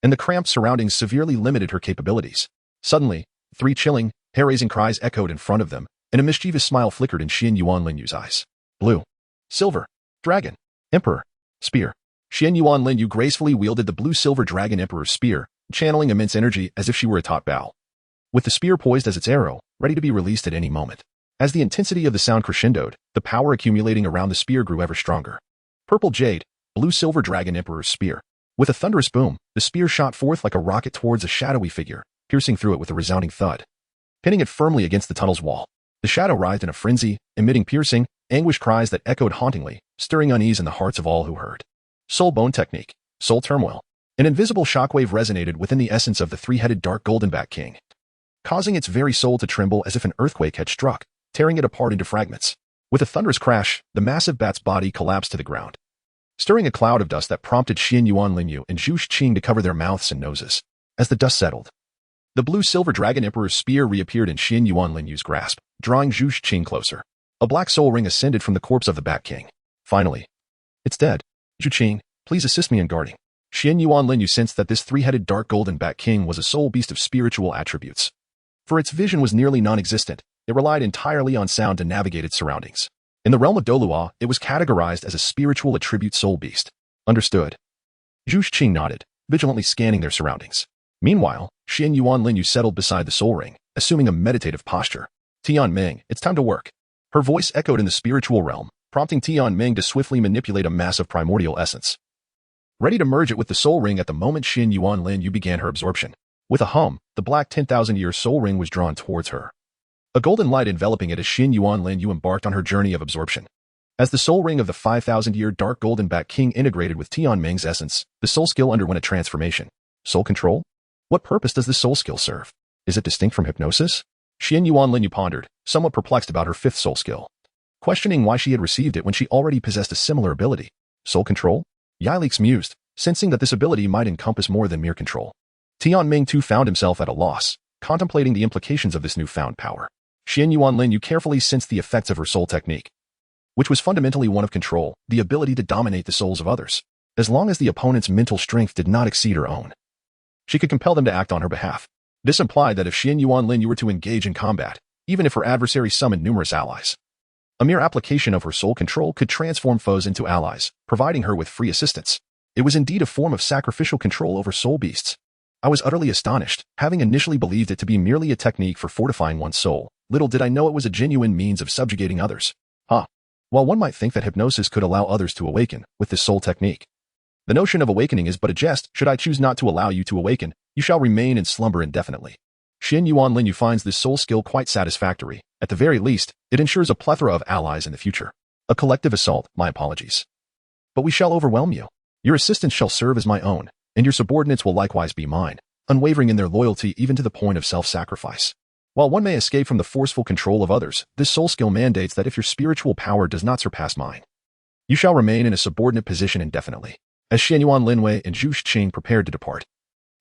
and the cramped surroundings severely limited her capabilities. Suddenly, 3 chilling, hair-raising cries echoed in front of them, and a mischievous smile flickered in Xuanyuan Lin Yue's eyes. Blue, silver, dragon, emperor, spear. Xuanyuan Lin Yue gracefully wielded the blue-silver dragon emperor's spear, channeling immense energy as if she were a taut bow, with the spear poised as its arrow, ready to be released at any moment. As the intensity of the sound crescendoed, the power accumulating around the spear grew ever stronger. Purple jade, blue-silver dragon emperor's spear. With a thunderous boom, the spear shot forth like a rocket towards a shadowy figure, piercing through it with a resounding thud, pinning it firmly against the tunnel's wall. The shadow writhed in a frenzy, emitting piercing, anguish cries that echoed hauntingly, stirring unease in the hearts of all who heard. Soul bone technique, soul turmoil. An invisible shockwave resonated within the essence of the 3-headed dark golden bat king, causing its very soul to tremble as if an earthquake had struck, tearing it apart into fragments. With a thunderous crash, the massive bat's body collapsed to the ground, stirring a cloud of dust that prompted Xuanyuan Lin Yue and Zhu Qing to cover their mouths and noses. As the dust settled, the blue-silver dragon emperor's spear reappeared in Xuanyuan Lin Yue's grasp, drawing Zhu Qing closer. A black soul ring ascended from the corpse of the bat king. Finally, it's dead. Zhu Qing, please assist me in guarding. Xuanyuan Lin Yue sensed that this 3-headed dark golden bat king was a soul beast of spiritual attributes. For its vision was nearly non-existent, it relied entirely on sound to navigate its surroundings. In the realm of Douluo, it was categorized as a spiritual attribute soul beast. Understood. Zhu Qing nodded, vigilantly scanning their surroundings. Meanwhile, Xuanyuan Lin Yue settled beside the soul ring, assuming a meditative posture. Tianming, it's time to work. Her voice echoed in the spiritual realm, prompting Tianming to swiftly manipulate a mass of primordial essence, ready to merge it with the soul ring at the moment Xuanyuan Lin Yue began her absorption. With a hum, the black 10,000-year soul ring was drawn towards her, a golden light enveloping it as Xuanyuan Lin Yue embarked on her journey of absorption. As the soul ring of the 5,000-year dark golden bat king integrated with Tianming's essence, the soul skill underwent a transformation. Soul control? What purpose does this soul skill serve? Is it distinct from hypnosis? Xuanyuan Lin Yue pondered, somewhat perplexed about her 5th soul skill, questioning why she had received it when she already possessed a similar ability. Soul control? Yilix mused, sensing that this ability might encompass more than mere control. Tianming too found himself at a loss, contemplating the implications of this newfound power. Xuanyuan Lin Yue carefully sensed the effects of her soul technique, which was fundamentally one of control, the ability to dominate the souls of others. As long as the opponent's mental strength did not exceed her own, she could compel them to act on her behalf. This implied that if Xuanyuan Lin Yue were to engage in combat, even if her adversary summoned numerous allies, a mere application of her soul control could transform foes into allies, providing her with free assistance. It was indeed a form of sacrificial control over soul beasts. I was utterly astonished, having initially believed it to be merely a technique for fortifying one's soul. Little did I know it was a genuine means of subjugating others. While one might think that hypnosis could allow others to awaken with this soul technique, the notion of awakening is but a jest. Should I choose not to allow you to awaken, you shall remain in slumber indefinitely. Xuanyuan Lin Yue finds this soul skill quite satisfactory. At the very least, it ensures a plethora of allies in the future. A collective assault, my apologies. But we shall overwhelm you. Your assistance shall serve as my own, and your subordinates will likewise be mine, unwavering in their loyalty even to the point of self-sacrifice. While one may escape from the forceful control of others, this soul skill mandates that if your spiritual power does not surpass mine, you shall remain in a subordinate position indefinitely. As Xuanyuan Lin Yue and Zhu Qing prepared to depart,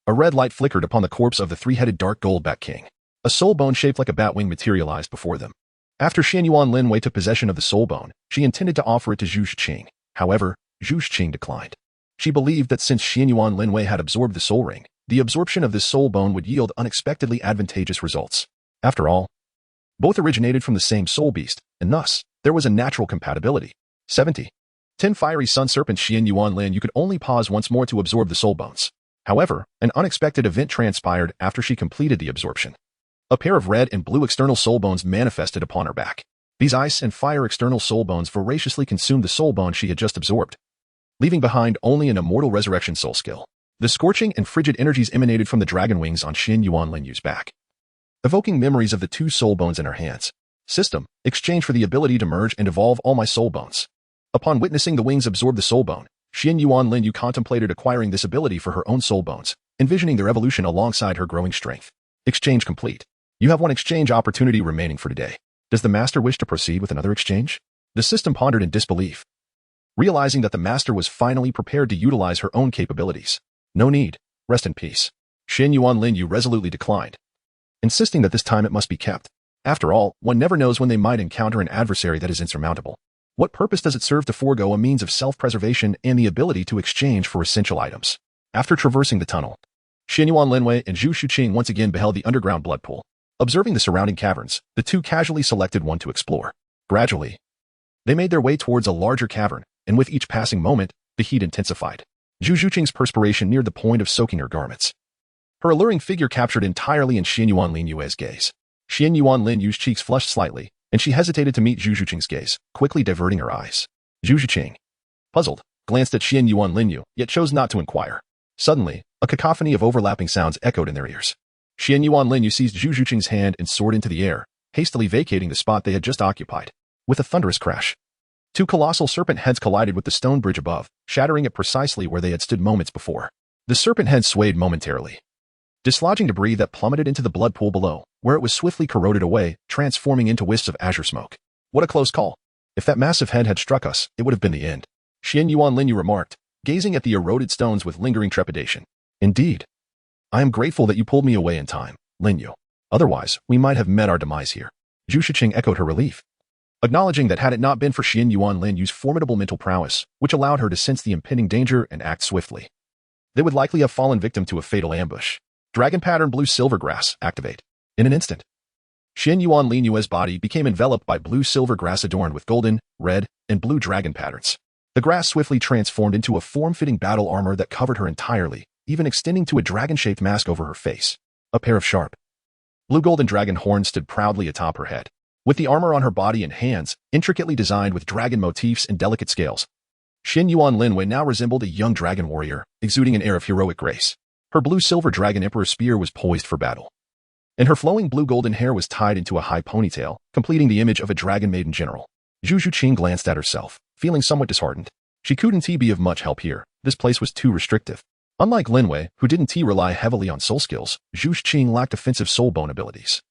a red light flickered upon the corpse of the 3-headed dark gold bat king. A soul bone shaped like a bat wing materialized before them. After Xuanyuan Lin Yue took possession of the soul bone, she intended to offer it to Zhu Qing. However, Zhu Qing declined. She believed that since Xuanyuan Lin Yue had absorbed the soul ring, the absorption of this soul bone would yield unexpectedly advantageous results. After all, both originated from the same soul beast, and thus, there was a natural compatibility. 70. 10 fiery sun serpents. Xuanyuan Lin Yue could only pause once more to absorb the soul bones. However, an unexpected event transpired after she completed the absorption. A pair of red and blue external soul bones manifested upon her back. These ice and fire external soul bones voraciously consumed the soul bone she had just absorbed, leaving behind only an immortal resurrection soul skill. The scorching and frigid energies emanated from the dragon wings on Xuanyuan Lin Yue's back, evoking memories of the two soul bones in her hands. System, exchange for the ability to merge and evolve all my soul bones. Upon witnessing the wings absorb the soul bone, Xuanyuan Lin Yue contemplated acquiring this ability for her own soul bones, envisioning their evolution alongside her growing strength. Exchange complete. You have one exchange opportunity remaining for today. Does the master wish to proceed with another exchange? The system pondered in disbelief, realizing that the master was finally prepared to utilize her own capabilities. No need. Rest in peace. Xuanyuan Lin Yue resolutely declined, insisting that this time it must be kept. After all, one never knows when they might encounter an adversary that is insurmountable. What purpose does it serve to forego a means of self-preservation and the ability to exchange for essential items? After traversing the tunnel, Xuanyuan Lin Yue and Zhu Qing once again beheld the underground blood pool. Observing the surrounding caverns, the two casually selected one to explore. Gradually, they made their way towards a larger cavern, and with each passing moment, the heat intensified. Zhu Qing's perspiration neared the point of soaking her garments. Her alluring figure captured entirely in Xuanyuan Lin Yue's gaze. Xuanyuan Lin Yue's cheeks flushed slightly, and she hesitated to meet Zhu Qing's gaze, quickly diverting her eyes. Zhu Qing, puzzled, glanced at Xuanyuan Lin Yue, yet chose not to inquire. Suddenly, a cacophony of overlapping sounds echoed in their ears. Xuanyuan Lin Yue seized Zhu Qing's hand and soared into the air, hastily vacating the spot they had just occupied. With a thunderous crash, two colossal serpent heads collided with the stone bridge above, shattering it precisely where they had stood moments before. The serpent head swayed momentarily, dislodging debris that plummeted into the blood pool below, where it was swiftly corroded away, transforming into wisps of azure smoke. What a close call. If that massive head had struck us, it would have been the end, Xuanyuan Lin Yue remarked, gazing at the eroded stones with lingering trepidation. Indeed. I am grateful that you pulled me away in time, Lin Yue. Otherwise, we might have met our demise here. Zhu Qing echoed her relief, acknowledging that had it not been for Xuanyuan Lin Yue's formidable mental prowess, which allowed her to sense the impending danger and act swiftly, they would likely have fallen victim to a fatal ambush. Dragon pattern blue-silver grass, activate. In an instant, Xuanyuan Lin Yue's body became enveloped by blue-silver grass adorned with golden, red, and blue dragon patterns. The grass swiftly transformed into a form-fitting battle armor that covered her entirely, even extending to a dragon-shaped mask over her face. A pair of sharp, blue-golden dragon horns stood proudly atop her head. With the armor on her body and hands, intricately designed with dragon motifs and delicate scales, Xuanyuan Lin Yue now resembled a young dragon warrior, exuding an air of heroic grace. Her blue-silver dragon emperor spear was poised for battle, and her flowing blue-golden hair was tied into a high ponytail, completing the image of a dragon maiden general. Zhu Qing glanced at herself, feeling somewhat disheartened. She couldn't be of much help here. This place was too restrictive. Unlike Lin Yue, who didn't rely heavily on soul skills, Zhu Qing lacked offensive soul bone abilities,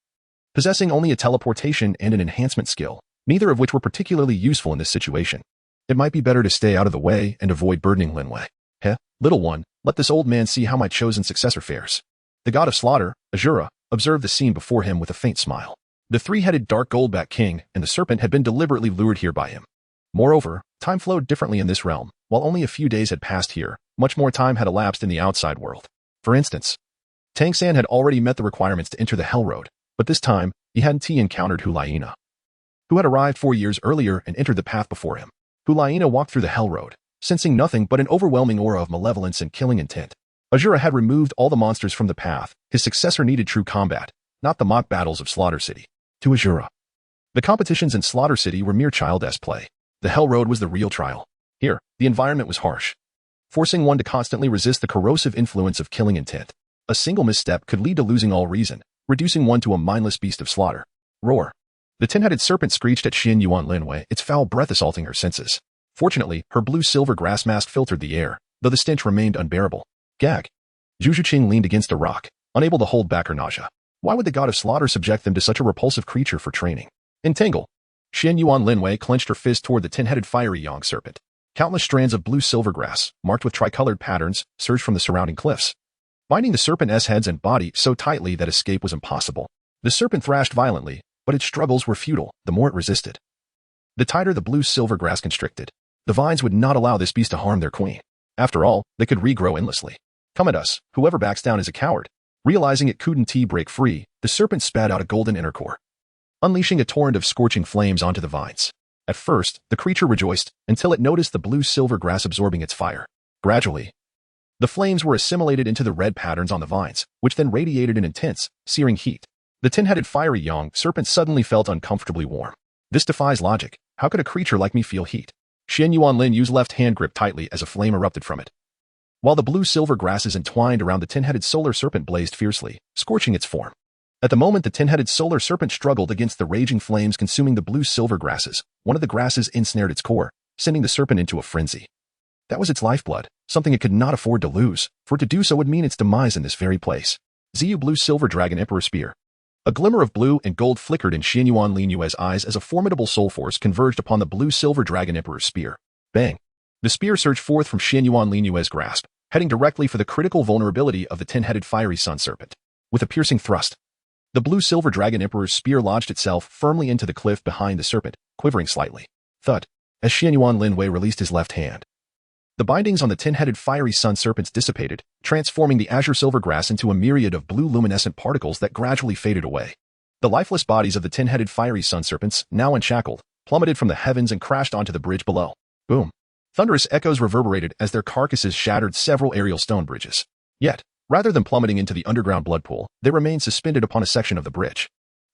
possessing only a teleportation and an enhancement skill, neither of which were particularly useful in this situation. It might be better to stay out of the way and avoid burdening Lin Yue. Little one, let this old man see how my chosen successor fares. The god of slaughter, Azura, observed the scene before him with a faint smile. The three-headed dark goldback king and the serpent had been deliberately lured here by him. Moreover, time flowed differently in this realm. While only a few days had passed here, much more time had elapsed in the outside world. For instance, Tang San had already met the requirements to enter the Hell Road, but this time, he hadn't encountered Xuanyuan, who had arrived 4 years earlier and entered the path before him. Xuanyuan walked through the Hell Road, sensing nothing but an overwhelming aura of malevolence and killing intent. Azura had removed all the monsters from the path. His successor needed true combat, not the mock battles of Slaughter City. To Azura, the competitions in Slaughter City were mere child-esque play. The Hell Road was the real trial. Here, the environment was harsh, forcing one to constantly resist the corrosive influence of killing intent. A single misstep could lead to losing all reason, reducing one to a mindless beast of slaughter. Roar. The ten-headed serpent screeched at Xuanyuan Lin Yue, its foul breath assaulting her senses. Fortunately, her blue-silver grass mask filtered the air, though the stench remained unbearable. Gag. Zhu Qing leaned against a rock, unable to hold back her nausea. Why would the god of slaughter subject them to such a repulsive creature for training? Entangle. Xuanyuan Lin Yue clenched her fist toward the ten-headed fiery young serpent. Countless strands of blue-silver grass, marked with tricolored patterns, surged from the surrounding cliffs, binding the serpent's heads and body so tightly that escape was impossible. The serpent thrashed violently, but its struggles were futile the more it resisted. The tighter the blue-silver grass constricted, the vines would not allow this beast to harm their queen. After all, they could regrow endlessly. Come at us, whoever backs down is a coward. Realizing it couldn't break free, the serpent spat out a golden inner core, unleashing a torrent of scorching flames onto the vines. At first, the creature rejoiced, until it noticed the blue-silver grass absorbing its fire. Gradually, the flames were assimilated into the red patterns on the vines, which then radiated an intense, searing heat. The ten-headed fiery young serpent suddenly felt uncomfortably warm. This defies logic. How could a creature like me feel heat? Lin Yue's left hand gripped tightly as a flame erupted from it. While the blue-silver grasses entwined around the tin-headed solar serpent blazed fiercely, scorching its form. At the moment the tin-headed solar serpent struggled against the raging flames consuming the blue-silver grasses, one of the grasses ensnared its core, sending the serpent into a frenzy. That was its lifeblood, something it could not afford to lose, for to do so would mean its demise in this very place. Zhu Blue-Silver Dragon Emperor Spear. A glimmer of blue and gold flickered in Xuanyuan Lin Yue's eyes as a formidable soul force converged upon the blue-silver Dragon Emperor's spear. Bang! The spear surged forth from Xuanyuan Lin Yue's grasp, heading directly for the critical vulnerability of the tin-headed fiery sun serpent. With a piercing thrust, the blue-silver Dragon Emperor's spear lodged itself firmly into the cliff behind the serpent, quivering slightly. Thud! As Xuanyuan Lin Yue released his left hand. The bindings on the tin-headed fiery sun serpents dissipated, transforming the azure silver grass into a myriad of blue luminescent particles that gradually faded away. The lifeless bodies of the tin-headed fiery sun serpents, now unshackled, plummeted from the heavens and crashed onto the bridge below. Boom! Thunderous echoes reverberated as their carcasses shattered several aerial stone bridges. Yet, rather than plummeting into the underground blood pool, they remained suspended upon a section of the bridge.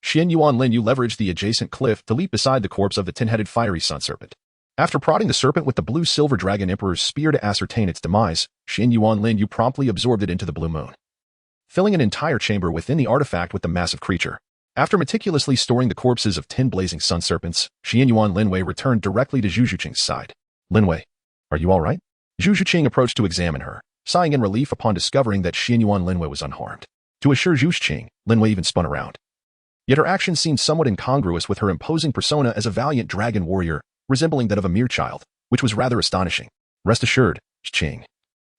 Xuanyuan Lin Yue leveraged the adjacent cliff to leap beside the corpse of the tin-headed fiery sun serpent. After prodding the serpent with the blue-silver Dragon Emperor's spear to ascertain its demise, Xuanyuan Lin Yue promptly absorbed it into the blue moon, filling an entire chamber within the artifact with the massive creature. After meticulously storing the corpses of 10 blazing sun serpents, Xuanyuan Lin Yue returned directly to Zhu Qing's side. Lin Yue, are you all right? Zhu Qing approached to examine her, sighing in relief upon discovering that Xuanyuan Lin Yue was unharmed. To assure Zhu Qing, Lin Yue even spun around. Yet her actions seemed somewhat incongruous with her imposing persona as a valiant dragon warrior, resembling that of a mere child, which was rather astonishing. Rest assured, Qing.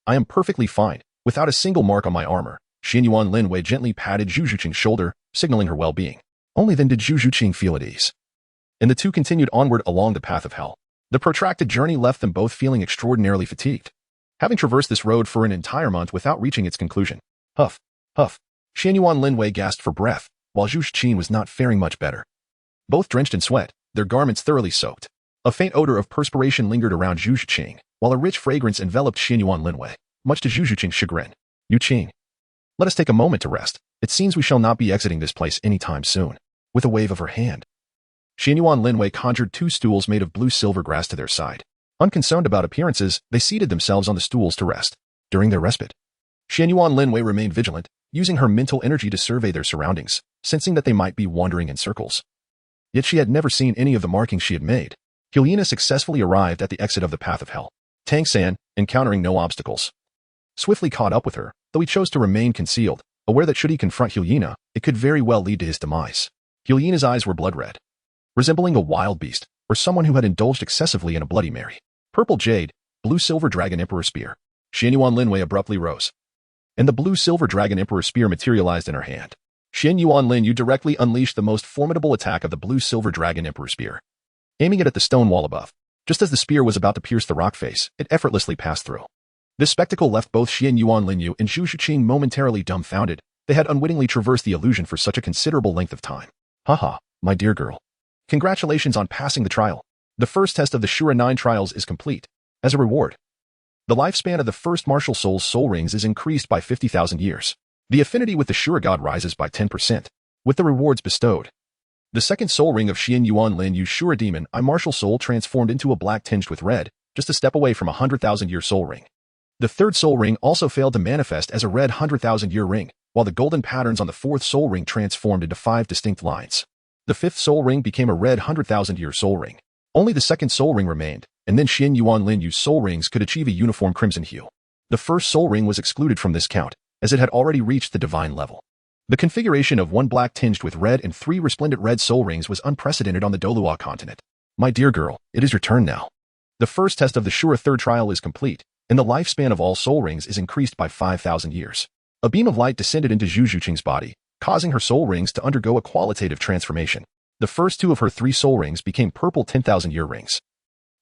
I am perfectly fine, without a single mark on my armor. Xuanyuan Lin Yue gently patted Zhu Qing's shoulder, signaling her well-being. Only then did Zhu Qing feel at ease. And the two continued onward along the path of hell. The protracted journey left them both feeling extraordinarily fatigued, having traversed this road for an entire month without reaching its conclusion. Huff, huff. Xuanyuan Lin Yue gasped for breath, while Zhu Qing was not faring much better. Both drenched in sweat, their garments thoroughly soaked. A faint odor of perspiration lingered around Zhu Qing, while a rich fragrance enveloped Xuanyuan Lin Yue, much to Zhu Qing's chagrin. Yu Qing, let us take a moment to rest. It seems we shall not be exiting this place anytime soon. With a wave of her hand, Xuanyuan Lin Yue conjured 2 stools made of blue-silver grass to their side. Unconcerned about appearances, they seated themselves on the stools to rest. During their respite, Xuanyuan Lin Yue remained vigilant, using her mental energy to survey their surroundings, sensing that they might be wandering in circles. Yet she had never seen any of the markings she had made. Xuanyuan successfully arrived at the exit of the path of hell. Tang San, encountering no obstacles, swiftly caught up with her, though he chose to remain concealed, aware that should he confront Xuanyuan, it could very well lead to his demise. Xuanyuan's eyes were blood-red, resembling a wild beast, or someone who had indulged excessively in a Bloody Mary. Purple Jade, Blue-Silver Dragon Emperor Spear. Xuanyuan Lin Yue abruptly rose, and the Blue-Silver Dragon Emperor Spear materialized in her hand. Xuanyuan Lin Yue directly unleashed the most formidable attack of the Blue-Silver Dragon Emperor Spear, aiming it at the stone wall above. Just as the spear was about to pierce the rock face, it effortlessly passed through. This spectacle left both Xuanyuan Lin Yue and Zhu Qing momentarily dumbfounded. They had unwittingly traversed the illusion for such a considerable length of time. Haha, my dear girl. Congratulations on passing the trial. The first test of the Shura 9 trials is complete. As a reward, the lifespan of the first martial soul's soul rings is increased by 50,000 years. The affinity with the Shura god rises by 10%. With the rewards bestowed, the second soul ring of Xuanyuan Lin Yue's Shura demon, I martial soul transformed into a black tinged with red, just a step away from a 100,000-year soul ring. The third soul ring also failed to manifest as a red 100,000-year ring, while the golden patterns on the fourth soul ring transformed into 5 distinct lines. The fifth soul ring became a red 100,000-year soul ring. Only the second soul ring remained, and then Xuanyuan Lin Yue's soul rings could achieve a uniform crimson hue. The first soul ring was excluded from this count, as it had already reached the divine level. The configuration of 1 black tinged with red and 3 resplendent red soul rings was unprecedented on the Douluo continent. My dear girl, it is your turn now. The first test of the Shura third trial is complete, and the lifespan of all soul rings is increased by 5,000 years. A beam of light descended into Zhu Qing's body, causing her soul rings to undergo a qualitative transformation. The first 2 of her 3 soul rings became purple 10,000-year rings,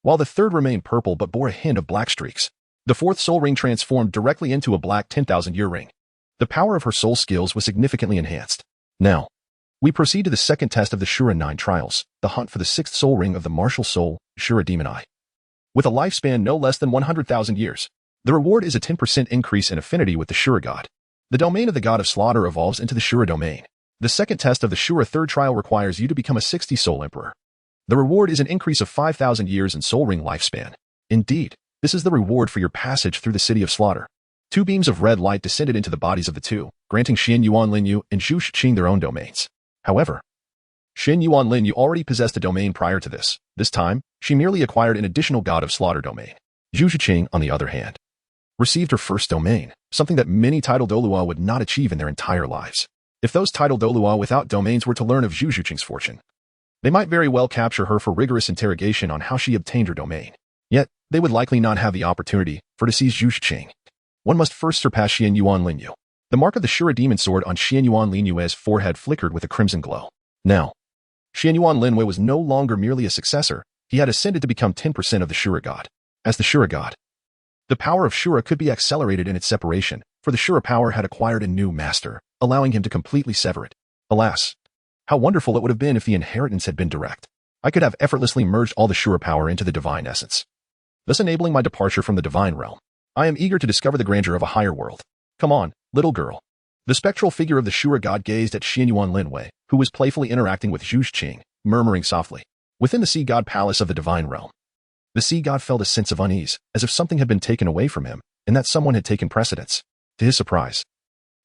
while the third remained purple but bore a hint of black streaks. The fourth soul ring transformed directly into a black 10,000-year ring. The power of her soul skills was significantly enhanced. Now, we proceed to the second test of the Shura 9 trials, the hunt for the 6th soul ring of the martial soul, Shura Demon Eye. With a lifespan no less than 100,000 years, the reward is a 10% increase in affinity with the Shura god. The domain of the god of slaughter evolves into the Shura domain. The second test of the Shura third trial requires you to become a 60 soul emperor. The reward is an increase of 5,000 years in Soul Ring lifespan. Indeed, this is the reward for your passage through the city of slaughter. 2 beams of red light descended into the bodies of the two, granting Xuanyuan Lin Yue and Zhu Qing their own domains. However, Xuanyuan Lin Yue already possessed a domain prior to this. This time, she merely acquired an additional god of slaughter domain. Zhu Qing, on the other hand, received her first domain, something that many titled Douluo would not achieve in their entire lives. If those titled Douluo without domains were to learn of Zhu Qing's fortune, they might very well capture her for rigorous interrogation on how she obtained her domain. Yet, they would likely not have the opportunity to seize Zhu Qing. One must first surpass Xuanyuan Lin Yue. The mark of the Shura demon sword on Xuanyuan Lin Yue's forehead flickered with a crimson glow. Now, Xuanyuan Lin Yue was no longer merely a successor, he had ascended to become 10% of the Shura god. As the Shura god, the power of Shura could be accelerated in its separation, for the Shura power had acquired a new master, allowing him to completely sever it. Alas, how wonderful it would have been if the inheritance had been direct. I could have effortlessly merged all the Shura power into the divine essence, thus enabling my departure from the divine realm. I am eager to discover the grandeur of a higher world. Come on, little girl. The spectral figure of the Shura god gazed at Xuanyuan Lin Yue, who was playfully interacting with Zhu Qing, murmuring softly. Within the sea god palace of the divine realm, the sea god felt a sense of unease, as if something had been taken away from him, and that someone had taken precedence. To his surprise,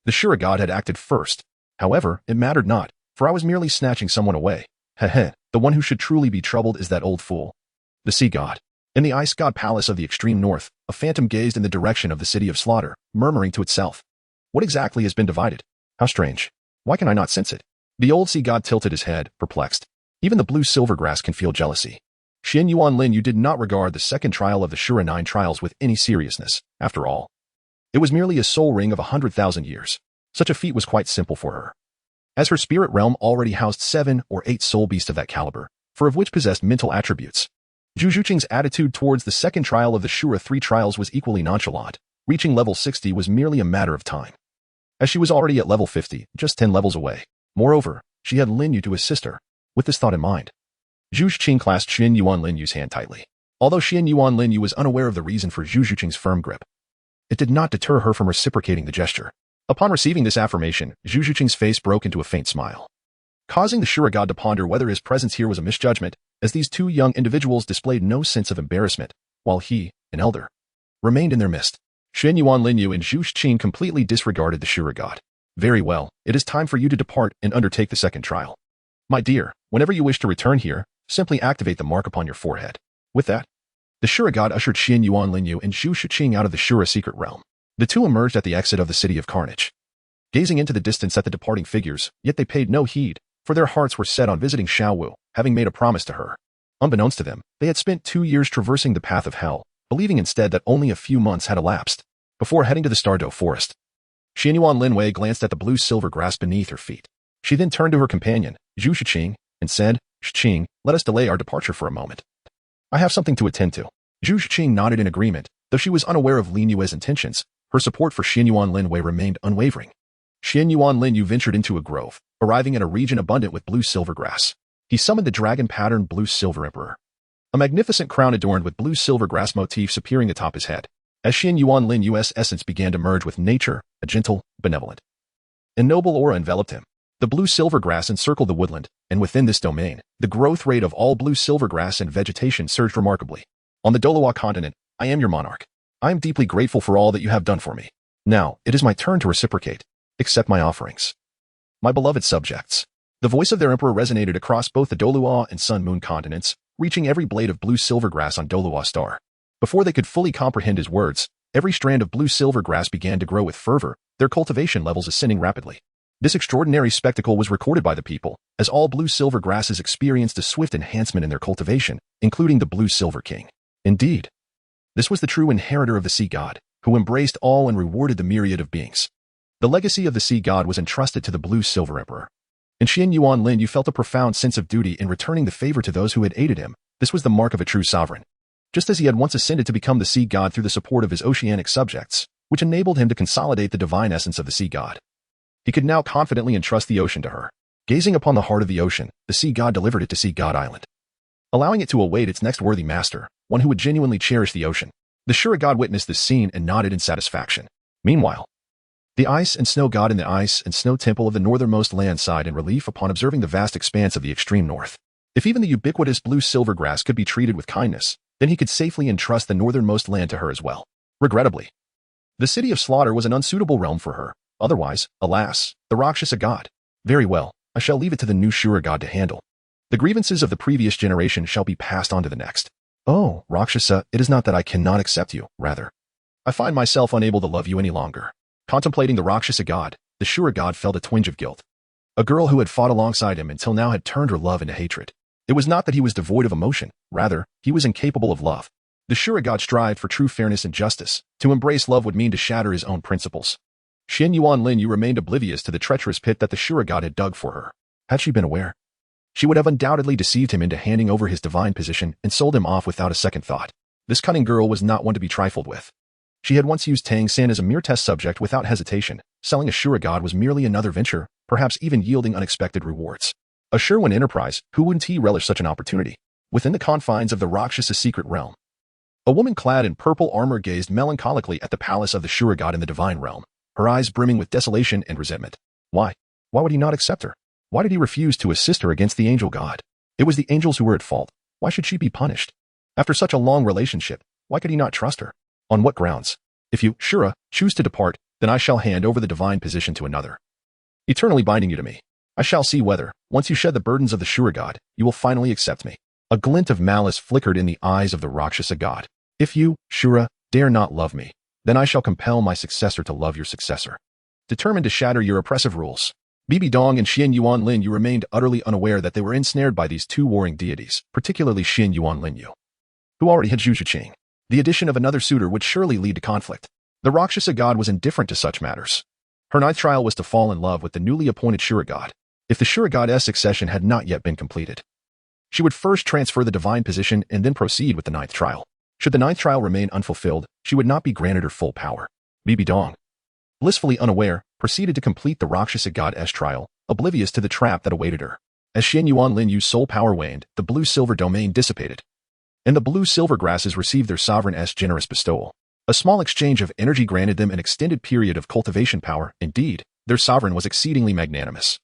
the Shura god had acted first. However, it mattered not, for I was merely snatching someone away. Heh, the one who should truly be troubled is that old fool. The sea god. In the ice god palace of the extreme north, a phantom gazed in the direction of the city of slaughter, murmuring to itself. What exactly has been divided? How strange. Why can I not sense it? The old sea god tilted his head, perplexed. Even the blue silvergrass can feel jealousy. Xuanyuan Lin Yue did not regard the second trial of the Shura 9 trials with any seriousness. After all, it was merely a soul ring of 100,000 years. Such a feat was quite simple for her, as her spirit realm already housed 7 or 8 soul beasts of that caliber, of which possessed mental attributes. Zhu Qing's attitude towards the second trial of the Shura 3 trials was equally nonchalant. Reaching level 60 was merely a matter of time, as she was already at level 50, just 10 levels away. Moreover, she had Lin Yue to assist her. With this thought in mind, Zhu Qing clasped Xuanyuan Lin Yue's hand tightly. Although Xuanyuan Lin Yue was unaware of the reason for Zhu Qing's firm grip, it did not deter her from reciprocating the gesture. Upon receiving this affirmation, Zhu Qing's face broke into a faint smile, causing the Shura god to ponder whether his presence here was a misjudgment, as these two young individuals displayed no sense of embarrassment, while he, an elder, remained in their midst. Xuanyuan Lin Yue and Zhu Qing completely disregarded the Shura god. Very well, it is time for you to depart and undertake the second trial. My dear, whenever you wish to return here, simply activate the mark upon your forehead. With that, the Shura god ushered Xuanyuan Lin Yue and Zhu Qing out of the Shura secret realm. The two emerged at the exit of the City of Carnage, gazing into the distance at the departing figures, yet they paid no heed, for their hearts were set on visiting Xiao Wu, having made a promise to her. Unbeknownst to them, they had spent 2 years traversing the path of hell, believing instead that only a few months had elapsed before heading to the Stardow Forest. Xuanyuan Lin Yue glanced at the blue-silver grass beneath her feet. She then turned to her companion, Zhu Qing, and said, Qing, let us delay our departure for a moment. I have something to attend to. Zhu Qing nodded in agreement, though she was unaware of Lin Yue's intentions. Her support for Xuanyuan Lin Yue remained unwavering. Xuanyuan Lin Yue ventured into a grove, arriving in a region abundant with blue-silver grass. He summoned the dragon-patterned blue-silver emperor, a magnificent crown adorned with blue-silver grass motifs appearing atop his head. As Xuanyuan Lin Yue's essence began to merge with nature, a gentle, benevolent, and noble aura enveloped him. The blue-silver grass encircled the woodland, and within this domain, the growth rate of all blue-silver grass and vegetation surged remarkably. On the Douluo continent, I am your monarch. I am deeply grateful for all that you have done for me. Now, it is my turn to reciprocate. Accept my offerings. My beloved subjects. The voice of their emperor resonated across both the Douluo and Sun Moon continents, reaching every blade of blue-silver grass on Douluo Star. Before they could fully comprehend his words, every strand of blue-silver grass began to grow with fervor, their cultivation levels ascending rapidly. This extraordinary spectacle was recorded by the people, as all blue-silver grasses experienced a swift enhancement in their cultivation, including the blue-silver king. Indeed, this was the true inheritor of the sea god, who embraced all and rewarded the myriad of beings. The legacy of the sea god was entrusted to the blue-silver emperor. In Xuanyuan Lin Yue felt a profound sense of duty in returning the favor to those who had aided him. This was the mark of a true sovereign. Just as he had once ascended to become the sea god through the support of his oceanic subjects, which enabled him to consolidate the divine essence of the sea god, he could now confidently entrust the ocean to her. Gazing upon the heart of the ocean, the sea god delivered it to Sea God Island, allowing it to await its next worthy master, one who would genuinely cherish the ocean. The Shura god witnessed this scene and nodded in satisfaction. Meanwhile, the ice and snow god in the ice and snow temple of the northernmost land sighed in relief upon observing the vast expanse of the extreme north. If even the ubiquitous blue silver grass could be treated with kindness, then he could safely entrust the northernmost land to her as well. Regrettably, the city of slaughter was an unsuitable realm for her. Otherwise, alas, the Rakshasa god. Very well, I shall leave it to the new Shura god to handle. The grievances of the previous generation shall be passed on to the next. Oh, Rakshasa, it is not that I cannot accept you, rather. I find myself unable to love you any longer. Contemplating the Rakshasa god, the Shura god felt a twinge of guilt. A girl who had fought alongside him until now had turned her love into hatred. It was not that he was devoid of emotion, rather, he was incapable of love. The Shura god strived for true fairness and justice. To embrace love would mean to shatter his own principles. Xuanyuan Lin Yue remained oblivious to the treacherous pit that the Shura god had dug for her. Had she been aware, she would have undoubtedly deceived him into handing over his divine position and sold him off without a second thought. This cunning girl was not one to be trifled with. She had once used Tang San as a mere test subject without hesitation. Selling a Shura god was merely another venture, perhaps even yielding unexpected rewards. A Xuanyuan enterprise, who wouldn't he relish such an opportunity? Within the confines of the Rakshasa secret realm, a woman clad in purple armor gazed melancholically at the palace of the Shura god in the divine realm, her eyes brimming with desolation and resentment. Why? Why would he not accept her? Why did he refuse to assist her against the angel god? It was the angels who were at fault. Why should she be punished? After such a long relationship, why could he not trust her? On what grounds? If you, Shura, choose to depart, then I shall hand over the divine position to another, eternally binding you to me. I shall see whether, once you shed the burdens of the Shura god, you will finally accept me. A glint of malice flickered in the eyes of the Rakshasa god. If you, Shura, dare not love me, then I shall compel my successor to love your successor. Determined to shatter your oppressive rules, Bibi Dong and Xuanyuan Lin Yue remained utterly unaware that they were ensnared by these two warring deities, particularly Xuanyuan Lin Yue, who already had Zhu Qing. The addition of another suitor would surely lead to conflict. The Rakshasa god was indifferent to such matters. Her ninth trial was to fall in love with the newly appointed Shura god. If the Shura god's succession had not yet been completed, she would first transfer the divine position and then proceed with the ninth trial. Should the ninth trial remain unfulfilled, she would not be granted her full power. Bibi Dong, blissfully unaware, proceeded to complete the Rakshasa god's trial, oblivious to the trap that awaited her. As Xuanyuan Lin Yue's soul power waned, the blue-silver domain dissipated, and the blue-silver grasses received their sovereign's generous bestowal. A small exchange of energy granted them an extended period of cultivation power. Indeed, their sovereign was exceedingly magnanimous.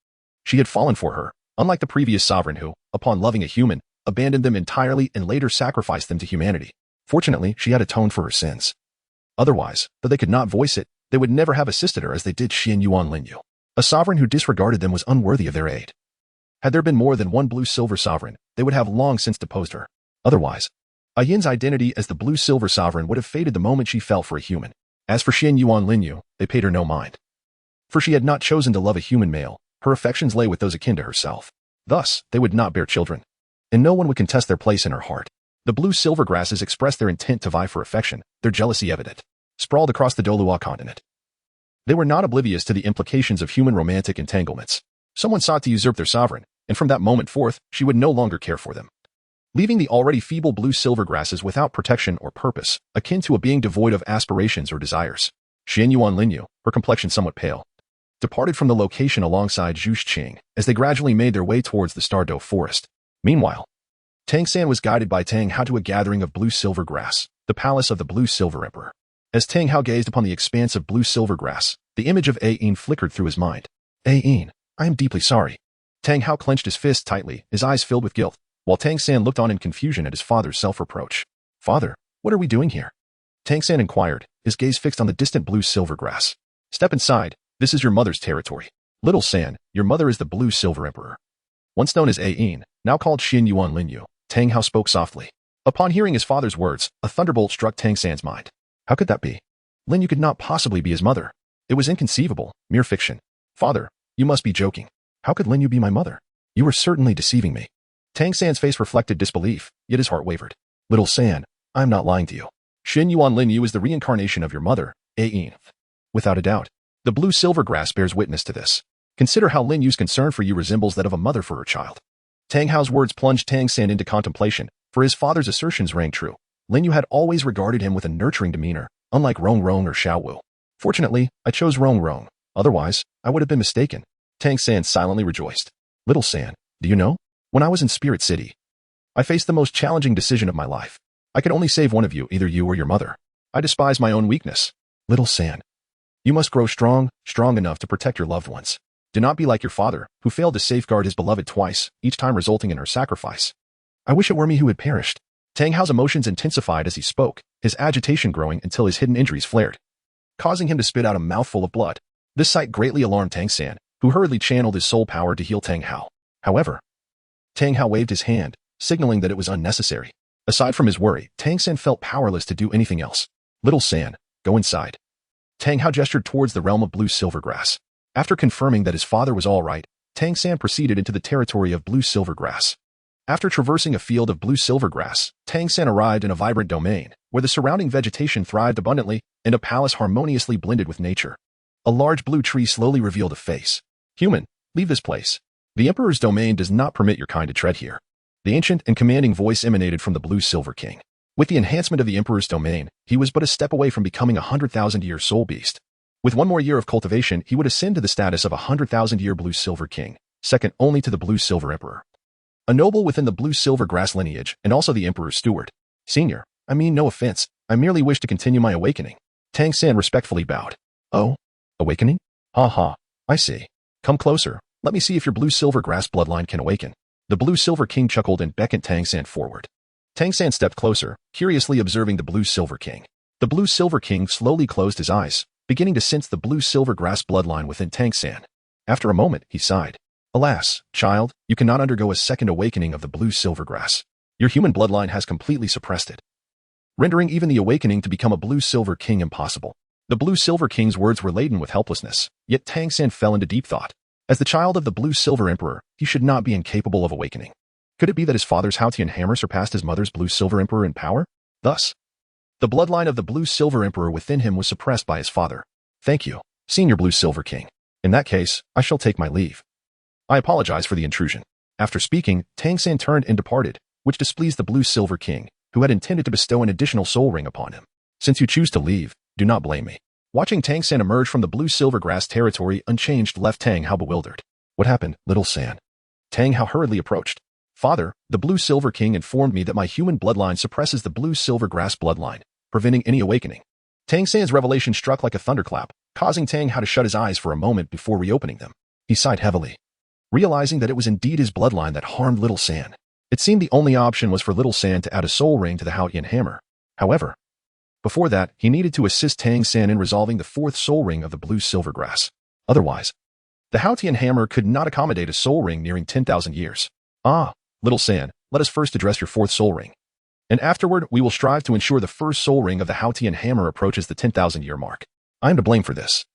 She had fallen for her, unlike the previous sovereign who, upon loving a human, abandoned them entirely and later sacrificed them to humanity. Fortunately, she had atoned for her sins. Otherwise, though they could not voice it, they would never have assisted her as they did Xuanyuan Lin Yue. A sovereign who disregarded them was unworthy of their aid. Had there been more than one blue-silver sovereign, they would have long since deposed her. Otherwise, A Yin's identity as the blue-silver sovereign would have faded the moment she fell for a human. As for Xuanyuan Lin Yue, they paid her no mind. For she had not chosen to love a human male. Her affections lay with those akin to herself. Thus, they would not bear children, and no one would contest their place in her heart. The blue-silver grasses expressed their intent to vie for affection, their jealousy evident. Sprawled across the Douluo continent, they were not oblivious to the implications of human romantic entanglements. Someone sought to usurp their sovereign, and from that moment forth, she would no longer care for them, leaving the already feeble blue-silver grasses without protection or purpose, akin to a being devoid of aspirations or desires. Xuanyuan Lin Yue, her complexion somewhat pale, departed from the location alongside Zhu Qing as they gradually made their way towards the Stardow forest. Meanwhile, Tang San was guided by Tang Hao to a gathering of blue-silver grass, the palace of the blue-silver emperor. As Tang Hao gazed upon the expanse of blue-silver grass, the image of Yin flickered through his mind. Yin, I am deeply sorry. Tang Hao clenched his fist tightly, his eyes filled with guilt, while Tang San looked on in confusion at his father's self-reproach. Father, what are we doing here? Tang San inquired, his gaze fixed on the distant blue-silver grass. Step inside. This is your mother's territory. Little San, your mother is the blue-silver emperor. Once known as Yin, now called Xuanyuan Lin Yue, Tang Hao spoke softly. Upon hearing his father's words, a thunderbolt struck Tang San's mind. How could that be? Lin Yue could not possibly be his mother. It was inconceivable, mere fiction. Father, you must be joking. How could Lin Yue be my mother? You were certainly deceiving me. Tang San's face reflected disbelief, yet his heart wavered. Little San, I am not lying to you. Xuanyuan Lin Yue is the reincarnation of your mother, Yin. Without a doubt. The blue-silver grass bears witness to this. Consider how Lin Yue's concern for you resembles that of a mother for her child. Tang Hao's words plunged Tang San into contemplation, for his father's assertions rang true. Lin Yue had always regarded him with a nurturing demeanor, unlike Rong Rong or Xiao Wu. Fortunately, I chose Rong Rong. Otherwise, I would have been mistaken. Tang San silently rejoiced. Little San, do you know? When I was in Spirit City, I faced the most challenging decision of my life. I could only save one of you, either you or your mother. I despise my own weakness. Little San, you must grow strong enough to protect your loved ones. Do not be like your father, who failed to safeguard his beloved twice, each time resulting in her sacrifice. I wish it were me who had perished. Tang Hao's emotions intensified as he spoke, his agitation growing until his hidden injuries flared, causing him to spit out a mouthful of blood. This sight greatly alarmed Tang San, who hurriedly channeled his soul power to heal Tang Hao. However, Tang Hao waved his hand, signaling that it was unnecessary. Aside from his worry, Tang San felt powerless to do anything else. Little San, go inside. Tang Hao gestured towards the realm of blue silver grass. After confirming that his father was all right, Tang San proceeded into the territory of blue silver grass. After traversing a field of blue silver grass, Tang San arrived in a vibrant domain, where the surrounding vegetation thrived abundantly, and a palace harmoniously blended with nature. A large blue tree slowly revealed a face. Human, leave this place. The Emperor's domain does not permit your kind to tread here. The ancient and commanding voice emanated from the blue silver king. With the enhancement of the Emperor's domain, he was but a step away from becoming a 100,000-year soul beast. With one more year of cultivation, he would ascend to the status of a 100,000-year blue silver king, second only to the blue silver emperor. A noble within the blue silver grass lineage, and also the Emperor's steward. Senior, I mean no offense, I merely wish to continue my awakening. Tang San respectfully bowed. Oh? Awakening? Ha ha, I see. Come closer, let me see if your blue silver grass bloodline can awaken. The blue silver king chuckled and beckoned Tang San forward. Tang San stepped closer, curiously observing the blue silver king. The blue silver king slowly closed his eyes, beginning to sense the blue silver grass bloodline within Tang San. After a moment, he sighed. Alas, child, you cannot undergo a second awakening of the blue silver grass. Your human bloodline has completely suppressed it, rendering even the awakening to become a blue silver king impossible. The blue silver king's words were laden with helplessness, yet Tang San fell into deep thought. As the child of the blue silver emperor, he should not be incapable of awakening. Could it be that his father's Haotian hammer surpassed his mother's blue silver emperor in power? Thus, the bloodline of the blue silver emperor within him was suppressed by his father. Thank you, senior blue silver king. In that case, I shall take my leave. I apologize for the intrusion. After speaking, Tang San turned and departed, which displeased the blue silver king, who had intended to bestow an additional soul ring upon him. Since you choose to leave, do not blame me. Watching Tang San emerge from the blue silver grass territory unchanged left Tang Hao bewildered. What happened, little San? Tang Hao hurriedly approached. Father, the blue silver king informed me that my human bloodline suppresses the blue silver grass bloodline, preventing any awakening. Tang San's revelation struck like a thunderclap, causing Tang Hao to shut his eyes for a moment before reopening them. He sighed heavily, realizing that it was indeed his bloodline that harmed little San. It seemed the only option was for little San to add a soul ring to the Haotian hammer. However, before that, he needed to assist Tang San in resolving the fourth soul ring of the blue silver grass. Otherwise, the Haotian hammer could not accommodate a soul ring nearing 10,000 years. Ah, little San, let us first address your fourth soul ring. And afterward, we will strive to ensure the first soul ring of the Haotian hammer approaches the 10,000-year mark. I am to blame for this.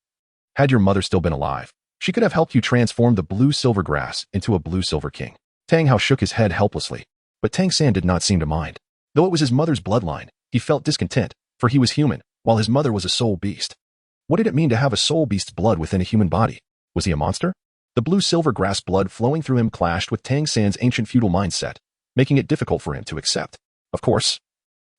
Had your mother still been alive, she could have helped you transform the blue silver grass into a blue silver king. Tang Hao shook his head helplessly, but Tang San did not seem to mind. Though it was his mother's bloodline, he felt discontent, for he was human, while his mother was a soul beast. What did it mean to have a soul beast's blood within a human body? Was he a monster? The blue silver grass blood flowing through him clashed with Tang San's ancient feudal mindset, making it difficult for him to accept. Of course,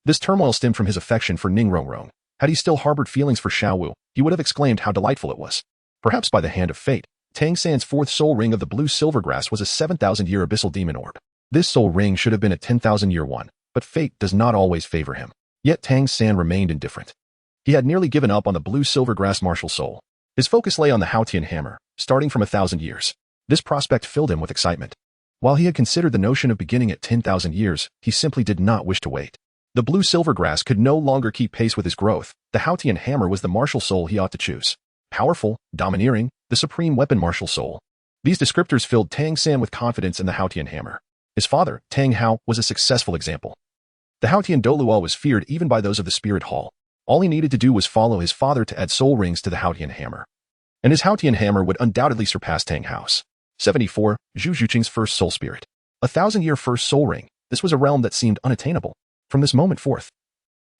this turmoil stemmed from his affection for Ning Rongrong. Had he still harbored feelings for Xiao Wu, he would have exclaimed how delightful it was. Perhaps by the hand of fate, Tang San's fourth soul ring of the blue silver grass was a 7,000-year abyssal demon orb. This soul ring should have been a 10,000-year one, but fate does not always favor him. Yet Tang San remained indifferent. He had nearly given up on the blue silver grass martial soul. His focus lay on the Haotian hammer, starting from 1,000 years. This prospect filled him with excitement. While he had considered the notion of beginning at 10,000 years, he simply did not wish to wait. The blue silver grass could no longer keep pace with his growth. The Haotian hammer was the martial soul he ought to choose. Powerful, domineering, the supreme weapon martial soul. These descriptors filled Tang San with confidence in the Haotian hammer. His father, Tang Hao, was a successful example. The Haotian Douluo was feared even by those of the spirit hall. All he needed to do was follow his father to add soul rings to the Haotian hammer. And his Haotian hammer would undoubtedly surpass Tang Hao's. 74. Zhu Qing's first soul spirit. 1,000-year first soul ring. This was a realm that seemed unattainable. From this moment forth,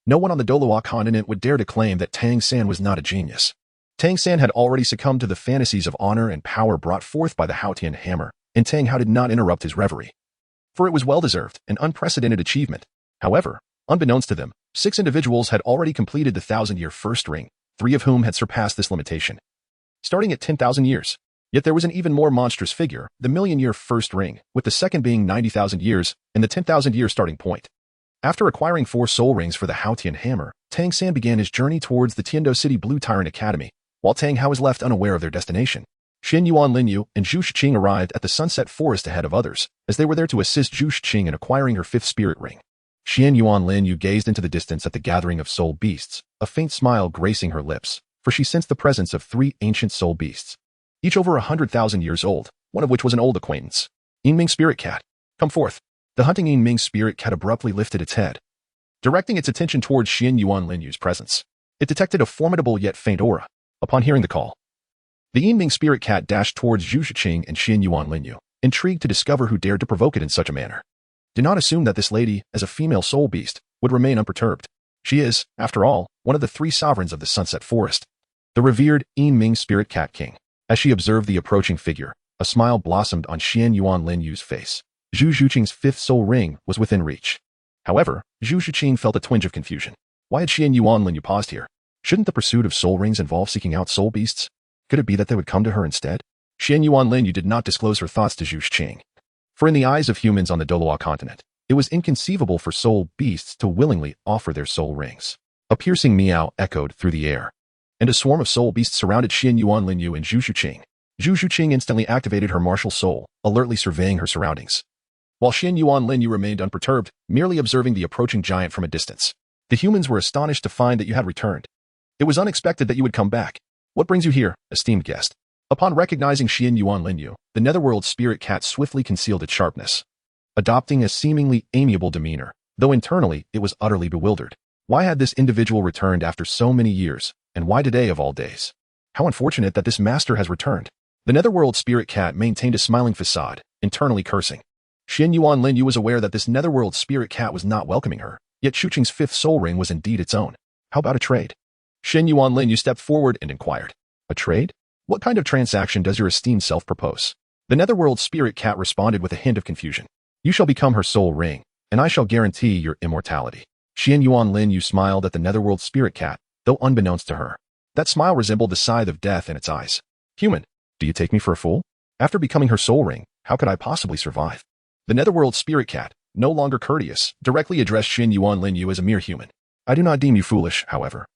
no one on the Douluo continent would dare to claim that Tang San was not a genius. Tang San had already succumbed to the fantasies of honor and power brought forth by the Haotian hammer, and Tang Hao did not interrupt his reverie. For it was well-deserved, an unprecedented achievement. However, unbeknownst to them, 6 individuals had already completed the 1,000-year first ring, 3 of whom had surpassed this limitation, starting at 10,000 years. Yet there was an even more monstrous figure, the million-year first ring, with the second being 90,000 years, and the 10,000-year starting point. After acquiring 4 soul rings for the Haotian hammer, Tang San began his journey towards the Tiando City Blue Tyrant Academy, while Tang Hao was left unaware of their destination. Xuanyuan, Lin Yue, and Zhu Qing arrived at the sunset forest ahead of others, as they were there to assist Zhu Qing in acquiring her fifth spirit ring. Xuanyuan Lin Yue gazed into the distance at the gathering of soul beasts, a faint smile gracing her lips, for she sensed the presence of 3 ancient soul beasts, each over 100,000 years old, one of which was an old acquaintance. Yinming Spirit Cat, come forth. The hunting Yinming Spirit Cat abruptly lifted its head, directing its attention towards Xuanyuan Lin Yue's presence. It detected a formidable yet faint aura. Upon hearing the call, the Yinming Spirit Cat dashed towards Zhu Qing and Xuanyuan Lin Yue, intrigued to discover who dared to provoke it in such a manner. Do not assume that this lady, as a female soul beast, would remain unperturbed. She is, after all, one of the 3 sovereigns of the Sunset Forest, the revered Yinming Spirit Cat King. As she observed the approaching figure, a smile blossomed on Xuanyuan Lin Yue's face. Zhu Qing's 5th soul ring was within reach. However, Zhu Qing felt a twinge of confusion. Why had Xuanyuan Lin Yue paused here? Shouldn't the pursuit of soul rings involve seeking out soul beasts? Could it be that they would come to her instead? Xuanyuan Lin Yue did not disclose her thoughts to Zhu Qing. For in the eyes of humans on the Douluo continent, it was inconceivable for soul beasts to willingly offer their soul rings. A piercing meow echoed through the air, and a swarm of soul beasts surrounded Xuanyuan Lin Yue and Zhu Qing. Zhu Qing instantly activated her martial soul, alertly surveying her surroundings, while Xuanyuan Lin Yue remained unperturbed, merely observing the approaching giant from a distance. The humans were astonished to find that you had returned. It was unexpected that you would come back. What brings you here, esteemed guest? Upon recognizing Xuanyuan Lin Yue, the Netherworld Spirit Cat swiftly concealed its sharpness, adopting a seemingly amiable demeanor, though internally it was utterly bewildered. Why had this individual returned after so many years, and why today of all days? How unfortunate that this master has returned. The Netherworld Spirit Cat maintained a smiling facade, internally cursing. Xuanyuan Lin Yue was aware that this Netherworld Spirit Cat was not welcoming her, yet Zhu Qing's 5th soul ring was indeed its own. How about a trade? Xuanyuan Lin Yue stepped forward and inquired. A trade? What kind of transaction does your esteemed self propose? The Netherworld Spirit Cat responded with a hint of confusion. You shall become her soul ring, and I shall guarantee your immortality. Xuanyuan Lin Yue smiled at the Netherworld Spirit Cat, though unbeknownst to her. That smile resembled the scythe of death in its eyes. Human, do you take me for a fool? After becoming her soul ring, how could I possibly survive? The Netherworld Spirit Cat, no longer courteous, directly addressed Xuanyuan Lin Yue as a mere human. I do not deem you foolish, however.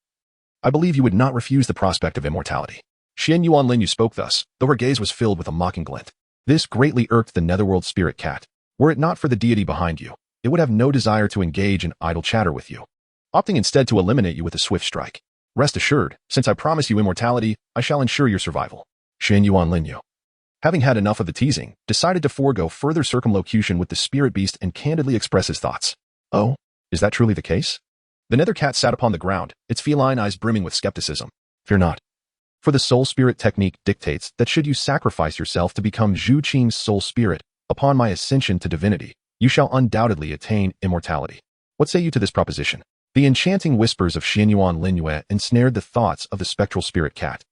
I believe you would not refuse the prospect of immortality. Xuanyuan Lin Yue spoke thus, though her gaze was filled with a mocking glint. This greatly irked the Netherworld Spirit Cat. Were it not for the deity behind you, it would have no desire to engage in idle chatter with you, opting instead to eliminate you with a swift strike. Rest assured, since I promise you immortality, I shall ensure your survival. Xuanyuan Lin Yue, having had enough of the teasing, decided to forego further circumlocution with the spirit beast and candidly express his thoughts. Oh, is that truly the case? The nether cat sat upon the ground, its feline eyes brimming with skepticism. Fear not. For the soul spirit technique dictates that should you sacrifice yourself to become Zhu Qing's soul spirit, upon my ascension to divinity, you shall undoubtedly attain immortality. What say you to this proposition? The enchanting whispers of Xuanyuan Lin Yue ensnared the thoughts of the spectral spirit cat,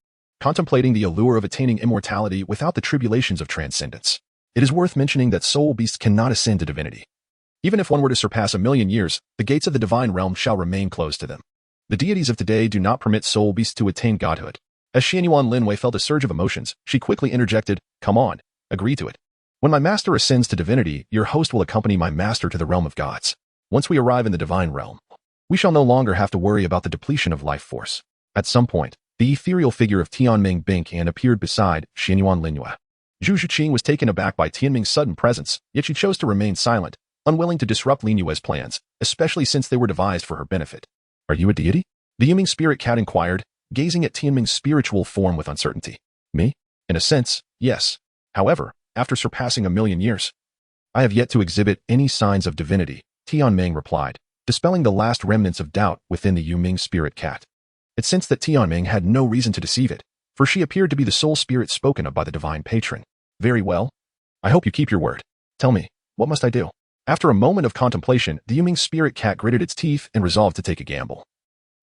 contemplating the allure of attaining immortality without the tribulations of transcendence. It is worth mentioning that soul beasts cannot ascend to divinity. Even if one were to surpass 1,000,000 years, the gates of the divine realm shall remain closed to them. The deities of today do not permit soul beasts to attain godhood. As Xuanyuan Lin Yue felt a surge of emotions, she quickly interjected, "Come on, agree to it. When my master ascends to divinity, your host will accompany my master to the realm of gods. Once we arrive in the divine realm, we shall no longer have to worry about the depletion of life force." At some point, the ethereal figure of Tianming Binqian appeared beside Xuanyuan Lin Yue. Zhu Qing was taken aback by Tianming's sudden presence, yet she chose to remain silent, unwilling to disrupt Lin Yue's plans, especially since they were devised for her benefit. "Are you a deity?" The Yiming spirit cat inquired, gazing at Tianming's spiritual form with uncertainty. "Me? In a sense, yes. However, after surpassing 1,000,000 years, I have yet to exhibit any signs of divinity," Tianming replied, dispelling the last remnants of doubt within the Yiming spirit cat. It sensed that Tianming had no reason to deceive it, for she appeared to be the soul spirit spoken of by the divine patron. "Very well. I hope you keep your word. Tell me, what must I do?" After a moment of contemplation, the Yiming spirit cat gritted its teeth and resolved to take a gamble.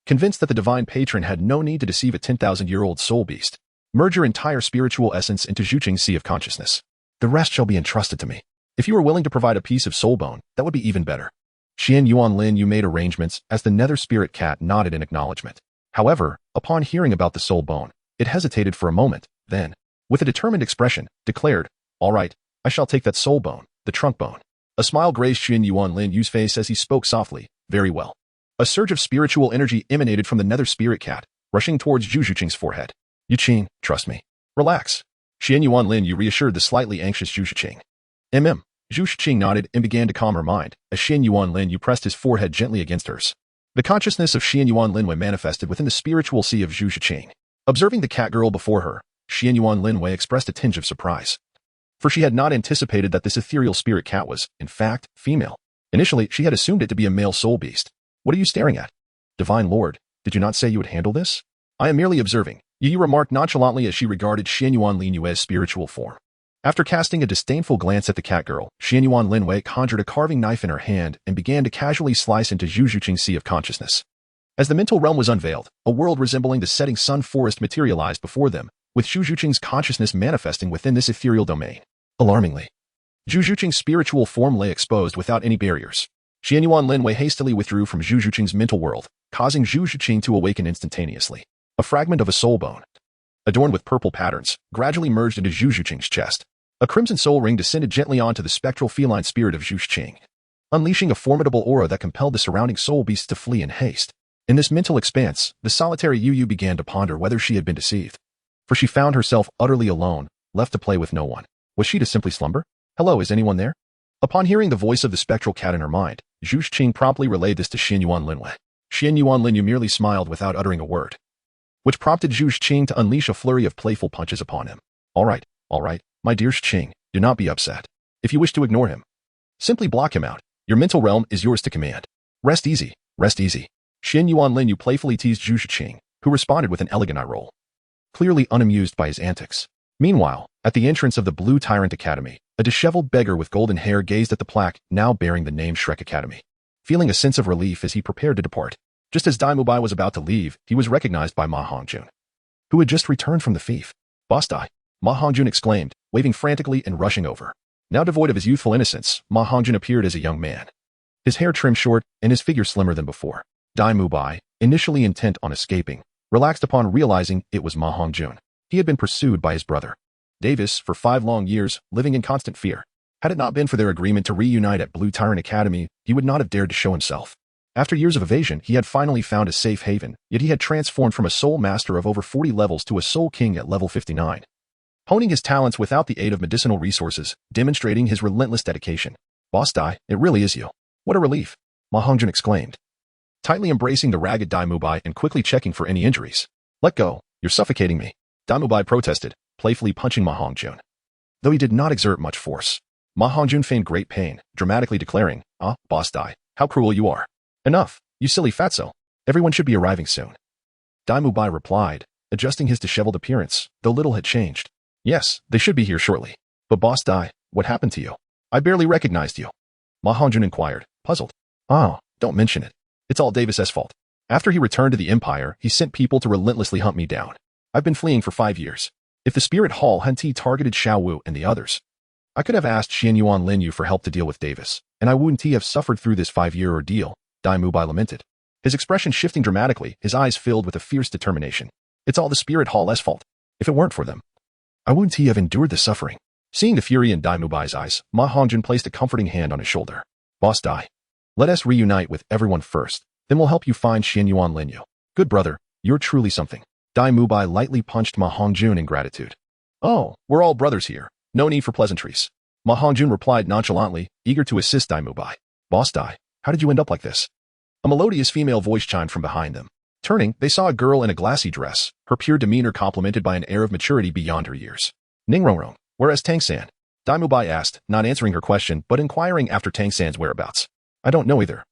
Convinced that the divine patron had no need to deceive a 10,000-year-old soul beast, merge your entire spiritual essence into Zhu Qing's sea of consciousness. The rest shall be entrusted to me. If you are willing to provide a piece of soul bone, that would be even better. Xuanyuan Lin Yue made arrangements as the nether spirit cat nodded in acknowledgement. However, upon hearing about the soul bone, it hesitated for a moment, then, with a determined expression, declared, "All right, I shall take that soul bone, the trunk bone." A smile grazed Xuanyuan Lin Yue's face as he spoke softly, "Very well." A surge of spiritual energy emanated from the nether spirit cat, rushing towards Zhu Qing's forehead. "Yu Qing, trust me. Relax. Xuanyuan Lin Yue reassured the slightly anxious Zhu Qing. Mm. Zhu Qing nodded and began to calm her mind, as Xuanyuan Lin Yue pressed his forehead gently against hers. The consciousness of Xuanyuan Lin Yue manifested within the spiritual sea of Zhu Qing. Observing the cat girl before her, Xuanyuan Lin Yue expressed a tinge of surprise. For she had not anticipated that this ethereal spirit cat was, in fact, female. Initially, she had assumed it to be a male soul beast. What are you staring at? Divine Lord, did you not say you would handle this? I am merely observing, Yu remarked nonchalantly as she regarded Xuanyuan Lin Yue's spiritual form. After casting a disdainful glance at the cat girl, Xuanyuan Lin Yue conjured a carving knife in her hand and began to casually slice into Zhu Qing's sea of consciousness. As the mental realm was unveiled, a world resembling the setting sun forest materialized before them, with Zhu Qing's consciousness manifesting within this ethereal domain. Alarmingly, Zhu Qing's spiritual form lay exposed without any barriers. Xuanyuan Lin Yue hastily withdrew from Zhu Qing's mental world, causing Zhu Qing to awaken instantaneously. A fragment of a soul bone, adorned with purple patterns, gradually merged into Zhu Qing's chest. A crimson soul ring descended gently onto the spectral feline spirit of Zhu Qing, unleashing a formidable aura that compelled the surrounding soul beasts to flee in haste. In this mental expanse, the solitary Yu began to ponder whether she had been deceived. For she found herself utterly alone, left to play with no one. Was she to simply slumber? Hello, is anyone there? Upon hearing the voice of the spectral cat in her mind, Zhu Qing promptly relayed this to Xuanyuan Lin Yue. Xuanyuan Lin Yue merely smiled without uttering a word, which prompted Zhu Qing to unleash a flurry of playful punches upon him. All right, my dear Qing, do not be upset. If you wish to ignore him, simply block him out. Your mental realm is yours to command. Rest easy, rest easy. Xuanyuan Lin Yue playfully teased Zhu Qing, who responded with an elegant eye roll, clearly unamused by his antics. Meanwhile, at the entrance of the Blue Tyrant Academy, a disheveled beggar with golden hair gazed at the plaque now bearing the name Shrek Academy. Feeling a sense of relief as he prepared to depart, just as Mu Bai was about to leave, he was recognized by Ma Hongjun, who had just returned from the fief. Boss Dai, Ma Hongjun exclaimed, waving frantically and rushing over. Now devoid of his youthful innocence, Ma Hongjun appeared as a young man, his hair trimmed short and his figure slimmer than before. Mu Bai, initially intent on escaping, relaxed upon realizing it was Ma Hongjun. He had been pursued by his brother Davis for 5 long years, living in constant fear. Had it not been for their agreement to reunite at Blue Tyrant Academy, he would not have dared to show himself. After years of evasion, he had finally found a safe haven, yet he had transformed from a soul master of over 40 levels to a soul king at level 59. Honing his talents without the aid of medicinal resources, demonstrating his relentless dedication. Boss Dai, it really is you. What a relief, Ma Hongjun exclaimed, tightly embracing the ragged Mu Bai and quickly checking for any injuries. Let go, you're suffocating me, Mu Bai protested, playfully punching Ma Hongjun. Though he did not exert much force, Ma Hongjun feigned great pain, dramatically declaring, Boss Dai, how cruel you are. Enough, you silly fatso. Everyone should be arriving soon. Mu Bai replied, adjusting his disheveled appearance, though little had changed. Yes, they should be here shortly. But Boss Dai, what happened to you? I barely recognized you. Ma Hongjun inquired, puzzled. Oh, don't mention it. It's all Davis's fault. After he returned to the Empire, he sent people to relentlessly hunt me down. I've been fleeing for 5 years. If the Spirit Hall hadn't targeted Xiao Wu and the others, I could have asked Xuanyuan Lin Yue for help to deal with Davis, and I wouldn't have suffered through this 5-year ordeal, Mu Bai lamented. His expression shifting dramatically, his eyes filled with a fierce determination. It's all the Spirit Hall's fault. If it weren't for them, I wouldn't have endured the suffering. Seeing the fury in Mu Bai's eyes, Ma Hongjun placed a comforting hand on his shoulder. Boss Dai, let us reunite with everyone first, then we'll help you find Xuanyuan Lin Yue. Good brother, you're truly something. Mu Bai lightly punched Ma Hongjun in gratitude. Oh, we're all brothers here. No need for pleasantries. Ma Hongjun replied nonchalantly, eager to assist Mu Bai. Boss Dai, how did you end up like this? A melodious female voice chimed from behind them. Turning, they saw a girl in a glassy dress, her pure demeanor complemented by an air of maturity beyond her years. Ningrongrong, whereas Tang San? Mu Bai asked, not answering her question but inquiring after Tang San's whereabouts. I don't know either.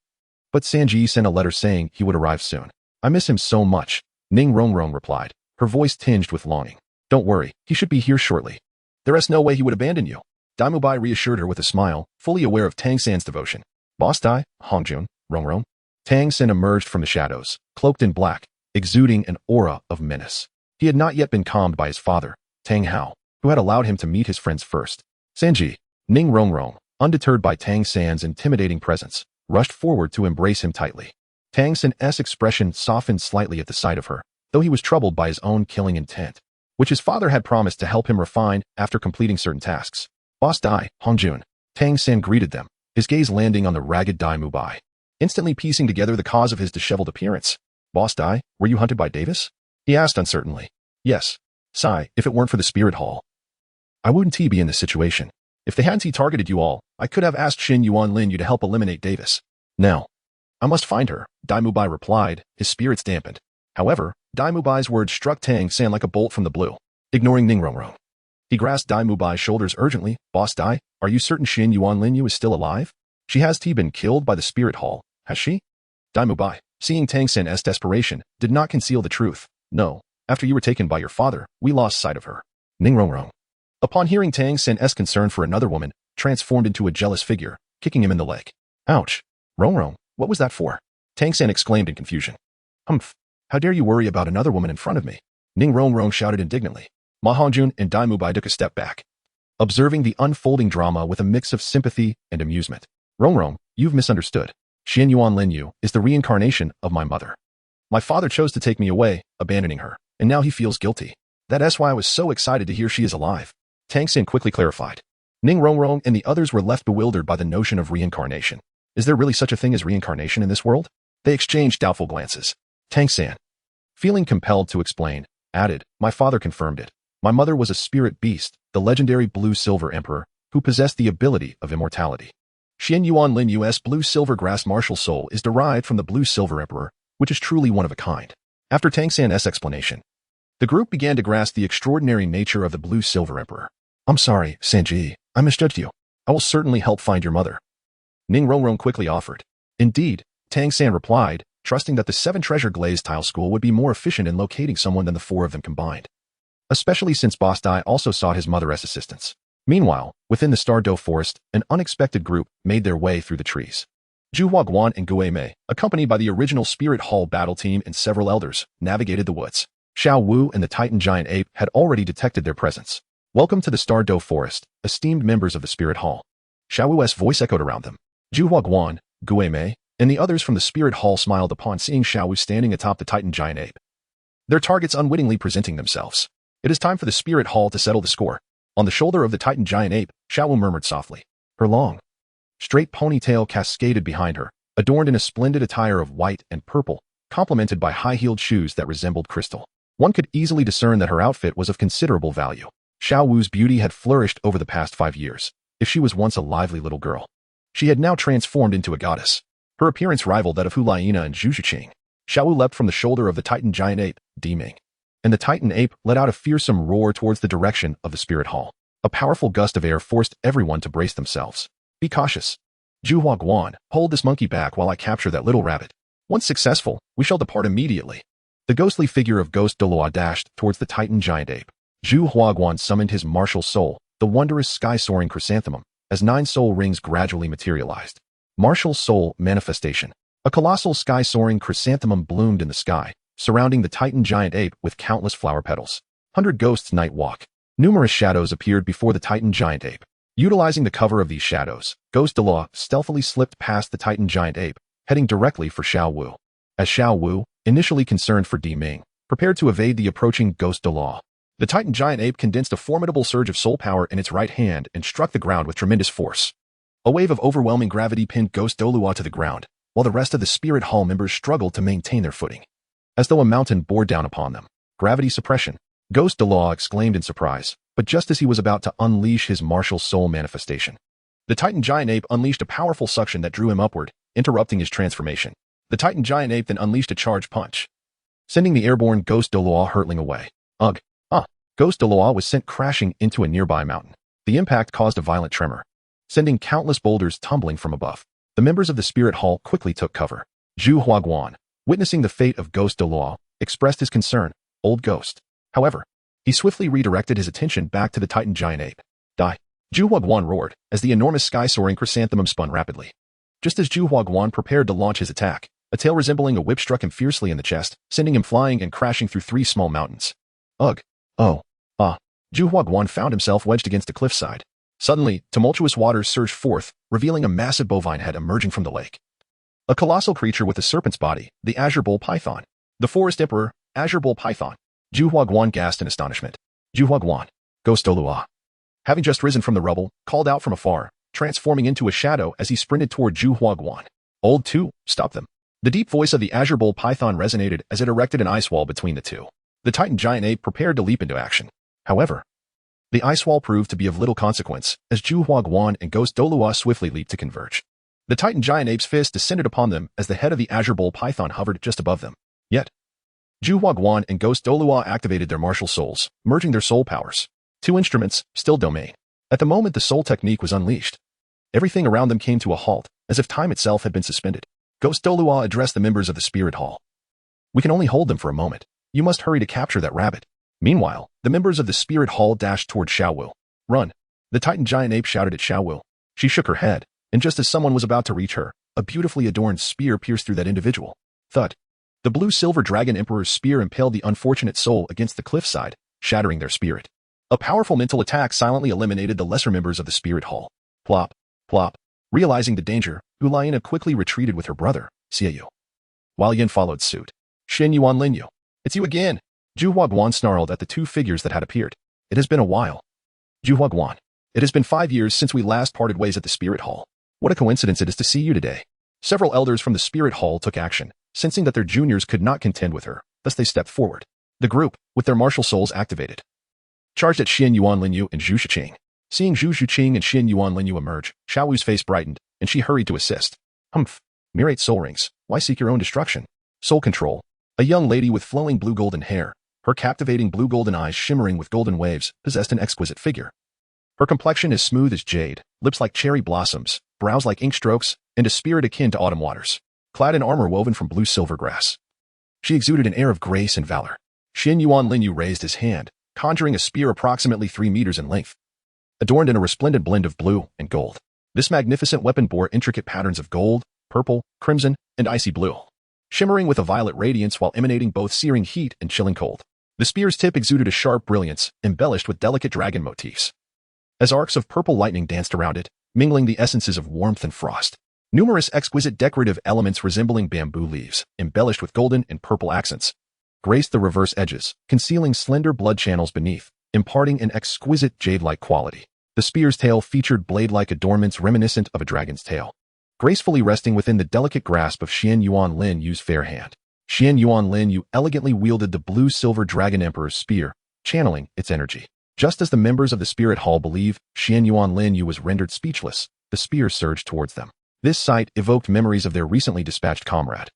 But Sanji sent a letter saying he would arrive soon. I miss him so much, Ningrongrong replied, her voice tinged with longing. Don't worry, he should be here shortly. There is no way he would abandon you. Mu Bai reassured her with a smile, fully aware of Tang San's devotion. Boss Dai, Hongjun, Rongrong. Tang San emerged from the shadows, cloaked in black, exuding an aura of menace. He had not yet been calmed by his father, Tang Hao, who had allowed him to meet his friends first. Sanji, Ningrongrong, undeterred by Tang San's intimidating presence, rushed forward to embrace him tightly. Tang San's expression softened slightly at the sight of her, though he was troubled by his own killing intent, which his father had promised to help him refine after completing certain tasks. Boss Dai, Hongjun. Tang San greeted them, his gaze landing on the ragged Mu Bai, instantly piecing together the cause of his disheveled appearance. Boss Dai, were you hunted by Davis? He asked uncertainly. Yes. Sigh, if it weren't for the Spirit Hall, I wouldn't be in this situation. If they hadn't targeted you all, I could have asked Xuanyuan Lin Yue to help eliminate Davis. Now, I must find her, Mu Bai replied, his spirits dampened. However, Mu Bai's words struck Tang San like a bolt from the blue. Ignoring Ning Rongrong, he grasped Mu Bai's shoulders urgently. Boss Dai, are you certain Xuanyuan Lin Yue is still alive? She has been killed by the spirit hall, has she? Mu Bai, seeing Tang San's desperation, did not conceal the truth. No, after you were taken by your father, we lost sight of her. Ning Rongrong, upon hearing Tang San's concern for another woman, transformed into a jealous figure, kicking him in the leg. Ouch. Rongrong, what was that for? Tang San exclaimed in confusion. Humph. How dare you worry about another woman in front of me? Ning Rongrong shouted indignantly. Ma Hongjun and Mu Bai took a step back, observing the unfolding drama with a mix of sympathy and amusement. Rongrong, you've misunderstood. Xuanyuan Lin Yue is the reincarnation of my mother. My father chose to take me away, abandoning her, and now he feels guilty. That's why I was so excited to hear she is alive. Tang San quickly clarified. Ning Rongrong and the others were left bewildered by the notion of reincarnation. Is there really such a thing as reincarnation in this world? They exchanged doubtful glances. Tang San, feeling compelled to explain, added, my father confirmed it. My mother was a spirit beast, the legendary blue-silver emperor, who possessed the ability of immortality. Xuanyuan Lin Yue's blue-silver grass martial soul is derived from the blue-silver emperor, which is truly one of a kind. After Tang San's explanation, the group began to grasp the extraordinary nature of the blue-silver emperor. I'm sorry, Sanji, I misjudged you. I will certainly help find your mother. Ning Rongrong quickly offered. Indeed, Tang San replied, trusting that the 7 treasure glazed tile school would be more efficient in locating someone than the 4 of them combined. Especially since Boss Dai also sought his mother as assistance. Meanwhile, within the Stardow Forest, an unexpected group made their way through the trees. Zhu Guan and Gue Mei, accompanied by the original Spirit Hall battle team and several elders, navigated the woods. Xiao Wu and the Titan Giant Ape had already detected their presence. Welcome to the Stardow Forest, esteemed members of the Spirit Hall. Xiao Wu's voice echoed around them. Zhu Guan, Gue Mei, and the others from the Spirit Hall smiled upon seeing Xiao Wu standing atop the Titan Giant Ape. Their targets unwittingly presenting themselves. It is time for the Spirit Hall to settle the score. On the shoulder of the Titan Giant Ape, Xiao Wu murmured softly. Her long, straight ponytail cascaded behind her, adorned in a splendid attire of white and purple, complemented by high-heeled shoes that resembled crystal. One could easily discern that her outfit was of considerable value. Xiao Wu's beauty had flourished over the past 5 years. If she was once a lively little girl, she had now transformed into a goddess. Her appearance rivaled that of Hu Laiina and Zhu Qing. Xiao Wu leapt from the shoulder of the Titan Giant Ape, Ming, and the Titan Ape let out a fearsome roar towards the direction of the Spirit Hall. A powerful gust of air forced everyone to brace themselves. Be cautious. Zhu Guan, hold this monkey back while I capture that little rabbit. Once successful, we shall depart immediately. The ghostly figure of Ghost Douluo dashed towards the Titan Giant Ape. Zhu Guan summoned his martial soul, the wondrous sky-soaring chrysanthemum, as 9 soul rings gradually materialized. Martial soul manifestation. A colossal sky-soaring chrysanthemum bloomed in the sky, surrounding the Titan Giant Ape with countless flower petals. 100 Ghosts Night Walk. Numerous shadows appeared before the Titan Giant Ape. Utilizing the cover of these shadows, Ghost Douluo stealthily slipped past the Titan Giant Ape, heading directly for Xiao Wu. As Xiao Wu, initially concerned for Ming, prepared to evade the approaching Ghost Douluo, the Titan Giant Ape condensed a formidable surge of soul power in its right hand and struck the ground with tremendous force. A wave of overwhelming gravity pinned Ghost Douluo to the ground, while the rest of the Spirit Hall members struggled to maintain their footing. As though a mountain bore down upon them. Gravity suppression. Ghost Douluo exclaimed in surprise, but just as he was about to unleash his martial soul manifestation, the Titan Giant Ape unleashed a powerful suction that drew him upward, interrupting his transformation. The Titan Giant Ape then unleashed a charge punch, sending the airborne Ghost Douluo hurtling away. Ugh. Ghost Douluo was sent crashing into a nearby mountain. The impact caused a violent tremor, sending countless boulders tumbling from above. The members of the Spirit Hall quickly took cover. Zhu Guan, witnessing the fate of Ghost Douluo, expressed his concern. Old Ghost. However, he swiftly redirected his attention back to the Titan Giant Ape. Die. Zhu Guan roared, as the enormous sky-soaring chrysanthemum spun rapidly. Just as Zhu Guan prepared to launch his attack, a tail resembling a whip struck him fiercely in the chest, sending him flying and crashing through 3 small mountains. Ugh. Oh. Zhu Guan found himself wedged against a cliffside. Suddenly, tumultuous waters surged forth, revealing a massive bovine head emerging from the lake. A colossal creature with a serpent's body, the Azure Bull Python. The Forest Emperor, Azure Bull Python. Zhu Guan gasped in astonishment. Zhu Guan, Ghost Douluo, having just risen from the rubble, called out from afar, transforming into a shadow as he sprinted toward Zhu Guan. Old Two, stop them. The deep voice of the Azure Bull Python resonated as it erected an ice wall between the two. The Titan Giant Ape prepared to leap into action. However, The ice wall proved to be of little consequence, as Zhu Guan and Ghost Douluo swiftly leaped to converge. The Titan giant ape's fist descended upon them as the head of the azure bull python hovered just above them. Yet, Zhu Guan and Ghost Douluo activated their martial souls, merging their soul powers. Two instruments, still domain. At the moment the soul technique was unleashed, everything around them came to a halt, as if time itself had been suspended. Ghost Douluo addressed the members of the spirit hall. We can only hold them for a moment. You must hurry to capture that rabbit. Meanwhile, the members of the spirit hall dashed toward Xiao Wu. Run! The Titan giant ape shouted at Xiao Wu. She shook her head, and just as someone was about to reach her, a beautifully adorned spear pierced through that individual. Thud! The blue-silver dragon emperor's spear impaled the unfortunate soul against the cliffside, shattering their spirit. A powerful mental attack silently eliminated the lesser members of the spirit hall. Plop! Plop! Realizing the danger, Xuanyuan quickly retreated with her brother, Xiao Wu. While Yin followed suit. Xuanyuan Lin Yue. It's you again! Zhu Guan snarled at the two figures that had appeared. It has been a while. Zhu Guan. It has been 5 years since we last parted ways at the spirit hall. What a coincidence it is to see you today. Several elders from the spirit hall took action, sensing that their juniors could not contend with her, thus they stepped forward. The group, with their martial souls activated, charged at Xuanyuan Lin Yue and Zhu Qing. Seeing Zhu Qing and Xuanyuan Lin Yue emerge, Xiao Wu's face brightened, and she hurried to assist. Humph. Mere 8 soul rings. Why seek your own destruction? Soul control. A young lady with flowing blue golden hair, her captivating blue golden eyes shimmering with golden waves, possessed an exquisite figure. Her complexion is smooth as jade, lips like cherry blossoms, brows like ink strokes, and a spirit akin to autumn waters. Clad in armor woven from blue-silver grass, she exuded an air of grace and valor. Xuanyuan Lin Yue raised his hand, conjuring a spear approximately 3 meters in length, adorned in a resplendent blend of blue and gold. This magnificent weapon bore intricate patterns of gold, purple, crimson, and icy blue, shimmering with a violet radiance while emanating both searing heat and chilling cold. The spear's tip exuded a sharp brilliance, embellished with delicate dragon motifs, as arcs of purple lightning danced around it, mingling the essences of warmth and frost. Numerous exquisite decorative elements resembling bamboo leaves, embellished with golden and purple accents, graced the reverse edges, concealing slender blood channels beneath, imparting an exquisite jade-like quality. The spear's tail featured blade-like adornments reminiscent of a dragon's tail, gracefully resting within the delicate grasp of Xuanyuan Lin Yue's fair hand. Xuanyuan Lin Yue elegantly wielded the blue-silver dragon emperor's spear, channeling its energy. Just as the members of the spirit hall believe Xuanyuan Lin Yue was rendered speechless, the spear surged towards them. This sight evoked memories of their recently dispatched comrade,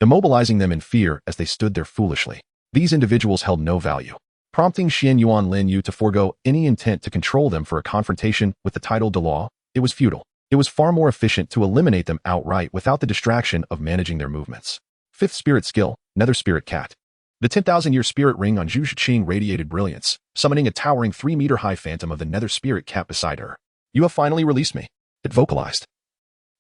immobilizing them in fear as they stood there foolishly. These individuals held no value, prompting Xuanyuan Lin Yue to forego any intent to control them for a confrontation with the title Douluo. It was futile. It was far more efficient to eliminate them outright without the distraction of managing their movements. 5th spirit skill, Nether Spirit Cat. The 10,000-year spirit ring on Zhu Qing radiated brilliance, summoning a towering 3-meter-high phantom of the Nether Spirit Cat beside her. You have finally released me, it vocalized,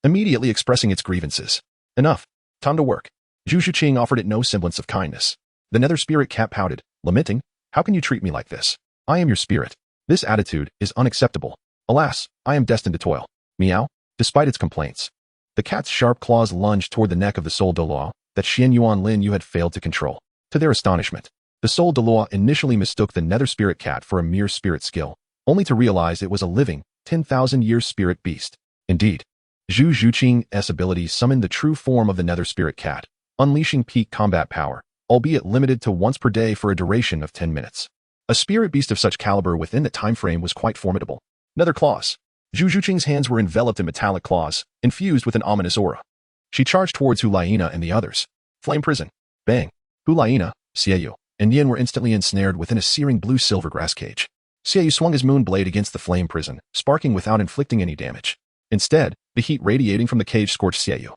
immediately expressing its grievances. Enough. Time to work. Zhu Qing offered it no semblance of kindness. The Nether Spirit Cat pouted, lamenting, how can you treat me like this? I am your spirit. This attitude is unacceptable. Alas, I am destined to toil. Meow. Despite its complaints, the cat's sharp claws lunged toward the neck of the soul Douluo that Xuanyuan Lin Yue had failed to control. To their astonishment, the soul Douluo initially mistook the Nether Spirit Cat for a mere spirit skill, only to realize it was a living, 10,000-year spirit beast. Indeed, Zhu Qing's ability summoned the true form of the Nether Spirit Cat, unleashing peak combat power, albeit limited to once per day for a duration of 10 minutes. A spirit beast of such caliber within the time frame was quite formidable. Nether claws. Zhu Qing's hands were enveloped in metallic claws, infused with an ominous aura. She charged towards Xuanyuan and the others. Flame prison. Bang. Xuanyuan, Xiao Wu, and Yin were instantly ensnared within a searing blue-silver grass cage. Xiao Wu swung his moon blade against the flame prison, sparking without inflicting any damage. Instead, the heat radiating from the cage scorched Xiao Wu,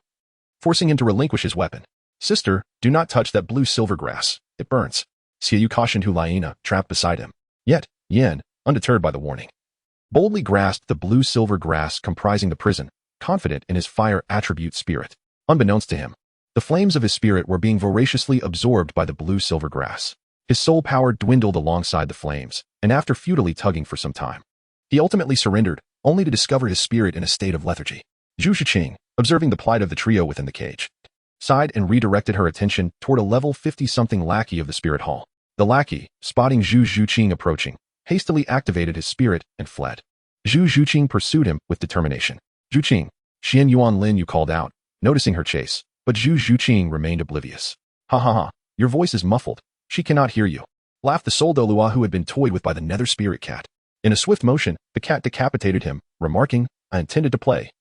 forcing him to relinquish his weapon. Sister, do not touch that blue-silver grass. It burns. Xiao Wu cautioned Xuanyuan, trapped beside him. Yet, Yin, undeterred by the warning, boldly grasped the blue-silver grass comprising the prison, confident in his fire attribute spirit. Unbeknownst to him, the flames of his spirit were being voraciously absorbed by the blue-silver grass. His soul power dwindled alongside the flames, and after futilely tugging for some time, he ultimately surrendered, only to discover his spirit in a state of lethargy. Zhu Qing, observing the plight of the trio within the cage, sighed and redirected her attention toward a level 50-something lackey of the spirit hall. The lackey, spotting Zhu Qing approaching, hastily activated his spirit and fled. Zhu Qing pursued him with determination. Zhu Qing, Xuanyuan Lin Yue called out, noticing her chase, but Zhu Qing remained oblivious. Ha ha ha, your voice is muffled. She cannot hear you, laughed the soul Douluo who had been toyed with by the Nether Spirit Cat. In a swift motion, the cat decapitated him, remarking, "I intended to play.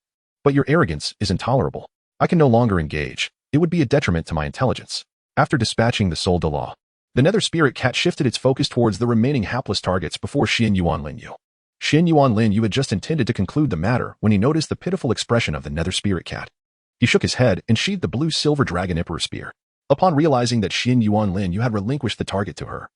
But your arrogance is intolerable. I can no longer engage. It would be a detriment to my intelligence." After dispatching the soul Douluo, the nether spirit cat shifted its focus towards the remaining hapless targets before Xuanyuan Lin Yue. Xuanyuan Lin Yue had just intended to conclude the matter when he noticed the pitiful expression of the nether spirit cat. He shook his head and sheathed the blue-silver dragon emperor spear. Upon realizing that Xuanyuan Lin Yue had relinquished the target to her,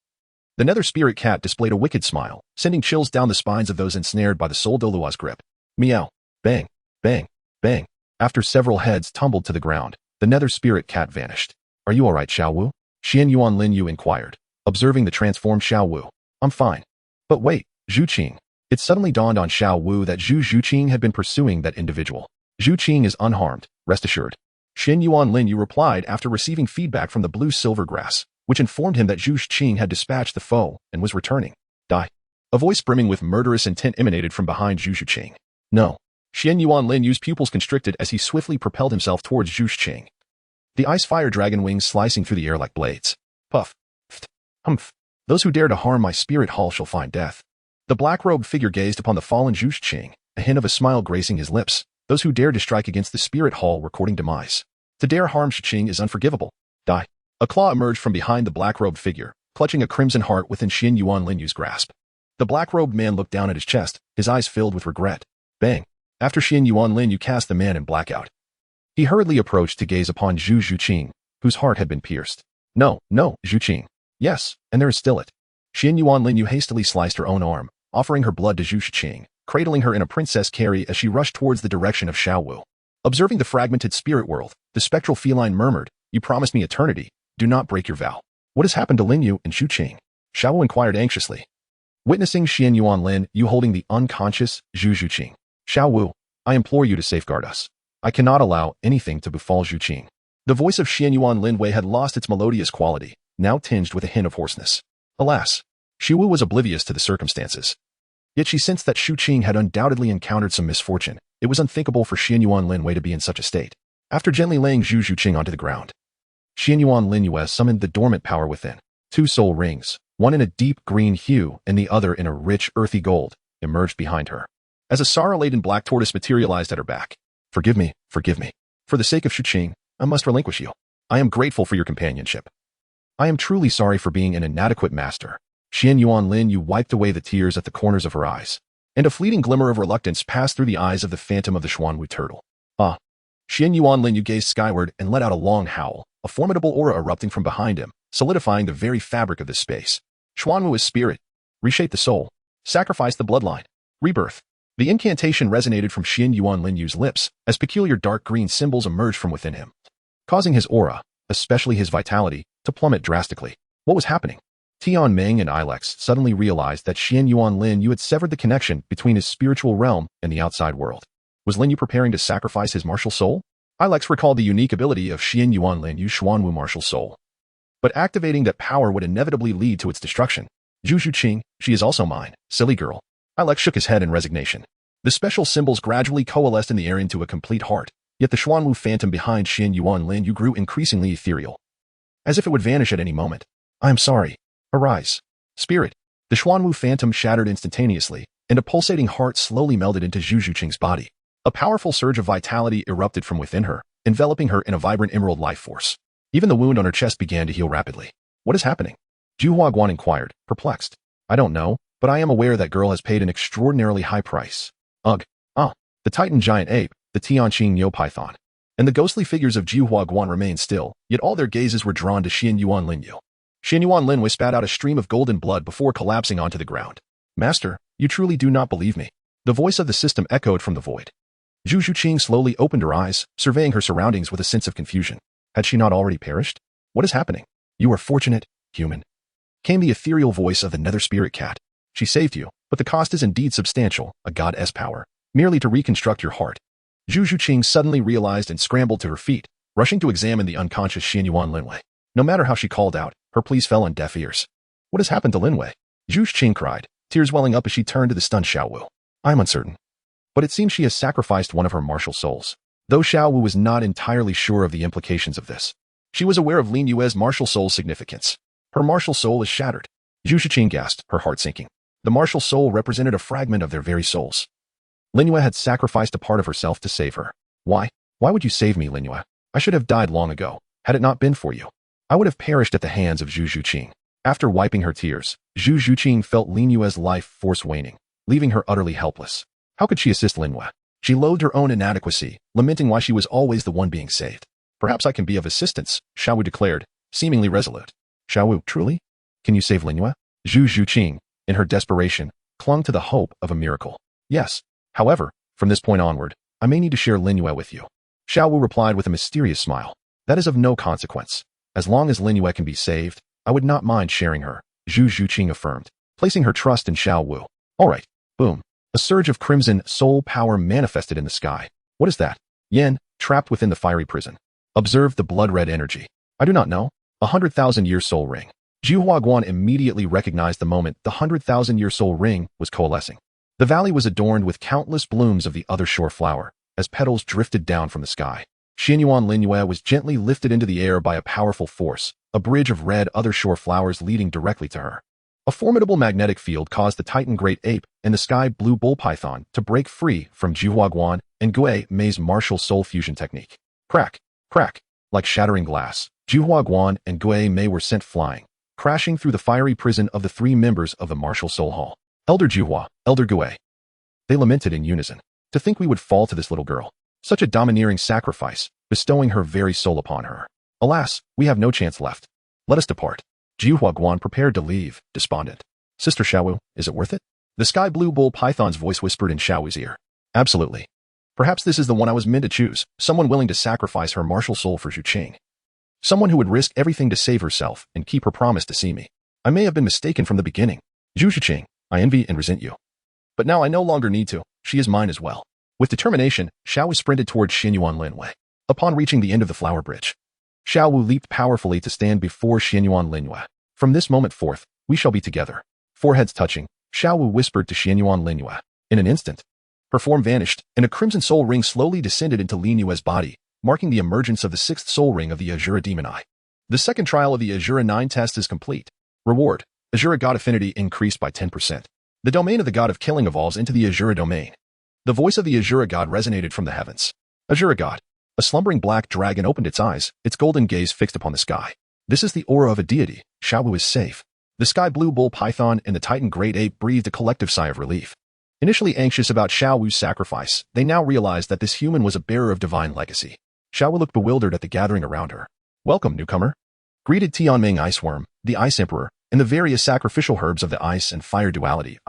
the nether spirit cat displayed a wicked smile, sending chills down the spines of those ensnared by the soul Douluo's grip. Meow. Bang. Bang. Bang. After several heads tumbled to the ground, the nether spirit cat vanished. "Are you all right, Xiao Wu?" Xuanyuan Lin Yue inquired, observing the transformed Xiao Wu. "I'm fine." But wait, Zhu Qing. It suddenly dawned on Xiao Wu that Zhu Qing had been pursuing that individual. Zhu Qing is unharmed, rest assured. Xuanyuan Lin Yue replied after receiving feedback from the blue-silver grass, which informed him that Zhu Qing had dispatched the foe and was returning. Die. A voice brimming with murderous intent emanated from behind Zhu Qing. No. Xuanyuan Lin Yue's pupils constricted as he swiftly propelled himself towards Zhu Qing. The ice-fire dragon wings slicing through the air like blades. Puff. Ft. Humph. Those who dare to harm my spirit hall shall find death. The black-robed figure gazed upon the fallen Zhu Qing, a hint of a smile gracing his lips. Those who dared to strike against the spirit hall were courting demise. To dare harm Zhu Qing is unforgivable. Die. A claw emerged from behind the black-robed figure, clutching a crimson heart within Xuanyuan Lin Yue's grasp. The black-robed man looked down at his chest, his eyes filled with regret. Bang. After Xuanyuan Lin Yue cast the man in blackout, he hurriedly approached to gaze upon Zhu Qing, whose heart had been pierced. No, Zhu Qing. Yes, and there is still it. Xuanyuan Lin Yue hastily sliced her own arm, offering her blood to Zhu Qing, cradling her in a princess carry as she rushed towards the direction of Xiao Wu. Observing the fragmented spirit world, the spectral feline murmured, "You promised me eternity. Do not break your vow." "What has happened to Lin Yue and Zhu Qing?" Xiao Wu inquired anxiously. Witnessing Xuanyuan Lin Yue holding the unconscious Zhu Qing, "Xiao Wu, I implore you to safeguard us. I cannot allow anything to befall Zhu Qing." The voice of Xuanyuan Lin Yue had lost its melodious quality, now tinged with a hint of hoarseness. Alas, Xiao Wu was oblivious to the circumstances. Yet she sensed that Zhu Qing had undoubtedly encountered some misfortune. It was unthinkable for Xuanyuan Lin Yue to be in such a state. After gently laying Zhu Qing onto the ground, Xuanyuan Lin Yue summoned the dormant power within. 2 soul rings, one in a deep green hue and the other in a rich, earthy gold, emerged behind her. As a sorrow-laden black tortoise materialized at her back. Forgive me. For the sake of Zhu Qing, I must relinquish you. I am grateful for your companionship. I am truly sorry for being an inadequate master." Xuanyuan Lin Yue wiped away the tears at the corners of her eyes, and a fleeting glimmer of reluctance passed through the eyes of the phantom of the Xuanwu turtle. Ah. Xuanyuan Lin Yue gazed skyward and let out a long howl, a formidable aura erupting from behind him, solidifying the very fabric of this space. Xuanwu is spirit. Reshape the soul. Sacrifice the bloodline. Rebirth. The incantation resonated from Xuanyuan Lin Yue's lips as peculiar dark green symbols emerged from within him, causing his aura, especially his vitality, to plummet drastically. What was happening? Tian Meng and Ilex suddenly realized that Xuanyuan Lin Yue had severed the connection between his spiritual realm and the outside world. Was Lin Yue preparing to sacrifice his martial soul? Ilex recalled the unique ability of Xuanyuan Lin Yue's Xuanwu martial soul. But activating that power would inevitably lead to its destruction. Zhu Qing, she is also mine, silly girl. Ilex shook his head in resignation. The special symbols gradually coalesced in the air into a complete heart, yet the Xuanwu phantom behind Xuanyuan Lin Yue grew increasingly ethereal, as if it would vanish at any moment. "I am sorry. Arise. Spirit." The Xuanwu phantom shattered instantaneously, and a pulsating heart slowly melded into Zhu Qing's body. A powerful surge of vitality erupted from within her, enveloping her in a vibrant emerald life force. Even the wound on her chest began to heal rapidly. "What is happening?" Xuanyuan inquired, perplexed. "I don't know, but I am aware that girl has paid an extraordinarily high price." Ugh. Ah. The Titan giant ape, the Tianqing Neopython, and the ghostly figures of Xuanyuan remained still, yet all their gazes were drawn to Xuanyuan Lin Yue. Xuanyuan Lin Yue spat out a stream of golden blood before collapsing onto the ground. "Master, you truly do not believe me." The voice of the system echoed from the void. Zhu Qing slowly opened her eyes, surveying her surroundings with a sense of confusion. Had she not already perished? "What is happening?" "You are fortunate, human," came the ethereal voice of the nether spirit cat. "She saved you, but the cost is indeed substantial, a goddess power, merely to reconstruct your heart." Zhu Qing suddenly realized and scrambled to her feet, rushing to examine the unconscious Xuanyuan Lin Yue. No matter how she called out, her pleas fell on deaf ears. "What has happened to Lin Yue?" Zhu Qing cried, tears welling up as she turned to the stunned Xiao Wu. "I am uncertain, but it seems she has sacrificed one of her martial souls." Though Xiao Wu was not entirely sure of the implications of this, she was aware of Lin Yue's martial soul's significance. Her martial soul is shattered. Zhu Qing gasped, her heart sinking. The martial soul represented a fragment of their very souls. Lin Yue had sacrificed a part of herself to save her. Why? Why would you save me, Lin Yue? I should have died long ago, had it not been for you. I would have perished at the hands of Zhu Qing. After wiping her tears, Zhu Qing felt Lin Yue's life force waning, leaving her utterly helpless. How could she assist Lin Yue? She loathed her own inadequacy, lamenting why she was always the one being saved. Perhaps I can be of assistance, Xiao Wu declared, seemingly resolute. Xiao Wu, truly? Can you save Lin Yue? Zhu Qing, in her desperation, clung to the hope of a miracle. Yes. However, from this point onward, I may need to share Lin Yue with you. Xiao Wu replied with a mysterious smile. That is of no consequence. As long as Lin Yue can be saved, I would not mind sharing her, Zhu Qing affirmed, placing her trust in Xiao Wu. All right. Boom. A surge of crimson soul power manifested in the sky. What is that? Yan, trapped within the fiery prison, observed the blood-red energy. I do not know. 100,000-year soul ring. Xuanyuan immediately recognized the moment the 100,000-year soul ring was coalescing. The valley was adorned with countless blooms of the other shore flower, as petals drifted down from the sky. Xuanyuan Lin Yue was gently lifted into the air by a powerful force, a bridge of red other shore flowers leading directly to her. A formidable magnetic field caused the Titan Great Ape and the Sky Blue Bull Python to break free from Xuanyuan and Gue Mei's martial soul fusion technique. Crack, crack, like shattering glass, Xuanyuan and Gue Mei were sent flying, crashing through the fiery prison of the three members of the martial soul hall. Elder Juhua, Elder Gue. They lamented in unison. To think we would fall to this little girl. Such a domineering sacrifice, bestowing her very soul upon her. Alas, we have no chance left. Let us depart. Xuanyuan prepared to leave, despondent. Sister Xiao Wu, is it worth it? The Sky Blue Bull Python's voice whispered in Xiao Wu's ear. Absolutely. Perhaps this is the one I was meant to choose, someone willing to sacrifice her martial soul for Zhu Qing. Someone who would risk everything to save herself and keep her promise to see me. I may have been mistaken from the beginning. Zhu Qing, I envy and resent you. But now I no longer need to, she is mine as well. With determination, Xiao Wu sprinted towards Xuanyuan Lin Yue. Upon reaching the end of the flower bridge, Xiao Wu leaped powerfully to stand before Xuanyuan Lin Yue. From this moment forth, we shall be together. Foreheads touching, Xiao Wu whispered to Xuanyuan Lin Yue. In an instant, her form vanished, and a crimson soul ring slowly descended into Lin Yue's body, marking the emergence of the sixth soul ring of the Azura Demon Eye. The second trial of the Azura 9 test is complete. Reward: Azura God Affinity increased by 10%. The domain of the God of Killing evolves into the Azura domain. The voice of the Azura God resonated from the heavens. Azura God. A slumbering black dragon opened its eyes, its golden gaze fixed upon the sky. This is the aura of a deity. Xiao Wu is safe. The Sky Blue Bull Python and the Titan Great Ape breathed a collective sigh of relief. Initially anxious about Xiao Wu's sacrifice, they now realized that this human was a bearer of divine legacy. Xiao Wu looked bewildered at the gathering around her. Welcome, newcomer. Greeted Tianming Iceworm, the Ice Emperor, and the various sacrificial herbs of the ice and fire duality.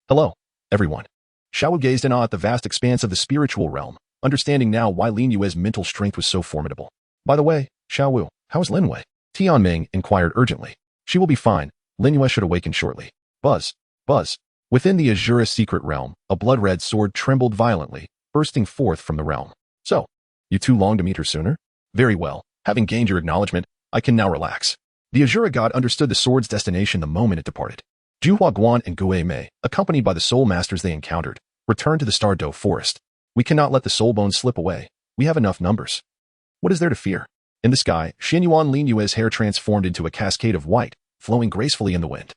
Hello, everyone. Xiao Wu gazed in awe at the vast expanse of the spiritual realm, understanding now why Lin Yue's mental strength was so formidable. By the way, Xiao Wu, how is Lin Yue? Tianming inquired urgently. She will be fine. Lin Yue should awaken shortly. Buzz, buzz. Within the Azura secret realm, a blood-red sword trembled violently, bursting forth from the realm. So, you too long to meet her sooner? Very well. Having gained your acknowledgement, I can now relax. The Azura god understood the sword's destination the moment it departed. Xuanyuan and Gue Mei, accompanied by the soul masters they encountered, returned to the Star Doe forest. We cannot let the soul bones slip away. We have enough numbers. What is there to fear? In the sky, Xuanyuan Lin Yue's hair transformed into a cascade of white, flowing gracefully in the wind.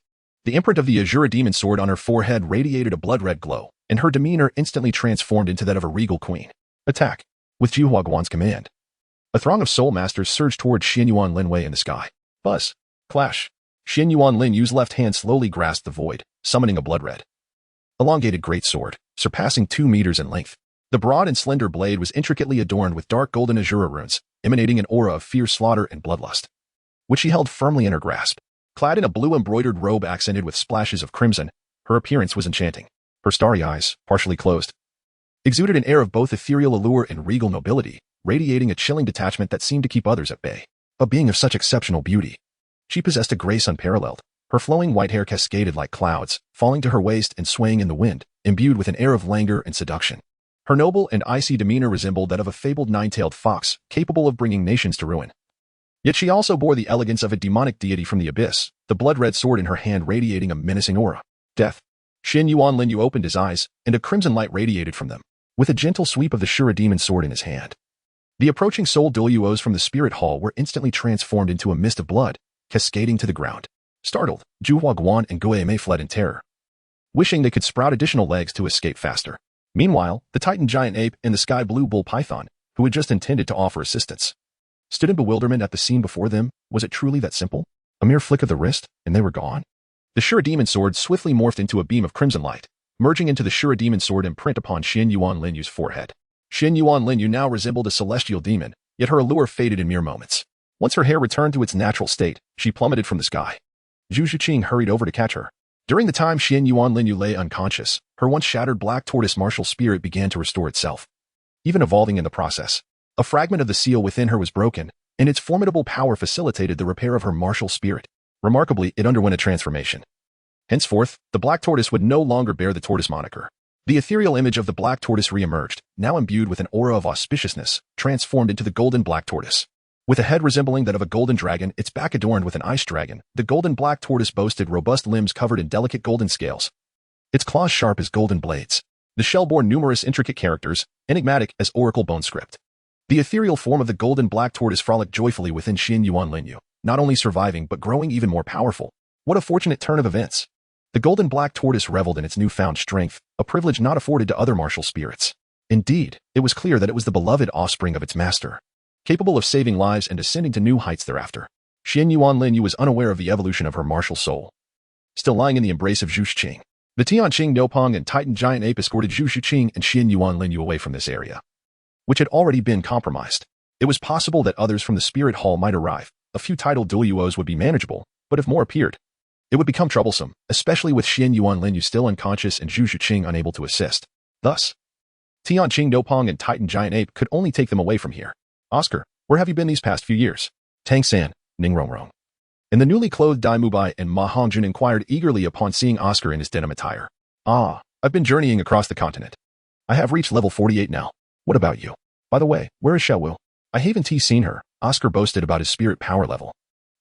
The imprint of the Azura demon sword on her forehead radiated a blood-red glow, and her demeanor instantly transformed into that of a regal queen. Attack! With Xuanyuan's command. A throng of soul masters surged towards Xuanyuan Lin Yue in the sky. Buzz. Clash. Xuanyuan Lin Yue's left hand slowly grasped the void, summoning a blood-red, elongated great sword, surpassing 2 meters in length. The broad and slender blade was intricately adorned with dark golden Azura runes, emanating an aura of fierce slaughter and bloodlust, which she held firmly in her grasp. Clad in a blue embroidered robe accented with splashes of crimson, her appearance was enchanting. Her starry eyes, partially closed, exuded an air of both ethereal allure and regal nobility, radiating a chilling detachment that seemed to keep others at bay. A being of such exceptional beauty, she possessed a grace unparalleled. Her flowing white hair cascaded like clouds, falling to her waist and swaying in the wind, imbued with an air of languor and seduction. Her noble and icy demeanor resembled that of a fabled nine-tailed fox, capable of bringing nations to ruin. Yet she also bore the elegance of a demonic deity from the abyss, the blood-red sword in her hand radiating a menacing aura. Death. Xuanyuan Lin Yue opened his eyes, and a crimson light radiated from them, with a gentle sweep of the Shura demon sword in his hand. The approaching soul Douluos from the spirit hall were instantly transformed into a mist of blood, cascading to the ground. Startled, Xuanyuan and Gue Mei fled in terror. wishing they could sprout additional legs to escape faster. Meanwhile, the Titan giant ape and the sky blue bull python, who had just intended to offer assistance, stood in bewilderment at the scene before them. Was it truly that simple? A mere flick of the wrist, and they were gone? The Shura demon sword swiftly morphed into a beam of crimson light, merging into the Shura demon sword imprint upon Xuanyuan Lin Yue's forehead. Xuanyuan Lin Yue now resembled a celestial demon, yet her allure faded in mere moments. Once her hair returned to its natural state, she plummeted from the sky. Zhu Qing hurried over to catch her. During the time Xuanyuan Lin Yue lay unconscious, her once shattered black tortoise martial spirit began to restore itself, even evolving in the process. A fragment of the seal within her was broken, and its formidable power facilitated the repair of her martial spirit. Remarkably, it underwent a transformation. Henceforth, the black tortoise would no longer bear the tortoise moniker. The ethereal image of the black tortoise re-emerged, now imbued with an aura of auspiciousness, transformed into the golden black tortoise. With a head resembling that of a golden dragon, its back adorned with an ice dragon, the golden black tortoise boasted robust limbs covered in delicate golden scales, its claws sharp as golden blades. The shell bore numerous intricate characters, enigmatic as oracle bone script. The ethereal form of the golden black tortoise frolicked joyfully within Xuanyuan Lin Yue, not only surviving but growing even more powerful. What a fortunate turn of events! The golden black tortoise reveled in its newfound strength, a privilege not afforded to other martial spirits. Indeed, it was clear that it was the beloved offspring of its master, capable of saving lives and ascending to new heights thereafter. Xuanyuan Lin Yue was unaware of the evolution of her martial soul. Still lying in the embrace of Zhu Qing, the Tianqing Nopong and Titan giant ape escorted Zhu Qing and Xuanyuan Lin Yue away from this area, which had already been compromised. It was possible that others from the spirit hall might arrive. A few titled Douluos would be manageable, but if more appeared, it would become troublesome, especially with Xuanyuan Lin Yue still unconscious and Zhu Qing unable to assist. Thus, Tianqing Nopong and Titan giant ape could only take them away from here. Oscar, where have you been these past few years? Tang San, Ning Rongrong, and the newly clothed Mu Bai and Ma Hongjun inquired eagerly upon seeing Oscar in his denim attire. Ah, I've been journeying across the continent. I have reached level 48 now. What about you? By the way, where is Xiao Wu? I haven't seen her. Oscar boasted about his spirit power level,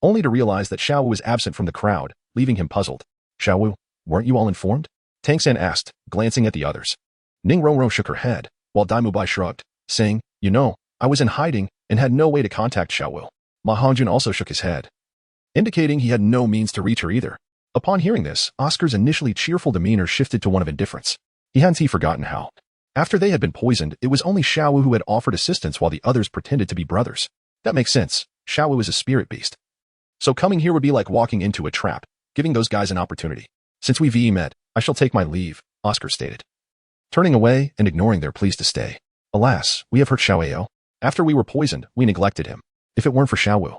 only to realize that Xiao Wu was absent from the crowd, leaving him puzzled. Xiao Wu, weren't you all informed? Tang San asked, glancing at the others. Ning Rongrong shook her head, while Mu Bai shrugged, saying, you know, I was in hiding and had no way to contact Xiao Wu. Ma Hongjun also shook his head, indicating he had no means to reach her either. Upon hearing this, Oscar's initially cheerful demeanor shifted to one of indifference. He hadn't forgotten how, after they had been poisoned, it was only Xiao Wu who had offered assistance while the others pretended to be brothers. That makes sense. Xiao Wu is a spirit beast, so coming here would be like walking into a trap, giving those guys an opportunity. Since we've met, I shall take my leave, Oscar stated, turning away and ignoring their pleas to stay. Alas, we have hurt Xiao Ao. After we were poisoned, we neglected him. If it weren't for Xiao Wu,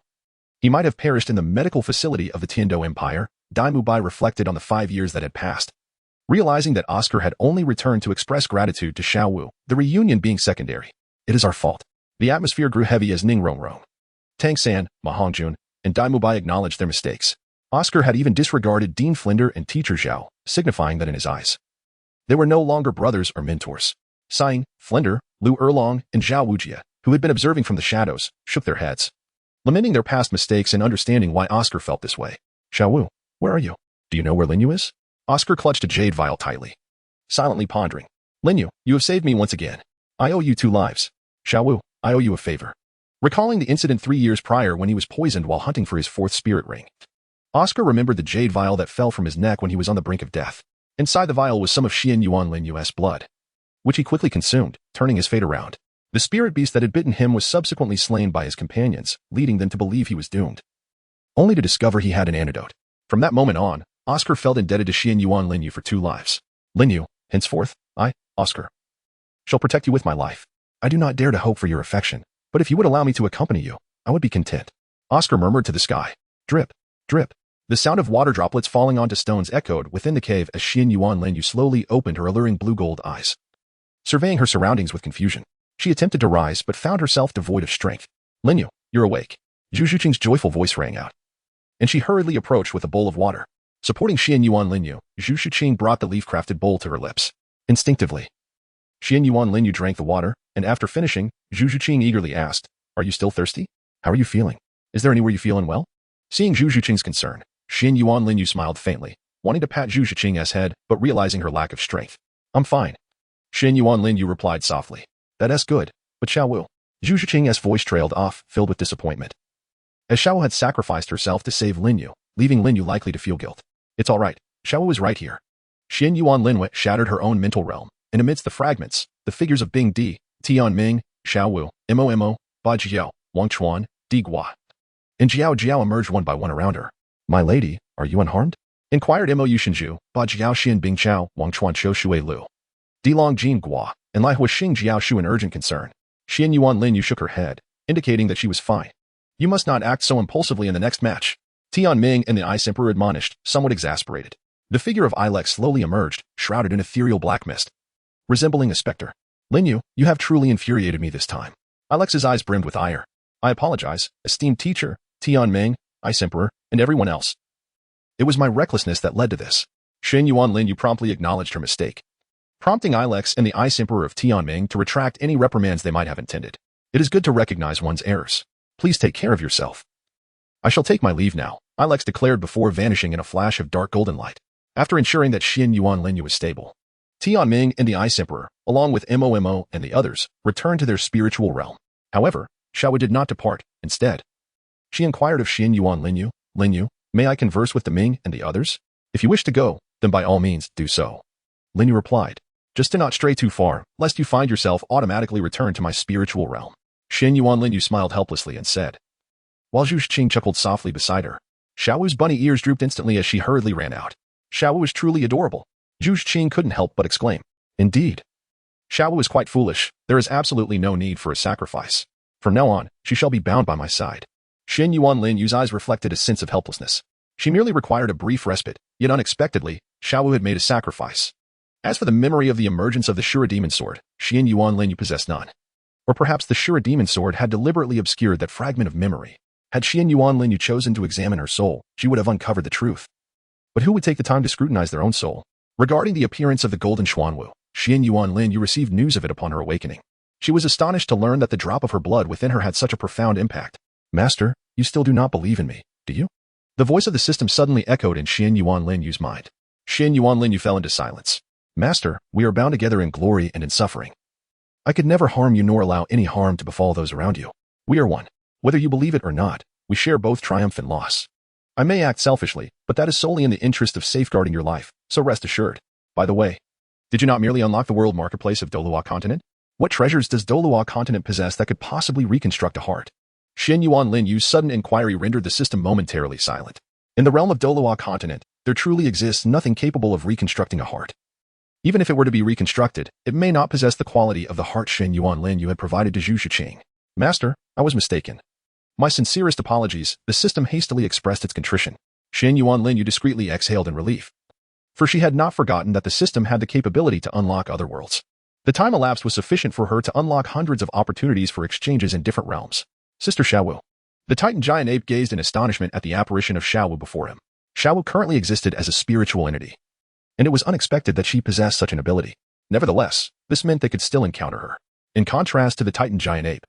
he might have perished in the medical facility of the Tiando Empire. Mu Bai reflected on the 5 years that had passed, realizing that Oscar had only returned to express gratitude to Xiao Wu, the reunion being secondary. It is our fault. The atmosphere grew heavy as Ning Rongrong, Tang San, Ma Hongjun, and Mu Bai acknowledged their mistakes. Oscar had even disregarded Dean Flinder and Teacher Zhao, signifying that in his eyes, they were no longer brothers or mentors. Sighing, Flinder, Lu Erlong, and Zhao Wujia, who had been observing from the shadows, shook their heads, lamenting their past mistakes and understanding why Oscar felt this way. Xiao Wu, where are you? Do you know where Lin Yue is? Oscar clutched a jade vial tightly, silently pondering. Lin Yue, you have saved me once again. I owe you 2 lives. Xiao Wu, I owe you a favor. Recalling the incident 3 years prior when he was poisoned while hunting for his 4th spirit ring, Oscar remembered the jade vial that fell from his neck when he was on the brink of death. Inside the vial was some of Xuanyuan Lin Yue's blood, which he quickly consumed, turning his fate around. The spirit beast that had bitten him was subsequently slain by his companions, leading them to believe he was doomed, only to discover he had an antidote. From that moment on, Oscar felt indebted to Xuanyuan Lin Yue for 2 lives. Lin Yue, henceforth, I, Oscar, shall protect you with my life. I do not dare to hope for your affection, but if you would allow me to accompany you, I would be content. Oscar murmured to the sky. Drip, drip. The sound of water droplets falling onto stones echoed within the cave as Xuanyuan Lin Yue slowly opened her alluring blue-gold eyes, surveying her surroundings with confusion. She attempted to rise but found herself devoid of strength. Lin Yue, you're awake. Zhu Qing's joyful voice rang out, and she hurriedly approached with a bowl of water. Supporting Xuanyuan Lin Yue, Zhu Qing brought the leaf-crafted bowl to her lips. Instinctively, Xuanyuan Lin Yue drank the water, and after finishing, Zhu Qing eagerly asked, are you still thirsty? How are you feeling? Is there anywhere you feel unwell? Seeing Zhu Qing's concern, Xuanyuan Lin Yue smiled faintly, wanting to pat Zhu Qing's head, but realizing her lack of strength. I'm fine. Xuanyuan Lin Yue replied softly. That's good, but Xiao Wu. Zhu Qing's voice trailed off, filled with disappointment, as Xiao Wu had sacrificed herself to save Lin Yue, leaving Lin Yue likely to feel guilt. It's all right. Xiao Wu is right here. Xuanyuan Lin Yue shattered her own mental realm, and amidst the fragments, the figures of Bing Di, Tianming, Xiao Wu, Mo, Ba Jiao, Wang Chuan, Di Gua, and Jiao emerged one by one around her. My lady, are you unharmed? Inquired Mo Yushinju, Ba Jiao Xian Bing Chao, Wang Chuan Chou Shui Lu. Di Long Jin Gua, and Lai Hua Xing Jiao Shu in urgent concern. Xuanyuan Lin Yue shook her head, indicating that she was fine. You must not act so impulsively in the next match. Tianming and the Ice Emperor admonished, somewhat exasperated. The figure of Ilex slowly emerged, shrouded in ethereal black mist, resembling a specter. Lin Yue, you have truly infuriated me this time. Ilex's eyes brimmed with ire. I apologize, esteemed teacher, Tianming, Ice Emperor, and everyone else. It was my recklessness that led to this. Xuanyuan Lin Yue promptly acknowledged her mistake, prompting Ilex and the Ice Emperor of Tianming to retract any reprimands they might have intended. It is good to recognize one's errors. Please take care of yourself. I shall take my leave now, Ilex declared before vanishing in a flash of dark golden light. After ensuring that Xuanyuan Lin Yue was stable, Tianming and the Ice Emperor, along with Mo and the others, returned to their spiritual realm. However, Xiao Wu did not depart. Instead, she inquired of Xuanyuan Lin Yue, Lin Yue, may I converse with the Ming and the others? If you wish to go, then by all means, do so. Lin Yue replied, just to not stray too far, lest you find yourself automatically returned to my spiritual realm. Xuanyuan Lin Yue smiled helplessly and said, while Zhu Qing chuckled softly beside her. Xiao Wu's bunny ears drooped instantly as she hurriedly ran out. Xiao Wu was truly adorable. Zhu Qing couldn't help but exclaim. Indeed. Xiao Wu is quite foolish. There is absolutely no need for a sacrifice. From now on, she shall be bound by my side. Xuanyuan Lin Yue's eyes reflected a sense of helplessness. She merely required a brief respite, yet unexpectedly, Xiao Wu had made a sacrifice. As for the memory of the emergence of the Shura Demon Sword, Xuanyuan Lin Yue possessed none. Or perhaps the Shura Demon Sword had deliberately obscured that fragment of memory. Had Xuanyuan Lin Yue chosen to examine her soul, she would have uncovered the truth. But who would take the time to scrutinize their own soul? Regarding the appearance of the golden Xuanwu, Xuanyuan Lin Yue received news of it upon her awakening. She was astonished to learn that the drop of her blood within her had such a profound impact. Master, you still do not believe in me, do you? The voice of the system suddenly echoed in Xuanyuan Lin Yue's mind. Xuanyuan Lin Yue fell into silence. Master, we are bound together in glory and in suffering. I could never harm you nor allow any harm to befall those around you. We are one. Whether you believe it or not, we share both triumph and loss. I may act selfishly, but that is solely in the interest of safeguarding your life, so rest assured. By the way, did you not merely unlock the world marketplace of Douluo continent? What treasures does Douluo continent possess that could possibly reconstruct a heart? Xuanyuan Lin Yue's sudden inquiry rendered the system momentarily silent. In the realm of Douluo continent, there truly exists nothing capable of reconstructing a heart. Even if it were to be reconstructed, it may not possess the quality of the heart Xuanyuan Lin Yue had provided to Zhu Qing. Master, I was mistaken. My sincerest apologies, the system hastily expressed its contrition. Xuanyuan Lin Yue discreetly exhaled in relief. For she had not forgotten that the system had the capability to unlock other worlds. The time elapsed was sufficient for her to unlock hundreds of opportunities for exchanges in different realms. Sister Xiao Wu. The Titan giant ape gazed in astonishment at the apparition of Xiao Wu before him. Xiao Wu currently existed as a spiritual entity, and it was unexpected that she possessed such an ability. Nevertheless, this meant they could still encounter her. In contrast to the Titan giant ape,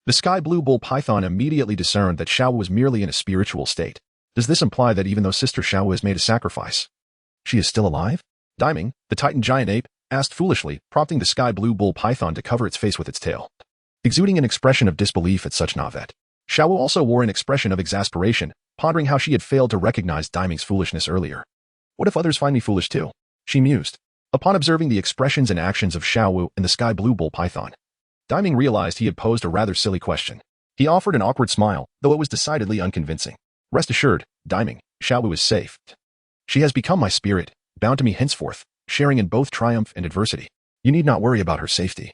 the sky blue bull python immediately discerned that Xiao Wu was merely in a spiritual state. Does this imply that even though Sister Xiao Wu has made a sacrifice, she is still alive? Diming, the Titan giant ape, asked foolishly, prompting the sky blue bull python to cover its face with its tail. Exuding an expression of disbelief at such navet, Xiao Wu also wore an expression of exasperation, pondering how she had failed to recognize Diming's foolishness earlier. What if others find me foolish too? She mused. Upon observing the expressions and actions of Xiao Wu and the sky blue bull python, Diming realized he had posed a rather silly question. He offered an awkward smile, though it was decidedly unconvincing. Rest assured, Diming, Xiao Wu is safe. She has become my spirit, bound to me henceforth, sharing in both triumph and adversity. You need not worry about her safety.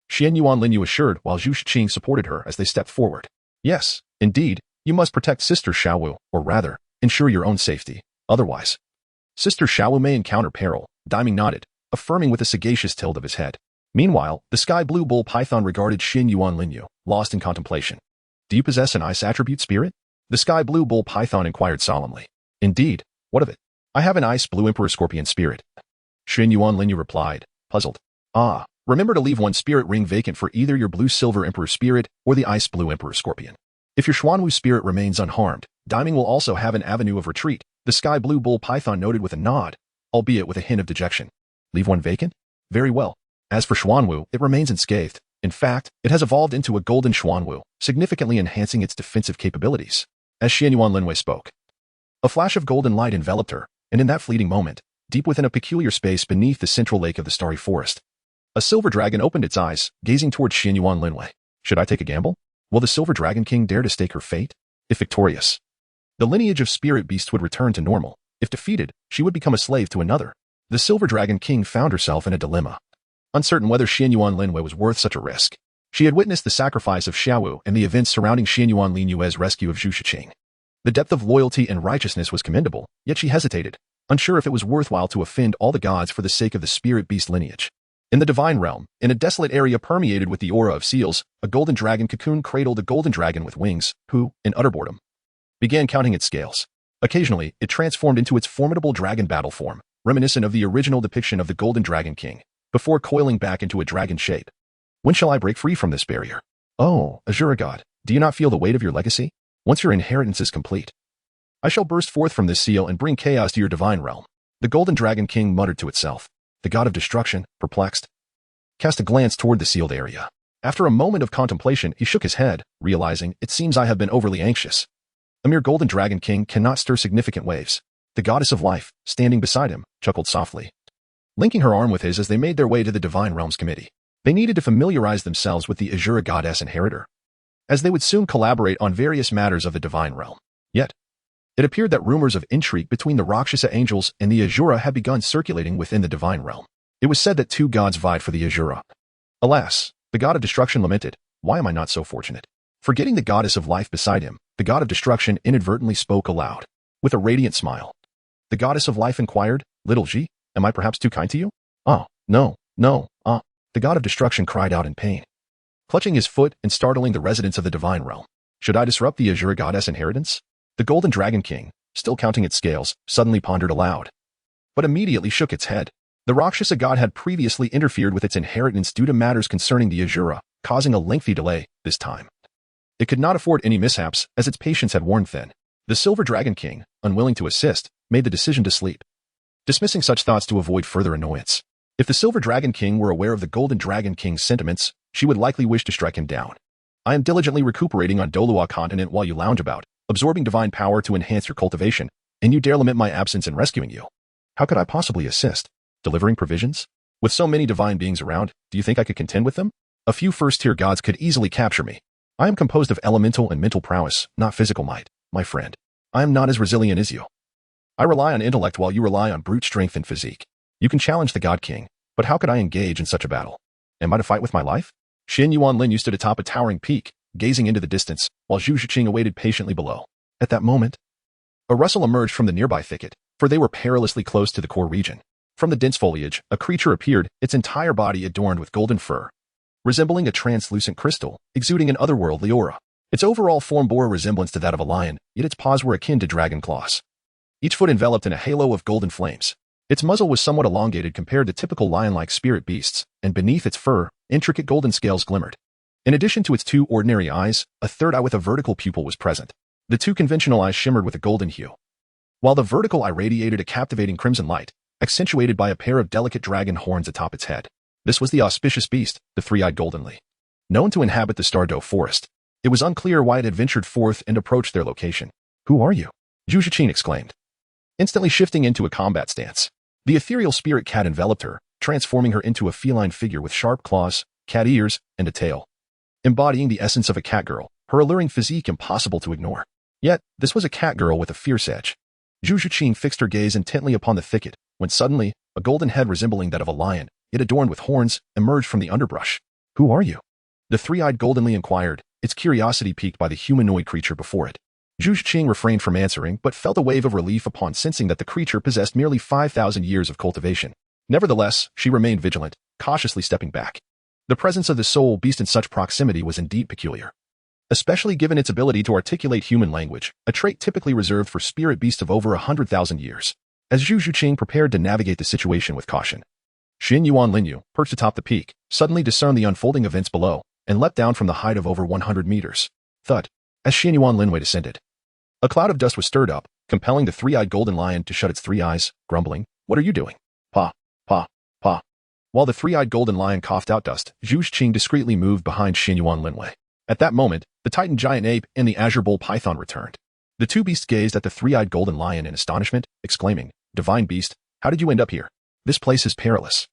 Xuanyuan Lin Yue assured while Zhu Qing supported her as they stepped forward. Yes, indeed, you must protect Sister Xiao Wu, or rather, ensure your own safety. Otherwise, Sister Xiao Wu may encounter peril. Diming nodded, affirming with a sagacious tilt of his head. Meanwhile, the sky blue bull python regarded Xuanyuan Lin Yue, lost in contemplation. Do you possess an ice attribute spirit? The sky blue bull python inquired solemnly. Indeed, what of it? I have an ice blue emperor scorpion spirit. Xuanyuan Lin Yue replied, puzzled. Ah, remember to leave one spirit ring vacant for either your blue silver emperor spirit or the ice blue emperor scorpion. If your Xuanwu spirit remains unharmed, Diming will also have an avenue of retreat, the sky blue bull python noted with a nod, albeit with a hint of dejection. Leave one vacant? Very well. As for Xuanwu, it remains unscathed. In fact, it has evolved into a golden Xuanwu, significantly enhancing its defensive capabilities. As Xuanyuan Lin Yue spoke, a flash of golden light enveloped her, and in that fleeting moment, deep within a peculiar space beneath the central lake of the starry forest. A silver dragon opened its eyes, gazing toward Xuanyuan Lin Yue. Should I take a gamble? Will the silver dragon king dare to stake her fate? If victorious, the lineage of spirit beasts would return to normal. If defeated, she would become a slave to another. The silver dragon king found herself in a dilemma, uncertain whether Xuanyuan Lin Yue was worth such a risk. She had witnessed the sacrifice of Xiao Wu and the events surrounding Xuanyuan Lin Yue's rescue of Zhu Qing. The depth of loyalty and righteousness was commendable, yet she hesitated, unsure if it was worthwhile to offend all the gods for the sake of the spirit beast lineage. In the divine realm, in a desolate area permeated with the aura of seals, a golden dragon cocoon cradled a golden dragon with wings, who, in utter boredom, began counting its scales. Occasionally, it transformed into its formidable dragon battle form, reminiscent of the original depiction of the golden dragon king, before coiling back into a dragon shape. When shall I break free from this barrier? Oh, Azura God, do you not feel the weight of your legacy? Once your inheritance is complete, I shall burst forth from this seal and bring chaos to your divine realm. The golden dragon king muttered to itself. The god of destruction, perplexed, cast a glance toward the sealed area. After a moment of contemplation, he shook his head, realizing, it seems I have been overly anxious. A mere golden dragon king cannot stir significant waves. The goddess of life, standing beside him, chuckled softly, linking her arm with his as they made their way to the divine realms committee. They needed to familiarize themselves with the Azura goddess inheritor, as they would soon collaborate on various matters of the divine realm. Yet, it appeared that rumors of intrigue between the Rakshasa angels and the Azura had begun circulating within the divine realm. It was said that two gods vied for the Azura. Alas, the god of destruction lamented, why am I not so fortunate? Forgetting the goddess of life beside him, the god of destruction inadvertently spoke aloud. With a radiant smile, the goddess of life inquired, Little G, am I perhaps too kind to you? Oh, no. The god of destruction cried out in pain, clutching his foot and startling the residents of the divine realm. Should I disrupt the Azura goddess inheritance? The golden dragon king, still counting its scales, suddenly pondered aloud, but immediately shook its head. The Rakshasa god had previously interfered with its inheritance due to matters concerning the Azura, causing a lengthy delay this time. It could not afford any mishaps, as its patience had worn thin. The silver dragon king, unwilling to assist, made the decision to sleep, dismissing such thoughts to avoid further annoyance. If the silver dragon king were aware of the golden dragon king's sentiments, she would likely wish to strike him down. I am diligently recuperating on Douluo continent while you lounge about, absorbing divine power to enhance your cultivation, and you dare lament my absence in rescuing you. How could I possibly assist? Delivering provisions? With so many divine beings around, do you think I could contend with them? A few first-tier gods could easily capture me. I am composed of elemental and mental prowess, not physical might, my friend. I am not as resilient as you. I rely on intellect while you rely on brute strength and physique. You can challenge the God King, but how could I engage in such a battle? Am I to fight with my life? Xuanyuan Lin Yue stood atop a towering peak, gazing into the distance, while Zhu Qing awaited patiently below. At that moment, a rustle emerged from the nearby thicket, for they were perilously close to the core region. From the dense foliage, a creature appeared, its entire body adorned with golden fur, resembling a translucent crystal, exuding an otherworldly aura. Its overall form bore a resemblance to that of a lion, yet its paws were akin to dragon claws, each foot enveloped in a halo of golden flames. Its muzzle was somewhat elongated compared to typical lion-like spirit beasts, and beneath its fur, intricate golden scales glimmered. In addition to its two ordinary eyes, a third eye with a vertical pupil was present. The two conventional eyes shimmered with a golden hue, while the vertical eye radiated a captivating crimson light, accentuated by a pair of delicate dragon horns atop its head. This was the auspicious beast, the three-eyed goldenly, known to inhabit the Stardow forest. It was unclear why it had ventured forth and approached their location. Who are you? Zhu Qing exclaimed, instantly shifting into a combat stance. The ethereal spirit cat enveloped her, transforming her into a feline figure with sharp claws, cat ears, and a tail, embodying the essence of a cat girl, her alluring physique impossible to ignore. Yet, this was a cat girl with a fierce edge. Zhu Qing fixed her gaze intently upon the thicket, when suddenly, a golden head resembling that of a lion, yet adorned with horns, emerged from the underbrush. Who are you? The three-eyed goldenly inquired, its curiosity piqued by the humanoid creature before it. Zhu Qing refrained from answering but felt a wave of relief upon sensing that the creature possessed merely 5,000 years of cultivation. Nevertheless, she remained vigilant, cautiously stepping back. The presence of the soul beast in such proximity was indeed peculiar, especially given its ability to articulate human language, a trait typically reserved for spirit beasts of over 100,000 years. As Zhu Qing prepared to navigate the situation with caution, Xuanyuan Lin Yue, perched atop the peak, suddenly discerned the unfolding events below, and leapt down from the height of over 100 meters. Thud. As Xuanyuan Lin Yue descended, a cloud of dust was stirred up, compelling the three-eyed golden lion to shut its three eyes, grumbling, "What are you doing?" "Pa, pa, pa." While the three-eyed golden lion coughed out dust, Zhu Qing discreetly moved behind Xuanyuan Lin Yue. At that moment, the Titan giant ape and the azure bull python returned. The two beasts gazed at the three-eyed golden lion in astonishment, exclaiming, "Divine beast, How did you end up here? This place is perilous.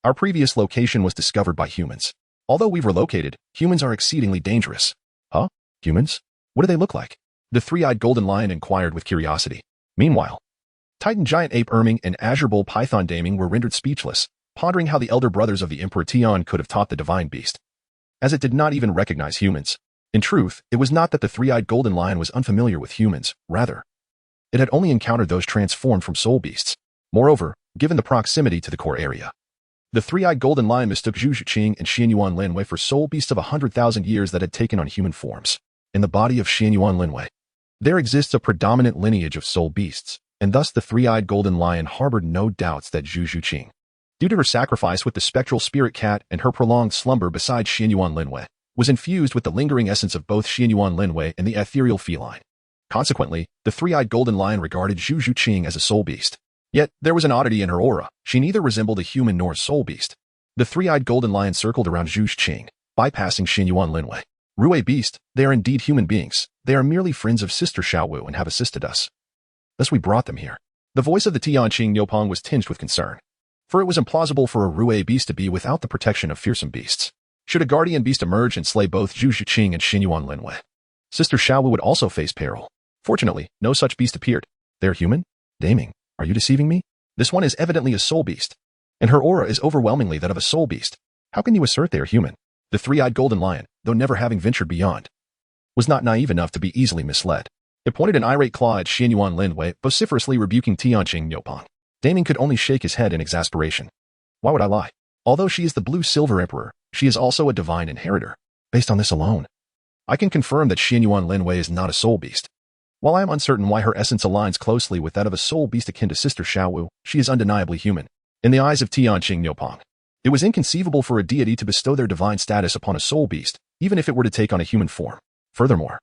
Our previous location was discovered by humans. Although we've relocated, humans are exceedingly dangerous. Huh? Humans? What do they look like? The three-eyed golden lion inquired with curiosity. Meanwhile, Titan giant ape Erming and Azure Bull Python Daming were rendered speechless, pondering how the elder brothers of the Emperor Tian could have taught the divine beast, as it did not even recognize humans. In truth, it was not that the three-eyed golden lion was unfamiliar with humans, rather, it had only encountered those transformed from soul beasts. Moreover, given the proximity to the core area, the three-eyed golden lion mistook Zhu Qing and Xuanyuan Lin Yue for soul beasts of 100,000 years that had taken on human forms. In the body of Xuanyuan Lin Yue, there exists a predominant lineage of soul beasts, and thus the three-eyed golden lion harbored no doubts that Zhu Qing, due to her sacrifice with the spectral spirit cat and her prolonged slumber beside Xuanyuan Lin Yue, was infused with the lingering essence of both Xuanyuan Lin Yue and the ethereal feline. Consequently, the three-eyed golden lion regarded Zhu Qing as a soul beast. Yet, there was an oddity in her aura. She neither resembled a human nor a soul beast. The three-eyed golden lion circled around Zhu Qing, bypassing Xuanyuan Lin Yue. Rue beast, they are indeed human beings. They are merely friends of Sister Xiao Wu and have assisted us. Thus we brought them here. The voice of the Tianqing Niupong was tinged with concern, for it was implausible for a Rue beast to be without the protection of fearsome beasts. Should a guardian beast emerge and slay both Zhu Qing and Xuanyuan Lin Yue, Sister Xiao Wu would also face peril. Fortunately, no such beast appeared. They're human? Daming, are you deceiving me? This one is evidently a soul beast, and her aura is overwhelmingly that of a soul beast. How can you assert they are human? The three-eyed golden lion, though never having ventured beyond, was not naive enough to be easily misled. It pointed an irate claw at Xuanyuan Lin Yue, vociferously rebuking Tianqing Niupong. Daming could only shake his head in exasperation. Why would I lie? Although she is the blue-silver emperor, she is also a divine inheritor. Based on this alone, I can confirm that Xuanyuan Lin Yue is not a soul beast. While I am uncertain why her essence aligns closely with that of a soul beast akin to Sister Xiao Wu, she is undeniably human. In the eyes of Tianqing Niupong, it was inconceivable for a deity to bestow their divine status upon a soul beast, even if it were to take on a human form. Furthermore,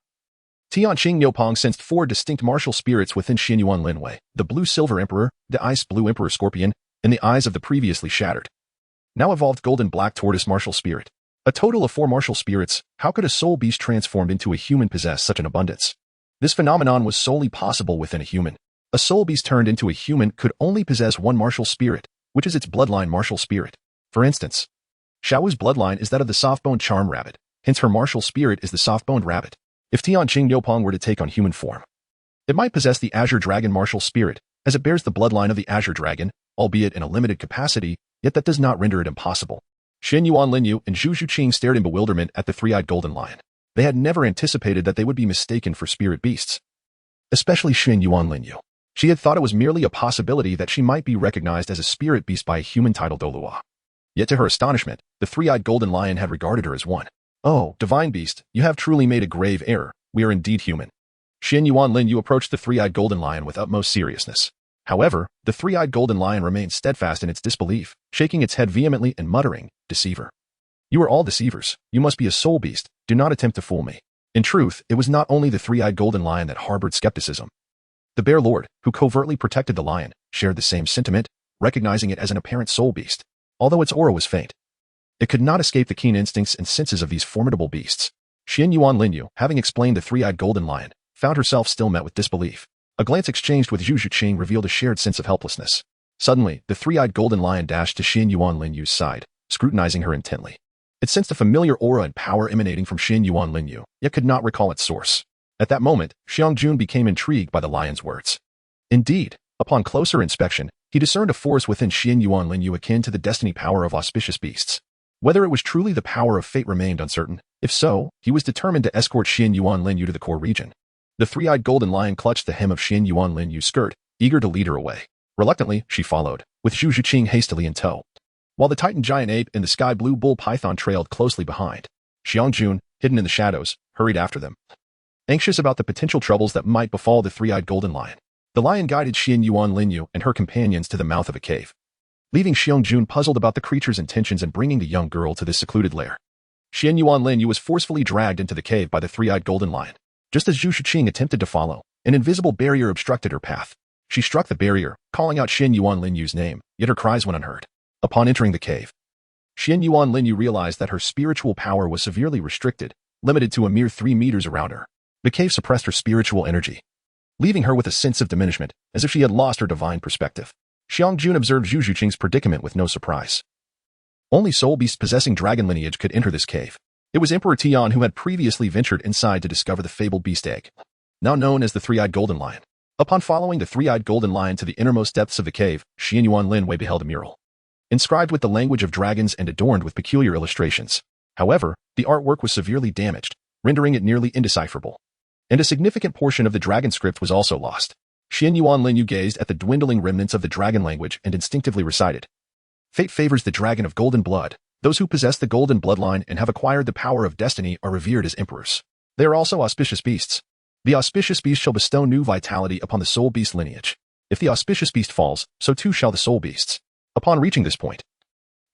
Tianqing Niupong sensed four distinct martial spirits within Xuanyuan Lin Yue, the blue-silver emperor, the ice-blue emperor scorpion, and the eyes of the previously shattered, now evolved golden-black tortoise martial spirit. A total of 4 martial spirits. How could a soul beast transformed into a human possess such an abundance? This phenomenon was solely possible within a human. A soul beast turned into a human could only possess one martial spirit, which is its bloodline martial spirit. For instance, Xiao Wu's bloodline is that of the soft-boned charm rabbit, hence her martial spirit is the soft-boned rabbit. If Tianqing Niupong were to take on human form, it might possess the azure dragon martial spirit, as it bears the bloodline of the azure dragon, albeit in a limited capacity, yet that does not render it impossible. Xuanyuan Lin Yue and Zhu Qing stared in bewilderment at the three-eyed golden lion. They had never anticipated that they would be mistaken for spirit beasts. Especially Xuanyuan Lin Yue. She had thought it was merely a possibility that she might be recognized as a spirit beast by a human titled Douluo. Yet to her astonishment, the three-eyed golden lion had regarded her as one. Oh, divine beast, you have truly made a grave error. We are indeed human. Xuanyuan Lin Yue approached the three-eyed golden lion with utmost seriousness. However, the three-eyed golden lion remained steadfast in its disbelief, shaking its head vehemently and muttering, "Deceiver. You are all deceivers. You must be a soul beast. Do not attempt to fool me." In truth, it was not only the three-eyed golden lion that harbored skepticism. The bear lord, who covertly protected the lion, shared the same sentiment, recognizing it as an apparent soul beast. Although its aura was faint, it could not escape the keen instincts and senses of these formidable beasts. Xuanyuan Lin Yue, having explained the three-eyed golden lion, found herself still met with disbelief. A glance exchanged with Zhu Qing revealed a shared sense of helplessness. Suddenly, the three-eyed golden lion dashed to Xuanyuan Lin Yue's side, scrutinizing her intently. It sensed a familiar aura and power emanating from Xuanyuan Lin Yue, yet could not recall its source. At that moment, Xiangjun became intrigued by the lion's words. Indeed, upon closer inspection, he discerned a force within Xuanyuan Lin Yue akin to the destiny power of auspicious beasts. Whether it was truly the power of fate remained uncertain. If so, he was determined to escort Xuanyuan Lin Yue to the core region. The three-eyed golden lion clutched the hem of Xuanyuan Lin Yue's skirt, eager to lead her away. Reluctantly, she followed, with Zhu Qing hastily in tow, while the Titan giant ape and the sky blue bull python trailed closely behind. Xiangjun, hidden in the shadows, hurried after them, anxious about the potential troubles that might befall the three-eyed golden lion. The lion guided Xuanyuan Lin Yue and her companions to the mouth of a cave, leaving Xiangjun puzzled about the creature's intentions in bringing the young girl to this secluded lair. Xuanyuan Lin Yue was forcefully dragged into the cave by the three-eyed golden lion. Just as Zhu Qing attempted to follow, an invisible barrier obstructed her path. She struck the barrier, calling out Xuanyuan Lin Yue's name, yet her cries went unheard. Upon entering the cave, Xuanyuan Lin Yue realized that her spiritual power was severely restricted, limited to a mere 3 meters around her. The cave suppressed her spiritual energy, leaving her with a sense of diminishment, as if she had lost her divine perspective. Xiangjun observed Zhu Qing's predicament with no surprise. Only soul beasts possessing dragon lineage could enter this cave. It was Emperor Tian who had previously ventured inside to discover the fabled beast egg, now known as the three-eyed golden lion. Upon following the three-eyed golden lion to the innermost depths of the cave, Xuanyuan Lin Yue beheld a mural, inscribed with the language of dragons and adorned with peculiar illustrations. However, the artwork was severely damaged, rendering it nearly indecipherable. And a significant portion of the dragon script was also lost. Xuanyuan Lin Yue gazed at the dwindling remnants of the dragon language and instinctively recited, "Fate favors the dragon of golden blood. Those who possess the golden bloodline and have acquired the power of destiny are revered as emperors. They are also auspicious beasts. The auspicious beast shall bestow new vitality upon the soul beast lineage. If the auspicious beast falls, so too shall the soul beasts." Upon reaching this point,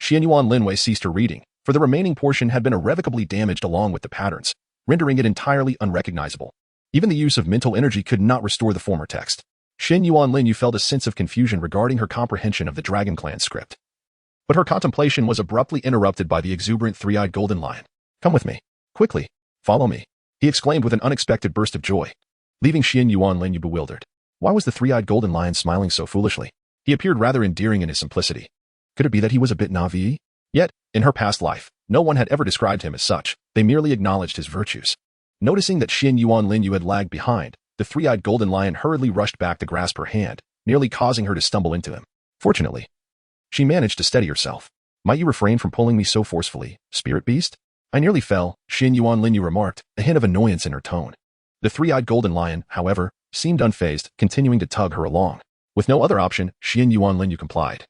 Xuanyuan Lin Yue ceased her reading, for the remaining portion had been irrevocably damaged along with the patterns, rendering it entirely unrecognizable. Even the use of mental energy could not restore the former text. Xuanyuan Lin Yue felt a sense of confusion regarding her comprehension of the Dragon Clan script. But her contemplation was abruptly interrupted by the exuberant three-eyed golden lion. "Come with me. Quickly. Follow me," he exclaimed with an unexpected burst of joy, leaving Xuanyuan Lin Yue bewildered. Why was the three-eyed golden lion smiling so foolishly? He appeared rather endearing in his simplicity. Could it be that he was a bit naive? Yet, in her past life, no one had ever described him as such. They merely acknowledged his virtues. Noticing that Xuanyuan Lin Yue had lagged behind, the three-eyed golden lion hurriedly rushed back to grasp her hand, nearly causing her to stumble into him. Fortunately, she managed to steady herself. "Might you refrain from pulling me so forcefully, spirit beast? I nearly fell," Xuanyuan Lin Yue remarked, a hint of annoyance in her tone. The three-eyed golden lion, however, seemed unfazed, continuing to tug her along. With no other option, Xuanyuan Lin Yue complied.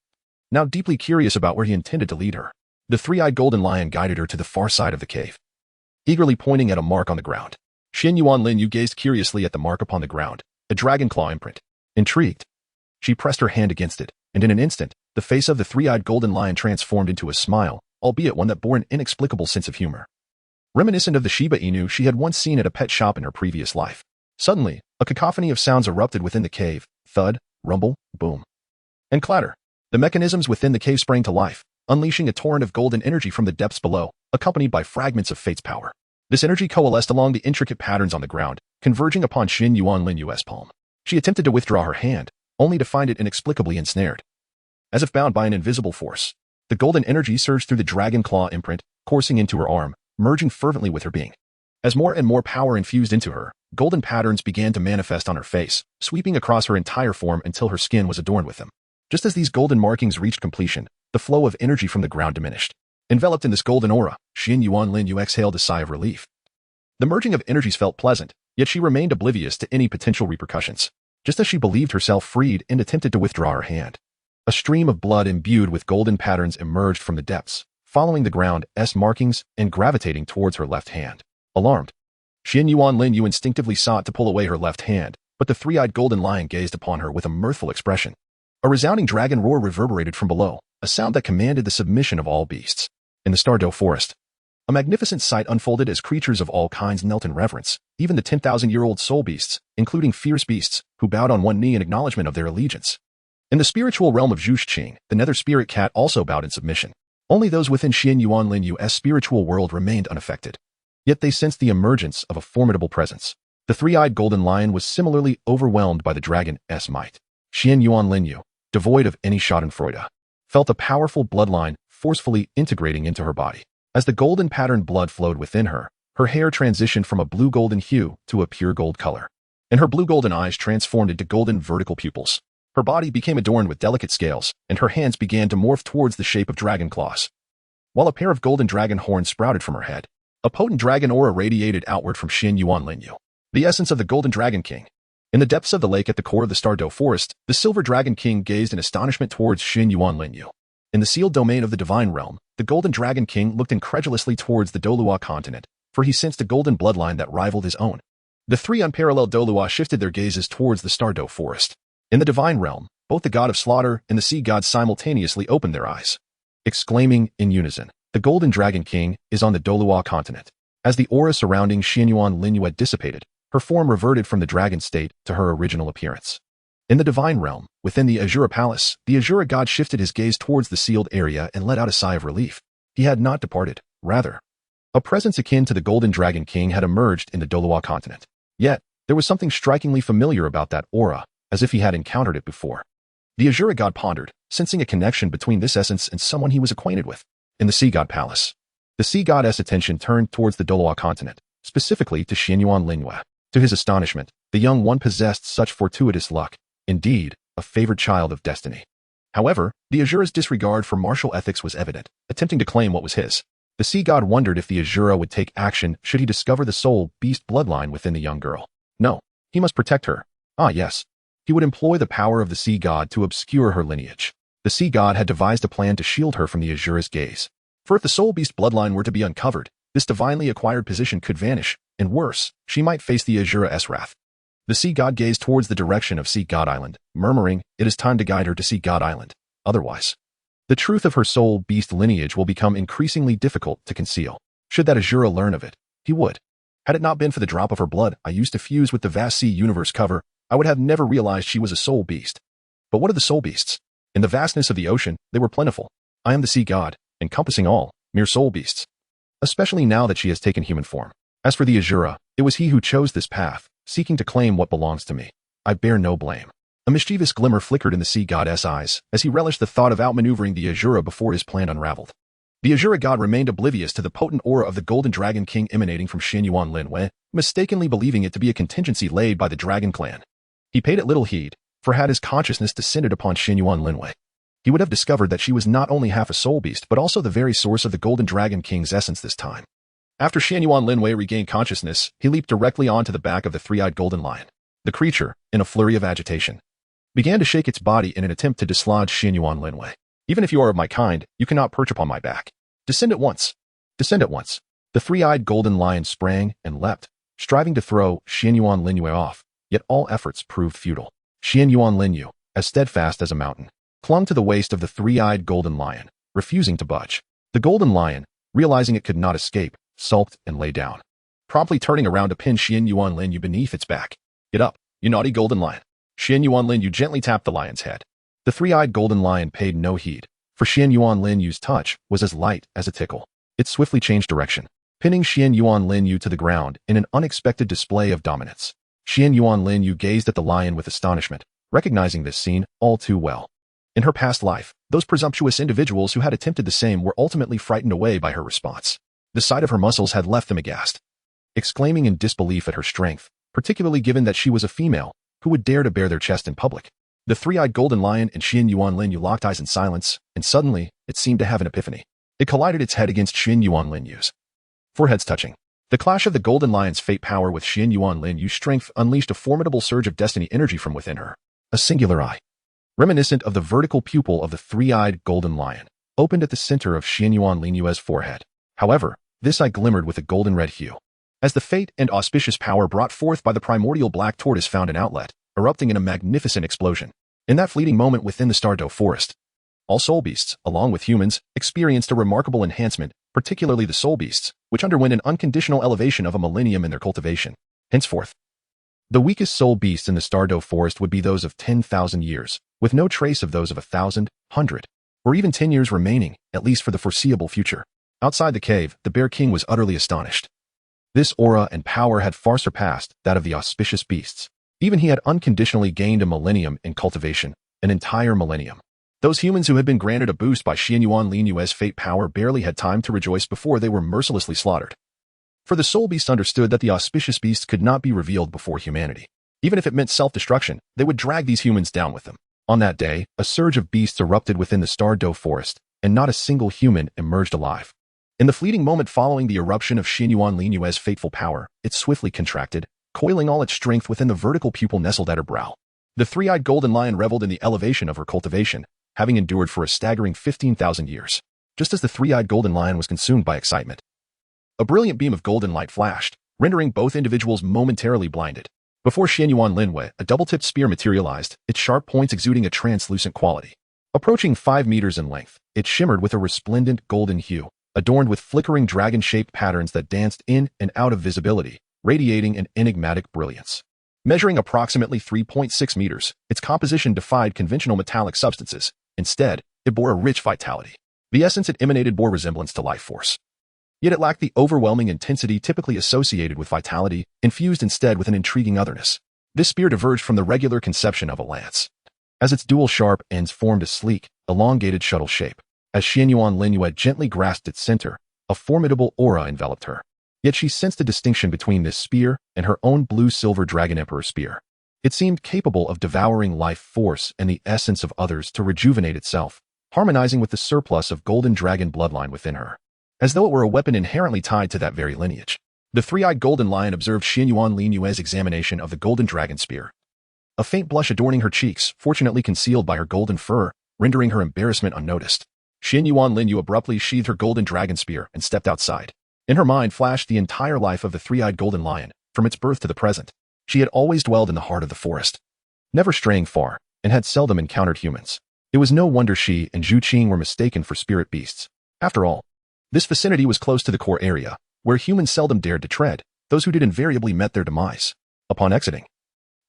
Now deeply curious about where he intended to lead her, the three-eyed golden lion guided her to the far side of the cave, eagerly pointing at a mark on the ground. Xuanyuan Lin Yue gazed curiously at the mark upon the ground, a dragon claw imprint. Intrigued, she pressed her hand against it, and in an instant, the face of the three-eyed golden lion transformed into a smile, albeit one that bore an inexplicable sense of humor, reminiscent of the Shiba Inu she had once seen at a pet shop in her previous life. Suddenly, a cacophony of sounds erupted within the cave: thud, rumble, boom, and clatter. The mechanisms within the cave sprang to life, unleashing a torrent of golden energy from the depths below, accompanied by fragments of fate's power. This energy coalesced along the intricate patterns on the ground, converging upon Xuanyuan Lin Yue's palm. She attempted to withdraw her hand, only to find it inexplicably ensnared. As if bound by an invisible force, the golden energy surged through the dragon claw imprint, coursing into her arm, merging fervently with her being. As more and more power infused into her, golden patterns began to manifest on her face, sweeping across her entire form until her skin was adorned with them. Just as these golden markings reached completion, the flow of energy from the ground diminished. Enveloped in this golden aura, Xuanyuan Lin Yue exhaled a sigh of relief. The merging of energies felt pleasant, yet she remained oblivious to any potential repercussions. Just as she believed herself freed and attempted to withdraw her hand, a stream of blood imbued with golden patterns emerged from the depths, following the ground's markings and gravitating towards her left hand. Alarmed, Xuanyuan Lin Yue instinctively sought to pull away her left hand, but the three-eyed golden lion gazed upon her with a mirthful expression. A resounding dragon roar reverberated from below, a sound that commanded the submission of all beasts. In the Douluo forest, a magnificent sight unfolded as creatures of all kinds knelt in reverence, even the 10,000-year-old soul beasts, including fierce beasts, who bowed on one knee in acknowledgement of their allegiance. In the spiritual realm of Zhu Qing, the nether spirit cat also bowed in submission. Only those within Xuanyuan Lin Yue's spiritual world remained unaffected. Yet they sensed the emergence of a formidable presence. The three-eyed golden lion was similarly overwhelmed by the dragon's might. Xuanyuan Lin Yue, devoid of any schadenfreude, felt a powerful bloodline forcefully integrating into her body. As the golden patterned blood flowed within her, her hair transitioned from a blue-golden hue to a pure gold color, and her blue-golden eyes transformed into golden vertical pupils. Her body became adorned with delicate scales, and her hands began to morph towards the shape of dragon claws. While a pair of golden dragon horns sprouted from her head, a potent dragon aura radiated outward from Xuanyuan Lin Yue, the essence of the golden dragon king. In the depths of the lake at the core of the Douluo forest, the silver dragon king gazed in astonishment towards Xuanyuan Lin Yue. In the sealed domain of the divine realm, the golden dragon king looked incredulously towards the Douluo continent, for he sensed a golden bloodline that rivaled his own. The three unparalleled Douluo shifted their gazes towards the Douluo forest. In the divine realm, both the god of slaughter and the sea god simultaneously opened their eyes, exclaiming in unison, "The golden dragon king is on the Douluo continent." As the aura surrounding Xuanyuan Lin Yue dissipated, her form reverted from the dragon state to her original appearance. In the divine realm, within the Azura palace, the Azura god shifted his gaze towards the sealed area and let out a sigh of relief. He had not departed, rather, a presence akin to the golden dragon king had emerged in the Douluo continent. Yet, there was something strikingly familiar about that aura, as if he had encountered it before. The Azura god pondered, sensing a connection between this essence and someone he was acquainted with. In the sea god palace, the sea goddess' attention turned towards the Douluo continent, specifically to Xuanyuan Lin Yue. To his astonishment, the young one possessed such fortuitous luck, indeed, a favored child of destiny. However, the Azura's disregard for martial ethics was evident, attempting to claim what was his. The sea god wondered if the Azura would take action should he discover the soul beast bloodline within the young girl. No, he must protect her. Ah, yes. He would employ the power of the sea god to obscure her lineage. The sea god had devised a plan to shield her from the Azura's gaze. For if the soul beast bloodline were to be uncovered, this divinely acquired position could vanish, and worse, she might face the Azura's wrath. The sea god gazed towards the direction of Sea God Island, murmuring, "It is time to guide her to Sea God Island. Otherwise, the truth of her soul beast lineage will become increasingly difficult to conceal. Should that Azura learn of it, he would. Had it not been for the drop of her blood I used to fuse with the vast sea universe cover, I would have never realized she was a soul beast. But what are the soul beasts? In the vastness of the ocean, they were plentiful. I am the sea god, encompassing all, mere soul beasts. Especially now that she has taken human form. As for the Azura, it was he who chose this path, seeking to claim what belongs to me. I bear no blame." A mischievous glimmer flickered in the sea god's eyes as he relished the thought of outmaneuvering the Azura before his plan unraveled. The Azura god remained oblivious to the potent aura of the Golden Dragon King emanating from Xuanyuan Lin Yue, mistakenly believing it to be a contingency laid by the Dragon Clan. He paid it little heed, for had his consciousness descended upon Xuanyuan Lin Yue, he would have discovered that she was not only half a soul beast but also the very source of the Golden Dragon King's essence this time. After Xuanyuan Lin Yue regained consciousness, he leaped directly onto the back of the three-eyed golden lion. The creature, in a flurry of agitation, began to shake its body in an attempt to dislodge Xuanyuan Lin Yue. "Even if you are of my kind, you cannot perch upon my back. Descend at once. Descend at once." The three-eyed golden lion sprang and leapt, striving to throw Xuanyuan Lin Yue off, yet all efforts proved futile. Xuanyuan Lin Yue, as steadfast as a mountain, clung to the waist of the three-eyed golden lion, refusing to budge. The golden lion, realizing it could not escape, sulked and lay down, promptly turning around to pin Xuanyuan Lin Yue beneath its back. "Get up, you naughty golden lion." Xuanyuan Lin Yue gently tapped the lion's head. The three-eyed golden lion paid no heed, for Xuanyuan Lin Yue's touch was as light as a tickle. It swiftly changed direction, pinning Xuanyuan Lin Yue to the ground in an unexpected display of dominance. Xuanyuan Lin Yue gazed at the lion with astonishment, recognizing this scene all too well. In her past life, those presumptuous individuals who had attempted the same were ultimately frightened away by her response. The sight of her muscles had left them aghast, exclaiming in disbelief at her strength, particularly given that she was a female who would dare to bare their chest in public. The three-eyed golden lion and Xuanyuan Lin Yue locked eyes in silence, and suddenly, it seemed to have an epiphany. It collided its head against Xuanyuan Lin Yue's. Foreheads touching. The clash of the golden lion's fate power with Xuanyuan Lin Yue's strength unleashed a formidable surge of destiny energy from within her. A singular eye, reminiscent of the vertical pupil of the three-eyed golden lion, opened at the center of Xuanyuan Lin Yue's forehead. However, this eye glimmered with a golden red hue, as the fate and auspicious power brought forth by the primordial black tortoise found an outlet, erupting in a magnificent explosion. In that fleeting moment within the Stardow forest, all soul beasts, along with humans, experienced a remarkable enhancement, particularly the soul beasts, which underwent an unconditional elevation of a millennium in their cultivation. Henceforth, the weakest soul beasts in the Stardow forest would be those of 10,000 years, with no trace of those of 1,000, 100, or even 10 years remaining, at least for the foreseeable future. Outside the cave, the Bear King was utterly astonished. This aura and power had far surpassed that of the auspicious beasts. Even he had unconditionally gained a millennium in cultivation, an entire millennium. Those humans who had been granted a boost by Xuanyuan Lin Yue's fate power barely had time to rejoice before they were mercilessly slaughtered. For the soul beasts understood that the auspicious beasts could not be revealed before humanity. Even if it meant self-destruction, they would drag these humans down with them. On that day, a surge of beasts erupted within the Stardow forest, and not a single human emerged alive. In the fleeting moment following the eruption of Xuanyuan Lin Yue's fateful power, it swiftly contracted, coiling all its strength within the vertical pupil nestled at her brow. The three-eyed golden lion reveled in the elevation of her cultivation, having endured for a staggering 15,000 years. Just as the three-eyed golden lion was consumed by excitement, a brilliant beam of golden light flashed, rendering both individuals momentarily blinded. Before Xuanyuan Lin Yue, a double-tipped spear materialized, its sharp points exuding a translucent quality. Approaching 5 meters in length, it shimmered with a resplendent golden hue, adorned with flickering dragon-shaped patterns that danced in and out of visibility, radiating an enigmatic brilliance. Measuring approximately 3.6 meters, its composition defied conventional metallic substances. Instead, it bore a rich vitality. The essence it emanated bore resemblance to life force. Yet it lacked the overwhelming intensity typically associated with vitality, infused instead with an intriguing otherness. This spear diverged from the regular conception of a lance. as its dual sharp ends formed a sleek, elongated shuttle shape. As Xuanyuan Lin Yue gently grasped its center, a formidable aura enveloped her. Yet she sensed a distinction between this spear and her own blue-silver Dragon Emperor spear. It seemed capable of devouring life force and the essence of others to rejuvenate itself, harmonizing with the surplus of golden dragon bloodline within her, as though it were a weapon inherently tied to that very lineage. The three-eyed golden lion observed Xuanyuan Lin Yue's examination of the golden dragon spear. A faint blush adorning her cheeks, fortunately concealed by her golden fur, rendering her embarrassment unnoticed. Xuanyuan Lin Yue abruptly sheathed her golden dragon spear and stepped outside. In her mind flashed the entire life of the three-eyed golden lion, from its birth to the present. She had always dwelled in the heart of the forest, never straying far, and had seldom encountered humans. It was no wonder she and Zhu Qing were mistaken for spirit beasts. After all, this vicinity was close to the core area, where humans seldom dared to tread. Those who did invariably met their demise. Upon exiting,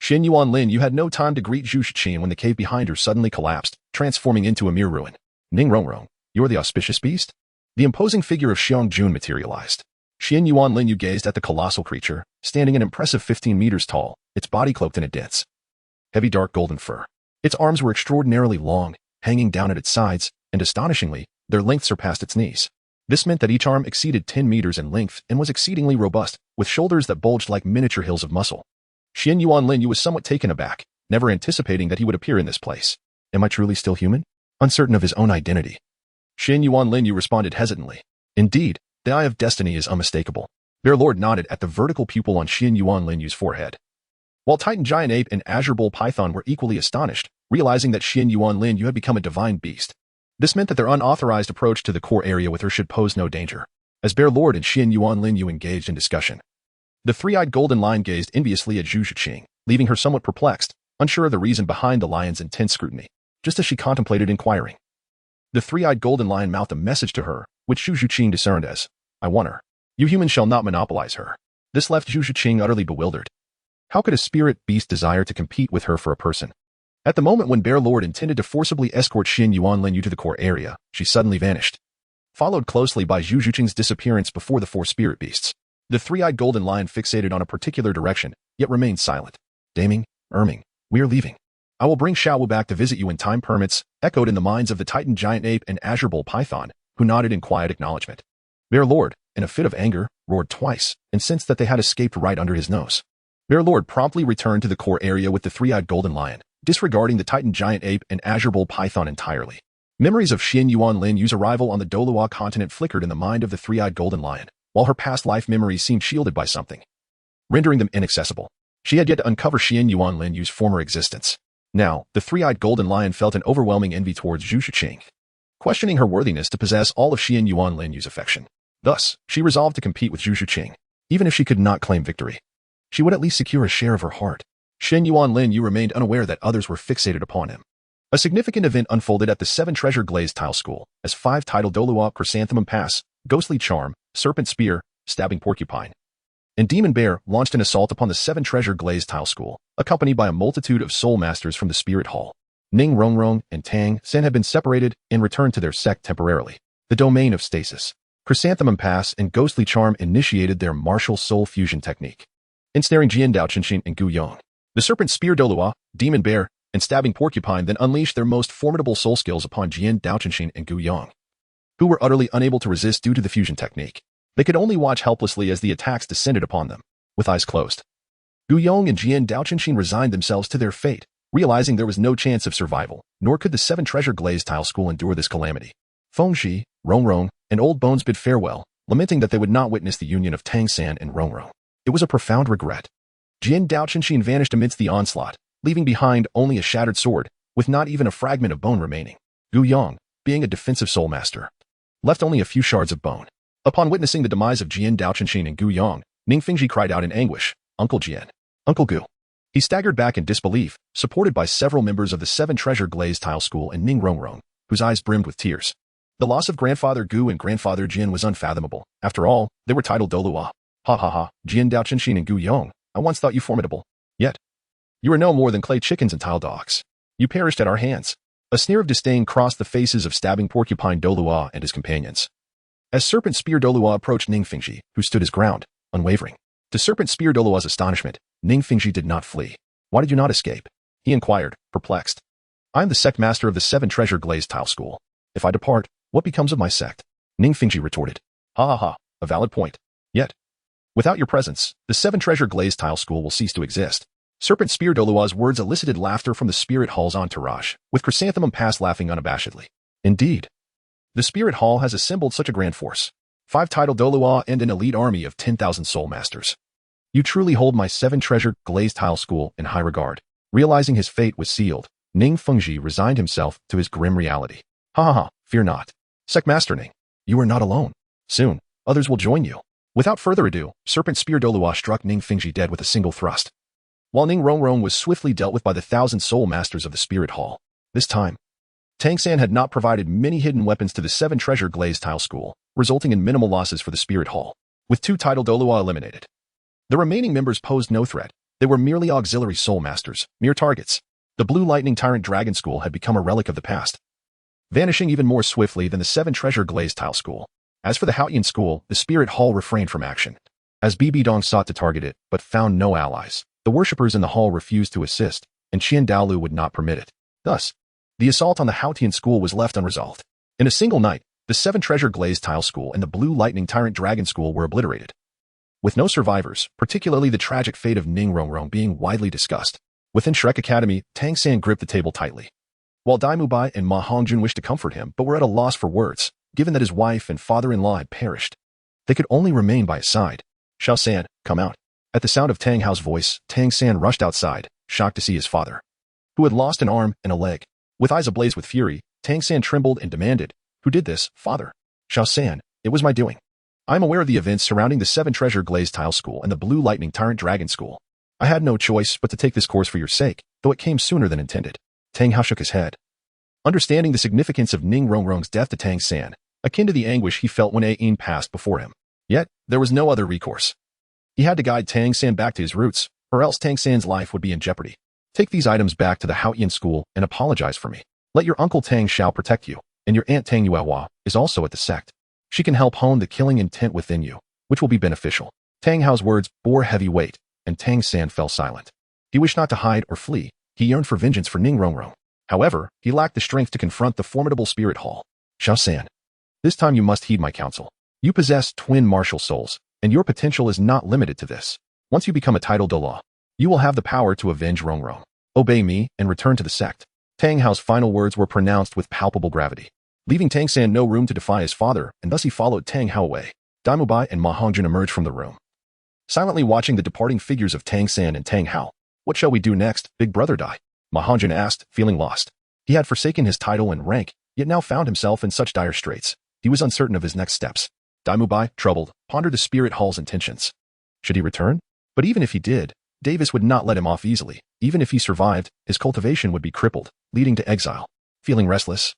Xuanyuan Lin Yue had no time to greet Zhu Qing when the cave behind her suddenly collapsed, transforming into a mere ruin. Ning Rongrong, you're the auspicious beast? The imposing figure of Xiangjun materialized. Xuanyuan Lin Yue gazed at the colossal creature, standing an impressive 15 meters tall, its body cloaked in a dense, heavy dark golden fur. Its arms were extraordinarily long, hanging down at its sides, and astonishingly, their length surpassed its knees. This meant that each arm exceeded 10 meters in length and was exceedingly robust, with shoulders that bulged like miniature hills of muscle. Xuanyuan Lin Yue was somewhat taken aback, never anticipating that he would appear in this place. Am I truly still human? Uncertain of his own identity, Xuanyuan Lin Yue responded hesitantly. Indeed, the eye of destiny is unmistakable. Bear Lord nodded at the vertical pupil on Xuanyuan Lin Yue's forehead. While Titan Giant Ape and Azure Bull Python were equally astonished, realizing that Xuanyuan Lin Yue had become a divine beast. This meant that their unauthorized approach to the core area with her should pose no danger. As Bear Lord and Xuanyuan Lin Yue engaged in discussion, the three-eyed golden lion gazed enviously at Zhu Qing, leaving her somewhat perplexed, unsure of the reason behind the lion's intense scrutiny. Just as she contemplated inquiring, the three-eyed golden lion mouthed a message to her, which Zhu Qing discerned as, I want her. You humans shall not monopolize her. This left Zhu Qing utterly bewildered. How could a spirit beast desire to compete with her for a person? At the moment when Bear Lord intended to forcibly escort Xuanyuan Lin Yue to the core area, she suddenly vanished, followed closely by Zhu Qing's disappearance before the four spirit beasts. The three-eyed golden lion fixated on a particular direction, yet remained silent. Daming, Erming, we are leaving. I will bring Xiao Wu back to visit you when time permits, echoed in the minds of the Titan Giant Ape and Azure Bull Python, who nodded in quiet acknowledgement. Bear Lord, in a fit of anger, roared twice, and sensed that they had escaped right under his nose. Bear Lord promptly returned to the core area with the three-eyed golden lion, disregarding the Titan Giant Ape and Azure Bull Python entirely. Memories of Xuanyuan Lin Yue's arrival on the Douluo continent flickered in the mind of the three-eyed golden lion, while her past life memories seemed shielded by something, rendering them inaccessible. She had yet to uncover Xuanyuan Lin Yue's former existence. Now, the three-eyed golden lion felt an overwhelming envy towards Zhu Qing, questioning her worthiness to possess all of Xuanyuan Lin Yue's affection. Thus, she resolved to compete with Zhu Qing. Even if she could not claim victory, she would at least secure a share of her heart. Xuanyuan Lin Yue remained unaware that others were fixated upon him. A significant event unfolded at the Seven Treasure Glazed Tile School, as 5 titled Douluo, Chrysanthemum Pass, Ghostly Charm, Serpent Spear, Stabbing Porcupine, and Demon Bear launched an assault upon the Seven Treasure Glazed Tile School, accompanied by a multitude of soul masters from the Spirit Hall. Ning Rongrong and Tang San had been separated and returned to their sect temporarily. The domain of stasis, Chrysanthemum Pass, and Ghostly Charm initiated their martial soul fusion technique, ensnaring Jian Daoqinshin and Gu Yong. The Serpent Spear Douluo, Demon Bear, and Stabbing Porcupine then unleashed their most formidable soul skills upon Jian Daoqinshin and Gu Yong, who were utterly unable to resist due to the fusion technique. They could only watch helplessly as the attacks descended upon them, with eyes closed. Gu Yong and Jian Daoqinshin resigned themselves to their fate, realizing there was no chance of survival, nor could the Seven Treasure Glazed Tile School endure this calamity. Fengxi, Rongrong, and Old Bones bid farewell, lamenting that they would not witness the union of Tang San and Rongrong. It was a profound regret. Jian Daoqinshin vanished amidst the onslaught, leaving behind only a shattered sword, with not even a fragment of bone remaining. Gu Yong, being a defensive soul master, left only a few shards of bone. Upon witnessing the demise of Jian Daoqinshin and Gu Yong, Ning Fengji cried out in anguish, Uncle Jian, Uncle Gu. He staggered back in disbelief, supported by several members of the Seven Treasure Glazed Tile School and Ning Rongrong, whose eyes brimmed with tears. The loss of Grandfather Gu and Grandfather Jian was unfathomable. After all, they were titled Douluo. Ha ha ha, Jian Daoqinshin and Gu Yong, I once thought you formidable. Yet, you are no more than clay chickens and tile dogs. You perished at our hands. A sneer of disdain crossed the faces of Stabbing Porcupine Douluo and his companions. As Serpent Spear Douluo approached Ning Fengji, who stood his ground, unwavering. To Serpent Spear Douluo's astonishment, Ning Fengji did not flee. Why did you not escape? He inquired, perplexed. I am the sect master of the Seven Treasure Glazed Tile School. If I depart, what becomes of my sect? Ning Fingji retorted. Ha ha ha, a valid point. Yet, without your presence, the Seven Treasure Glazed Tile School will cease to exist. Serpent Spear Douluo's words elicited laughter from the Spirit Hall's entourage, with Chrysanthemum Pass laughing unabashedly. Indeed, the Spirit Hall has assembled such a grand force. 5 titled Douluo and an elite army of 10,000 soul masters. You truly hold my Seven Treasure Glazed Tile School in high regard. Realizing his fate was sealed, Ning Fengji resigned himself to his grim reality. Ha ha ha, fear not. Sect Master Ning, you are not alone. Soon, others will join you. Without further ado, Serpent Spear Douluo struck Ning Fengji dead with a single thrust. While Ning Rongrong was swiftly dealt with by the 1,000 soul masters of the Spirit Hall. This time, Tang San had not provided many hidden weapons to the Seven Treasure Glazed Tile School, resulting in minimal losses for the Spirit Hall. With 2 titled Douluo eliminated, the remaining members posed no threat. They were merely auxiliary soul masters, mere targets. The Blue Lightning Tyrant Dragon School had become a relic of the past, vanishing even more swiftly than the Seven Treasure Glazed Tile School. As for the Haoyan School, the Spirit Hall refrained from action, as Bibi Dong sought to target it, but found no allies. The worshippers in the hall refused to assist, and Qian Daolu would not permit it. Thus, the assault on the Haotian School was left unresolved. In a single night, the Seven Treasure Glazed Tile School and the Blue Lightning Tyrant Dragon School were obliterated, with no survivors, particularly the tragic fate of Ning Rongrong being widely discussed. Within Shrek Academy, Tang San gripped the table tightly, while Mu Bai and Ma Hongjun wished to comfort him but were at a loss for words, given that his wife and father-in-law had perished. They could only remain by his side. Xiao San, come out. At the sound of Tang Hao's voice, Tang San rushed outside, shocked to see his father, who had lost an arm and a leg. With eyes ablaze with fury, Tang San trembled and demanded, "Who did this, father?" Xiao San, it was my doing. I am aware of the events surrounding the Seven Treasure Glazed Tile School and the Blue Lightning Tyrant Dragon School. I had no choice but to take this course for your sake, though it came sooner than intended. Tang Hao shook his head, understanding the significance of Ning Rongrong's death to Tang San, akin to the anguish he felt when Ain passed before him. Yet, there was no other recourse. He had to guide Tang San back to his roots, or else Tang San's life would be in jeopardy. Take these items back to the Haoyan School and apologize for me. Let your uncle Tang Xiao protect you, and your aunt Tang Yuehua is also at the sect. She can help hone the killing intent within you, which will be beneficial. Tang Hao's words bore heavy weight, and Tang San fell silent. He wished not to hide or flee. He yearned for vengeance for Ning Rongrong. However, he lacked the strength to confront the formidable Spirit Hall. Xiao San, this time you must heed my counsel. You possess twin martial souls, and your potential is not limited to this. Once you become a titled Douluo, you will have the power to avenge Rongrong. Obey me and return to the sect. Tang Hao's final words were pronounced with palpable gravity, leaving Tang San no room to defy his father, and thus he followed Tang Hao away. Mu Bai and Ma Hongjun emerged from the room, silently watching the departing figures of Tang San and Tang Hao. What shall we do next, big brother Dai? Ma Hongjun asked, feeling lost. He had forsaken his title and rank, yet now found himself in such dire straits. He was uncertain of his next steps. Mu Bai, troubled, pondered the Spirit Hall's intentions. Should he return? But even if he did, Davis would not let him off easily. Even if he survived, his cultivation would be crippled, leading to exile. Feeling restless,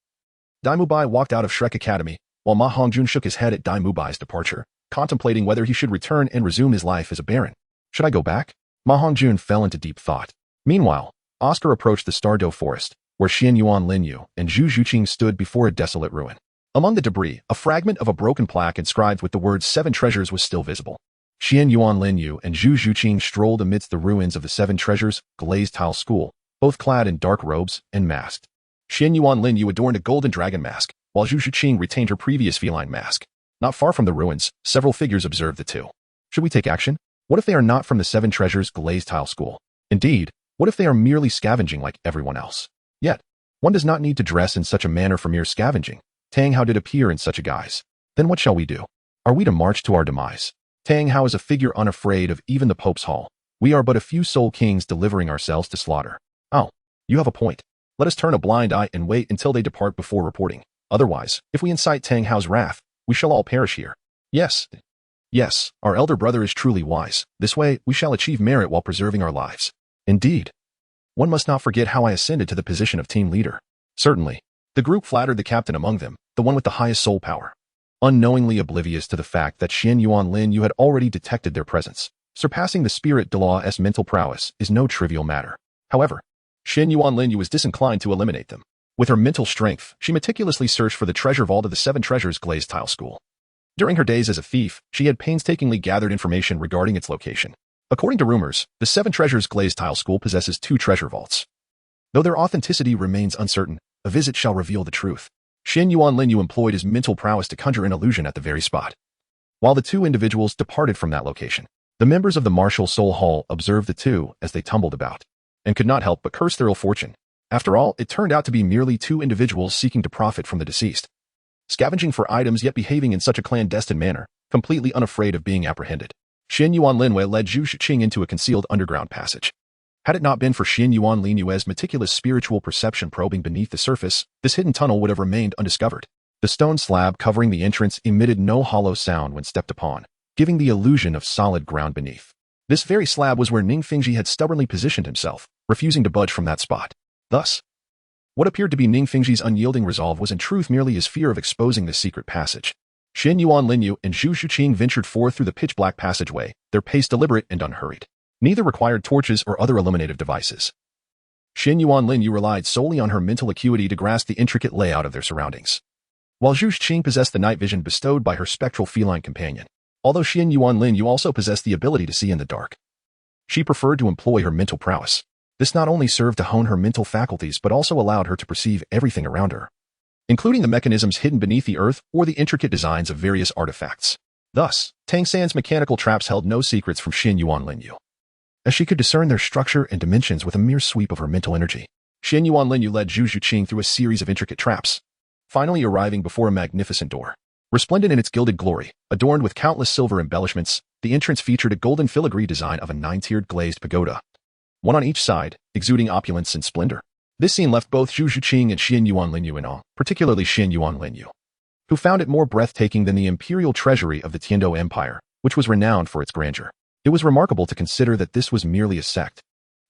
Mu Bai walked out of Shrek Academy, while Ma Hongjun shook his head at Mu Bai's departure, contemplating whether he should return and resume his life as a baron. Should I go back? Ma Hongjun fell into deep thought. Meanwhile, Oscar approached the Stardow Forest, where Xuanyuan Lin Yue and Zhu Qing stood before a desolate ruin. Among the debris, a fragment of a broken plaque inscribed with the words 7 Treasures was still visible. Xuanyuan Lin Yue and Zhu Qing strolled amidst the ruins of the 7 Treasures Glazed Tile School, both clad in dark robes and masked. Xuanyuan Lin Yue adorned a golden dragon mask, while Zhu Qing retained her previous feline mask. Not far from the ruins, several figures observed the two. Should we take action? What if they are not from the 7 Treasures Glazed Tile School? Indeed, what if they are merely scavenging like everyone else? Yet, one does not need to dress in such a manner for mere scavenging. Tang Hao did appear in such a guise. Then what shall we do? Are we to march to our demise? Tang Hao is a figure unafraid of even the Pope's Hall. We are but a few soul kings delivering ourselves to slaughter. Oh, you have a point. Let us turn a blind eye and wait until they depart before reporting. Otherwise, if we incite Tang Hao's wrath, we shall all perish here. Yes, our elder brother is truly wise. This way, we shall achieve merit while preserving our lives. Indeed. One must not forget how I ascended to the position of team leader. Certainly. The group flattered the captain among them, the one with the highest soul power, unknowingly oblivious to the fact that Xuanyuan Lin Yue had already detected their presence. Surpassing the Spirit Douluo's mental prowess is no trivial matter. However, Xuanyuan Lin Yue was disinclined to eliminate them. With her mental strength, she meticulously searched for the treasure vault of the 7 Treasures Glazed Tile School. During her days as a thief, she had painstakingly gathered information regarding its location. According to rumors, the 7 Treasures Glazed Tile School possesses 2 treasure vaults. Though their authenticity remains uncertain, a visit shall reveal the truth. Xuanyuan Lin Yue employed his mental prowess to conjure an illusion at the very spot. While the two individuals departed from that location, the members of the martial soul hall observed the two as they tumbled about, and could not help but curse their ill fortune. After all, it turned out to be merely two individuals seeking to profit from the deceased, scavenging for items yet behaving in such a clandestine manner, completely unafraid of being apprehended. Xuanyuan Lin Yue led Zhu Qing into a concealed underground passage. Had it not been for Xuanyuan Lin Yue's meticulous spiritual perception probing beneath the surface, this hidden tunnel would have remained undiscovered. The stone slab covering the entrance emitted no hollow sound when stepped upon, giving the illusion of solid ground beneath. This very slab was where Ning Fengji had stubbornly positioned himself, refusing to budge from that spot. Thus, what appeared to be Ning Fengji's unyielding resolve was in truth merely his fear of exposing the secret passage. Xuanyuan Lin Yue and Zhu Qing ventured forth through the pitch-black passageway, their pace deliberate and unhurried. Neither required torches or other illuminative devices. Xuanyuan Lin Yue relied solely on her mental acuity to grasp the intricate layout of their surroundings, while Zhu Qing possessed the night vision bestowed by her spectral feline companion. Although Xuanyuan Lin Yue also possessed the ability to see in the dark, she preferred to employ her mental prowess. This not only served to hone her mental faculties but also allowed her to perceive everything around her, including the mechanisms hidden beneath the earth or the intricate designs of various artifacts. Thus, Tang San's mechanical traps held no secrets from Xuanyuan Lin Yue, as she could discern their structure and dimensions with a mere sweep of her mental energy. Xuanyuan Lin Yue led Zhu Qing through a series of intricate traps, finally arriving before a magnificent door. Resplendent in its gilded glory, adorned with countless silver embellishments, the entrance featured a golden filigree design of a 9-tiered glazed pagoda, one on each side, exuding opulence and splendor. This scene left both Zhu Qing and Xuanyuan Lin Yue in awe, particularly Xuanyuan Lin Yue, who found it more breathtaking than the imperial treasury of the Tiandou Empire, which was renowned for its grandeur. It was remarkable to consider that this was merely a sect,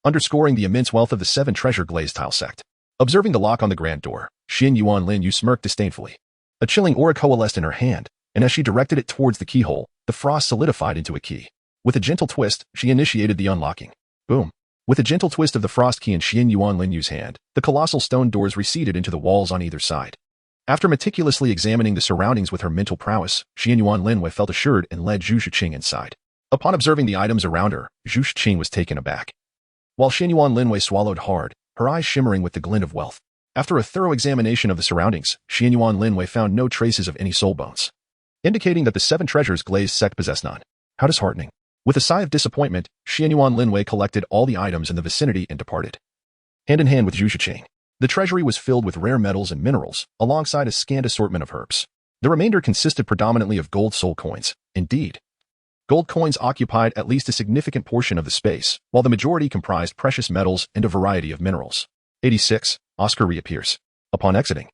underscoring the immense wealth of the 7 treasure glazed tile sect. Observing the lock on the grand door, Xuanyuan Lin Yue smirked disdainfully. A chilling aura coalesced in her hand, and as she directed it towards the keyhole, the frost solidified into a key. With a gentle twist, she initiated the unlocking. Boom. With a gentle twist of the frost key in Xuanyuan Lin Yue's hand, the colossal stone doors receded into the walls on either side. After meticulously examining the surroundings with her mental prowess, Xuanyuan Lin Yue felt assured and led Zhu Qing inside. Upon observing the items around her, Zhu Qing was taken aback, while Xuanyuan Lin Yue swallowed hard, her eyes shimmering with the glint of wealth. After a thorough examination of the surroundings, Xuanyuan Lin Yue found no traces of any soul bones, indicating that the 7 treasures glazed sect possessed none. How disheartening. With a sigh of disappointment, Xuanyuan Lin Yue collected all the items in the vicinity and departed, hand in hand with Zhu Qing. The treasury was filled with rare metals and minerals, alongside a scant assortment of herbs. The remainder consisted predominantly of gold soul coins. Indeed, gold coins occupied at least a significant portion of the space, while the majority comprised precious metals and a variety of minerals. 86. Oscar reappears. Upon exiting,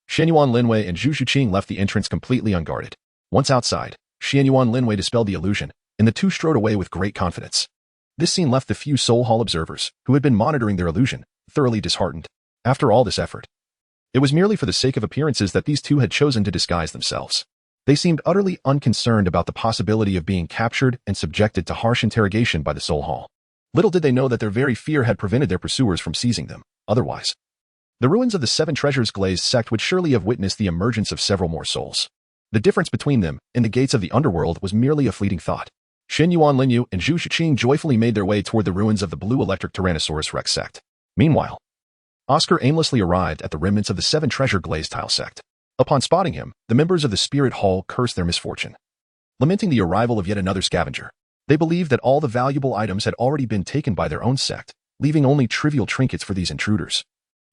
Xuanyuan Lin Yue and Zhu Qing left the entrance completely unguarded. Once outside, Xuanyuan Lin Yue dispelled the illusion, and the two strode away with great confidence. This scene left the few soul hall observers, who had been monitoring their illusion, thoroughly disheartened. After all this effort, it was merely for the sake of appearances that these two had chosen to disguise themselves. They seemed utterly unconcerned about the possibility of being captured and subjected to harsh interrogation by the soul hall. Little did they know that their very fear had prevented their pursuers from seizing them. Otherwise, the ruins of the 7 treasures glazed sect would surely have witnessed the emergence of several more souls. The difference between them and the gates of the underworld was merely a fleeting thought. Xuanyuan Lin Yue and Zhu Qing joyfully made their way toward the ruins of the blue electric Tyrannosaurus Rex sect. Meanwhile, Oscar aimlessly arrived at the remnants of the 7 treasure glazed tile sect. Upon spotting him, the members of the spirit hall cursed their misfortune, lamenting the arrival of yet another scavenger. They believed that all the valuable items had already been taken by their own sect, leaving only trivial trinkets for these intruders,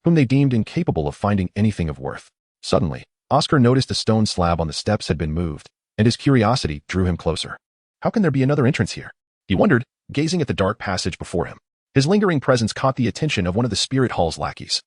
whom they deemed incapable of finding anything of worth. Suddenly, Oscar noticed a stone slab on the steps had been moved, and his curiosity drew him closer. How can there be another entrance here? He wondered, gazing at the dark passage before him. His lingering presence caught the attention of one of the spirit hall's lackeys,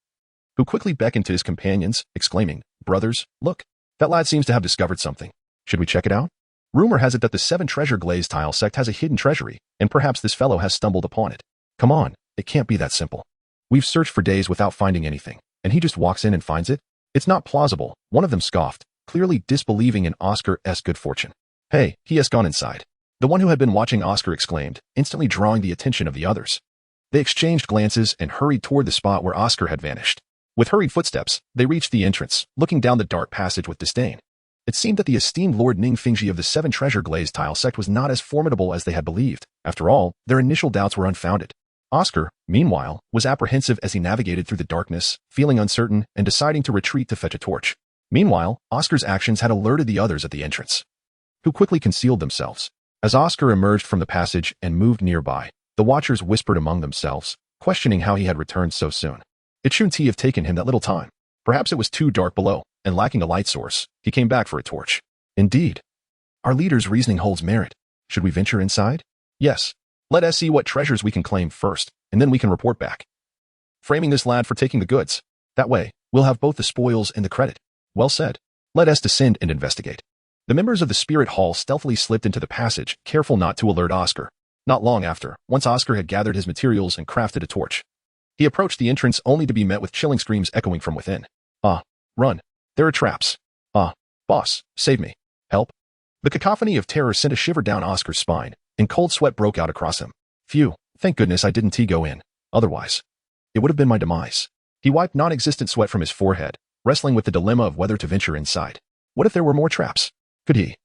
who quickly beckoned to his companions, exclaiming, "Brothers, look, that lad seems to have discovered something. Should we check it out?" Rumor has it that the 7 treasure glazed tile sect has a hidden treasury, and perhaps this fellow has stumbled upon it. Come on, it can't be that simple. We've searched for days without finding anything, and he just walks in and finds it? It's not plausible, one of them scoffed, clearly disbelieving in Oscar's good fortune. Hey, he has gone inside. The one who had been watching Oscar exclaimed, instantly drawing the attention of the others. They exchanged glances and hurried toward the spot where Oscar had vanished. With hurried footsteps, they reached the entrance, looking down the dark passage with disdain. It seemed that the esteemed Lord Ning Fengji of the 7 treasure glazed tile sect was not as formidable as they had believed. After all, their initial doubts were unfounded. Oscar, meanwhile, was apprehensive as he navigated through the darkness, feeling uncertain and deciding to retreat to fetch a torch. Meanwhile, Oscar's actions had alerted the others at the entrance, who quickly concealed themselves. As Oscar emerged from the passage and moved nearby, the watchers whispered among themselves, questioning how he had returned so soon. It shouldn't have taken him that little time. Perhaps it was too dark below, and lacking a light source, he came back for a torch. Indeed. Our leader's reasoning holds merit. Should we venture inside? Yes. Let us see what treasures we can claim first, and then we can report back. Framing this lad for taking the goods. That way, we'll have both the spoils and the credit. Well said. Let us descend and investigate. The members of the spirit hall stealthily slipped into the passage, careful not to alert Oscar. Not long after, once Oscar had gathered his materials and crafted a torch, he approached the entrance only to be met with chilling screams echoing from within. Ah, run. There are traps. Ah, boss, save me. Help. The cacophony of terror sent a shiver down Oscar's spine, and cold sweat broke out across him. Phew, thank goodness I didn't go in. Otherwise, it would have been my demise. He wiped non-existent sweat from his forehead, wrestling with the dilemma of whether to venture inside. What if there were more traps? Could he,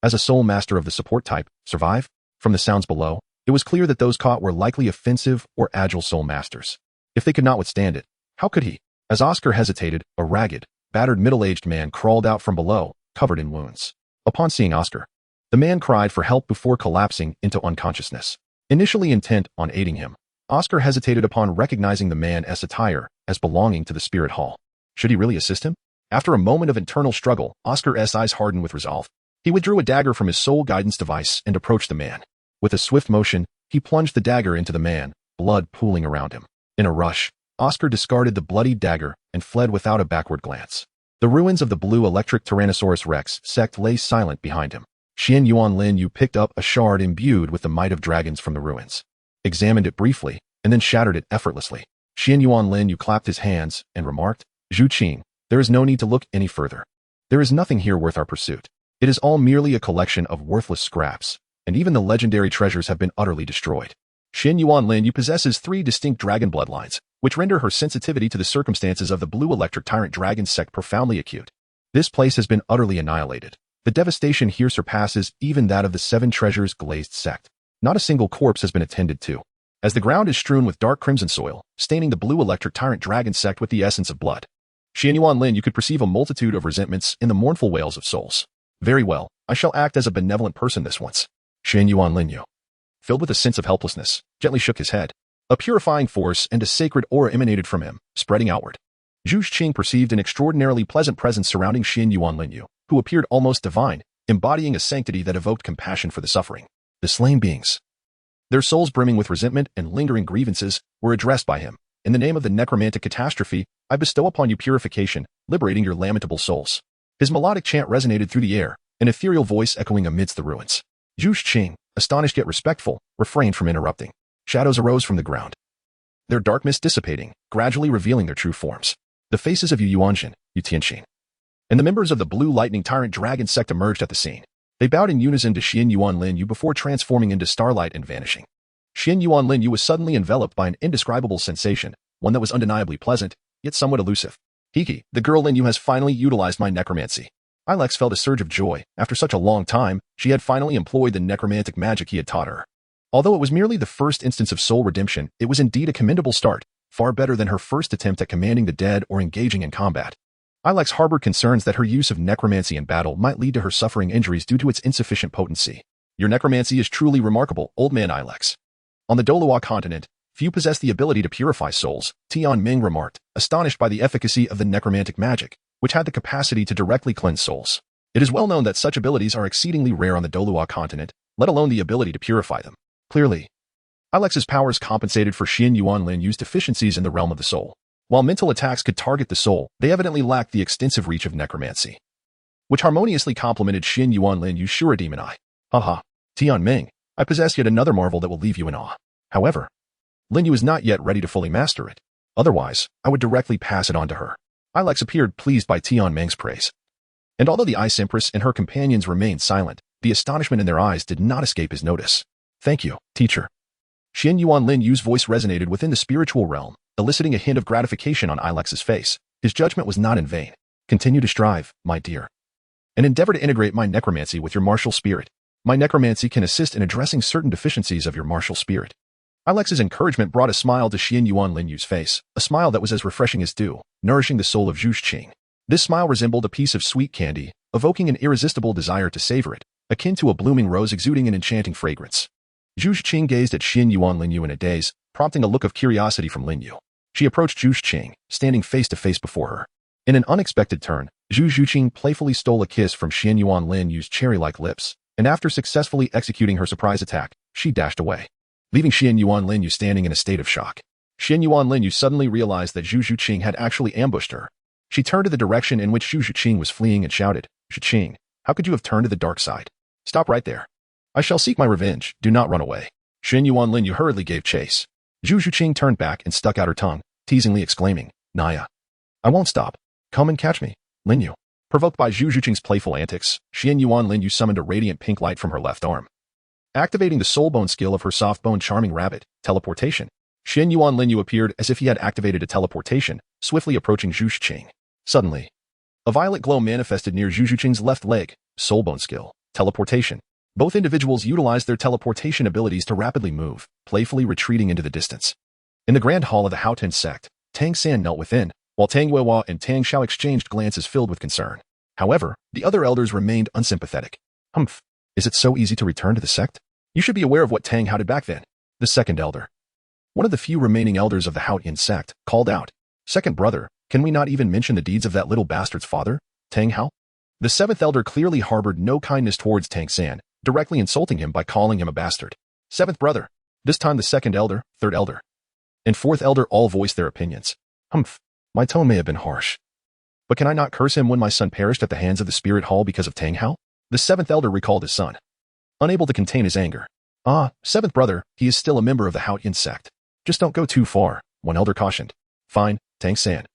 as a soul master of the support type, survive? From the sounds below, it was clear that those caught were likely offensive or agile soul masters. If they could not withstand it, how could he? As Oscar hesitated, a ragged, battered middle-aged man crawled out from below, covered in wounds. Upon seeing Oscar, the man cried for help before collapsing into unconsciousness. Initially intent on aiding him, Oscar hesitated upon recognizing the man's attire as belonging to the spirit hall. Should he really assist him? After a moment of internal struggle, Oscar's eyes hardened with resolve. He withdrew a dagger from his soul guidance device and approached the man. With a swift motion, he plunged the dagger into the man, blood pooling around him. In a rush, Oscar discarded the bloodied dagger and fled without a backward glance. The ruins of the blue electric Tyrannosaurus Rex sect lay silent behind him. Xuanyuan Lin Yue picked up a shard imbued with the might of dragons from the ruins, examined it briefly, and then shattered it effortlessly. Xuanyuan Lin Yue clapped his hands and remarked, Zhu Qing, there is no need to look any further. There is nothing here worth our pursuit. It is all merely a collection of worthless scraps, and even the legendary treasures have been utterly destroyed. Xuanyuan Lin Yue possesses 3 distinct dragon bloodlines, which render her sensitivity to the circumstances of the blue electric tyrant dragon sect profoundly acute. This place has been utterly annihilated. The devastation here surpasses even that of the 7 treasures glazed sect. Not a single corpse has been attended to, as the ground is strewn with dark crimson soil, staining the blue electric tyrant dragon sect with the essence of blood. Xuanyuan Lin, you could perceive a multitude of resentments in the mournful wails of souls. Very well, I shall act as a benevolent person this once. Xuanyuan Lin Yue, filled with a sense of helplessness, gently shook his head. A purifying force and a sacred aura emanated from him, spreading outward. Zhu Qing perceived an extraordinarily pleasant presence surrounding Xuanyuan Lin Yue, who appeared almost divine, embodying a sanctity that evoked compassion for the suffering. The slain beings, their souls brimming with resentment and lingering grievances, were addressed by him. In the name of the necromantic catastrophe, I bestow upon you purification, liberating your lamentable souls. His melodic chant resonated through the air, an ethereal voice echoing amidst the ruins. Zhu Qing, astonished yet respectful, refrained from interrupting. Shadows arose from the ground, their dark mist dissipating, gradually revealing their true forms. The faces of Yu Yuanjin, Yu Tianxin, and the members of the Blue Lightning Tyrant Dragon sect emerged at the scene. They bowed in unison to Xuanyuan Lin Yue before transforming into starlight and vanishing. Xuanyuan Lin Yue was suddenly enveloped by an indescribable sensation, one that was undeniably pleasant, yet somewhat elusive. Hiki, the girl Lin Yue has finally utilized my necromancy. Ilex felt a surge of joy. After such a long time, she had finally employed the necromantic magic he had taught her. Although it was merely the first instance of soul redemption, it was indeed a commendable start, far better than her first attempt at commanding the dead or engaging in combat. Ilex harbored concerns that her use of necromancy in battle might lead to her suffering injuries due to its insufficient potency. Your necromancy is truly remarkable, old man Ilex. On the Douluo continent, few possess the ability to purify souls, Tian Ming remarked, astonished by the efficacy of the necromantic magic, which had the capacity to directly cleanse souls. It is well known that such abilities are exceedingly rare on the Douluo continent, let alone the ability to purify them. Clearly, Ilex's powers compensated for Xuanyuan Lin Yue's deficiencies in the realm of the soul. While mental attacks could target the soul, they evidently lacked the extensive reach of necromancy, which harmoniously complemented Xuanyuan Lin Yue's sure demon eye. Haha, Tian Ming, I possess yet another marvel that will leave you in awe. However, Lin Yue is not yet ready to fully master it. Otherwise, I would directly pass it on to her. Ilex appeared pleased by Tian Ming's praise. And although the Ice Empress and her companions remained silent, the astonishment in their eyes did not escape his notice. Thank you, teacher. Xuanyuan Lin Yue's voice resonated within the spiritual realm, eliciting a hint of gratification on Ilex's face. His judgment was not in vain. Continue to strive, my dear, and endeavor to integrate my necromancy with your martial spirit. My necromancy can assist in addressing certain deficiencies of your martial spirit. Alex's encouragement brought a smile to Xuanyuan Lin Yue's face, a smile that was as refreshing as dew, nourishing the soul of Zhu Qing. This smile resembled a piece of sweet candy, evoking an irresistible desire to savor it, akin to a blooming rose exuding an enchanting fragrance. Zhu Qing gazed at Xuanyuan Lin Yue in a daze, prompting a look of curiosity from Lin Yue. She approached Zhu Qing, standing face to face before her. In an unexpected turn, Zhu Qing playfully stole a kiss from Xuanyuan Lin Yue's cherry-like lips, and after successfully executing her surprise attack, she dashed away, leaving Xuanyuan Lin Yue standing in a state of shock. Xuanyuan Lin Yue suddenly realized that Zhu Qing had actually ambushed her. She turned to the direction in which Zhu Qing was fleeing and shouted, "Zhu Qing, how could you have turned to the dark side? Stop right there. I shall seek my revenge, do not run away." Xuanyuan Lin Yue hurriedly gave chase. Zhu Qing turned back and stuck out her tongue, teasingly exclaiming, "Naya, I won't stop. Come and catch me, Lin Yue." Provoked by Zhu Qing's playful antics, Xuanyuan Lin Yue summoned a radiant pink light from her left arm. Activating the soul bone skill of her soft bone charming rabbit, teleportation, Xuanyuan Lin Yue appeared as if he had activated a teleportation, swiftly approaching Zhu Qing. Suddenly, a violet glow manifested near Zhu Qing's left leg, soul bone skill, teleportation. Both individuals utilized their teleportation abilities to rapidly move, playfully retreating into the distance. In the grand hall of the Haotian sect, Tang San knelt within, while Tang Yue and Tang Xiao exchanged glances filled with concern. However, the other elders remained unsympathetic. "Humph, is it so easy to return to the sect? You should be aware of what Tang Hao did back then." The second elder, one of the few remaining elders of the Haotian sect, called out, "Second brother, can we not even mention the deeds of that little bastard's father, Tang Hao?" The seventh elder clearly harbored no kindness towards Tang San, directly insulting him by calling him a bastard. Seventh brother, this time the second elder, third elder, and fourth elder all voiced their opinions. "Humph, my tone may have been harsh. But can I not curse him when my son perished at the hands of the spirit hall because of Tang Hao?" The seventh elder recalled his son, unable to contain his anger. "Ah, seventh brother, he is still a member of the Haotian sect. Just don't go too far," one elder cautioned. "Fine, Tang San.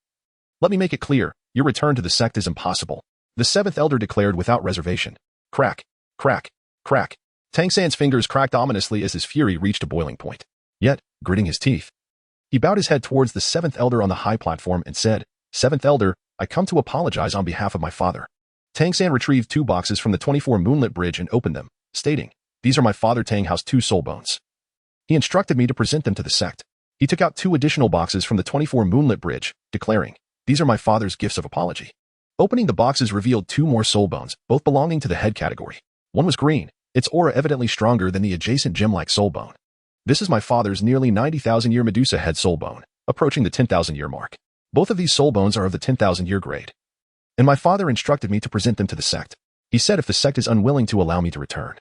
Let me make it clear, your return to the sect is impossible," the seventh elder declared without reservation. Crack, crack, crack. Tang San's fingers cracked ominously as his fury reached a boiling point. Yet, gritting his teeth, he bowed his head towards the seventh elder on the high platform and said, "Seventh elder, I come to apologize on behalf of my father." Tang San retrieved 2 boxes from the 24 moonlit bridge and opened them, stating, "These are my father Tang Hao's 2 soul bones. He instructed me to present them to the sect." He took out 2 additional boxes from the 24 moonlit bridge, declaring, "These are my father's gifts of apology." Opening the boxes revealed 2 more soul bones, both belonging to the head category. One was green, its aura evidently stronger than the adjacent gem-like soul bone. "This is my father's nearly 90,000-year Medusa head soul bone, approaching the 10,000-year mark. Both of these soul bones are of the 10,000-year grade. And my father instructed me to present them to the sect. He said if the sect is unwilling to allow me to return,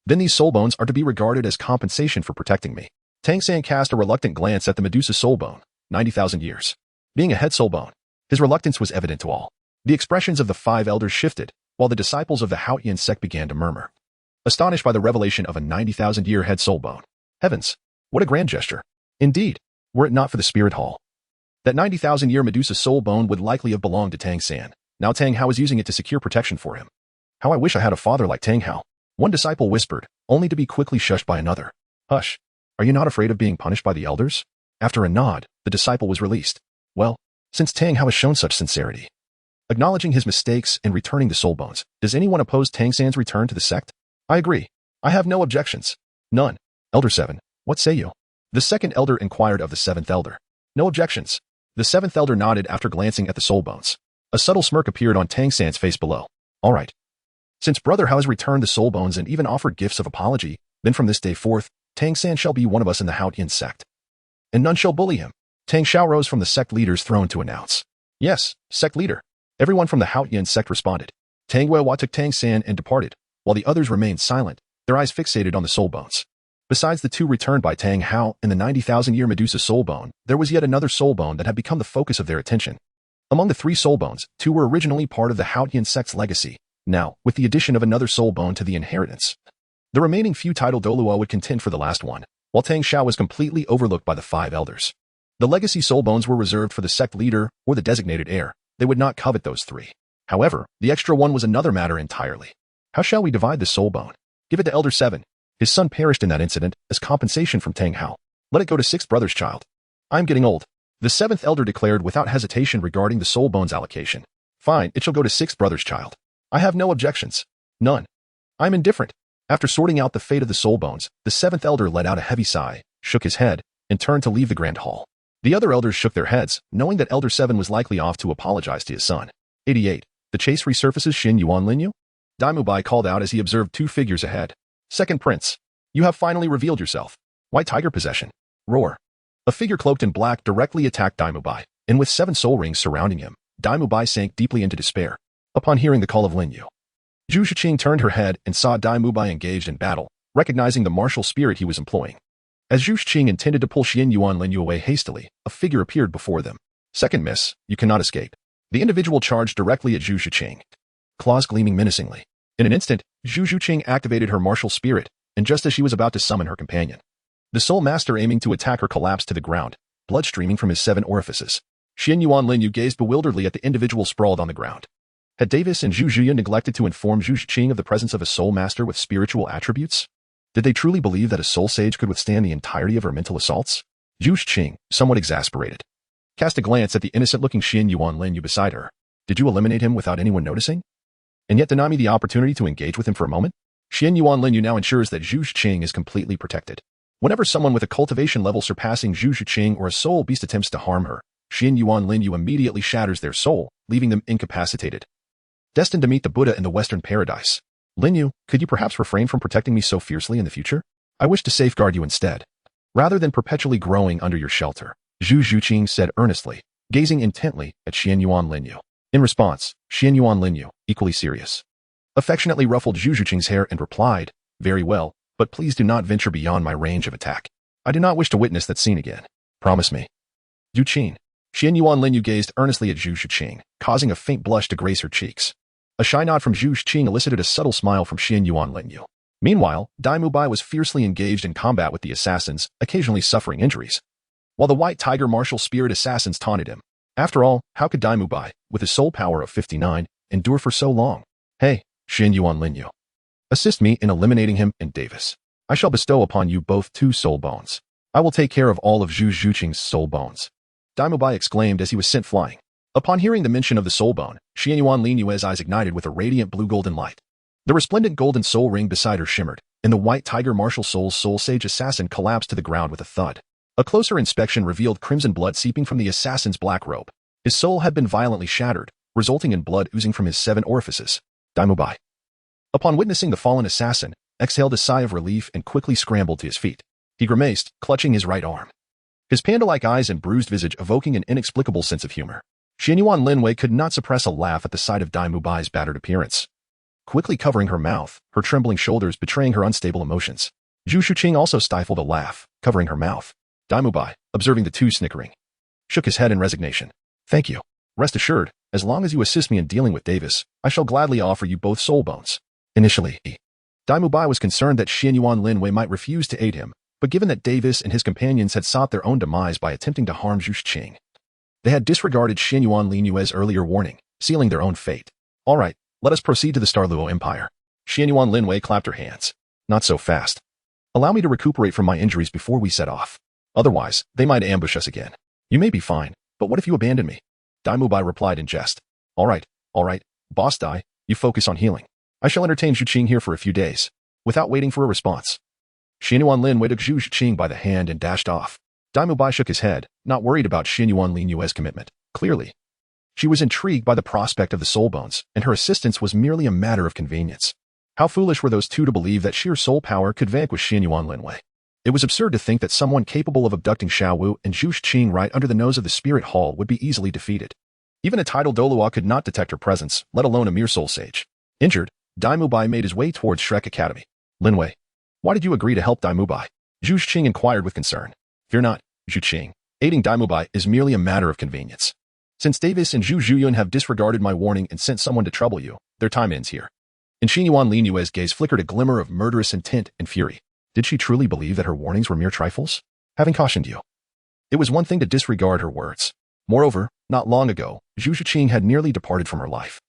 then these soul bones are to be regarded as compensation for protecting me." Tang San cast a reluctant glance at the Medusa soul bone, 90,000 years. Being a head soul bone, his reluctance was evident to all. The expressions of the 5 elders shifted, while the disciples of the Haotian sect began to murmur, astonished by the revelation of a 90,000-year head soul bone. Heavens, what a grand gesture. Indeed, were it not for the spirit hall, that 90,000-year Medusa soul bone would likely have belonged to Tang San. Now Tang Hao is using it to secure protection for him. "How I wish I had a father like Tang Hao," one disciple whispered, only to be quickly shushed by another. "Hush, are you not afraid of being punished by the elders?" After a nod, the disciple was released. "Well, since Tang Hao has shown such sincerity, acknowledging his mistakes and returning the soul bones, does anyone oppose Tang San's return to the sect?" "I agree. I have no objections." "None." "Elder 7, what say you?" The second elder inquired of the seventh elder. "No objections." The seventh elder nodded after glancing at the soul bones. A subtle smirk appeared on Tang San's face below. "All right. Since Brother Hao has returned the soul bones and even offered gifts of apology, then from this day forth, Tang San shall be one of us in the Haotian sect. And none shall bully him." Tang Xiao rose from the sect leader's throne to announce. "Yes, sect leader." Everyone from the Haotian sect responded. Tang Yue took Tang San and departed, while the others remained silent, their eyes fixated on the soul bones. Besides the 2 returned by Tang Hao and the 90,000-year Medusa soul bone, there was yet another soul bone that had become the focus of their attention. Among the 3 soul bones, 2 were originally part of the Haotian sect's legacy. Now, with the addition of another soul bone to the inheritance, the remaining few titled Douluo would contend for the last one, while Tang Xiao was completely overlooked by the 5 elders. The legacy soul bones were reserved for the sect leader or the designated heir. They would not covet those 3. However, the extra one was another matter entirely. How shall we divide this soul bone? Give it to Elder 7. His son perished in that incident as compensation from Tang Hao. Let it go to 6th brother's child. I'm getting old. The 7th elder declared without hesitation regarding the soul bones allocation. Fine, it shall go to 6th brother's child. I have no objections. None. I'm indifferent. After sorting out the fate of the soul bones, the 7th elder let out a heavy sigh, shook his head, and turned to leave the grand hall. The other elders shook their heads, knowing that Elder 7 was likely off to apologize to his son. 88. The chase resurfaces Xuanyuan Lin Yue? Mu Bai called out as he observed two figures ahead. Second Prince. You have finally revealed yourself. White Tiger possession. Roar. A figure cloaked in black directly attacked Mu Bai, and with 7 soul rings surrounding him, Mu Bai sank deeply into despair. Upon hearing the call of Lin Yue, Zhu Qing turned her head and saw Mu Bai engaged in battle, recognizing the martial spirit he was employing. As Zhu Qing intended to pull Xuanyuan Lin Yue away hastily, a figure appeared before them. Second miss, you cannot escape. The individual charged directly at Zhu Qing, claws gleaming menacingly. In an instant, Zhu Qing activated her martial spirit, and just as she was about to summon her companion, the soul master aiming to attack her collapsed to the ground, blood streaming from his 7 orifices. Xuanyuan Lin Yue gazed bewilderedly at the individual sprawled on the ground. Had Davis and Zhu Zhuyan neglected to inform Zhu Qing of the presence of a soul master with spiritual attributes? Did they truly believe that a soul sage could withstand the entirety of her mental assaults? Zhu Qing, somewhat exasperated, cast a glance at the innocent-looking Xuanyuan Lin Yue beside her. Did you eliminate him without anyone noticing? And yet deny me the opportunity to engage with him for a moment? Xuanyuan Lin Yue now ensures that Zhu Qing is completely protected. Whenever someone with a cultivation level surpassing Zhu Qing or a soul beast attempts to harm her, Xuanyuan Lin Yue immediately shatters their soul, leaving them incapacitated. Destined to meet the Buddha in the Western Paradise. Lin Yue, could you perhaps refrain from protecting me so fiercely in the future? I wish to safeguard you instead, rather than perpetually growing under your shelter, Zhu Qing said earnestly, gazing intently at Xuanyuan Lin Yue. In response, Xuanyuan Lin Yue, equally serious, affectionately ruffled Zhu Qing's hair and replied, very well, but please do not venture beyond my range of attack. I do not wish to witness that scene again. Promise me. Zhu Qing. Xuanyuan Lin Yue gazed earnestly at Zhu Qing, causing a faint blush to grace her cheeks. A shy nod from Zhu Qing elicited a subtle smile from Xuanyuan Lin Yue. Meanwhile, Mu Bai was fiercely engaged in combat with the assassins, occasionally suffering injuries, while the White Tiger martial spirit assassins taunted him. After all, how could Mu Bai, with his soul power of 59, endure for so long? Hey, Xuanyuan Lin Yue, assist me in eliminating him and Davis. I shall bestow upon you both 2 soul bones. I will take care of all of Zhu Qing's soul bones. Mu Bai exclaimed as he was sent flying. Upon hearing the mention of the soul bone, Xuanyuan Lin Yue's eyes ignited with a radiant blue-golden light. The resplendent golden soul ring beside her shimmered, and the White Tiger martial soul's soul sage assassin collapsed to the ground with a thud. A closer inspection revealed crimson blood seeping from the assassin's black robe. His soul had been violently shattered, resulting in blood oozing from his 7 orifices. Mu Bai, upon witnessing the fallen assassin, exhaled a sigh of relief and quickly scrambled to his feet. He grimaced, clutching his right arm, his panda-like eyes and bruised visage evoking an inexplicable sense of humor. Xuanyuan Lin Yue could not suppress a laugh at the sight of Mu Bai's battered appearance, quickly covering her mouth, her trembling shoulders betraying her unstable emotions. Zhu Qing also stifled a laugh, covering her mouth. Mu Bai, observing the two snickering, shook his head in resignation. Thank you. Rest assured, as long as you assist me in dealing with Davis, I shall gladly offer you both soul bones. Initially, Mu Bai was concerned that Xuanyuan Lin Yue might refuse to aid him, but given that Davis and his companions had sought their own demise by attempting to harm Zhu Qing, they had disregarded Xuanyuan Lin Yue's earlier warning, sealing their own fate. All right, let us proceed to the Douluo Empire. Xuanyuan Lin Yue clapped her hands. Not so fast. Allow me to recuperate from my injuries before we set off. Otherwise, they might ambush us again. You may be fine, but what if you abandon me? Mu Bai replied in jest. All right, Boss Dai, you focus on healing. I shall entertain Zhu Qing here for a few days. Without waiting for a response, Xuanyuan Lin Yue took Zhu Qing by the hand and dashed off. Mu Bai shook his head, not worried about Xuanyuan Lin Yue's commitment. Clearly, she was intrigued by the prospect of the soul bones, and her assistance was merely a matter of convenience. How foolish were those two to believe that sheer soul power could vanquish Xuanyuan Lin Yue. It was absurd to think that someone capable of abducting Xiao Wu and Zhu Qing right under the nose of the spirit hall would be easily defeated. Even a titled Douluo could not detect her presence, let alone a mere soul sage. Injured, Mu Bai made his way towards Shrek Academy. Lin Yue, why did you agree to help Mu Bai? Zhu Qing inquired with concern. Fear not, Zhu Qing. Aiding Mu Bai is merely a matter of convenience. Since Davis and Zhu Zhuyan have disregarded my warning and sent someone to trouble you, their time ends here. In Xuanyuan Lin Yue's gaze flickered a glimmer of murderous intent and fury. Did she truly believe that her warnings were mere trifles? Having cautioned you, it was one thing to disregard her words. Moreover, not long ago, Zhu Qing had nearly departed from her life,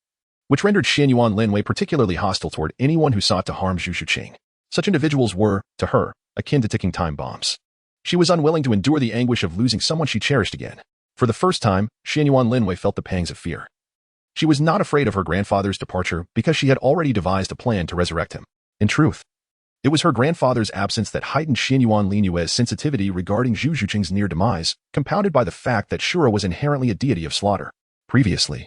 which rendered Xuanyuan Lin Yue particularly hostile toward anyone who sought to harm Zhu Qing. Such individuals were, to her, akin to ticking time bombs. She was unwilling to endure the anguish of losing someone she cherished again. For the first time, Xuanyuan Lin Yue felt the pangs of fear. She was not afraid of her grandfather's departure because she had already devised a plan to resurrect him. In truth, It was her grandfather's absence that heightened Xuanyuan Lin Yue's sensitivity regarding Zhu Qing's near demise, compounded by the fact that Shura was inherently a deity of slaughter. Previously,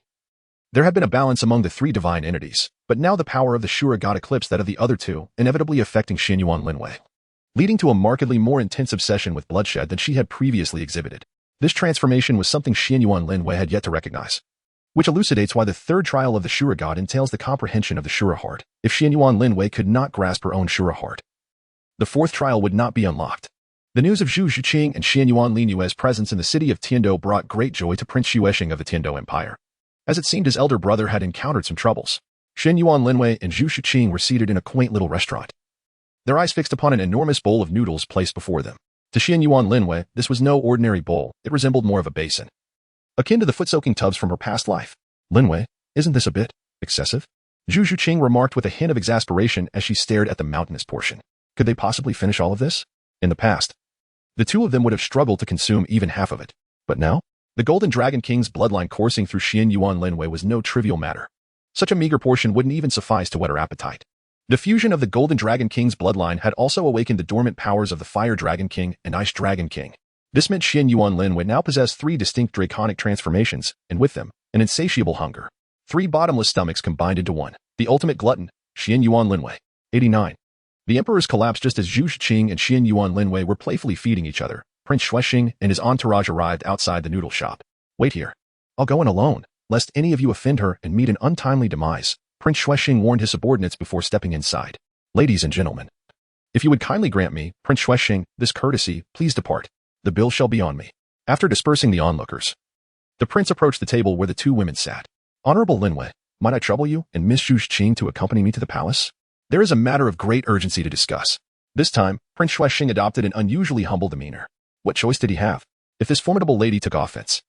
there had been a balance among the three divine entities, but now the power of the Shura god eclipsed that of the other two, inevitably affecting Xuanyuan Lin Yue, leading to a markedly more intense obsession with bloodshed than she had previously exhibited. This transformation was something Xuanyuan Lin Yue had yet to recognize, which elucidates why the third trial of the Shura god entails the comprehension of the Shura heart. If Xuanyuan Lin Yue could not grasp her own Shura heart, the fourth trial would not be unlocked. The news of Zhu Qing and Xuanyuan Lin Yue's presence in the city of Tiandou brought great joy to Prince Xuexing of the Tiandou Empire, as it seemed his elder brother had encountered some troubles. Xuanyuan Lin Yue and Zhu Qing were seated in a quaint little restaurant, their eyes fixed upon an enormous bowl of noodles placed before them. To Xuanyuan Lin Yue, this was no ordinary bowl, it resembled more of a basin, akin to the foot-soaking tubs from her past life. Lin Yue, isn't this a bit excessive? Zhu Qing remarked with a hint of exasperation as she stared at the mountainous portion. Could they possibly finish all of this? In the past, the two of them would have struggled to consume even half of it. But now, the Golden Dragon King's bloodline coursing through Xuanyuan Lin Yue was no trivial matter. Such a meager portion wouldn't even suffice to whet her appetite. The fusion of the Golden Dragon King's bloodline had also awakened the dormant powers of the Fire Dragon King and Ice Dragon King. This meant Xuanyuan Lin Yue now possessed three distinct draconic transformations, and with them, an insatiable hunger. Three bottomless stomachs combined into one. The ultimate glutton, Xuanyuan Lin Yue. 89. The emperor's collapsed just as Zhu Qing and Xuanyuan Lin Yue were playfully feeding each other. Prince Xuexing and his entourage arrived outside the noodle shop. Wait here. I'll go in alone, lest any of you offend her and meet an untimely demise. Prince Xuexing warned his subordinates before stepping inside. Ladies and gentlemen, if you would kindly grant me, Prince Xuexing, this courtesy, please depart. The bill shall be on me. After dispersing the onlookers, the prince approached the table where the two women sat. Honorable Lin Yue, might I trouble you and Miss Zhu Qing to accompany me to the palace? There is a matter of great urgency to discuss. This time, Prince Xuexing adopted an unusually humble demeanor. What choice did he have? If this formidable lady took offense,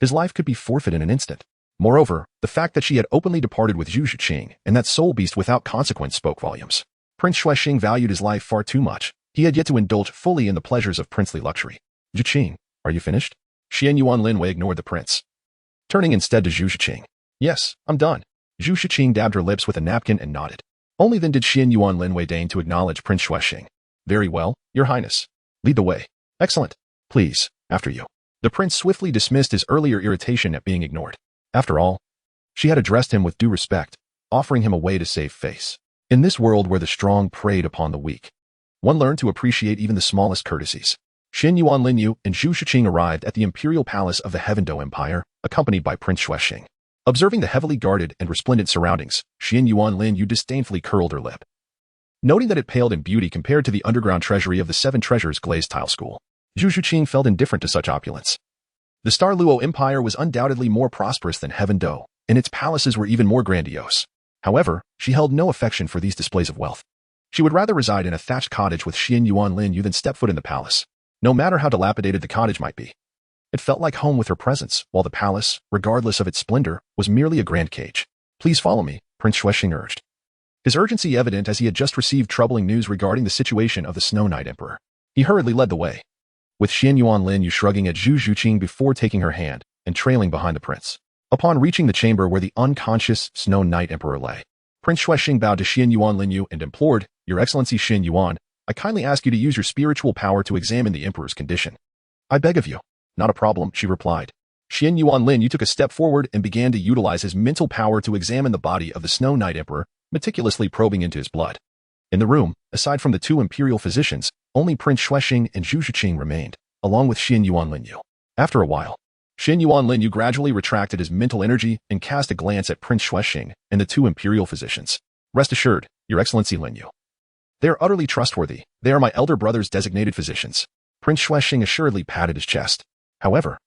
his life could be forfeit in an instant. Moreover, the fact that she had openly departed with Zhu Qing and that soul beast without consequence spoke volumes. Prince Xuexing valued his life far too much. He had yet to indulge fully in the pleasures of princely luxury. Zhu Qing, are you finished? Xuanyuan Lin Yue ignored the prince, turning instead to Zhu Qing. Yes, I'm done. Zhu Qing dabbed her lips with a napkin and nodded. Only then did Xuanyuan Lin Yue deign to acknowledge Prince Xuexing. Very well, your highness. Lead the way. Excellent. Please, after you. The prince swiftly dismissed his earlier irritation at being ignored. After all, she had addressed him with due respect, offering him a way to save face. In this world where the strong preyed upon the weak, one learned to appreciate even the smallest courtesies. Xuanyuan Lin Yue and Zhu Qing arrived at the imperial palace of the Heavendou Empire, accompanied by Prince Xuexing. Observing the heavily guarded and resplendent surroundings, Xuanyuan Lin Yue disdainfully curled her lip, noting that it paled in beauty compared to the underground treasury of the Seven Treasures glazed tile school. Zhu Qing felt indifferent to such opulence. The Douluo Empire was undoubtedly more prosperous than Heavendou, and its palaces were even more grandiose. However, she held no affection for these displays of wealth. She would rather reside in a thatched cottage with Xuanyuan Lin Yue than step foot in the palace, no matter how dilapidated the cottage might be. It felt like home with her presence, while the palace, regardless of its splendor, was merely a grand cage. Please follow me, Prince Xuexing urged, his urgency evident as he had just received troubling news regarding the situation of the Snow Knight Emperor. He hurriedly led the way, with Xuanyuan Lin Yue shrugging at Zhu Qing before taking her hand and trailing behind the prince. Upon reaching the chamber where the unconscious Snow Knight Emperor lay, Prince Xuexing bowed to Xuanyuan Lin Yue and implored, Your Excellency Xuanyuan, I kindly ask you to use your spiritual power to examine the emperor's condition. I beg of you. Not a problem, she replied. Xuanyuan Lin Yue took a step forward and began to utilize his mental power to examine the body of the Snow Knight Emperor, meticulously probing into his blood. In the room, aside from the two imperial physicians, only Prince Xuexing and Zhu Qing remained, along with Xuanyuan Lin Yue. After a while, Xuanyuan Lin Yue gradually retracted his mental energy and cast a glance at Prince Xuexing and the two imperial physicians. Rest assured, Your Excellency Lin Yue. They are utterly trustworthy. They are my elder brother's designated physicians. Prince Xuexing assuredly patted his chest. However,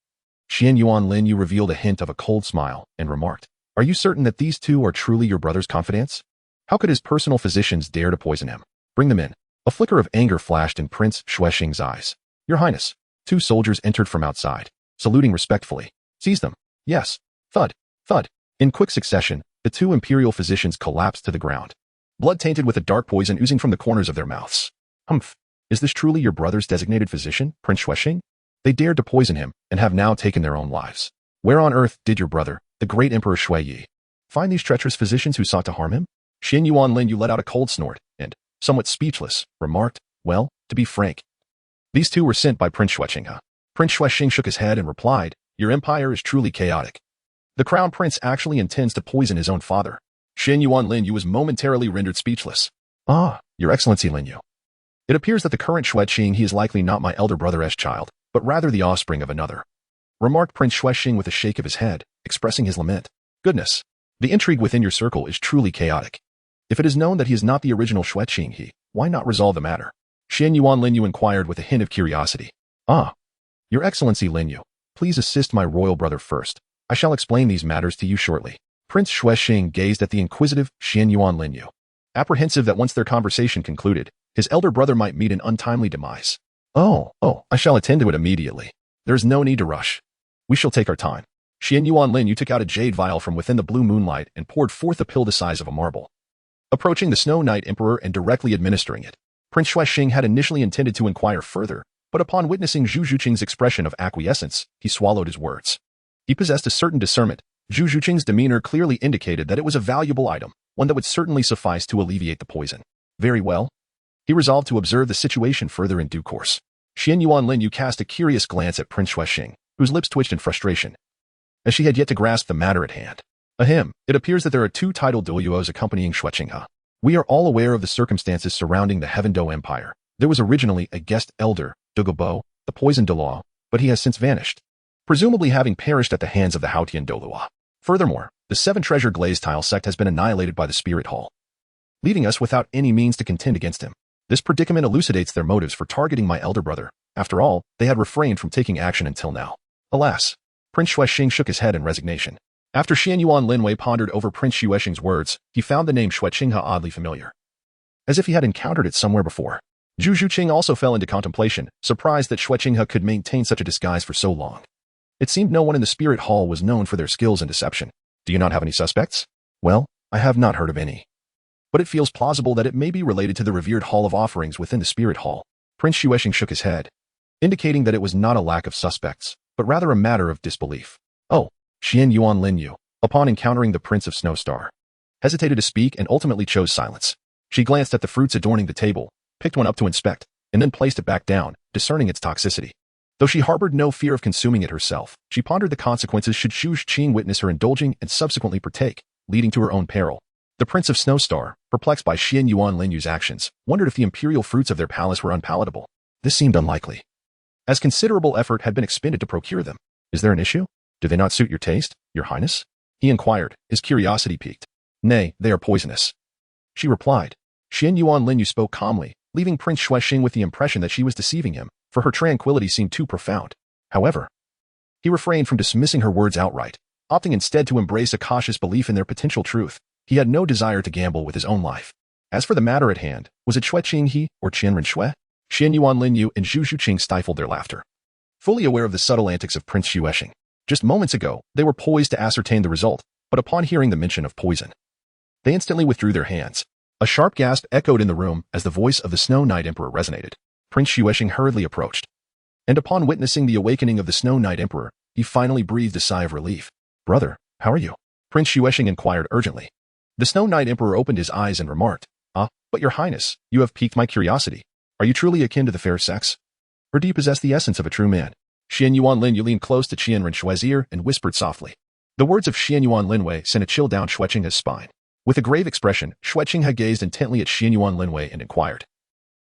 Xuanyuan Lin Yue revealed a hint of a cold smile and remarked, Are you certain that these two are truly your brother's confidants? How could his personal physicians dare to poison him? Bring them in. A flicker of anger flashed in Prince Xuexing's eyes. Your Highness. Two soldiers entered from outside, saluting respectfully. Seize them. Yes. Thud. Thud. In quick succession, the two imperial physicians collapsed to the ground, blood tainted with a dark poison oozing from the corners of their mouths. Humph. Is this truly your brother's designated physician, Prince Xuexing? They dared to poison him and have now taken their own lives. Where on earth did your brother, the great Emperor Shui Yi, find these treacherous physicians who sought to harm him? Xuanyuan Lin Yue let out a cold snort and, somewhat speechless, remarked, "Well, to be frank, these two were sent by Prince Xueqing." Prince Xueqing shook his head and replied, "Your empire is truly chaotic. The crown prince actually intends to poison his own father." Xuanyuan Lin Yue was momentarily rendered speechless. "Ah, Your Excellency Lin Yue. It appears that the current Xueqing he is likely not my elder brother's child, but rather the offspring of another," remarked Prince Xueqing with a shake of his head, expressing his lament. "Goodness, the intrigue within your circle is truly chaotic. If it is known that he is not the original Xueqing why not resolve the matter?" Xuanyuan Lin Yue inquired with a hint of curiosity. "Ah, Your Excellency Lin Yue, please assist my royal brother first. I shall explain these matters to you shortly." Prince Xueqing gazed at the inquisitive Xuanyuan Lin Yue, apprehensive that once their conversation concluded, his elder brother might meet an untimely demise. Oh, I shall attend to it immediately. There is no need to rush. We shall take our time." Xuanyuan Lin Yue took out a jade vial from within the blue moonlight and poured forth a pill the size of a marble. Approaching the Snow Knight Emperor and directly administering it, Prince Xueqing had initially intended to inquire further, but upon witnessing Zhu Qing's expression of acquiescence, he swallowed his words. He possessed a certain discernment. Zhu Qing's demeanor clearly indicated that it was a valuable item, one that would certainly suffice to alleviate the poison. Very well. He resolved to observe the situation further in due course. Xuanyuan Lin Yue cast a curious glance at Prince Xueqing, whose lips twitched in frustration, as she had yet to grasp the matter at hand. Ahem, it appears that there are two titled Douluos accompanying Xueqing. We are all aware of the circumstances surrounding the Heaven Do Empire. There was originally a guest elder, Douluo, the poisoned Douluo, but he has since vanished, presumably having perished at the hands of the Haotian Douluo. Furthermore, the Seven Treasure Glazed Tile sect has been annihilated by the Spirit Hall, leaving us without any means to contend against him. This predicament elucidates their motives for targeting my elder brother. After all, they had refrained from taking action until now. Alas, Prince Xueqing shook his head in resignation. After Xuanyuan Lin Yue pondered over Prince Xueqing's words, he found the name Xueqing oddly familiar, as if he had encountered it somewhere before. Zhu Qing also fell into contemplation, surprised that Xueqing could maintain such a disguise for so long. It seemed no one in the Spirit Hall was known for their skills in deception. "Do you not have any suspects?" "Well, I have not heard of any, but it feels plausible that it may be related to the revered Hall of Offerings within the Spirit Hall." Prince Xueqing shook his head, indicating that it was not a lack of suspects, but rather a matter of disbelief. "Oh," Xuanyuan Lin Yue, upon encountering the Prince of Snowstar, hesitated to speak and ultimately chose silence. She glanced at the fruits adorning the table, picked one up to inspect, and then placed it back down, discerning its toxicity. Though she harbored no fear of consuming it herself, she pondered the consequences should Zhu Qing witness her indulging and subsequently partake, leading to her own peril. The Prince of Snowstar, perplexed by Xuanyuan Lin Yue's actions, wondered if the imperial fruits of their palace were unpalatable. This seemed unlikely, as considerable effort had been expended to procure them. "Is there an issue? Do they not suit your taste, Your Highness?" he inquired, his curiosity piqued. "Nay, they are poisonous," she replied. Xuanyuan Lin Yue spoke calmly, leaving Prince Xueqing with the impression that she was deceiving him, for her tranquility seemed too profound. However, he refrained from dismissing her words outright, opting instead to embrace a cautious belief in their potential truth. He had no desire to gamble with his own life. As for the matter at hand, was it Xueqing he or Qianren Xue? Xuanyuan Lin Yue and Zhu Qing stifled their laughter, fully aware of the subtle antics of Prince Xueqing. Just moments ago, they were poised to ascertain the result, but upon hearing the mention of poison, they instantly withdrew their hands. A sharp gasp echoed in the room as the voice of the Snow Knight Emperor resonated. Prince Xueqing hurriedly approached, and upon witnessing the awakening of the Snow Knight Emperor, he finally breathed a sigh of relief. "Brother, how are you?" Prince Xueqing inquired urgently. The Snow Knight Emperor opened his eyes and remarked, But Your Highness, you have piqued my curiosity. Are you truly akin to the fair sex? Or do you possess the essence of a true man?" Xuanyuan Lin Yue leaned close to Qianren Xue's ear and whispered softly. The words of Xuanyuan Lin Yue sent a chill down Xueqing's spine. With a grave expression, Xueqing had gazed intently at Xuanyuan Lin Yue and inquired,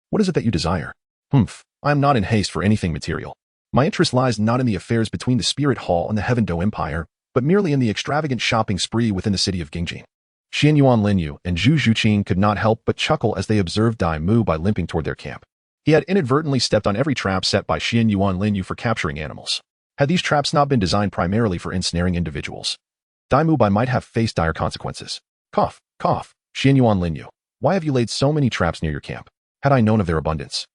"What is it that you desire?" I am not in haste for anything material. My interest lies not in the affairs between the Spirit Hall and the Heaven Do Empire, but merely in the extravagant shopping spree within the city of Gingjing." Xuanyuan Lin Yue and Zhu Qing could not help but chuckle as they observed Mu Bai limping toward their camp. He had inadvertently stepped on every trap set by Xuanyuan Lin Yue for capturing animals. Had these traps not been designed primarily for ensnaring individuals, Mu Bai might have faced dire consequences. Cough, cough, Xuanyuan Lin Yue, why have you laid so many traps near your camp? Had I known of their abundance,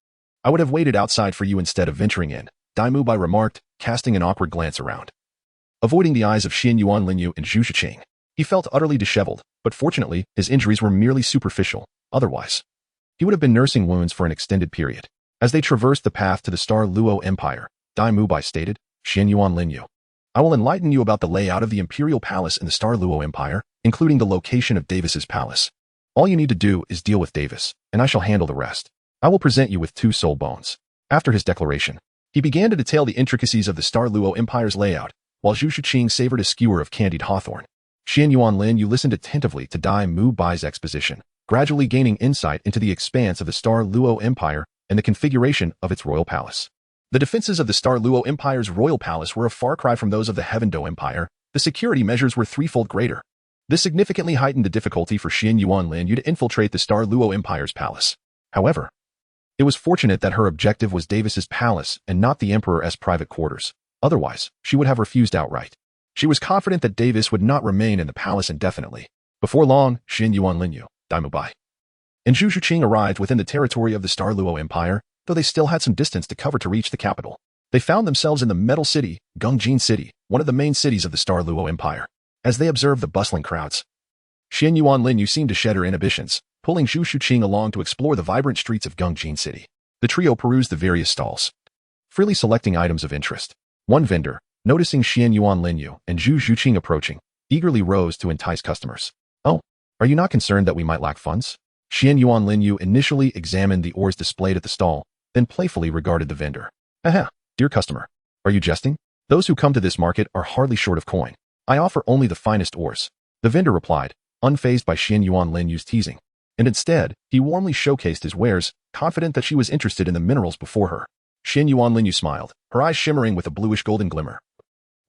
I would have waited outside for you instead of venturing in, Mu Bai remarked, casting an awkward glance around. Avoiding the eyes of Xuanyuan Lin Yue and Zhu Qing, he felt utterly disheveled, but fortunately, his injuries were merely superficial. Otherwise, he would have been nursing wounds for an extended period. As they traversed the path to the Star Luo Empire, Mu Bai stated, "Xuanyuan Lin Yue, I will enlighten you about the layout of the Imperial Palace in the Star Luo Empire, including the location of Davis's palace. All you need to do is deal with Davis, and I shall handle the rest. I will present you with 2 soul bones. After his declaration, he began to detail the intricacies of the Luo Empire's layout, while Zhu Qing savored a skewer of candied hawthorn. Lin Yue listened attentively to Mu Bai's exposition, gradually gaining insight into the expanse of the Luo Empire and the configuration of its royal palace. The defenses of the Luo Empire's royal palace were a far cry from those of the Heavendo Empire. The security measures were threefold greater. This significantly heightened the difficulty for Lin Yue to infiltrate the Luo Empire's palace. However, it was fortunate that her objective was Davis's palace and not the Emperor's private quarters. Otherwise, she would have refused outright. She was confident that Davis would not remain in the palace indefinitely. Before long, Lin Yue, Mu Bai, and Zhu Qing arrived within the territory of the Luo Empire, though they still had some distance to cover to reach the capital. They found themselves in the Metal City, Gongjin City, one of the main cities of the Luo Empire. As they observed the bustling crowds, Lin Yue seemed to shed her inhibitions, pulling Zhu Qing along to explore the vibrant streets of Gongjin City. The trio perused the various stalls, freely selecting items of interest. One vendor, noticing Lin Yue and Zhu Qing approaching, eagerly rose to entice customers. "Oh, are you not concerned that we might lack funds?" Lin Yue initially examined the ores displayed at the stall, then playfully regarded the vendor. "Aha, dear customer, are you jesting? Those who come to this market are hardly short of coin. I offer only the finest ores." The vendor replied, unfazed by Lin Yue's teasing, and instead, he warmly showcased his wares, confident that she was interested in the minerals before her. Lin Yue smiled, her eyes shimmering with a bluish-golden glimmer,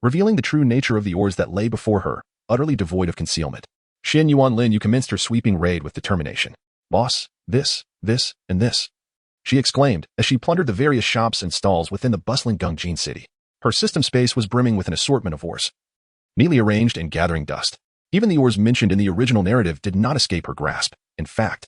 revealing the true nature of the ores that lay before her, utterly devoid of concealment. Lin Yue commenced her sweeping raid with determination. "Boss, this, and this," she exclaimed as she plundered the various shops and stalls within the bustling Gongjin City. Her system space was brimming with an assortment of ores, neatly arranged and gathering dust. Even the ores mentioned in the original narrative did not escape her grasp. In fact,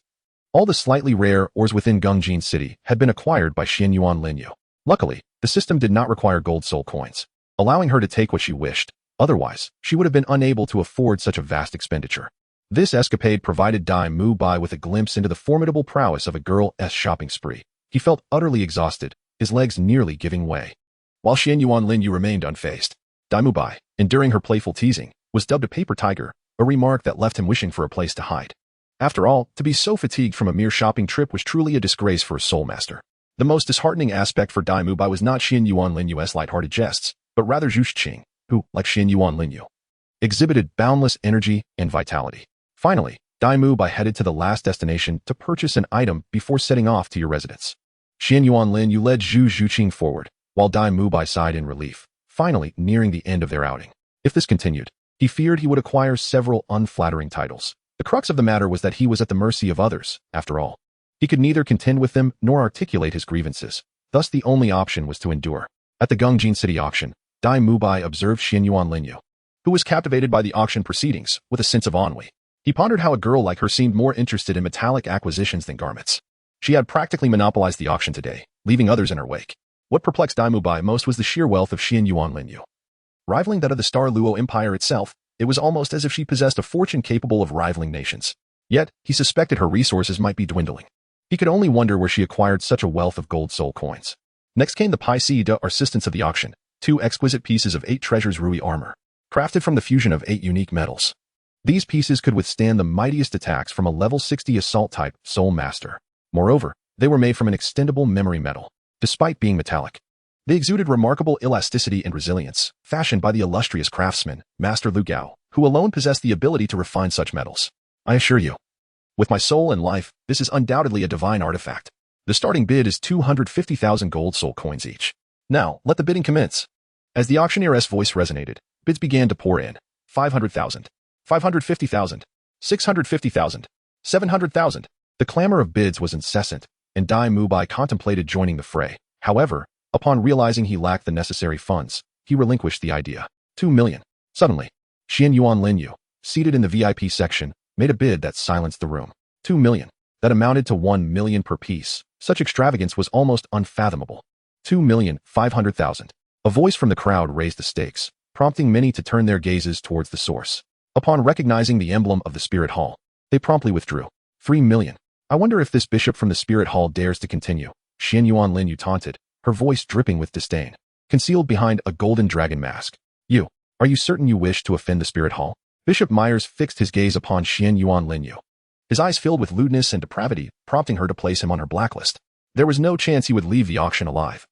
all the slightly rare ores within Gongjin City had been acquired by Lin Yue. Luckily, the system did not require gold soul coins, allowing her to take what she wished. Otherwise, she would have been unable to afford such a vast expenditure. This escapade provided Mu Bai with a glimpse into the formidable prowess of a girl's shopping spree. He felt utterly exhausted, his legs nearly giving way. While Lin Yue remained unfazed, Mu Bai, enduring her playful teasing, was dubbed a paper tiger, a remark that left him wishing for a place to hide. After all, to be so fatigued from a mere shopping trip was truly a disgrace for a soul master. The most disheartening aspect for Mu Bai was not Lin Yue's light-hearted jests, but rather Zhu Qing, who, like Lin Yue, exhibited boundless energy and vitality. Finally, Mu Bai headed to the last destination to purchase an item before setting off to your residence. Lin Yue led Zhu Qing forward, while Mu Bai sighed in relief, finally nearing the end of their outing. If this continued, he feared he would acquire several unflattering titles. The crux of the matter was that he was at the mercy of others, after all. He could neither contend with them nor articulate his grievances. Thus the only option was to endure. At the Gongjin City auction, Mu Bai observed Lin Yue, who was captivated by the auction proceedings with a sense of ennui. He pondered how a girl like her seemed more interested in metallic acquisitions than garments. She had practically monopolized the auction today, leaving others in her wake. What perplexed Mu Bai most was the sheer wealth of Lin Yue. Rivaling that of the Luo Empire itself, it was almost as if she possessed a fortune capable of rivaling nations. Yet, he suspected her resources might be dwindling. He could only wonder where she acquired such a wealth of gold soul coins. Next came the pièce d'argent of the auction, 2 exquisite pieces of 8 treasures Rui armor, crafted from the fusion of 8 unique metals. These pieces could withstand the mightiest attacks from a level 60 assault-type soul master. Moreover, they were made from an extendable memory metal. Despite being metallic, they exuded remarkable elasticity and resilience, fashioned by the illustrious craftsman, Master Lu Gao, who alone possessed the ability to refine such metals. I assure you, with my soul and life, this is undoubtedly a divine artifact. The starting bid is 250,000 gold soul coins each. Now, let the bidding commence. As the auctioneer's voice resonated, bids began to pour in. 500,000. 550,000. 650,000. 700,000. The clamor of bids was incessant, and Mu Bai contemplated joining the fray. However, upon realizing he lacked the necessary funds, he relinquished the idea. 2 million. Suddenly, Lin Yue, seated in the VIP section, made a bid that silenced the room. 2 million. That amounted to 1 million per piece. Such extravagance was almost unfathomable. 2,500,000. A voice from the crowd raised the stakes, prompting many to turn their gazes towards the source. Upon recognizing the emblem of the Spirit Hall, they promptly withdrew. 3 million. I wonder if this bishop from the Spirit Hall dares to continue. Lin Yue taunted, her voice dripping with disdain, concealed behind a golden dragon mask. Are you certain you wish to offend the Spirit Hall? Bishop Myers fixed his gaze upon Lin Yue, his eyes filled with lewdness and depravity, prompting her to place him on her blacklist. There was no chance he would leave the auction alive,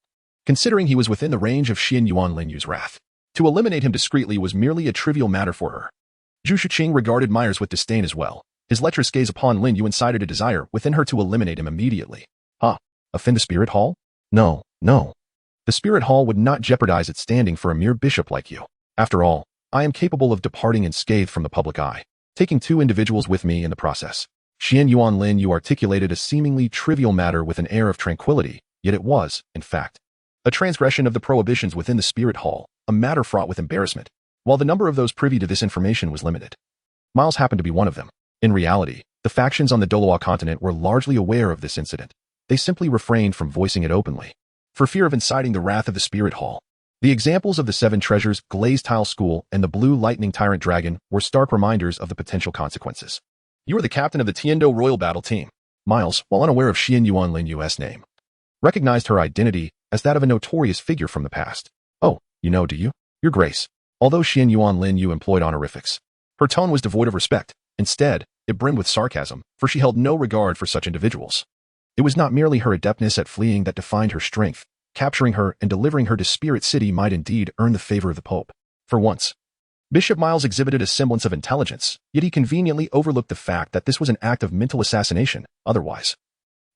considering he was within the range of Xuanyuan Lin Yue's wrath. To eliminate him discreetly was merely a trivial matter for her. Zhu Qing regarded Myers with disdain as well. His lecherous gaze upon Lin Yue incited a desire within her to eliminate him immediately. Offend the spirit hall? No, no. The spirit hall would not jeopardize its standing for a mere bishop like you. After all, I am capable of departing unscathed from the public eye, taking 2 individuals with me in the process. Xuanyuan Lin Yue articulated a seemingly trivial matter with an air of tranquility, yet it was, in fact, a transgression of the prohibitions within the spirit hall, a matter fraught with embarrassment, while the number of those privy to this information was limited. Miles happened to be one of them. In reality, the factions on the Douluo continent were largely aware of this incident. They simply refrained from voicing it openly, for fear of inciting the wrath of the spirit hall. The examples of the 7 treasures, glazed tile school, and the blue lightning tyrant dragon were stark reminders of the potential consequences. You are the captain of the Tiando Royal Battle Team. Miles, while unaware of Xuanyuan Lin Yue's name, recognized her identity as that of a notorious figure from the past. Oh, you know, do you? Your Grace. Although Xuanyuan Lin Yue employed honorifics, her tone was devoid of respect. Instead, it brimmed with sarcasm, for she held no regard for such individuals. It was not merely her adeptness at fleeing that defined her strength. Capturing her and delivering her to Spirit City might indeed earn the favor of the Pope. For once, Bishop Miles exhibited a semblance of intelligence, yet he conveniently overlooked the fact that this was an act of mental assassination. Otherwise,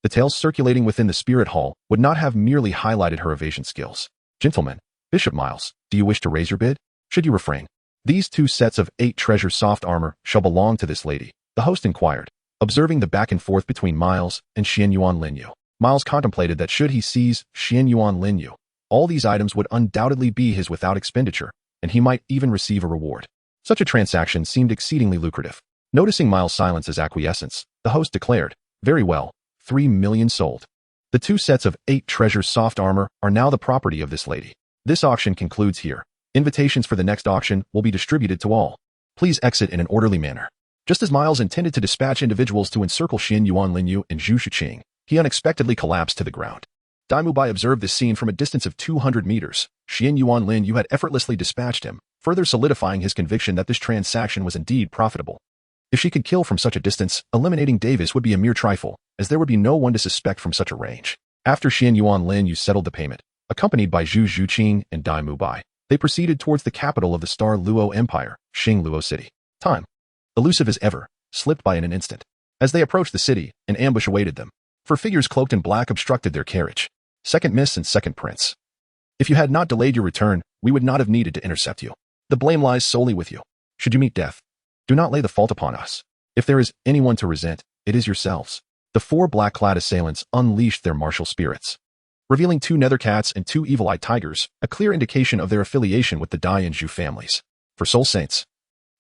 the tales circulating within the Spirit Hall would not have merely highlighted her evasion skills. Gentlemen, Bishop Miles, do you wish to raise your bid? Should you refrain? These 2 sets of 8 treasure soft armor shall belong to this lady, the host inquired, observing the back and forth between Miles and Xuanyuan Lin Yue. Miles contemplated that should he seize Xuanyuan Lin Yue, all these items would undoubtedly be his without expenditure, and he might even receive a reward. Such a transaction seemed exceedingly lucrative. Noticing Miles' silence as acquiescence, the host declared, very well, 3 million sold. The 2 sets of 8 treasure soft armor are now the property of this lady. This auction concludes here. Invitations for the next auction will be distributed to all. Please exit in an orderly manner. Just as Miles intended to dispatch individuals to encircle Xuanyuan Lin Yue and Zhu Qing, he unexpectedly collapsed to the ground. Mu Bai observed this scene from a distance of 200 meters. Xuanyuan Lin Yue had effortlessly dispatched him, further solidifying his conviction that this transaction was indeed profitable. If she could kill from such a distance, eliminating Davis would be a mere trifle, as there would be no one to suspect from such a range. After Xuanyuan Lin Yue settled the payment, accompanied by Zhu Qing and Mu Bai, they proceeded towards the capital of the Star Luo Empire, Luo City. Time, elusive as ever, slipped by in an instant. As they approached the city, an ambush awaited them, for figures cloaked in black obstructed their carriage. Second Miss and Second Prince. If you had not delayed your return, we would not have needed to intercept you. The blame lies solely with you. Should you meet death, do not lay the fault upon us. If there is anyone to resent, it is yourselves. The 4 black-clad assailants unleashed their martial spirits, revealing 2 nether cats and 2 evil-eyed tigers, a clear indication of their affiliation with the Dai and Zhu families. For soul saints,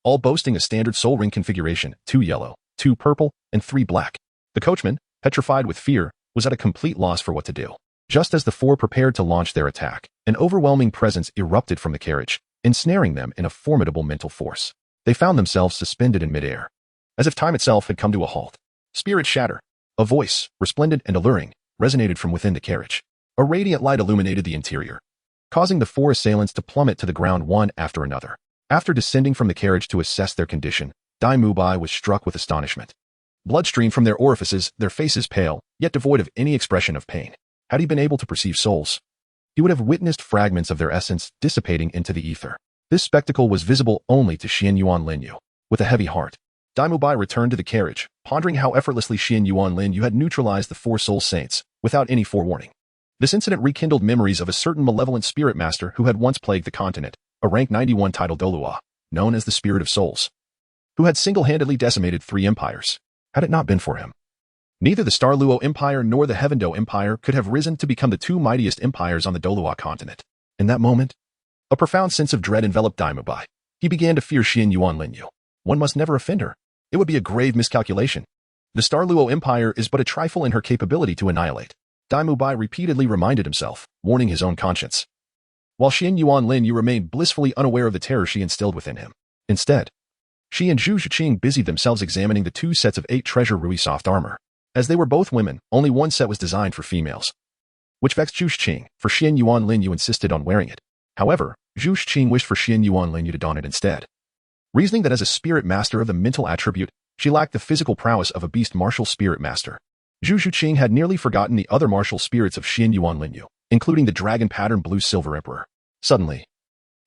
all boasting a standard soul ring configuration, 2 yellow, 2 purple, and 3 black. The coachman, petrified with fear, was at a complete loss for what to do. Just as the 4 prepared to launch their attack, an overwhelming presence erupted from the carriage, ensnaring them in a formidable mental force. They found themselves suspended in midair, as if time itself had come to a halt. Spirit shatter. A voice, resplendent and alluring, resonated from within the carriage. A radiant light illuminated the interior, causing the 4 assailants to plummet to the ground one after another. After descending from the carriage to assess their condition, Mu Bai was struck with astonishment. Blood streamed from their orifices, their faces pale, yet devoid of any expression of pain. Had he been able to perceive souls, he would have witnessed fragments of their essence dissipating into the ether. This spectacle was visible only to Xuanyuan Lin Yue. With a heavy heart, Mu Bai returned to the carriage, pondering how effortlessly Xuanyuan Lin Yue had neutralized the 4 soul saints, without any forewarning. This incident rekindled memories of a certain malevolent spirit master who had once plagued the continent, a rank 91 title Douluo, known as the Spirit of Souls, who had single-handedly decimated 3 empires. Had it not been for him, neither the Star Luo Empire nor the Heavendo Empire could have risen to become the 2 mightiest empires on the Douluo continent. In that moment, a profound sense of dread enveloped Mu Bai. He began to fear Xuanyuan Lin Yue. One must never offend her. It would be a grave miscalculation. The Star Luo Empire is but a trifle in her capability to annihilate. Mu Bai repeatedly reminded himself, warning his own conscience, while Xuanyuan Lin Yue remained blissfully unaware of the terror she instilled within him. Instead, she and Zhu Qing busied themselves examining the 2 sets of 8 treasure Rui soft armor. As they were both women, only one set was designed for females, which vexed Zhu Qing, for Xuanyuan Lin Yue insisted on wearing it. However, Zhu Qing wished for Xuanyuan Lin Yue to don it instead, reasoning that as a spirit master of the mental attribute, She lacked the physical prowess of a beast martial spirit master. Zhu Qing had nearly forgotten the other martial spirits of Xuanyuan Lin Yue, including the dragon pattern blue-silver emperor. Suddenly,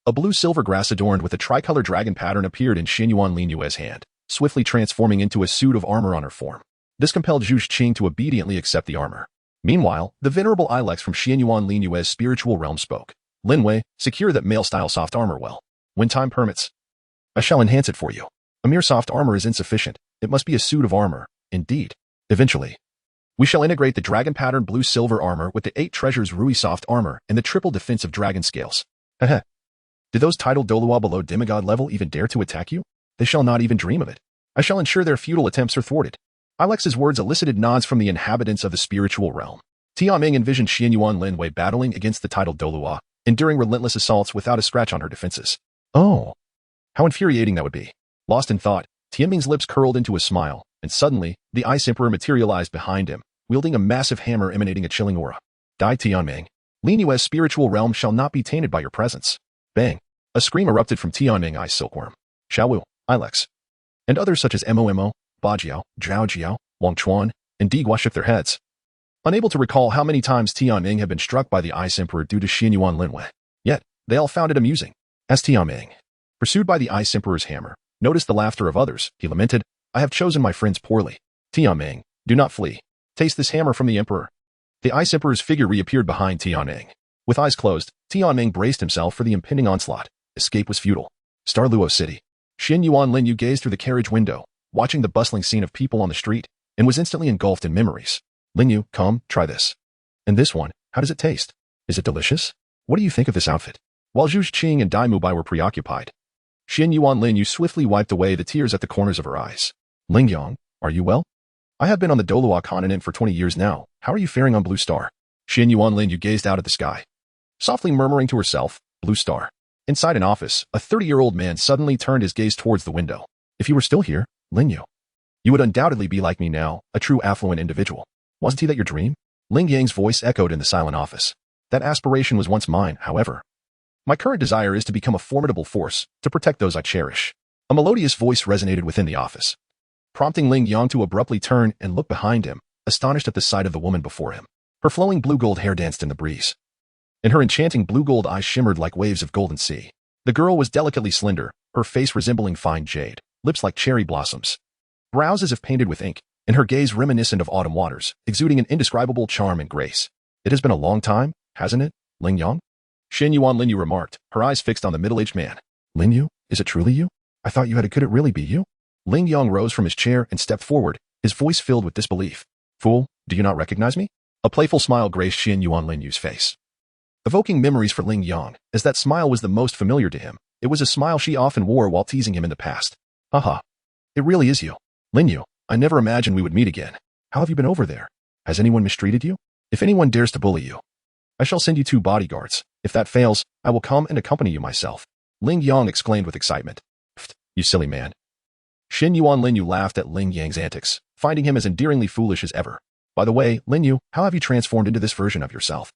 a blue-silver grass adorned with a tricolor dragon pattern appeared in Xuanyuan Lin Yue's hand, swiftly transforming into a suit of armor on her form. This compelled Zhu Qing to obediently accept the armor. Meanwhile, the venerable Ilex from Xuanyuan Lin Yue's spiritual realm spoke. Lin Yue, secure that male-style soft armor well. When time permits, I shall enhance it for you. A mere soft armor is insufficient. It must be a suit of armor, indeed. Eventually, we shall integrate the dragon pattern blue-silver armor with the 8 treasures Rui soft armor and the triple defense of dragon scales. Heh. Did those titled Douluo below demigod level even dare to attack you? They shall not even dream of it. I shall ensure their futile attempts are thwarted. Ilex's words elicited nods from the inhabitants of the spiritual realm. Tianming envisioned Xuanyuan Lin Yue battling against the titled Douluo, enduring relentless assaults without a scratch on her defenses. Oh, how infuriating that would be. Lost in thought, Tianming's lips curled into a smile, and suddenly, the Ice Emperor materialized behind him, wielding a massive hammer emanating a chilling aura. Die Tianming. Lin Yue's spiritual realm shall not be tainted by your presence. Bang. A scream erupted from Tianming Ice Silkworm, Xiao Wu, Ilex, and others such as Momo, Bajiao, Zhao Jiao, Wang Chuan, and Digua shook their heads, unable to recall how many times Tianming had been struck by the Ice Emperor due to Xuanyuan Lin Yue. Yet, they all found it amusing. As Tianming, pursued by the Ice Emperor's hammer, noticed the laughter of others, he lamented, I have chosen my friends poorly. Tianming, do not flee. Taste this hammer from the Emperor. The Ice Emperor's figure reappeared behind Tianming. With eyes closed, Tianming braced himself for the impending onslaught. Escape was futile. Luo City. Xuanyuan Lin Yue gazed through the carriage window, watching the bustling scene of people on the street, and was instantly engulfed in memories. Lin Yue, come, try this. And this one, how does it taste? Is it delicious? What do you think of this outfit? While Zhu Qing and Mu Bai were preoccupied, Xuanyuan Lin Yue swiftly wiped away the tears at the corners of her eyes. Lingyang, are you well? I have been on the Douluo continent for 20 years now. How are you faring on Blue Star? Xuanyuan Lin Yue gazed out at the sky, softly murmuring to herself, Blue Star. Inside an office, a 30-year-old man suddenly turned his gaze towards the window. If you were still here, Lin Yue, you would undoubtedly be like me now, a true affluent individual. Wasn't he that your dream? Ling Yang's voice echoed in the silent office. That aspiration was once mine, however. My current desire is to become a formidable force, to protect those I cherish. A melodious voice resonated within the office, prompting Ling Yang to abruptly turn and look behind him, astonished at the sight of the woman before him. Her flowing blue-gold hair danced in the breeze, and her enchanting blue-gold eyes shimmered like waves of golden sea. The girl was delicately slender, her face resembling fine jade, lips like cherry blossoms, brows as if painted with ink, and her gaze reminiscent of autumn waters, exuding an indescribable charm and grace. It has been a long time, hasn't it, Ling Yang? Xuanyuan Lin Yue remarked, her eyes fixed on the middle-aged man. Lin Yue, is it truly you? I thought you had it. Could it really be you? Ling Yang rose from his chair and stepped forward, his voice filled with disbelief. Fool, do you not recognize me? A playful smile graced Xuanyuan Lin Yue's face, evoking memories for Ling Yang, as that smile was the most familiar to him. It was a smile she often wore while teasing him in the past. Haha. It really is you. Lin Yue, I never imagined we would meet again. How have you been over there? Has anyone mistreated you? If anyone dares to bully you, I shall send you 2 bodyguards. If that fails, I will come and accompany you myself. Ling Yang exclaimed with excitement. Pfft, you silly man. Xuanyuan Lin Yue laughed at Ling Yang's antics, finding him as endearingly foolish as ever. By the way, Lin Yue, how have you transformed into this version of yourself?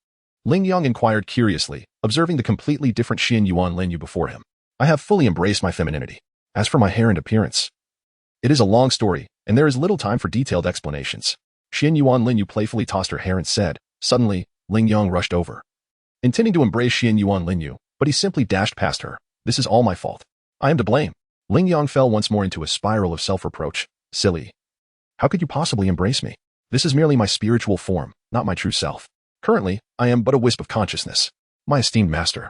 Ling Yang inquired curiously, observing the completely different Xuanyuan Lin Yue before him. I have fully embraced my femininity. As for my hair and appearance, it is a long story, and there is little time for detailed explanations. Xuanyuan Lin Yue playfully tossed her hair and said. Suddenly, Ling Yang rushed over, intending to embrace Xuanyuan Lin Yue, but he simply dashed past her. This is all my fault. I am to blame. Ling Yang fell once more into a spiral of self-reproach. Silly. How could you possibly embrace me? This is merely my spiritual form, not my true self. Currently, I am but a wisp of consciousness. My esteemed master,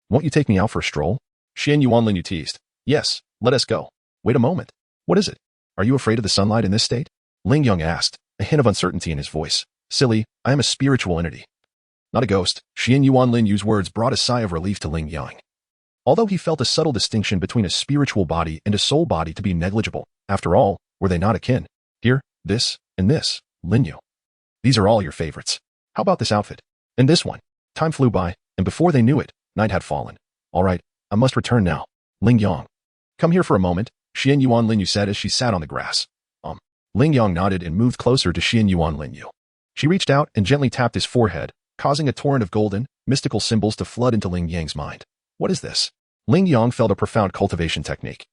won't you take me out for a stroll? Xuanyuan Lin Yue teased. Yes, let us go. Wait a moment. What is it? Are you afraid of the sunlight in this state? Ling Yang asked, a hint of uncertainty in his voice. Silly, I am a spiritual entity, not a ghost. Xuanyuan Lin Yue's words brought a sigh of relief to Ling Yang. Although he felt a subtle distinction between a spiritual body and a soul body to be negligible, after all, were they not akin? Here, this, and this, Lin Yue. These are all your favorites. How about this outfit? And this one? Time flew by, and before they knew it, night had fallen. All right, I must return now. Ling Yang, come here for a moment, Xuanyuan Lin Yue said as she sat on the grass. Ling Yang nodded and moved closer to Xuanyuan Lin Yue. She reached out and gently tapped his forehead, causing a torrent of golden, mystical symbols to flood into Ling Yang's mind. What is this? Ling Yang felt a profound cultivation technique.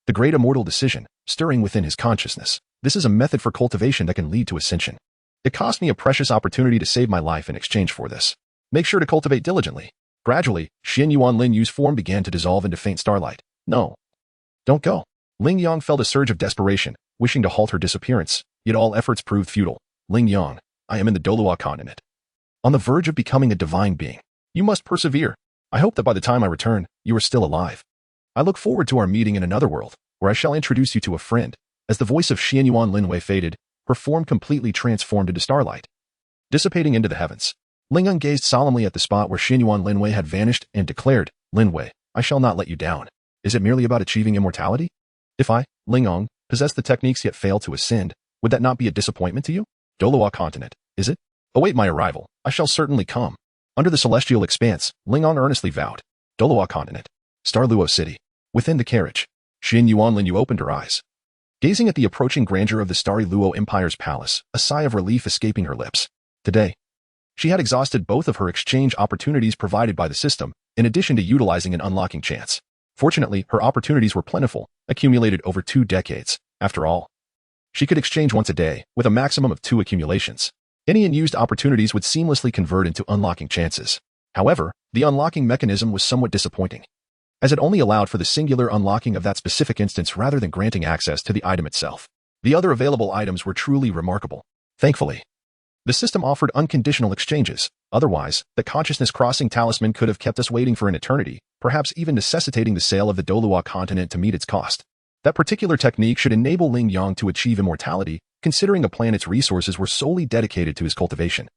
The great immortal decision, stirring within his consciousness. This is a method for cultivation that can lead to ascension. It cost me a precious opportunity to save my life in exchange for this. Make sure to cultivate diligently. Gradually, Xuanyuan Lin Yue's form began to dissolve into faint starlight. No. Don't go. Ling Yang felt a surge of desperation, wishing to halt her disappearance, yet all efforts proved futile. Ling Yang, I am in the Douluo continent, on the verge of becoming a divine being. You must persevere. I hope that by the time I return, you are still alive. I look forward to our meeting in another world, where I shall introduce you to a friend. As the voice of Xuanyuan Lin Yue faded, her form completely transformed into starlight, dissipating into the heavens. Ling Yang gazed solemnly at the spot where Xuanyuan Lin Yue had vanished and declared, Lin Yue, I shall not let you down. Is it merely about achieving immortality? If I, Ling Yang, possess the techniques yet fail to ascend, would that not be a disappointment to you? Douluo continent, is it? Await my arrival. I shall certainly come. Under the celestial expanse, Ling Yang earnestly vowed. Douluo continent. Star Luo city. Within the carriage, Xuanyuan Lin Yue opened her eyes. Gazing at the approaching grandeur of the starry Luo Empire's palace, a sigh of relief escaping her lips. Today, she had exhausted both of her exchange opportunities provided by the system, in addition to utilizing an unlocking chance. Fortunately, her opportunities were plentiful, accumulated over 2 decades. After all, she could exchange once a day, with a maximum of 2 accumulations. Any unused opportunities would seamlessly convert into unlocking chances. However, the unlocking mechanism was somewhat disappointing, as it only allowed for the singular unlocking of that specific instance rather than granting access to the item itself. The other available items were truly remarkable. Thankfully, the system offered unconditional exchanges. Otherwise, the consciousness-crossing talisman could have kept us waiting for an eternity, perhaps even necessitating the sale of the Douluo continent to meet its cost. That particular technique should enable Ling Yang to achieve immortality, considering the planet's resources were solely dedicated to his cultivation,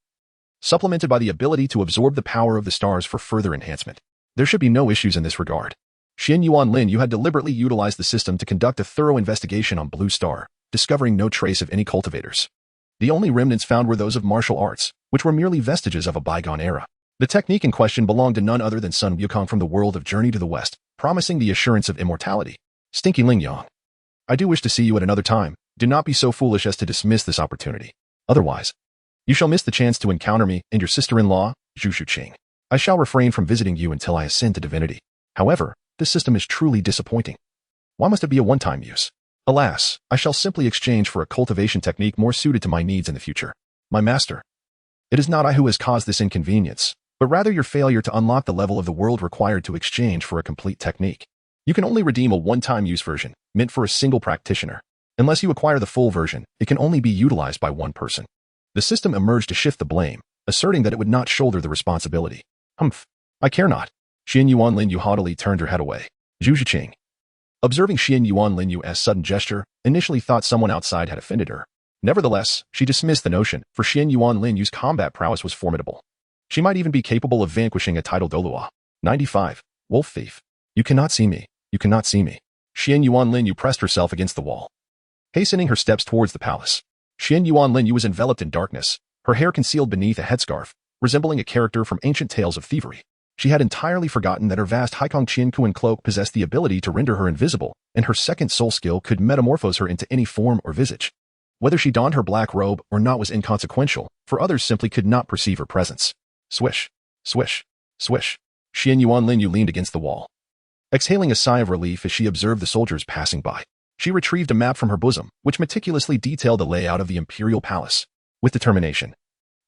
supplemented by the ability to absorb the power of the stars for further enhancement. There should be no issues in this regard. Xuanyuan Lin Yue had deliberately utilized the system to conduct a thorough investigation on Blue Star, discovering no trace of any cultivators. The only remnants found were those of martial arts, which were merely vestiges of a bygone era. The technique in question belonged to none other than Sun Wukong from the world of Journey to the West, promising the assurance of immortality. Stinky Ling Yang, I do wish to see you at another time. Do not be so foolish as to dismiss this opportunity. Otherwise, you shall miss the chance to encounter me and your sister-in-law, Zhu Qing. I shall refrain from visiting you until I ascend to divinity. However, this system is truly disappointing. Why must it be a one-time use? Alas, I shall simply exchange for a cultivation technique more suited to my needs in the future. My master, it is not I who has caused this inconvenience, but rather your failure to unlock the level of the world required to exchange for a complete technique. You can only redeem a one-time use version, meant for a single practitioner. Unless you acquire the full version, it can only be utilized by one person. The system emerged to shift the blame, asserting that it would not shoulder the responsibility. Humph. I care not. Xuanyuan Lin Yue haughtily turned her head away. Zhu Qing, observing Xuanyuan Lin Yue's sudden gesture, initially thought someone outside had offended her. Nevertheless, she dismissed the notion, for Xuanyuan Lin Yue's combat prowess was formidable. She might even be capable of vanquishing a titled Douluo. 95. Wolf Thief. You cannot see me. You cannot see me. Xuanyuan Lin Yue pressed herself against the wall, hastening her steps towards the palace. Xuanyuan Lin Yue was enveloped in darkness, her hair concealed beneath a headscarf, resembling a character from ancient tales of thievery. She had entirely forgotten that her vast Haikong Qian Kuan cloak possessed the ability to render her invisible, and her second soul skill could metamorphose her into any form or visage. Whether she donned her black robe or not was inconsequential, for others simply could not perceive her presence. Swish, swish, swish. Xuanyuan Lin Yue leaned against the wall, exhaling a sigh of relief as she observed the soldiers passing by. She retrieved a map from her bosom, which meticulously detailed the layout of the imperial palace. With determination,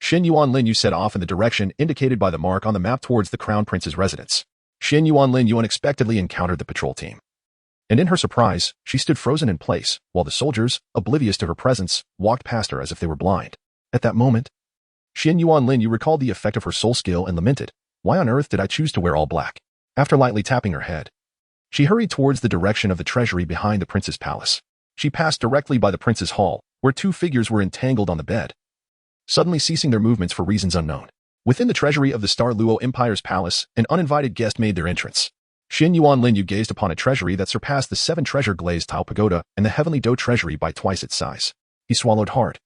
Xuanyuan Lin Yue set off in the direction indicated by the mark on the map towards the crown prince's residence. Xuanyuan Lin Yue unexpectedly encountered the patrol team, and in her surprise, she stood frozen in place, while the soldiers, oblivious to her presence, walked past her as if they were blind. At that moment, Xuanyuan Lin Yue recalled the effect of her soul skill and lamented, "Why on earth did I choose to wear all black?" After lightly tapping her head, she hurried towards the direction of the treasury behind the prince's palace. She passed directly by the prince's hall, where 2 figures were entangled on the bed, suddenly ceasing their movements for reasons unknown. Within the treasury of the Star Luo Empire's palace, an uninvited guest made their entrance. Xuanyuan Lin Yue gazed upon a treasury that surpassed the 7 treasure glazed tile pagoda and the heavenly Do treasury by twice its size. He swallowed hard,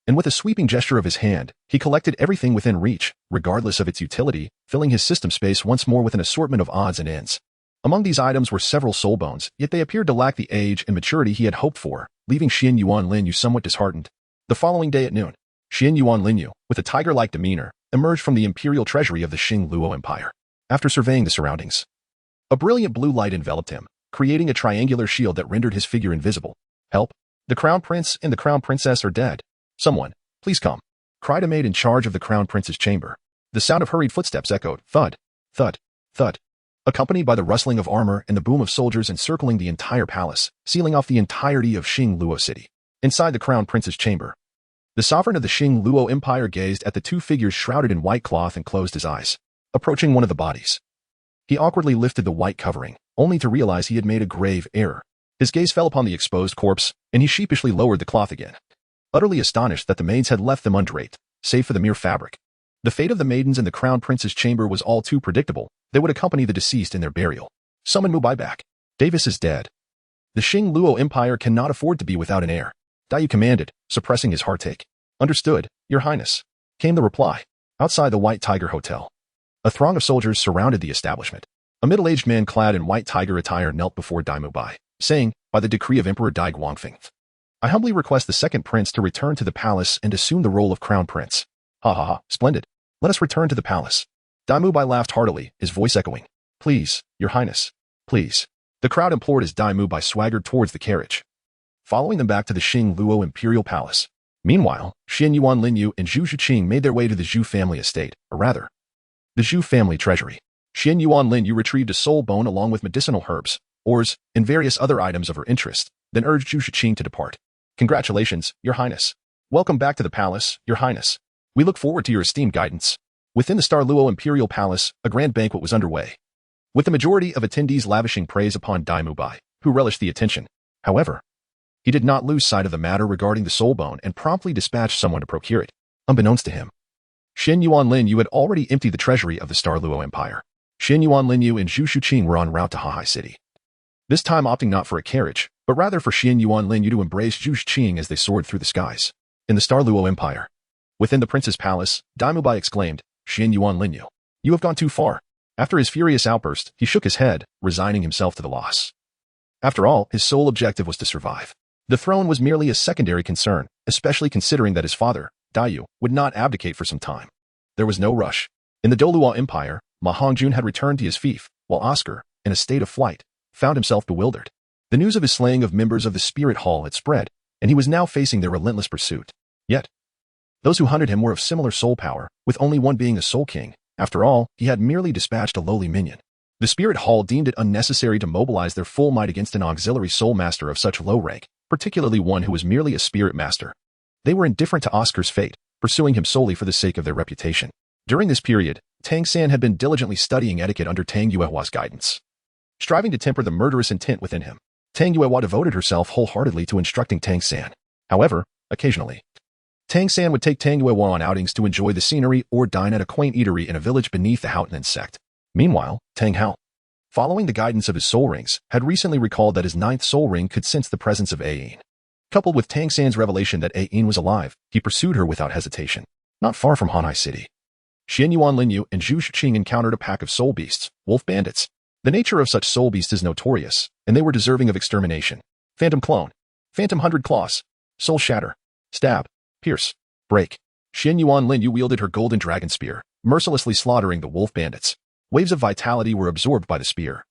and with a sweeping gesture of his hand, he collected everything within reach, regardless of its utility, filling his system space once more with an assortment of odds and ends. Among these items were several soul bones, yet they appeared to lack the age and maturity he had hoped for, leaving Xuanyuan Lin Yue somewhat disheartened. The following day at noon, Xuanyuan Lin Yue, with a tiger-like demeanor, emerged from the imperial treasury of the Xing Luo Empire. After surveying the surroundings, a brilliant blue light enveloped him, creating a triangular shield that rendered his figure invisible. Help! The crown prince and the crown princess are dead. Someone, please come, cried a maid in charge of the crown prince's chamber. The sound of hurried footsteps echoed, thud, thud, thud, accompanied by the rustling of armor and the boom of soldiers encircling the entire palace, sealing off the entirety of Luo city. Inside the crown prince's chamber, the sovereign of the Luo Empire gazed at the two figures shrouded in white cloth and closed his eyes. Approaching one of the bodies, he awkwardly lifted the white covering, only to realize he had made a grave error. His gaze fell upon the exposed corpse, and he sheepishly lowered the cloth again, utterly astonished that the maids had left them undraped, save for the mere fabric. The fate of the maidens in the crown prince's chamber was all too predictable. They would accompany the deceased in their burial. Summon Mu Bai back. Davis is dead. The Luo Empire cannot afford to be without an heir. Daiyu commanded, suppressing his heartache. Understood, Your Highness, came the reply. Outside the White Tiger Hotel, a throng of soldiers surrounded the establishment. A middle-aged man clad in white tiger attire knelt before Mu Bai, saying, by the decree of Emperor Dai Guangfeng, I humbly request the second prince to return to the palace and assume the role of crown prince. Ha ha ha, splendid. Let us return to the palace. Mu Bai laughed heartily, his voice echoing. Please, Your Highness, please. The crowd implored as Mu Bai swaggered towards the carriage, following them back to the Luo Imperial Palace. Meanwhile, Xuanyuan, Lin Yue, and Zhu Qing made their way to the Zhu family estate, or rather, the Zhu family treasury. Xuanyuan Lin Yue retrieved a soul bone along with medicinal herbs, ores, and various other items of her interest, then urged Zhu Qing to depart. Congratulations, Your Highness. Welcome back to the palace, Your Highness. We look forward to your esteemed guidance. Within the Luo Imperial Palace, a grand banquet was underway, with the majority of attendees lavishing praise upon Mu Bai, who relished the attention. However, he did not lose sight of the matter regarding the soul bone and promptly dispatched someone to procure it. Unbeknownst to him, Xuanyuan Lin Yue had already emptied the treasury of the Luo Empire. Xuanyuan Lin Yue and Zhu Qing were en route to Hahai City, this time opting not for a carriage, but rather for Xuanyuan Lin Yue to embrace Zhu Qing as they soared through the skies. In the Luo Empire, within the prince's palace, Mu Bai exclaimed, Xuanyuan Lin Yue, you have gone too far. After his furious outburst, he shook his head, resigning himself to the loss. After all, his sole objective was to survive. The throne was merely a secondary concern, especially considering that his father, Daiyu, would not abdicate for some time. There was no rush. In the Douluo Empire, Ma Hongjun had returned to his fief, while Oscar, in a state of flight, found himself bewildered. The news of his slaying of members of the Spirit Hall had spread, and he was now facing their relentless pursuit. Yet, those who hunted him were of similar soul power, with only one being a soul king. After all, he had merely dispatched a lowly minion. The Spirit Hall deemed it unnecessary to mobilize their full might against an auxiliary soul master of such low rank, particularly one who was merely a spirit master. They were indifferent to Oscar's fate, pursuing him solely for the sake of their reputation. During this period, Tang San had been diligently studying etiquette under Tang Yuehua's guidance, striving to temper the murderous intent within him. Tang Yuehua devoted herself wholeheartedly to instructing Tang San. However, occasionally, Tang San would take Tang Yuehua on outings to enjoy the scenery or dine at a quaint eatery in a village beneath the Houghton sect. Meanwhile, Tang Hao, following the guidance of his soul rings, had recently recalled that his ninth soul ring could sense the presence of Ayin. Coupled with Tang San's revelation that Ayin was alive, he pursued her without hesitation. Not far from Hanhai City, Xuanyuan Lin Yue and Zhu Qing encountered a pack of soul beasts, wolf bandits. The nature of such soul beasts is notorious, and they were deserving of extermination. Phantom Clone, Phantom 100 Claws, Soul Shatter, Stab, Pierce, Break. Xuanyuan Lin Yue wielded her golden dragon spear, mercilessly slaughtering the wolf bandits. Waves of vitality were absorbed by the spear,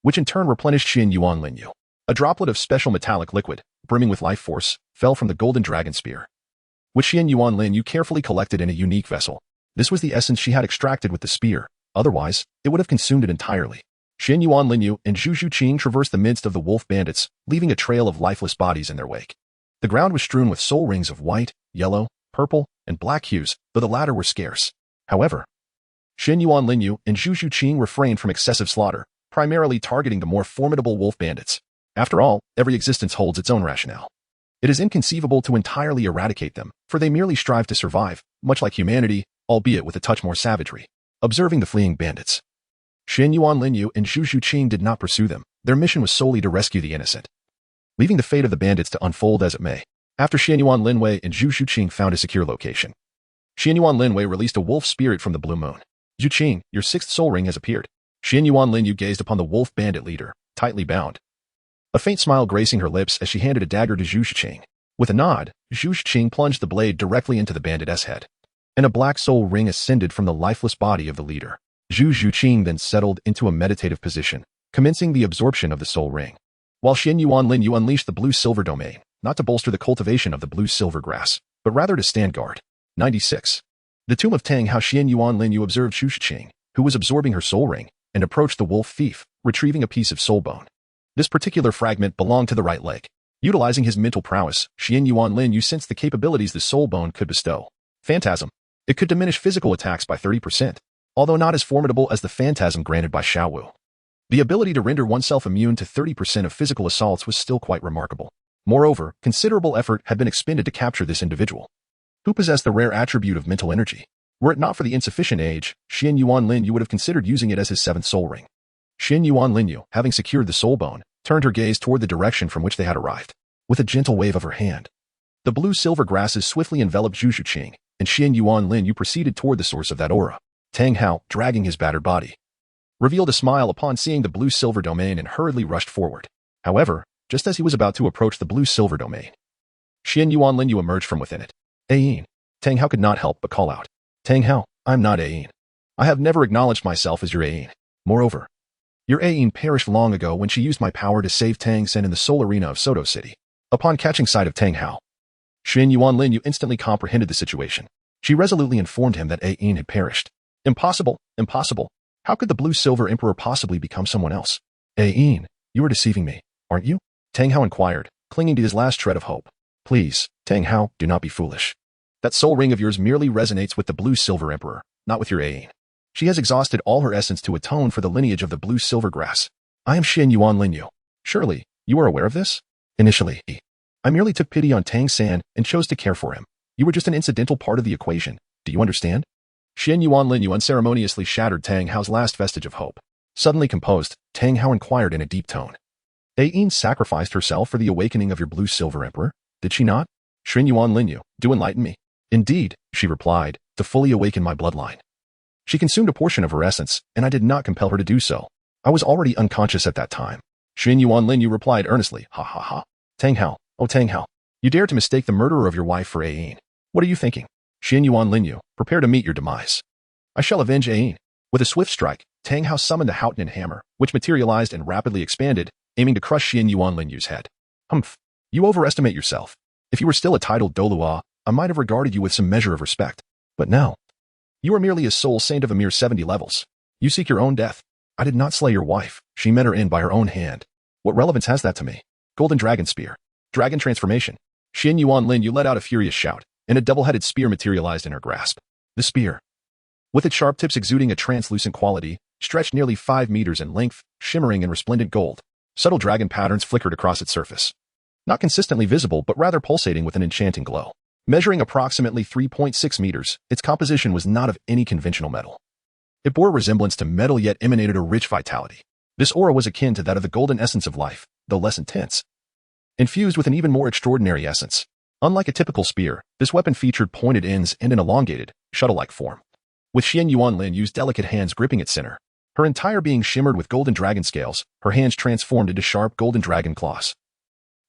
which in turn replenished Xuanyuan Lin Yue. A droplet of special metallic liquid, brimming with life force, fell from the golden dragon spear, which Xuanyuan Lin Yue carefully collected in a unique vessel. This was the essence she had extracted with the spear, otherwise, it would have consumed it entirely. Xuanyuan Lin Yue and Zhu Qing traversed the midst of the wolf bandits, leaving a trail of lifeless bodies in their wake. The ground was strewn with soul rings of white, yellow, purple, and black hues, though the latter were scarce. However, Xuanyuan Lin Yue and Zhu Qing refrained from excessive slaughter, primarily targeting the more formidable wolf bandits. After all, every existence holds its own rationale. It is inconceivable to entirely eradicate them, for they merely strive to survive, much like humanity, albeit with a touch more savagery. Observing the fleeing bandits, Xuanyuan Lin Yue and Zhu Qing did not pursue them. Their mission was solely to rescue the innocent, leaving the fate of the bandits to unfold as it may. After Xuanyuan Lin Yue and Zhu Qing found a secure location, Xuanyuan Lin Yue released a wolf spirit from the blue moon. Zhu Qing, your sixth soul ring has appeared. Xuanyuan Lin Yue gazed upon the wolf bandit leader, tightly bound, a faint smile gracing her lips as she handed a dagger to Zhu Qing. With a nod, Zhu Qing plunged the blade directly into the bandit's head, and a black soul ring ascended from the lifeless body of the leader. Zhu Qing then settled into a meditative position, commencing the absorption of the soul ring. While Lin Yue unleashed the blue-silver domain, not to bolster the cultivation of the blue-silver grass, but rather to stand guard. 96. The tomb of Tang Hao. Lin Yue observed Zhu Qing, who was absorbing her soul ring, and approached the wolf thief, retrieving a piece of soul bone. This particular fragment belonged to the right leg. Utilizing his mental prowess, Lin Yue sensed the capabilities the soul bone could bestow. Phantasm. It could diminish physical attacks by 30%, although not as formidable as the phantasm granted by Xiao Wu. The ability to render oneself immune to 30% of physical assaults was still quite remarkable. Moreover, considerable effort had been expended to capture this individual, who possessed the rare attribute of mental energy. Were it not for the insufficient age, Lin Yue would have considered using it as his seventh soul ring. Lin Yue, having secured the soul bone, turned her gaze toward the direction from which they had arrived. With a gentle wave of her hand, the blue-silver grasses swiftly enveloped Zhu Qing, and Lin Yue proceeded toward the source of that aura. Tang Hao, dragging his battered body, revealed a smile upon seeing the blue-silver domain and hurriedly rushed forward. However, just as he was about to approach the blue-silver domain, Lin Yue emerged from within it. Ayin. Tang Hao could not help but call out. Tang Hao, I'm not Ayin. I have never acknowledged myself as your Ayin. Moreover, your Ayin perished long ago when she used my power to save Tang San in the soul arena of Soto City. Upon catching sight of Tang Hao, Lin Yue instantly comprehended the situation. She resolutely informed him that Ayin had perished. Impossible, impossible. How could the blue-silver emperor possibly become someone else? Ayin, you are deceiving me, aren't you? Tang Hao inquired, clinging to his last shred of hope. Please, Tang Hao, do not be foolish. That soul ring of yours merely resonates with the blue-silver emperor, not with your Ayin. She has exhausted all her essence to atone for the lineage of the blue-silver grass. I am Lin Yue. Surely, you are aware of this? Initially, I merely took pity on Tang San and chose to care for him. You were just an incidental part of the equation. Do you understand? Lin Yue unceremoniously shattered Tang Hao's last vestige of hope. Suddenly composed, Tang Hao inquired in a deep tone. Ayin sacrificed herself for the awakening of your blue-silver emperor, did she not? Lin Yue, do enlighten me. Indeed, she replied, to fully awaken my bloodline. She consumed a portion of her essence, and I did not compel her to do so. I was already unconscious at that time. Lin Yue replied earnestly, ha ha ha. Tang Hao, oh Tang Hao, you dare to mistake the murderer of your wife for Ayin. What are you thinking? Lin Yue, prepare to meet your demise. I shall avenge Ayin. With a swift strike, Tang Hao summoned the Houtian hammer, which materialized and rapidly expanded, aiming to crush Lin Yue's head. Humph, you overestimate yourself. If you were still a titled Douluo, I might have regarded you with some measure of respect. But now, you are merely a soul saint of a mere 70 levels. You seek your own death. I did not slay your wife. She met her end by her own hand. What relevance has that to me? Golden Dragon Spear. Dragon Transformation. Lin Yue let out a furious shout, and a double-headed spear materialized in her grasp. The spear, with its sharp tips exuding a translucent quality, stretched nearly 5 meters in length, shimmering in resplendent gold. Subtle dragon patterns flickered across its surface. Not consistently visible, but rather pulsating with an enchanting glow. Measuring approximately 3.6 meters, its composition was not of any conventional metal. It bore a resemblance to metal yet emanated a rich vitality. This aura was akin to that of the golden essence of life, though less intense, infused with an even more extraordinary essence. Unlike a typical spear, this weapon featured pointed ends and an elongated, shuttle-like form. With Lin Yue's delicate hands gripping its center, her entire being shimmered with golden dragon scales, her hands transformed into sharp golden dragon claws,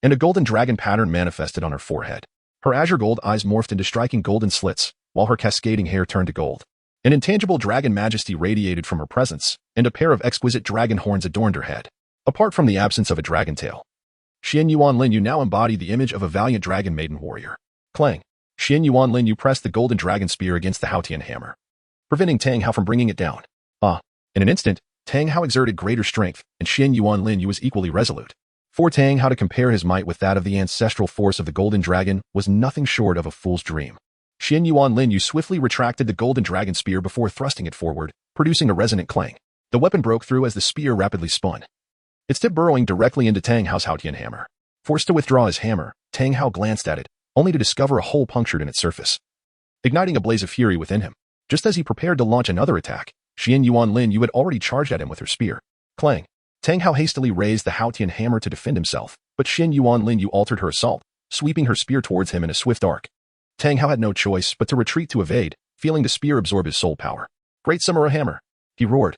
and a golden dragon pattern manifested on her forehead. Her azure gold eyes morphed into striking golden slits, while her cascading hair turned to gold. An intangible dragon majesty radiated from her presence, and a pair of exquisite dragon horns adorned her head. Apart from the absence of a dragon tail, Lin Yue now embodied the image of a valiant dragon maiden warrior. Clang! Lin Yue pressed the golden dragon spear against the Houtian hammer, preventing Tang Hao from bringing it down. In an instant, Tang Hao exerted greater strength, and Lin Yue was equally resolute. For Tang Hao to compare his might with that of the ancestral force of the golden dragon was nothing short of a fool's dream. Lin Yue swiftly retracted the golden dragon spear before thrusting it forward, producing a resonant clang. The weapon broke through as the spear rapidly spun, its tip burrowing directly into Tang Hao's Houtian hammer. Forced to withdraw his hammer, Tang Hao glanced at it, only to discover a hole punctured in its surface, igniting a blaze of fury within him. Just as he prepared to launch another attack, Lin Yue had already charged at him with her spear. Clang! Tang Hao hastily raised the Houtian hammer to defend himself, but Lin Yue altered her assault, sweeping her spear towards him in a swift arc. Tang Hao had no choice but to retreat to evade, feeling the spear absorb his soul power. Great Samurai Hammer! He roared,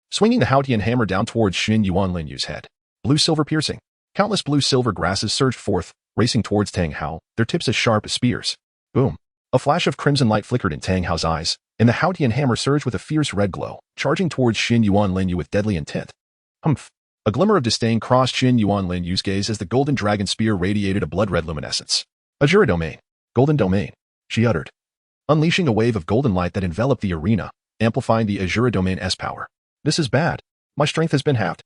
swinging the Houtian hammer down towards Lin Yue's head. Blue-silver piercing. Countless blue-silver grasses surged forth, racing towards Tang Hao, their tips as sharp as spears. Boom! A flash of crimson light flickered in Tang Hao's eyes, and the Houtian hammer surged with a fierce red glow, charging towards Lin Yue with deadly intent. Humph! A glimmer of disdain crossed Xuanyuan Lin Yue's gaze as the golden dragon spear radiated a blood-red luminescence. Azura domain. Golden domain, she uttered, unleashing a wave of golden light that enveloped the arena, amplifying the Azura domain's power. This is bad. My strength has been halved.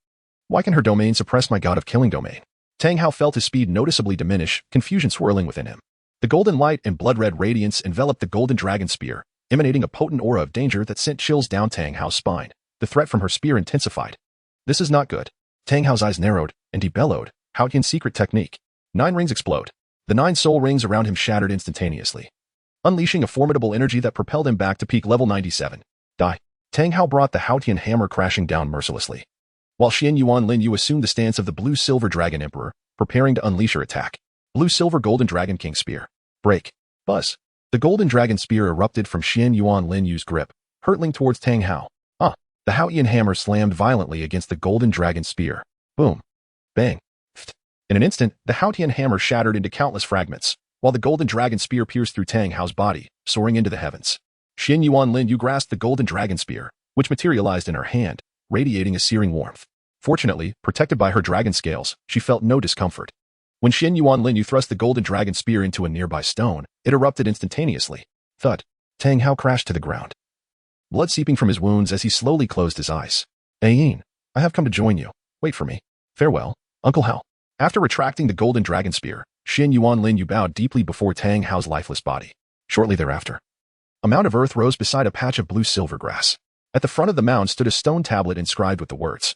Why can her domain suppress my god of killing domain? Tang Hao felt his speed noticeably diminish, confusion swirling within him. The golden light and blood-red radiance enveloped the golden dragon spear, emanating a potent aura of danger that sent chills down Tang Hao's spine. The threat from her spear intensified. This is not good. Tang Hao's eyes narrowed, and he bellowed, Haotian's secret technique. 9 rings explode. The 9 soul rings around him shattered instantaneously, unleashing a formidable energy that propelled him back to peak level 97. Die. Tang Hao brought the Haotian hammer crashing down mercilessly, while Xuanyuan Lin Yue assumed the stance of the blue-silver dragon emperor, preparing to unleash her attack. Blue-silver golden dragon king spear. Break. Buzz. The golden dragon spear erupted from Xuanyuan Lin Yue's grip, hurtling towards Tang Hao. The Haotian hammer slammed violently against the golden dragon spear. Boom. Bang. In an instant, the Haotian hammer shattered into countless fragments, while the golden dragon spear pierced through Tang Hao's body, soaring into the heavens. Xuanyuan Lin Yue grasped the golden dragon spear, which materialized in her hand, radiating a searing warmth. Fortunately, protected by her dragon scales, she felt no discomfort. When Xuanyuan Lin Yue thrust the golden dragon spear into a nearby stone, it erupted instantaneously. Thud. Tang Hao crashed to the ground, blood seeping from his wounds as he slowly closed his eyes. Ayin, I have come to join you. Wait for me. Farewell, Uncle Hao. After retracting the golden dragon spear, Xuanyuan Lin Yue bowed deeply before Tang Hao's lifeless body. Shortly thereafter, a mound of earth rose beside a patch of blue-silver grass. At the front of the mound stood a stone tablet inscribed with the words,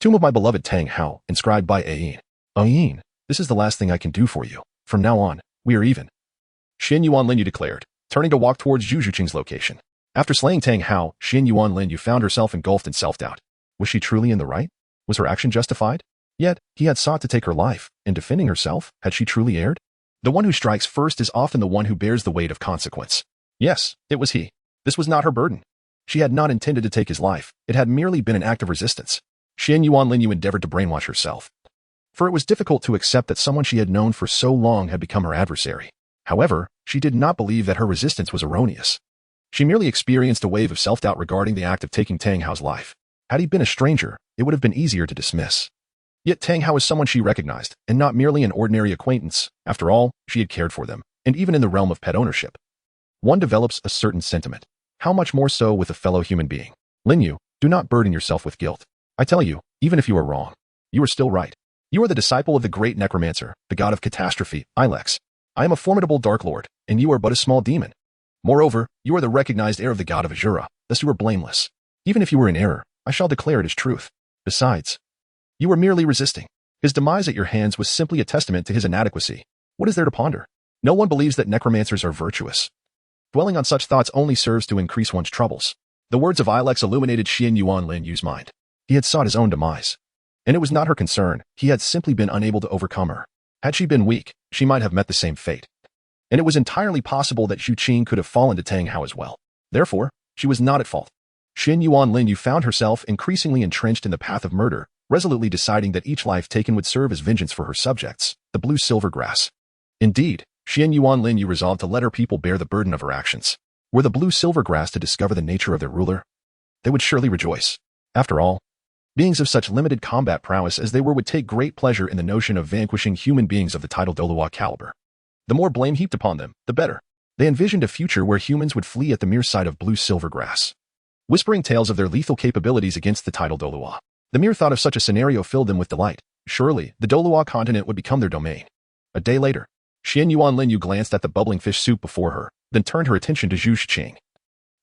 Tomb of my beloved Tang Hao, inscribed by Ayin. Ayin, this is the last thing I can do for you. From now on, we are even. Xuanyuan Lin Yue declared, turning to walk towards Zhu Qing's location. After slaying Tang Hao, Xuanyuan Lin Yue found herself engulfed in self-doubt. Was she truly in the right? Was her action justified? Yet, he had sought to take her life. In defending herself, had she truly erred? The one who strikes first is often the one who bears the weight of consequence. Yes, it was he. This was not her burden. She had not intended to take his life. It had merely been an act of resistance. Xuanyuan Lin Yue endeavored to brainwash herself, for it was difficult to accept that someone she had known for so long had become her adversary. However, she did not believe that her resistance was erroneous. She merely experienced a wave of self-doubt regarding the act of taking Tang Hao's life. Had he been a stranger, it would have been easier to dismiss. Yet Tang Hao was someone she recognized, and not merely an ordinary acquaintance. After all, she had cared for them, and even in the realm of pet ownership, one develops a certain sentiment. How much more so with a fellow human being? Lin Yue, do not burden yourself with guilt. I tell you, even if you are wrong, you are still right. You are the disciple of the great necromancer, the god of catastrophe, Ilex. I am a formidable dark lord, and you are but a small demon. Moreover, you are the recognized heir of the god of Azura, thus you are blameless. Even if you were in error, I shall declare it as truth. Besides, you were merely resisting. His demise at your hands was simply a testament to his inadequacy. What is there to ponder? No one believes that necromancers are virtuous. Dwelling on such thoughts only serves to increase one's troubles. The words of Ilex illuminated Xuanyuan Lin Yue's mind. He had sought his own demise. And it was not her concern, he had simply been unable to overcome her. Had she been weak, she might have met the same fate. And it was entirely possible that Zhu Qing could have fallen to Tang Hao as well. Therefore, she was not at fault. Xuanyuan Lin Yue found herself increasingly entrenched in the path of murder, resolutely deciding that each life taken would serve as vengeance for her subjects, the blue-silver grass. Indeed, Xuanyuan Lin Yue resolved to let her people bear the burden of her actions. Were the blue-silver grass to discover the nature of their ruler, they would surely rejoice. After all, beings of such limited combat prowess as they were would take great pleasure in the notion of vanquishing human beings of the title Douluo caliber. The more blame heaped upon them, the better. They envisioned a future where humans would flee at the mere sight of blue-silver grass, whispering tales of their lethal capabilities against the title Douluo. The mere thought of such a scenario filled them with delight. Surely, the Douluo continent would become their domain. A day later, Xuanyuan Lin Yue glanced at the bubbling fish soup before her, then turned her attention to Zhu Qing,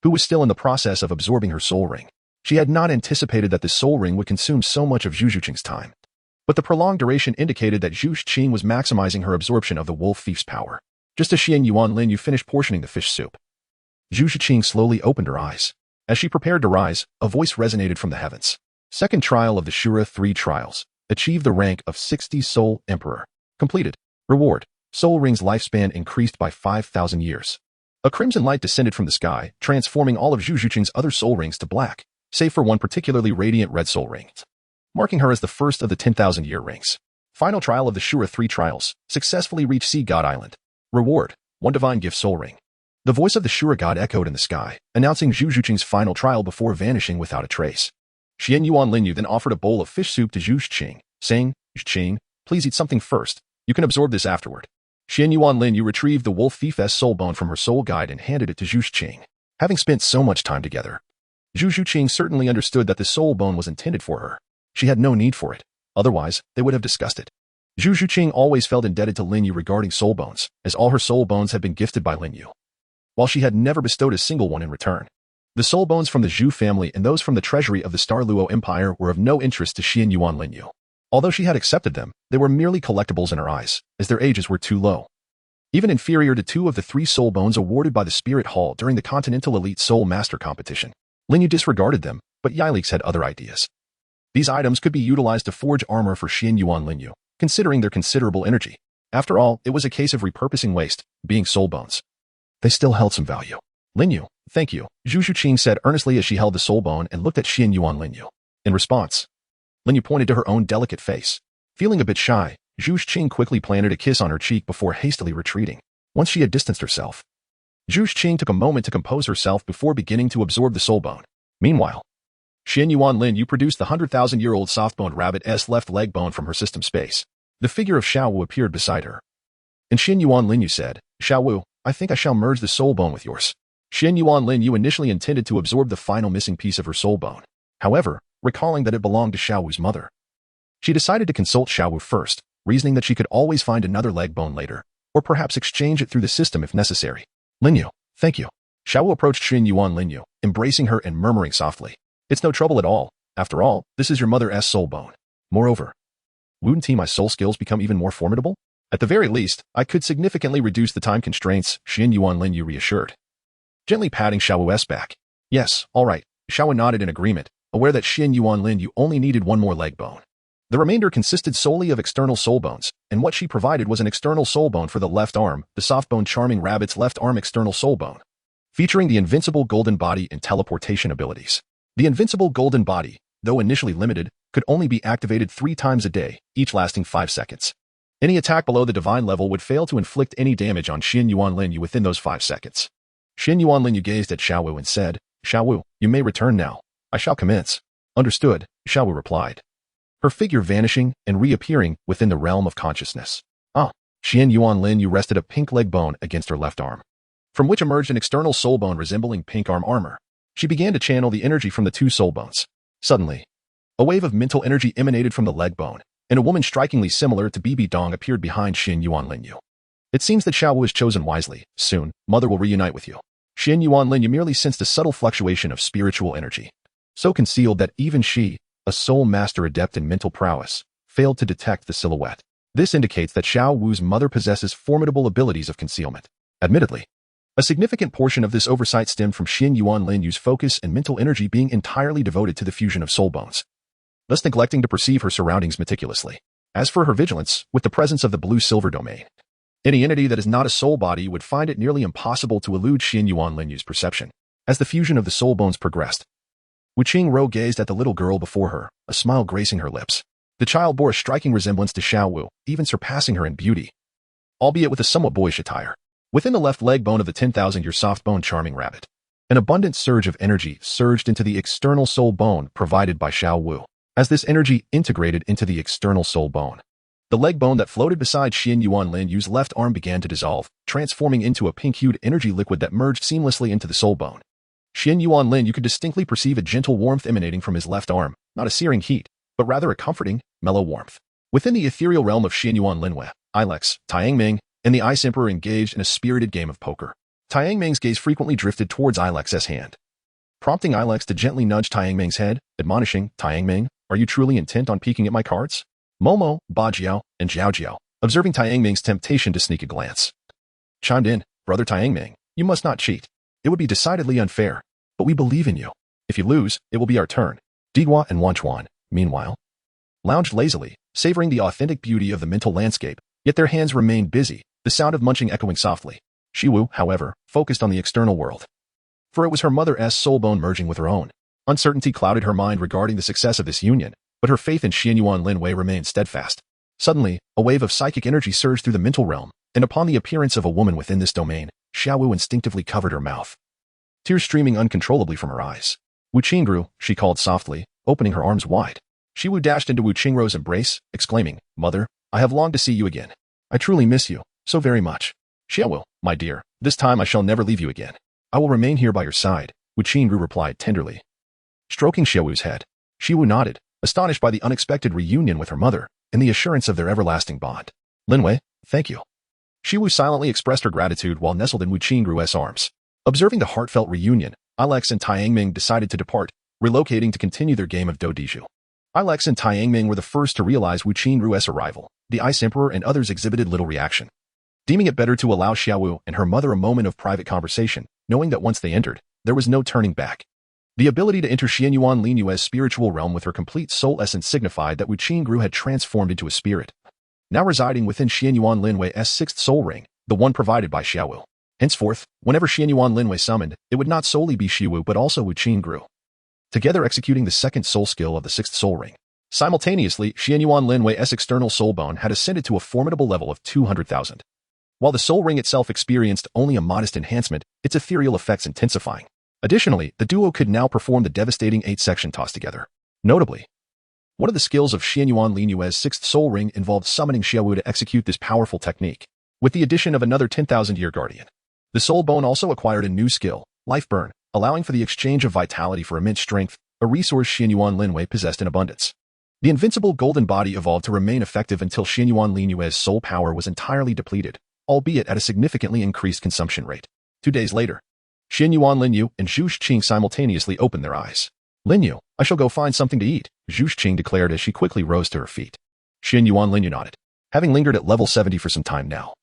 who was still in the process of absorbing her soul ring. She had not anticipated that the soul ring would consume so much of Zhu Qing's time. But the prolonged duration indicated that Zhu Qing was maximizing her absorption of the wolf thief's power. Just as Xuanyuan Lin Yue finished portioning the fish soup, Zhu Qing slowly opened her eyes. As she prepared to rise, a voice resonated from the heavens. Second trial of the Shura 3 trials. Achieved the rank of 60 Soul Emperor. Completed. Reward. Soul Ring's lifespan increased by 5,000 years. A crimson light descended from the sky, transforming all of Zhu Qing's other soul rings to black, save for one particularly radiant red soul ring, marking her as the first of the 10,000-year rings. Final trial of the Shura 3 trials. Successfully reached Sea God Island. Reward. One divine gift soul ring. The voice of the Shura god echoed in the sky, announcing Zhu Qing's final trial before vanishing without a trace. Xuanyuan Lin Yue then offered a bowl of fish soup to Zhu Qing, saying, Zhu Qing, please eat something first. You can absorb this afterward. Xuanyuan Lin Yue retrieved the wolf thief's soul bone from her soul guide and handed it to Zhu Qing. Having spent so much time together, Zhu Qing certainly understood that the soul bone was intended for her. She had no need for it. Otherwise, they would have discussed it. Zhu Qing always felt indebted to Lin Yue regarding soul bones, as all her soul bones had been gifted by Lin Yue, while she had never bestowed a single one in return. The soul bones from the Zhu family and those from the treasury of the Douluo Empire were of no interest to Xuanyuan Lin Yue. Although she had accepted them, they were merely collectibles in her eyes, as their ages were too low. Even inferior to 2 of the 3 soul bones awarded by the Spirit Hall during the Continental Elite Soul Master competition. Lin Yue disregarded them, but Yilix had other ideas. These items could be utilized to forge armor for Xuanyuan Lin Yue, considering their considerable energy. After all, it was a case of repurposing waste, being soul bones. They still held some value. Lin Yue, thank you, Zhu Qing said earnestly as she held the soul bone and looked at Xuanyuan Lin Yue. In response, Lin Yue pointed to her own delicate face. Feeling a bit shy, Zhu Qing quickly planted a kiss on her cheek before hastily retreating. Once she had distanced herself, Zhu Qing took a moment to compose herself before beginning to absorb the soul bone. Meanwhile, Xuanyuan Lin Yue produced the 100,000-year-old soft-boned rabbit's left leg bone from her system space. The figure of Xiao Wu appeared beside her. And Xuanyuan Lin Yue said, Xiao Wu, I think I shall merge the soul bone with yours. Xuanyuan Lin Yue initially intended to absorb the final missing piece of her soul bone. However, recalling that it belonged to Xiao Wu's mother, she decided to consult Xiao Wu first, reasoning that she could always find another leg bone later, or perhaps exchange it through the system if necessary. Lin Yue, thank you. Xiao Wu approached Xuanyuan Lin Yue, embracing her and murmuring softly, it's no trouble at all. After all, this is your mother's soul bone. Moreover, wouldn't my soul skills become even more formidable? At the very least, I could significantly reduce the time constraints, Xuanyuan Lin Yue reassured, gently patting Xiao Wu's back. Yes, all right. Xiao Wu nodded in agreement, aware that Xuanyuan Lin Yue only needed one more leg bone. The remainder consisted solely of external soul bones, and what she provided was an external soul bone for the left arm, the soft-boned charming rabbit's left arm external soul bone, featuring the invincible golden body and teleportation abilities. The invincible golden body, though initially limited, could only be activated 3 times a day, each lasting 5 seconds. Any attack below the divine level would fail to inflict any damage on Xuanyuan Lin Yue within those 5 seconds. Xuanyuan Lin Yue gazed at Xiao Wu and said, Xiao Wu, you may return now. I shall commence. Understood, Xiao Wu replied, her figure vanishing and reappearing within the realm of consciousness. Xuanyuan Lin Yue rested a pink leg bone against her left arm, from which emerged an external soul bone resembling pink arm armor. She began to channel the energy from the 2 soul bones. Suddenly, a wave of mental energy emanated from the leg bone, and a woman strikingly similar to Bibi Dong appeared behind Xuanyuan Lin Yue. It seems that Xiao Wu has chosen wisely. Soon, Mother will reunite with you. Xuanyuan Lin Yue merely sensed a subtle fluctuation of spiritual energy, so concealed that even she, a soul master adept in mental prowess, failed to detect the silhouette. This indicates that Xiao Wu's mother possesses formidable abilities of concealment. Admittedly, a significant portion of this oversight stemmed from Xuanyuan Lin Yue's focus and mental energy being entirely devoted to the fusion of soul bones, thus neglecting to perceive her surroundings meticulously. As for her vigilance, with the presence of the blue-silver domain, any entity that is not a soul body would find it nearly impossible to elude Xuanyuan Lin Yue's perception. As the fusion of the soul bones progressed, Wu Qing gazed at the little girl before her, a smile gracing her lips. The child bore a striking resemblance to Xiao Wu, even surpassing her in beauty, albeit with a somewhat boyish attire. Within the left leg bone of the 10,000-year soft-boned charming rabbit, an abundant surge of energy surged into the external soul bone provided by Xiao Wu. As this energy integrated into the external soul bone, the leg bone that floated beside Xuanyuan Lin Yue's left arm began to dissolve, transforming into a pink-hued energy liquid that merged seamlessly into the soul bone. Xuanyuan Lin Yue could distinctly perceive a gentle warmth emanating from his left arm, not a searing heat, but rather a comforting, mellow warmth. Within the ethereal realm of Xuanyuan Lin Yue, Ilex, Tiangming, and the Ice Emperor engaged in a spirited game of poker. Tiangming's gaze frequently drifted towards Ilex's hand, prompting Ilex to gently nudge Tiangming's head, admonishing, Tiangming, are you truly intent on peeking at my cards? Momo, Ba Jiao, and Zhao Jiao, observing Tiangming's temptation to sneak a glance, chimed in, Brother Tiangming, you must not cheat. It would be decidedly unfair, but we believe in you. If you lose, it will be our turn. Digua and Wanchuan, meanwhile, lounged lazily, savoring the authentic beauty of the mental landscape, yet their hands remained busy, the sound of munching echoing softly. Xiwu, however, focused on the external world, for it was her mother's soul bone merging with her own. Uncertainty clouded her mind regarding the success of this union, but her faith in Xuanyuan Lin Yue remained steadfast. Suddenly, a wave of psychic energy surged through the mental realm, and upon the appearance of a woman within this domain, Xiao Wu instinctively covered her mouth, tears streaming uncontrollably from her eyes. Wu Qing, she called softly, opening her arms wide. Xiao dashed into Wu Qingrou's embrace, exclaiming, "Mother, I have longed to see you again. I truly miss you, so very much. Xiao Wu, my dear, this time I shall never leave you again. I will remain here by your side," Wu Qingru replied tenderly. Stroking Xiao Wu's head, Xiao Wu nodded, astonished by the unexpected reunion with her mother and the assurance of their everlasting bond. "Lin Yue, thank you." Xiao Wu silently expressed her gratitude while nestled in Wu Qingru's arms. Observing the heartfelt reunion, Ilex and Tiangming decided to depart, relocating to continue their game of Douluo. Ilex and Tiangming were the first to realize Wu Qingru's arrival. The Ice Emperor and others exhibited little reaction, deeming it better to allow Xiao Wu and her mother a moment of private conversation, knowing that once they entered, there was no turning back. The ability to enter Xuanyuan Lin Yue's spiritual realm with her complete soul essence signified that Wu Qingru had transformed into a spirit, now residing within Xuanyuan Lin Yue's sixth soul ring, the one provided by Xiao Wu. Henceforth, whenever Xuanyuan Lin Yue summoned, it would not solely be Xiao Wu but also Wu Qingru, together executing the second soul skill of the sixth soul ring. Simultaneously, Xuanyuan Lin Yue's external soul bone had ascended to a formidable level of 200,000. While the soul ring itself experienced only a modest enhancement, its ethereal effects intensifying. Additionally, the duo could now perform the devastating 8-section toss together. Notably, one of the skills of Xuanyuan Lin Yue's sixth soul ring involved summoning Xiao Wu to execute this powerful technique, with the addition of another 10,000-year guardian. The soul bone also acquired a new skill, Life Burn, allowing for the exchange of vitality for immense strength, a resource Xuanyuan Lin Yue possessed in abundance. The invincible golden body evolved to remain effective until Xuanyuan Lin Yue's soul power was entirely depleted, albeit at a significantly increased consumption rate. 2 days later, Xuanyuan Lin Yue and Zhu Qing simultaneously opened their eyes. "Lin Yue, I shall go find something to eat," Zhu Qing declared as she quickly rose to her feet. Xuanyuan Lin Yue nodded, having lingered at level 70 for some time now.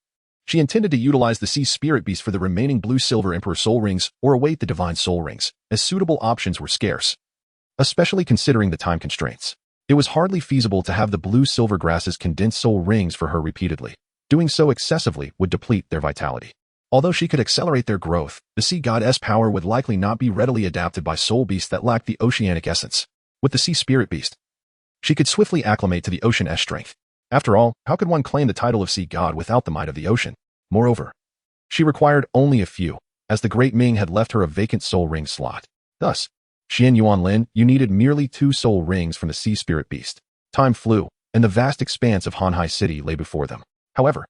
She intended to utilize the Sea Spirit Beast for the remaining Blue-Silver Emperor Soul Rings or await the Divine Soul Rings, as suitable options were scarce, especially considering the time constraints. It was hardly feasible to have the Blue-Silver Grasses condense soul rings for her repeatedly. Doing so excessively would deplete their vitality. Although she could accelerate their growth, the Sea Goddess power would likely not be readily adapted by soul beasts that lacked the oceanic essence. With the Sea Spirit Beast, she could swiftly acclimate to the ocean's strength. After all, how could one claim the title of Sea God without the might of the ocean? Moreover, she required only a few, as the Great Ming had left her a vacant soul ring slot. Thus, Xuanyuan Lin, you needed merely 2 soul rings from the Sea Spirit Beast. Time flew, and the vast expanse of Hanhai City lay before them. However,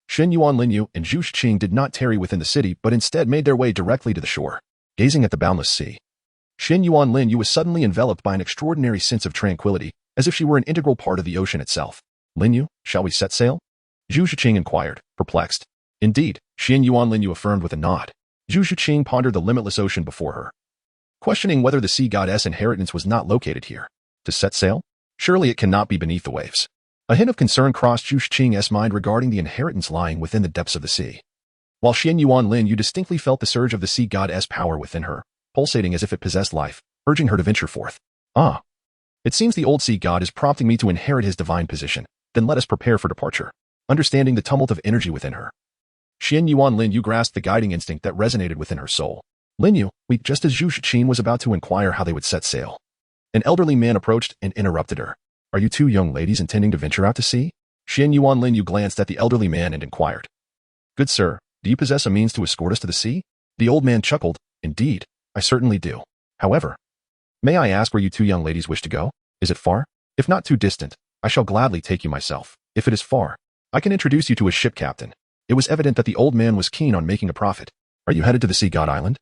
Xuanyuan Lin Yue and Zhu Qing did not tarry within the city but instead made their way directly to the shore. Gazing at the boundless sea, Xuanyuan Lin Yue was suddenly enveloped by an extraordinary sense of tranquility, as if she were an integral part of the ocean itself. "Lin Yue, shall we set sail?" Zhu Qing inquired, perplexed. "Indeed," Xuanyuan Lin Yue affirmed with a nod. Zhu Qing pondered the limitless ocean before her, questioning whether the Sea Goddess inheritance was not located here. To set sail? Surely it cannot be beneath the waves. A hint of concern crossed Zhu Qing's mind regarding the inheritance lying within the depths of the sea. While Xuanyuan Lin Yue distinctly felt the surge of the Sea Goddess power within her, pulsating as if it possessed life, urging her to venture forth. "Ah, it seems the old Sea God is prompting me to inherit his divine position. Then let us prepare for departure." Understanding the tumult of energy within her, Xuanyuan Lin Yue grasped the guiding instinct that resonated within her soul. "Lin Yue, just as Zhu Qing was about to inquire how they would set sail, an elderly man approached and interrupted her. "Are you 2 young ladies intending to venture out to sea?" Xuanyuan Lin Yue glanced at the elderly man and inquired. "Good sir, do you possess a means to escort us to the sea?" The old man chuckled. "Indeed, I certainly do. However, may I ask where you 2 young ladies wish to go? Is it far? If not too distant, I shall gladly take you myself. If it is far, I can introduce you to a ship captain." It was evident that the old man was keen on making a profit. "Are you headed to the Sea God Island?"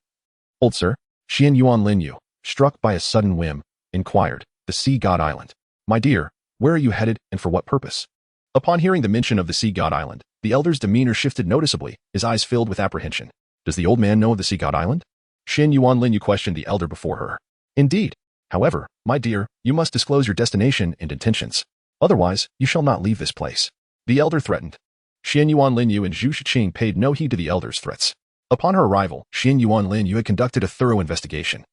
"Old sir," Xuanyuan Lin Yue, struck by a sudden whim, inquired. "The Sea God Island? My dear, where are you headed and for what purpose?" Upon hearing the mention of the Sea God Island, the elder's demeanor shifted noticeably, his eyes filled with apprehension. "Does the old man know of the Sea God Island?" Xuanyuan Lin Yue questioned the elder before her. "Indeed. However, my dear, you must disclose your destination and intentions. Otherwise, you shall not leave this place," the elder threatened. Xuanyuan Lin Yue and Zhu Qing paid no heed to the elder's threats. Upon her arrival, Xuanyuan Lin Yue had conducted a thorough investigation,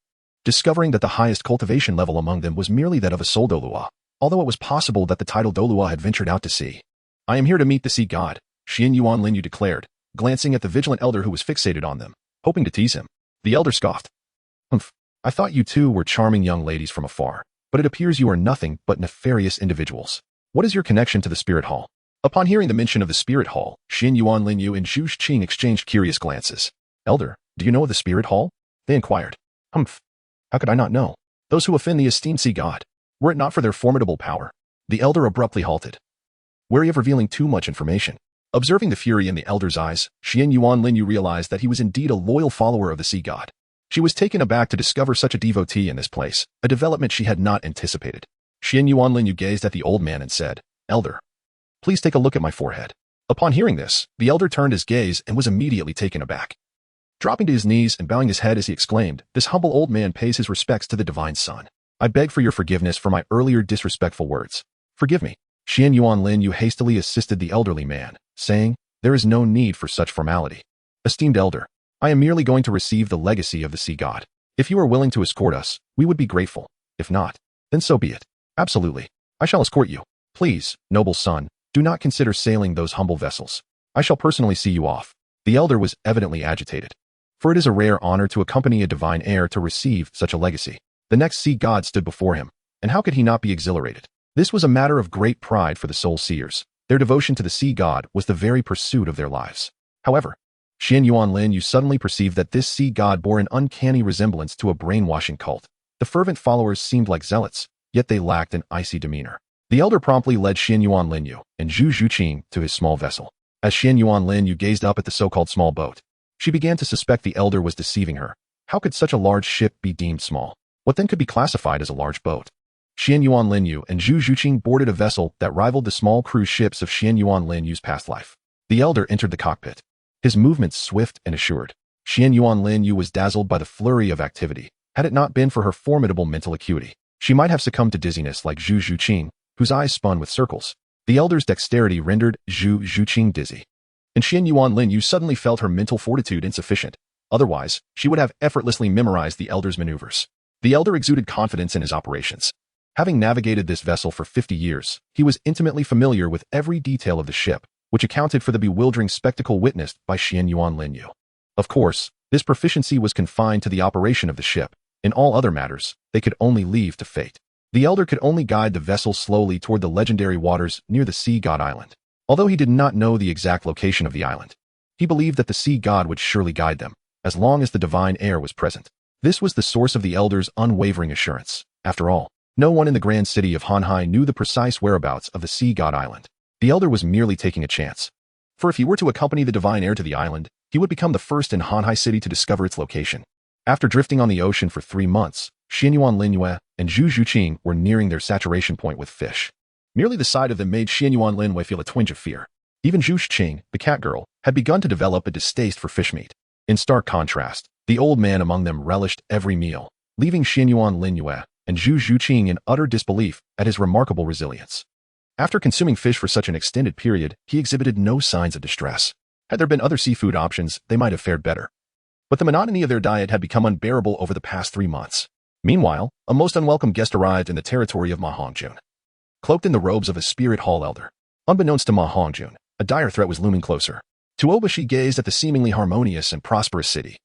discovering that the highest cultivation level among them was merely that of a soul Douluo, although it was possible that the title Douluo had ventured out to sea. "I am here to meet the Sea God," Xuanyuan Lin Yue declared, glancing at the vigilant elder who was fixated on them, hoping to tease him. The elder scoffed. "Humph, I thought you 2 were charming young ladies from afar, but it appears you are nothing but nefarious individuals. What is your connection to the Spirit Hall?" Upon hearing the mention of the Spirit Hall, Xuanyuan Lin Yue and Zhu Qing exchanged curious glances. "Elder, do you know of the Spirit Hall?" they inquired. "Humph, how could I not know? Those who offend the esteemed Sea God, Were it not for their formidable power, the elder abruptly halted, wary of revealing too much information. Observing the fury in the elder's eyes, Xuanyuan Lin Yue realized that he was indeed a loyal follower of the sea god. She was taken aback to discover such a devotee in this place, a development she had not anticipated. Xuanyuan Lin Yue gazed at the old man and said, "Elder, please take a look at my forehead." Upon hearing this, the elder turned his gaze and was immediately taken aback. Dropping to his knees and bowing his head as he exclaimed, "This humble old man pays his respects to the divine son. I beg for your forgiveness for my earlier disrespectful words. Forgive me." Xuanyuan Lin Yue hastily assisted the elderly man, saying, "There is no need for such formality. Esteemed elder, I am merely going to receive the legacy of the sea god. If you are willing to escort us, we would be grateful. If not, then so be it." "Absolutely. I shall escort you. Please, noble son, do not consider sailing those humble vessels. I shall personally see you off." The elder was evidently agitated, for it is a rare honor to accompany a divine heir to receive such a legacy. The next sea god stood before him, and how could he not be exhilarated? This was a matter of great pride for the soul seers. Their devotion to the sea god was the very pursuit of their lives. However, Xuanyuan Lin Yue suddenly perceived that this sea god bore an uncanny resemblance to a brainwashing cult. The fervent followers seemed like zealots, yet they lacked an icy demeanor. The elder promptly led Xuanyuan Lin Yue and Zhu Qing to his small vessel. As Xuanyuan Lin Yue gazed up at the so-called small boat, she began to suspect the elder was deceiving her. How could such a large ship be deemed small? What then could be classified as a large boat? Xuanyuan Lin Yue and Zhu Qing boarded a vessel that rivaled the small cruise ships of Xuanyuan Lin Yue's past life. The elder entered the cockpit, his movements swift and assured. Xuanyuan Lin Yue was dazzled by the flurry of activity. Had it not been for her formidable mental acuity, she might have succumbed to dizziness like Zhu Qing, whose eyes spun with circles. The elder's dexterity rendered Zhu Qing dizzy, and Xuanyuan Lin Yue suddenly felt her mental fortitude insufficient. Otherwise, she would have effortlessly memorized the elder's maneuvers. The elder exuded confidence in his operations. Having navigated this vessel for 50 years, he was intimately familiar with every detail of the ship, which accounted for the bewildering spectacle witnessed by Xuanyuan Lin Yue. Of course, this proficiency was confined to the operation of the ship. In all other matters, they could only leave to fate. The elder could only guide the vessel slowly toward the legendary waters near the sea god island. Although he did not know the exact location of the island, he believed that the sea god would surely guide them, as long as the divine heir was present. This was the source of the elder's unwavering assurance. After all, no one in the grand city of Hanhai knew the precise whereabouts of the sea god island. The elder was merely taking a chance. For if he were to accompany the divine heir to the island, he would become the first in Hanhai city to discover its location. After drifting on the ocean for 3 months, Xuanyuan Lin Yue and Zhu Qing were nearing their saturation point with fish. Merely the sight of them made Xuanyuan Lin Yue feel a twinge of fear. Even Zhu Qing, the cat girl, had begun to develop a distaste for fish meat. In stark contrast, the old man among them relished every meal, leaving Xuanyuan Lin Yue and Zhu Qing in utter disbelief at his remarkable resilience. After consuming fish for such an extended period, he exhibited no signs of distress. Had there been other seafood options, they might have fared better. But the monotony of their diet had become unbearable over the past 3 months. Meanwhile, a most unwelcome guest arrived in the territory of Ma Hongjun. Cloaked in the robes of a spirit hall elder, unbeknownst to Ma Hongjun, a dire threat was looming closer. Tuoba she gazed at the seemingly harmonious and prosperous city,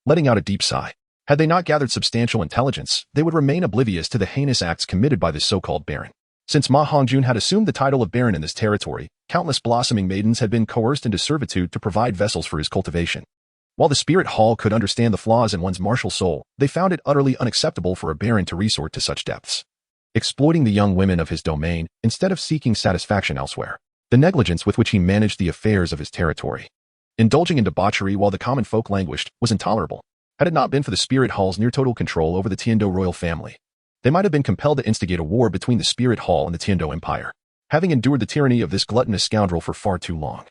letting out a deep sigh. Had they not gathered substantial intelligence, they would remain oblivious to the heinous acts committed by this so-called baron. Since Ma Hongjun had assumed the title of baron in this territory, countless blossoming maidens had been coerced into servitude to provide vessels for his cultivation. While the spirit hall could understand the flaws in one's martial soul, they found it utterly unacceptable for a baron to resort to such depths, exploiting the young women of his domain instead of seeking satisfaction elsewhere. The negligence with which he managed the affairs of his territory, indulging in debauchery while the common folk languished, was intolerable. Had it not been for the spirit hall's near-total control over the Tiando royal family, they might have been compelled to instigate a war between the spirit hall and the Tiando Empire. Having endured the tyranny of this gluttonous scoundrel for far too long,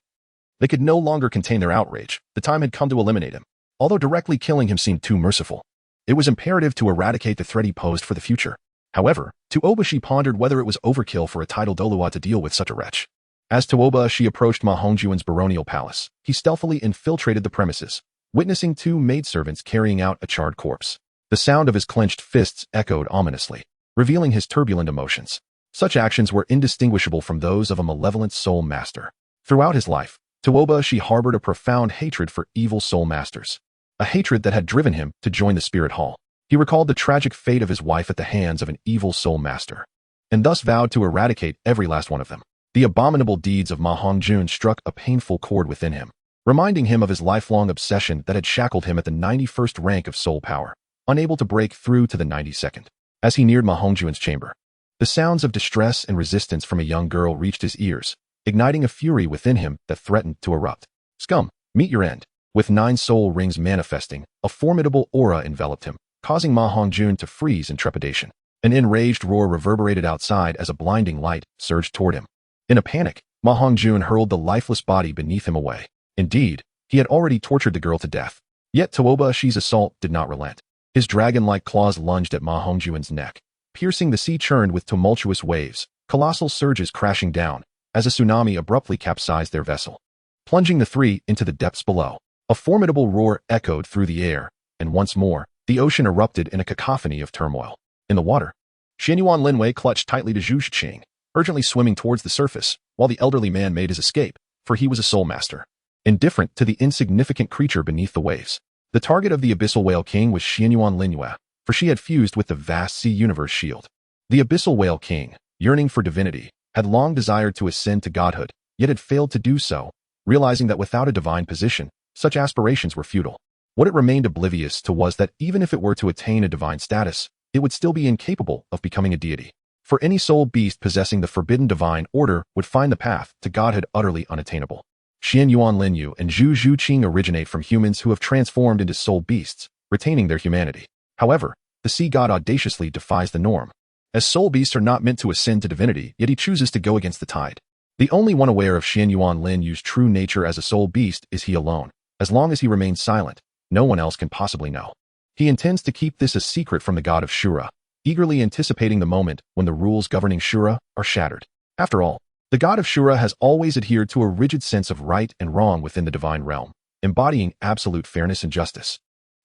they could no longer contain their outrage. The time had come to eliminate him. Although directly killing him seemed too merciful, it was imperative to eradicate the threat he posed for the future. However, Tuoba pondered whether it was overkill for a titled Douluo to deal with such a wretch. As Tuoba approached Ma Hongjuan's baronial palace, he stealthily infiltrated the premises, witnessing 2 maidservants carrying out a charred corpse. The sound of his clenched fists echoed ominously, revealing his turbulent emotions. Such actions were indistinguishable from those of a malevolent soul master. Throughout his life, Tuoba harbored a profound hatred for evil soul masters, a hatred that had driven him to join the spirit hall. He recalled the tragic fate of his wife at the hands of an evil soul master, and thus vowed to eradicate every last one of them. The abominable deeds of Ma Hongjun struck a painful chord within him, reminding him of his lifelong obsession that had shackled him at the 91st rank of soul power, unable to break through to the 92nd. As he neared Ma Hongjuan's chamber, The sounds of distress and resistance from a young girl reached his ears, igniting a fury within him that threatened to erupt. Scum, meet your end. With 9 soul rings manifesting, a formidable aura enveloped him, causing Ma Hongjun to freeze in trepidation. An enraged roar reverberated outside as a blinding light surged toward him. In a panic, Ma Hongjun hurled the lifeless body beneath him away. Indeed, he had already tortured the girl to death. Yet Tuoba Shi's assault did not relent. His dragon-like claws lunged at Ma Hongjun's neck, piercing the sea churned with tumultuous waves, colossal surges crashing down, as a tsunami abruptly capsized their vessel, plunging the three into the depths below. A formidable roar echoed through the air, and once more, the ocean erupted in a cacophony of turmoil. In the water, Xuanyuan Lin Yue clutched tightly to Zhu Qing, urgently swimming towards the surface, while the elderly man made his escape, for he was a soul master, indifferent to the insignificant creature beneath the waves. The target of the Abyssal Whale King was Xuanyuan Lin Yue, for she had fused with the vast sea universe shield. The Abyssal Whale King, yearning for divinity, had long desired to ascend to godhood, yet had failed to do so, realizing that without a divine position, such aspirations were futile. What it remained oblivious to was that even if it were to attain a divine status, it would still be incapable of becoming a deity. For any soul beast possessing the forbidden divine order would find the path to godhood utterly unattainable. Xuanyuan Lin Yue and Zhu Qing originate from humans who have transformed into soul beasts, retaining their humanity. However, the sea god audaciously defies the norm. As soul beasts are not meant to ascend to divinity, yet he chooses to go against the tide. The only one aware of Xuanyuan Lin Yue's true nature as a soul beast is he alone. As long as he remains silent, no one else can possibly know. He intends to keep this a secret from the god of Shura, eagerly anticipating the moment when the rules governing Shura are shattered. After all, the god of Shura has always adhered to a rigid sense of right and wrong within the divine realm, embodying absolute fairness and justice,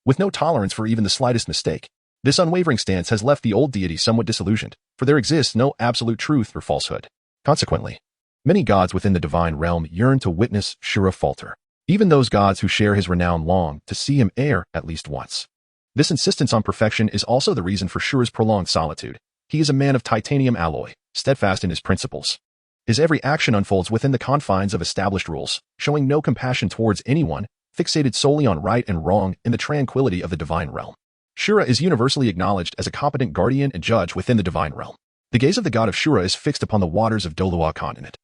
with no tolerance for even the slightest mistake. This unwavering stance has left the old deity somewhat disillusioned, for there exists no absolute truth or falsehood. Consequently, many gods within the divine realm yearn to witness Shura falter. Even those gods who share his renown long to see him err at least once. This insistence on perfection is also the reason for Shura's prolonged solitude. He is a man of titanium alloy, steadfast in his principles. His every action unfolds within the confines of established rules, showing no compassion towards anyone, fixated solely on right and wrong in the tranquility of the divine realm. Shura is universally acknowledged as a competent guardian and judge within the divine realm. The gaze of the god of Shura is fixed upon the waters of Douluo continent,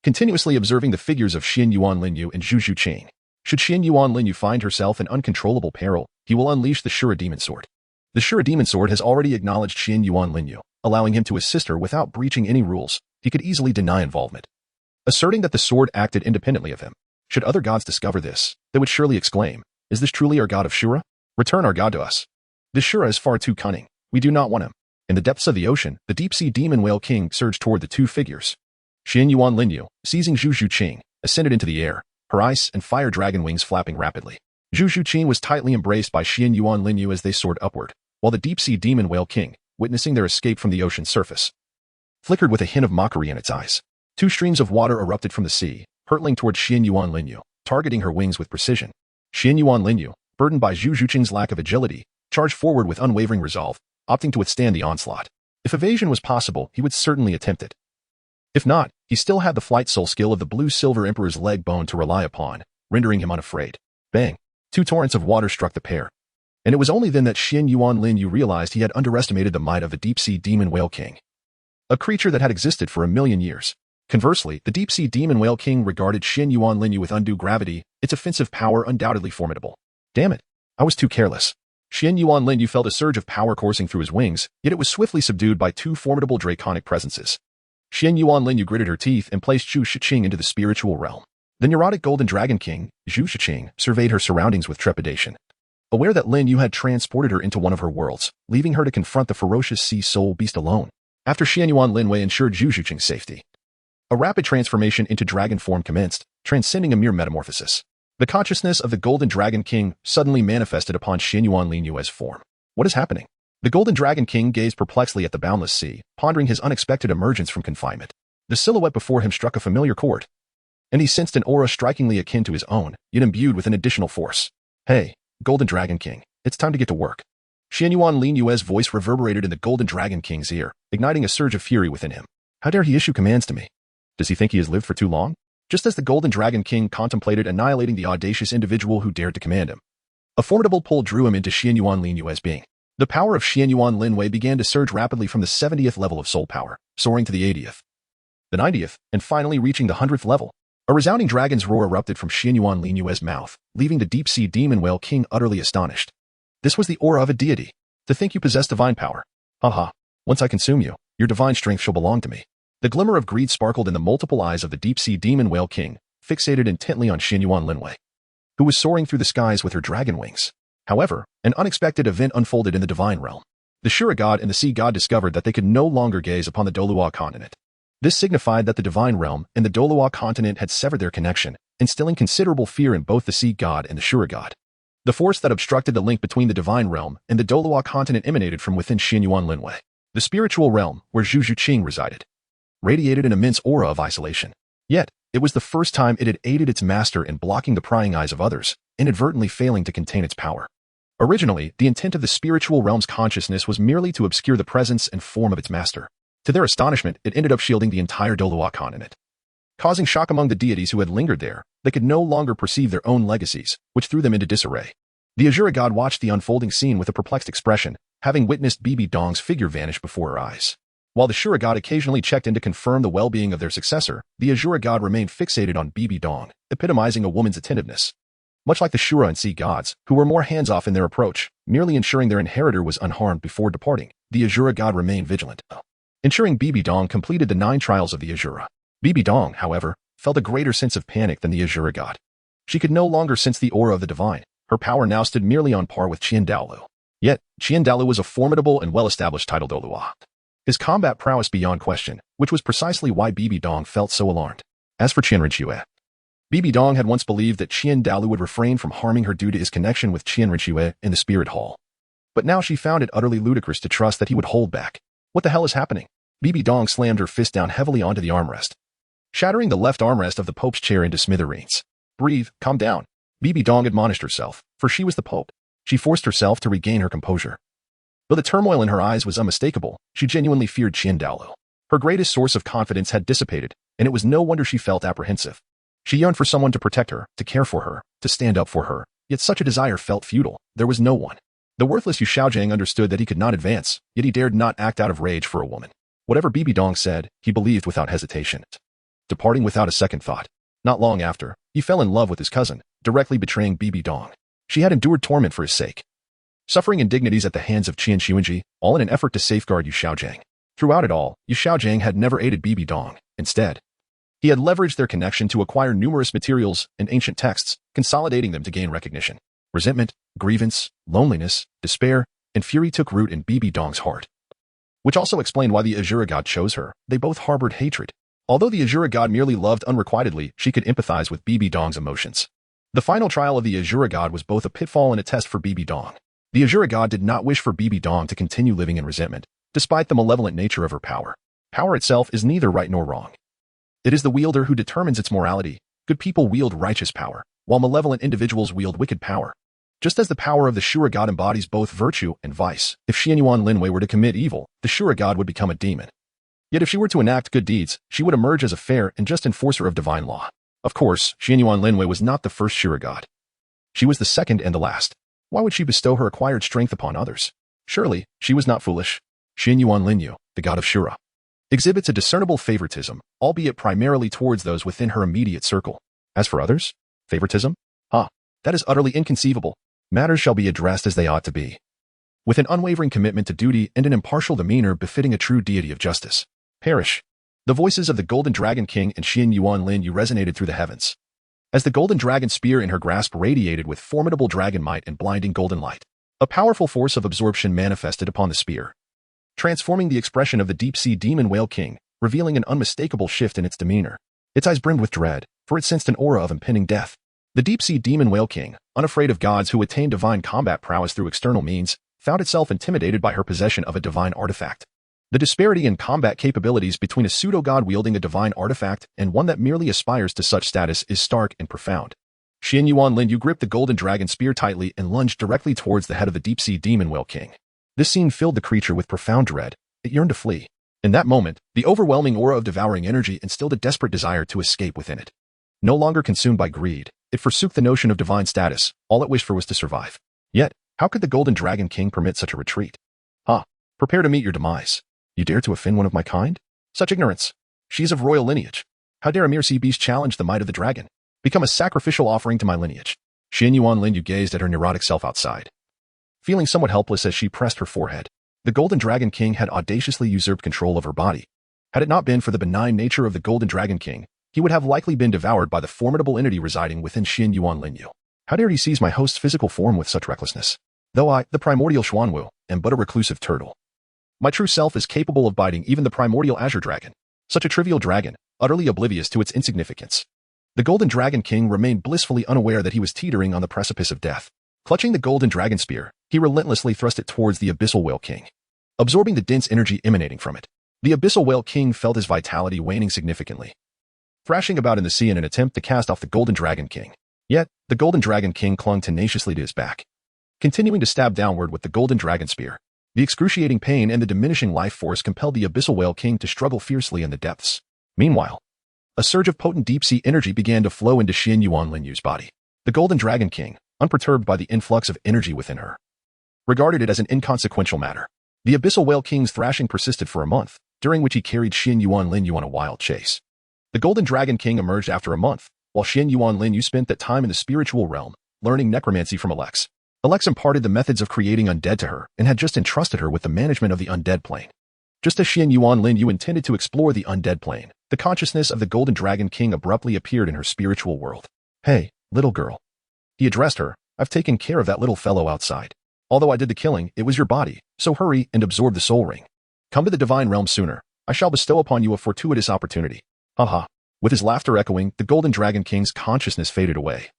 continuously observing the figures of Xuanyuan Lin Yue and Zhu Qing. Should Xuanyuan Lin Yue find herself in uncontrollable peril, he will unleash the Shura demon sword. The Shura demon sword has already acknowledged Xuanyuan Lin Yue, allowing him to assist her without breaching any rules. He could easily deny involvement, asserting that the sword acted independently of him. Should other gods discover this, they would surely exclaim, "Is this truly our god of Shura? Return our god to us. This Shura is far too cunning. We do not want him." In the depths of the ocean, the deep-sea demon whale king surged toward the two figures. Xuanyuan Lin Yue, seizing Zhu Qing, ascended into the air, her ice and fire dragon wings flapping rapidly. Zhu Qing was tightly embraced by Xuanyuan Lin Yue as they soared upward, while the deep-sea demon whale king, witnessing their escape from the ocean's surface, flickered with a hint of mockery in its eyes. Two streams of water erupted from the sea, hurtling toward Xuanyuan Lin Yue, targeting her wings with precision. Xuanyuan Lin Yue, burdened by Zhu Qing's lack of agility, charged forward with unwavering resolve, opting to withstand the onslaught. If evasion was possible, he would certainly attempt it. If not, he still had the flight soul skill of the blue-silver emperor's leg bone to rely upon, rendering him unafraid. Bang! Two torrents of water struck the pair. And it was only then that Xuanyuan Lin Yue realized he had underestimated the might of the deep-sea demon whale king, a creature that had existed for 1,000,000 years. Conversely, the deep-sea demon whale king regarded Xuanyuan Lin Yue with undue gravity, its offensive power undoubtedly formidable. Damn it, I was too careless. Xuanyuan Lin Yue felt a surge of power coursing through his wings, yet it was swiftly subdued by two formidable draconic presences. Xuanyuan Lin Yue gritted her teeth and placed Zhu Qing into the spiritual realm. The neurotic golden dragon king, Zhu Qing, surveyed her surroundings with trepidation, aware that Lin Yue had transported her into one of her worlds, leaving her to confront the ferocious sea soul beast alone. After Xuanyuan Lin Yue ensured Zhu Qing's safety, a rapid transformation into dragon form commenced, transcending a mere metamorphosis. The consciousness of the Golden Dragon King suddenly manifested upon Xuanyuan Lin Yue's form. What is happening? The Golden Dragon King gazed perplexly at the boundless sea, pondering his unexpected emergence from confinement. The silhouette before him struck a familiar chord, and he sensed an aura strikingly akin to his own, yet imbued with an additional force. Hey, Golden Dragon King, it's time to get to work. Xuanyuan Lin Yue's voice reverberated in the Golden Dragon King's ear, igniting a surge of fury within him. How dare he issue commands to me? Does he think he has lived for too long? Just as the Golden Dragon King contemplated annihilating the audacious individual who dared to command him, a formidable pull drew him into Xuanyuan Lin Yue's being. The power of Xuanyuan Lin Yue began to surge rapidly from the 70th level of soul power, soaring to the 80th, the 90th, and finally reaching the 100th level. A resounding dragon's roar erupted from Xuanyuan Lin Yue's mouth, leaving the deep-sea demon whale king utterly astonished. This was the aura of a deity. To think you possess divine power. Haha. Once I consume you, your divine strength shall belong to me. The glimmer of greed sparkled in the multiple eyes of the deep-sea demon whale king, fixated intently on Xuanyuan Lin Yue, who was soaring through the skies with her dragon wings. However, an unexpected event unfolded in the divine realm. The Shura god and the sea god discovered that they could no longer gaze upon the Douluo continent. This signified that the divine realm and the Douluo continent had severed their connection, instilling considerable fear in both the sea god and the Shura god. The force that obstructed the link between the divine realm and the Douluo continent emanated from within Xuanyuan Lin Yue. The spiritual realm, where Zhu Qing resided, radiated an immense aura of isolation. Yet, it was the first time it had aided its master in blocking the prying eyes of others, inadvertently failing to contain its power. Originally, the intent of the spiritual realm's consciousness was merely to obscure the presence and form of its master. To their astonishment, it ended up shielding the entire Douluo continent. Causing shock among the deities who had lingered there, they could no longer perceive their own legacies, which threw them into disarray. The Azura god watched the unfolding scene with a perplexed expression, having witnessed Bibi Dong's figure vanish before her eyes. While the Shura god occasionally checked in to confirm the well-being of their successor, the Azura god remained fixated on Bibi Dong, epitomizing a woman's attentiveness. Much like the Shura and sea gods, who were more hands-off in their approach, merely ensuring their inheritor was unharmed before departing, the Azura god remained vigilant, ensuring Bibi Dong completed the 9 trials of the Azura. Bibi Dong, however, felt a greater sense of panic than the Azura god. She could no longer sense the aura of the divine. Her power now stood merely on par with Douluo. Yet, Douluo was a formidable and well-established title Douluo. His combat prowess beyond question, which was precisely why Bibi Dong felt so alarmed. As for Lin Yue, Bibi Dong had once believed that Douluo would refrain from harming her due to his connection with Lin Yue in the spirit hall. But now she found it utterly ludicrous to trust that he would hold back. What the hell is happening? Bibi Dong slammed her fist down heavily onto the armrest, shattering the left armrest of the Pope's chair into smithereens. Breathe, calm down, Bibi Dong admonished herself, for she was the Pope. She forced herself to regain her composure. Though the turmoil in her eyes was unmistakable, she genuinely feared Douluo. Her greatest source of confidence had dissipated, and it was no wonder she felt apprehensive. She yearned for someone to protect her, to care for her, to stand up for her, yet such a desire felt futile. There was no one. The worthless Yu Xiaojing understood that he could not advance, yet he dared not act out of rage for a woman. Whatever Bibi Dong said, he believed without hesitation, departing without a second thought. Not long after, he fell in love with his cousin, directly betraying Bibi Dong. She had endured torment for his sake, suffering indignities at the hands of Qian Xuanji, all in an effort to safeguard Yu Xiaojing. Throughout it all, Yu Xiaojing had never aided Bibi Dong. Instead, he had leveraged their connection to acquire numerous materials and ancient texts, consolidating them to gain recognition. Resentment, grievance, loneliness, despair, and fury took root in Bibi Dong's heart, which also explained why the Azura god chose her. They both harbored hatred. Although the Azura god merely loved unrequitedly, she could empathize with Bibi Dong's emotions. The final trial of the Azura god was both a pitfall and a test for Bibi Dong. The Azura god did not wish for Bibi Dong to continue living in resentment, despite the malevolent nature of her power. Power itself is neither right nor wrong. It is the wielder who determines its morality. Good people wield righteous power, while malevolent individuals wield wicked power. Just as the power of the Shura god embodies both virtue and vice, if Xuanyuan Lin Yue were to commit evil, the Shura god would become a demon. Yet if she were to enact good deeds, she would emerge as a fair and just enforcer of divine law. Of course, Xuanyuan Lin Yue was not the first Shura god. She was the second and the last. Why would she bestow her acquired strength upon others? Surely, she was not foolish. Xuanyuan Lin Yue, the god of Shura, exhibits a discernible favoritism, albeit primarily towards those within her immediate circle. As for others, favoritism? That is utterly inconceivable. Matters shall be addressed as they ought to be, with an unwavering commitment to duty and an impartial demeanor befitting a true deity of justice. Perish. The voices of the Golden Dragon King and Xuanyuan Lin Yue resonated through the heavens, as the golden dragon spear in her grasp radiated with formidable dragon might and blinding golden light. A powerful force of absorption manifested upon the spear, transforming the expression of the deep-sea demon whale king, revealing an unmistakable shift in its demeanor. Its eyes brimmed with dread, for it sensed an aura of impending death. The deep-sea demon whale king, unafraid of gods who attained divine combat prowess through external means, found itself intimidated by her possession of a divine artifact. The disparity in combat capabilities between a pseudo-god wielding a divine artifact and one that merely aspires to such status is stark and profound. Xuanyuan Lin Yue gripped the golden dragon spear tightly and lunged directly towards the head of the deep-sea demon whale king. This scene filled the creature with profound dread. It yearned to flee. In that moment, the overwhelming aura of devouring energy instilled a desperate desire to escape within it. No longer consumed by greed, it forsook the notion of divine status. All it wished for was to survive. Yet, How could the Golden Dragon King permit such a retreat? Ah, prepare to meet your demise. You dare to offend one of my kind? Such ignorance. She is of royal lineage. How dare a mere sea beast challenge the might of the dragon? Become a sacrificial offering to my lineage. Xuanyuan Lin Yue gazed at her neurotic self outside. Feeling somewhat helpless as she pressed her forehead, the Golden Dragon King had audaciously usurped control of her body. Had it not been for the benign nature of the Golden Dragon King, he would have likely been devoured by the formidable entity residing within Xuanyuan Lin Yue. How dare he seize my host's physical form with such recklessness? Though I, the primordial Xuanwu, am but a reclusive turtle. My true self is capable of biting even the primordial azure dragon. Such a trivial dragon, utterly oblivious to its insignificance. The Golden Dragon King remained blissfully unaware that he was teetering on the precipice of death. Clutching the Golden Dragon Spear, he relentlessly thrust it towards the Abyssal Whale King. Absorbing the dense energy emanating from it, the Abyssal Whale King felt his vitality waning significantly. Thrashing about in the sea in an attempt to cast off the Golden Dragon King. Yet, the Golden Dragon King clung tenaciously to his back. Continuing to stab downward with the Golden Dragon Spear, the excruciating pain and the diminishing life force compelled the Abyssal Whale King to struggle fiercely in the depths. Meanwhile, a surge of potent deep-sea energy began to flow into Xuanyuan Lin Yue's body. The Golden Dragon King, unperturbed by the influx of energy within her, regarded it as an inconsequential matter. The Abyssal Whale King's thrashing persisted for a month, during which he carried Xuanyuan Lin Yue on a wild chase. The Golden Dragon King emerged after a month, while Xuanyuan Lin Yue spent that time in the spiritual realm, learning necromancy from Alex. Alex imparted the methods of creating undead to her and had just entrusted her with the management of the undead plane. Just as Xuanyuan Lin Yue intended to explore the undead plane, the consciousness of the Golden Dragon King abruptly appeared in her spiritual world. Hey, little girl. He addressed her, I've taken care of that little fellow outside. Although I did the killing, it was your body, so hurry and absorb the soul ring. Come to the divine realm sooner. I shall bestow upon you a fortuitous opportunity. Haha. With his laughter echoing, the Golden Dragon King's consciousness faded away,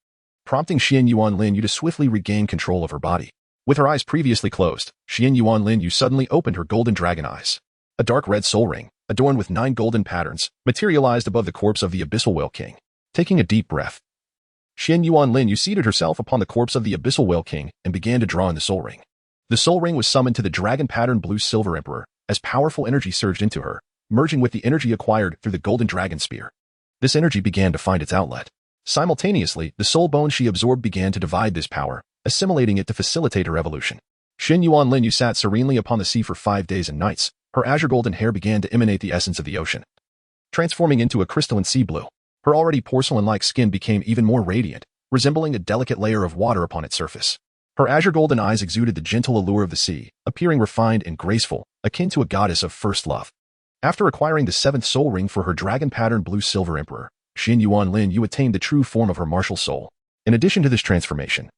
prompting Xuanyuan Lin Yue to swiftly regain control of her body. With her eyes previously closed, Xuanyuan Lin Yue suddenly opened her golden dragon eyes. A dark red soul ring, adorned with 9 golden patterns, materialized above the corpse of the Abyssal Whale King. Taking a deep breath, Xuanyuan Lin Yue seated herself upon the corpse of the Abyssal Whale King and began to draw in the soul ring. The soul ring was summoned to the dragon pattern blue-silver emperor, as powerful energy surged into her, merging with the energy acquired through the Golden Dragon Spear. This energy began to find its outlet. Simultaneously, the soul bone she absorbed began to divide this power, assimilating it to facilitate her evolution. Xuanyuan Lin Yue sat serenely upon the sea for 5 days and nights. Her azure golden hair began to emanate the essence of the ocean, transforming into a crystalline sea blue. Her already porcelain-like skin became even more radiant, resembling a delicate layer of water upon its surface. Her azure golden eyes exuded the gentle allure of the sea, appearing refined and graceful, akin to a goddess of first love. After acquiring the 7th soul ring for her dragon-patterned blue-silver emperor, Xuanyuan Lin Yue attained the true form of her martial soul. In addition to this transformation,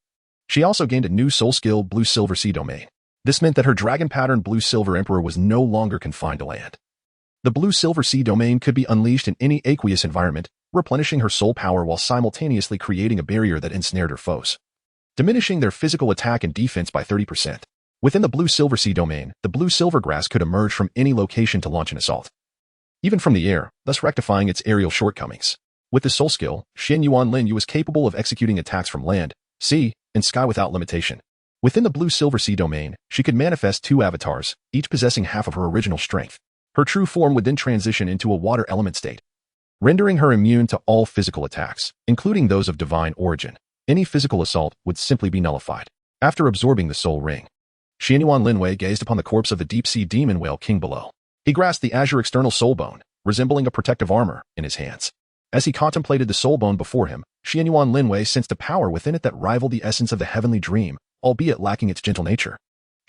she also gained a new soul skill, blue-silver sea domain. This meant that her dragon-patterned blue-silver emperor was no longer confined to land. The blue-silver sea domain could be unleashed in any aqueous environment, replenishing her soul power while simultaneously creating a barrier that ensnared her foes, diminishing their physical attack and defense by 30%. Within the blue-silver sea domain, the blue-silver grass could emerge from any location to launch an assault, even from the air, thus rectifying its aerial shortcomings. With this soul skill, Xuanyuan Lin Yue was capable of executing attacks from land, sea, and sky without limitation. Within the blue-silver sea domain, she could manifest 2 avatars, each possessing half of her original strength. Her true form would then transition into a water element state, rendering her immune to all physical attacks, including those of divine origin. Any physical assault would simply be nullified. After absorbing the soul ring, Xuanyuan Lin Yue gazed upon the corpse of the deep-sea demon whale king below. He grasped the azure external soul bone, resembling a protective armor, in his hands. As he contemplated the soul bone before him, Xuanyuan Lin Yue sensed a power within it that rivaled the essence of the heavenly dream, albeit lacking its gentle nature.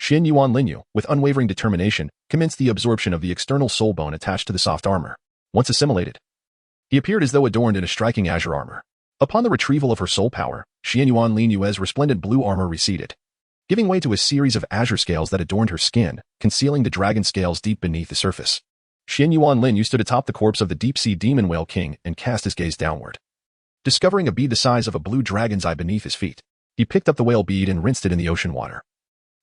Xuanyuan Lin Yue, with unwavering determination, commenced the absorption of the external soul bone attached to the soft armor. Once assimilated, he appeared as though adorned in a striking azure armor. Upon the retrieval of her soul power, Xuanyuan Lin Yue's resplendent blue armor receded, giving way to a series of azure scales that adorned her skin, concealing the dragon scales deep beneath the surface. Xuanyuan Lin Yue stood atop the corpse of the deep-sea demon whale king and cast his gaze downward. Discovering a bead the size of a blue dragon's eye beneath his feet, he picked up the whale bead and rinsed it in the ocean water,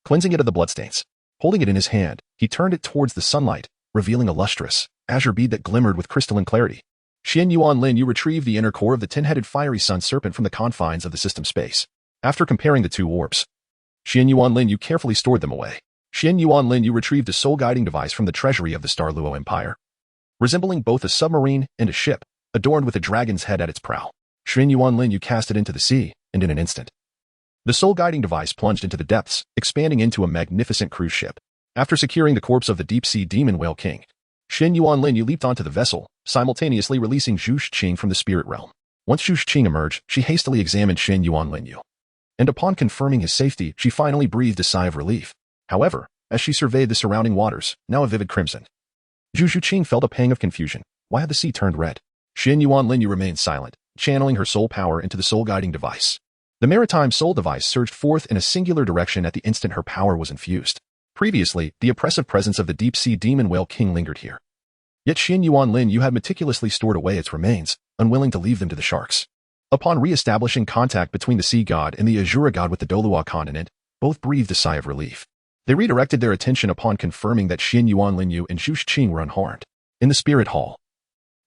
cleansing it of the bloodstains. Holding it in his hand, he turned it towards the sunlight, revealing a lustrous, azure bead that glimmered with crystalline clarity. Xuanyuan Lin Yue retrieved the inner core of the 10-headed fiery sun serpent from the confines of the system space. After comparing the 2 orbs, Xuanyuan Lin Yue carefully stored them away. Xuanyuan Lin Yue retrieved a soul-guiding device from the treasury of the Star Luo Empire, resembling both a submarine and a ship, adorned with a dragon's head at its prow. Xuanyuan Lin Yue cast it into the sea, and in an instant, The soul-guiding device plunged into the depths, expanding into a magnificent cruise ship. After securing the corpse of the deep-sea demon whale king, Xuanyuan Lin Yue leaped onto the vessel, simultaneously releasing Zhu Qing from the spirit realm. Once Zhu Qing emerged, she hastily examined Xuanyuan Lin Yue. And upon confirming his safety, she finally breathed a sigh of relief. However, as she surveyed the surrounding waters, now a vivid crimson, Zhu Qing felt a pang of confusion. Why had the sea turned red? Xuanyuan Lin Yue remained silent, channeling her soul power into the soul-guiding device. The maritime soul device surged forth in a singular direction at the instant her power was infused. Previously, the oppressive presence of the deep-sea demon whale king lingered here. Yet Xuanyuan Lin Yue had meticulously stored away its remains, unwilling to leave them to the sharks. Upon re-establishing contact between the sea god and the Azura god with the Douluo continent, both breathed a sigh of relief. They redirected their attention upon confirming that Xuanyuan Lin Yue and Zhu Qing were unharmed. In the spirit hall,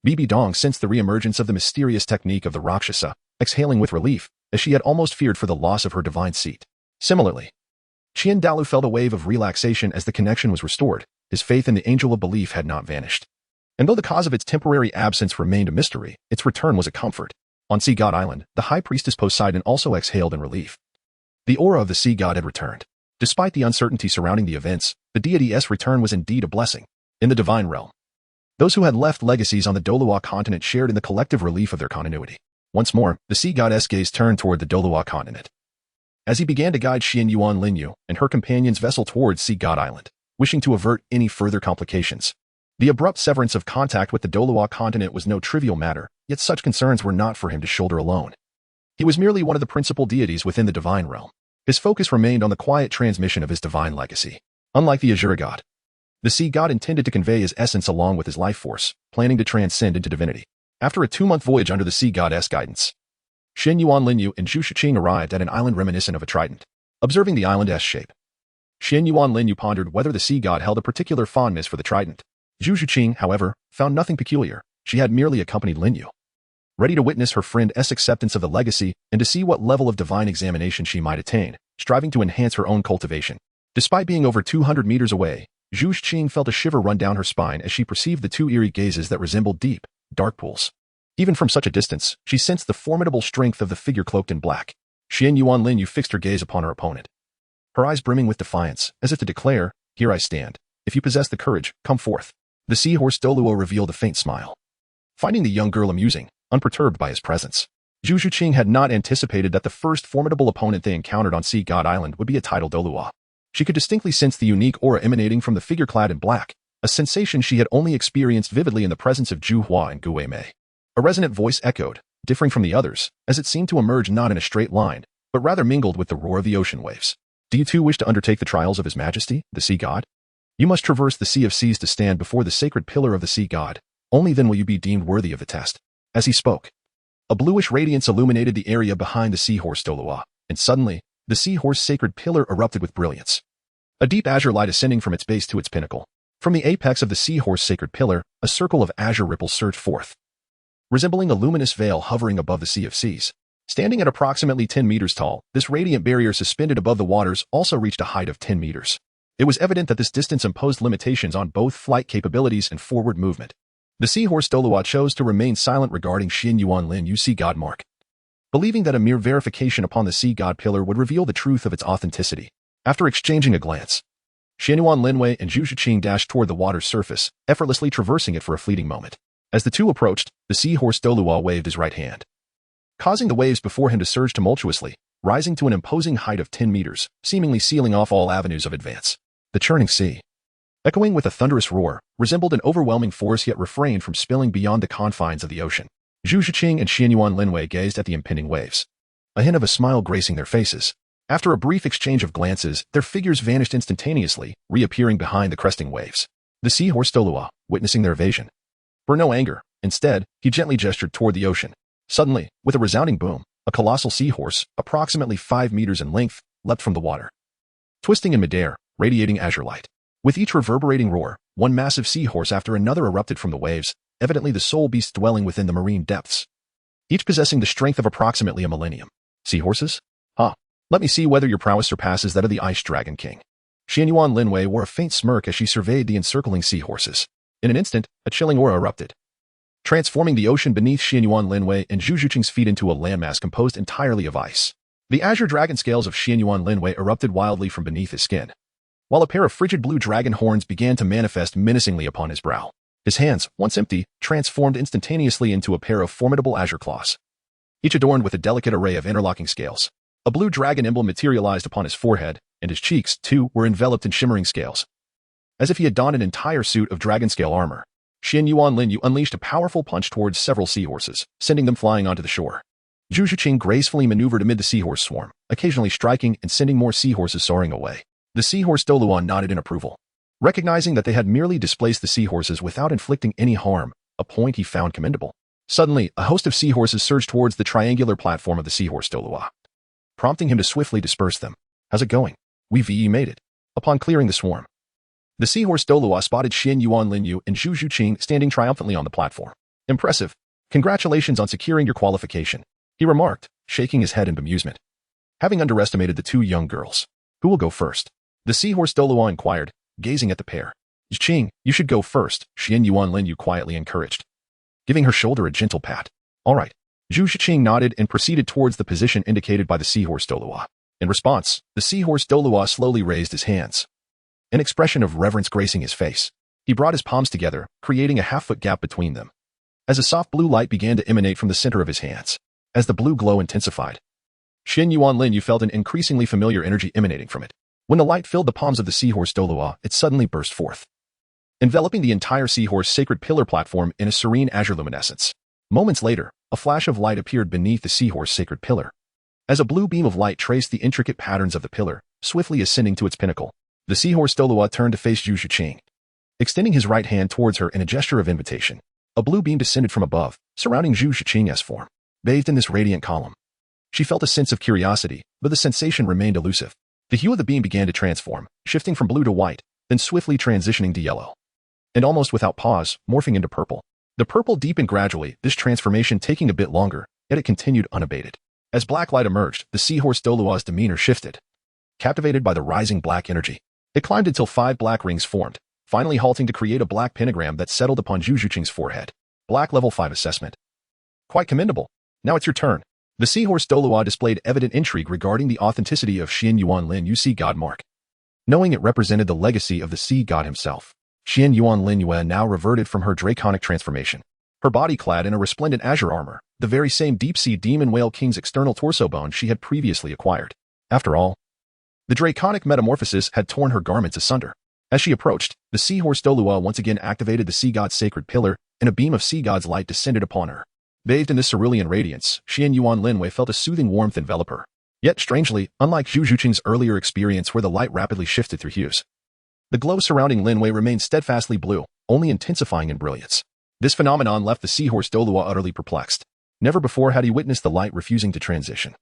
Bibi Dong sensed the re-emergence of the mysterious technique of the Rakshasa, exhaling with relief, as she had almost feared for the loss of her divine seat. Similarly, Qian Dalu felt a wave of relaxation as the connection was restored. His faith in the angel of belief had not vanished. And though the cause of its temporary absence remained a mystery, its return was a comfort. On Sea God Island, the high priestess Poseidon also exhaled in relief. The aura of the sea god had returned. Despite the uncertainty surrounding the events, the deity's return was indeed a blessing. In the divine realm, those who had left legacies on the Douluo continent shared in the collective relief of their continuity. Once more, the sea god's gaze turned toward the Douluo continent, as he began to guide Xuanyuan Lin Yue and her companion's vessel towards Sea God Island, wishing to avert any further complications. The abrupt severance of contact with the Douluo continent was no trivial matter, yet such concerns were not for him to shoulder alone. He was merely one of the principal deities within the divine realm. His focus remained on the quiet transmission of his divine legacy. Unlike the Azura god, the sea god intended to convey his essence along with his life force, planning to transcend into divinity. After a 2-month voyage under the sea god's guidance, Xuanyuan Lin Yue and Zhu Qing arrived at an island reminiscent of a trident. Observing the island's shape, Xuanyuan Lin Yue pondered whether the sea god held a particular fondness for the trident. Zhu Qing, however, found nothing peculiar. She had merely accompanied Lin Yue, ready to witness her friend's acceptance of the legacy and to see what level of divine examination she might attain, striving to enhance her own cultivation. Despite being over 200 meters away, Zhu Qing felt a shiver run down her spine as she perceived the two eerie gazes that resembled deep, dark pools. Even from such a distance, she sensed the formidable strength of the figure cloaked in black. Xuanyuan Lin Yue fixed her gaze upon her opponent, her eyes brimming with defiance, as if to declare, "Here I stand. If you possess the courage, come forth." The seahorse Douluo revealed a faint smile, finding the young girl amusing, unperturbed by his presence. Zhu Qing had not anticipated that the first formidable opponent they encountered on Sea God Island would be a titled Douluo. She could distinctly sense the unique aura emanating from the figure clad in black, a sensation she had only experienced vividly in the presence of Zhu Hua and Gu Weimei. A resonant voice echoed, differing from the others, as it seemed to emerge not in a straight line, but rather mingled with the roar of the ocean waves. "Do you too wish to undertake the trials of His Majesty, the Sea God? You must traverse the Sea of Seas to stand before the sacred pillar of the Sea God. Only then will you be deemed worthy of the test." As he spoke, a bluish radiance illuminated the area behind the seahorse Douluo, and suddenly, the seahorse sacred pillar erupted with brilliance. A deep azure light ascending from its base to its pinnacle. From the apex of the seahorse sacred pillar, a circle of azure ripples surged forth, resembling a luminous veil hovering above the Sea of Seas. Standing at approximately 10 meters tall, this radiant barrier suspended above the waters also reached a height of 10 meters. It was evident that this distance imposed limitations on both flight capabilities and forward movement. The seahorse Douluo chose to remain silent regarding Xuanyuan Lin Yue's sea god mark, believing that a mere verification upon the sea god pillar would reveal the truth of its authenticity. After exchanging a glance, Xuanyuan Lin Yue and Zhu Qing dashed toward the water's surface, effortlessly traversing it for a fleeting moment. As the two approached, the seahorse Douluo waved his right hand, causing the waves before him to surge tumultuously, rising to an imposing height of 10 meters, seemingly sealing off all avenues of advance. The churning sea, echoing with a thunderous roar, resembled an overwhelming force yet refrained from spilling beyond the confines of the ocean. Zhu Qing and Xuanyuan Lin Yue gazed at the impending waves, a hint of a smile gracing their faces. After a brief exchange of glances, their figures vanished instantaneously, reappearing behind the cresting waves. The seahorse Douluo, witnessing their evasion, bore no anger. Instead, he gently gestured toward the ocean. Suddenly, with a resounding boom, a colossal seahorse, approximately 5 meters in length, leapt from the water, twisting in midair, radiating azure light. With each reverberating roar, one massive seahorse after another erupted from the waves, evidently the soul beasts dwelling within the marine depths, each possessing the strength of approximately a millennium. Seahorses? Huh. Let me see whether your prowess surpasses that of the Ice Dragon King. Xuanyuan Lin Yue wore a faint smirk as she surveyed the encircling seahorses. In an instant, a chilling aura erupted, transforming the ocean beneath Xuanyuan Lin Yue and Zhu Qing's feet into a landmass composed entirely of ice. The azure dragon scales of Xuanyuan Lin Yue erupted wildly from beneath his skin, while a pair of frigid blue dragon horns began to manifest menacingly upon his brow. His hands, once empty, transformed instantaneously into a pair of formidable azure claws, each adorned with a delicate array of interlocking scales. A blue dragon emblem materialized upon his forehead, and his cheeks, too, were enveloped in shimmering scales, as if he had donned an entire suit of dragon scale armor. Xuanyuan Lin Yue unleashed a powerful punch towards several seahorses, sending them flying onto the shore. Zhu Qing gracefully maneuvered amid the seahorse swarm, occasionally striking and sending more seahorses soaring away. The seahorse Douluo nodded in approval, recognizing that they had merely displaced the seahorses without inflicting any harm, a point he found commendable. Suddenly, a host of seahorses surged towards the triangular platform of the seahorse Douluo, prompting him to swiftly disperse them. "How's it going? We've made it." Upon clearing the swarm, the seahorse Douluo spotted Xuanyuan Lin Yue and Zhu Qing standing triumphantly on the platform. "Impressive. Congratulations on securing your qualification," he remarked, shaking his head in bemusement. Having underestimated the two young girls. "Who will go first?" The seahorse Douluo inquired, gazing at the pair. "Qing, you should go first," Xuanyuan Lin Yue quietly encouraged, giving her shoulder a gentle pat. "All right." Zhu Qing nodded and proceeded towards the position indicated by the seahorse Douluo. In response, the seahorse Douluo slowly raised his hands, an expression of reverence gracing his face. He brought his palms together, creating a half-foot gap between them, as a soft blue light began to emanate from the center of his hands. As the blue glow intensified, Xuanyuan Lin Yue felt an increasingly familiar energy emanating from it. When the light filled the palms of the seahorse Douluo, it suddenly burst forth, enveloping the entire seahorse sacred pillar platform in a serene azure luminescence. Moments later, a flash of light appeared beneath the seahorse sacred pillar, as a blue beam of light traced the intricate patterns of the pillar, swiftly ascending to its pinnacle. The seahorse Douluo turned to face Zhu Qing, extending his right hand towards her in a gesture of invitation. A blue beam descended from above, surrounding Zhu Qing's form. Bathed in this radiant column, she felt a sense of curiosity, but the sensation remained elusive. The hue of the beam began to transform, shifting from blue to white, then swiftly transitioning to yellow, and almost without pause, morphing into purple. The purple deepened gradually, this transformation taking a bit longer, yet it continued unabated. As black light emerged, the seahorse Douluo's demeanor shifted, captivated by the rising black energy. It climbed until 5 black rings formed, finally halting to create a black pentagram that settled upon Zhu Qing's forehead. Black level 5 assessment. Quite commendable. Now it's your turn. The seahorse Douluo displayed evident intrigue regarding the authenticity of Xuanyuan Lin Yue's sea god mark, knowing it represented the legacy of the sea god himself. Xuanyuan Lin Yue now reverted from her draconic transformation, her body clad in a resplendent azure armor, the very same deep-sea demon whale king's external torso bone she had previously acquired. After all, the draconic metamorphosis had torn her garments asunder. As she approached, the seahorse Douluo once again activated the sea god's sacred pillar, and a beam of sea god's light descended upon her. Bathed in this cerulean radiance, Xuanyuan Lin Yue felt a soothing warmth envelop her. Yet, strangely, unlike Zhu Qing's earlier experience where the light rapidly shifted through hues, the glow surrounding Lin Yue remained steadfastly blue, only intensifying in brilliance. This phenomenon left the seahorse Douluo utterly perplexed. Never before had he witnessed the light refusing to transition.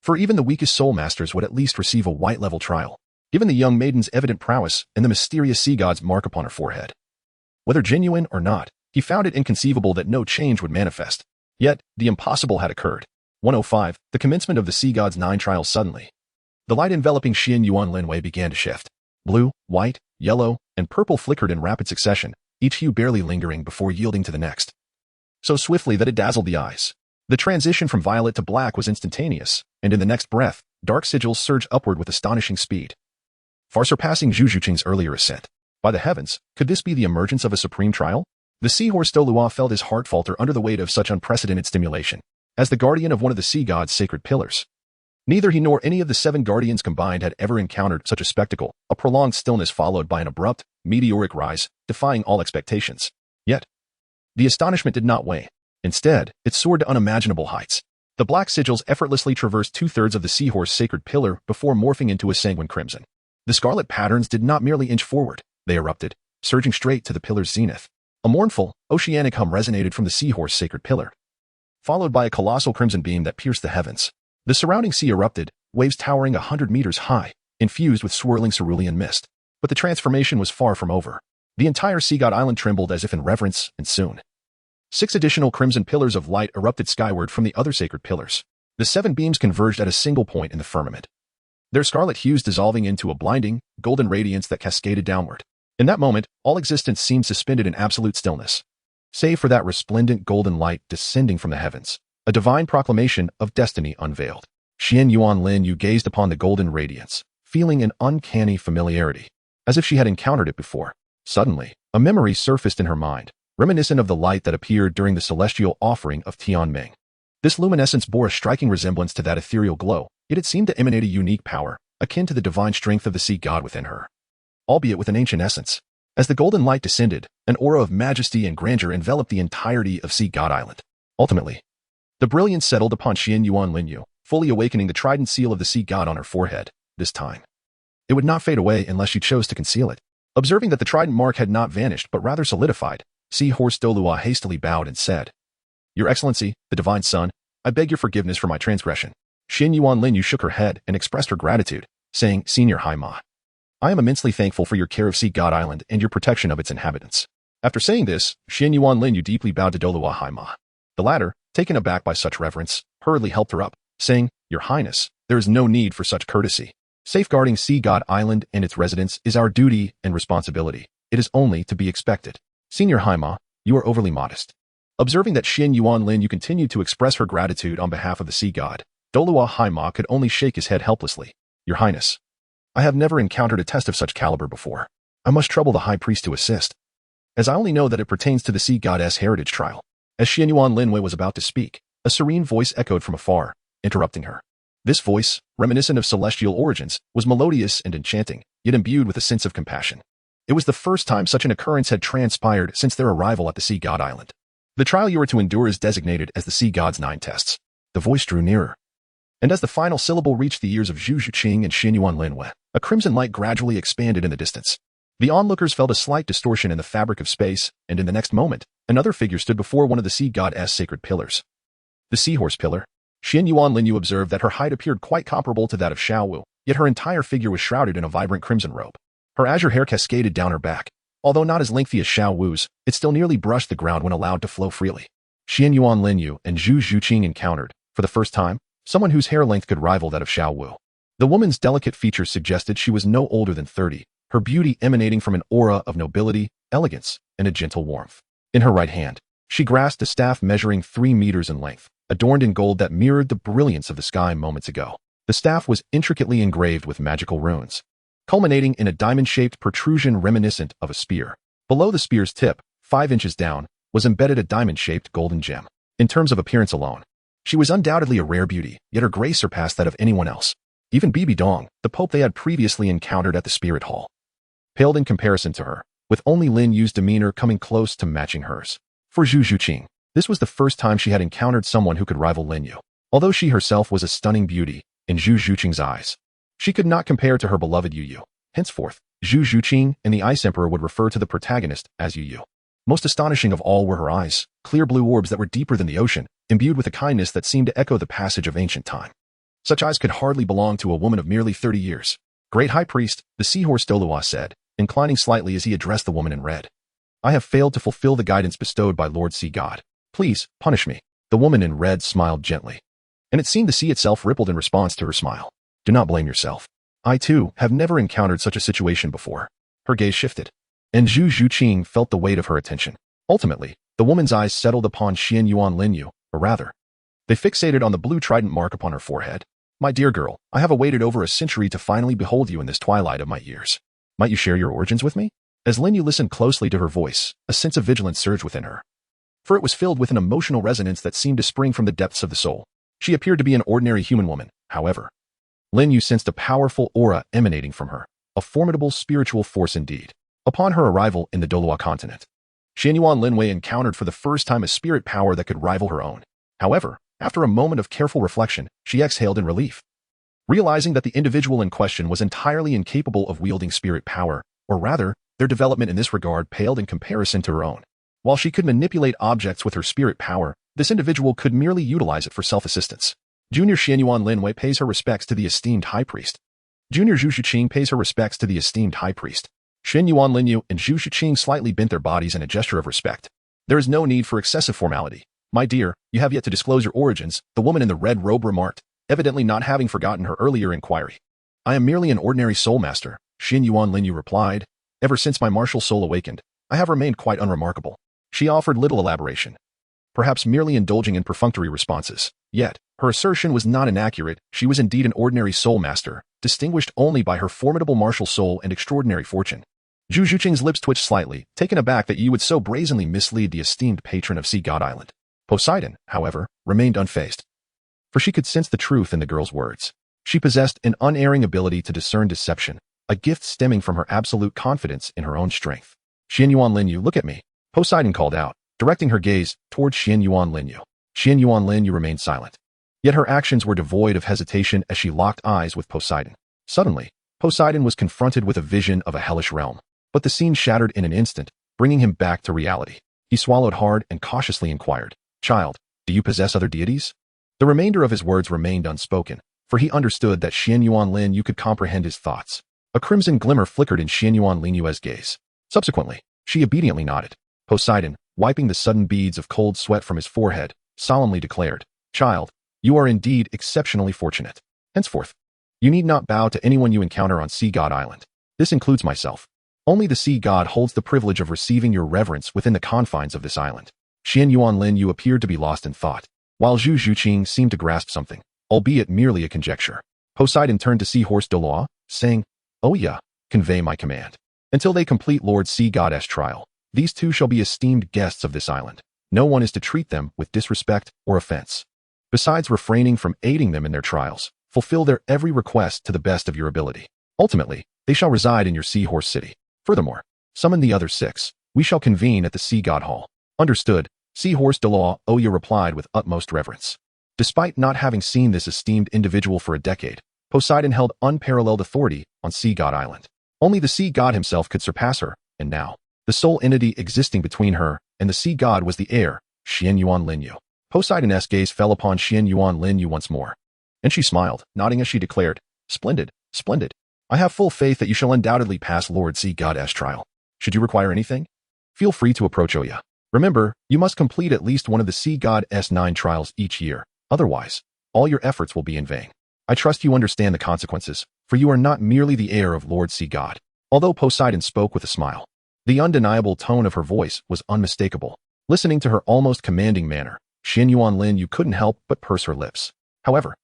For even the weakest soul masters would at least receive a white-level trial, given the young maiden's evident prowess and the mysterious sea god's mark upon her forehead. Whether genuine or not, he found it inconceivable that no change would manifest. Yet, the impossible had occurred. 105. The commencement of the sea god's 9 trials. Suddenly, the light enveloping Xuanyuan Lin Yue began to shift. Blue, white, yellow, and purple flickered in rapid succession, each hue barely lingering before yielding to the next, so swiftly that it dazzled the eyes. The transition from violet to black was instantaneous, and in the next breath, dark sigils surged upward with astonishing speed, far surpassing Zhu Qing's earlier ascent. By the heavens, could this be the emergence of a supreme trial? The seahorse Douluo felt his heart falter under the weight of such unprecedented stimulation. As the guardian of one of the sea god's sacred pillars, neither he nor any of the 7 guardians combined had ever encountered such a spectacle, a prolonged stillness followed by an abrupt, meteoric rise, defying all expectations. Yet, the astonishment did not wane. Instead, it soared to unimaginable heights. The black sigils effortlessly traversed 2/3 of the seahorse sacred pillar before morphing into a sanguine crimson. The scarlet patterns did not merely inch forward, they erupted, surging straight to the pillar's zenith. A mournful, oceanic hum resonated from the seahorse sacred pillar, followed by a colossal crimson beam that pierced the heavens. The surrounding sea erupted, waves towering 100 meters high, infused with swirling cerulean mist. But the transformation was far from over. The entire sea god island trembled as if in reverence, and soon 6 additional crimson pillars of light erupted skyward from the other sacred pillars. The 7 beams converged at a single point in the firmament, their scarlet hues dissolving into a blinding, golden radiance that cascaded downward. In that moment, all existence seemed suspended in absolute stillness, save for that resplendent golden light descending from the heavens, a divine proclamation of destiny unveiled. Xuanyuan Lin Yue gazed upon the golden radiance, feeling an uncanny familiarity, as if she had encountered it before. Suddenly, a memory surfaced in her mind, reminiscent of the light that appeared during the celestial offering of Tianming. This luminescence bore a striking resemblance to that ethereal glow, yet it seemed to emanate a unique power, akin to the divine strength of the sea god within her, albeit with an ancient essence. As the golden light descended, an aura of majesty and grandeur enveloped the entirety of Sea God Island. Ultimately, the brilliance settled upon Xuanyuan Lin Yue, fully awakening the trident seal of the sea god on her forehead. This time, it would not fade away unless she chose to conceal it. Observing that the trident mark had not vanished but rather solidified, Seahorse Douluo hastily bowed and said, "Your Excellency, the Divine Son, I beg your forgiveness for my transgression." Xuanyuan Lin Yue shook her head and expressed her gratitude, saying, "Senior High Ma, I am immensely thankful for your care of Sea God Island and your protection of its inhabitants." After saying this, Xuanyuan Lin Yue deeply bowed to Douluo High Ma. The latter, taken aback by such reverence, hurriedly helped her up, saying, "Your Highness, there is no need for such courtesy. Safeguarding Sea God Island and its residents is our duty and responsibility. It is only to be expected. Senior High Ma, you are overly modest." Observing that Xuanyuan Lin Yue continued to express her gratitude on behalf of the sea god, Douluo High Ma could only shake his head helplessly. "Your Highness, I have never encountered a test of such caliber before. I must trouble the high priest to assist, as I only know that it pertains to the sea goddess heritage trial." As Xuanyuan Lin Yue was about to speak, a serene voice echoed from afar, interrupting her. This voice, reminiscent of celestial origins, was melodious and enchanting, yet imbued with a sense of compassion. It was the first time such an occurrence had transpired since their arrival at the Sea God Island. "The trial you are to endure is designated as the Sea God's 9 tests." The voice drew nearer, and as the final syllable reached the ears of Zhu Qing and Xuanyuan Lin Yue, a crimson light gradually expanded in the distance. The onlookers felt a slight distortion in the fabric of space, and in the next moment, another figure stood before one of the sea god's sacred pillars. The seahorse pillar. Xuanyuan Lin Yue observed that her height appeared quite comparable to that of Xiao Wu, yet her entire figure was shrouded in a vibrant crimson robe. Her azure hair cascaded down her back. Although not as lengthy as Xiao Wu's, it still nearly brushed the ground when allowed to flow freely. Xuanyuan Lin Yue and Zhu Qing encountered, for the first time, someone whose hair length could rival that of Xiao Wu. The woman's delicate features suggested she was no older than 30, her beauty emanating from an aura of nobility, elegance, and a gentle warmth. In her right hand, she grasped a staff measuring 3 meters in length, adorned in gold that mirrored the brilliance of the sky moments ago. The staff was intricately engraved with magical runes, culminating in a diamond-shaped protrusion reminiscent of a spear. Below the spear's tip, 5 inches down, was embedded a diamond-shaped golden gem. In terms of appearance alone, she was undoubtedly a rare beauty, yet her grace surpassed that of anyone else. Even Bibi Dong, the pope they had previously encountered at the Spirit Hall, paled in comparison to her, with only Lin Yue's demeanor coming close to matching hers. For Zhu Qing, this was the first time she had encountered someone who could rival Lin Yue. Although she herself was a stunning beauty in Zhu Qing's eyes, she could not compare to her beloved Yu Yu. Henceforth, Zhu Qing and the Ice Emperor would refer to the protagonist as Yu Yu. Most astonishing of all were her eyes, clear blue orbs that were deeper than the ocean, imbued with a kindness that seemed to echo the passage of ancient time. Such eyes could hardly belong to a woman of merely 30 years. "Great High Priest," the seahorse Douluo said, inclining slightly as he addressed the woman in red. "I have failed to fulfill the guidance bestowed by Lord Sea God. Please, punish me." The woman in red smiled gently, and it seemed the sea itself rippled in response to her smile. "Do not blame yourself. I, too, have never encountered such a situation before." Her gaze shifted, and Zhu Qing felt the weight of her attention. Ultimately, the woman's eyes settled upon Xuanyuan Lin Yue, or rather, they fixated on the blue trident mark upon her forehead. "My dear girl, I have awaited over a century to finally behold you in this twilight of my years. Might you share your origins with me?" As Lin Yue listened closely to her voice, a sense of vigilance surged within her, for it was filled with an emotional resonance that seemed to spring from the depths of the soul. She appeared to be an ordinary human woman, however. Lin Yue sensed a powerful aura emanating from her, a formidable spiritual force indeed. Upon her arrival in the Douluo continent, Xuanyuan Lin Yue encountered for the first time a spirit power that could rival her own. However, after a moment of careful reflection, she exhaled in relief, realizing that the individual in question was entirely incapable of wielding spirit power, or rather, their development in this regard paled in comparison to her own. While she could manipulate objects with her spirit power, this individual could merely utilize it for self-assistance. Junior Xuanyuan Lin Yue pays her respects to the esteemed High Priest. Junior Zhu Qing pays her respects to the esteemed High Priest. Xuanyuan Lin Yue and Zhu Qing slightly bent their bodies in a gesture of respect. "There is no need for excessive formality. My dear, you have yet to disclose your origins," the woman in the red robe remarked, evidently not having forgotten her earlier inquiry. "I am merely an ordinary soul master," Xuanyuan Lin Yue replied. "Ever since my martial soul awakened, I have remained quite unremarkable." She offered little elaboration, perhaps merely indulging in perfunctory responses. Yet, Her assertion was not inaccurate. She was indeed an ordinary soul master, distinguished only by her formidable martial soul and extraordinary fortune. Zhu Qing's lips twitched slightly, taken aback that you would so brazenly mislead the esteemed patron of Sea God Island. Poseidon, however, remained unfazed. For she could sense the truth in the girl's words. She possessed an unerring ability to discern deception, a gift stemming from her absolute confidence in her own strength. Xuanyuan Lin Yue, look at me, Poseidon called out, directing her gaze towards Xuanyuan Lin Yue. Xuanyuan Lin Yue remained silent. Yet her actions were devoid of hesitation as she locked eyes with Poseidon. Suddenly, Poseidon was confronted with a vision of a hellish realm. But the scene shattered in an instant, bringing him back to reality. He swallowed hard and cautiously inquired, "Child, do you possess other deities?" The remainder of his words remained unspoken, for he understood that Xuanyuan Lin Yue could comprehend his thoughts. A crimson glimmer flickered in Xuanyuan Lin Yue's gaze. Subsequently, she obediently nodded. Poseidon, wiping the sudden beads of cold sweat from his forehead, solemnly declared, "Child, you are indeed exceptionally fortunate. Henceforth, you need not bow to anyone you encounter on Sea God Island. This includes myself. Only the sea god holds the privilege of receiving your reverence within the confines of this island." Xuanyuan Lin Yue appeared to be lost in thought, while Zhu Qing seemed to grasp something, albeit merely a conjecture. Poseidon turned to Seahorse Douluo, saying, "Oh yeah, convey my command. Until they complete Lord Sea God's trial, these two shall be esteemed guests of this island. No one is to treat them with disrespect or offense. Besides refraining from aiding them in their trials, fulfill their every request to the best of your ability. Ultimately, they shall reside in your Seahorse City. Furthermore, summon the other 6. We shall convene at the Sea God Hall." "Understood," Seahorse Douluo Oya replied with utmost reverence. Despite not having seen this esteemed individual for a decade, Poseidon held unparalleled authority on Sea God Island. Only the sea god himself could surpass her, and now, the sole entity existing between her and the sea god was the heir, Xuanyuan Lin Yue. Poseidon's gaze fell upon Xuanyuan Lin Yue once more, and she smiled, nodding as she declared, "Splendid, splendid. I have full faith that you shall undoubtedly pass Lord Sea God's trial. Should you require anything, feel free to approach Oya. Remember, you must complete at least one of the Sea God's 9 trials each year. Otherwise, all your efforts will be in vain. I trust you understand the consequences, for you are not merely the heir of Lord Sea God." Although Poseidon spoke with a smile, the undeniable tone of her voice was unmistakable. Listening to her almost commanding manner, Xuanyuan Lin Yue couldn't help but purse her lips. However,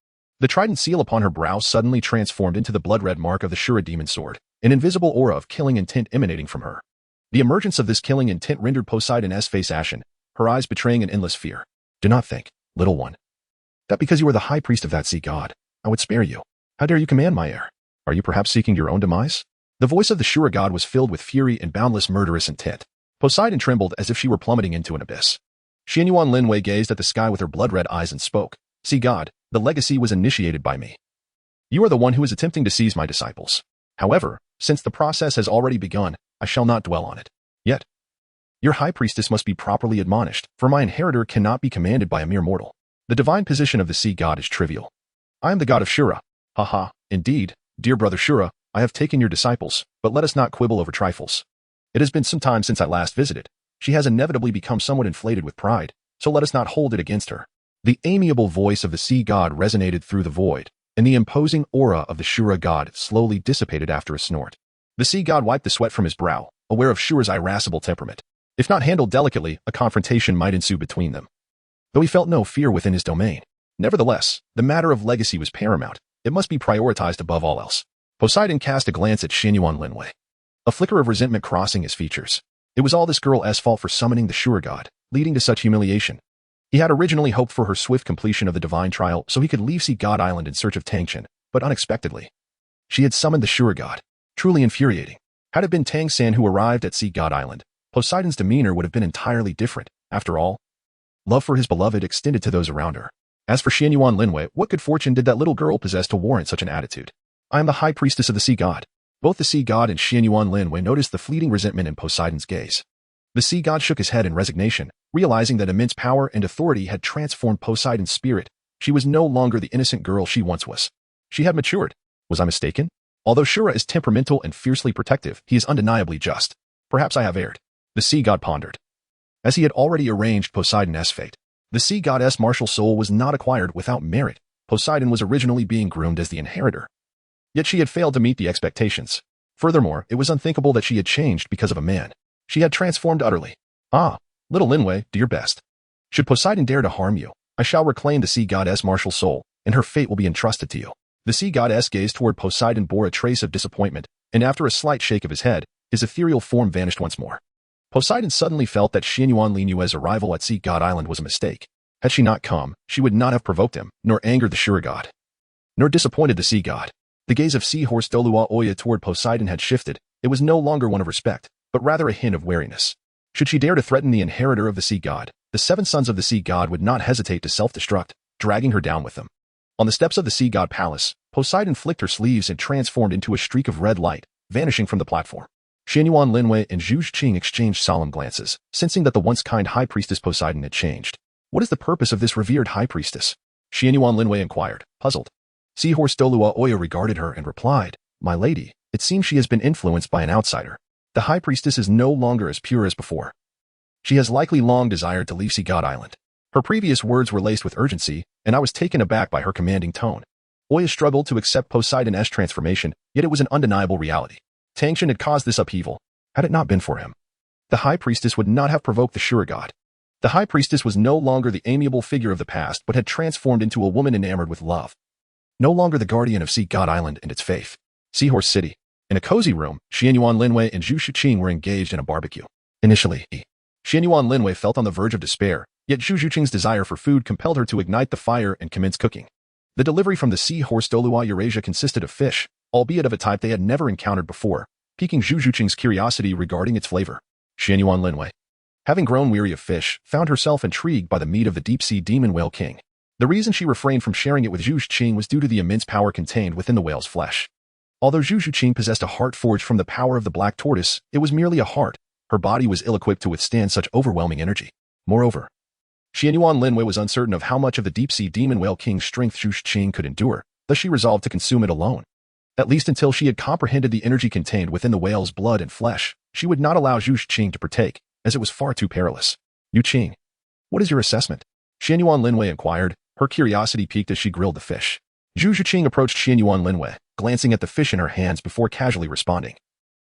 the trident seal upon her brow suddenly transformed into the blood-red mark of the Shura demon sword, an invisible aura of killing intent emanating from her. The emergence of this killing intent rendered Poseidon's face ashen, her eyes betraying an endless fear. "Do not think, little one, that because you are the high priest of that sea god, I would spare you. How dare you command my heir? Are you perhaps seeking your own demise?" The voice of the Shura god was filled with fury and boundless murderous intent. Poseidon trembled as if she were plummeting into an abyss. Xuanyuan Lin Yue gazed at the sky with her blood-red eyes and spoke, "Sea god, the legacy was initiated by me. You are the one who is attempting to seize my disciples. However, since the process has already begun, I shall not dwell on it. Yet, your high priestess must be properly admonished, for my inheritor cannot be commanded by a mere mortal. The divine position of the sea god is trivial. I am the god of Shura. Haha, indeed, dear brother Shura, I have taken your disciples, but let us not quibble over trifles. It has been some time since I last visited. She has inevitably become somewhat inflated with pride, so let us not hold it against her." The amiable voice of the sea god resonated through the void, and the imposing aura of the Shura god slowly dissipated after a snort. The sea god wiped the sweat from his brow, aware of Shura's irascible temperament. If not handled delicately, a confrontation might ensue between them. Though he felt no fear within his domain, nevertheless, the matter of legacy was paramount. It must be prioritized above all else. Poseidon cast a glance at Xuanyuan Lin Yue, a flicker of resentment crossing his features. It was all this girl's fault for summoning the Shura god, leading to such humiliation. He had originally hoped for her swift completion of the divine trial so he could leave Sea God Island in search of Tang San, but unexpectedly, she had summoned the Shura god. Truly infuriating. Had it been Tang San who arrived at Sea God Island, Poseidon's demeanor would have been entirely different. After all, love for his beloved extended to those around her. As for Xuanyuan Lin Yue, what good fortune did that little girl possess to warrant such an attitude? "I am the high priestess of the sea god." Both the sea god and Xuanyuan Lin Yue noticed the fleeting resentment in Poseidon's gaze. The sea god shook his head in resignation, realizing that immense power and authority had transformed Poseidon's spirit. She was no longer the innocent girl she once was. She had matured. Was I mistaken? Although Shura is temperamental and fiercely protective, he is undeniably just. Perhaps I have erred. The sea god pondered. As he had already arranged Poseidon's fate, the sea god's martial soul was not acquired without merit. Poseidon was originally being groomed as the inheritor. Yet she had failed to meet the expectations. Furthermore, it was unthinkable that she had changed because of a man. She had transformed utterly. "Ah, little Lin Yue, do your best. Should Poseidon dare to harm you, I shall reclaim the sea goddess martial soul, and her fate will be entrusted to you. The sea goddess gazed toward Poseidon, bore a trace of disappointment, and after a slight shake of his head, his ethereal form vanished once more. Poseidon suddenly felt that Xuanyuan Lin Yue's arrival at Sea God Island was a mistake. Had she not come, she would not have provoked him, nor angered the Shura god, nor disappointed the sea god. The gaze of seahorse Douluo Oya toward Poseidon had shifted. It was no longer one of respect, but rather a hint of wariness. Should she dare to threaten the inheritor of the sea god, the 7 sons of the sea god would not hesitate to self-destruct, dragging her down with them. On the steps of the sea god palace, Poseidon flicked her sleeves and transformed into a streak of red light, vanishing from the platform. Xuanyuan, Lin Yue, and Zhu Qing exchanged solemn glances, sensing that the once kind high priestess Poseidon had changed. What is the purpose of this revered high priestess? Xuanyuan Lin Yue inquired, puzzled. Seahorse Douluo Oya regarded her and replied, My lady, it seems she has been influenced by an outsider. The high priestess is no longer as pure as before. She has likely long desired to leave Sea God Island. Her previous words were laced with urgency, and I was taken aback by her commanding tone. Oya struggled to accept Poseidon's transformation, yet it was an undeniable reality. Tang San had caused this upheaval. Had it not been for him, the high priestess would not have provoked the Shura god. The high priestess was no longer the amiable figure of the past, but had transformed into a woman enamored with love. No longer the guardian of Sea God Island and its faith. Seahorse City. In a cozy room, Xuanyuan, Lin Yue, and Zhu Qing were engaged in a barbecue. Initially, Xuanyuan Lin Yue felt on the verge of despair, yet Zhu Qing's desire for food compelled her to ignite the fire and commence cooking. The delivery from the seahorse Douluo Eurasia consisted of fish, albeit of a type they had never encountered before, piquing Zhu Qing's curiosity regarding its flavor. Xuanyuan Lin Yue, having grown weary of fish, found herself intrigued by the meat of the deep-sea demon whale king. The reason she refrained from sharing it with Zhu Qing was due to the immense power contained within the whale's flesh. Although Zhu Qing possessed a heart forged from the power of the black tortoise, it was merely a heart. Her body was ill-equipped to withstand such overwhelming energy. Moreover, Xuanyuan Lin Yue was uncertain of how much of the deep-sea demon whale king's strength Zhu Qing could endure, thus she resolved to consume it alone. At least until she had comprehended the energy contained within the whale's blood and flesh, she would not allow Zhu Qing to partake, as it was far too perilous. Yu Qing, what is your assessment? Xuanyuan Lin Yue inquired, her curiosity piqued as she grilled the fish. Zhu Qing approached Xuanyuan Lin Yue, glancing at the fish in her hands before casually responding.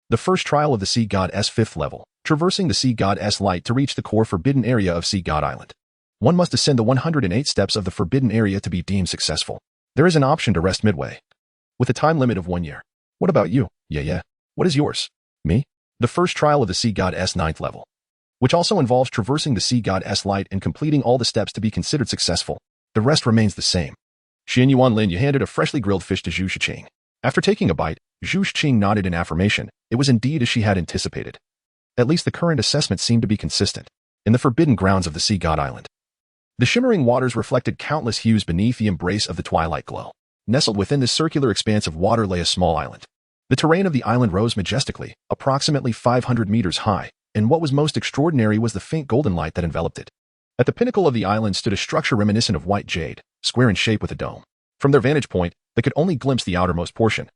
The first trial of the Sea God's 5th level, traversing the Sea God's light to reach the core forbidden area of Sea God Island. One must ascend the 108 steps of the forbidden area to be deemed successful. There is an option to rest midway, with a time limit of 1 year. What about you? Yeah. What is yours? Me? The first trial of the Sea God's 9th level, which also involves traversing the Sea God's light and completing all the steps to be considered successful. The rest remains the same. Xuanyuan Lin Yue handed a freshly grilled fish to Zhu Qing. After taking a bite, Zhu Qing nodded in affirmation. It was indeed as she had anticipated. At least the current assessment seemed to be consistent. In the forbidden grounds of the Sea God Island, the shimmering waters reflected countless hues beneath the embrace of the twilight glow. Nestled within this circular expanse of water lay a small island. The terrain of the island rose majestically, approximately 500 meters high, and what was most extraordinary was the faint golden light that enveloped it. At the pinnacle of the island stood a structure reminiscent of white jade, square in shape with a dome. From their vantage point, they could only glimpse the outermost portion,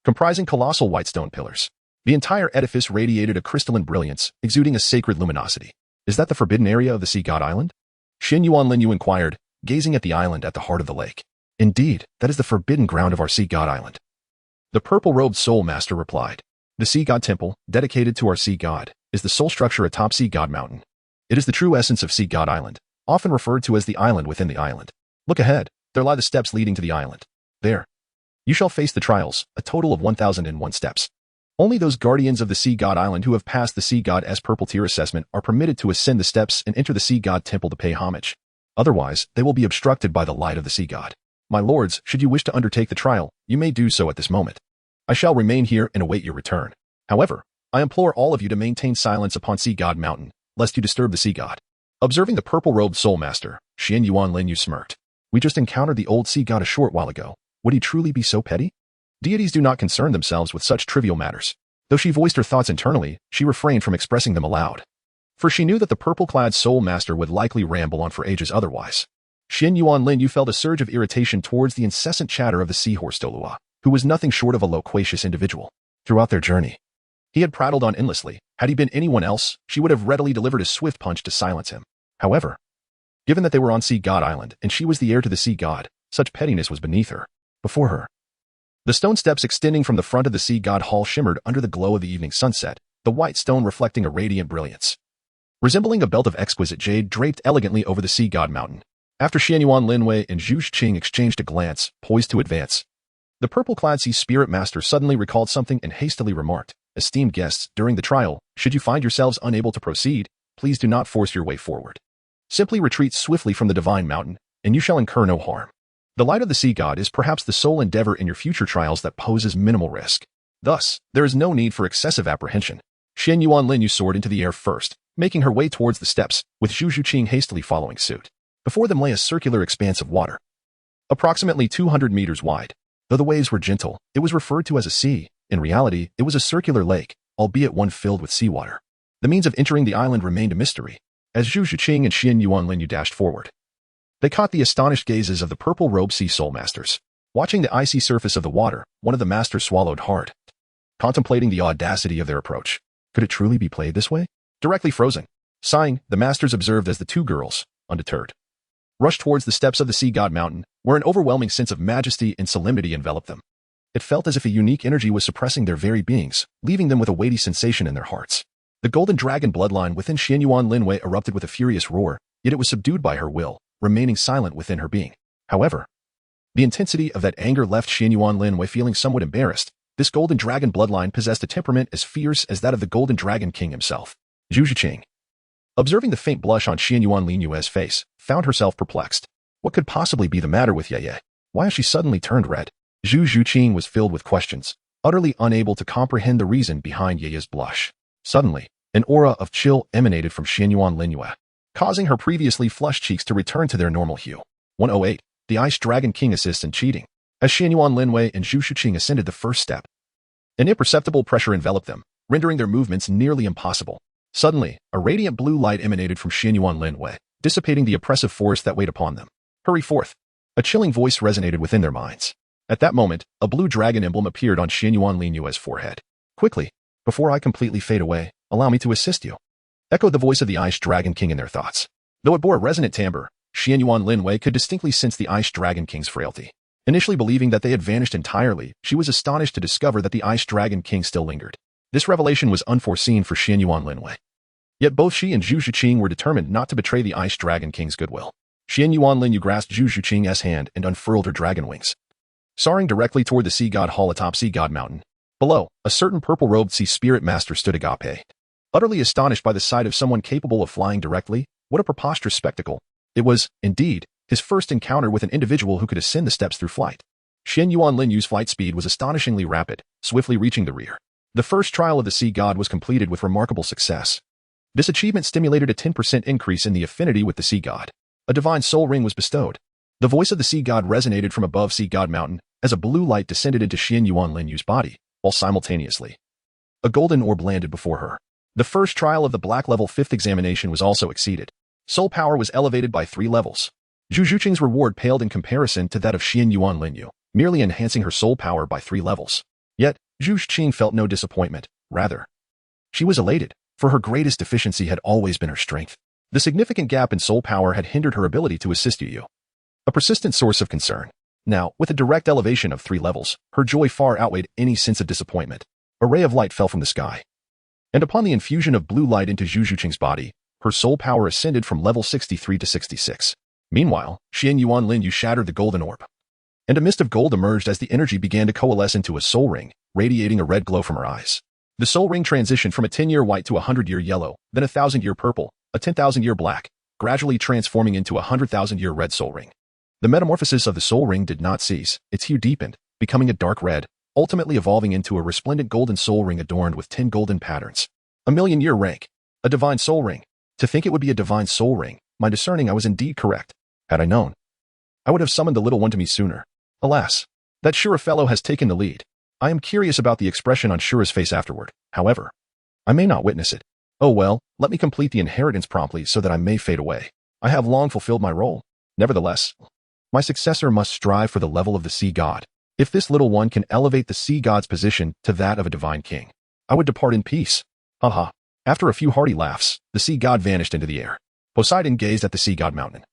comprising colossal white stone pillars. The entire edifice radiated a crystalline brilliance, exuding a sacred luminosity. Is that the forbidden area of the Sea God Island? Xuanyuan Lin Yue inquired, gazing at the island at the heart of the lake. Indeed, that is the forbidden ground of our Sea God Island. The purple-robed soul master replied. The Sea God Temple, dedicated to our Sea God, is the sole structure atop Sea God Mountain. It is the true essence of Sea God Island, often referred to as the island within the island. Look ahead, there lie the steps leading to the island. There. You shall face the trials, a total of 1,001 steps. Only those guardians of the Sea God Island who have passed the Sea God's purple tier assessment are permitted to ascend the steps and enter the Sea God Temple to pay homage. Otherwise, they will be obstructed by the light of the Sea God. My lords, should you wish to undertake the trial, you may do so at this moment. I shall remain here and await your return. However, I implore all of you to maintain silence upon Sea God Mountain, lest you disturb the Sea God. Observing the purple-robed soul master, Xuanyuan Lin Yue smirked. We just encountered the old Sea God a short while ago. Would he truly be so petty? Deities do not concern themselves with such trivial matters. Though she voiced her thoughts internally, she refrained from expressing them aloud. For she knew that the purple-clad soul master would likely ramble on for ages otherwise. Xuanyuan Lin Yue felt a surge of irritation towards the incessant chatter of the seahorse Douluo, who was nothing short of a loquacious individual. Throughout their journey, he had prattled on endlessly. Had he been anyone else, she would have readily delivered a swift punch to silence him. However, given that they were on Sea God Island and she was the heir to the Sea God, such pettiness was beneath her. Before her, the stone steps extending from the front of the Sea God Hall shimmered under the glow of the evening sunset, the white stone reflecting a radiant brilliance. Resembling a belt of exquisite jade draped elegantly over the Sea God Mountain. After Xuanyuan, Lin Yue and Zhu Qing exchanged a glance, poised to advance, the purple-clad sea spirit master suddenly recalled something and hastily remarked, "Esteemed guests, during the trial, should you find yourselves unable to proceed, please do not force your way forward. Simply retreat swiftly from the divine mountain, and you shall incur no harm. The light of the sea god is perhaps the sole endeavor in your future trials that poses minimal risk. Thus, there is no need for excessive apprehension." Xuanyuan Lin Yue soared into the air first, making her way towards the steps, with Zhu Qing hastily following suit. Before them lay a circular expanse of water, approximately 200 meters wide. Though the waves were gentle, it was referred to as a sea. In reality, it was a circular lake, albeit one filled with seawater. The means of entering the island remained a mystery. As Zhu Qing and Xuanyuan Lin Yue dashed forward, they caught the astonished gazes of the purple-robed sea soul masters. Watching the icy surface of the water, one of the masters swallowed hard, contemplating the audacity of their approach. Could it truly be played this way? Directly frozen. Sighing, the masters observed as the two girls, undeterred, rushed towards the steps of the sea god mountain, where an overwhelming sense of majesty and solemnity enveloped them. It felt as if a unique energy was suppressing their very beings, leaving them with a weighty sensation in their hearts. The golden dragon bloodline within Xuanyuan Lin Yue erupted with a furious roar, yet it was subdued by her will, remaining silent within her being. However, the intensity of that anger left Xuanyuan Lin Yue feeling somewhat embarrassed. This golden dragon bloodline possessed a temperament as fierce as that of the golden dragon king himself. Zhu Qing, observing the faint blush on Xuanyuan Lin Yue's face, found herself perplexed. What could possibly be the matter with Ye? Why has she suddenly turned red? Zhu Qing was filled with questions, utterly unable to comprehend the reason behind Ye's blush. Suddenly, an aura of chill emanated from Xuanyuan Lin Yue, causing her previously flushed cheeks to return to their normal hue. 108. The Ice Dragon King assists in cheating. As Xuanyuan Lin Yue and Zhu Qing ascended the first step, an imperceptible pressure enveloped them, rendering their movements nearly impossible. Suddenly, a radiant blue light emanated from Xuanyuan Lin Yue, dissipating the oppressive force that weighed upon them. Hurry forth. A chilling voice resonated within their minds. At that moment, a blue dragon emblem appeared on Xuanyuan Lin Yue's forehead. Quickly, before I completely fade away, allow me to assist you, echoed the voice of the Ice Dragon King in their thoughts. Though it bore a resonant timbre, Xuanyuan Lin Yue could distinctly sense the Ice Dragon King's frailty. Initially believing that they had vanished entirely, she was astonished to discover that the Ice Dragon King still lingered. This revelation was unforeseen for Xuanyuan Lin Yue. Yet both she and Zhu Qing were determined not to betray the Ice Dragon King's goodwill. Xuanyuan Lin Yue grasped Zhu Qing's hand and unfurled her dragon wings, soaring directly toward the sea god hall atop sea god mountain. Below, a certain purple-robed sea spirit master stood agape, utterly astonished by the sight of someone capable of flying directly. What a preposterous spectacle. It was, indeed, his first encounter with an individual who could ascend the steps through flight. Xuanyuan Lin Yue's flight speed was astonishingly rapid, swiftly reaching the rear. The first trial of the sea god was completed with remarkable success. This achievement stimulated a 10% increase in the affinity with the sea god. A divine soul ring was bestowed. The voice of the sea god resonated from above sea god mountain as a blue light descended into Xuanyuan Lin Yue's body, while simultaneously a golden orb landed before her. The first trial of the black level 5th examination was also exceeded. Soul power was elevated by 3 levels. Zhu Qing's reward paled in comparison to that of Xuanyuan Lin Yue, merely enhancing her soul power by 3 levels. Yet, Zhu Qing felt no disappointment. Rather, she was elated, for her greatest deficiency had always been her strength. The significant gap in soul power had hindered her ability to assist Yu, a persistent source of concern. Now, with a direct elevation of 3 levels, her joy far outweighed any sense of disappointment. A ray of light fell from the sky, and upon the infusion of blue light into Zhu Qing's body, her soul power ascended from level 63 to 66. Meanwhile, Xuanyuan Lin Yue shattered the golden orb, and a mist of gold emerged as the energy began to coalesce into a soul ring, radiating a red glow from her eyes. The soul ring transitioned from a 10-year white to a 100-year yellow, then a 1,000-year purple, a 10,000-year black, gradually transforming into a 100,000-year red soul ring. The metamorphosis of the soul ring did not cease. Its hue deepened, becoming a dark red, ultimately evolving into a resplendent golden soul ring adorned with 10 golden patterns. A 1,000,000-year rank. A divine soul ring. To think it would be a divine soul ring, my discerning I was indeed correct. Had I known, I would have summoned the little one to me sooner. Alas, that Shura fellow has taken the lead. I am curious about the expression on Shura's face afterward. However, I may not witness it. Oh well, let me complete the inheritance promptly so that I may fade away. I have long fulfilled my role. Nevertheless, my successor must strive for the level of the sea god. If this little one can elevate the sea god's position to that of a divine king, I would depart in peace. Haha. After a few hearty laughs, the sea god vanished into the air. Poseidon gazed at the sea god mountain,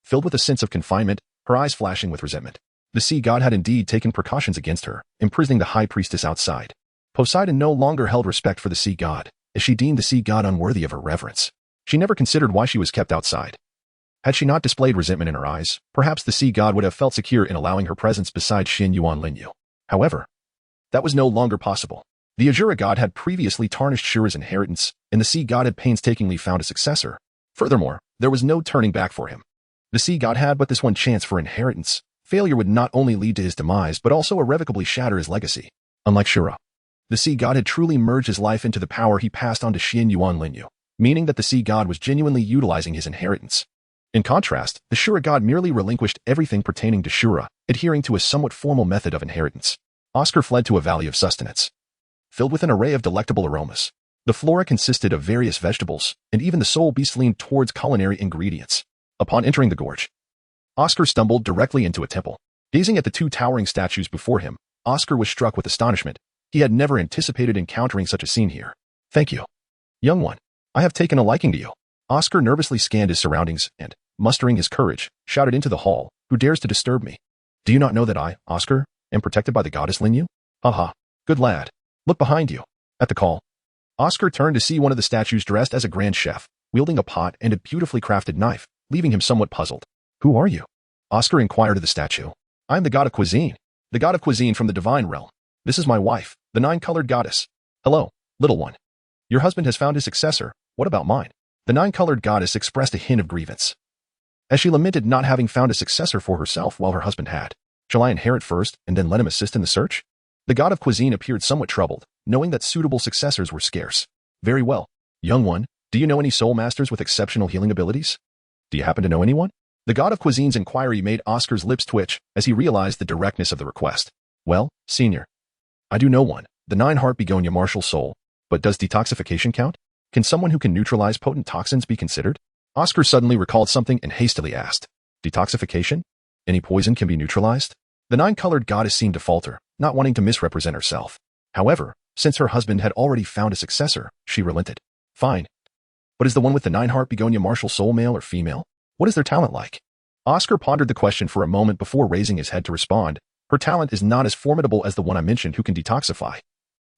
filled with a sense of confinement, her eyes flashing with resentment. The sea god had indeed taken precautions against her, imprisoning the high priestess outside. Poseidon no longer held respect for the sea god, as she deemed the sea god unworthy of her reverence. She never considered why she was kept outside. Had she not displayed resentment in her eyes, perhaps the sea god would have felt secure in allowing her presence beside Xuanyuan Lin Yue. However, that was no longer possible. The Azura god had previously tarnished Shura's inheritance, and the sea god had painstakingly found a successor. Furthermore, there was no turning back for him. The sea god had but this one chance for inheritance. Failure would not only lead to his demise but also irrevocably shatter his legacy. Unlike Shura, the sea god had truly merged his life into the power he passed on to Xuanyuan Lin Yue, meaning that the sea god was genuinely utilizing his inheritance. In contrast, the Shura god merely relinquished everything pertaining to Shura, adhering to a somewhat formal method of inheritance. Oscar fled to a valley of sustenance, filled with an array of delectable aromas. The flora consisted of various vegetables, and even the soul beast leaned towards culinary ingredients. Upon entering the gorge, Oscar stumbled directly into a temple. Gazing at the two towering statues before him, Oscar was struck with astonishment. He had never anticipated encountering such a scene here. Thank you, young one. I have taken a liking to you. Oscar nervously scanned his surroundings and, mustering his courage, shouted into the hall, "Who dares to disturb me? Do you not know that I, Oscar, am protected by the goddess Lin Yue? Haha, good lad. Look behind you." At the call, Oscar turned to see one of the statues dressed as a grand chef, wielding a pot and a beautifully crafted knife, leaving him somewhat puzzled. "Who are you?" Oscar inquired of the statue. "I am the god of cuisine. The god of cuisine from the divine realm. This is my wife, the nine-colored goddess. Hello, little one. Your husband has found his successor. What about mine?" The nine-colored goddess expressed a hint of grievance, as she lamented not having found a successor for herself while her husband had. "Shall I inherit first and then let him assist in the search?" The god of cuisine appeared somewhat troubled, knowing that suitable successors were scarce. "Very well. Young one, do you know any soul masters with exceptional healing abilities? Do you happen to know anyone?" The god of cuisine's inquiry made Oscar's lips twitch as he realized the directness of the request. "Well, senior, I do know one, the nine-heart begonia martial soul, but does detoxification count? Can someone who can neutralize potent toxins be considered?" Oscar suddenly recalled something and hastily asked, "Detoxification? Any poison can be neutralized?" The nine-colored goddess seemed to falter, not wanting to misrepresent herself. However, since her husband had already found a successor, she relented. "Fine. But is the one with the nine-heart begonia martial soul male or female? What is their talent like?" Oscar pondered the question for a moment before raising his head to respond. "Her talent is not as formidable as the one I mentioned who can detoxify.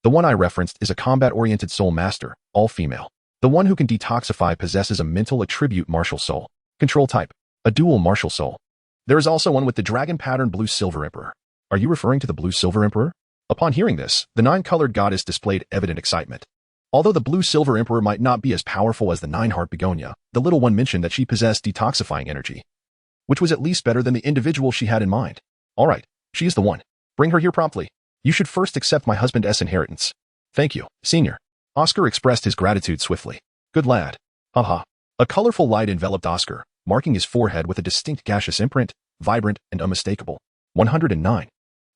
The one I referenced is a combat-oriented soul master, all female. The one who can detoxify possesses a mental attribute martial soul. Control type, a dual martial soul. There is also one with the dragon pattern blue silver emperor." "Are you referring to the blue silver emperor?" Upon hearing this, the nine-colored goddess displayed evident excitement. Although the blue silver emperor might not be as powerful as the nine-heart begonia, the little one mentioned that she possessed detoxifying energy, which was at least better than the individual she had in mind. "All right, she is the one. Bring her here promptly. You should first accept my husband's inheritance." "Thank you, senior." Oscar expressed his gratitude swiftly. "Good lad." Haha. A colorful light enveloped Oscar, marking his forehead with a distinct gaseous imprint, vibrant and unmistakable. 109.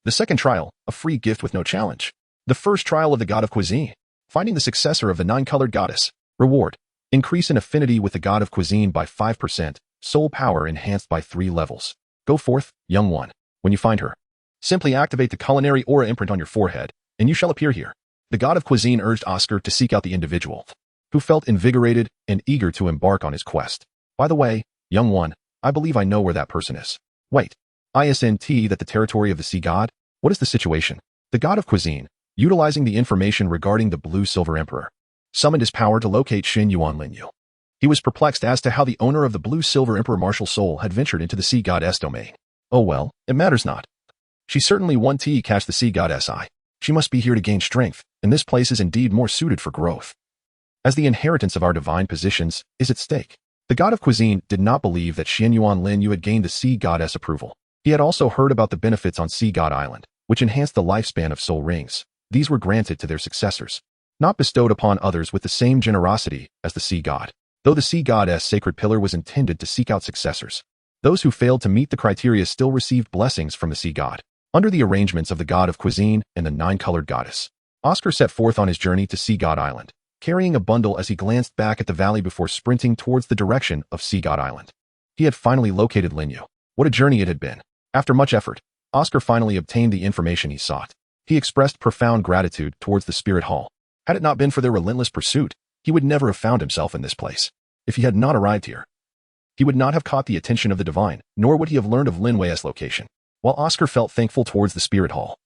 The second trial, a free gift with no challenge. The first trial of the god of cuisine. Finding the successor of the nine-colored goddess. Reward. Increase in affinity with the god of cuisine by 5%, soul power enhanced by 3 levels. Go forth, young one. When you find her, simply activate the culinary aura imprint on your forehead, and you shall appear here. The god of cuisine urged Oscar to seek out the individual, who felt invigorated and eager to embark on his quest. "By the way, young one, I believe I know where that person is." "Wait. Isn't that the territory of the sea god? What is the situation?" The god of cuisine, utilizing the information regarding the blue silver emperor, summoned his power to locate Xuanyuan Lin Yue. He was perplexed as to how the owner of the blue silver emperor martial soul had ventured into the sea goddess domain. "Oh well, it matters not. She certainly won to catch the sea goddess eye. She must be here to gain strength, and this place is indeed more suited for growth, as the inheritance of our divine positions is at stake." The god of cuisine did not believe that Xuanyuan Lin Yue had gained the sea goddess approval. He had also heard about the benefits on Sea God Island, which enhanced the lifespan of soul rings. These were granted to their successors, not bestowed upon others with the same generosity as the sea god. Though the sea goddess sacred pillar was intended to seek out successors, those who failed to meet the criteria still received blessings from the sea god. Under the arrangements of the god of cuisine and the nine-colored goddess, Oscar set forth on his journey to Sea God Island, carrying a bundle as he glanced back at the valley before sprinting towards the direction of Sea God Island. He had finally located Lin Yue. What a journey it had been. After much effort, Oscar finally obtained the information he sought. He expressed profound gratitude towards the Spirit Hall. Had it not been for their relentless pursuit, he would never have found himself in this place. If he had not arrived here, he would not have caught the attention of the divine, nor would he have learned of Lin Yue's location. While Oscar felt thankful towards the Spirit Hall,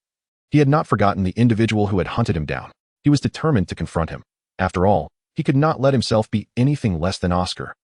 he had not forgotten the individual who had hunted him down. He was determined to confront him. After all, he could not let himself be anything less than Oscar.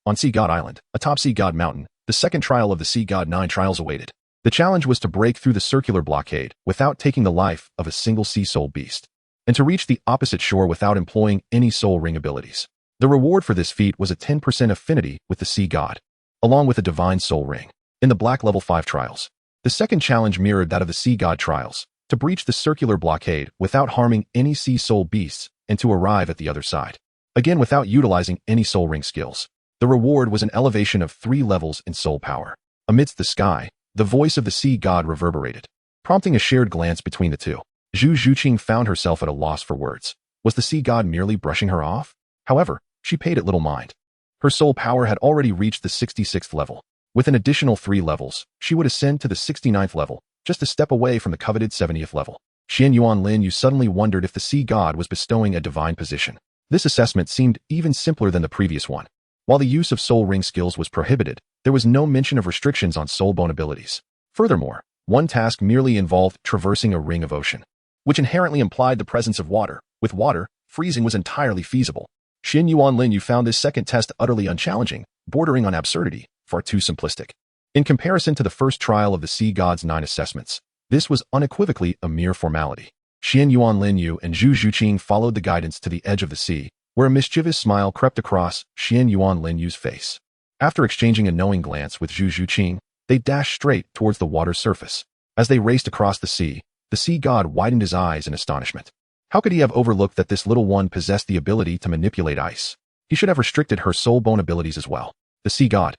On Sea God Island, atop Sea God Mountain, the second trial of the Sea God 9 trials awaited. The challenge was to break through the circular blockade without taking the life of a single sea soul beast, and to reach the opposite shore without employing any soul ring abilities. The reward for this feat was a 10% affinity with the Sea God, along with a divine soul ring. In the Black Level 5 trials, the second challenge mirrored that of the Sea God trials, to breach the circular blockade without harming any sea soul beasts and to arrive at the other side, again without utilizing any soul ring skills. The reward was an elevation of 3 levels in soul power. Amidst the sky, the voice of the Sea God reverberated, prompting a shared glance between the two. Zhu Qing found herself at a loss for words. Was the Sea God merely brushing her off? However, she paid it little mind. Her soul power had already reached the 66th level. With an additional 3 levels, she would ascend to the 69th level, just a step away from the coveted 70th level. Xuanyuan Lin Yue suddenly wondered if the Sea God was bestowing a divine position. This assessment seemed even simpler than the previous one. While the use of soul ring skills was prohibited, there was no mention of restrictions on soul bone abilities. Furthermore, one task merely involved traversing a ring of ocean, which inherently implied the presence of water. With water, freezing was entirely feasible. Xuanyuan Lin Yue found this second test utterly unchallenging, bordering on absurdity, far too simplistic. In comparison to the first trial of the Sea God's 9 assessments, this was unequivocally a mere formality. Xuanyuan Lin Yue and Zhu Qing followed the guidance to the edge of the sea, where a mischievous smile crept across Xuanyuan Lin Yue's face. After exchanging a knowing glance with Zhu Qing, they dashed straight towards the water's surface. As they raced across the Sea God widened his eyes in astonishment. How could he have overlooked that this little one possessed the ability to manipulate ice? He should have restricted her soul bone abilities as well. The Sea God,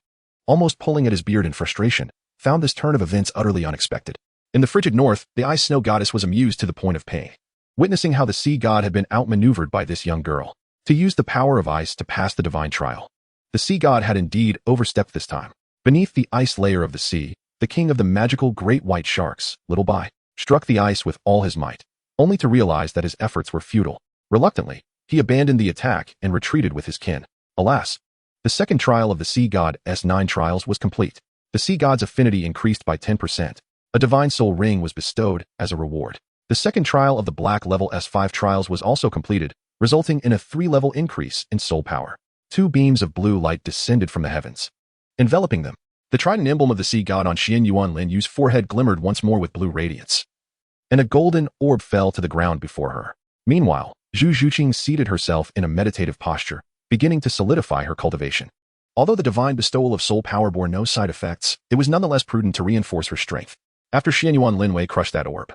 almost pulling at his beard in frustration, found this turn of events utterly unexpected. In the frigid north, the ice snow goddess was amused to the point of pain, witnessing how the Sea God had been outmaneuvered by this young girl. To use the power of ice to pass the divine trial. The Sea God had indeed overstepped this time. Beneath the ice layer of the sea, the king of the magical great white sharks, Mu Bai, struck the ice with all his might, only to realize that his efforts were futile. Reluctantly, he abandoned the attack and retreated with his kin. Alas, the second trial of the Sea God's 9 trials was complete. The Sea God's affinity increased by 10%. A divine soul ring was bestowed as a reward. The second trial of the Black Level S5 trials was also completed, resulting in a 3-level increase in soul power. 2 beams of blue light descended from the heavens, enveloping them. The trident emblem of the Sea God on Xuanyuan Lin Yue's forehead glimmered once more with blue radiance, and a golden orb fell to the ground before her. Meanwhile, Zhu Qing seated herself in a meditative posture, beginning to solidify her cultivation. Although the divine bestowal of soul power bore no side effects, it was nonetheless prudent to reinforce her strength. After Xuanyuan Lin Yue crushed that orb,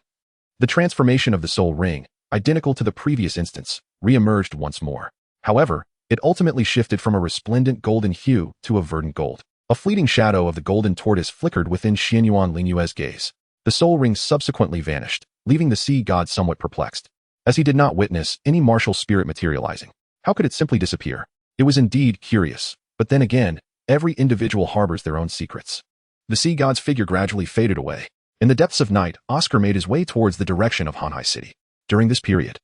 the transformation of the soul ring, identical to the previous instance, re-emerged once more. However, it ultimately shifted from a resplendent golden hue to a verdant gold. A fleeting shadow of the golden tortoise flickered within Xuanyuan Lin Yue's gaze. The soul ring subsequently vanished, leaving the Sea God somewhat perplexed, as he did not witness any martial spirit materializing. How could it simply disappear? It was indeed curious, but then again, every individual harbors their own secrets. The Sea God's figure gradually faded away. In the depths of night, Oscar made his way towards the direction of Hanhai City. During this period,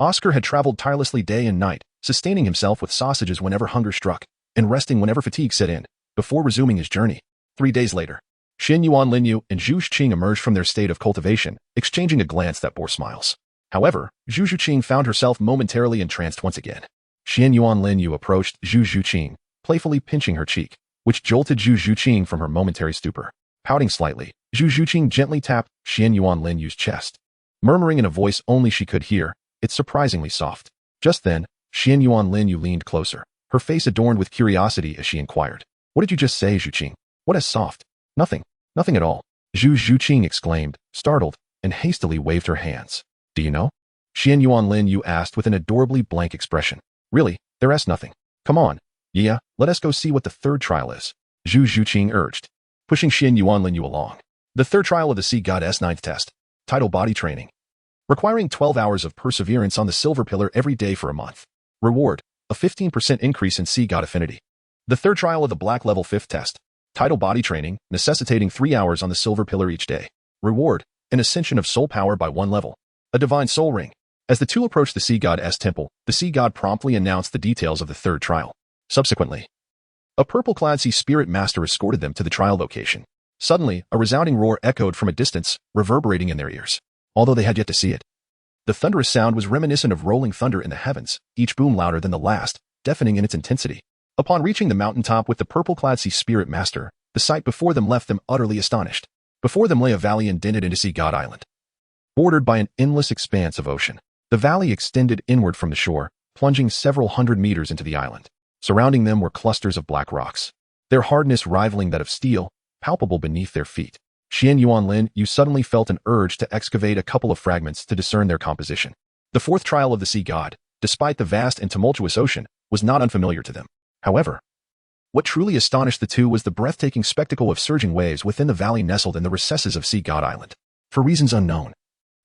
Oscar had traveled tirelessly day and night, sustaining himself with sausages whenever hunger struck, and resting whenever fatigue set in, before resuming his journey. 3 days later, Xuanyuan Lin Yue and Zhu Qing emerged from their state of cultivation, exchanging a glance that bore smiles. However, Zhu Qing found herself momentarily entranced once again. Xuanyuan Lin Yue approached Zhu Qing, playfully pinching her cheek, which jolted Zhu Qing from her momentary stupor. Pouting slightly, Zhu Qing gently tapped Xuanyuan Lin Yue's chest, murmuring in a voice only she could hear, "It's surprisingly soft." Just then, Xuanyuan Lin Yue leaned closer, her face adorned with curiosity as she inquired, "What did you just say, Zhu Qing? What is soft?" "Nothing. Nothing at all," Zhu Qing exclaimed, startled, and hastily waved her hands. "Do you know?" Xuanyuan Lin Yue asked with an adorably blank expression. "Really, there's nothing. Come on. Yeah, let us go see what the third trial is," Zhu Qing urged, pushing Xuanyuan Lin Yue along. The third trial of the Sea God's 9th test, title Body Training. Requiring 12 hours of perseverance on the silver pillar every day for a month. Reward, a 15% increase in Sea God affinity. The third trial of the Black Level 5th test, title Body Training, necessitating 3 hours on the silver pillar each day. Reward, an ascension of soul power by 1 level. A divine soul ring. As the two approached the Sea God's temple, the Sea God promptly announced the details of the third trial. Subsequently, a purple-clad sea spirit master escorted them to the trial location. Suddenly, a resounding roar echoed from a distance, reverberating in their ears, although they had yet to see it. The thunderous sound was reminiscent of rolling thunder in the heavens, each boom louder than the last, deafening in its intensity. Upon reaching the mountaintop with the purple-clad sea spirit master, the sight before them left them utterly astonished. Before them lay a valley indented into Sea God Island, bordered by an endless expanse of ocean. The valley extended inward from the shore, plunging several hundred meters into the island. Surrounding them were clusters of black rocks, their hardness rivaling that of steel, palpable beneath their feet. Xuanyuan Lin Yue suddenly felt an urge to excavate a couple of fragments to discern their composition. The fourth trial of the sea god, despite the vast and tumultuous ocean, was not unfamiliar to them. However, what truly astonished the two was the breathtaking spectacle of surging waves within the valley nestled in the recesses of Sea God Island. For reasons unknown,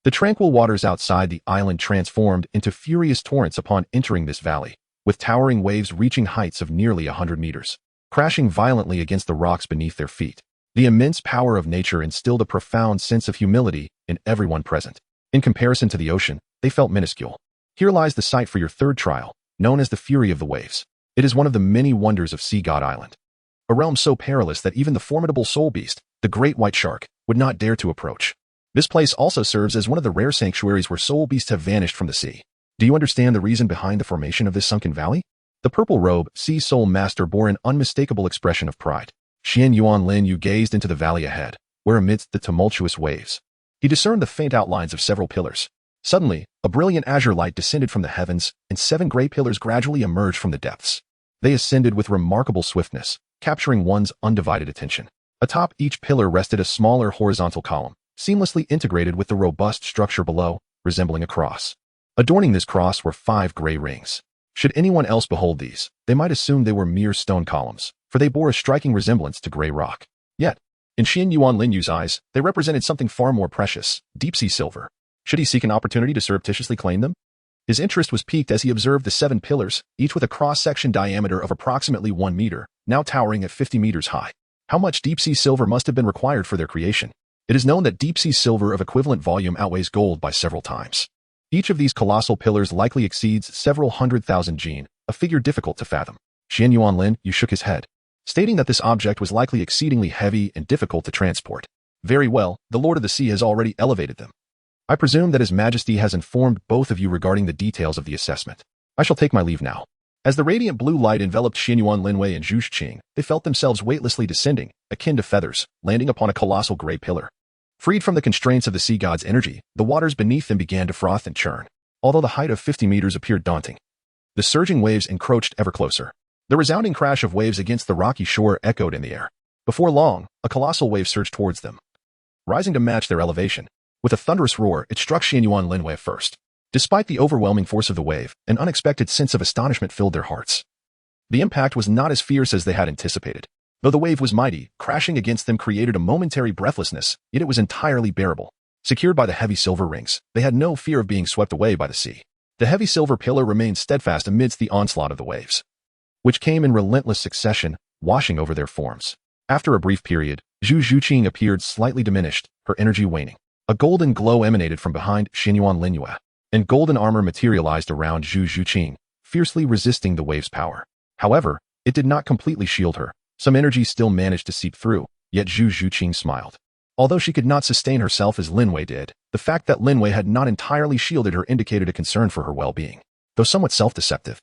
the tranquil waters outside the island transformed into furious torrents upon entering this valley, with towering waves reaching heights of nearly 100 meters, crashing violently against the rocks beneath their feet. The immense power of nature instilled a profound sense of humility in everyone present. In comparison to the ocean, they felt minuscule. Here lies the site for your third trial, known as the Fury of the Waves. It is one of the many wonders of Sea God Island, a realm so perilous that even the formidable soul beast, the great white shark, would not dare to approach. This place also serves as one of the rare sanctuaries where soul beasts have vanished from the sea. Do you understand the reason behind the formation of this sunken valley? The purple robe, Sea Soul Master, bore an unmistakable expression of pride. Xuanyuan Lin Yue gazed into the valley ahead, where amidst the tumultuous waves, he discerned the faint outlines of several pillars. Suddenly, a brilliant azure light descended from the heavens, and 7 gray pillars gradually emerged from the depths. They ascended with remarkable swiftness, capturing one's undivided attention. Atop each pillar rested a smaller horizontal column, seamlessly integrated with the robust structure below, resembling a cross. Adorning this cross were 5 gray rings. Should anyone else behold these, they might assume they were mere stone columns, for they bore a striking resemblance to gray rock. Yet, in Xuanyuan Lin Yue's eyes, they represented something far more precious, deep-sea silver. Should he seek an opportunity to surreptitiously claim them? His interest was piqued as he observed the 7 pillars, each with a cross-section diameter of approximately 1 meter, now towering at 50 meters high. How much deep-sea silver must have been required for their creation? It is known that deep-sea silver of equivalent volume outweighs gold by several times. Each of these colossal pillars likely exceeds several 100,000 jin, a figure difficult to fathom. Xuanyuan Lin Yue shook his head, stating that this object was likely exceedingly heavy and difficult to transport. Very well, the Lord of the Sea has already elevated them. I presume that His Majesty has informed both of you regarding the details of the assessment. I shall take my leave now. As the radiant blue light enveloped Xuanyuan Lin Yue and Zhu Qing, they felt themselves weightlessly descending, akin to feathers, landing upon a colossal gray pillar. Freed from the constraints of the sea god's energy, the waters beneath them began to froth and churn. Although the height of 50 meters appeared daunting, the surging waves encroached ever closer. The resounding crash of waves against the rocky shore echoed in the air. Before long, a colossal wave surged towards them, rising to match their elevation. With a thunderous roar, it struck Xuanyuan Lin Yue first. Despite the overwhelming force of the wave, an unexpected sense of astonishment filled their hearts. The impact was not as fierce as they had anticipated. Though the wave was mighty, crashing against them created a momentary breathlessness, yet it was entirely bearable. Secured by the heavy silver rings, they had no fear of being swept away by the sea. The heavy silver pillar remained steadfast amidst the onslaught of the waves, which came in relentless succession, washing over their forms. After a brief period, Zhu Qing appeared slightly diminished, her energy waning. A golden glow emanated from behind Xuanyuan Lin Yue, and golden armor materialized around Zhu Qing, fiercely resisting the wave's power. However, it did not completely shield her. Some energy still managed to seep through, yet Zhu Qing smiled. Although she could not sustain herself as Lin Yue did, the fact that Lin Yue had not entirely shielded her indicated a concern for her well-being. Though somewhat self-deceptive,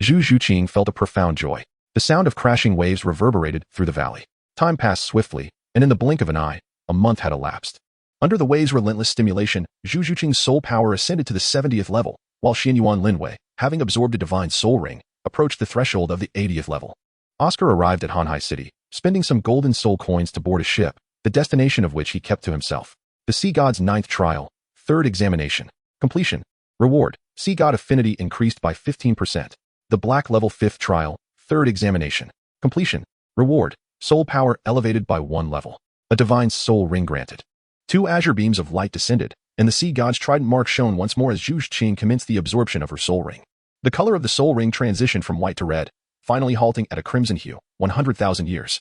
Zhu Qing felt a profound joy. The sound of crashing waves reverberated through the valley. Time passed swiftly, and in the blink of an eye, a month had elapsed. Under the wave's relentless stimulation, Zhu Qing's soul power ascended to the 70th level, while Xuanyuan Lin Yue, having absorbed a divine soul ring, approached the threshold of the 80th level. Oscar arrived at Hanhai City, spending some golden soul coins to board a ship, the destination of which he kept to himself. The Sea God's 9th trial, 3rd examination. Completion. Reward. Sea God affinity increased by 15%. The Black level 5th trial, 3rd examination. Completion. Reward. Soul power elevated by 1 level. A divine soul ring granted. 2 azure beams of light descended, and the sea god's trident mark shone once more as Zhu Qing commenced the absorption of her soul ring. The color of the soul ring transitioned from white to red, finally halting at a crimson hue, 100,000 years.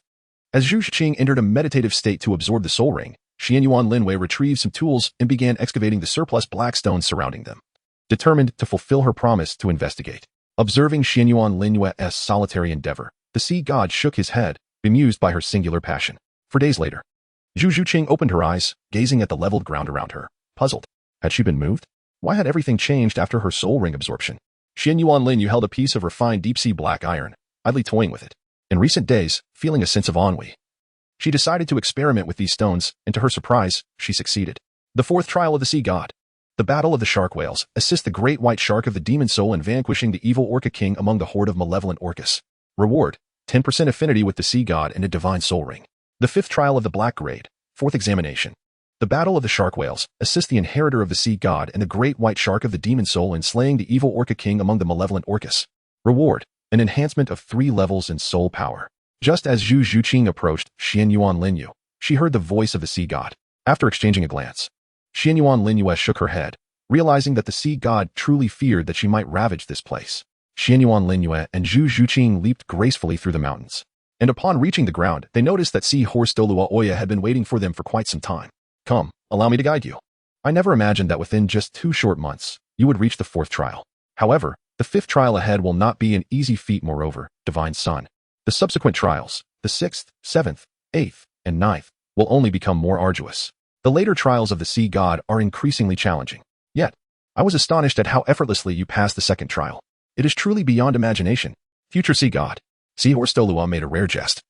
As Zhu Qing entered a meditative state to absorb the soul ring, Xuanyuan Lin Yue retrieved some tools and began excavating the surplus black stones surrounding them, determined to fulfill her promise to investigate. Observing Xuanyuan Lin Yue's solitary endeavor, the sea god shook his head, bemused by her singular passion. For days later, Zhu Qing opened her eyes, gazing at the leveled ground around her, puzzled. Had she been moved? Why had everything changed after her soul ring absorption? Xuanyuan Lin Yue held a piece of refined deep-sea black iron, idly toying with it. In recent days, feeling a sense of ennui, she decided to experiment with these stones, and to her surprise, she succeeded. The fourth trial of the sea god. The battle of the shark whales assists the great white shark of the demon soul in vanquishing the evil orca king among the horde of malevolent orcas. Reward, 10% affinity with the sea god and a divine soul ring. The fifth trial of the black grade. Fourth examination. The battle of the shark whales assists the inheritor of the sea god and the great white shark of the demon soul in slaying the evil orca king among the malevolent orcas. Reward, an enhancement of 3 levels in soul power. Just as Zhu Qing approached Xuanyuan Lin Yue, she heard the voice of the sea god. After exchanging a glance, Xuanyuan Lin Yue shook her head, realizing that the sea god truly feared that she might ravage this place. Xuanyuan Lin Yue and Zhu Qing leaped gracefully through the mountains, and upon reaching the ground, they noticed that sea horse Douluo Oya had been waiting for them for quite some time. Come, allow me to guide you. I never imagined that within just 2 short months, you would reach the 4th trial. However, the 5th trial ahead will not be an easy feat. Moreover, Divine Son, the subsequent trials, the 6th, 7th, 8th, and 9th, will only become more arduous. The later trials of the sea god are increasingly challenging. Yet, I was astonished at how effortlessly you passed the 2nd trial. It is truly beyond imagination. Future sea god. Seahorse Douluo made a rare jest,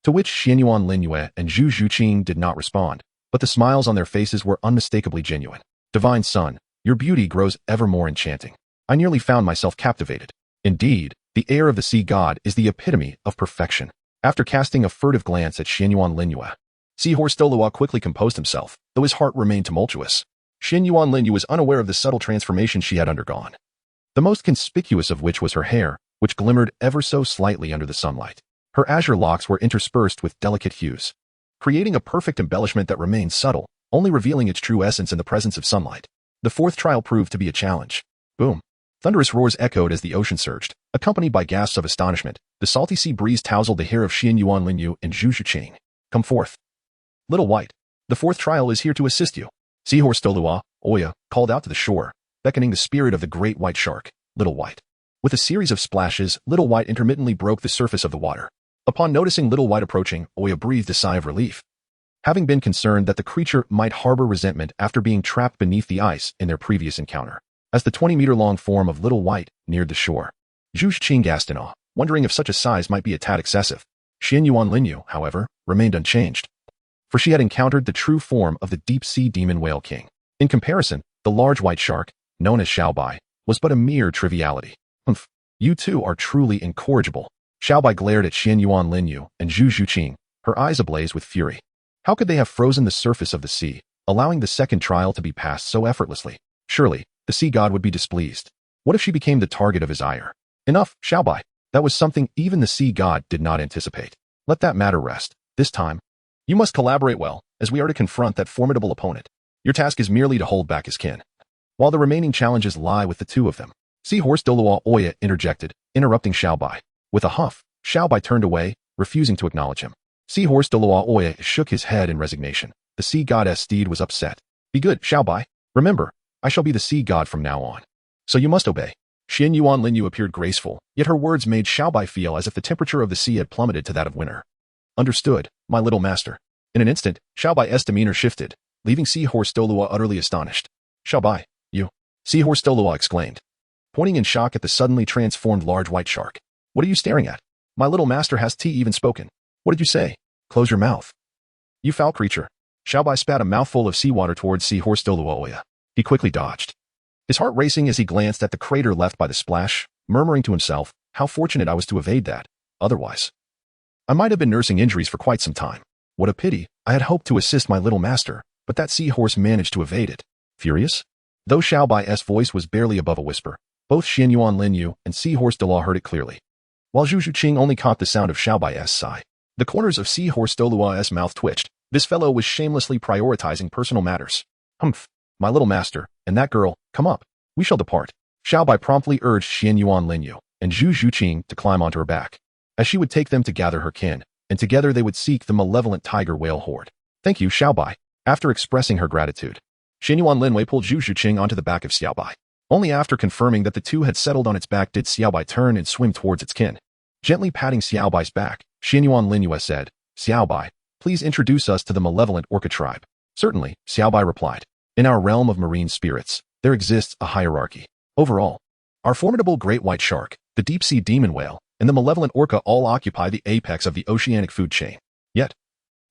to which Xuanyuan Lin Yue and Zhu Qing did not respond, but the smiles on their faces were unmistakably genuine. Divine Son, your beauty grows ever more enchanting. I nearly found myself captivated. Indeed, the air of the sea god is the epitome of perfection. After casting a furtive glance at Xuanyuan Lin Yue, Seahorse Douluo quickly composed himself, though his heart remained tumultuous. Xuanyuan Lin Yue was unaware of the subtle transformation she had undergone, the most conspicuous of which was her hair, which glimmered ever so slightly under the sunlight. Her azure locks were interspersed with delicate hues, creating a perfect embellishment that remained subtle, only revealing its true essence in the presence of sunlight. The 4th trial proved to be a challenge. Boom. Thunderous roars echoed as the ocean surged, accompanied by gasps of astonishment. The salty sea breeze tousled the hair of Xuanyuan Lin Yue and Zhu Qing. Come forth, Little White. The 4th trial is here to assist you. Seahorse Douluo Oya called out to the shore, beckoning the spirit of the great white shark, Little White. With a series of splashes, Little White intermittently broke the surface of the water. Upon noticing Little White approaching, Oya breathed a sigh of relief, having been concerned that the creature might harbor resentment after being trapped beneath the ice in their previous encounter. As the 20-meter-long form of Little White neared the shore, Zhu Qing gasped in awe, wondering if such a size might be a tad excessive. Xuanyuan Lin Yue, however, remained unchanged, for she had encountered the true form of the deep-sea demon whale king. In comparison, the large white shark, known as Xiao Bai, was but a mere triviality. Humph, you two are truly incorrigible. Xiao Bai glared at Xuanyuan Lin Yue and Zhu Qing, her eyes ablaze with fury. How could they have frozen the surface of the sea, allowing the 2nd trial to be passed so effortlessly? Surely, the sea god would be displeased. What if she became the target of his ire? Enough, Xiao Bai. That was something even the sea god did not anticipate. Let that matter rest. This time, you must collaborate well, as we are to confront that formidable opponent. Your task is merely to hold back his kin, while the remaining challenges lie with the 2 of them. Seahorse Douluo Oya interjected, interrupting Xiao Bai. With a huff, Xiao Bai turned away, refusing to acknowledge him. Seahorse Douluo Oya shook his head in resignation. The sea goddess steed was upset. Be good, Xiao Bai. Remember, I shall be the sea god from now on, so you must obey. Xuanyuan Lin Yue appeared graceful, yet her words made Xiao Bai feel as if the temperature of the sea had plummeted to that of winter. Understood, my little master. In an instant, Xiao Bai's demeanor shifted, leaving Seahorse Douluo utterly astonished. Xiao Bai, you! Seahorse Douluo exclaimed, pointing in shock at the suddenly transformed large white shark. What are you staring at? My little master has even spoken. What did you say? Close your mouth, you foul creature. Xiao Bai spat a mouthful of seawater towards Seahorse Douluo Oya. He quickly dodged, his heart racing as he glanced at the crater left by the splash, murmuring to himself, how fortunate I was to evade that. Otherwise, I might have been nursing injuries for quite some time. What a pity. I had hoped to assist my little master, but that seahorse managed to evade it. Furious? Though Xiao Bai's voice was barely above a whisper, both Xuanyuan Lin Yue and Seahorse Douluo heard it clearly, while Zhu Qing only caught the sound of Xiao Bai's sigh. The corners of Seahorse Douluo's mouth twitched. This fellow was shamelessly prioritizing personal matters. Humph, my little master, and that girl, come up. We shall depart. Xiao Bai promptly urged Xuanyuan Lin Yue and Zhu Qing to climb onto her back, as she would take them to gather her kin, and together they would seek the malevolent tiger whale horde. Thank you, Xiao Bai. After expressing her gratitude, Xuanyuan Lin Yue pulled Zhu Qing onto the back of Xiao Bai. Only after confirming that the two had settled on its back did Xiao Bai turn and swim towards its kin. Gently patting Xiao Bai's back, Xuanyuan Lin Yue said, Xiao Bai, please introduce us to the malevolent orca tribe. Certainly, Xiao Bai replied. In our realm of marine spirits, there exists a hierarchy. Overall, our formidable great white shark, the deep-sea demon whale, and the malevolent orca all occupy the apex of the oceanic food chain. Yet,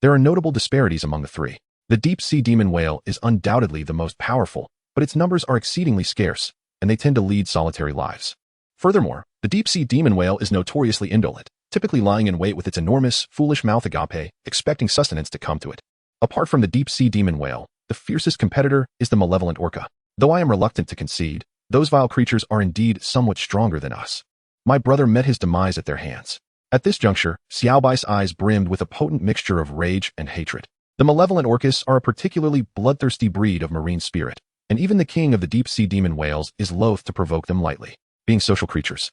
there are notable disparities among the three. The deep-sea demon whale is undoubtedly the most powerful, but its numbers are exceedingly scarce, and they tend to lead solitary lives. Furthermore, the deep-sea demon whale is notoriously indolent, typically lying in wait with its enormous, foolish mouth agape, expecting sustenance to come to it. Apart from the deep-sea demon whale, the fiercest competitor is the malevolent orca. Though I am reluctant to concede, those vile creatures are indeed somewhat stronger than us. My brother met his demise at their hands. At this juncture, Xiao Bai's eyes brimmed with a potent mixture of rage and hatred. The malevolent orcas are a particularly bloodthirsty breed of marine spirit, and even the king of the deep-sea demon whales is loath to provoke them lightly. Being social creatures,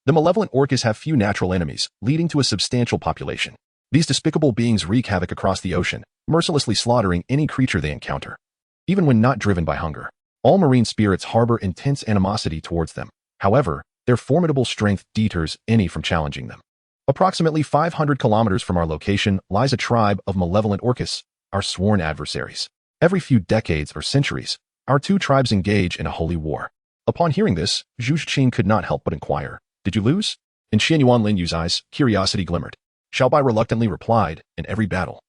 the malevolent orcas have few natural enemies, leading to a substantial population. These despicable beings wreak havoc across the ocean, mercilessly slaughtering any creature they encounter. Even when not driven by hunger, all marine spirits harbor intense animosity towards them. However, their formidable strength deters any from challenging them. Approximately 500 kilometers from our location lies a tribe of malevolent orcas, our sworn adversaries. Every few decades or centuries, our two tribes engage in a holy war. Upon hearing this, Zhu Qing could not help but inquire, "Did you lose?" In Xuanyuan Lin Yue's eyes, curiosity glimmered. Xiao Bai reluctantly replied, "In every battle,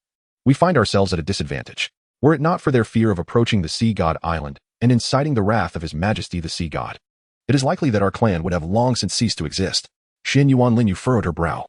we find ourselves at a disadvantage. Were it not for their fear of approaching the sea god island and inciting the wrath of his majesty the sea god, it is likely that our clan would have long since ceased to exist." Xuanyuan Lin Yue furrowed her brow.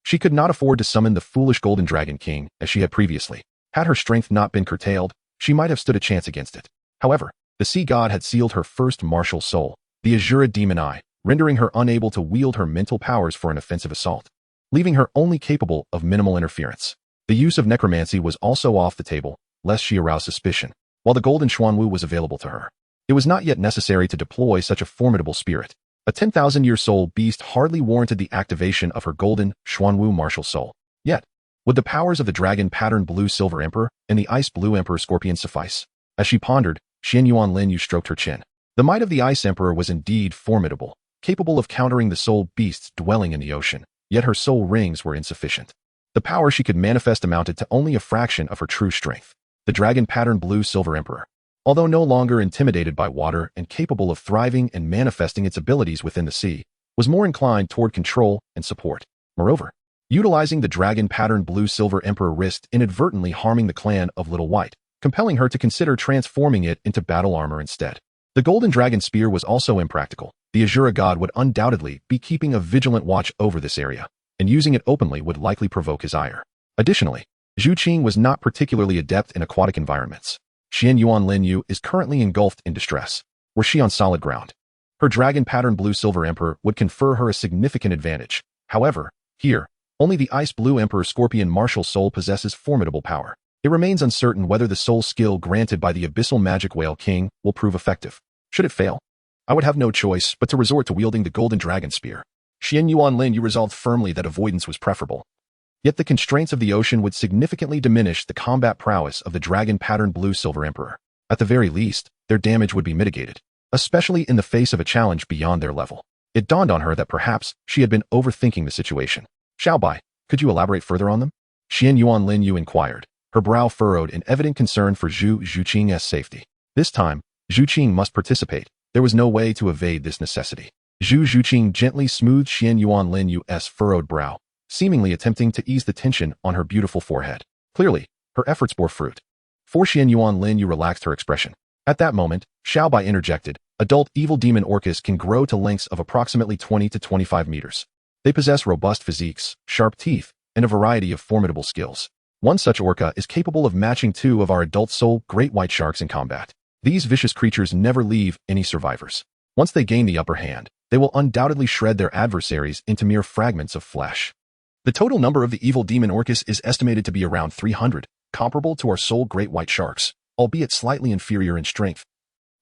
She could not afford to summon the foolish golden dragon king as she had previously. Had her strength not been curtailed, she might have stood a chance against it. However, the sea god had sealed her first martial soul, the Azura demon eye, rendering her unable to wield her mental powers for an offensive assault, leaving her only capable of minimal interference. The use of necromancy was also off the table, lest she arouse suspicion, while the golden Xuanwu was available to her. It was not yet necessary to deploy such a formidable spirit. A 10,000-year soul beast hardly warranted the activation of her golden Xuanwu martial soul. Yet, would the powers of the dragon-patterned blue-silver emperor and the ice-blue emperor scorpion suffice? As she pondered, Xuanyuan Lin Yue stroked her chin. The might of the ice emperor was indeed formidable, capable of countering the soul beasts dwelling in the ocean, yet her soul rings were insufficient. The power she could manifest amounted to only a fraction of her true strength. The dragon-patterned blue-silver emperor, although no longer intimidated by water and capable of thriving and manifesting its abilities within the sea, was more inclined toward control and support. Moreover, utilizing the dragon-patterned blue-silver emperor risked inadvertently harming the clan of Little White, compelling her to consider transforming it into battle armor instead. The golden dragon spear was also impractical. The Azura god would undoubtedly be keeping a vigilant watch over this area, and using it openly would likely provoke his ire. Additionally, Zhu Qing was not particularly adept in aquatic environments. Xuanyuan Lin Yue is currently engulfed in distress. Were she on solid ground, her dragon-patterned blue-silver emperor would confer her a significant advantage. However, here, only the ice-blue emperor scorpion martial soul possesses formidable power. It remains uncertain whether the soul skill granted by the abyssal magic whale king will prove effective. Should it fail, I would have no choice but to resort to wielding the golden dragon spear. Xuanyuan Lin Yue resolved firmly that avoidance was preferable. Yet the constraints of the ocean would significantly diminish the combat prowess of the dragon-patterned blue-silver emperor. At the very least, their damage would be mitigated, especially in the face of a challenge beyond their level. It dawned on her that perhaps she had been overthinking the situation. "Xiao Bai, could you elaborate further on them?" Xuanyuan Lin Yue inquired, her brow furrowed in evident concern for Zhu Qing's safety. This time, Zhu Qing must participate. There was no way to evade this necessity. Zhu Qing gently smoothed Xuanyuan Lin Yue's furrowed brow, seemingly attempting to ease the tension on her beautiful forehead. Clearly, her efforts bore fruit. For Xuanyuan Lin Yue relaxed her expression. At that moment, Xiao Bai interjected, "Adult evil demon orcas can grow to lengths of approximately 20 to 25 meters. They possess robust physiques, sharp teeth, and a variety of formidable skills. One such orca is capable of matching two of our adult soul great white sharks in combat. These vicious creatures never leave any survivors. Once they gain the upper hand, they will undoubtedly shred their adversaries into mere fragments of flesh." The total number of the evil demon orcas is estimated to be around 300, comparable to our soul great white sharks, albeit slightly inferior in strength,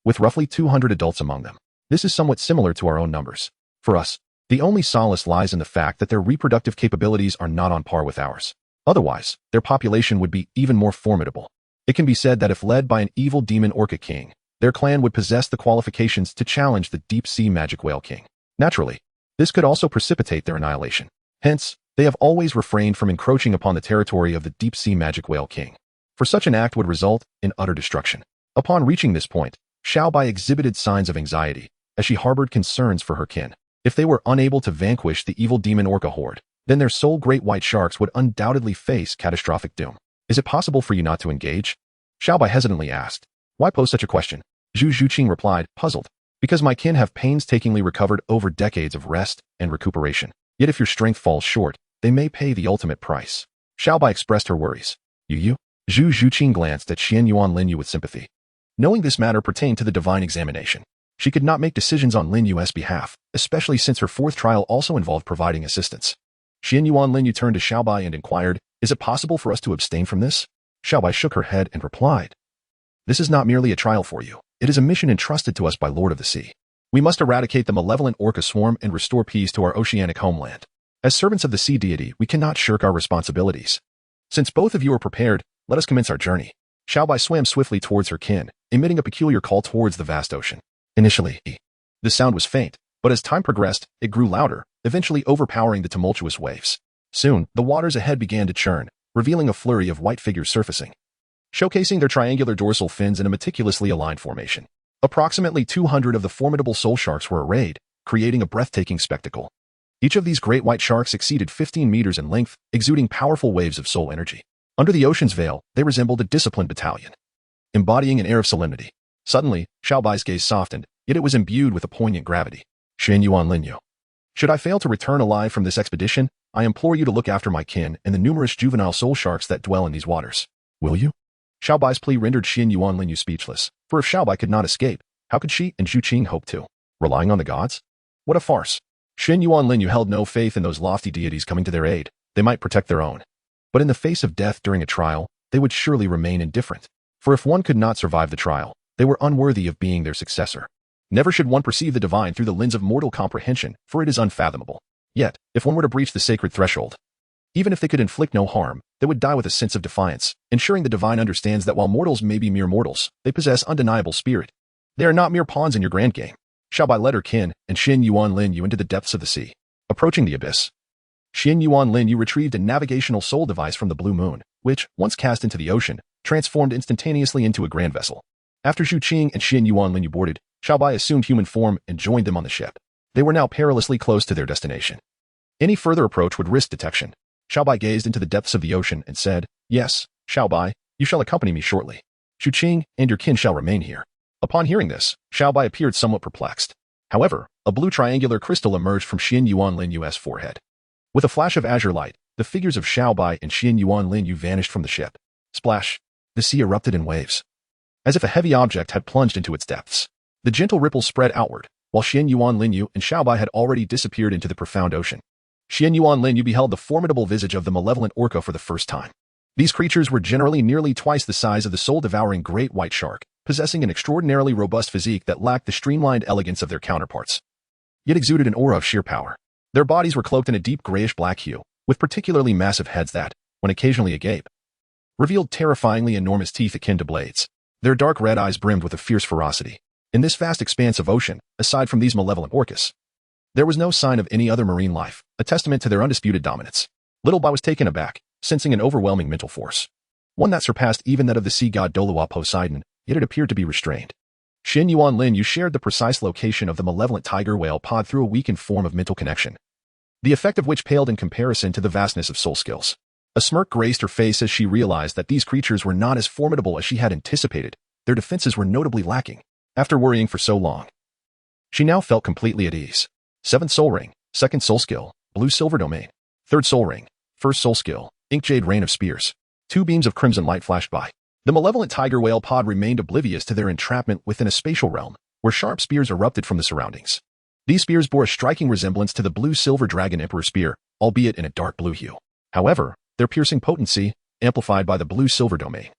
with roughly 200 adults among them. This is somewhat similar to our own numbers. For us, the only solace lies in the fact that their reproductive capabilities are not on par with ours. Otherwise, their population would be even more formidable. It can be said that if led by an evil demon orca king, their clan would possess the qualifications to challenge the deep-sea magic whale king. Naturally, this could also precipitate their annihilation. Hence, they have always refrained from encroaching upon the territory of the deep-sea magic whale king, for such an act would result in utter destruction. Upon reaching this point, Xiao Bai exhibited signs of anxiety, as she harbored concerns for her kin. If they were unable to vanquish the evil demon orca horde, then their sole great white sharks would undoubtedly face catastrophic doom. Is it possible for you not to engage? Xiao Bai hesitantly asked. Why pose such a question? Zhu Qing replied, puzzled. Because my kin have painstakingly recovered over decades of rest and recuperation. Yet if your strength falls short, they may pay the ultimate price. Xiao Bai expressed her worries. You? Zhu Qing glanced at Xuanyuan Lin Yue with sympathy. Knowing this matter pertained to the divine examination, she could not make decisions on Lin Yue's behalf, especially since her fourth trial also involved providing assistance. Xuanyuan Lin Yue turned to Xiao Bai and inquired, is it possible for us to abstain from this? Xiao Bai shook her head and replied, this is not merely a trial for you. It is a mission entrusted to us by Lord of the Sea. We must eradicate the malevolent orca swarm and restore peace to our oceanic homeland. As servants of the sea deity, we cannot shirk our responsibilities. Since both of you are prepared, let us commence our journey. Xiao Bai swam swiftly towards her kin, emitting a peculiar call towards the vast ocean. Initially, the sound was faint, but as time progressed, it grew louder, eventually overpowering the tumultuous waves. Soon, the waters ahead began to churn, revealing a flurry of white figures surfacing, showcasing their triangular dorsal fins in a meticulously aligned formation. Approximately 200 of the formidable soul sharks were arrayed, creating a breathtaking spectacle. Each of these great white sharks exceeded 15 meters in length, exuding powerful waves of soul energy. Under the ocean's veil, they resembled a disciplined battalion, embodying an air of solemnity. Suddenly, Xiao Bai's gaze softened, yet it was imbued with a poignant gravity. Xuanyuan Lin Yue. Should I fail to return alive from this expedition, I implore you to look after my kin and the numerous juvenile soul sharks that dwell in these waters. Will you? Xiao Bai's plea rendered Xuanyuan Lin Yue speechless, for if Xiao Bai could not escape, how could she and Zhu Qing hope to? Relying on the gods? What a farce. Xuanyuan Lin Yue held no faith in those lofty deities coming to their aid. They might protect their own. But in the face of death during a trial, they would surely remain indifferent. For if one could not survive the trial, they were unworthy of being their successor. Never should one perceive the divine through the lens of mortal comprehension, for it is unfathomable. Yet, if one were to breach the sacred threshold, even if they could inflict no harm, they would die with a sense of defiance, ensuring the divine understands that while mortals may be mere mortals, they possess undeniable spirit. They are not mere pawns in your grand game. Xiao Bai led her kin and Xuanyuan Lin Yue into the depths of the sea. Approaching the abyss, Xuanyuan Lin Yue retrieved a navigational soul device from the blue moon, which, once cast into the ocean, transformed instantaneously into a grand vessel. After Zhu Qing and Xuanyuan Lin Yue boarded, Xiao Bai assumed human form and joined them on the ship. They were now perilously close to their destination. Any further approach would risk detection. Xiao Bai gazed into the depths of the ocean and said, yes, Xiao Bai, you shall accompany me shortly. Zhu Qing and your kin shall remain here. Upon hearing this, Xiao Bai appeared somewhat perplexed. However, a blue triangular crystal emerged from Xuanyuan Lin Yue's forehead. With a flash of azure light, the figures of Xiao Bai and Xuanyuan Lin Yue vanished from the ship. Splash! The sea erupted in waves, as if a heavy object had plunged into its depths. The gentle ripples spread outward, while Xuanyuan Lin Yue and Xiao Bai had already disappeared into the profound ocean. Xuanyuan Lin Yue beheld the formidable visage of the malevolent orca for the first time. These creatures were generally nearly twice the size of the soul-devouring great white shark, possessing an extraordinarily robust physique that lacked the streamlined elegance of their counterparts, yet exuded an aura of sheer power. Their bodies were cloaked in a deep grayish-black hue, with particularly massive heads that, when occasionally agape, revealed terrifyingly enormous teeth akin to blades. Their dark red eyes brimmed with a fierce ferocity. In this vast expanse of ocean, aside from these malevolent orcas, there was no sign of any other marine life, a testament to their undisputed dominance. Little Bai was taken aback, sensing an overwhelming mental force, one that surpassed even that of the sea god Douluo Poseidon, yet it appeared to be restrained. Xuanyuan Lin Yue shared the precise location of the malevolent tiger whale pod through a weakened form of mental connection, the effect of which paled in comparison to the vastness of soul skills. A smirk graced her face as she realized that these creatures were not as formidable as she had anticipated. Their defenses were notably lacking. After worrying for so long, she now felt completely at ease. 7th soul ring, 2nd soul skill, blue silver domain. 3rd soul ring, 1st soul skill, ink jade rain of spears. 2 beams of crimson light flashed by. The malevolent tiger whale pod remained oblivious to their entrapment within a spatial realm, where sharp spears erupted from the surroundings. These spears bore a striking resemblance to the blue silver dragon emperor spear, albeit in a dark blue hue. However, their piercing potency, amplified by the blue silver domain,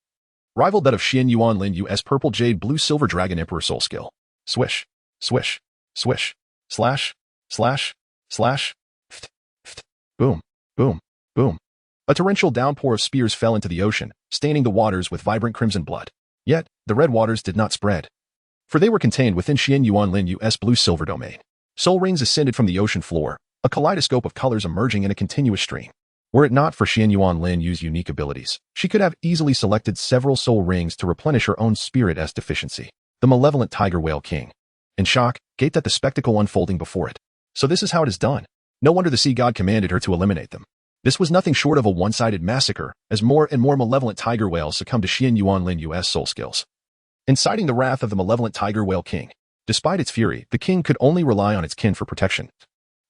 rivaled that of Xuanyuan Lin Yue's purple jade blue silver dragon emperor soul skill. Swish, swish, swish, slash, slash, slash, ft, ft, boom, boom, boom. A torrential downpour of spears fell into the ocean, staining the waters with vibrant crimson blood. Yet, the red waters did not spread, for they were contained within Xuanyuan Lin Yue's blue silver domain. Soul rings ascended from the ocean floor, a kaleidoscope of colors emerging in a continuous stream. Were it not for Xuanyuan Lin Yue's unique abilities, she could have easily selected several soul rings to replenish her own spirit as deficiency. The malevolent tiger whale king, in shock, gaped at the spectacle unfolding before it. So this is how it is done. No wonder the sea god commanded her to eliminate them. This was nothing short of a one-sided massacre, as more and more malevolent tiger whales succumbed to Xuanyuan Lin Yue's soul skills. Inciting the wrath of the malevolent tiger whale king. Despite its fury, the king could only rely on its kin for protection,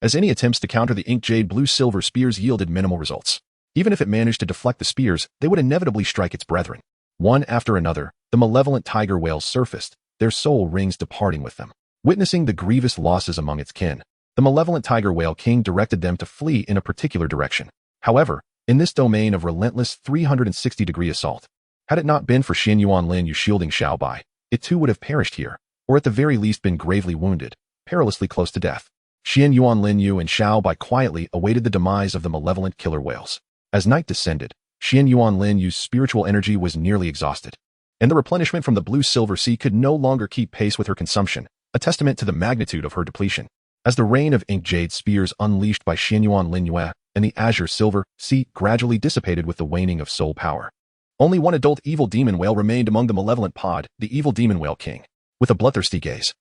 as any attempts to counter the ink jade blue-silver spears yielded minimal results. Even if it managed to deflect the spears, they would inevitably strike its brethren. One after another, the malevolent tiger whales surfaced, their soul rings departing with them. Witnessing the grievous losses among its kin, the malevolent tiger whale king directed them to flee in a particular direction. However, in this domain of relentless 360-degree assault, had it not been for Xuanyuan Lin Yue shielding Xiao Bai, it too would have perished here, or at the very least been gravely wounded, perilously close to death. Xuanyuan Lin Yue and Xiao Bai quietly awaited the demise of the malevolent killer whales. As night descended, Xuanyuan Lin Yue's spiritual energy was nearly exhausted, and the replenishment from the blue-silver sea could no longer keep pace with her consumption, a testament to the magnitude of her depletion. As the rain of ink jade spears unleashed by Xuanyuan Lin Yue and the azure silver sea gradually dissipated with the waning of soul power, only one adult evil demon whale remained among the malevolent pod, the evil demon whale king. With a bloodthirsty gaze,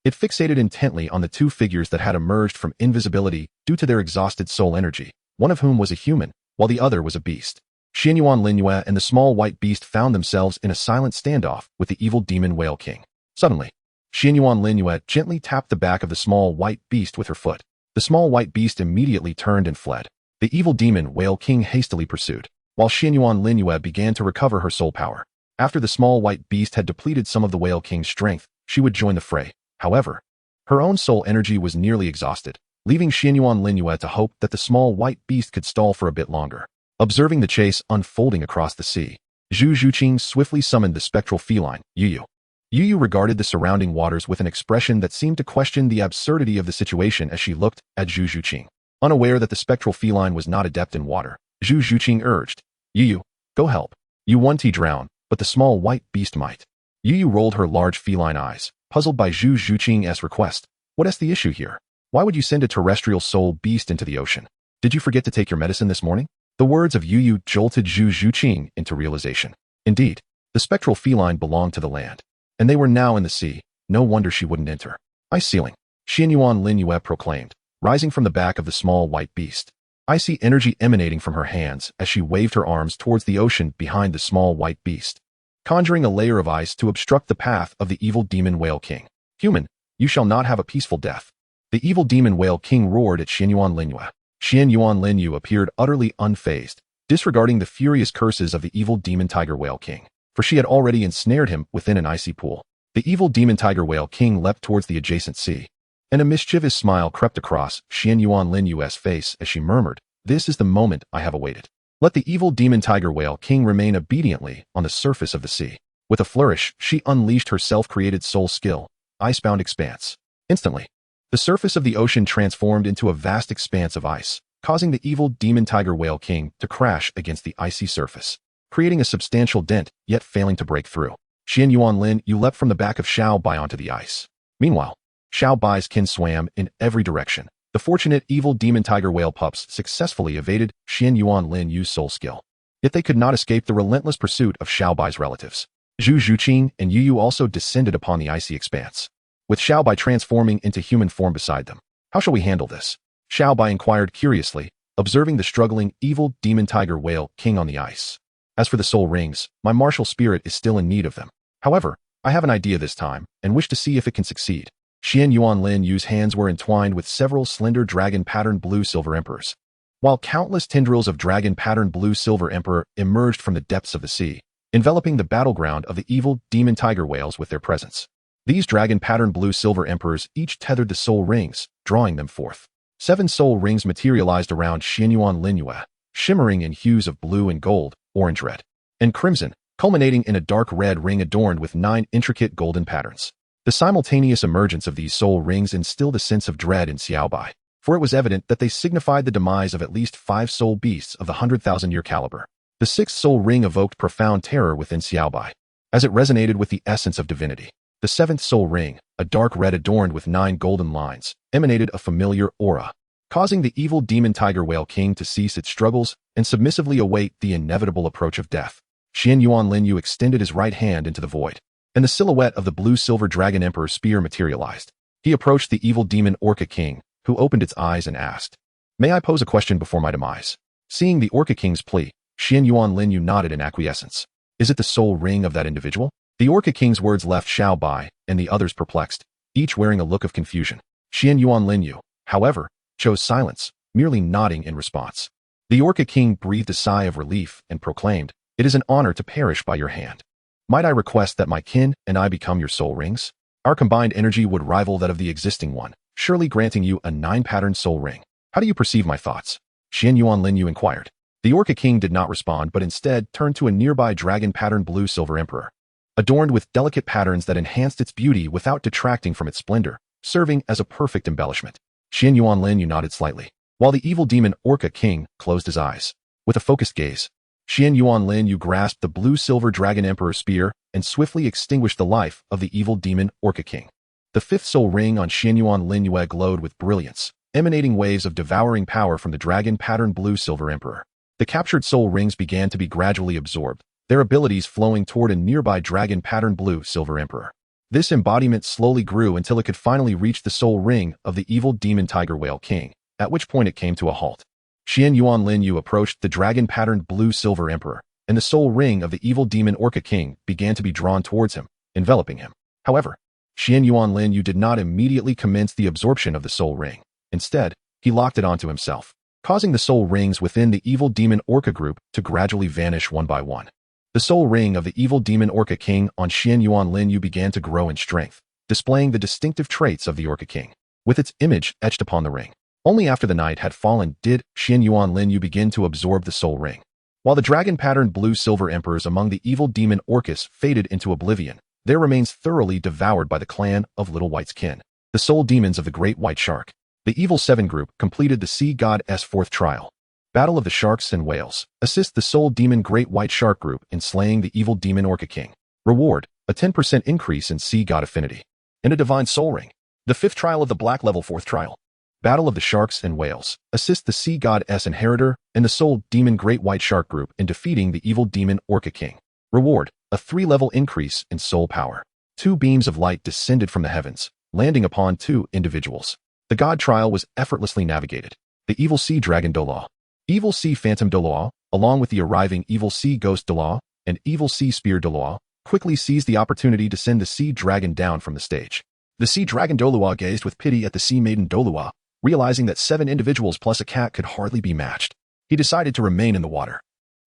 it fixated intently on the two figures that had emerged from invisibility due to their exhausted soul energy, one of whom was a human, while the other was a beast. Xuanyuan Lin Yue and the small white beast found themselves in a silent standoff with the evil demon whale king. Suddenly, Xuanyuan Lin Yue gently tapped the back of the small white beast with her foot. The small white beast immediately turned and fled. The evil demon whale king hastily pursued, while Xuanyuan Lin Yue began to recover her soul power. After the small white beast had depleted some of the whale king's strength, she would join the fray. However, her own soul energy was nearly exhausted, leaving Xuanyuan Lin Yue to hope that the small white beast could stall for a bit longer. Observing the chase unfolding across the sea, Zhu Qing swiftly summoned the spectral feline, Yu. Yu regarded the surrounding waters with an expression that seemed to question the absurdity of the situation as she looked at Zhu Qing. Unaware that the spectral feline was not adept in water, Zhu Qing urged, Yu, go help. You won't drown, but the small white beast might. Yu rolled her large feline eyes, puzzled by Zhu Qing's request. What is the issue here? Why would you send a terrestrial soul beast into the ocean? Did you forget to take your medicine this morning? The words of Yu jolted Zhu Qing into realization. Indeed, the spectral feline belonged to the land, and they were now in the sea. No wonder she wouldn't enter. Ice ceiling, Xuanyuan Lin Yue proclaimed, rising from the back of the small white beast. Icy energy emanating from her hands as she waved her arms towards the ocean behind the small white beast, conjuring a layer of ice to obstruct the path of the evil demon whale king. Human, you shall not have a peaceful death. The evil demon whale king roared at Xuanyuan Lin Yue. Xuanyuan Lin Yue appeared utterly unfazed, disregarding the furious curses of the evil demon tiger whale king, for she had already ensnared him within an icy pool. The evil demon tiger whale king leapt towards the adjacent sea, and a mischievous smile crept across Xuanyuan Lin Yue's face as she murmured, "This is the moment I have awaited." Let the evil demon tiger whale king remain obediently on the surface of the sea. With a flourish, she unleashed her self-created soul skill, Icebound Expanse. Instantly, the surface of the ocean transformed into a vast expanse of ice, causing the evil demon tiger whale king to crash against the icy surface, creating a substantial dent, yet failing to break through. Xuanyuan Lin Yue leapt from the back of Xiao Bai onto the ice. Meanwhile, Xiao Bai's kin swam in every direction. The fortunate evil demon tiger whale pups successfully evaded Xuanyuan Lin Yue's soul skill. Yet they could not escape the relentless pursuit of Xiao Bai's relatives. Zhu Qing and Yu also descended upon the icy expanse, with Xiao Bai transforming into human form beside them. How shall we handle this? Xiao Bai inquired curiously, observing the struggling evil demon tiger whale king on the ice. As for the soul rings, my martial spirit is still in need of them. However, I have an idea this time, and wish to see if it can succeed. Xuanyuan Lin Yue's hands were entwined with several slender dragon-patterned blue-silver emperors, while countless tendrils of dragon-patterned blue-silver emperor emerged from the depths of the sea, enveloping the battleground of the evil demon tiger whales with their presence. These dragon-patterned blue-silver emperors each tethered the soul rings, drawing them forth. 7 soul rings materialized around Xuanyuan Lin Yue, shimmering in hues of blue and gold, orange red, and crimson, culminating in a dark red ring adorned with 9 intricate golden patterns. The simultaneous emergence of these soul rings instilled a sense of dread in Xiao Bai, for it was evident that they signified the demise of at least 5 soul beasts of the 100,000-year caliber. The 6th soul ring evoked profound terror within Xiao Bai, as it resonated with the essence of divinity. The 7th soul ring, a dark red adorned with 9 golden lines, emanated a familiar aura, causing the evil demon tiger whale king to cease its struggles and submissively await the inevitable approach of death. Xuanyuan Lin Yue extended his right hand into the void, and the silhouette of the blue-silver dragon emperor spear materialized. He approached the evil demon orca king, who opened its eyes and asked, "May I pose a question before my demise?" Seeing the Orca King's plea, Xuanyuan Lin Yue nodded in acquiescence. Is it the soul ring of that individual? The Orca King's words left Xiao Bai and the others perplexed, each wearing a look of confusion. Xuanyuan Lin Yue, however, chose silence, merely nodding in response. The Orca King breathed a sigh of relief and proclaimed, "It is an honor to perish by your hand. Might I request that my kin and I become your soul rings? Our combined energy would rival that of the existing one, surely granting you a 9-pattern soul ring. How do you perceive my thoughts?" Xuanyuan Lin Yue inquired. The Orca King did not respond but instead turned to a nearby dragon-patterned blue-silver emperor, adorned with delicate patterns that enhanced its beauty without detracting from its splendor, serving as a perfect embellishment. Xuanyuan Lin Yue nodded slightly, while the evil demon Orca King closed his eyes. With a focused gaze, Xuanyuan Lin Yue grasped the blue-silver dragon emperor's spear and swiftly extinguished the life of the evil demon Orca King. The 5th soul ring on Xuanyuan Lin Yue glowed with brilliance, emanating waves of devouring power from the dragon-patterned blue-silver emperor. The captured soul rings began to be gradually absorbed, their abilities flowing toward a nearby dragon-patterned blue-silver emperor. This embodiment slowly grew until it could finally reach the soul ring of the evil demon tiger whale king, at which point it came to a halt. Xuanyuan Lin Yue approached the dragon-patterned blue-silver emperor, and the soul ring of the evil demon Orca King began to be drawn towards him, enveloping him. However, Xuanyuan Lin Yue did not immediately commence the absorption of the soul ring. Instead, he locked it onto himself, causing the soul rings within the evil demon Orca group to gradually vanish one by one. The soul ring of the evil demon Orca King on Xuanyuan Lin Yue began to grow in strength, displaying the distinctive traits of the Orca King, with its image etched upon the ring. Only after the night had fallen did Xuanyuan Lin Yue begin to absorb the soul ring. While the dragon-patterned blue-silver emperors among the evil demon Orcus faded into oblivion, their remains thoroughly devoured by the clan of Little White's kin, the soul demons of the Great White Shark. The Evil Seven group completed the Sea God's 4th trial. Battle of the Sharks and Whales. Assist the soul demon Great White Shark group in slaying the evil demon Orca King. Reward, a 10% increase in Sea God affinity. And a divine soul ring. The 5th trial of the Black Level 4th trial. Battle of the Sharks and Whales. Assist the Sea God's inheritor and the soul demon Great White Shark group in defeating the evil demon Orca King. Reward, a 3-level increase in soul power. 2 beams of light descended from the heavens, landing upon 2 individuals. The God trial was effortlessly navigated. The Evil Sea Dragon Douluo, Evil Sea Phantom Douluo, along with the arriving Evil Sea Ghost Douluo and Evil Sea Spear Douluo, quickly seized the opportunity to send the Sea Dragon down from the stage. The Sea Dragon Douluo gazed with pity at the Sea Maiden Douluo, realizing that 7 individuals plus a cat could hardly be matched. He decided to remain in the water,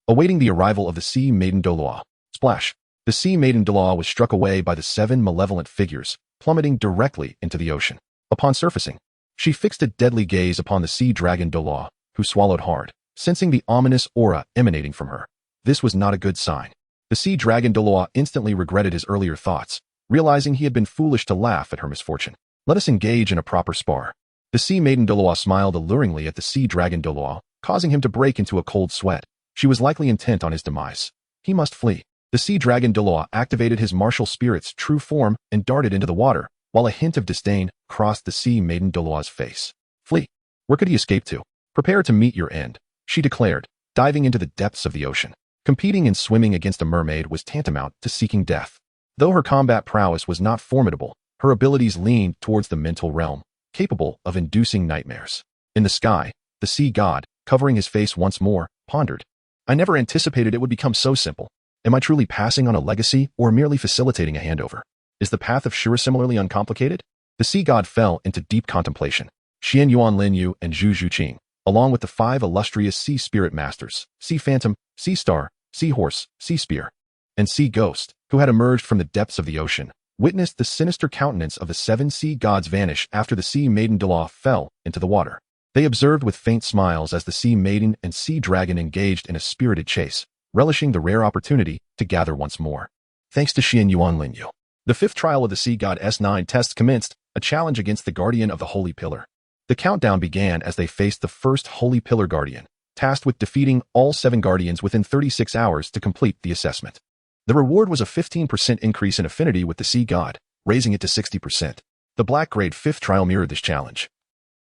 awaiting the arrival of the Sea Maiden Douluo. Splash! The Sea Maiden Douluo was struck away by the 7 malevolent figures, plummeting directly into the ocean. Upon surfacing, she fixed a deadly gaze upon the Sea Dragon Douluo, who swallowed hard, sensing the ominous aura emanating from her. This was not a good sign. The Sea Dragon Douluo instantly regretted his earlier thoughts, realizing he had been foolish to laugh at her misfortune. Let us engage in a proper spar. The Sea Maiden Douluo smiled alluringly at the Sea Dragon Douluo, causing him to break into a cold sweat. She was likely intent on his demise. He must flee. The Sea Dragon Douluo activated his martial spirit's true form and darted into the water, while a hint of disdain crossed the Sea Maiden Douluo's face. Flee. Where could he escape to? Prepare to meet your end, she declared, diving into the depths of the ocean. Competing in swimming against a mermaid was tantamount to seeking death. Though her combat prowess was not formidable, her abilities leaned towards the mental realm, capable of inducing nightmares. In the sky, the sea god, covering his face once more, pondered. I never anticipated it would become so simple. Am I truly passing on a legacy or merely facilitating a handover? Is the path of Shura similarly uncomplicated? The sea god fell into deep contemplation. Xuanyuan Lin Yue and Zhu Qing, along with the 5 illustrious sea spirit masters, Sea Phantom, Sea Star, Sea Horse, Sea Spear, and Sea Ghost, who had emerged from the depths of the ocean, witnessed the sinister countenance of the 7 sea gods vanish after the Sea Maiden Douluo fell into the water. They observed with faint smiles as the Sea Maiden and Sea Dragon engaged in a spirited chase, relishing the rare opportunity to gather once more. Thanks to Xuanyuan Lin Yue, the 5th trial of the Sea God S9 tests commenced, a challenge against the Guardian of the Holy Pillar. The countdown began as they faced the first Holy Pillar Guardian, tasked with defeating all 7 Guardians within 36 hours to complete the assessment. The reward was a 15% increase in affinity with the Sea God, raising it to 60%. The Black Grade 5th trial mirrored this challenge,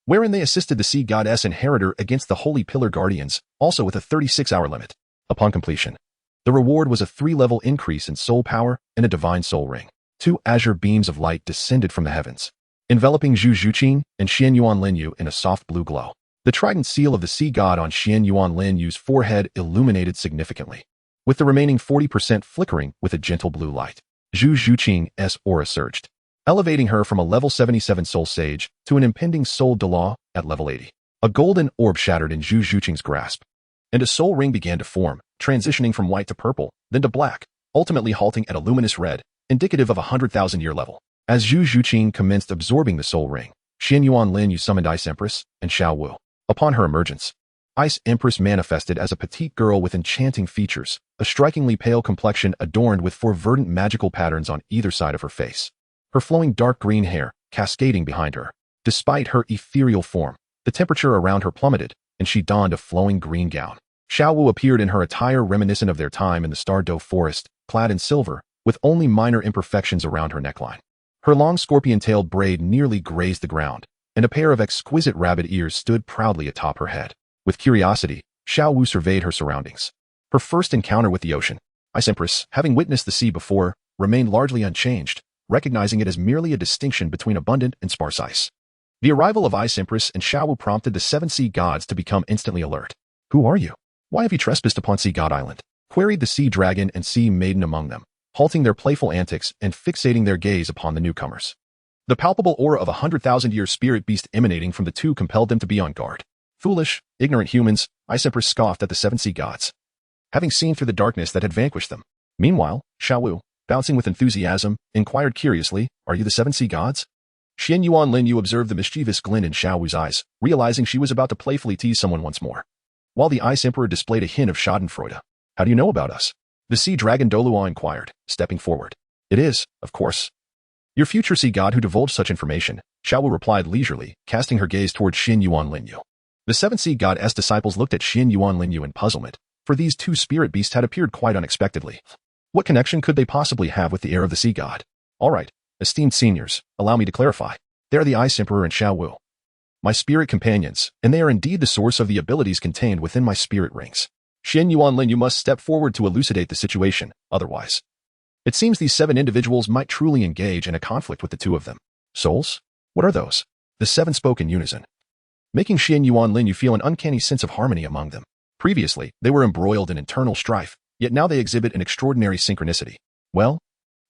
wherein they assisted the Sea God's inheritor against the Holy Pillar Guardians, also with a 36-hour limit. Upon completion, the reward was a 3-level increase in soul power and a divine soul ring. 2 azure beams of light descended from the heavens, enveloping Zhu Qing and Xuanyuan Lin Yue in a soft blue glow. The trident seal of the sea god on Xuanyuan Lin Yue's forehead illuminated significantly, with the remaining 40% flickering with a gentle blue light. Zhu Qing's aura surged, elevating her from a level 77 soul sage to an impending soul Douluo at level 80. A golden orb shattered in Zhu Qing's grasp, and a soul ring began to form, transitioning from white to purple, then to black, ultimately halting at a luminous red, indicative of a 100,000-year level. As Zhu Qing commenced absorbing the soul ring, Xuanyuan Lin Yue summoned Ice Empress and Xiao Wu. Upon her emergence, Ice Empress manifested as a petite girl with enchanting features, a strikingly pale complexion adorned with four verdant magical patterns on either side of her face. Her flowing dark green hair cascading behind her. Despite her ethereal form, the temperature around her plummeted, and she donned a flowing green gown. Xiao Wu appeared in her attire reminiscent of their time in the Stardow Forest, clad in silver, with only minor imperfections around her neckline. Her long scorpion-tailed braid nearly grazed the ground, and a pair of exquisite rabbit ears stood proudly atop her head. With curiosity, Xiao Wu surveyed her surroundings. Her first encounter with the ocean, Ice Empress, having witnessed the sea before, remained largely unchanged, recognizing it as merely a distinction between abundant and sparse ice. The arrival of Ice Empress and Xiao Wu prompted the seven sea gods to become instantly alert. "Who are you? Why have you trespassed upon Sea God Island?" queried the sea dragon and sea maiden among them, halting their playful antics and fixating their gaze upon the newcomers. The palpable aura of a 100,000-year spirit beast emanating from the two compelled them to be on guard. "Foolish, ignorant humans," Ice Empress scoffed at the seven sea gods, having seen through the darkness that had vanquished them. Meanwhile, Xiao Wu, bouncing with enthusiasm, inquired curiously, "Are you the seven sea gods?" Xuanyuan Lin Yue observed the mischievous glint in Xiao Wu's eyes, realizing she was about to playfully tease someone once more. While the Ice Emperor displayed a hint of schadenfreude. "How do you know about us?" the sea dragon Douluo inquired, stepping forward. "It is, of course, your future sea god who divulged such information," Xiao Wu replied leisurely, casting her gaze toward Xuanyuan Lin Yue. The seven sea god's disciples looked at Xuanyuan Lin Yue in puzzlement, for these two spirit beasts had appeared quite unexpectedly. What connection could they possibly have with the heir of the sea god? "All right, esteemed seniors, allow me to clarify. They are the Ice Emperor and Xiao Wu, my spirit companions, and they are indeed the source of the abilities contained within my spirit rings. Xuanyuan Lin, you must step forward to elucidate the situation, otherwise. It seems these seven individuals might truly engage in a conflict with the two of them." "Souls? What are those?" The seven spoke in unison, making Xuanyuan Lin feel an uncanny sense of harmony among them. Previously, they were embroiled in internal strife, yet now they exhibit an extraordinary synchronicity. "Well,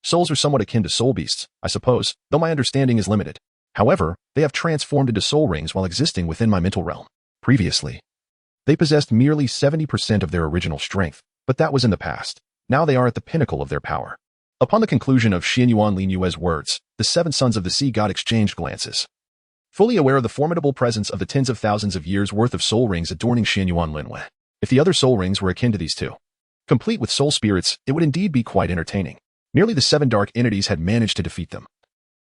souls are somewhat akin to soul beasts, I suppose, though my understanding is limited. However, they have transformed into soul rings while existing within my mental realm. Previously, they possessed merely 70% of their original strength, but that was in the past. Now they are at the pinnacle of their power." Upon the conclusion of Xuanyuan Lin Yue's words, the seven sons of the sea god exchanged glances, fully aware of the formidable presence of the tens of thousands of years' worth of soul rings adorning Xuanyuan Lin Yue. If the other soul rings were akin to these two, complete with soul spirits, it would indeed be quite entertaining. Nearly the seven dark entities had managed to defeat them.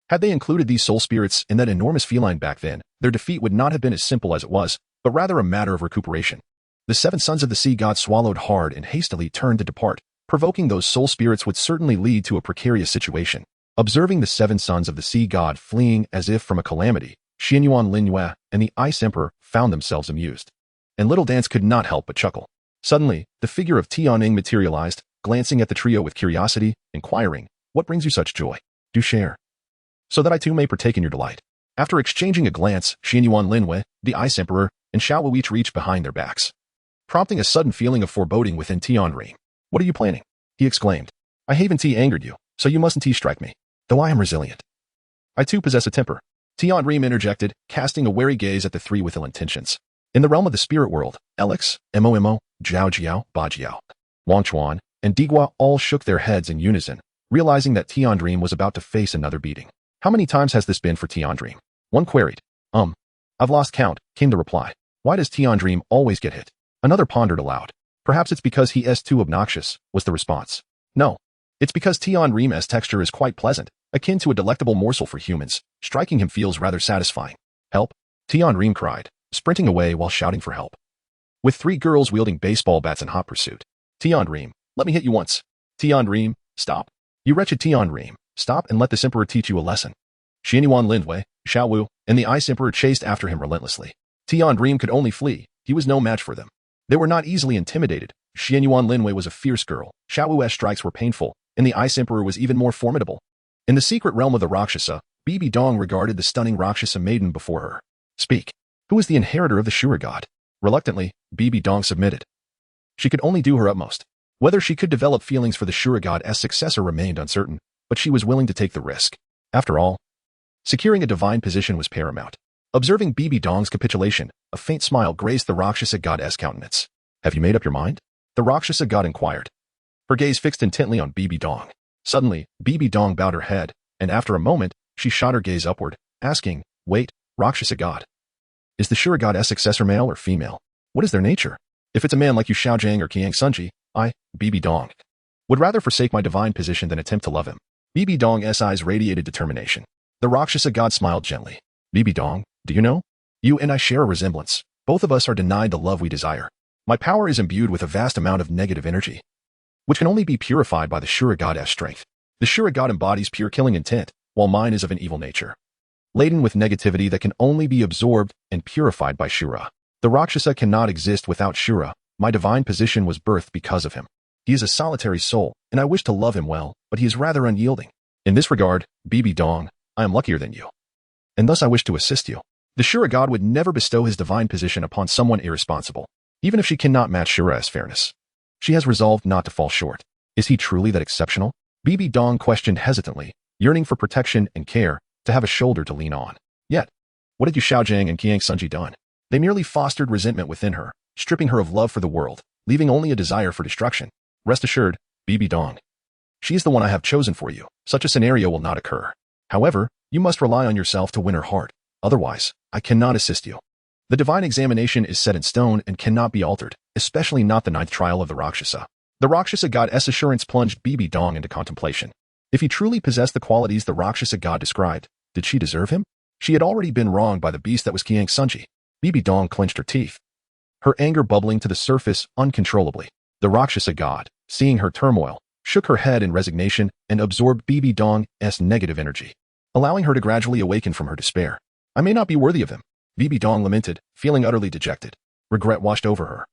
Had they included these soul spirits in that enormous feline back then, their defeat would not have been as simple as it was, but rather a matter of recuperation. The seven sons of the sea god swallowed hard and hastily turned to depart. Provoking those soul spirits would certainly lead to a precarious situation. Observing the seven sons of the sea god fleeing as if from a calamity, Xuanyuan Lin Yue and the Ice Emperor found themselves amused. And Little Dance could not help but chuckle. Suddenly, the figure of Tianning materialized, glancing at the trio with curiosity, inquiring, "What brings you such joy? Do share, so that I too may partake in your delight." After exchanging a glance, Xuanyuan Lin Yue, the Ice Emperor, and Xiao Wu each reached behind their backs, prompting a sudden feeling of foreboding within Tianring. "What are you planning?" he exclaimed. "I haven't angered you, so you mustn't strike me, though I am resilient. I too possess a temper." Tianring interjected, casting a wary gaze at the three with ill intentions. In the realm of the spirit world, Alex, Mo, Zhao Jiao, Ba Jiao, Wang Chuan, and Digua all shook their heads in unison, realizing that Tianring was about to face another beating. "How many times has this been for Tianring?" one queried. I've lost count," came the reply. "Why does Tianring always get hit?" Another pondered aloud. "Perhaps it's because he is too obnoxious," was the response. "No. It's because Tianring's texture is quite pleasant, akin to a delectable morsel for humans. Striking him feels rather satisfying." "Help!" Tianring cried, sprinting away while shouting for help. With three girls wielding baseball bats in hot pursuit. "Tianring, let me hit you once." "Tianring, stop. You wretched Tianring, stop and let this emperor teach you a lesson." Xuanyuan Lin Yue, Xiao Wu, and the Ice Emperor chased after him relentlessly. Tianring could only flee. He was no match for them. They were not easily intimidated. Xuanyuan Lin Yue was a fierce girl, Xiao Wu's strikes were painful, and the Ice Emperor was even more formidable. In the secret realm of the Rakshasa, Bibi Dong regarded the stunning Rakshasa maiden before her. Speak. Who is the inheritor of the Shura god? Reluctantly, Bibi Dong submitted. She could only do her utmost. Whether she could develop feelings for the Shura god's successor remained uncertain, but she was willing to take the risk. After all, securing a divine position was paramount. Observing Bibi Dong's capitulation, a faint smile graced the Rakshasa god's countenance. Have you made up your mind? The Rakshasa god inquired. Her gaze fixed intently on Bibi Dong. Suddenly, Bibi Dong bowed her head, and after a moment, she shot her gaze upward, asking, Wait, Rakshasa god. Is the Shura god's successor male or female? What is their nature? If it's a man like you Xiao Zhang or Qiang Sunji, I, Bibi Dong, would rather forsake my divine position than attempt to love him. Bibi Dong's eyes radiated determination. The Rakshasa god smiled gently. Bibi Dong, do you know? You and I share a resemblance. Both of us are denied the love we desire. My power is imbued with a vast amount of negative energy, which can only be purified by the Shura god's strength. The Shura god embodies pure killing intent, while mine is of an evil nature, laden with negativity that can only be absorbed and purified by Shura. The Rakshasa cannot exist without Shura. My divine position was birthed because of him. He is a solitary soul, and I wish to love him well, but he is rather unyielding. In this regard, Bibi Dong, I am luckier than you, and thus I wish to assist you. The Shura god would never bestow his divine position upon someone irresponsible, even if she cannot match Shura's fairness. She has resolved not to fall short. Is he truly that exceptional? Bibi Dong questioned hesitantly, yearning for protection and care, to have a shoulder to lean on. Yet, what had you Xiao Zhang and Qiang Sunji done? They merely fostered resentment within her, stripping her of love for the world, leaving only a desire for destruction. Rest assured, Bibi Dong, she is the one I have chosen for you. Such a scenario will not occur. However, you must rely on yourself to win her heart. Otherwise, I cannot assist you. The divine examination is set in stone and cannot be altered, especially not the ninth trial of the Rakshasa. The Rakshasa god's assurance plunged Bibi Dong into contemplation. If he truly possessed the qualities the Rakshasa god described, did she deserve him? She had already been wronged by the beast that was Qiang Sunji. Bibi Dong clenched her teeth, her anger bubbling to the surface uncontrollably. The Rakshasa god, seeing her turmoil, shook her head in resignation and absorbed Bibi Dong's negative energy, allowing her to gradually awaken from her despair. I may not be worthy of him, Bibi Dong lamented, feeling utterly dejected. Regret washed over her.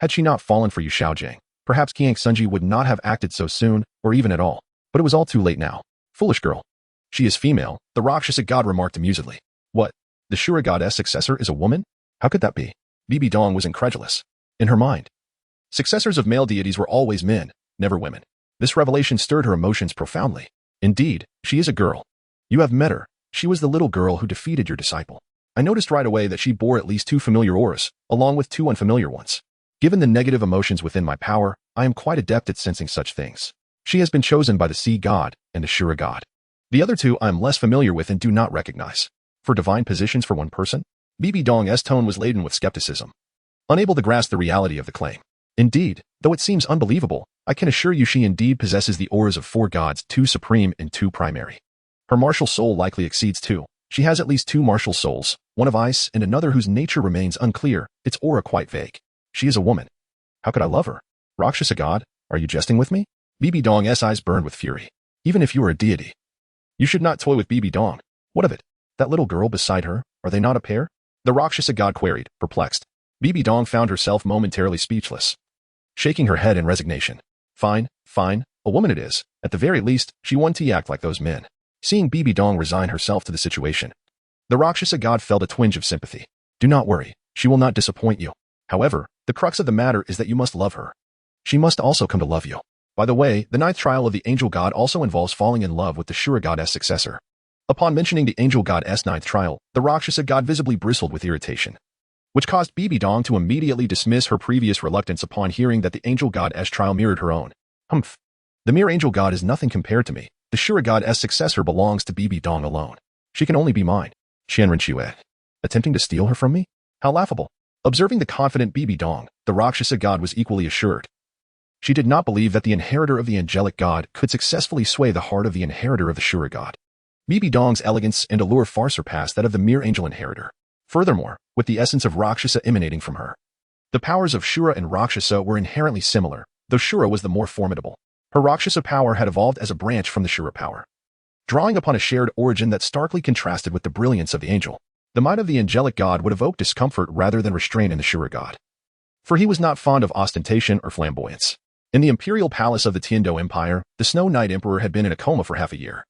Had she not fallen for you Xiao Zhang, perhaps Qiang Sunji would not have acted so soon, or even at all. But it was all too late now. Foolish girl. She is female, the Rakshasa god remarked amusedly. What? The Shura god's successor is a woman? How could that be? Bibi Dong was incredulous. In her mind, successors of male deities were always men, never women. This revelation stirred her emotions profoundly. Indeed, she is a girl. You have met her. She was the little girl who defeated your disciple. I noticed right away that she bore at least 2 familiar auras, along with 2 unfamiliar ones. Given the negative emotions within my power, I am quite adept at sensing such things. She has been chosen by the sea god and the Shura god. The other 2 I am less familiar with and do not recognize. For divine positions for one person? Bibi Dong's tone was laden with skepticism, unable to grasp the reality of the claim. Indeed, though it seems unbelievable, I can assure you she indeed possesses the auras of 4 gods, 2 supreme and 2 primary. Her martial soul likely exceeds 2. She has at least 2 martial souls, one of ice and another whose nature remains unclear, its aura quite vague. She is a woman. How could I love her? Rakshasa god, are you jesting with me? Bibi Dong's eyes burned with fury. Even if you are a deity, you should not toy with Bibi Dong. What of it? That little girl beside her, are they not a pair? The Rakshasa god queried, perplexed. Bibi Dong found herself momentarily speechless, shaking her head in resignation. Fine, a woman it is. At the very least, she won't act like those men. Seeing Bibi Dong resign herself to the situation, the Rakshasa god felt a twinge of sympathy. Do not worry, she will not disappoint you. However, the crux of the matter is that you must love her. She must also come to love you. By the way, the 9th trial of the angel god also involves falling in love with the Shura god's successor. Upon mentioning the angel god's 9th trial, the Rakshasa god visibly bristled with irritation, which caused Bibi Dong to immediately dismiss her previous reluctance upon hearing that the angel god's trial mirrored her own. Humph. The mere angel god is nothing compared to me. The Shura god's successor belongs to Bibi Dong alone. She can only be mine. Lin Yue, attempting to steal her from me? How laughable. Observing the confident Bibi Dong, the Rakshasa god was equally assured. She did not believe that the inheritor of the angelic god could successfully sway the heart of the inheritor of the Shura god. Bibi Dong's elegance and allure far surpassed that of the mere angel inheritor. Furthermore, with the essence of Rakshasa emanating from her, the powers of Shura and Rakshasa were inherently similar, though Shura was the more formidable. Her Rakshasa power had evolved as a branch from the Shura power, drawing upon a shared origin that starkly contrasted with the brilliance of the angel. The might of the angelic god would evoke discomfort rather than restraint in the Shura god, for he was not fond of ostentation or flamboyance. In the imperial palace of the Tiando Empire, the Snow Knight Emperor had been in a coma for half a year,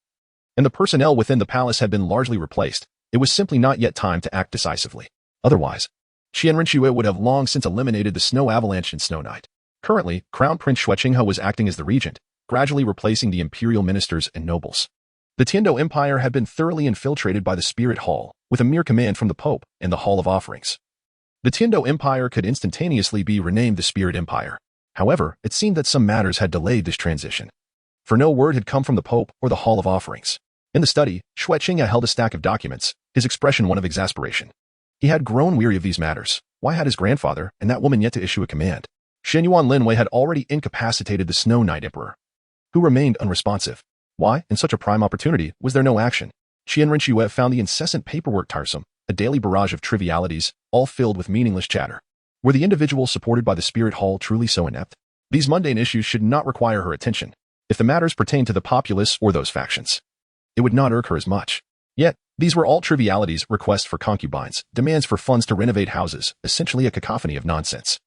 and the personnel within the palace had been largely replaced. It was simply not yet time to act decisively. Otherwise, Lin Yue would have long since eliminated the snow avalanche and snow night. Currently, Crown Prince Zhu Qing was acting as the regent, gradually replacing the imperial ministers and nobles. The Tiando Empire had been thoroughly infiltrated by the Spirit Hall, with a mere command from the Pope and the Hall of Offerings. The Tiando Empire could instantaneously be renamed the Spirit Empire. However, it seemed that some matters had delayed this transition. For no word had come from the Pope or the Hall of Offerings. In the study, Zhu Qing held a stack of documents, his expression one of exasperation. He had grown weary of these matters. Why had his grandfather and that woman yet to issue a command? Xuanyuan Lin Yue had already incapacitated the Snow Knight Emperor, who remained unresponsive. Why, in such a prime opportunity, was there no action? Lin Yue found the incessant paperwork tiresome, a daily barrage of trivialities, all filled with meaningless chatter. Were the individuals supported by the Spirit Hall truly so inept? These mundane issues should not require her attention. If the matters pertained to the populace or those factions, it would not irk her as much. Yet, these were all trivialities, requests for concubines, demands for funds to renovate houses, essentially a cacophony of nonsense.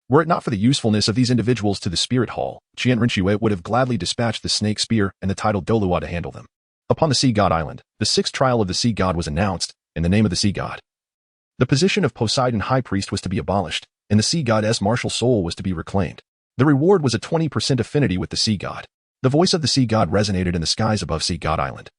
Were it not for the usefulness of these individuals to the Spirit Hall, Lin Yue would have gladly dispatched the Snake Spear and the titled Douluo to handle them. Upon the Sea God Island, the sixth trial of the Sea God was announced, in the name of the Sea God. The position of Poseidon High Priest was to be abolished, and the Sea God's martial soul was to be reclaimed. The reward was a 20% affinity with the Sea God. The voice of the Sea God resonated in the skies above Sea God Island,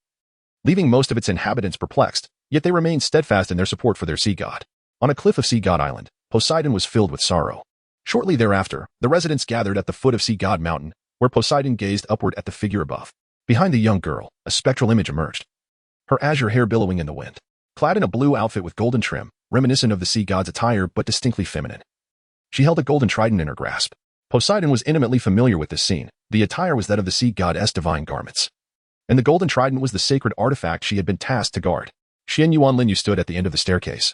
leaving most of its inhabitants perplexed, yet they remained steadfast in their support for their Sea God. On a cliff of Sea God Island, Poseidon was filled with sorrow. Shortly thereafter, the residents gathered at the foot of Sea God Mountain, where Poseidon gazed upward at the figure above. Behind the young girl, a spectral image emerged, her azure hair billowing in the wind. Clad in a blue outfit with golden trim, reminiscent of the Sea God's attire but distinctly feminine. She held a golden trident in her grasp. Poseidon was intimately familiar with this scene. The attire was that of the Sea God's divine garments, and the golden trident was the sacred artifact she had been tasked to guard. Xuanyuan Lin Yue stood at the end of the staircase,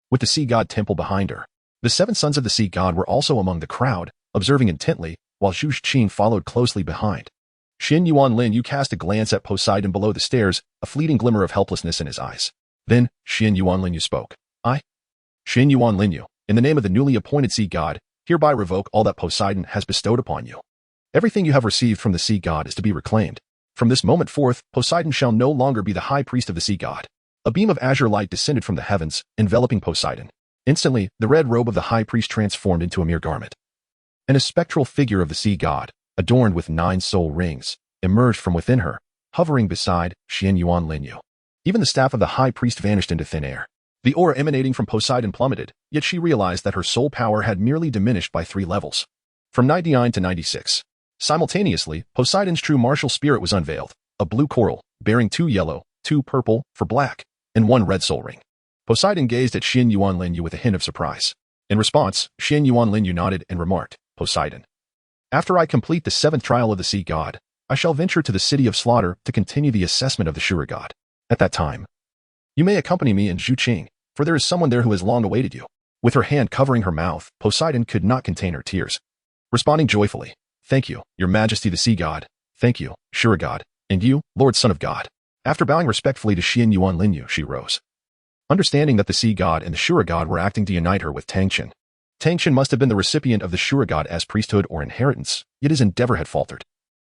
with the Sea God temple behind her. The 7 sons of the Sea God were also among the crowd, observing intently, while Zhu Qing followed closely behind. Xuanyuan Lin Yue cast a glance at Poseidon below the stairs, a fleeting glimmer of helplessness in his eyes. Then, Xuanyuan Lin Yue spoke. I, Xuanyuan Lin Yue, in the name of the newly appointed Sea God, hereby revoke all that Poseidon has bestowed upon you. Everything you have received from the Sea God is to be reclaimed. From this moment forth, Poseidon shall no longer be the high priest of the Sea God. A beam of azure light descended from the heavens, enveloping Poseidon. Instantly, the red robe of the high priest transformed into a mere garment. And a spectral figure of the Sea God, adorned with 9 soul rings, emerged from within her, hovering beside Xuanyuan Lin Yue. Even the staff of the high priest vanished into thin air. The aura emanating from Poseidon plummeted, yet she realized that her soul power had merely diminished by 3 levels, from 99 to 96. Simultaneously, Poseidon's true martial spirit was unveiled, a blue coral, bearing 2 yellow, 2 purple, for black, and 1 red soul ring. Poseidon gazed at Xuanyuan Lin Yue with a hint of surprise. In response, Xuanyuan Lin Yue nodded and remarked, Poseidon, after I complete the 7th trial of the Sea God, I shall venture to the city of slaughter to continue the assessment of the Shura God. At that time, you may accompany me and Zhu Qing, for there is someone there who has long awaited you. With her hand covering her mouth, Poseidon could not contain her tears. Responding joyfully, Thank you, Your Majesty the Sea God. Thank you, Shura God. And you, Lord Son of God. After bowing respectfully to Xuanyuan Lin Yue, she rose. Understanding that the Sea God and the Shura God were acting to unite her with Tang San. Tang San must have been the recipient of the Shura God as priesthood or inheritance, yet his endeavor had faltered,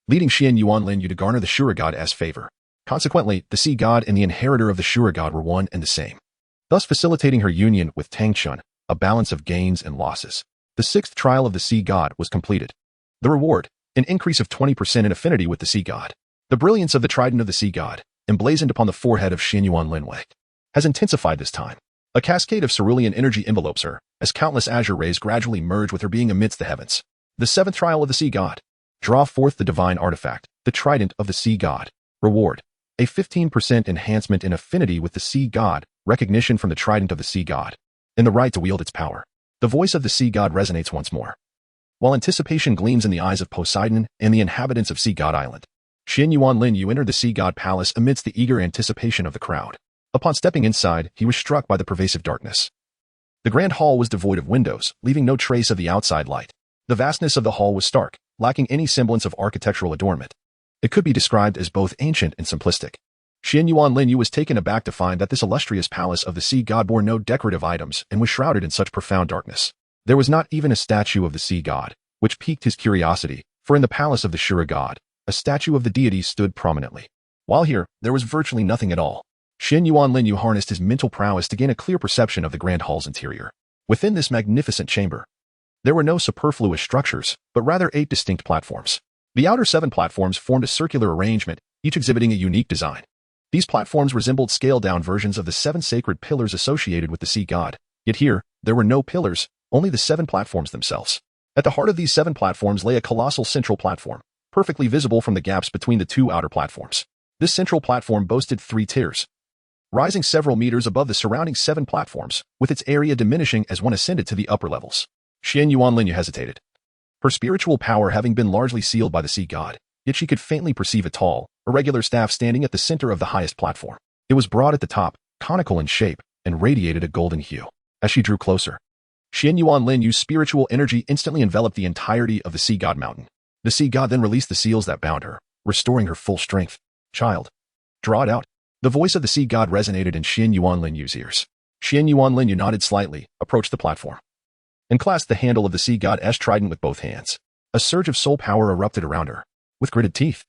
leading Xuanyuan Lin Yue to garner the Shura God as favor. Consequently, the Sea God and the inheritor of the Shura God were one and the same, thus facilitating her union with Tang San, a balance of gains and losses. The 6th trial of the Sea God was completed. The reward, an increase of 20% in affinity with the Sea God. The brilliance of the trident of the Sea God, emblazoned upon the forehead of Xuanyuan Lin Yue, has intensified this time. A cascade of cerulean energy envelopes her, as countless azure rays gradually merge with her being amidst the heavens. The 7th trial of the Sea God. Draw forth the divine artifact, the trident of the Sea God. Reward, a 15% enhancement in affinity with the Sea God, recognition from the trident of the Sea God, and the right to wield its power. The voice of the Sea God resonates once more, while anticipation gleams in the eyes of Poseidon and the inhabitants of Sea God Island. Xuanyuan Lin Yue entered the Sea God Palace amidst the eager anticipation of the crowd. Upon stepping inside, he was struck by the pervasive darkness. The grand hall was devoid of windows, leaving no trace of the outside light. The vastness of the hall was stark, lacking any semblance of architectural adornment. It could be described as both ancient and simplistic. Xuanyuan Lin Yue was taken aback to find that this illustrious palace of the Sea God bore no decorative items and was shrouded in such profound darkness. There was not even a statue of the Sea God, which piqued his curiosity, for in the palace of the Shura God, a statue of the deity stood prominently. While here, there was virtually nothing at all. Xuanyuan Lin Yue harnessed his mental prowess to gain a clear perception of the grand hall's interior. Within this magnificent chamber, there were no superfluous structures, but rather 8 distinct platforms. The outer 7 platforms formed a circular arrangement, each exhibiting a unique design. These platforms resembled scaled-down versions of the 7 sacred pillars associated with the sea god, yet here, there were no pillars, only the 7 platforms themselves. At the heart of these 7 platforms lay a colossal central platform, perfectly visible from the gaps between the 2 outer platforms. This central platform boasted 3 tiers, rising several meters above the surrounding 7 platforms, with its area diminishing as one ascended to the upper levels. Xuanyuan Lin Yue hesitated. Her spiritual power having been largely sealed by the sea god, yet she could faintly perceive a tall, irregular staff standing at the center of the highest platform. It was broad at the top, conical in shape, and radiated a golden hue. As she drew closer, Xuanyuan Lin Yue's spiritual energy instantly enveloped the entirety of the sea god mountain. The sea god then released the seals that bound her, restoring her full strength. Child, draw it out. The voice of the sea god resonated in Xuanyuan Lin Yue's ears. Xuanyuan Lin Yue nodded slightly, approached the platform, and clasped the handle of the sea god's trident with both hands. A surge of soul power erupted around her. With gritted teeth,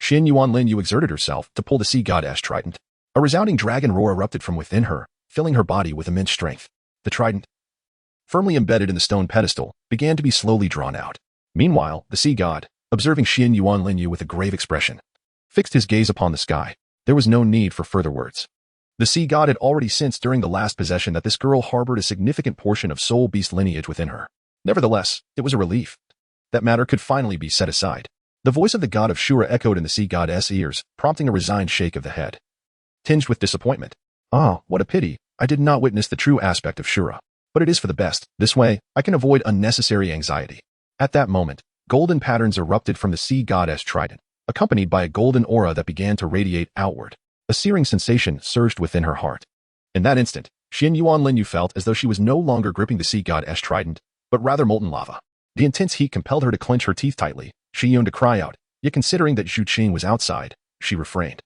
Xuanyuan Lin Yue exerted herself to pull the sea god's trident. A resounding dragon roar erupted from within her, filling her body with immense strength. The trident, firmly embedded in the stone pedestal, began to be slowly drawn out. Meanwhile, the sea god, observing Xuanyuan Lin Yue with a grave expression, fixed his gaze upon the sky. There was no need for further words. The sea god had already sensed during the last possession that this girl harbored a significant portion of soul beast lineage within her. Nevertheless, it was a relief. That matter could finally be set aside. The voice of the god of Shura echoed in the sea god's ears, prompting a resigned shake of the head, tinged with disappointment. Ah, what a pity. I did not witness the true aspect of Shura. But it is for the best. This way, I can avoid unnecessary anxiety. At that moment, golden patterns erupted from the sea god's trident, accompanied by a golden aura that began to radiate outward. A searing sensation surged within her heart. In that instant, Xuanyuan Lin Yue felt as though she was no longer gripping the sea god's trident, but rather molten lava. The intense heat compelled her to clench her teeth tightly. She yearned to cry out, yet considering that Zhu Qing was outside, she refrained,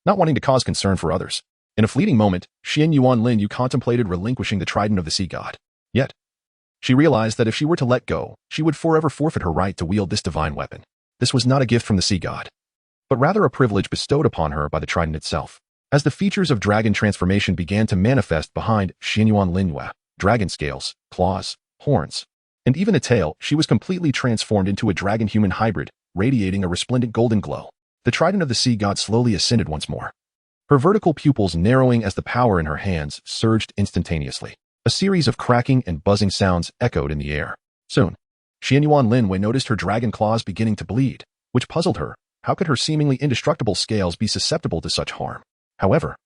not wanting to cause concern for others. In a fleeting moment, Xuanyuan Lin Yue contemplated relinquishing the trident of the sea god. Yet, she realized that if she were to let go, she would forever forfeit her right to wield this divine weapon. This was not a gift from the sea god, but rather a privilege bestowed upon her by the trident itself. As the features of dragon transformation began to manifest behind Xuanyuan Lin Yue, dragon scales, claws, horns, and even a tail, she was completely transformed into a dragon-human hybrid, radiating a resplendent golden glow. The trident of the sea god slowly ascended once more, her vertical pupils narrowing as the power in her hands surged instantaneously. A series of cracking and buzzing sounds echoed in the air. Soon, Xuanyuan Lin Yue noticed her dragon claws beginning to bleed, which puzzled her. How could her seemingly indestructible scales be susceptible to such harm? However,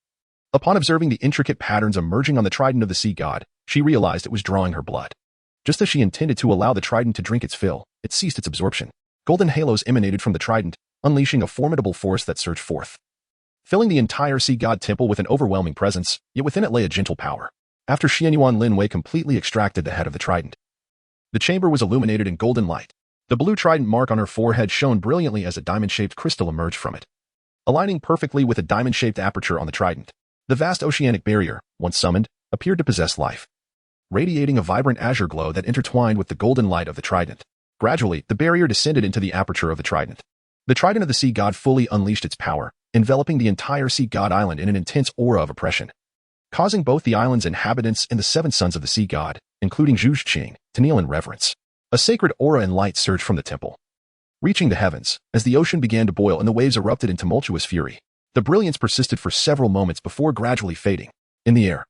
upon observing the intricate patterns emerging on the trident of the sea god, she realized it was drawing her blood. Just as she intended to allow the trident to drink its fill, it ceased its absorption. Golden halos emanated from the trident, unleashing a formidable force that surged forth, filling the entire sea god temple with an overwhelming presence, yet within it lay a gentle power. After Xuanyuan Lin Yue completely extracted the head of the trident, the chamber was illuminated in golden light. The blue trident mark on her forehead shone brilliantly as a diamond-shaped crystal emerged from it, aligning perfectly with a diamond-shaped aperture on the trident. The vast oceanic barrier, once summoned, appeared to possess life, radiating a vibrant azure glow that intertwined with the golden light of the trident. Gradually, the barrier descended into the aperture of the trident. The trident of the sea god fully unleashed its power, enveloping the entire sea god island in an intense aura of oppression, causing both the island's inhabitants and the 7 sons of the sea god, including Zhu Qing, to kneel in reverence. A sacred aura and light surged from the temple, reaching the heavens. As the ocean began to boil and the waves erupted in tumultuous fury, the brilliance persisted for several moments before gradually fading. In the air,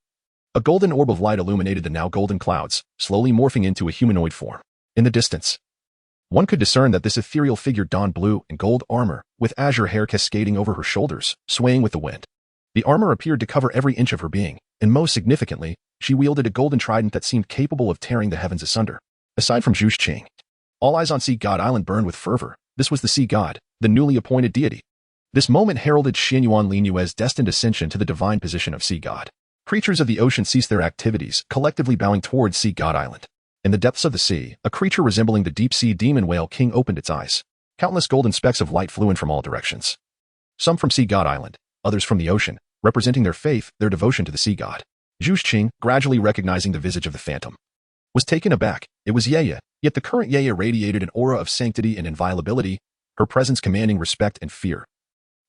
a golden orb of light illuminated the now golden clouds, slowly morphing into a humanoid form. In the distance, one could discern that this ethereal figure donned blue and gold armor, with azure hair cascading over her shoulders, swaying with the wind. The armor appeared to cover every inch of her being, and most significantly, she wielded a golden trident that seemed capable of tearing the heavens asunder. Aside from Zhu Qing, all eyes on Sea God Island burned with fervor. This was the sea god, the newly appointed deity. This moment heralded Xuanyuan Lin Yue's destined ascension to the divine position of sea god. Creatures of the ocean ceased their activities, collectively bowing towards Sea God Island. In the depths of the sea, a creature resembling the deep-sea demon whale king opened its eyes. Countless golden specks of light flew in from all directions. Some from Sea God Island, others from the ocean, representing their faith, their devotion to the sea god. Zhu Qing, gradually recognizing the visage of the phantom, was taken aback. It was Yeye, yet the current Yeye radiated an aura of sanctity and inviolability, her presence commanding respect and fear.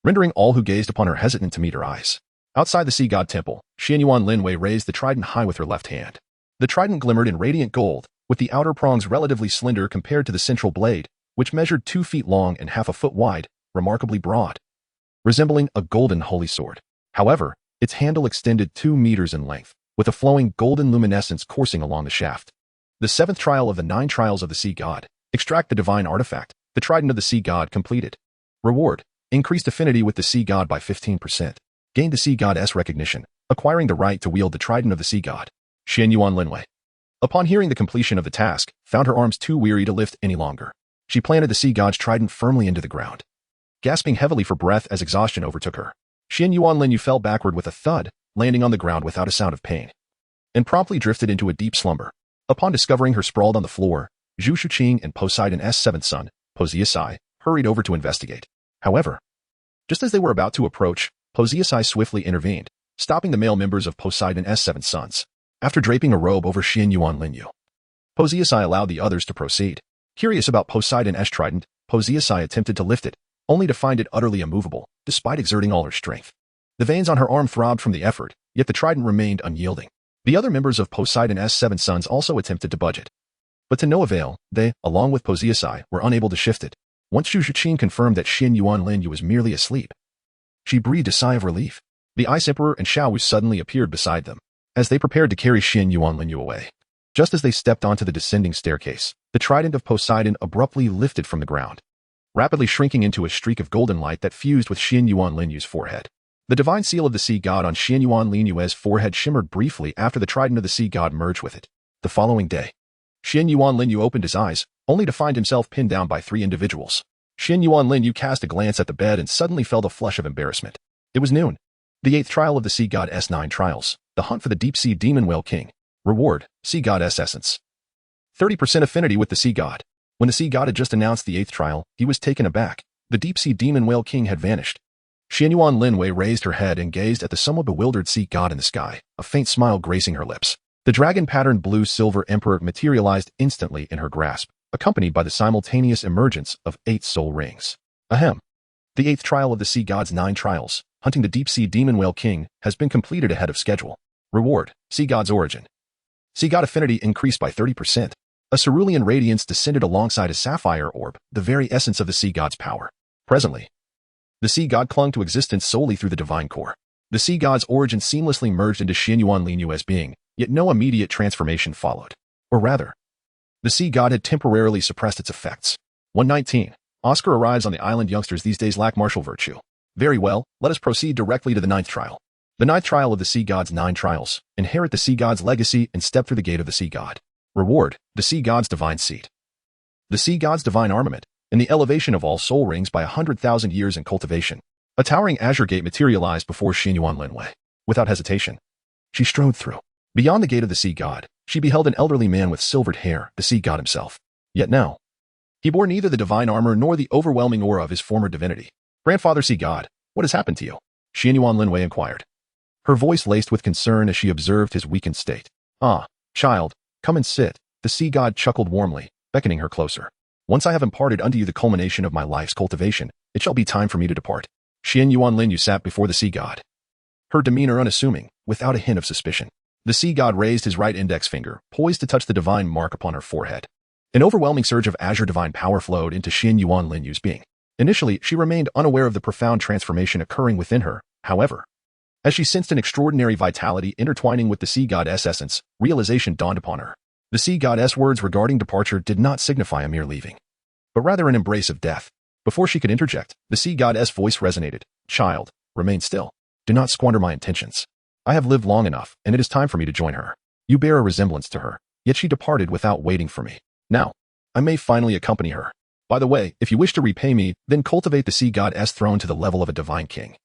rendering all who gazed upon her hesitant to meet her eyes. Outside the sea god temple, Xuanyuan Lin Yue raised the trident high with her left hand. The trident glimmered in radiant gold, with the outer prongs relatively slender compared to the central blade, which measured 2 feet long and half a foot wide, remarkably broad, resembling a golden holy sword. However, its handle extended 2 meters in length, with a flowing golden luminescence coursing along the shaft. The 7th trial of the 9 trials of the sea god. Extract the divine artifact, the trident of the sea god completed. Reward: increased affinity with the sea god by 15%. Gained the sea god's recognition, acquiring the right to wield the trident of the sea god. Xuanyuan Lin Yue, upon hearing the completion of the task, found her arms too weary to lift any longer. She planted the sea god's trident firmly into the ground, gasping heavily for breath as exhaustion overtook her. Xuanyuan Lin Yue fell backward with a thud, landing on the ground without a sound of pain, and promptly drifted into a deep slumber. Upon discovering her sprawled on the floor, Zhu Qing and Poseidon's 7th son, Poseidon, hurried over to investigate. However, just as they were about to approach, Poseidon swiftly intervened, stopping the male members of Poseidon's 7 sons. After draping a robe over Xuanyuan Lin Yue, Poseidon allowed the others to proceed. Curious about Poseidon's trident, Poseidon attempted to lift it, only to find it utterly immovable, despite exerting all her strength. The veins on her arm throbbed from the effort, yet the trident remained unyielding. The other members of Poseidon's 7 sons also attempted to budge it, but to no avail. They, along with Poseidon, were unable to shift it. Once Zhu Qing confirmed that Xuanyuan Lin Yue was merely asleep, she breathed a sigh of relief. The Ice Emperor and Xiao Wu suddenly appeared beside them, as they prepared to carry Xuanyuan Lin Yue away. Just as they stepped onto the descending staircase, the trident of Poseidon abruptly lifted from the ground, rapidly shrinking into a streak of golden light that fused with Xuanyuan Lin Yue's forehead. The divine seal of the sea god on Xuanyuan Lin Yue's forehead shimmered briefly after the trident of the sea god merged with it. The following day, Xuanyuan Lin Yue opened his eyes, only to find himself pinned down by 3 individuals. Xuanyuan Lin Yue cast a glance at the bed and suddenly felt a flush of embarrassment. It was noon. The 8th trial of the sea god's 9 trials, the hunt for the deep-sea demon whale king. Reward: sea god's essence. 30% affinity with the sea god. When the sea god had just announced the 8th trial, he was taken aback. The deep-sea demon whale king had vanished. Xuanyuan Lin Yue raised her head and gazed at the somewhat bewildered sea god in the sky, a faint smile gracing her lips. The dragon-patterned blue-silver emperor materialized instantly in her grasp, accompanied by the simultaneous emergence of 8 soul rings. Ahem. The 8th trial of the sea god's 9 trials, hunting the deep-sea demon whale king, has been completed ahead of schedule. Reward: sea god's origin. Sea god affinity increased by 30%. A cerulean radiance descended alongside a sapphire orb, the very essence of the sea god's power. Presently, the sea god clung to existence solely through the divine core. The sea god's origin seamlessly merged into Xuanyuan Lin Yue's being, yet no immediate transformation followed. Or rather, the sea god had temporarily suppressed its effects. 119. Oscar arrives on the island. Youngsters these days lack martial virtue. Very well, let us proceed directly to the 9th trial. The 9th trial of the sea god's 9 trials. Inherit the sea god's legacy and step through the gate of the sea god. Reward: the sea god's divine seat, the sea god's divine armament, and the elevation of all soul rings by 100,000 years in cultivation. A towering azure gate materialized before Xuanyuan Lin Yue. Without hesitation, she strode through. Beyond the gate of the sea god, she beheld an elderly man with silvered hair, the sea god himself. Yet now, he bore neither the divine armor nor the overwhelming aura of his former divinity. Grandfather sea god, what has happened to you? Xuanyuan Lin Yue inquired, her voice laced with concern as she observed his weakened state. Ah, child, come and sit. The sea god chuckled warmly, beckoning her closer. Once I have imparted unto you the culmination of my life's cultivation, it shall be time for me to depart. Xuanyuan Lin Yue sat before the sea god, her demeanor unassuming, without a hint of suspicion. The sea god raised his right index finger, poised to touch the divine mark upon her forehead. An overwhelming surge of azure divine power flowed into Xuanyuan Lin Yue's being. Initially, she remained unaware of the profound transformation occurring within her. However, as she sensed an extraordinary vitality intertwining with the sea god's essence, realization dawned upon her. The sea god's words regarding departure did not signify a mere leaving, but rather an embrace of death. Before she could interject, the sea god's voice resonated. Child, remain still. Do not squander my intentions. I have lived long enough, and it is time for me to join her. You bear a resemblance to her, yet she departed without waiting for me. Now, I may finally accompany her. By the way, if you wish to repay me, then cultivate the sea god's throne to the level of a divine king,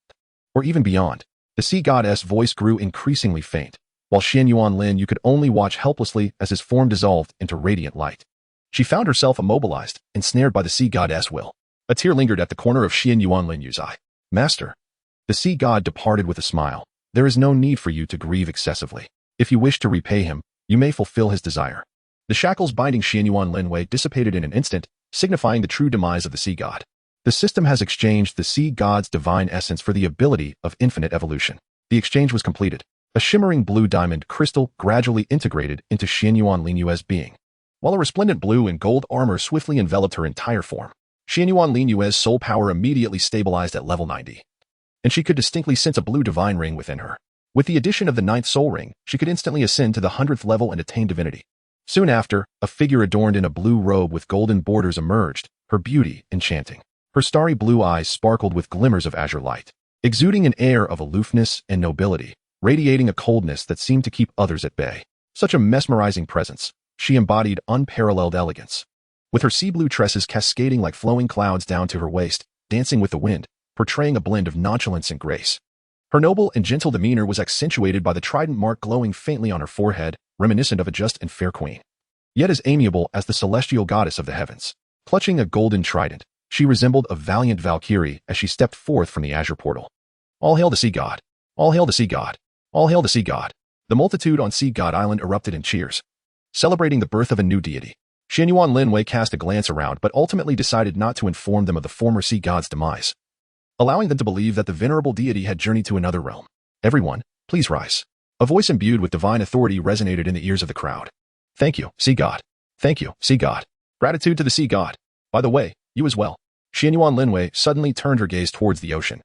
or even beyond. The sea god's voice grew increasingly faint, while Xuanyuan Lin Yue could only watch helplessly as his form dissolved into radiant light. She found herself immobilized, ensnared by the sea god's will. A tear lingered at the corner of Xuanyuan Lin Yue's eye. Master. The sea god departed with a smile. There is no need for you to grieve excessively. If you wish to repay him, you may fulfill his desire. The shackles binding Xuanyuan Lin Yue dissipated in an instant, signifying the true demise of the sea god. The system has exchanged the sea god's divine essence for the ability of infinite evolution. The exchange was completed. A shimmering blue diamond crystal gradually integrated into Xuanyuan Lin Yue's being, while a resplendent blue and gold armor swiftly enveloped her entire form. Xuanyuan Lin Yue's soul power immediately stabilized at level 90, and she could distinctly sense a blue divine ring within her. With the addition of the 9th soul ring, she could instantly ascend to the 100th level and attain divinity. Soon after, a figure adorned in a blue robe with golden borders emerged, her beauty enchanting. Her starry blue eyes sparkled with glimmers of azure light, exuding an air of aloofness and nobility, radiating a coldness that seemed to keep others at bay. Such a mesmerizing presence, she embodied unparalleled elegance. With her sea blue tresses cascading like flowing clouds down to her waist, dancing with the wind, portraying a blend of nonchalance and grace. Her noble and gentle demeanor was accentuated by the trident mark glowing faintly on her forehead, reminiscent of a just and fair queen. Yet as amiable as the celestial goddess of the heavens. Clutching a golden trident, she resembled a valiant Valkyrie as she stepped forth from the azure portal. All hail the sea god! All hail the sea god! All hail the sea god! The multitude on Sea God Island erupted in cheers, celebrating the birth of a new deity. Xuanyuan Lin Yue cast a glance around but ultimately decided not to inform them of the former sea god's demise, allowing them to believe that the venerable deity had journeyed to another realm. Everyone, please rise. A voice imbued with divine authority resonated in the ears of the crowd. Thank you, sea god. Thank you, sea god. Gratitude to the sea god. By the way, you as well. Xuanyuan Lin Yue suddenly turned her gaze towards the ocean,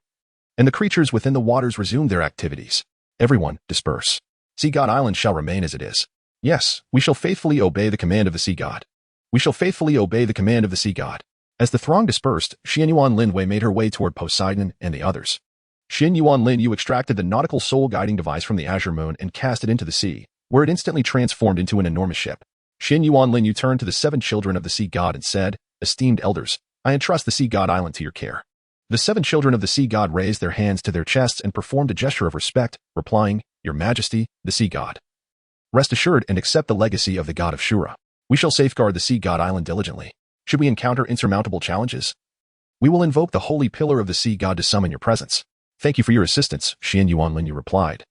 and the creatures within the waters resumed their activities. Everyone, disperse. Sea God Island shall remain as it is. Yes, we shall faithfully obey the command of the sea god. We shall faithfully obey the command of the sea god. As the throng dispersed, Xuanyuan Lin Yue made her way toward Poseidon and the others. Xuanyuan Lin Yue extracted the nautical soul guiding device from the azure moon and cast it into the sea, where it instantly transformed into an enormous ship. Xuanyuan Lin Yue turned to the 7 children of the sea god and said, Esteemed elders, I entrust the sea god island to your care. The 7 children of the sea god raised their hands to their chests and performed a gesture of respect, replying, Your Majesty, the sea god. Rest assured and accept the legacy of the god of Shura. We shall safeguard the sea god island diligently. Should we encounter insurmountable challenges, we will invoke the holy pillar of the sea god to summon your presence. Thank you for your assistance, Xuanyuan Lin Yue replied,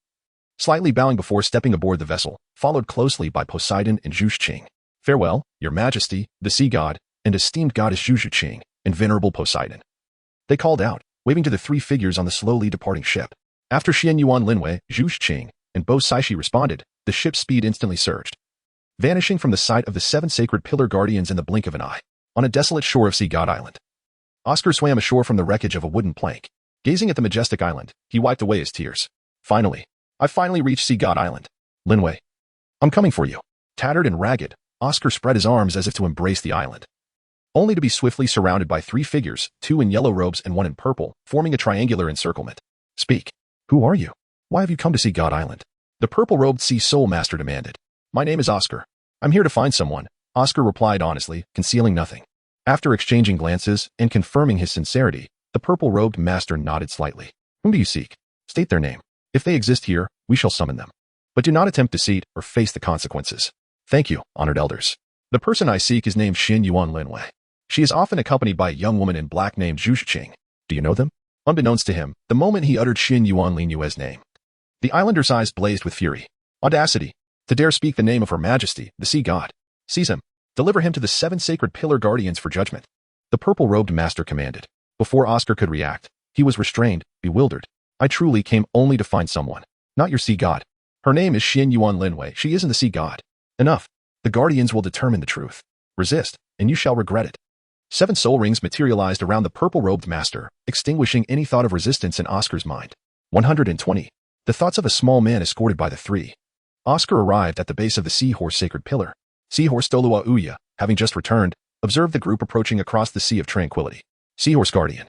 slightly bowing before stepping aboard the vessel, followed closely by Poseidon and Zhu Qing. Farewell, Your Majesty, the sea god, and esteemed goddess Zhu Qing, and venerable Poseidon. They called out, waving to the 3 figures on the slowly departing ship. After Xuanyuan Lin Yue, Zhu Qing, and Bo Saishi responded, the ship's speed instantly surged, vanishing from the sight of the 7 sacred pillar guardians in the blink of an eye. On a desolate shore of Sea God Island, Oscar swam ashore from the wreckage of a wooden plank. Gazing at the majestic island, he wiped away his tears. I finally reached Sea God Island. Lin Yue, I'm coming for you. Tattered and ragged, Oscar spread his arms as if to embrace the island, only to be swiftly surrounded by 3 figures, 2 in yellow robes and 1 in purple, forming a triangular encirclement. Speak. Who are you? Why have you come to Sea God Island? The purple-robed sea soul master demanded. My name is Oscar. I'm here to find someone, Oscar replied honestly, concealing nothing. After exchanging glances and confirming his sincerity, the purple-robed master nodded slightly. Whom do you seek? State their name. If they exist here, we shall summon them. But do not attempt deceit or face the consequences. Thank you, honored elders. The person I seek is named Xuanyuan Lin Yue. She is often accompanied by a young woman in black named Zhu Qing. Do you know them? Unbeknownst to him, the moment he uttered Xuanyuan Lin Yue's name, the islander's eyes blazed with fury. Audacity! To dare speak the name of Her Majesty, the sea god. Seize him. Deliver him to the 7 sacred pillar guardians for judgment. The purple-robed master commanded. Before Oscar could react, he was restrained, bewildered. I truly came only to find someone, not your sea god. Her name is Xuanyuan Lin Yue. She isn't the sea god. Enough. The guardians will determine the truth. Resist, and you shall regret it. 7 soul rings materialized around the purple-robed master, extinguishing any thought of resistance in Oscar's mind. 120. The thoughts of a small man escorted by the 3. Oscar arrived at the base of the seahorse sacred pillar. Seahorse Douluo Uya, having just returned, observed the group approaching across the sea of tranquility. Seahorse Guardian.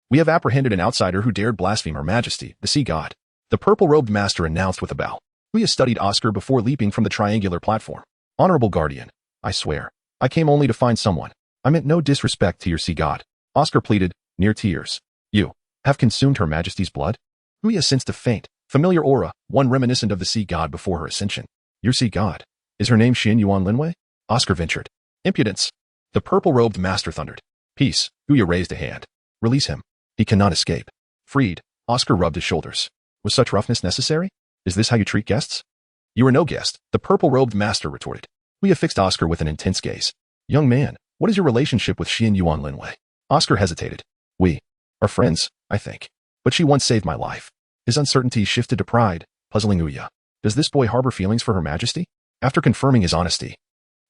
We have apprehended an outsider who dared blaspheme Her Majesty, the sea god. The purple-robed master announced with a bow. Uya studied Oscar before leaping from the triangular platform. Honorable Guardian, I swear, I came only to find someone. I meant no disrespect to your sea god. Oscar pleaded, near tears. You have consumed Her Majesty's blood? Uya sensed a faint, familiar aura, one reminiscent of the sea god before her ascension. Your sea god. Is her name Xuanyuan Lin Yue? Oscar ventured. Impudence. The purple-robed master thundered. Peace. Uya raised a hand. Release him. He cannot escape. Freed. Oscar rubbed his shoulders. Was such roughness necessary? Is this how you treat guests? You are no guest, the purple-robed master retorted. Uya fixed Oscar with an intense gaze. Young man, what is your relationship with Xuanyuan Lin Yue? Oscar hesitated. We are friends, I think. But she once saved my life. His uncertainty shifted to pride, puzzling Ouya. Does this boy harbor feelings for Her Majesty? After confirming his honesty,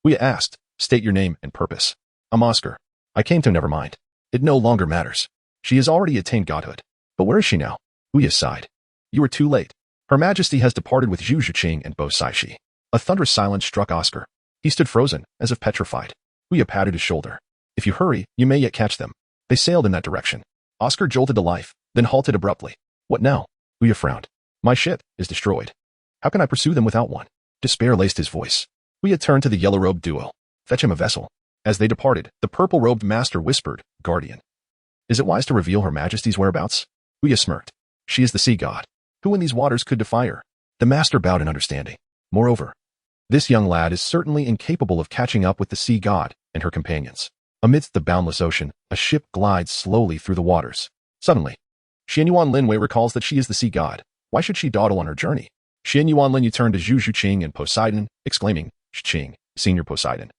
Ouya asked, state your name and purpose. I'm Oscar. I came to never mind. It no longer matters. She has already attained godhood. But where is she now? Ouya sighed. You are too late. Her Majesty has departed with Zhu Qing and Bo Saishi. A thunderous silence struck Oscar. He stood frozen, as if petrified. Ouya patted his shoulder. If you hurry, you may yet catch them. They sailed in that direction. Oscar jolted to life, then halted abruptly. What now? Ouya frowned. My ship is destroyed. How can I pursue them without one? Despair laced his voice. Ouya turned to the yellow-robed duo. Fetch him a vessel. As they departed, the purple-robed master whispered, Guardian. Is it wise to reveal Her Majesty's whereabouts? Ouya smirked. She is the sea god. Who in these waters could defy her? The master bowed in understanding. Moreover, this young lad is certainly incapable of catching up with the sea god and her companions. Amidst the boundless ocean, a ship glides slowly through the waters. Suddenly, Xuanyuan Lin Yue recalls that she is the sea god. Why should she dawdle on her journey? Xuanyuan Lin Yue turned to Zhu Qing and Poseidon, exclaiming, Qing, Senior Poseidon.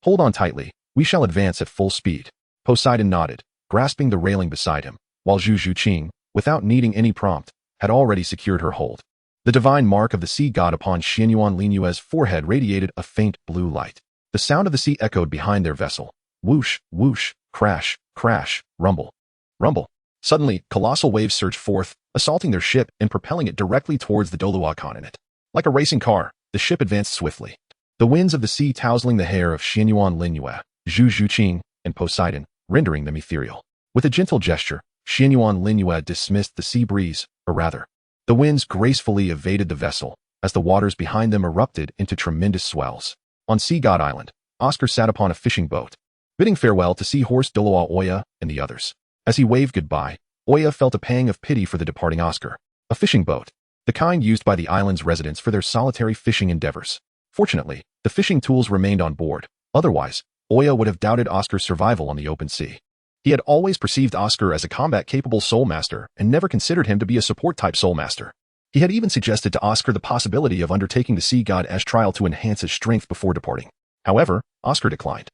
Hold on tightly. We shall advance at full speed. Poseidon nodded, grasping the railing beside him, while Zhu Qing, without needing any prompt, had already secured her hold. The divine mark of the sea god upon Xuanyuan Lin Yue's forehead radiated a faint blue light. The sound of the sea echoed behind their vessel. Whoosh, whoosh, crash, crash, rumble, rumble. Suddenly, colossal waves surged forth, assaulting their ship and propelling it directly towards the Douluo continent. Like a racing car, the ship advanced swiftly. The winds of the sea tousling the hair of Xuanyuan Lin Yue, Zhu Qing, and Poseidon, rendering them ethereal. With a gentle gesture, Xuanyuan Lin Yue dismissed the sea breeze, or rather, the winds gracefully evaded the vessel, as the waters behind them erupted into tremendous swells. On Sea God Island, Oscar sat upon a fishing boat, bidding farewell to Seahorse Douluo Oya and the others. As he waved goodbye, Oya felt a pang of pity for the departing Oscar. A fishing boat, the kind used by the island's residents for their solitary fishing endeavors. Fortunately, the fishing tools remained on board. Otherwise, Oya would have doubted Oscar's survival on the open sea. He had always perceived Oscar as a combat-capable soul master and never considered him to be a support-type soul master. He had even suggested to Oscar the possibility of undertaking the sea god's trial to enhance his strength before departing. However, Oscar declined,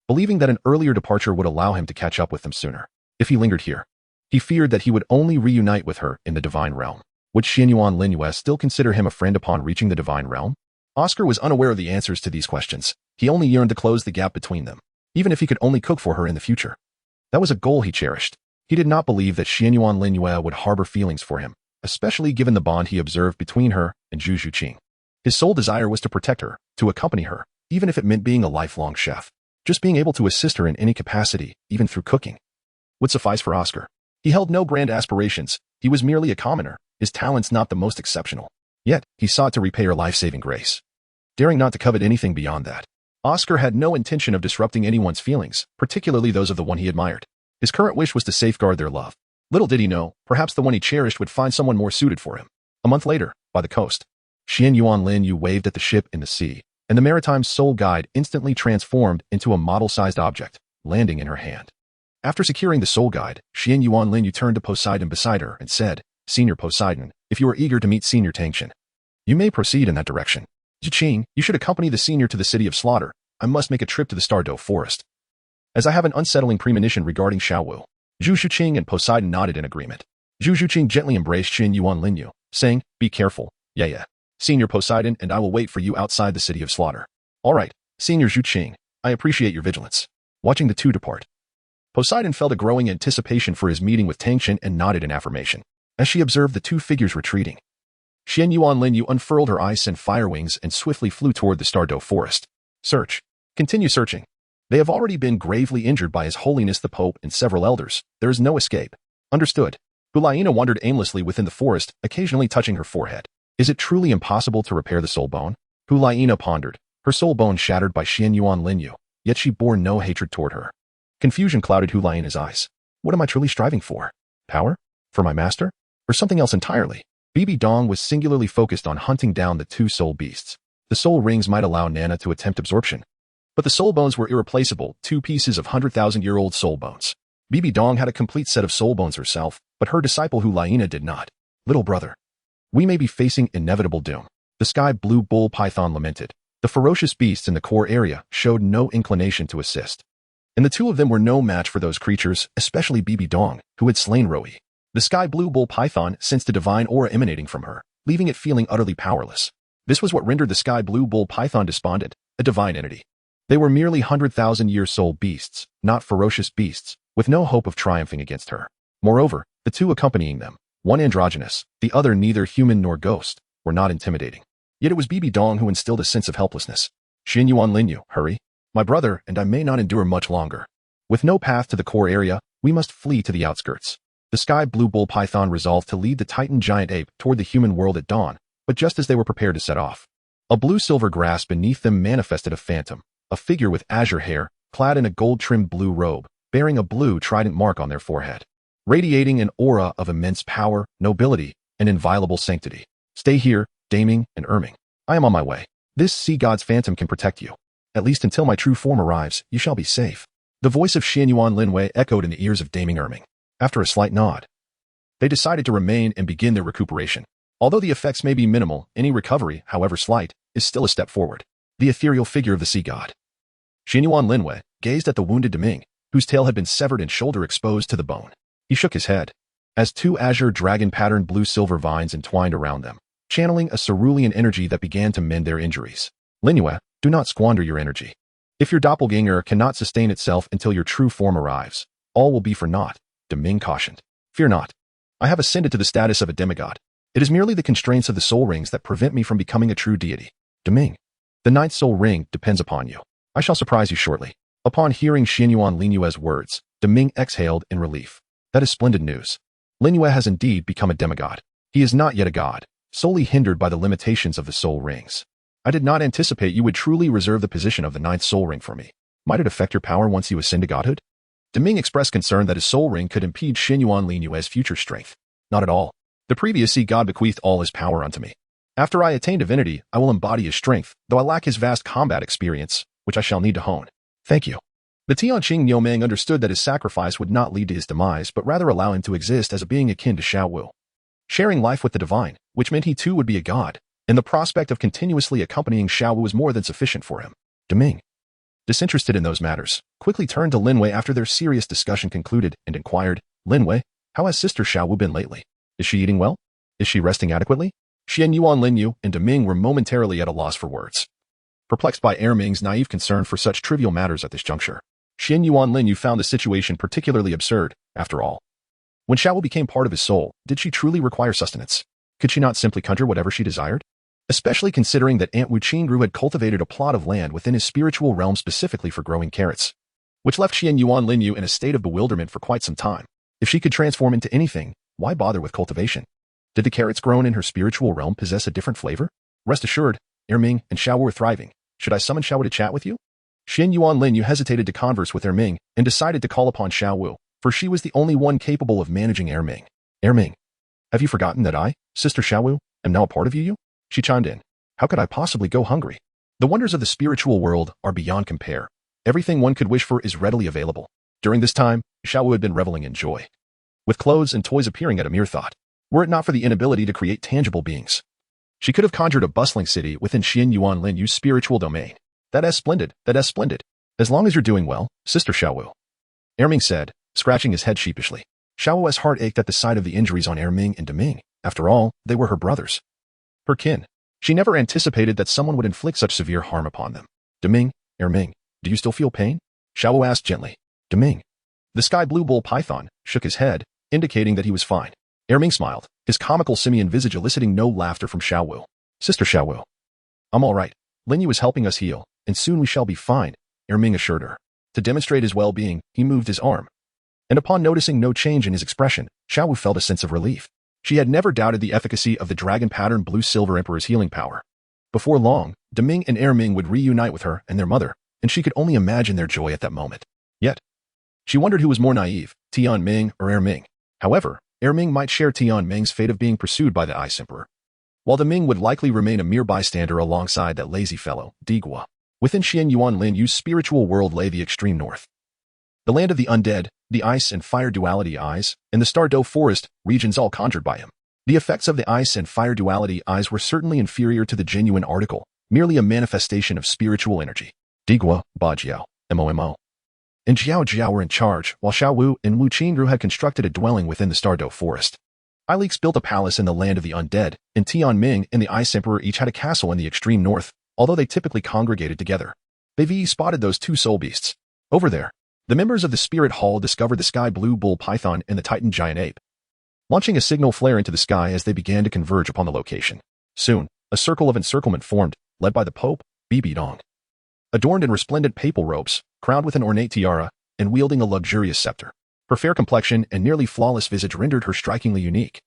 believing that an earlier departure would allow him to catch up with them sooner. If he lingered here, he feared that he would only reunite with her in the divine realm. Would Xuanyuan Lin Yue still consider him a friend upon reaching the divine realm? Oscar was unaware of the answers to these questions. He only yearned to close the gap between them, even if he could only cook for her in the future. That was a goal he cherished. He did not believe that Xuanyuan Lin Yue would harbor feelings for him, especially given the bond he observed between her and Zhu Qing. His sole desire was to protect her, to accompany her, even if it meant being a lifelong chef. Just being able to assist her in any capacity, even through cooking, would suffice for Oscar. He held no grand aspirations. He was merely a commoner, his talents not the most exceptional. Yet, he sought to repay her life-saving grace, daring not to covet anything beyond that. Oscar had no intention of disrupting anyone's feelings, particularly those of the one he admired. His current wish was to safeguard their love. Little did he know, perhaps the one he cherished would find someone more suited for him. A month later, by the coast, Xuanyuan Lin Yue waved at the ship in the sea, and the maritime soul guide instantly transformed into a model-sized object, landing in her hand. After securing the soul guide, Xuanyuan Lin Yue turned to Poseidon beside her and said, Senior Poseidon, if you are eager to meet Senior Tang San, you may proceed in that direction. Zhu Qing, you should accompany the senior to the city of slaughter. I must make a trip to the Stardow forest, as I have an unsettling premonition regarding Xiao Wu. Zhu Qing and Poseidon nodded in agreement. Zhu Qing gently embraced Xuanyuan Lin Yue, saying, Be careful. Yeah. Senior Poseidon and I will wait for you outside the city of slaughter. All right, Senior Zhu Qing, I appreciate your vigilance. Watching the two depart, Poseidon felt a growing anticipation for his meeting with Tang San and nodded in affirmation, as she observed the two figures retreating. Xuanyuan Lin Yue unfurled her ice and fire wings and swiftly flew toward the Stardow forest. Search. Continue searching. They have already been gravely injured by His Holiness the Pope and several elders. There is no escape. Understood. Hulaina wandered aimlessly within the forest, occasionally touching her forehead. Is it truly impossible to repair the soul bone? Hulaina pondered, her soul bone shattered by Xuanyuan Lin Yue, yet she bore no hatred toward her. Confusion clouded Hulaina's eyes. What am I truly striving for? Power? For my master? Or something else entirely? Bibi Dong was singularly focused on hunting down the two soul beasts. The soul rings might allow Nana to attempt absorption, but the soul bones were irreplaceable, 2 pieces of 100,000-year-old soul bones. Bibi Dong had a complete set of soul bones herself, but her disciple Hulaina did not. Little brother, we may be facing inevitable doom. The sky blue bull python lamented. The ferocious beasts in the core area showed no inclination to assist. and the two of them were no match for those creatures, especially Bibi Dong, who had slain Roi. The sky blue bull python sensed a divine aura emanating from her, leaving it feeling utterly powerless. This was what rendered the sky blue bull python despondent, a divine entity. They were merely 100,000-year soul beasts, not ferocious beasts, with no hope of triumphing against her. Moreover, the two accompanying them, one androgynous, the other neither human nor ghost, were not intimidating. Yet it was Bibi Dong who instilled a sense of helplessness. Xuanyuan Lin Yue, hurry. My brother and I may not endure much longer. With no path to the core area, we must flee to the outskirts. The sky blue bull python resolved to lead the titan giant ape toward the human world at dawn, but just as they were prepared to set off, a blue-silver grass beneath them manifested a phantom, a figure with azure hair, clad in a gold-trimmed blue robe, bearing a blue trident mark on their forehead, radiating an aura of immense power, nobility, and inviolable sanctity. Stay here, Daming and Erming. I am on my way. This sea god's phantom can protect you. At least until my true form arrives, you shall be safe. The voice of Xuanyuan Lin Yue echoed in the ears of Daming Erming. After a slight nod, they decided to remain and begin their recuperation. Although the effects may be minimal, any recovery, however slight, is still a step forward. The ethereal figure of the sea god. Xuanyuan Lin Yue gazed at the wounded Daming, whose tail had been severed and shoulder exposed to the bone. He shook his head, as two azure dragon-patterned blue-silver vines entwined around them, channeling a cerulean energy that began to mend their injuries. Lin Yue, do not squander your energy. If your doppelganger cannot sustain itself until your true form arrives, all will be for naught, Daming cautioned. Fear not. I have ascended to the status of a demigod. It is merely the constraints of the soul rings that prevent me from becoming a true deity. Daming, the ninth soul ring depends upon you. I shall surprise you shortly. Upon hearing Xuanyuan Lin Yue's words, Daming exhaled in relief. That is splendid news. Lin Yue has indeed become a demigod. He is not yet a god, solely hindered by the limitations of the soul rings. I did not anticipate you would truly reserve the position of the ninth soul ring for me. Might it affect your power once you ascend to godhood? Daming expressed concern that his soul ring could impede Xuanyuan Lin Yue's future strength. Not at all. The previous sea god bequeathed all his power unto me. After I attain divinity, I will embody his strength, though I lack his vast combat experience, which I shall need to hone. Thank you. The Tianqing Niumeng understood that his sacrifice would not lead to his demise, but rather allow him to exist as a being akin to Xiao Wu, sharing life with the divine, which meant he too would be a god, and the prospect of continuously accompanying Xiao Wu was more than sufficient for him. Daming, disinterested in those matters, quickly turned to Lin Yue after their serious discussion concluded and inquired, Lin Yue, how has Sister Xiao Wu been lately? Is she eating well? Is she resting adequately? Xuanyuan Lin Yue and Daming were momentarily at a loss for words, perplexed by Erming's naive concern for such trivial matters at this juncture. Xuanyuan Lin Yue found the situation particularly absurd, after all. When Xiao Wu became part of his soul, did she truly require sustenance? Could she not simply conjure whatever she desired? Especially considering that Aunt Wu Qingru had cultivated a plot of land within his spiritual realm specifically for growing carrots, which left Xuanyuan Lin Yue in a state of bewilderment for quite some time. If she could transform into anything, why bother with cultivation? Did the carrots grown in her spiritual realm possess a different flavor? Rest assured, Erming and Xiao Wu are thriving. Should I summon Xiao Wu to chat with you? Xuanyuan Lin Yue hesitated to converse with Erming and decided to call upon Xiao Wu, for she was the only one capable of managing Erming. Erming, have you forgotten that I, Sister Xiao Wu, am now a part of you? She chimed in. How could I possibly go hungry? The wonders of the spiritual world are beyond compare. Everything one could wish for is readily available. During this time, Xiao Wu had been reveling in joy, with clothes and toys appearing at a mere thought, were it not for the inability to create tangible beings. She could have conjured a bustling city within Xuanyuan Lin Yue's spiritual domain. That is splendid, that is splendid. As long as you're doing well, Sister Xiao Wu, Erming said, scratching his head sheepishly. Xiao Wu's heart ached at the sight of the injuries on Erming and Daming. After all, they were her brothers, her kin. She never anticipated that someone would inflict such severe harm upon them. Daming, Erming, do you still feel pain? Xiao Wu asked gently. Daming. The sky blue bull python shook his head, indicating that he was fine. Erming smiled, his comical simian visage eliciting no laughter from Xiao Wu. Sister Xiao Wu, I'm all right. Lin Yue is helping us heal, and soon we shall be fine, Erming assured her. To demonstrate his well-being, he moved his arm, and upon noticing no change in his expression, Xiao Wu felt a sense of relief. She had never doubted the efficacy of the dragon-patterned blue-silver emperor's healing power. Before long, Daming and Erming would reunite with her and their mother, and she could only imagine their joy at that moment. Yet, she wondered who was more naive, Tianming or Erming. However, Erming might share Tianming's fate of being pursued by the Ice Emperor, while Daming would likely remain a mere bystander alongside that lazy fellow, Deiguo. Within Xuanyuan Lin Yue's spiritual world lay the extreme north, the land of the undead, the ice and fire duality eyes, and the Stardow forest regions all conjured by him. The effects of the ice and fire duality eyes were certainly inferior to the genuine article, merely a manifestation of spiritual energy. Deiguo, Bajiao, MOMO. and Jiao were in charge, while Xiao Wu and Wu Qing had constructed a dwelling within the Stardow forest. Leaks built a palace in the land of the undead, and Tianming and the Ice Emperor each had a castle in the extreme north, although they typically congregated together. They spotted those two soul beasts. Over there, the members of the Spirit Hall discovered the Sky Blue Bull Python and the Titan Giant Ape, launching a signal flare into the sky as they began to converge upon the location. Soon, a circle of encirclement formed, led by the Pope, Bibi Dong. Adorned in resplendent papal robes, crowned with an ornate tiara, and wielding a luxurious scepter. Her fair complexion and nearly flawless visage rendered her strikingly unique,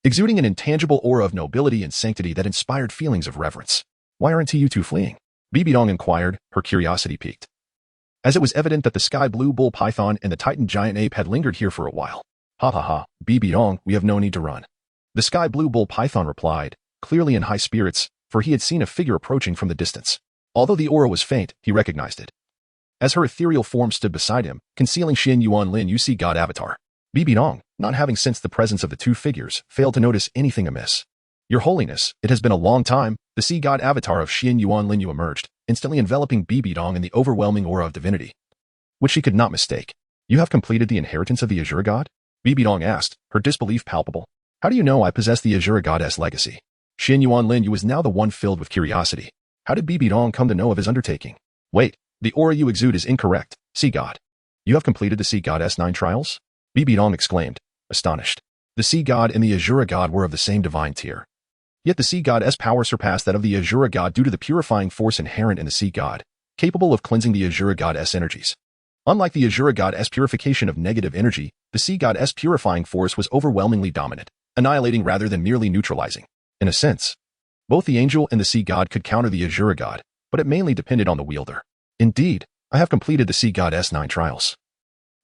exuding an intangible aura of nobility and sanctity that inspired feelings of reverence. Why aren't you two fleeing? Bibi Dong inquired, her curiosity piqued, as it was evident that the Sky Blue Bull Python and the Titan Giant Ape had lingered here for a while. Ha ha ha, Bibi Dong, we have no need to run. The Sky Blue Bull Python replied, clearly in high spirits, for he had seen a figure approaching from the distance. Although the aura was faint, he recognized it, as her ethereal form stood beside him, concealing Xuanyuan Lin Yue God avatar. Bibi Dong, not having sensed the presence of the two figures, failed to notice anything amiss. Your Holiness, it has been a long time. The sea god avatar of Xuanyuan Lin Yue emerged, instantly enveloping Bibi Dong in the overwhelming aura of divinity, which she could not mistake. You have completed the inheritance of the Azure God? Bibi Dong asked, her disbelief palpable. How do you know I possess the Azure Goddess legacy? Xuanyuan Lin Yue was now the one filled with curiosity. How did Bibi Dong come to know of his undertaking? Wait, the aura you exude is incorrect, Sea God. You have completed the Sea Goddess 9 trials? Bibi Dong exclaimed, astonished. The Sea God and the Azure God were of the same divine tier. Yet the Sea God's power surpassed that of the Azure God due to the purifying force inherent in the Sea God, capable of cleansing the Azure God's energies. Unlike the Azure God's purification of negative energy, the Sea God's purifying force was overwhelmingly dominant, annihilating rather than merely neutralizing. In a sense, both the angel and the Sea God could counter the Azure God, but it mainly depended on the wielder. Indeed, I have completed the Sea God's 9 trials.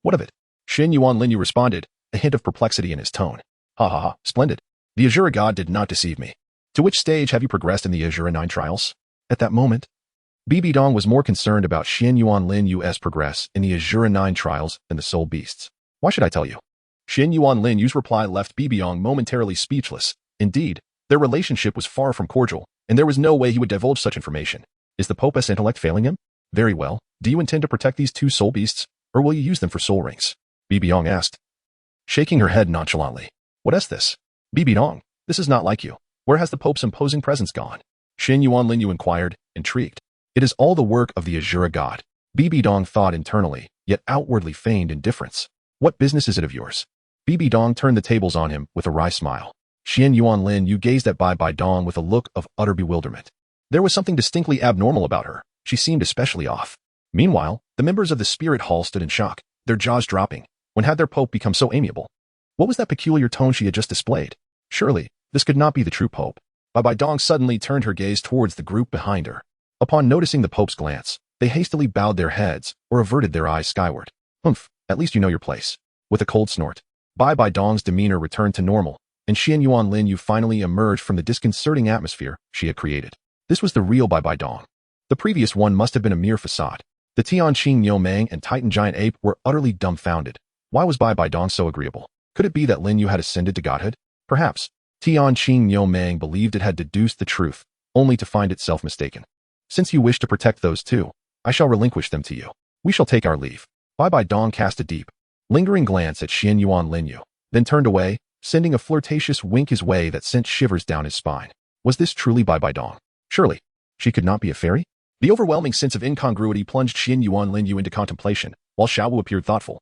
What of it? Xuanyuan Lin Yue responded, a hint of perplexity in his tone. Ha ha ha, splendid. The Azure God did not deceive me. To which stage have you progressed in the Azure 9 trials? At that moment, Bibi Dong was more concerned about Xuanyuan Lin Yue's progress in the Azure 9 trials than the soul beasts. Why should I tell you? Xuanyuan Lin Yue's reply left Bibi Dong momentarily speechless. Indeed, their relationship was far from cordial, and there was no way he would divulge such information. Is the Pope's intellect failing him? Very well. Do you intend to protect these two soul beasts, or will you use them for soul rings? Bibi Dong asked, shaking her head nonchalantly. What is this? Bibi Dong, this is not like you. Where has the Pope's imposing presence gone? Xuanyuan Lin Yue inquired, intrigued. It is all the work of the Azure God. Bibi Dong thought internally, yet outwardly feigned indifference. What business is it of yours? Bibi Dong turned the tables on him with a wry smile. Xuanyuan Lin Yue gazed at Bai Dong with a look of utter bewilderment. There was something distinctly abnormal about her. She seemed especially off. Meanwhile, the members of the Spirit Hall stood in shock, their jaws dropping. When had their Pope become so amiable? What was that peculiar tone she had just displayed? Surely, this could not be the true Pope. Bai Dong suddenly turned her gaze towards the group behind her. Upon noticing the Pope's glance, they hastily bowed their heads or averted their eyes skyward. Humph, at least you know your place. With a cold snort, Bai Dong's demeanor returned to normal, and Xuanyuan Lin Yue finally emerged from the disconcerting atmosphere she had created. This was the real Bai Dong. The previous one must have been a mere facade. The Tianqing Niumang and Titan Giant Ape were utterly dumbfounded. Why was Bai Dong so agreeable? Could it be that Lin Yue had ascended to godhood? Perhaps. Tianqing Niumang believed it had deduced the truth, only to find itself mistaken. Since you wish to protect those two, I shall relinquish them to you. We shall take our leave. Bai Dong cast a deep, lingering glance at Xuanyuan Lin Yue, then turned away, sending a flirtatious wink his way that sent shivers down his spine. Was this truly Bai Dong? Surely, she could not be a fairy? The overwhelming sense of incongruity plunged Xuanyuan Lin Yue into contemplation, while Xiao Wu appeared thoughtful.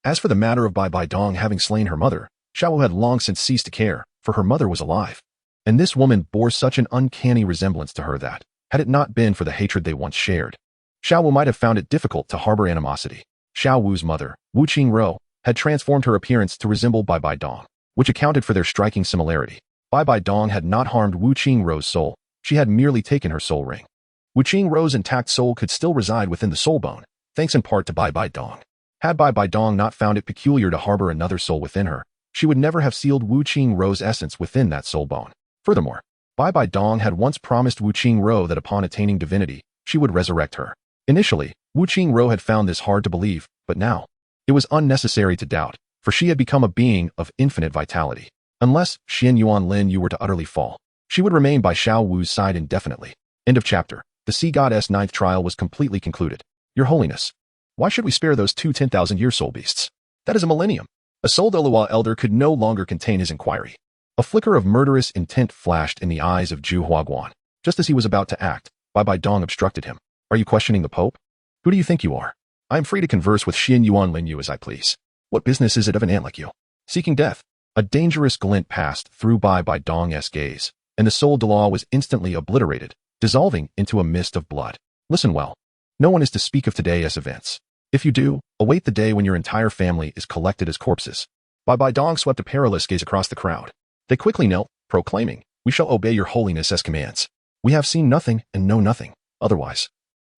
As for the matter of Bai Dong having slain her mother, Xiao Wu had long since ceased to care, for her mother was alive. And this woman bore such an uncanny resemblance to her that, had it not been for the hatred they once shared, Xiao Wu might have found it difficult to harbor animosity. Xiao Wu's mother, Wu Qing had transformed her appearance to resemble Bai Dong, which accounted for their striking similarity. Bai Dong had not harmed Wu Qing's soul, she had merely taken her soul ring. Wu Qing's intact soul could still reside within the soul bone, thanks in part to Bai Dong. Had Bai Dong not found it peculiar to harbor another soul within her, she would never have sealed Wu Qing's essence within that soul bone. Furthermore, Bai Dong had once promised Wu Qing that upon attaining divinity, she would resurrect her. Initially, Wu Qing had found this hard to believe, but now, it was unnecessary to doubt, for she had become a being of infinite vitality. Unless Xuanyuan Lin Yue were to utterly fall, she would remain by Xiao Wu's side indefinitely. End of chapter. The Sea Goddess 9th trial was completely concluded. Your Holiness, Why should we spare those two 10,000-year soul beasts? That is a millennium. A Soul Douluo elder could no longer contain his inquiry. A flicker of murderous intent flashed in the eyes of Zhu Huaguan. Just as he was about to act, Bai Dong obstructed him. Are you questioning the Pope? Who do you think you are? I am free to converse with Xuanyuan Lin Yue as I please. What business is it of an ant like you? Seeking death. A dangerous glint passed through Bai Dong's gaze, and the Soul Douluo was instantly obliterated, dissolving into a mist of blood. Listen well. No one is to speak of today as events. If you do, await the day when your entire family is collected as corpses. Bai Dong swept a perilous gaze across the crowd. They quickly knelt, proclaiming, We shall obey your holiness as commands. We have seen nothing and know nothing, otherwise.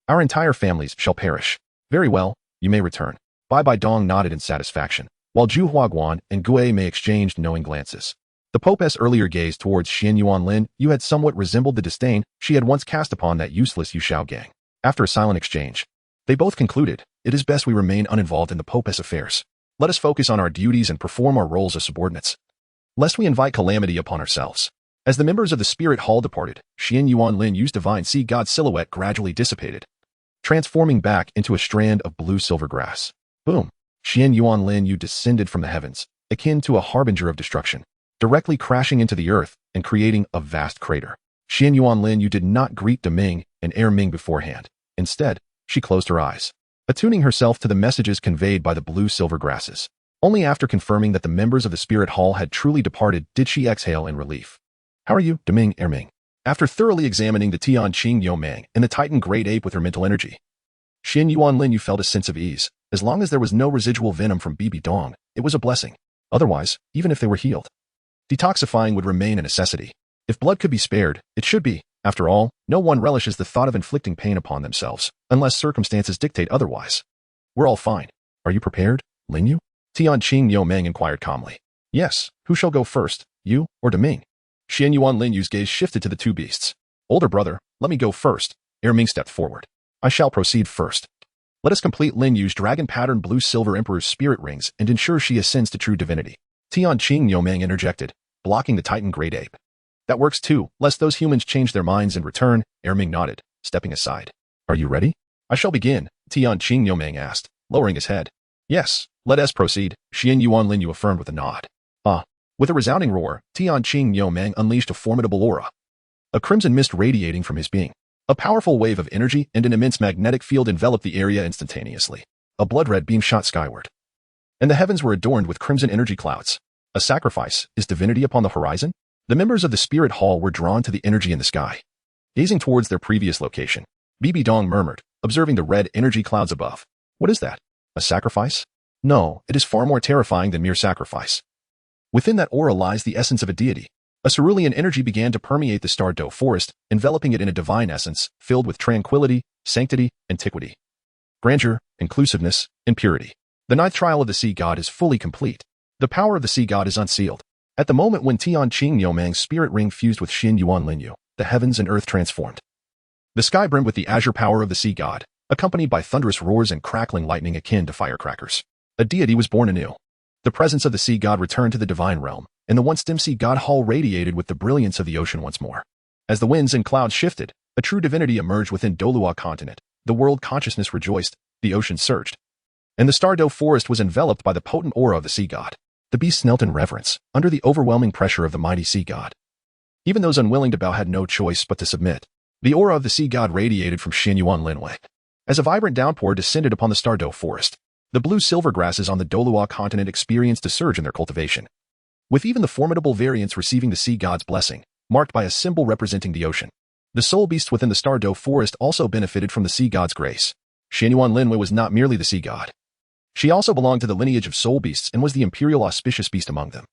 Our entire families shall perish. Very well, you may return. Bai Dong nodded in satisfaction, while Zhu Huaguan and Gue Mei exchanged knowing glances. The Pope's earlier gaze towards Xuanyuan Lin Yue had somewhat resembled the disdain she had once cast upon that useless Yushao gang. After a silent exchange, they both concluded, it is best we remain uninvolved in the Pope's affairs. Let us focus on our duties and perform our roles as subordinates, lest we invite calamity upon ourselves. As the members of the Spirit Hall departed, Xuanyuan Lin Yue's divine sea god silhouette gradually dissipated, transforming back into a strand of blue-silver grass. Boom! Xuanyuan Lin Yue descended from the heavens, akin to a harbinger of destruction, directly crashing into the earth and creating a vast crater. Xuanyuan Lin Yue did not greet Deming and Erming beforehand. Instead, she closed her eyes, attuning herself to the messages conveyed by the blue-silver grasses. Only after confirming that the members of the Spirit Hall had truly departed did she exhale in relief. How are you, Deming Erming? After thoroughly examining the Tianqing Yomang and the Titan Great Ape with her mental energy, Xuanyuan Lin Yue felt a sense of ease. As long as there was no residual venom from Bai Dong, it was a blessing. Otherwise, even if they were healed, detoxifying would remain a necessity. If blood could be spared, it should be. After all, no one relishes the thought of inflicting pain upon themselves, unless circumstances dictate otherwise. We're all fine. Are you prepared, Lin Yue? Tianqing Yomang inquired calmly. Yes, who shall go first, you or Deming? Xuanyuan Lin Yue's gaze shifted to the two beasts. Older brother, let me go first. Erming stepped forward. I shall proceed first. Let us complete Lin Yue's dragon-patterned blue-silver Emperor's spirit rings and ensure she ascends to true divinity. Tianqing Yomang interjected, blocking the Titan Great Ape. That works too, lest those humans change their minds and return. Erming nodded, stepping aside. Are you ready? I shall begin, Tianqing Yomang asked, lowering his head. Yes, let us proceed, Xuanyuan Lin Yue affirmed with a nod. With a resounding roar, Tianqing Yomang unleashed a formidable aura, a crimson mist radiating from his being. A powerful wave of energy and an immense magnetic field enveloped the area instantaneously. A blood-red beam shot skyward, and the heavens were adorned with crimson energy clouds. A sacrifice, is divinity upon the horizon? The members of the Spirit Hall were drawn to the energy in the sky. Gazing towards their previous location, Bai Dong murmured, observing the red energy clouds above. What is that? A sacrifice? No, it is far more terrifying than mere sacrifice. Within that aura lies the essence of a deity. A cerulean energy began to permeate the Star Doe forest, enveloping it in a divine essence, filled with tranquility, sanctity, antiquity, grandeur, inclusiveness, and purity. The ninth trial of the sea god is fully complete. The power of the sea god is unsealed. At the moment when Tianqing Yomang's spirit ring fused with Xuanyuan Lin Yue, the heavens and earth transformed. The sky brimmed with the azure power of the sea god, accompanied by thunderous roars and crackling lightning akin to firecrackers. A deity was born anew. The presence of the sea god returned to the divine realm, and the once dim sea god hall radiated with the brilliance of the ocean once more. As the winds and clouds shifted, a true divinity emerged within Douluo continent. The world consciousness rejoiced, the ocean surged, and the Star Doe forest was enveloped by the potent aura of the sea god. The beasts knelt in reverence, under the overwhelming pressure of the mighty sea god. Even those unwilling to bow had no choice but to submit. The aura of the sea god radiated from Xuanyuan Lin Yue. As a vibrant downpour descended upon the Star Doe forest, the blue-silver grasses on the Douluo continent experienced a surge in their cultivation, with even the formidable variants receiving the sea god's blessing, marked by a symbol representing the ocean. The soul beasts within the Star Doe forest also benefited from the sea god's grace. Xuanyuan Lin Yue was not merely the sea god. She also belonged to the lineage of soul beasts and was the imperial auspicious beast among them.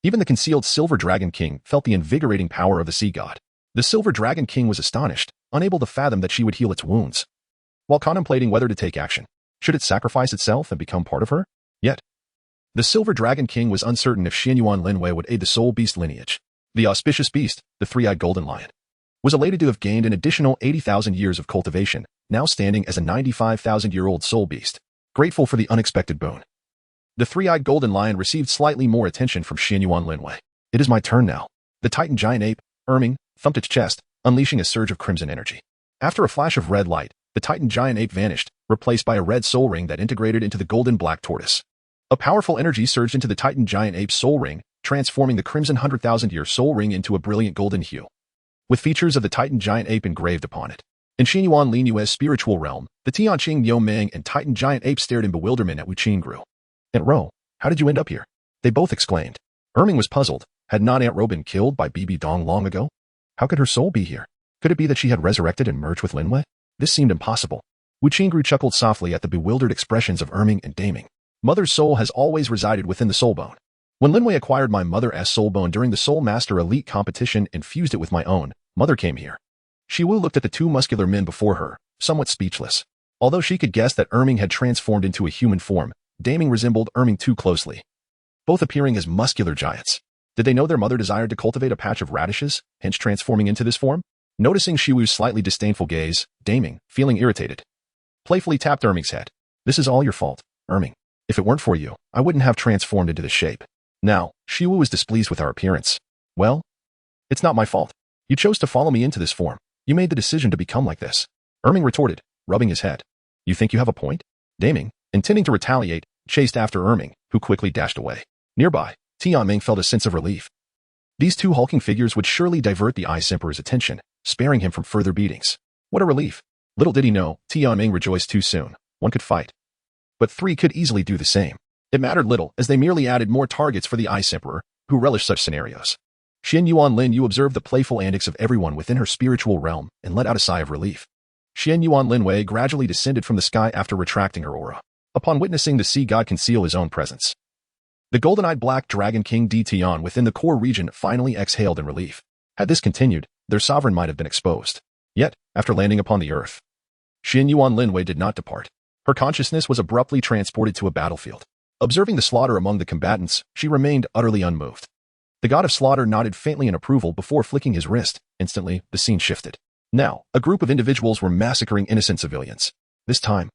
Even the concealed Silver Dragon King felt the invigorating power of the sea god. The Silver Dragon King was astonished, unable to fathom that she would heal its wounds. While contemplating whether to take action, should it sacrifice itself and become part of her? Yet, the Silver Dragon King was uncertain if Xuanyuan Lin Yue would aid the soul beast lineage. The auspicious beast, the three-eyed golden lion, was elated to have gained an additional 80,000 years of cultivation, now standing as a 95,000-year-old soul beast, grateful for the unexpected boon. The three-eyed golden lion received slightly more attention from Xuanyuan Lin Yue. It is my turn now. The Titan giant ape, Erming, thumped its chest, unleashing a surge of crimson energy. After a flash of red light, The Titan giant ape vanished, replaced by a red soul ring that integrated into the golden black tortoise. A powerful energy surged into the Titan giant ape's soul ring, transforming the crimson 100,000-year soul ring into a brilliant golden hue, with features of the Titan giant ape engraved upon it. In Xuanyuan Lin Yue's spiritual realm, the Tianqing Yo Meng and Titan giant ape stared in bewilderment at Wu Qing. "Aunt Ro, how did you end up here?" they both exclaimed. Erming was puzzled. Had not Aunt Ro been killed by Bibi Dong long ago? How could her soul be here? Could it be that she had resurrected and merged with Lin Yue? This seemed impossible. Wu Qing chuckled softly at the bewildered expressions of Erming and Daming. Mother's soul has always resided within the soul bone. When Lin Yue acquired my mother's soul bone during the Soul Master Elite competition and fused it with my own, Mother came here. Xiao Wu looked at the two muscular men before her, somewhat speechless. Although she could guess that Erming had transformed into a human form, Daming resembled Erming too closely, both appearing as muscular giants. Did they know their mother desired to cultivate a patch of radishes, hence transforming into this form? Noticing Xiao Wu's slightly disdainful gaze, Daming, feeling irritated, playfully tapped Erming's head. "This is all your fault, Erming. If it weren't for you, I wouldn't have transformed into this shape." Now, Xiao Wu was displeased with our appearance. "Well, it's not my fault. You chose to follow me into this form. You made the decision to become like this," Erming retorted, rubbing his head. "You think you have a point?" Daming, intending to retaliate, chased after Erming, who quickly dashed away. Nearby, Tianming felt a sense of relief. These two hulking figures would surely divert the Ice Emperor's attention, sparing him from further beatings. What a relief. Little did he know, Tianming rejoiced too soon. One could fight, but three could easily do the same. It mattered little, as they merely added more targets for the Ice Emperor, who relished such scenarios. Xuanyuan Lin Yue observed the playful antics of everyone within her spiritual realm and let out a sigh of relief. Xuanyuan Lin Yue gradually descended from the sky after retracting her aura, upon witnessing the sea god conceal his own presence. The golden-eyed black dragon King Di Tian within the core region finally exhaled in relief. Had this continued, their sovereign might have been exposed. Yet, after landing upon the earth, Xuanyuan Lin Yue did not depart. Her consciousness was abruptly transported to a battlefield. Observing the slaughter among the combatants, she remained utterly unmoved. The god of slaughter nodded faintly in approval before flicking his wrist. Instantly, the scene shifted. Now, a group of individuals were massacring innocent civilians. This time,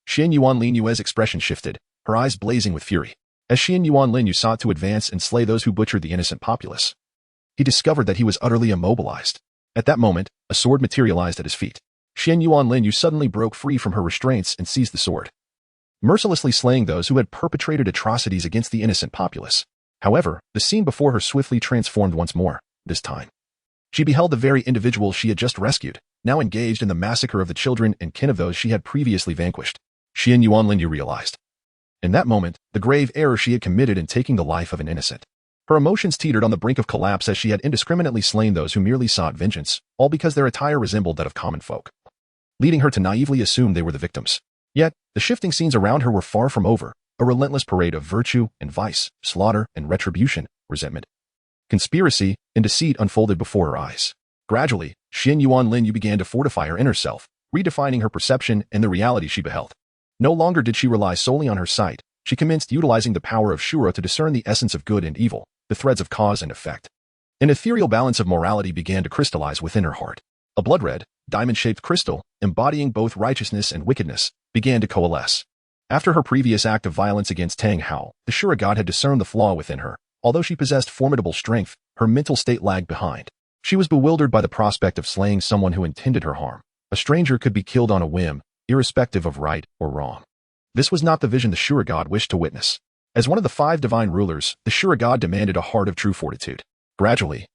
Xuanyuan Lin Yue's expression shifted, her eyes blazing with fury. As Xuanyuan Lin Yue sought to advance and slay those who butchered the innocent populace, he discovered that he was utterly immobilized. At that moment, a sword materialized at his feet. Xuanyuan Lin Yue suddenly broke free from her restraints and seized the sword, mercilessly slaying those who had perpetrated atrocities against the innocent populace. However, the scene before her swiftly transformed once more. This time, she beheld the very individuals she had just rescued, now engaged in the massacre of the children and kin of those she had previously vanquished. Xuanyuan Lin Yue realized, in that moment, the grave error she had committed in taking the life of an innocent. Her emotions teetered on the brink of collapse as she had indiscriminately slain those who merely sought vengeance, all because their attire resembled that of common folk, leading her to naively assume they were the victims. Yet, the shifting scenes around her were far from over. A relentless parade of virtue and vice, slaughter and retribution, resentment, conspiracy and deceit unfolded before her eyes. Gradually, Xuanyuan Lin Yue began to fortify her inner self, redefining her perception and the reality she beheld. No longer did she rely solely on her sight. She commenced utilizing the power of Shura to discern the essence of good and evil, the threads of cause and effect. An ethereal balance of morality began to crystallize within her heart. A blood-red, diamond-shaped crystal, embodying both righteousness and wickedness, began to coalesce. After her previous act of violence against Tang Hao, the Shura god had discerned the flaw within her. Although she possessed formidable strength, her mental state lagged behind. She was bewildered by the prospect of slaying someone who intended her harm. A stranger could be killed on a whim, irrespective of right or wrong. This was not the vision the Shura god wished to witness. As one of the 5 divine rulers, the Shura god demanded a heart of true fortitude. Gradually,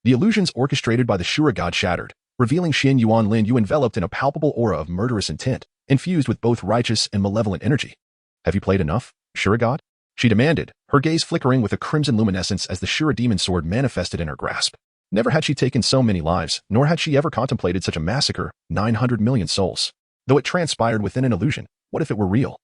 the illusions orchestrated by the Shura god shattered, revealing Xuanyuan Lin Yue enveloped in a palpable aura of murderous intent, infused with both righteous and malevolent energy. "Have you played enough, Shura god?" she demanded, her gaze flickering with a crimson luminescence as the Shura demon sword manifested in her grasp. Never had she taken so many lives, nor had she ever contemplated such a massacre, 900 million souls. Though it transpired within an illusion, what if it were real?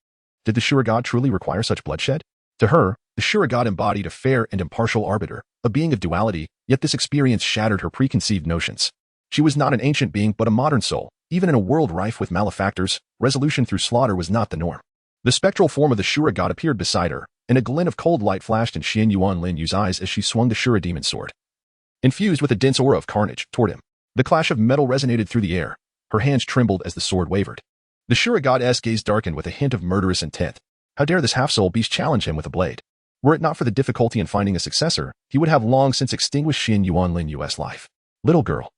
Did the Shura god truly require such bloodshed? To her, the Shura god embodied a fair and impartial arbiter, a being of duality, yet this experience shattered her preconceived notions. She was not an ancient being but a modern soul. Even in a world rife with malefactors, resolution through slaughter was not the norm. The spectral form of the Shura god appeared beside her, and a glint of cold light flashed in Xuanyuan Lin Yue's eyes as she swung the Shura demon sword, infused with a dense aura of carnage, toward him. The clash of metal resonated through the air. Her hands trembled as the sword wavered. The Shura god's gaze darkened with a hint of murderous intent. How dare this half-soul beast challenge him with a blade? Were it not for the difficulty in finding a successor, he would have long since extinguished Xuanyuan Lin Yue's life. "Little girl,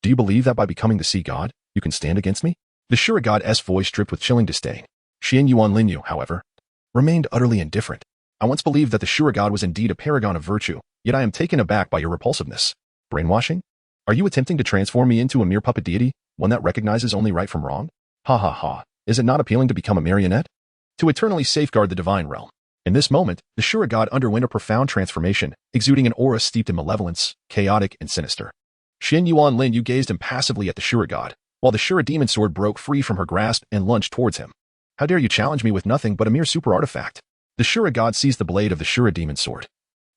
do you believe that by becoming the sea god, you can stand against me?" The Shura god's voice dripped with chilling disdain. Xuanyuan Lin Yue, however, remained utterly indifferent. I once believed that the Shura god was indeed a paragon of virtue, yet I am taken aback by your repulsiveness. Brainwashing? Are you attempting to transform me into a mere puppet deity, one that recognizes only right from wrong? Ha ha ha. Is it not appealing to become a marionette? To eternally safeguard the divine realm. In this moment, the Shura god underwent a profound transformation, exuding an aura steeped in malevolence, chaotic and sinister. Xuanyuan Lin Yue gazed impassively at the Shura god, while the Shura demon sword broke free from her grasp and lunged towards him. How dare you challenge me with nothing but a mere super artifact? The Shura god seized the blade of the Shura demon sword,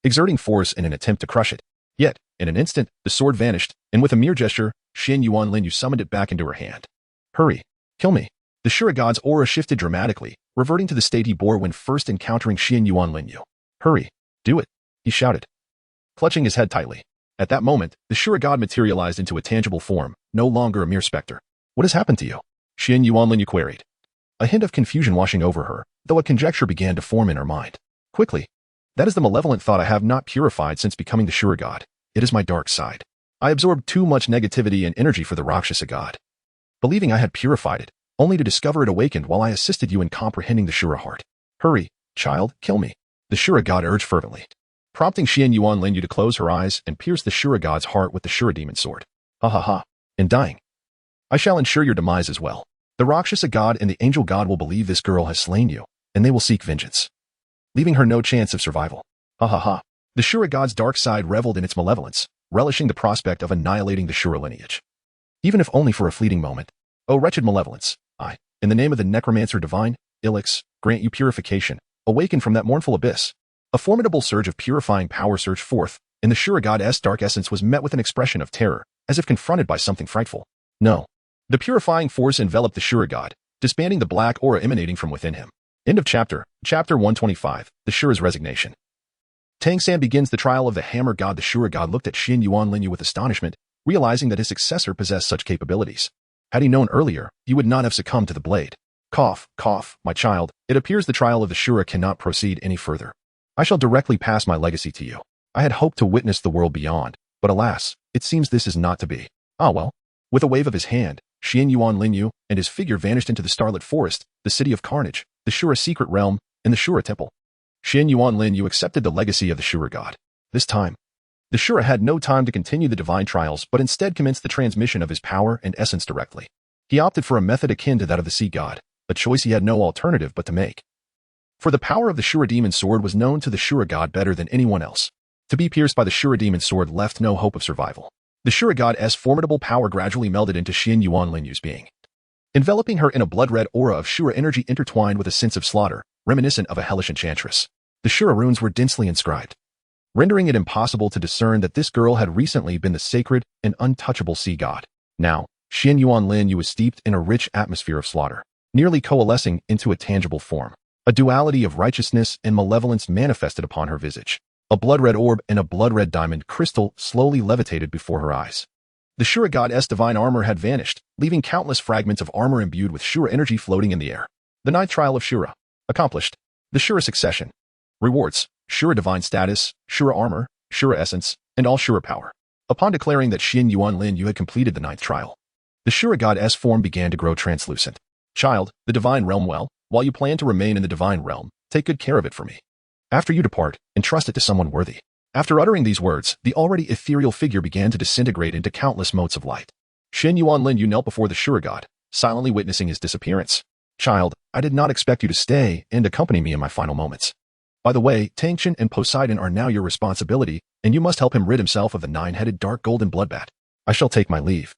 exerting force in an attempt to crush it. Yet, in an instant, the sword vanished, and with a mere gesture, Xuanyuan Lin Yue summoned it back into her hand. Hurry! Kill me! The Shura god's aura shifted dramatically, reverting to the state he bore when first encountering Xuanyuan Lin Yue. Hurry! Do it! He shouted, clutching his head tightly. At that moment, the Shura god materialized into a tangible form, no longer a mere specter. What has happened to you? Xuanyuan Lin Yue queried, a hint of confusion washing over her, though a conjecture began to form in her mind. Quickly. That is the malevolent thought I have not purified since becoming the Shura god. It is my dark side. I absorbed too much negativity and energy for the Rakshasa god, believing I had purified it, only to discover it awakened while I assisted you in comprehending the Shura heart. Hurry, child, kill me. The Shura god urged fervently, prompting Xuanyuan Lin Yue to close her eyes and pierce the Shura god's heart with the Shura demon sword. Ha ha ha. In dying, I shall ensure your demise as well. The Rakshasa god and the angel god will believe this girl has slain you, and they will seek vengeance, leaving her no chance of survival. Ha ha ha. The Shura god's dark side reveled in its malevolence, relishing the prospect of annihilating the Shura lineage. Even if only for a fleeting moment. O wretched malevolence, I, in the name of the necromancer divine, Ilix, grant you purification, awaken from that mournful abyss. A formidable surge of purifying power surged forth, and the Shura god's dark essence was met with an expression of terror, as if confronted by something frightful. No. The purifying force enveloped the Shura god, disbanding the black aura emanating from within him. End of chapter. Chapter 125, The Shura's Resignation. Tang San begins the trial of the hammer god. The Shura god looked at Xuanyuan Lin Yue with astonishment, realizing that his successor possessed such capabilities. Had he known earlier, he would not have succumbed to the blade. Cough, my child, it appears the trial of the Shura cannot proceed any further. I shall directly pass my legacy to you. I had hoped to witness the world beyond, but alas, it seems this is not to be. Ah well. With a wave of his hand, Xuanyuan Lin Yue and his figure vanished into the starlit forest, the city of carnage, the Shura secret realm, and the Shura temple. Xuanyuan Lin Yue accepted the legacy of the Shura god. This time, the Shura had no time to continue the divine trials but instead commenced the transmission of his power and essence directly. He opted for a method akin to that of the sea god, a choice he had no alternative but to make. For the power of the Shura demon sword was known to the Shura god better than anyone else. To be pierced by the Shura demon sword left no hope of survival. The Shura god's formidable power gradually melded into Xuanyuan Lin Yue's being, enveloping her in a blood-red aura of Shura energy intertwined with a sense of slaughter, reminiscent of a hellish enchantress. The Shura runes were densely inscribed, rendering it impossible to discern that this girl had recently been the sacred and untouchable sea god. Now, Xuanyuan Lin Yue was steeped in a rich atmosphere of slaughter, nearly coalescing into a tangible form. A duality of righteousness and malevolence manifested upon her visage. A blood-red orb and a blood-red diamond crystal slowly levitated before her eyes. The Shura god's divine armor had vanished, leaving countless fragments of armor imbued with Shura energy floating in the air. The ninth trial of Shura. Accomplished. The Shura succession. Rewards. Shura divine status, Shura armor, Shura essence, and all Shura power. Upon declaring that Xuanyuan Lin Yue had completed the ninth trial, the Shura god's form began to grow translucent. Child, the divine realm well, while you plan to remain in the divine realm, take good care of it for me. After you depart, entrust it to someone worthy. After uttering these words, the already ethereal figure began to disintegrate into countless motes of light. Xuanyuan Lin Yue knelt before the Shura god, silently witnessing his disappearance. Child, I did not expect you to stay and accompany me in my final moments. By the way, Tang San and Poseidon are now your responsibility, and you must help him rid himself of the nine-headed dark golden bloodbat. I shall take my leave.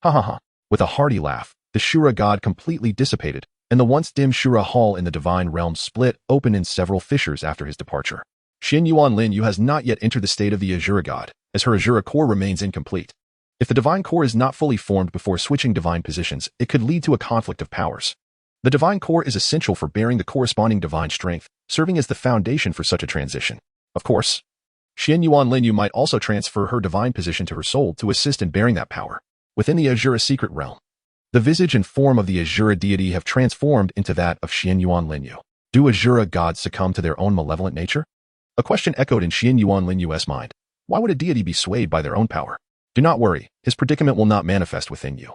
Ha ha ha. With a hearty laugh, the Shura god completely dissipated, and the once dim Shura hall in the divine realm split open in several fissures after his departure. Xuanyuan Lin Yue has not yet entered the state of the Azura god, as her Azura core remains incomplete. If the divine core is not fully formed before switching divine positions, it could lead to a conflict of powers. The divine core is essential for bearing the corresponding divine strength, serving as the foundation for such a transition. Of course, Xuanyuan Lin Yue might also transfer her divine position to her soul to assist in bearing that power. Within the Azura secret realm, the visage and form of the Azura deity have transformed into that of Xuanyuan Lin Yue. Do Azura gods succumb to their own malevolent nature? A question echoed in Xuanyuan Lin Yue's mind. Why would a deity be swayed by their own power? Do not worry, his predicament will not manifest within you.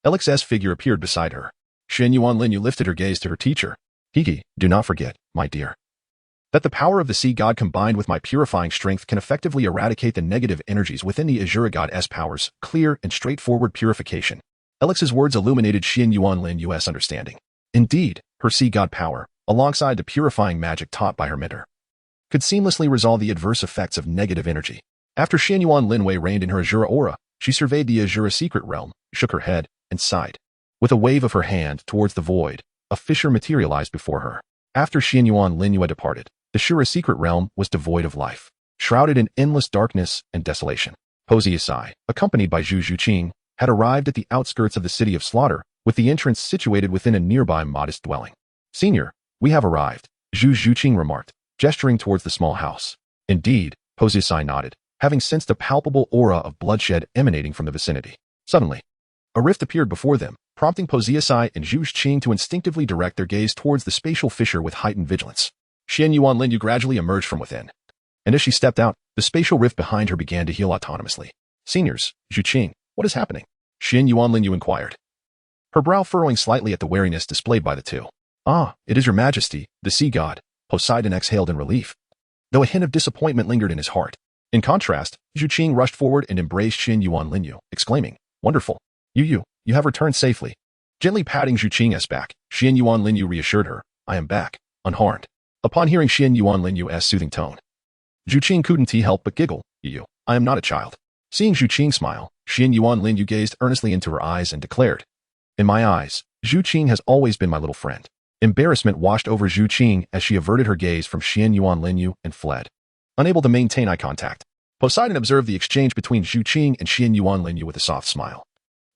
Alex's figure appeared beside her. Xuanyuan Lin Yue lifted her gaze to her teacher. Hiki, do not forget, my dear, that the power of the sea god combined with my purifying strength can effectively eradicate the negative energies within the Azura God's powers, clear and straightforward purification. Alex's words illuminated Xuanyuan Lin Yue's understanding. Indeed, her sea god power, alongside the purifying magic taught by her mentor, could seamlessly resolve the adverse effects of negative energy. After Xuanyuan Lin Yue reigned in her Azura aura, she surveyed the Azura secret realm, shook her head, and sighed. With a wave of her hand towards the void, a fissure materialized before her. After Xuanyuan Lin Yue departed, the Shura secret realm was devoid of life, shrouded in endless darkness and desolation. Posei, accompanied by Zhu Qing, had arrived at the outskirts of the city of slaughter, with the entrance situated within a nearby modest dwelling. Senior, we have arrived, Zhu Qing remarked, gesturing towards the small house. Indeed, Posei nodded, having sensed a palpable aura of bloodshed emanating from the vicinity. Suddenly, a rift appeared before them, prompting Posei and Zhu Qing to instinctively direct their gaze towards the spatial fissure with heightened vigilance. Xuanyuan Lin Yue gradually emerged from within, and as she stepped out, the spatial rift behind her began to heal autonomously. Seniors, Zhu Qing, what is happening? Xuanyuan Lin Yue inquired, her brow furrowing slightly at the wariness displayed by the two. Ah, it is your majesty, the sea god, Poseidon exhaled in relief, though a hint of disappointment lingered in his heart. In contrast, Zhu Qing rushed forward and embraced Xuanyuan Lin Yue, exclaiming, wonderful. You have returned safely. Gently patting Zhu Qing's back, Xuanyuan Lin Yue reassured her, I am back, unharmed. Upon hearing Xuanyuan Lin Yue's soothing tone, Zhu Qing couldn't help but giggle. I am not a child. Seeing Zhu Qing smile, Xuanyuan Lin Yue gazed earnestly into her eyes and declared, in my eyes, Zhu Qing has always been my little friend. Embarrassment washed over Zhu Qing as she averted her gaze from Xuanyuan Lin Yue and fled. Unable to maintain eye contact, Poseidon observed the exchange between Zhu Qing and Xuanyuan Lin Yue with a soft smile,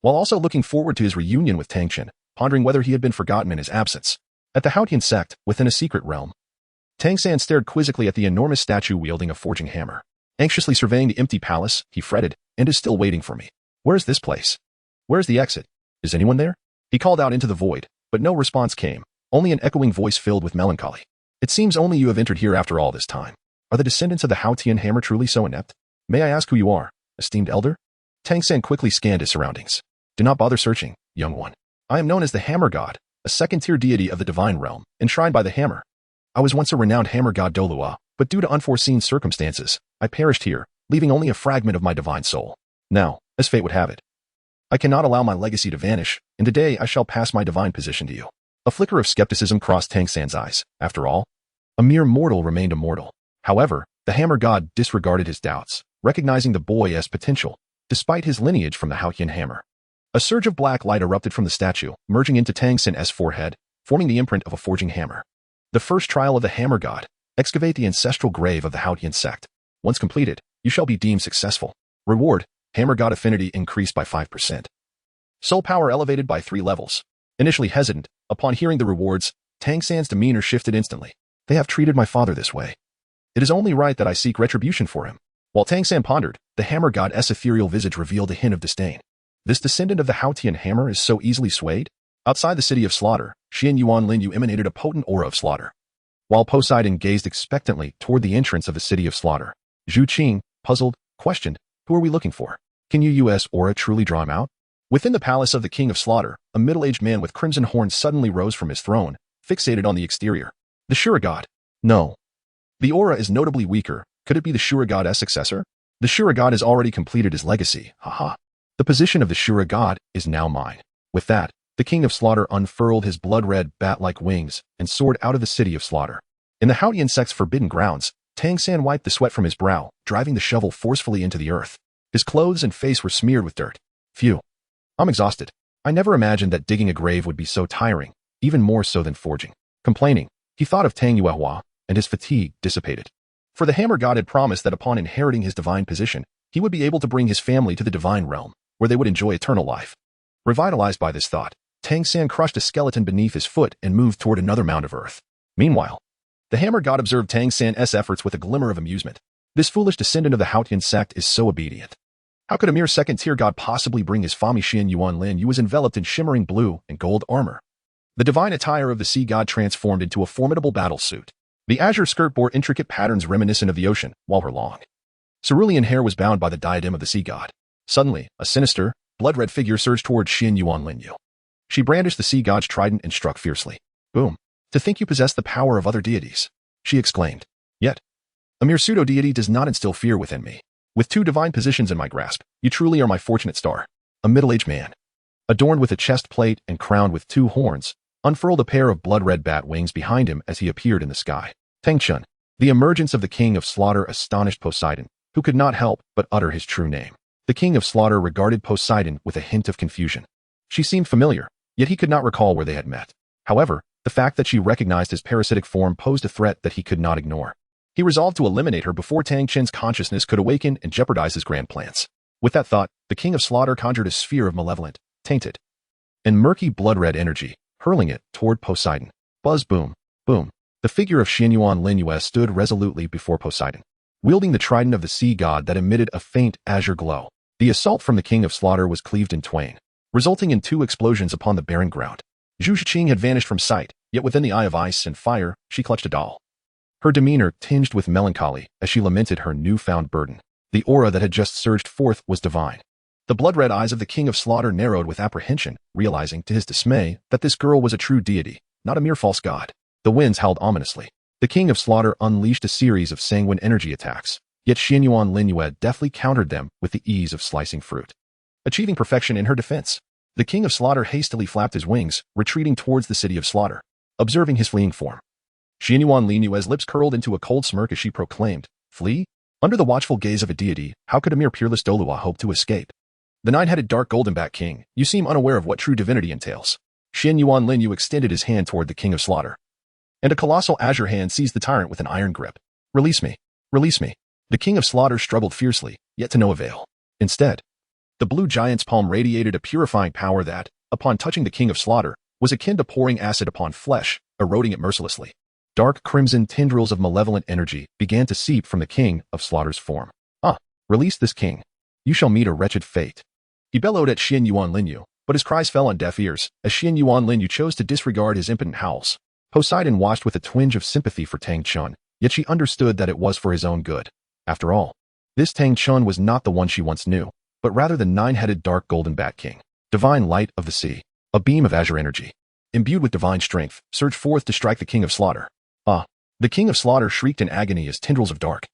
while also looking forward to his reunion with Tang San, pondering whether he had been forgotten in his absence. At the Haotian sect, within a secret realm, Tang San stared quizzically at the enormous statue wielding a forging hammer. Anxiously surveying the empty palace, he fretted, and is still waiting for me. Where is this place? Where is the exit? Is anyone there? He called out into the void, but no response came, only an echoing voice filled with melancholy. It seems only you have entered here after all this time. Are the descendants of the Haotian hammer truly so inept? May I ask who you are, esteemed elder? Tang San quickly scanned his surroundings. Do not bother searching, young one. I am known as the Hammer God, a second-tier deity of the divine realm, enshrined by the hammer. I was once a renowned hammer god Douluo, but due to unforeseen circumstances, I perished here, leaving only a fragment of my divine soul. Now, as fate would have it, I cannot allow my legacy to vanish, and today I shall pass my divine position to you. A flicker of skepticism crossed Tang San's eyes. After all, a mere mortal remained immortal. However, the hammer god disregarded his doubts, recognizing the boy as potential, despite his lineage from the Haotian hammer. A surge of black light erupted from the statue, merging into Tang San's forehead, forming the imprint of a forging hammer. The first trial of the hammer god, excavate the ancestral grave of the Haotian sect. Once completed, you shall be deemed successful. Reward, hammer god affinity increased by 5%. Soul power elevated by 3 levels. Initially hesitant, upon hearing the rewards, Tang San's demeanor shifted instantly. They have treated my father this way. It is only right that I seek retribution for him. While Tang San pondered, the hammer god's ethereal visage revealed a hint of disdain. This descendant of the Haotian hammer is so easily swayed? Outside the city of slaughter, Xuanyuan Lin Yue emanated a potent aura of slaughter. While Poseidon gazed expectantly toward the entrance of the city of slaughter, Zhu Qing, puzzled, questioned, who are we looking for? Can Yu's aura truly draw him out? Within the palace of the king of slaughter, a middle-aged man with crimson horns suddenly rose from his throne, fixated on the exterior. The Shura god. No. The aura is notably weaker. Could it be the Shura god's successor? The Shura god has already completed his legacy. Haha. The position of the Shura god is now mine. With that, the king of slaughter unfurled his blood-red bat-like wings and soared out of the city of slaughter. In the Haotian sect's forbidden grounds, Tang San wiped the sweat from his brow, driving the shovel forcefully into the earth. His clothes and face were smeared with dirt. Phew. I'm exhausted. I never imagined that digging a grave would be so tiring, even more so than forging. Complaining, he thought of Tang Yuehua, and his fatigue dissipated. For the hammer god had promised that upon inheriting his divine position, he would be able to bring his family to the divine realm, where they would enjoy eternal life. Revitalized by this thought, Tang San crushed a skeleton beneath his foot and moved toward another mound of earth. Meanwhile, the hammer god observed Tang San's efforts with a glimmer of amusement. This foolish descendant of the Haotian sect is so obedient. How could a mere second-tier god possibly bring his family? Xuanyuan Lin Yue was enveloped in shimmering blue and gold armor. The divine attire of the sea god transformed into a formidable battle suit. The azure skirt bore intricate patterns reminiscent of the ocean, while her long cerulean hair was bound by the diadem of the sea god. Suddenly, a sinister, blood-red figure surged toward Xuanyuan Lin Yue. She brandished the sea god's trident and struck fiercely. Boom. To think you possess the power of other deities, she exclaimed. Yet, a mere pseudo-deity does not instill fear within me. With 2 divine positions in my grasp, you truly are my fortunate star. A middle-aged man, adorned with a chest plate and crowned with 2 horns, unfurled a pair of blood-red bat wings behind him as he appeared in the sky. Tang San, the emergence of the king of slaughter astonished Poseidon, who could not help but utter his true name. The king of slaughter regarded Poseidon with a hint of confusion. She seemed familiar, yet he could not recall where they had met. However, the fact that she recognized his parasitic form posed a threat that he could not ignore. He resolved to eliminate her before Tang San's consciousness could awaken and jeopardize his grand plans. With that thought, the king of slaughter conjured a sphere of malevolent, tainted, and murky blood-red energy, hurling it toward Poseidon. Buzz, boom, boom. The figure of Xuanyuan Lin Yue stood resolutely before Poseidon, wielding the trident of the sea god that emitted a faint azure glow. The assault from the king of slaughter was cleaved in twain, resulting in 2 explosions upon the barren ground. Zhu Qing had vanished from sight, yet within the eye of ice and fire, she clutched a doll. Her demeanor tinged with melancholy as she lamented her newfound burden. The aura that had just surged forth was divine. The blood-red eyes of the king of slaughter narrowed with apprehension, realizing, to his dismay, that this girl was a true deity, not a mere false god. The winds howled ominously. The king of slaughter unleashed a series of sanguine energy attacks, yet Xuanyuan Lin Yue deftly countered them with the ease of slicing fruit. Achieving perfection in her defense, the king of slaughter hastily flapped his wings, retreating towards the city of slaughter, observing his fleeing form. Xuanyuan Lin Yue's lips curled into a cold smirk as she proclaimed, "Flee? Under the watchful gaze of a deity, how could a mere peerless Douluo hope to escape? The 9-headed dark golden bat king, you seem unaware of what true divinity entails." Xuanyuan Lin Yue extended his hand toward the king of slaughter, and a colossal azure hand seized the tyrant with an iron grip. "Release me! Release me!" The king of slaughter struggled fiercely, yet to no avail. Instead, the blue giant's palm radiated a purifying power that, upon touching the king of slaughter, was akin to pouring acid upon flesh, eroding it mercilessly. Dark crimson tendrils of malevolent energy began to seep from the king of slaughter's form. Release this king. You shall meet a wretched fate. He bellowed at Xuanyuan Lin Yue, but his cries fell on deaf ears, as Xuanyuan Lin Yue chose to disregard his impotent howls. Poseidon watched with a twinge of sympathy for Tang San, yet she understood that it was for his own good. After all, this Tang San was not the one she once knew, but rather the 9-headed dark golden bat king. Divine light of the sea, a beam of azure energy, imbued with divine strength, surged forth to strike the king of slaughter. The king of slaughter shrieked in agony as tendrils of dark,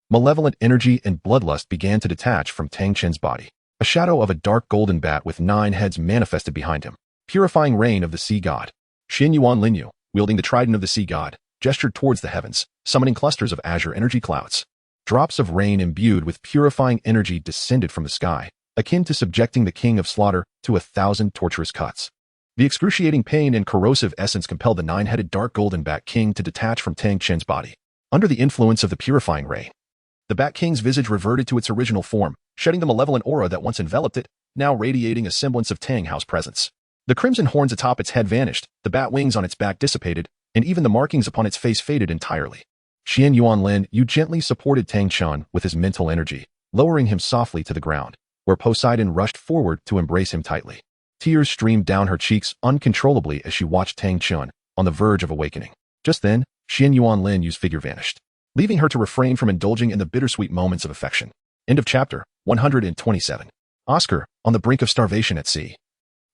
malevolent energy and bloodlust began to detach from Tang San's body. A shadow of a dark golden bat with 9 heads manifested behind him. Purifying rain of the sea god. Xuanyuan Lin Yue, wielding the trident of the sea god, gestured towards the heavens, summoning clusters of azure energy clouds. Drops of rain imbued with purifying energy descended from the sky, akin to subjecting the king of slaughter to 1,000 torturous cuts. The excruciating pain and corrosive essence compelled the 9-headed dark golden bat king to detach from Tang San's body. Under the influence of the purifying rain, the bat king's visage reverted to its original form, shedding the malevolent aura that once enveloped it, now radiating a semblance of Tang Hao's presence. The crimson horns atop its head vanished, the bat wings on its back dissipated, and even the markings upon its face faded entirely. Xuanyuan Lin Yue gently supported Tang San with his mental energy, lowering him softly to the ground, where Poseidon rushed forward to embrace him tightly. Tears streamed down her cheeks uncontrollably as she watched Tang San on the verge of awakening. Just then, Xuanyuan Lin Yue's figure vanished, leaving her to refrain from indulging in the bittersweet moments of affection. End of chapter 127. Oscar, on the brink of starvation at sea.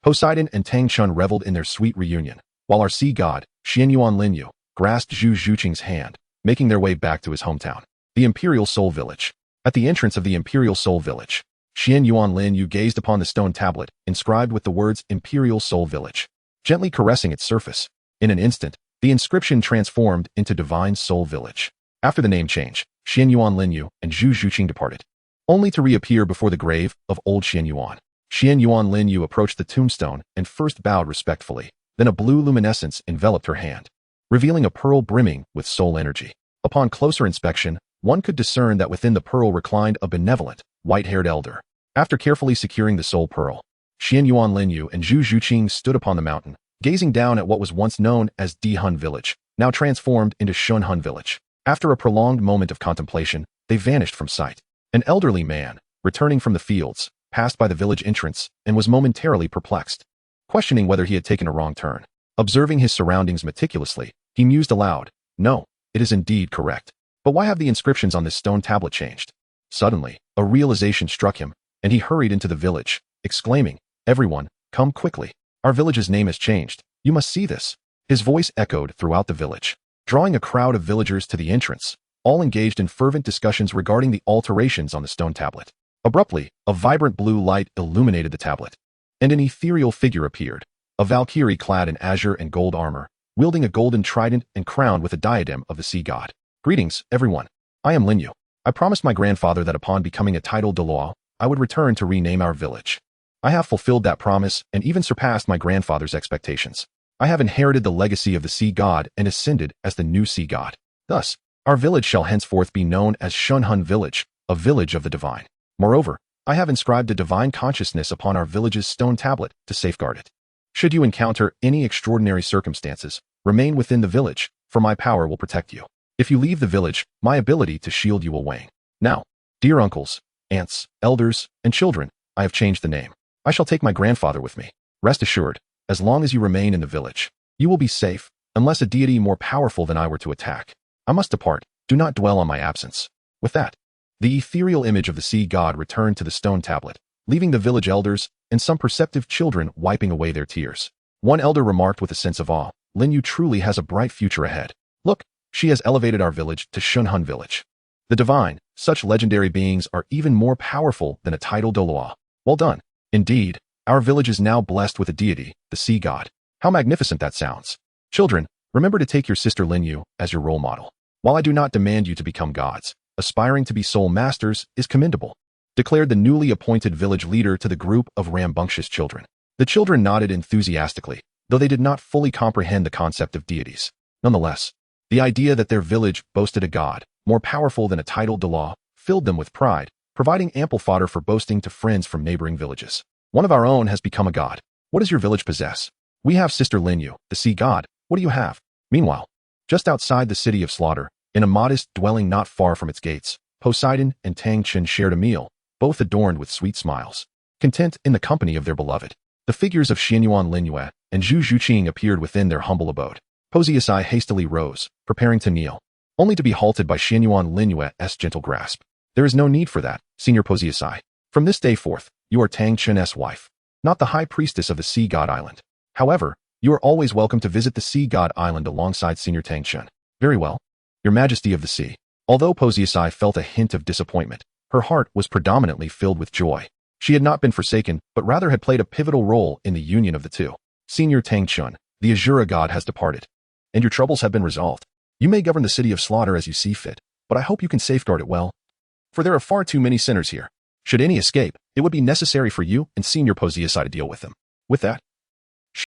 Poseidon and Tang San reveled in their sweet reunion, while our sea god, Xuanyuan Lin Yue, grasped Zhu Qing's hand, making their way back to his hometown, the Imperial Soul Village. At the entrance of the Imperial Soul Village, Xuanyuan Lin Yue gazed upon the stone tablet, inscribed with the words Imperial Soul Village, gently caressing its surface. In an instant, the inscription transformed into Divine Soul Village. After the name change, Xuanyuan Lin Yue and Zhu Qing departed, only to reappear before the grave of old Xuanyuan. Xuanyuan Lin Yue approached the tombstone and first bowed respectfully, then a blue luminescence enveloped her hand, revealing a pearl brimming with soul energy. Upon closer inspection, one could discern that within the pearl reclined a benevolent, white-haired elder. After carefully securing the soul pearl, Xuanyuan Lin Yue and Zhu Qing stood upon the mountain, gazing down at what was once known as Dihun Village, now transformed into Xuanhun Village. After a prolonged moment of contemplation, they vanished from sight. An elderly man, returning from the fields, passed by the village entrance and was momentarily perplexed, questioning whether he had taken a wrong turn. Observing his surroundings meticulously, he mused aloud, "No, it is indeed correct. But why have the inscriptions on this stone tablet changed?" Suddenly, a realization struck him, and he hurried into the village, exclaiming, "Everyone, come quickly. Our village's name has changed. You must see this." His voice echoed throughout the village, drawing a crowd of villagers to the entrance, all engaged in fervent discussions regarding the alterations on the stone tablet. Abruptly, a vibrant blue light illuminated the tablet, and an ethereal figure appeared, a Valkyrie clad in azure and gold armor, wielding a golden trident and crowned with a diadem of the sea god. "Greetings, everyone. I am Lin Yue. I promised my grandfather that upon becoming a titled Douluo, I would return to rename our village. I have fulfilled that promise and even surpassed my grandfather's expectations. I have inherited the legacy of the sea god and ascended as the new sea god. Thus, our village shall henceforth be known as Xuanyuan Village, a village of the divine. Moreover, I have inscribed a divine consciousness upon our village's stone tablet to safeguard it. Should you encounter any extraordinary circumstances, remain within the village, for my power will protect you. If you leave the village, my ability to shield you will wane. Now, dear uncles, aunts, elders, and children, I have changed the name. I shall take my grandfather with me. Rest assured, as long as you remain in the village, you will be safe, unless a deity more powerful than I were to attack. I must depart. Do not dwell on my absence." With that, the ethereal image of the sea god returned to the stone tablet, leaving the village elders and some perceptive children wiping away their tears. One elder remarked with a sense of awe, "Lin Yue truly has a bright future ahead. Look, she has elevated our village to Xuanyuan Village. The divine, such legendary beings are even more powerful than a titled Douluo. Well done. Indeed, our village is now blessed with a deity, the sea god. How magnificent that sounds. Children, remember to take your sister Lin Yue as your role model. While I do not demand you to become gods, aspiring to be soul masters is commendable," declared the newly appointed village leader to the group of rambunctious children. The children nodded enthusiastically, though they did not fully comprehend the concept of deities. Nonetheless, the idea that their village boasted a god, more powerful than a titled Douluo, filled them with pride, providing ample fodder for boasting to friends from neighboring villages. "One of our own has become a god. What does your village possess?" "We have Sister Lin Yue, the sea god. What do you have?" Meanwhile, just outside the city of slaughter, in a modest dwelling not far from its gates, Poseidon and Tang San shared a meal, both adorned with sweet smiles, content in the company of their beloved. The figures of Xuanyuan Lin Yue and Zhu Qing appeared within their humble abode. Poseidon hastily rose, preparing to kneel, only to be halted by Xuanyuan Lin Yue's gentle grasp. "There is no need for that, Senior Poseidon. From this day forth, you are Tang San's wife, not the high priestess of the sea god island. However, you are always welcome to visit the sea god island alongside Senior Tang San." "Very well, Your Majesty of the Sea." Although Poseidon felt a hint of disappointment, her heart was predominantly filled with joy. She had not been forsaken, but rather had played a pivotal role in the union of the two. "Senior Tang San, the Azura god has departed, and your troubles have been resolved. You may govern the city of slaughter as you see fit, but I hope you can safeguard it well, for there are far too many sinners here. Should any escape, it would be necessary for you and Senior Poseidon to deal with them." With that,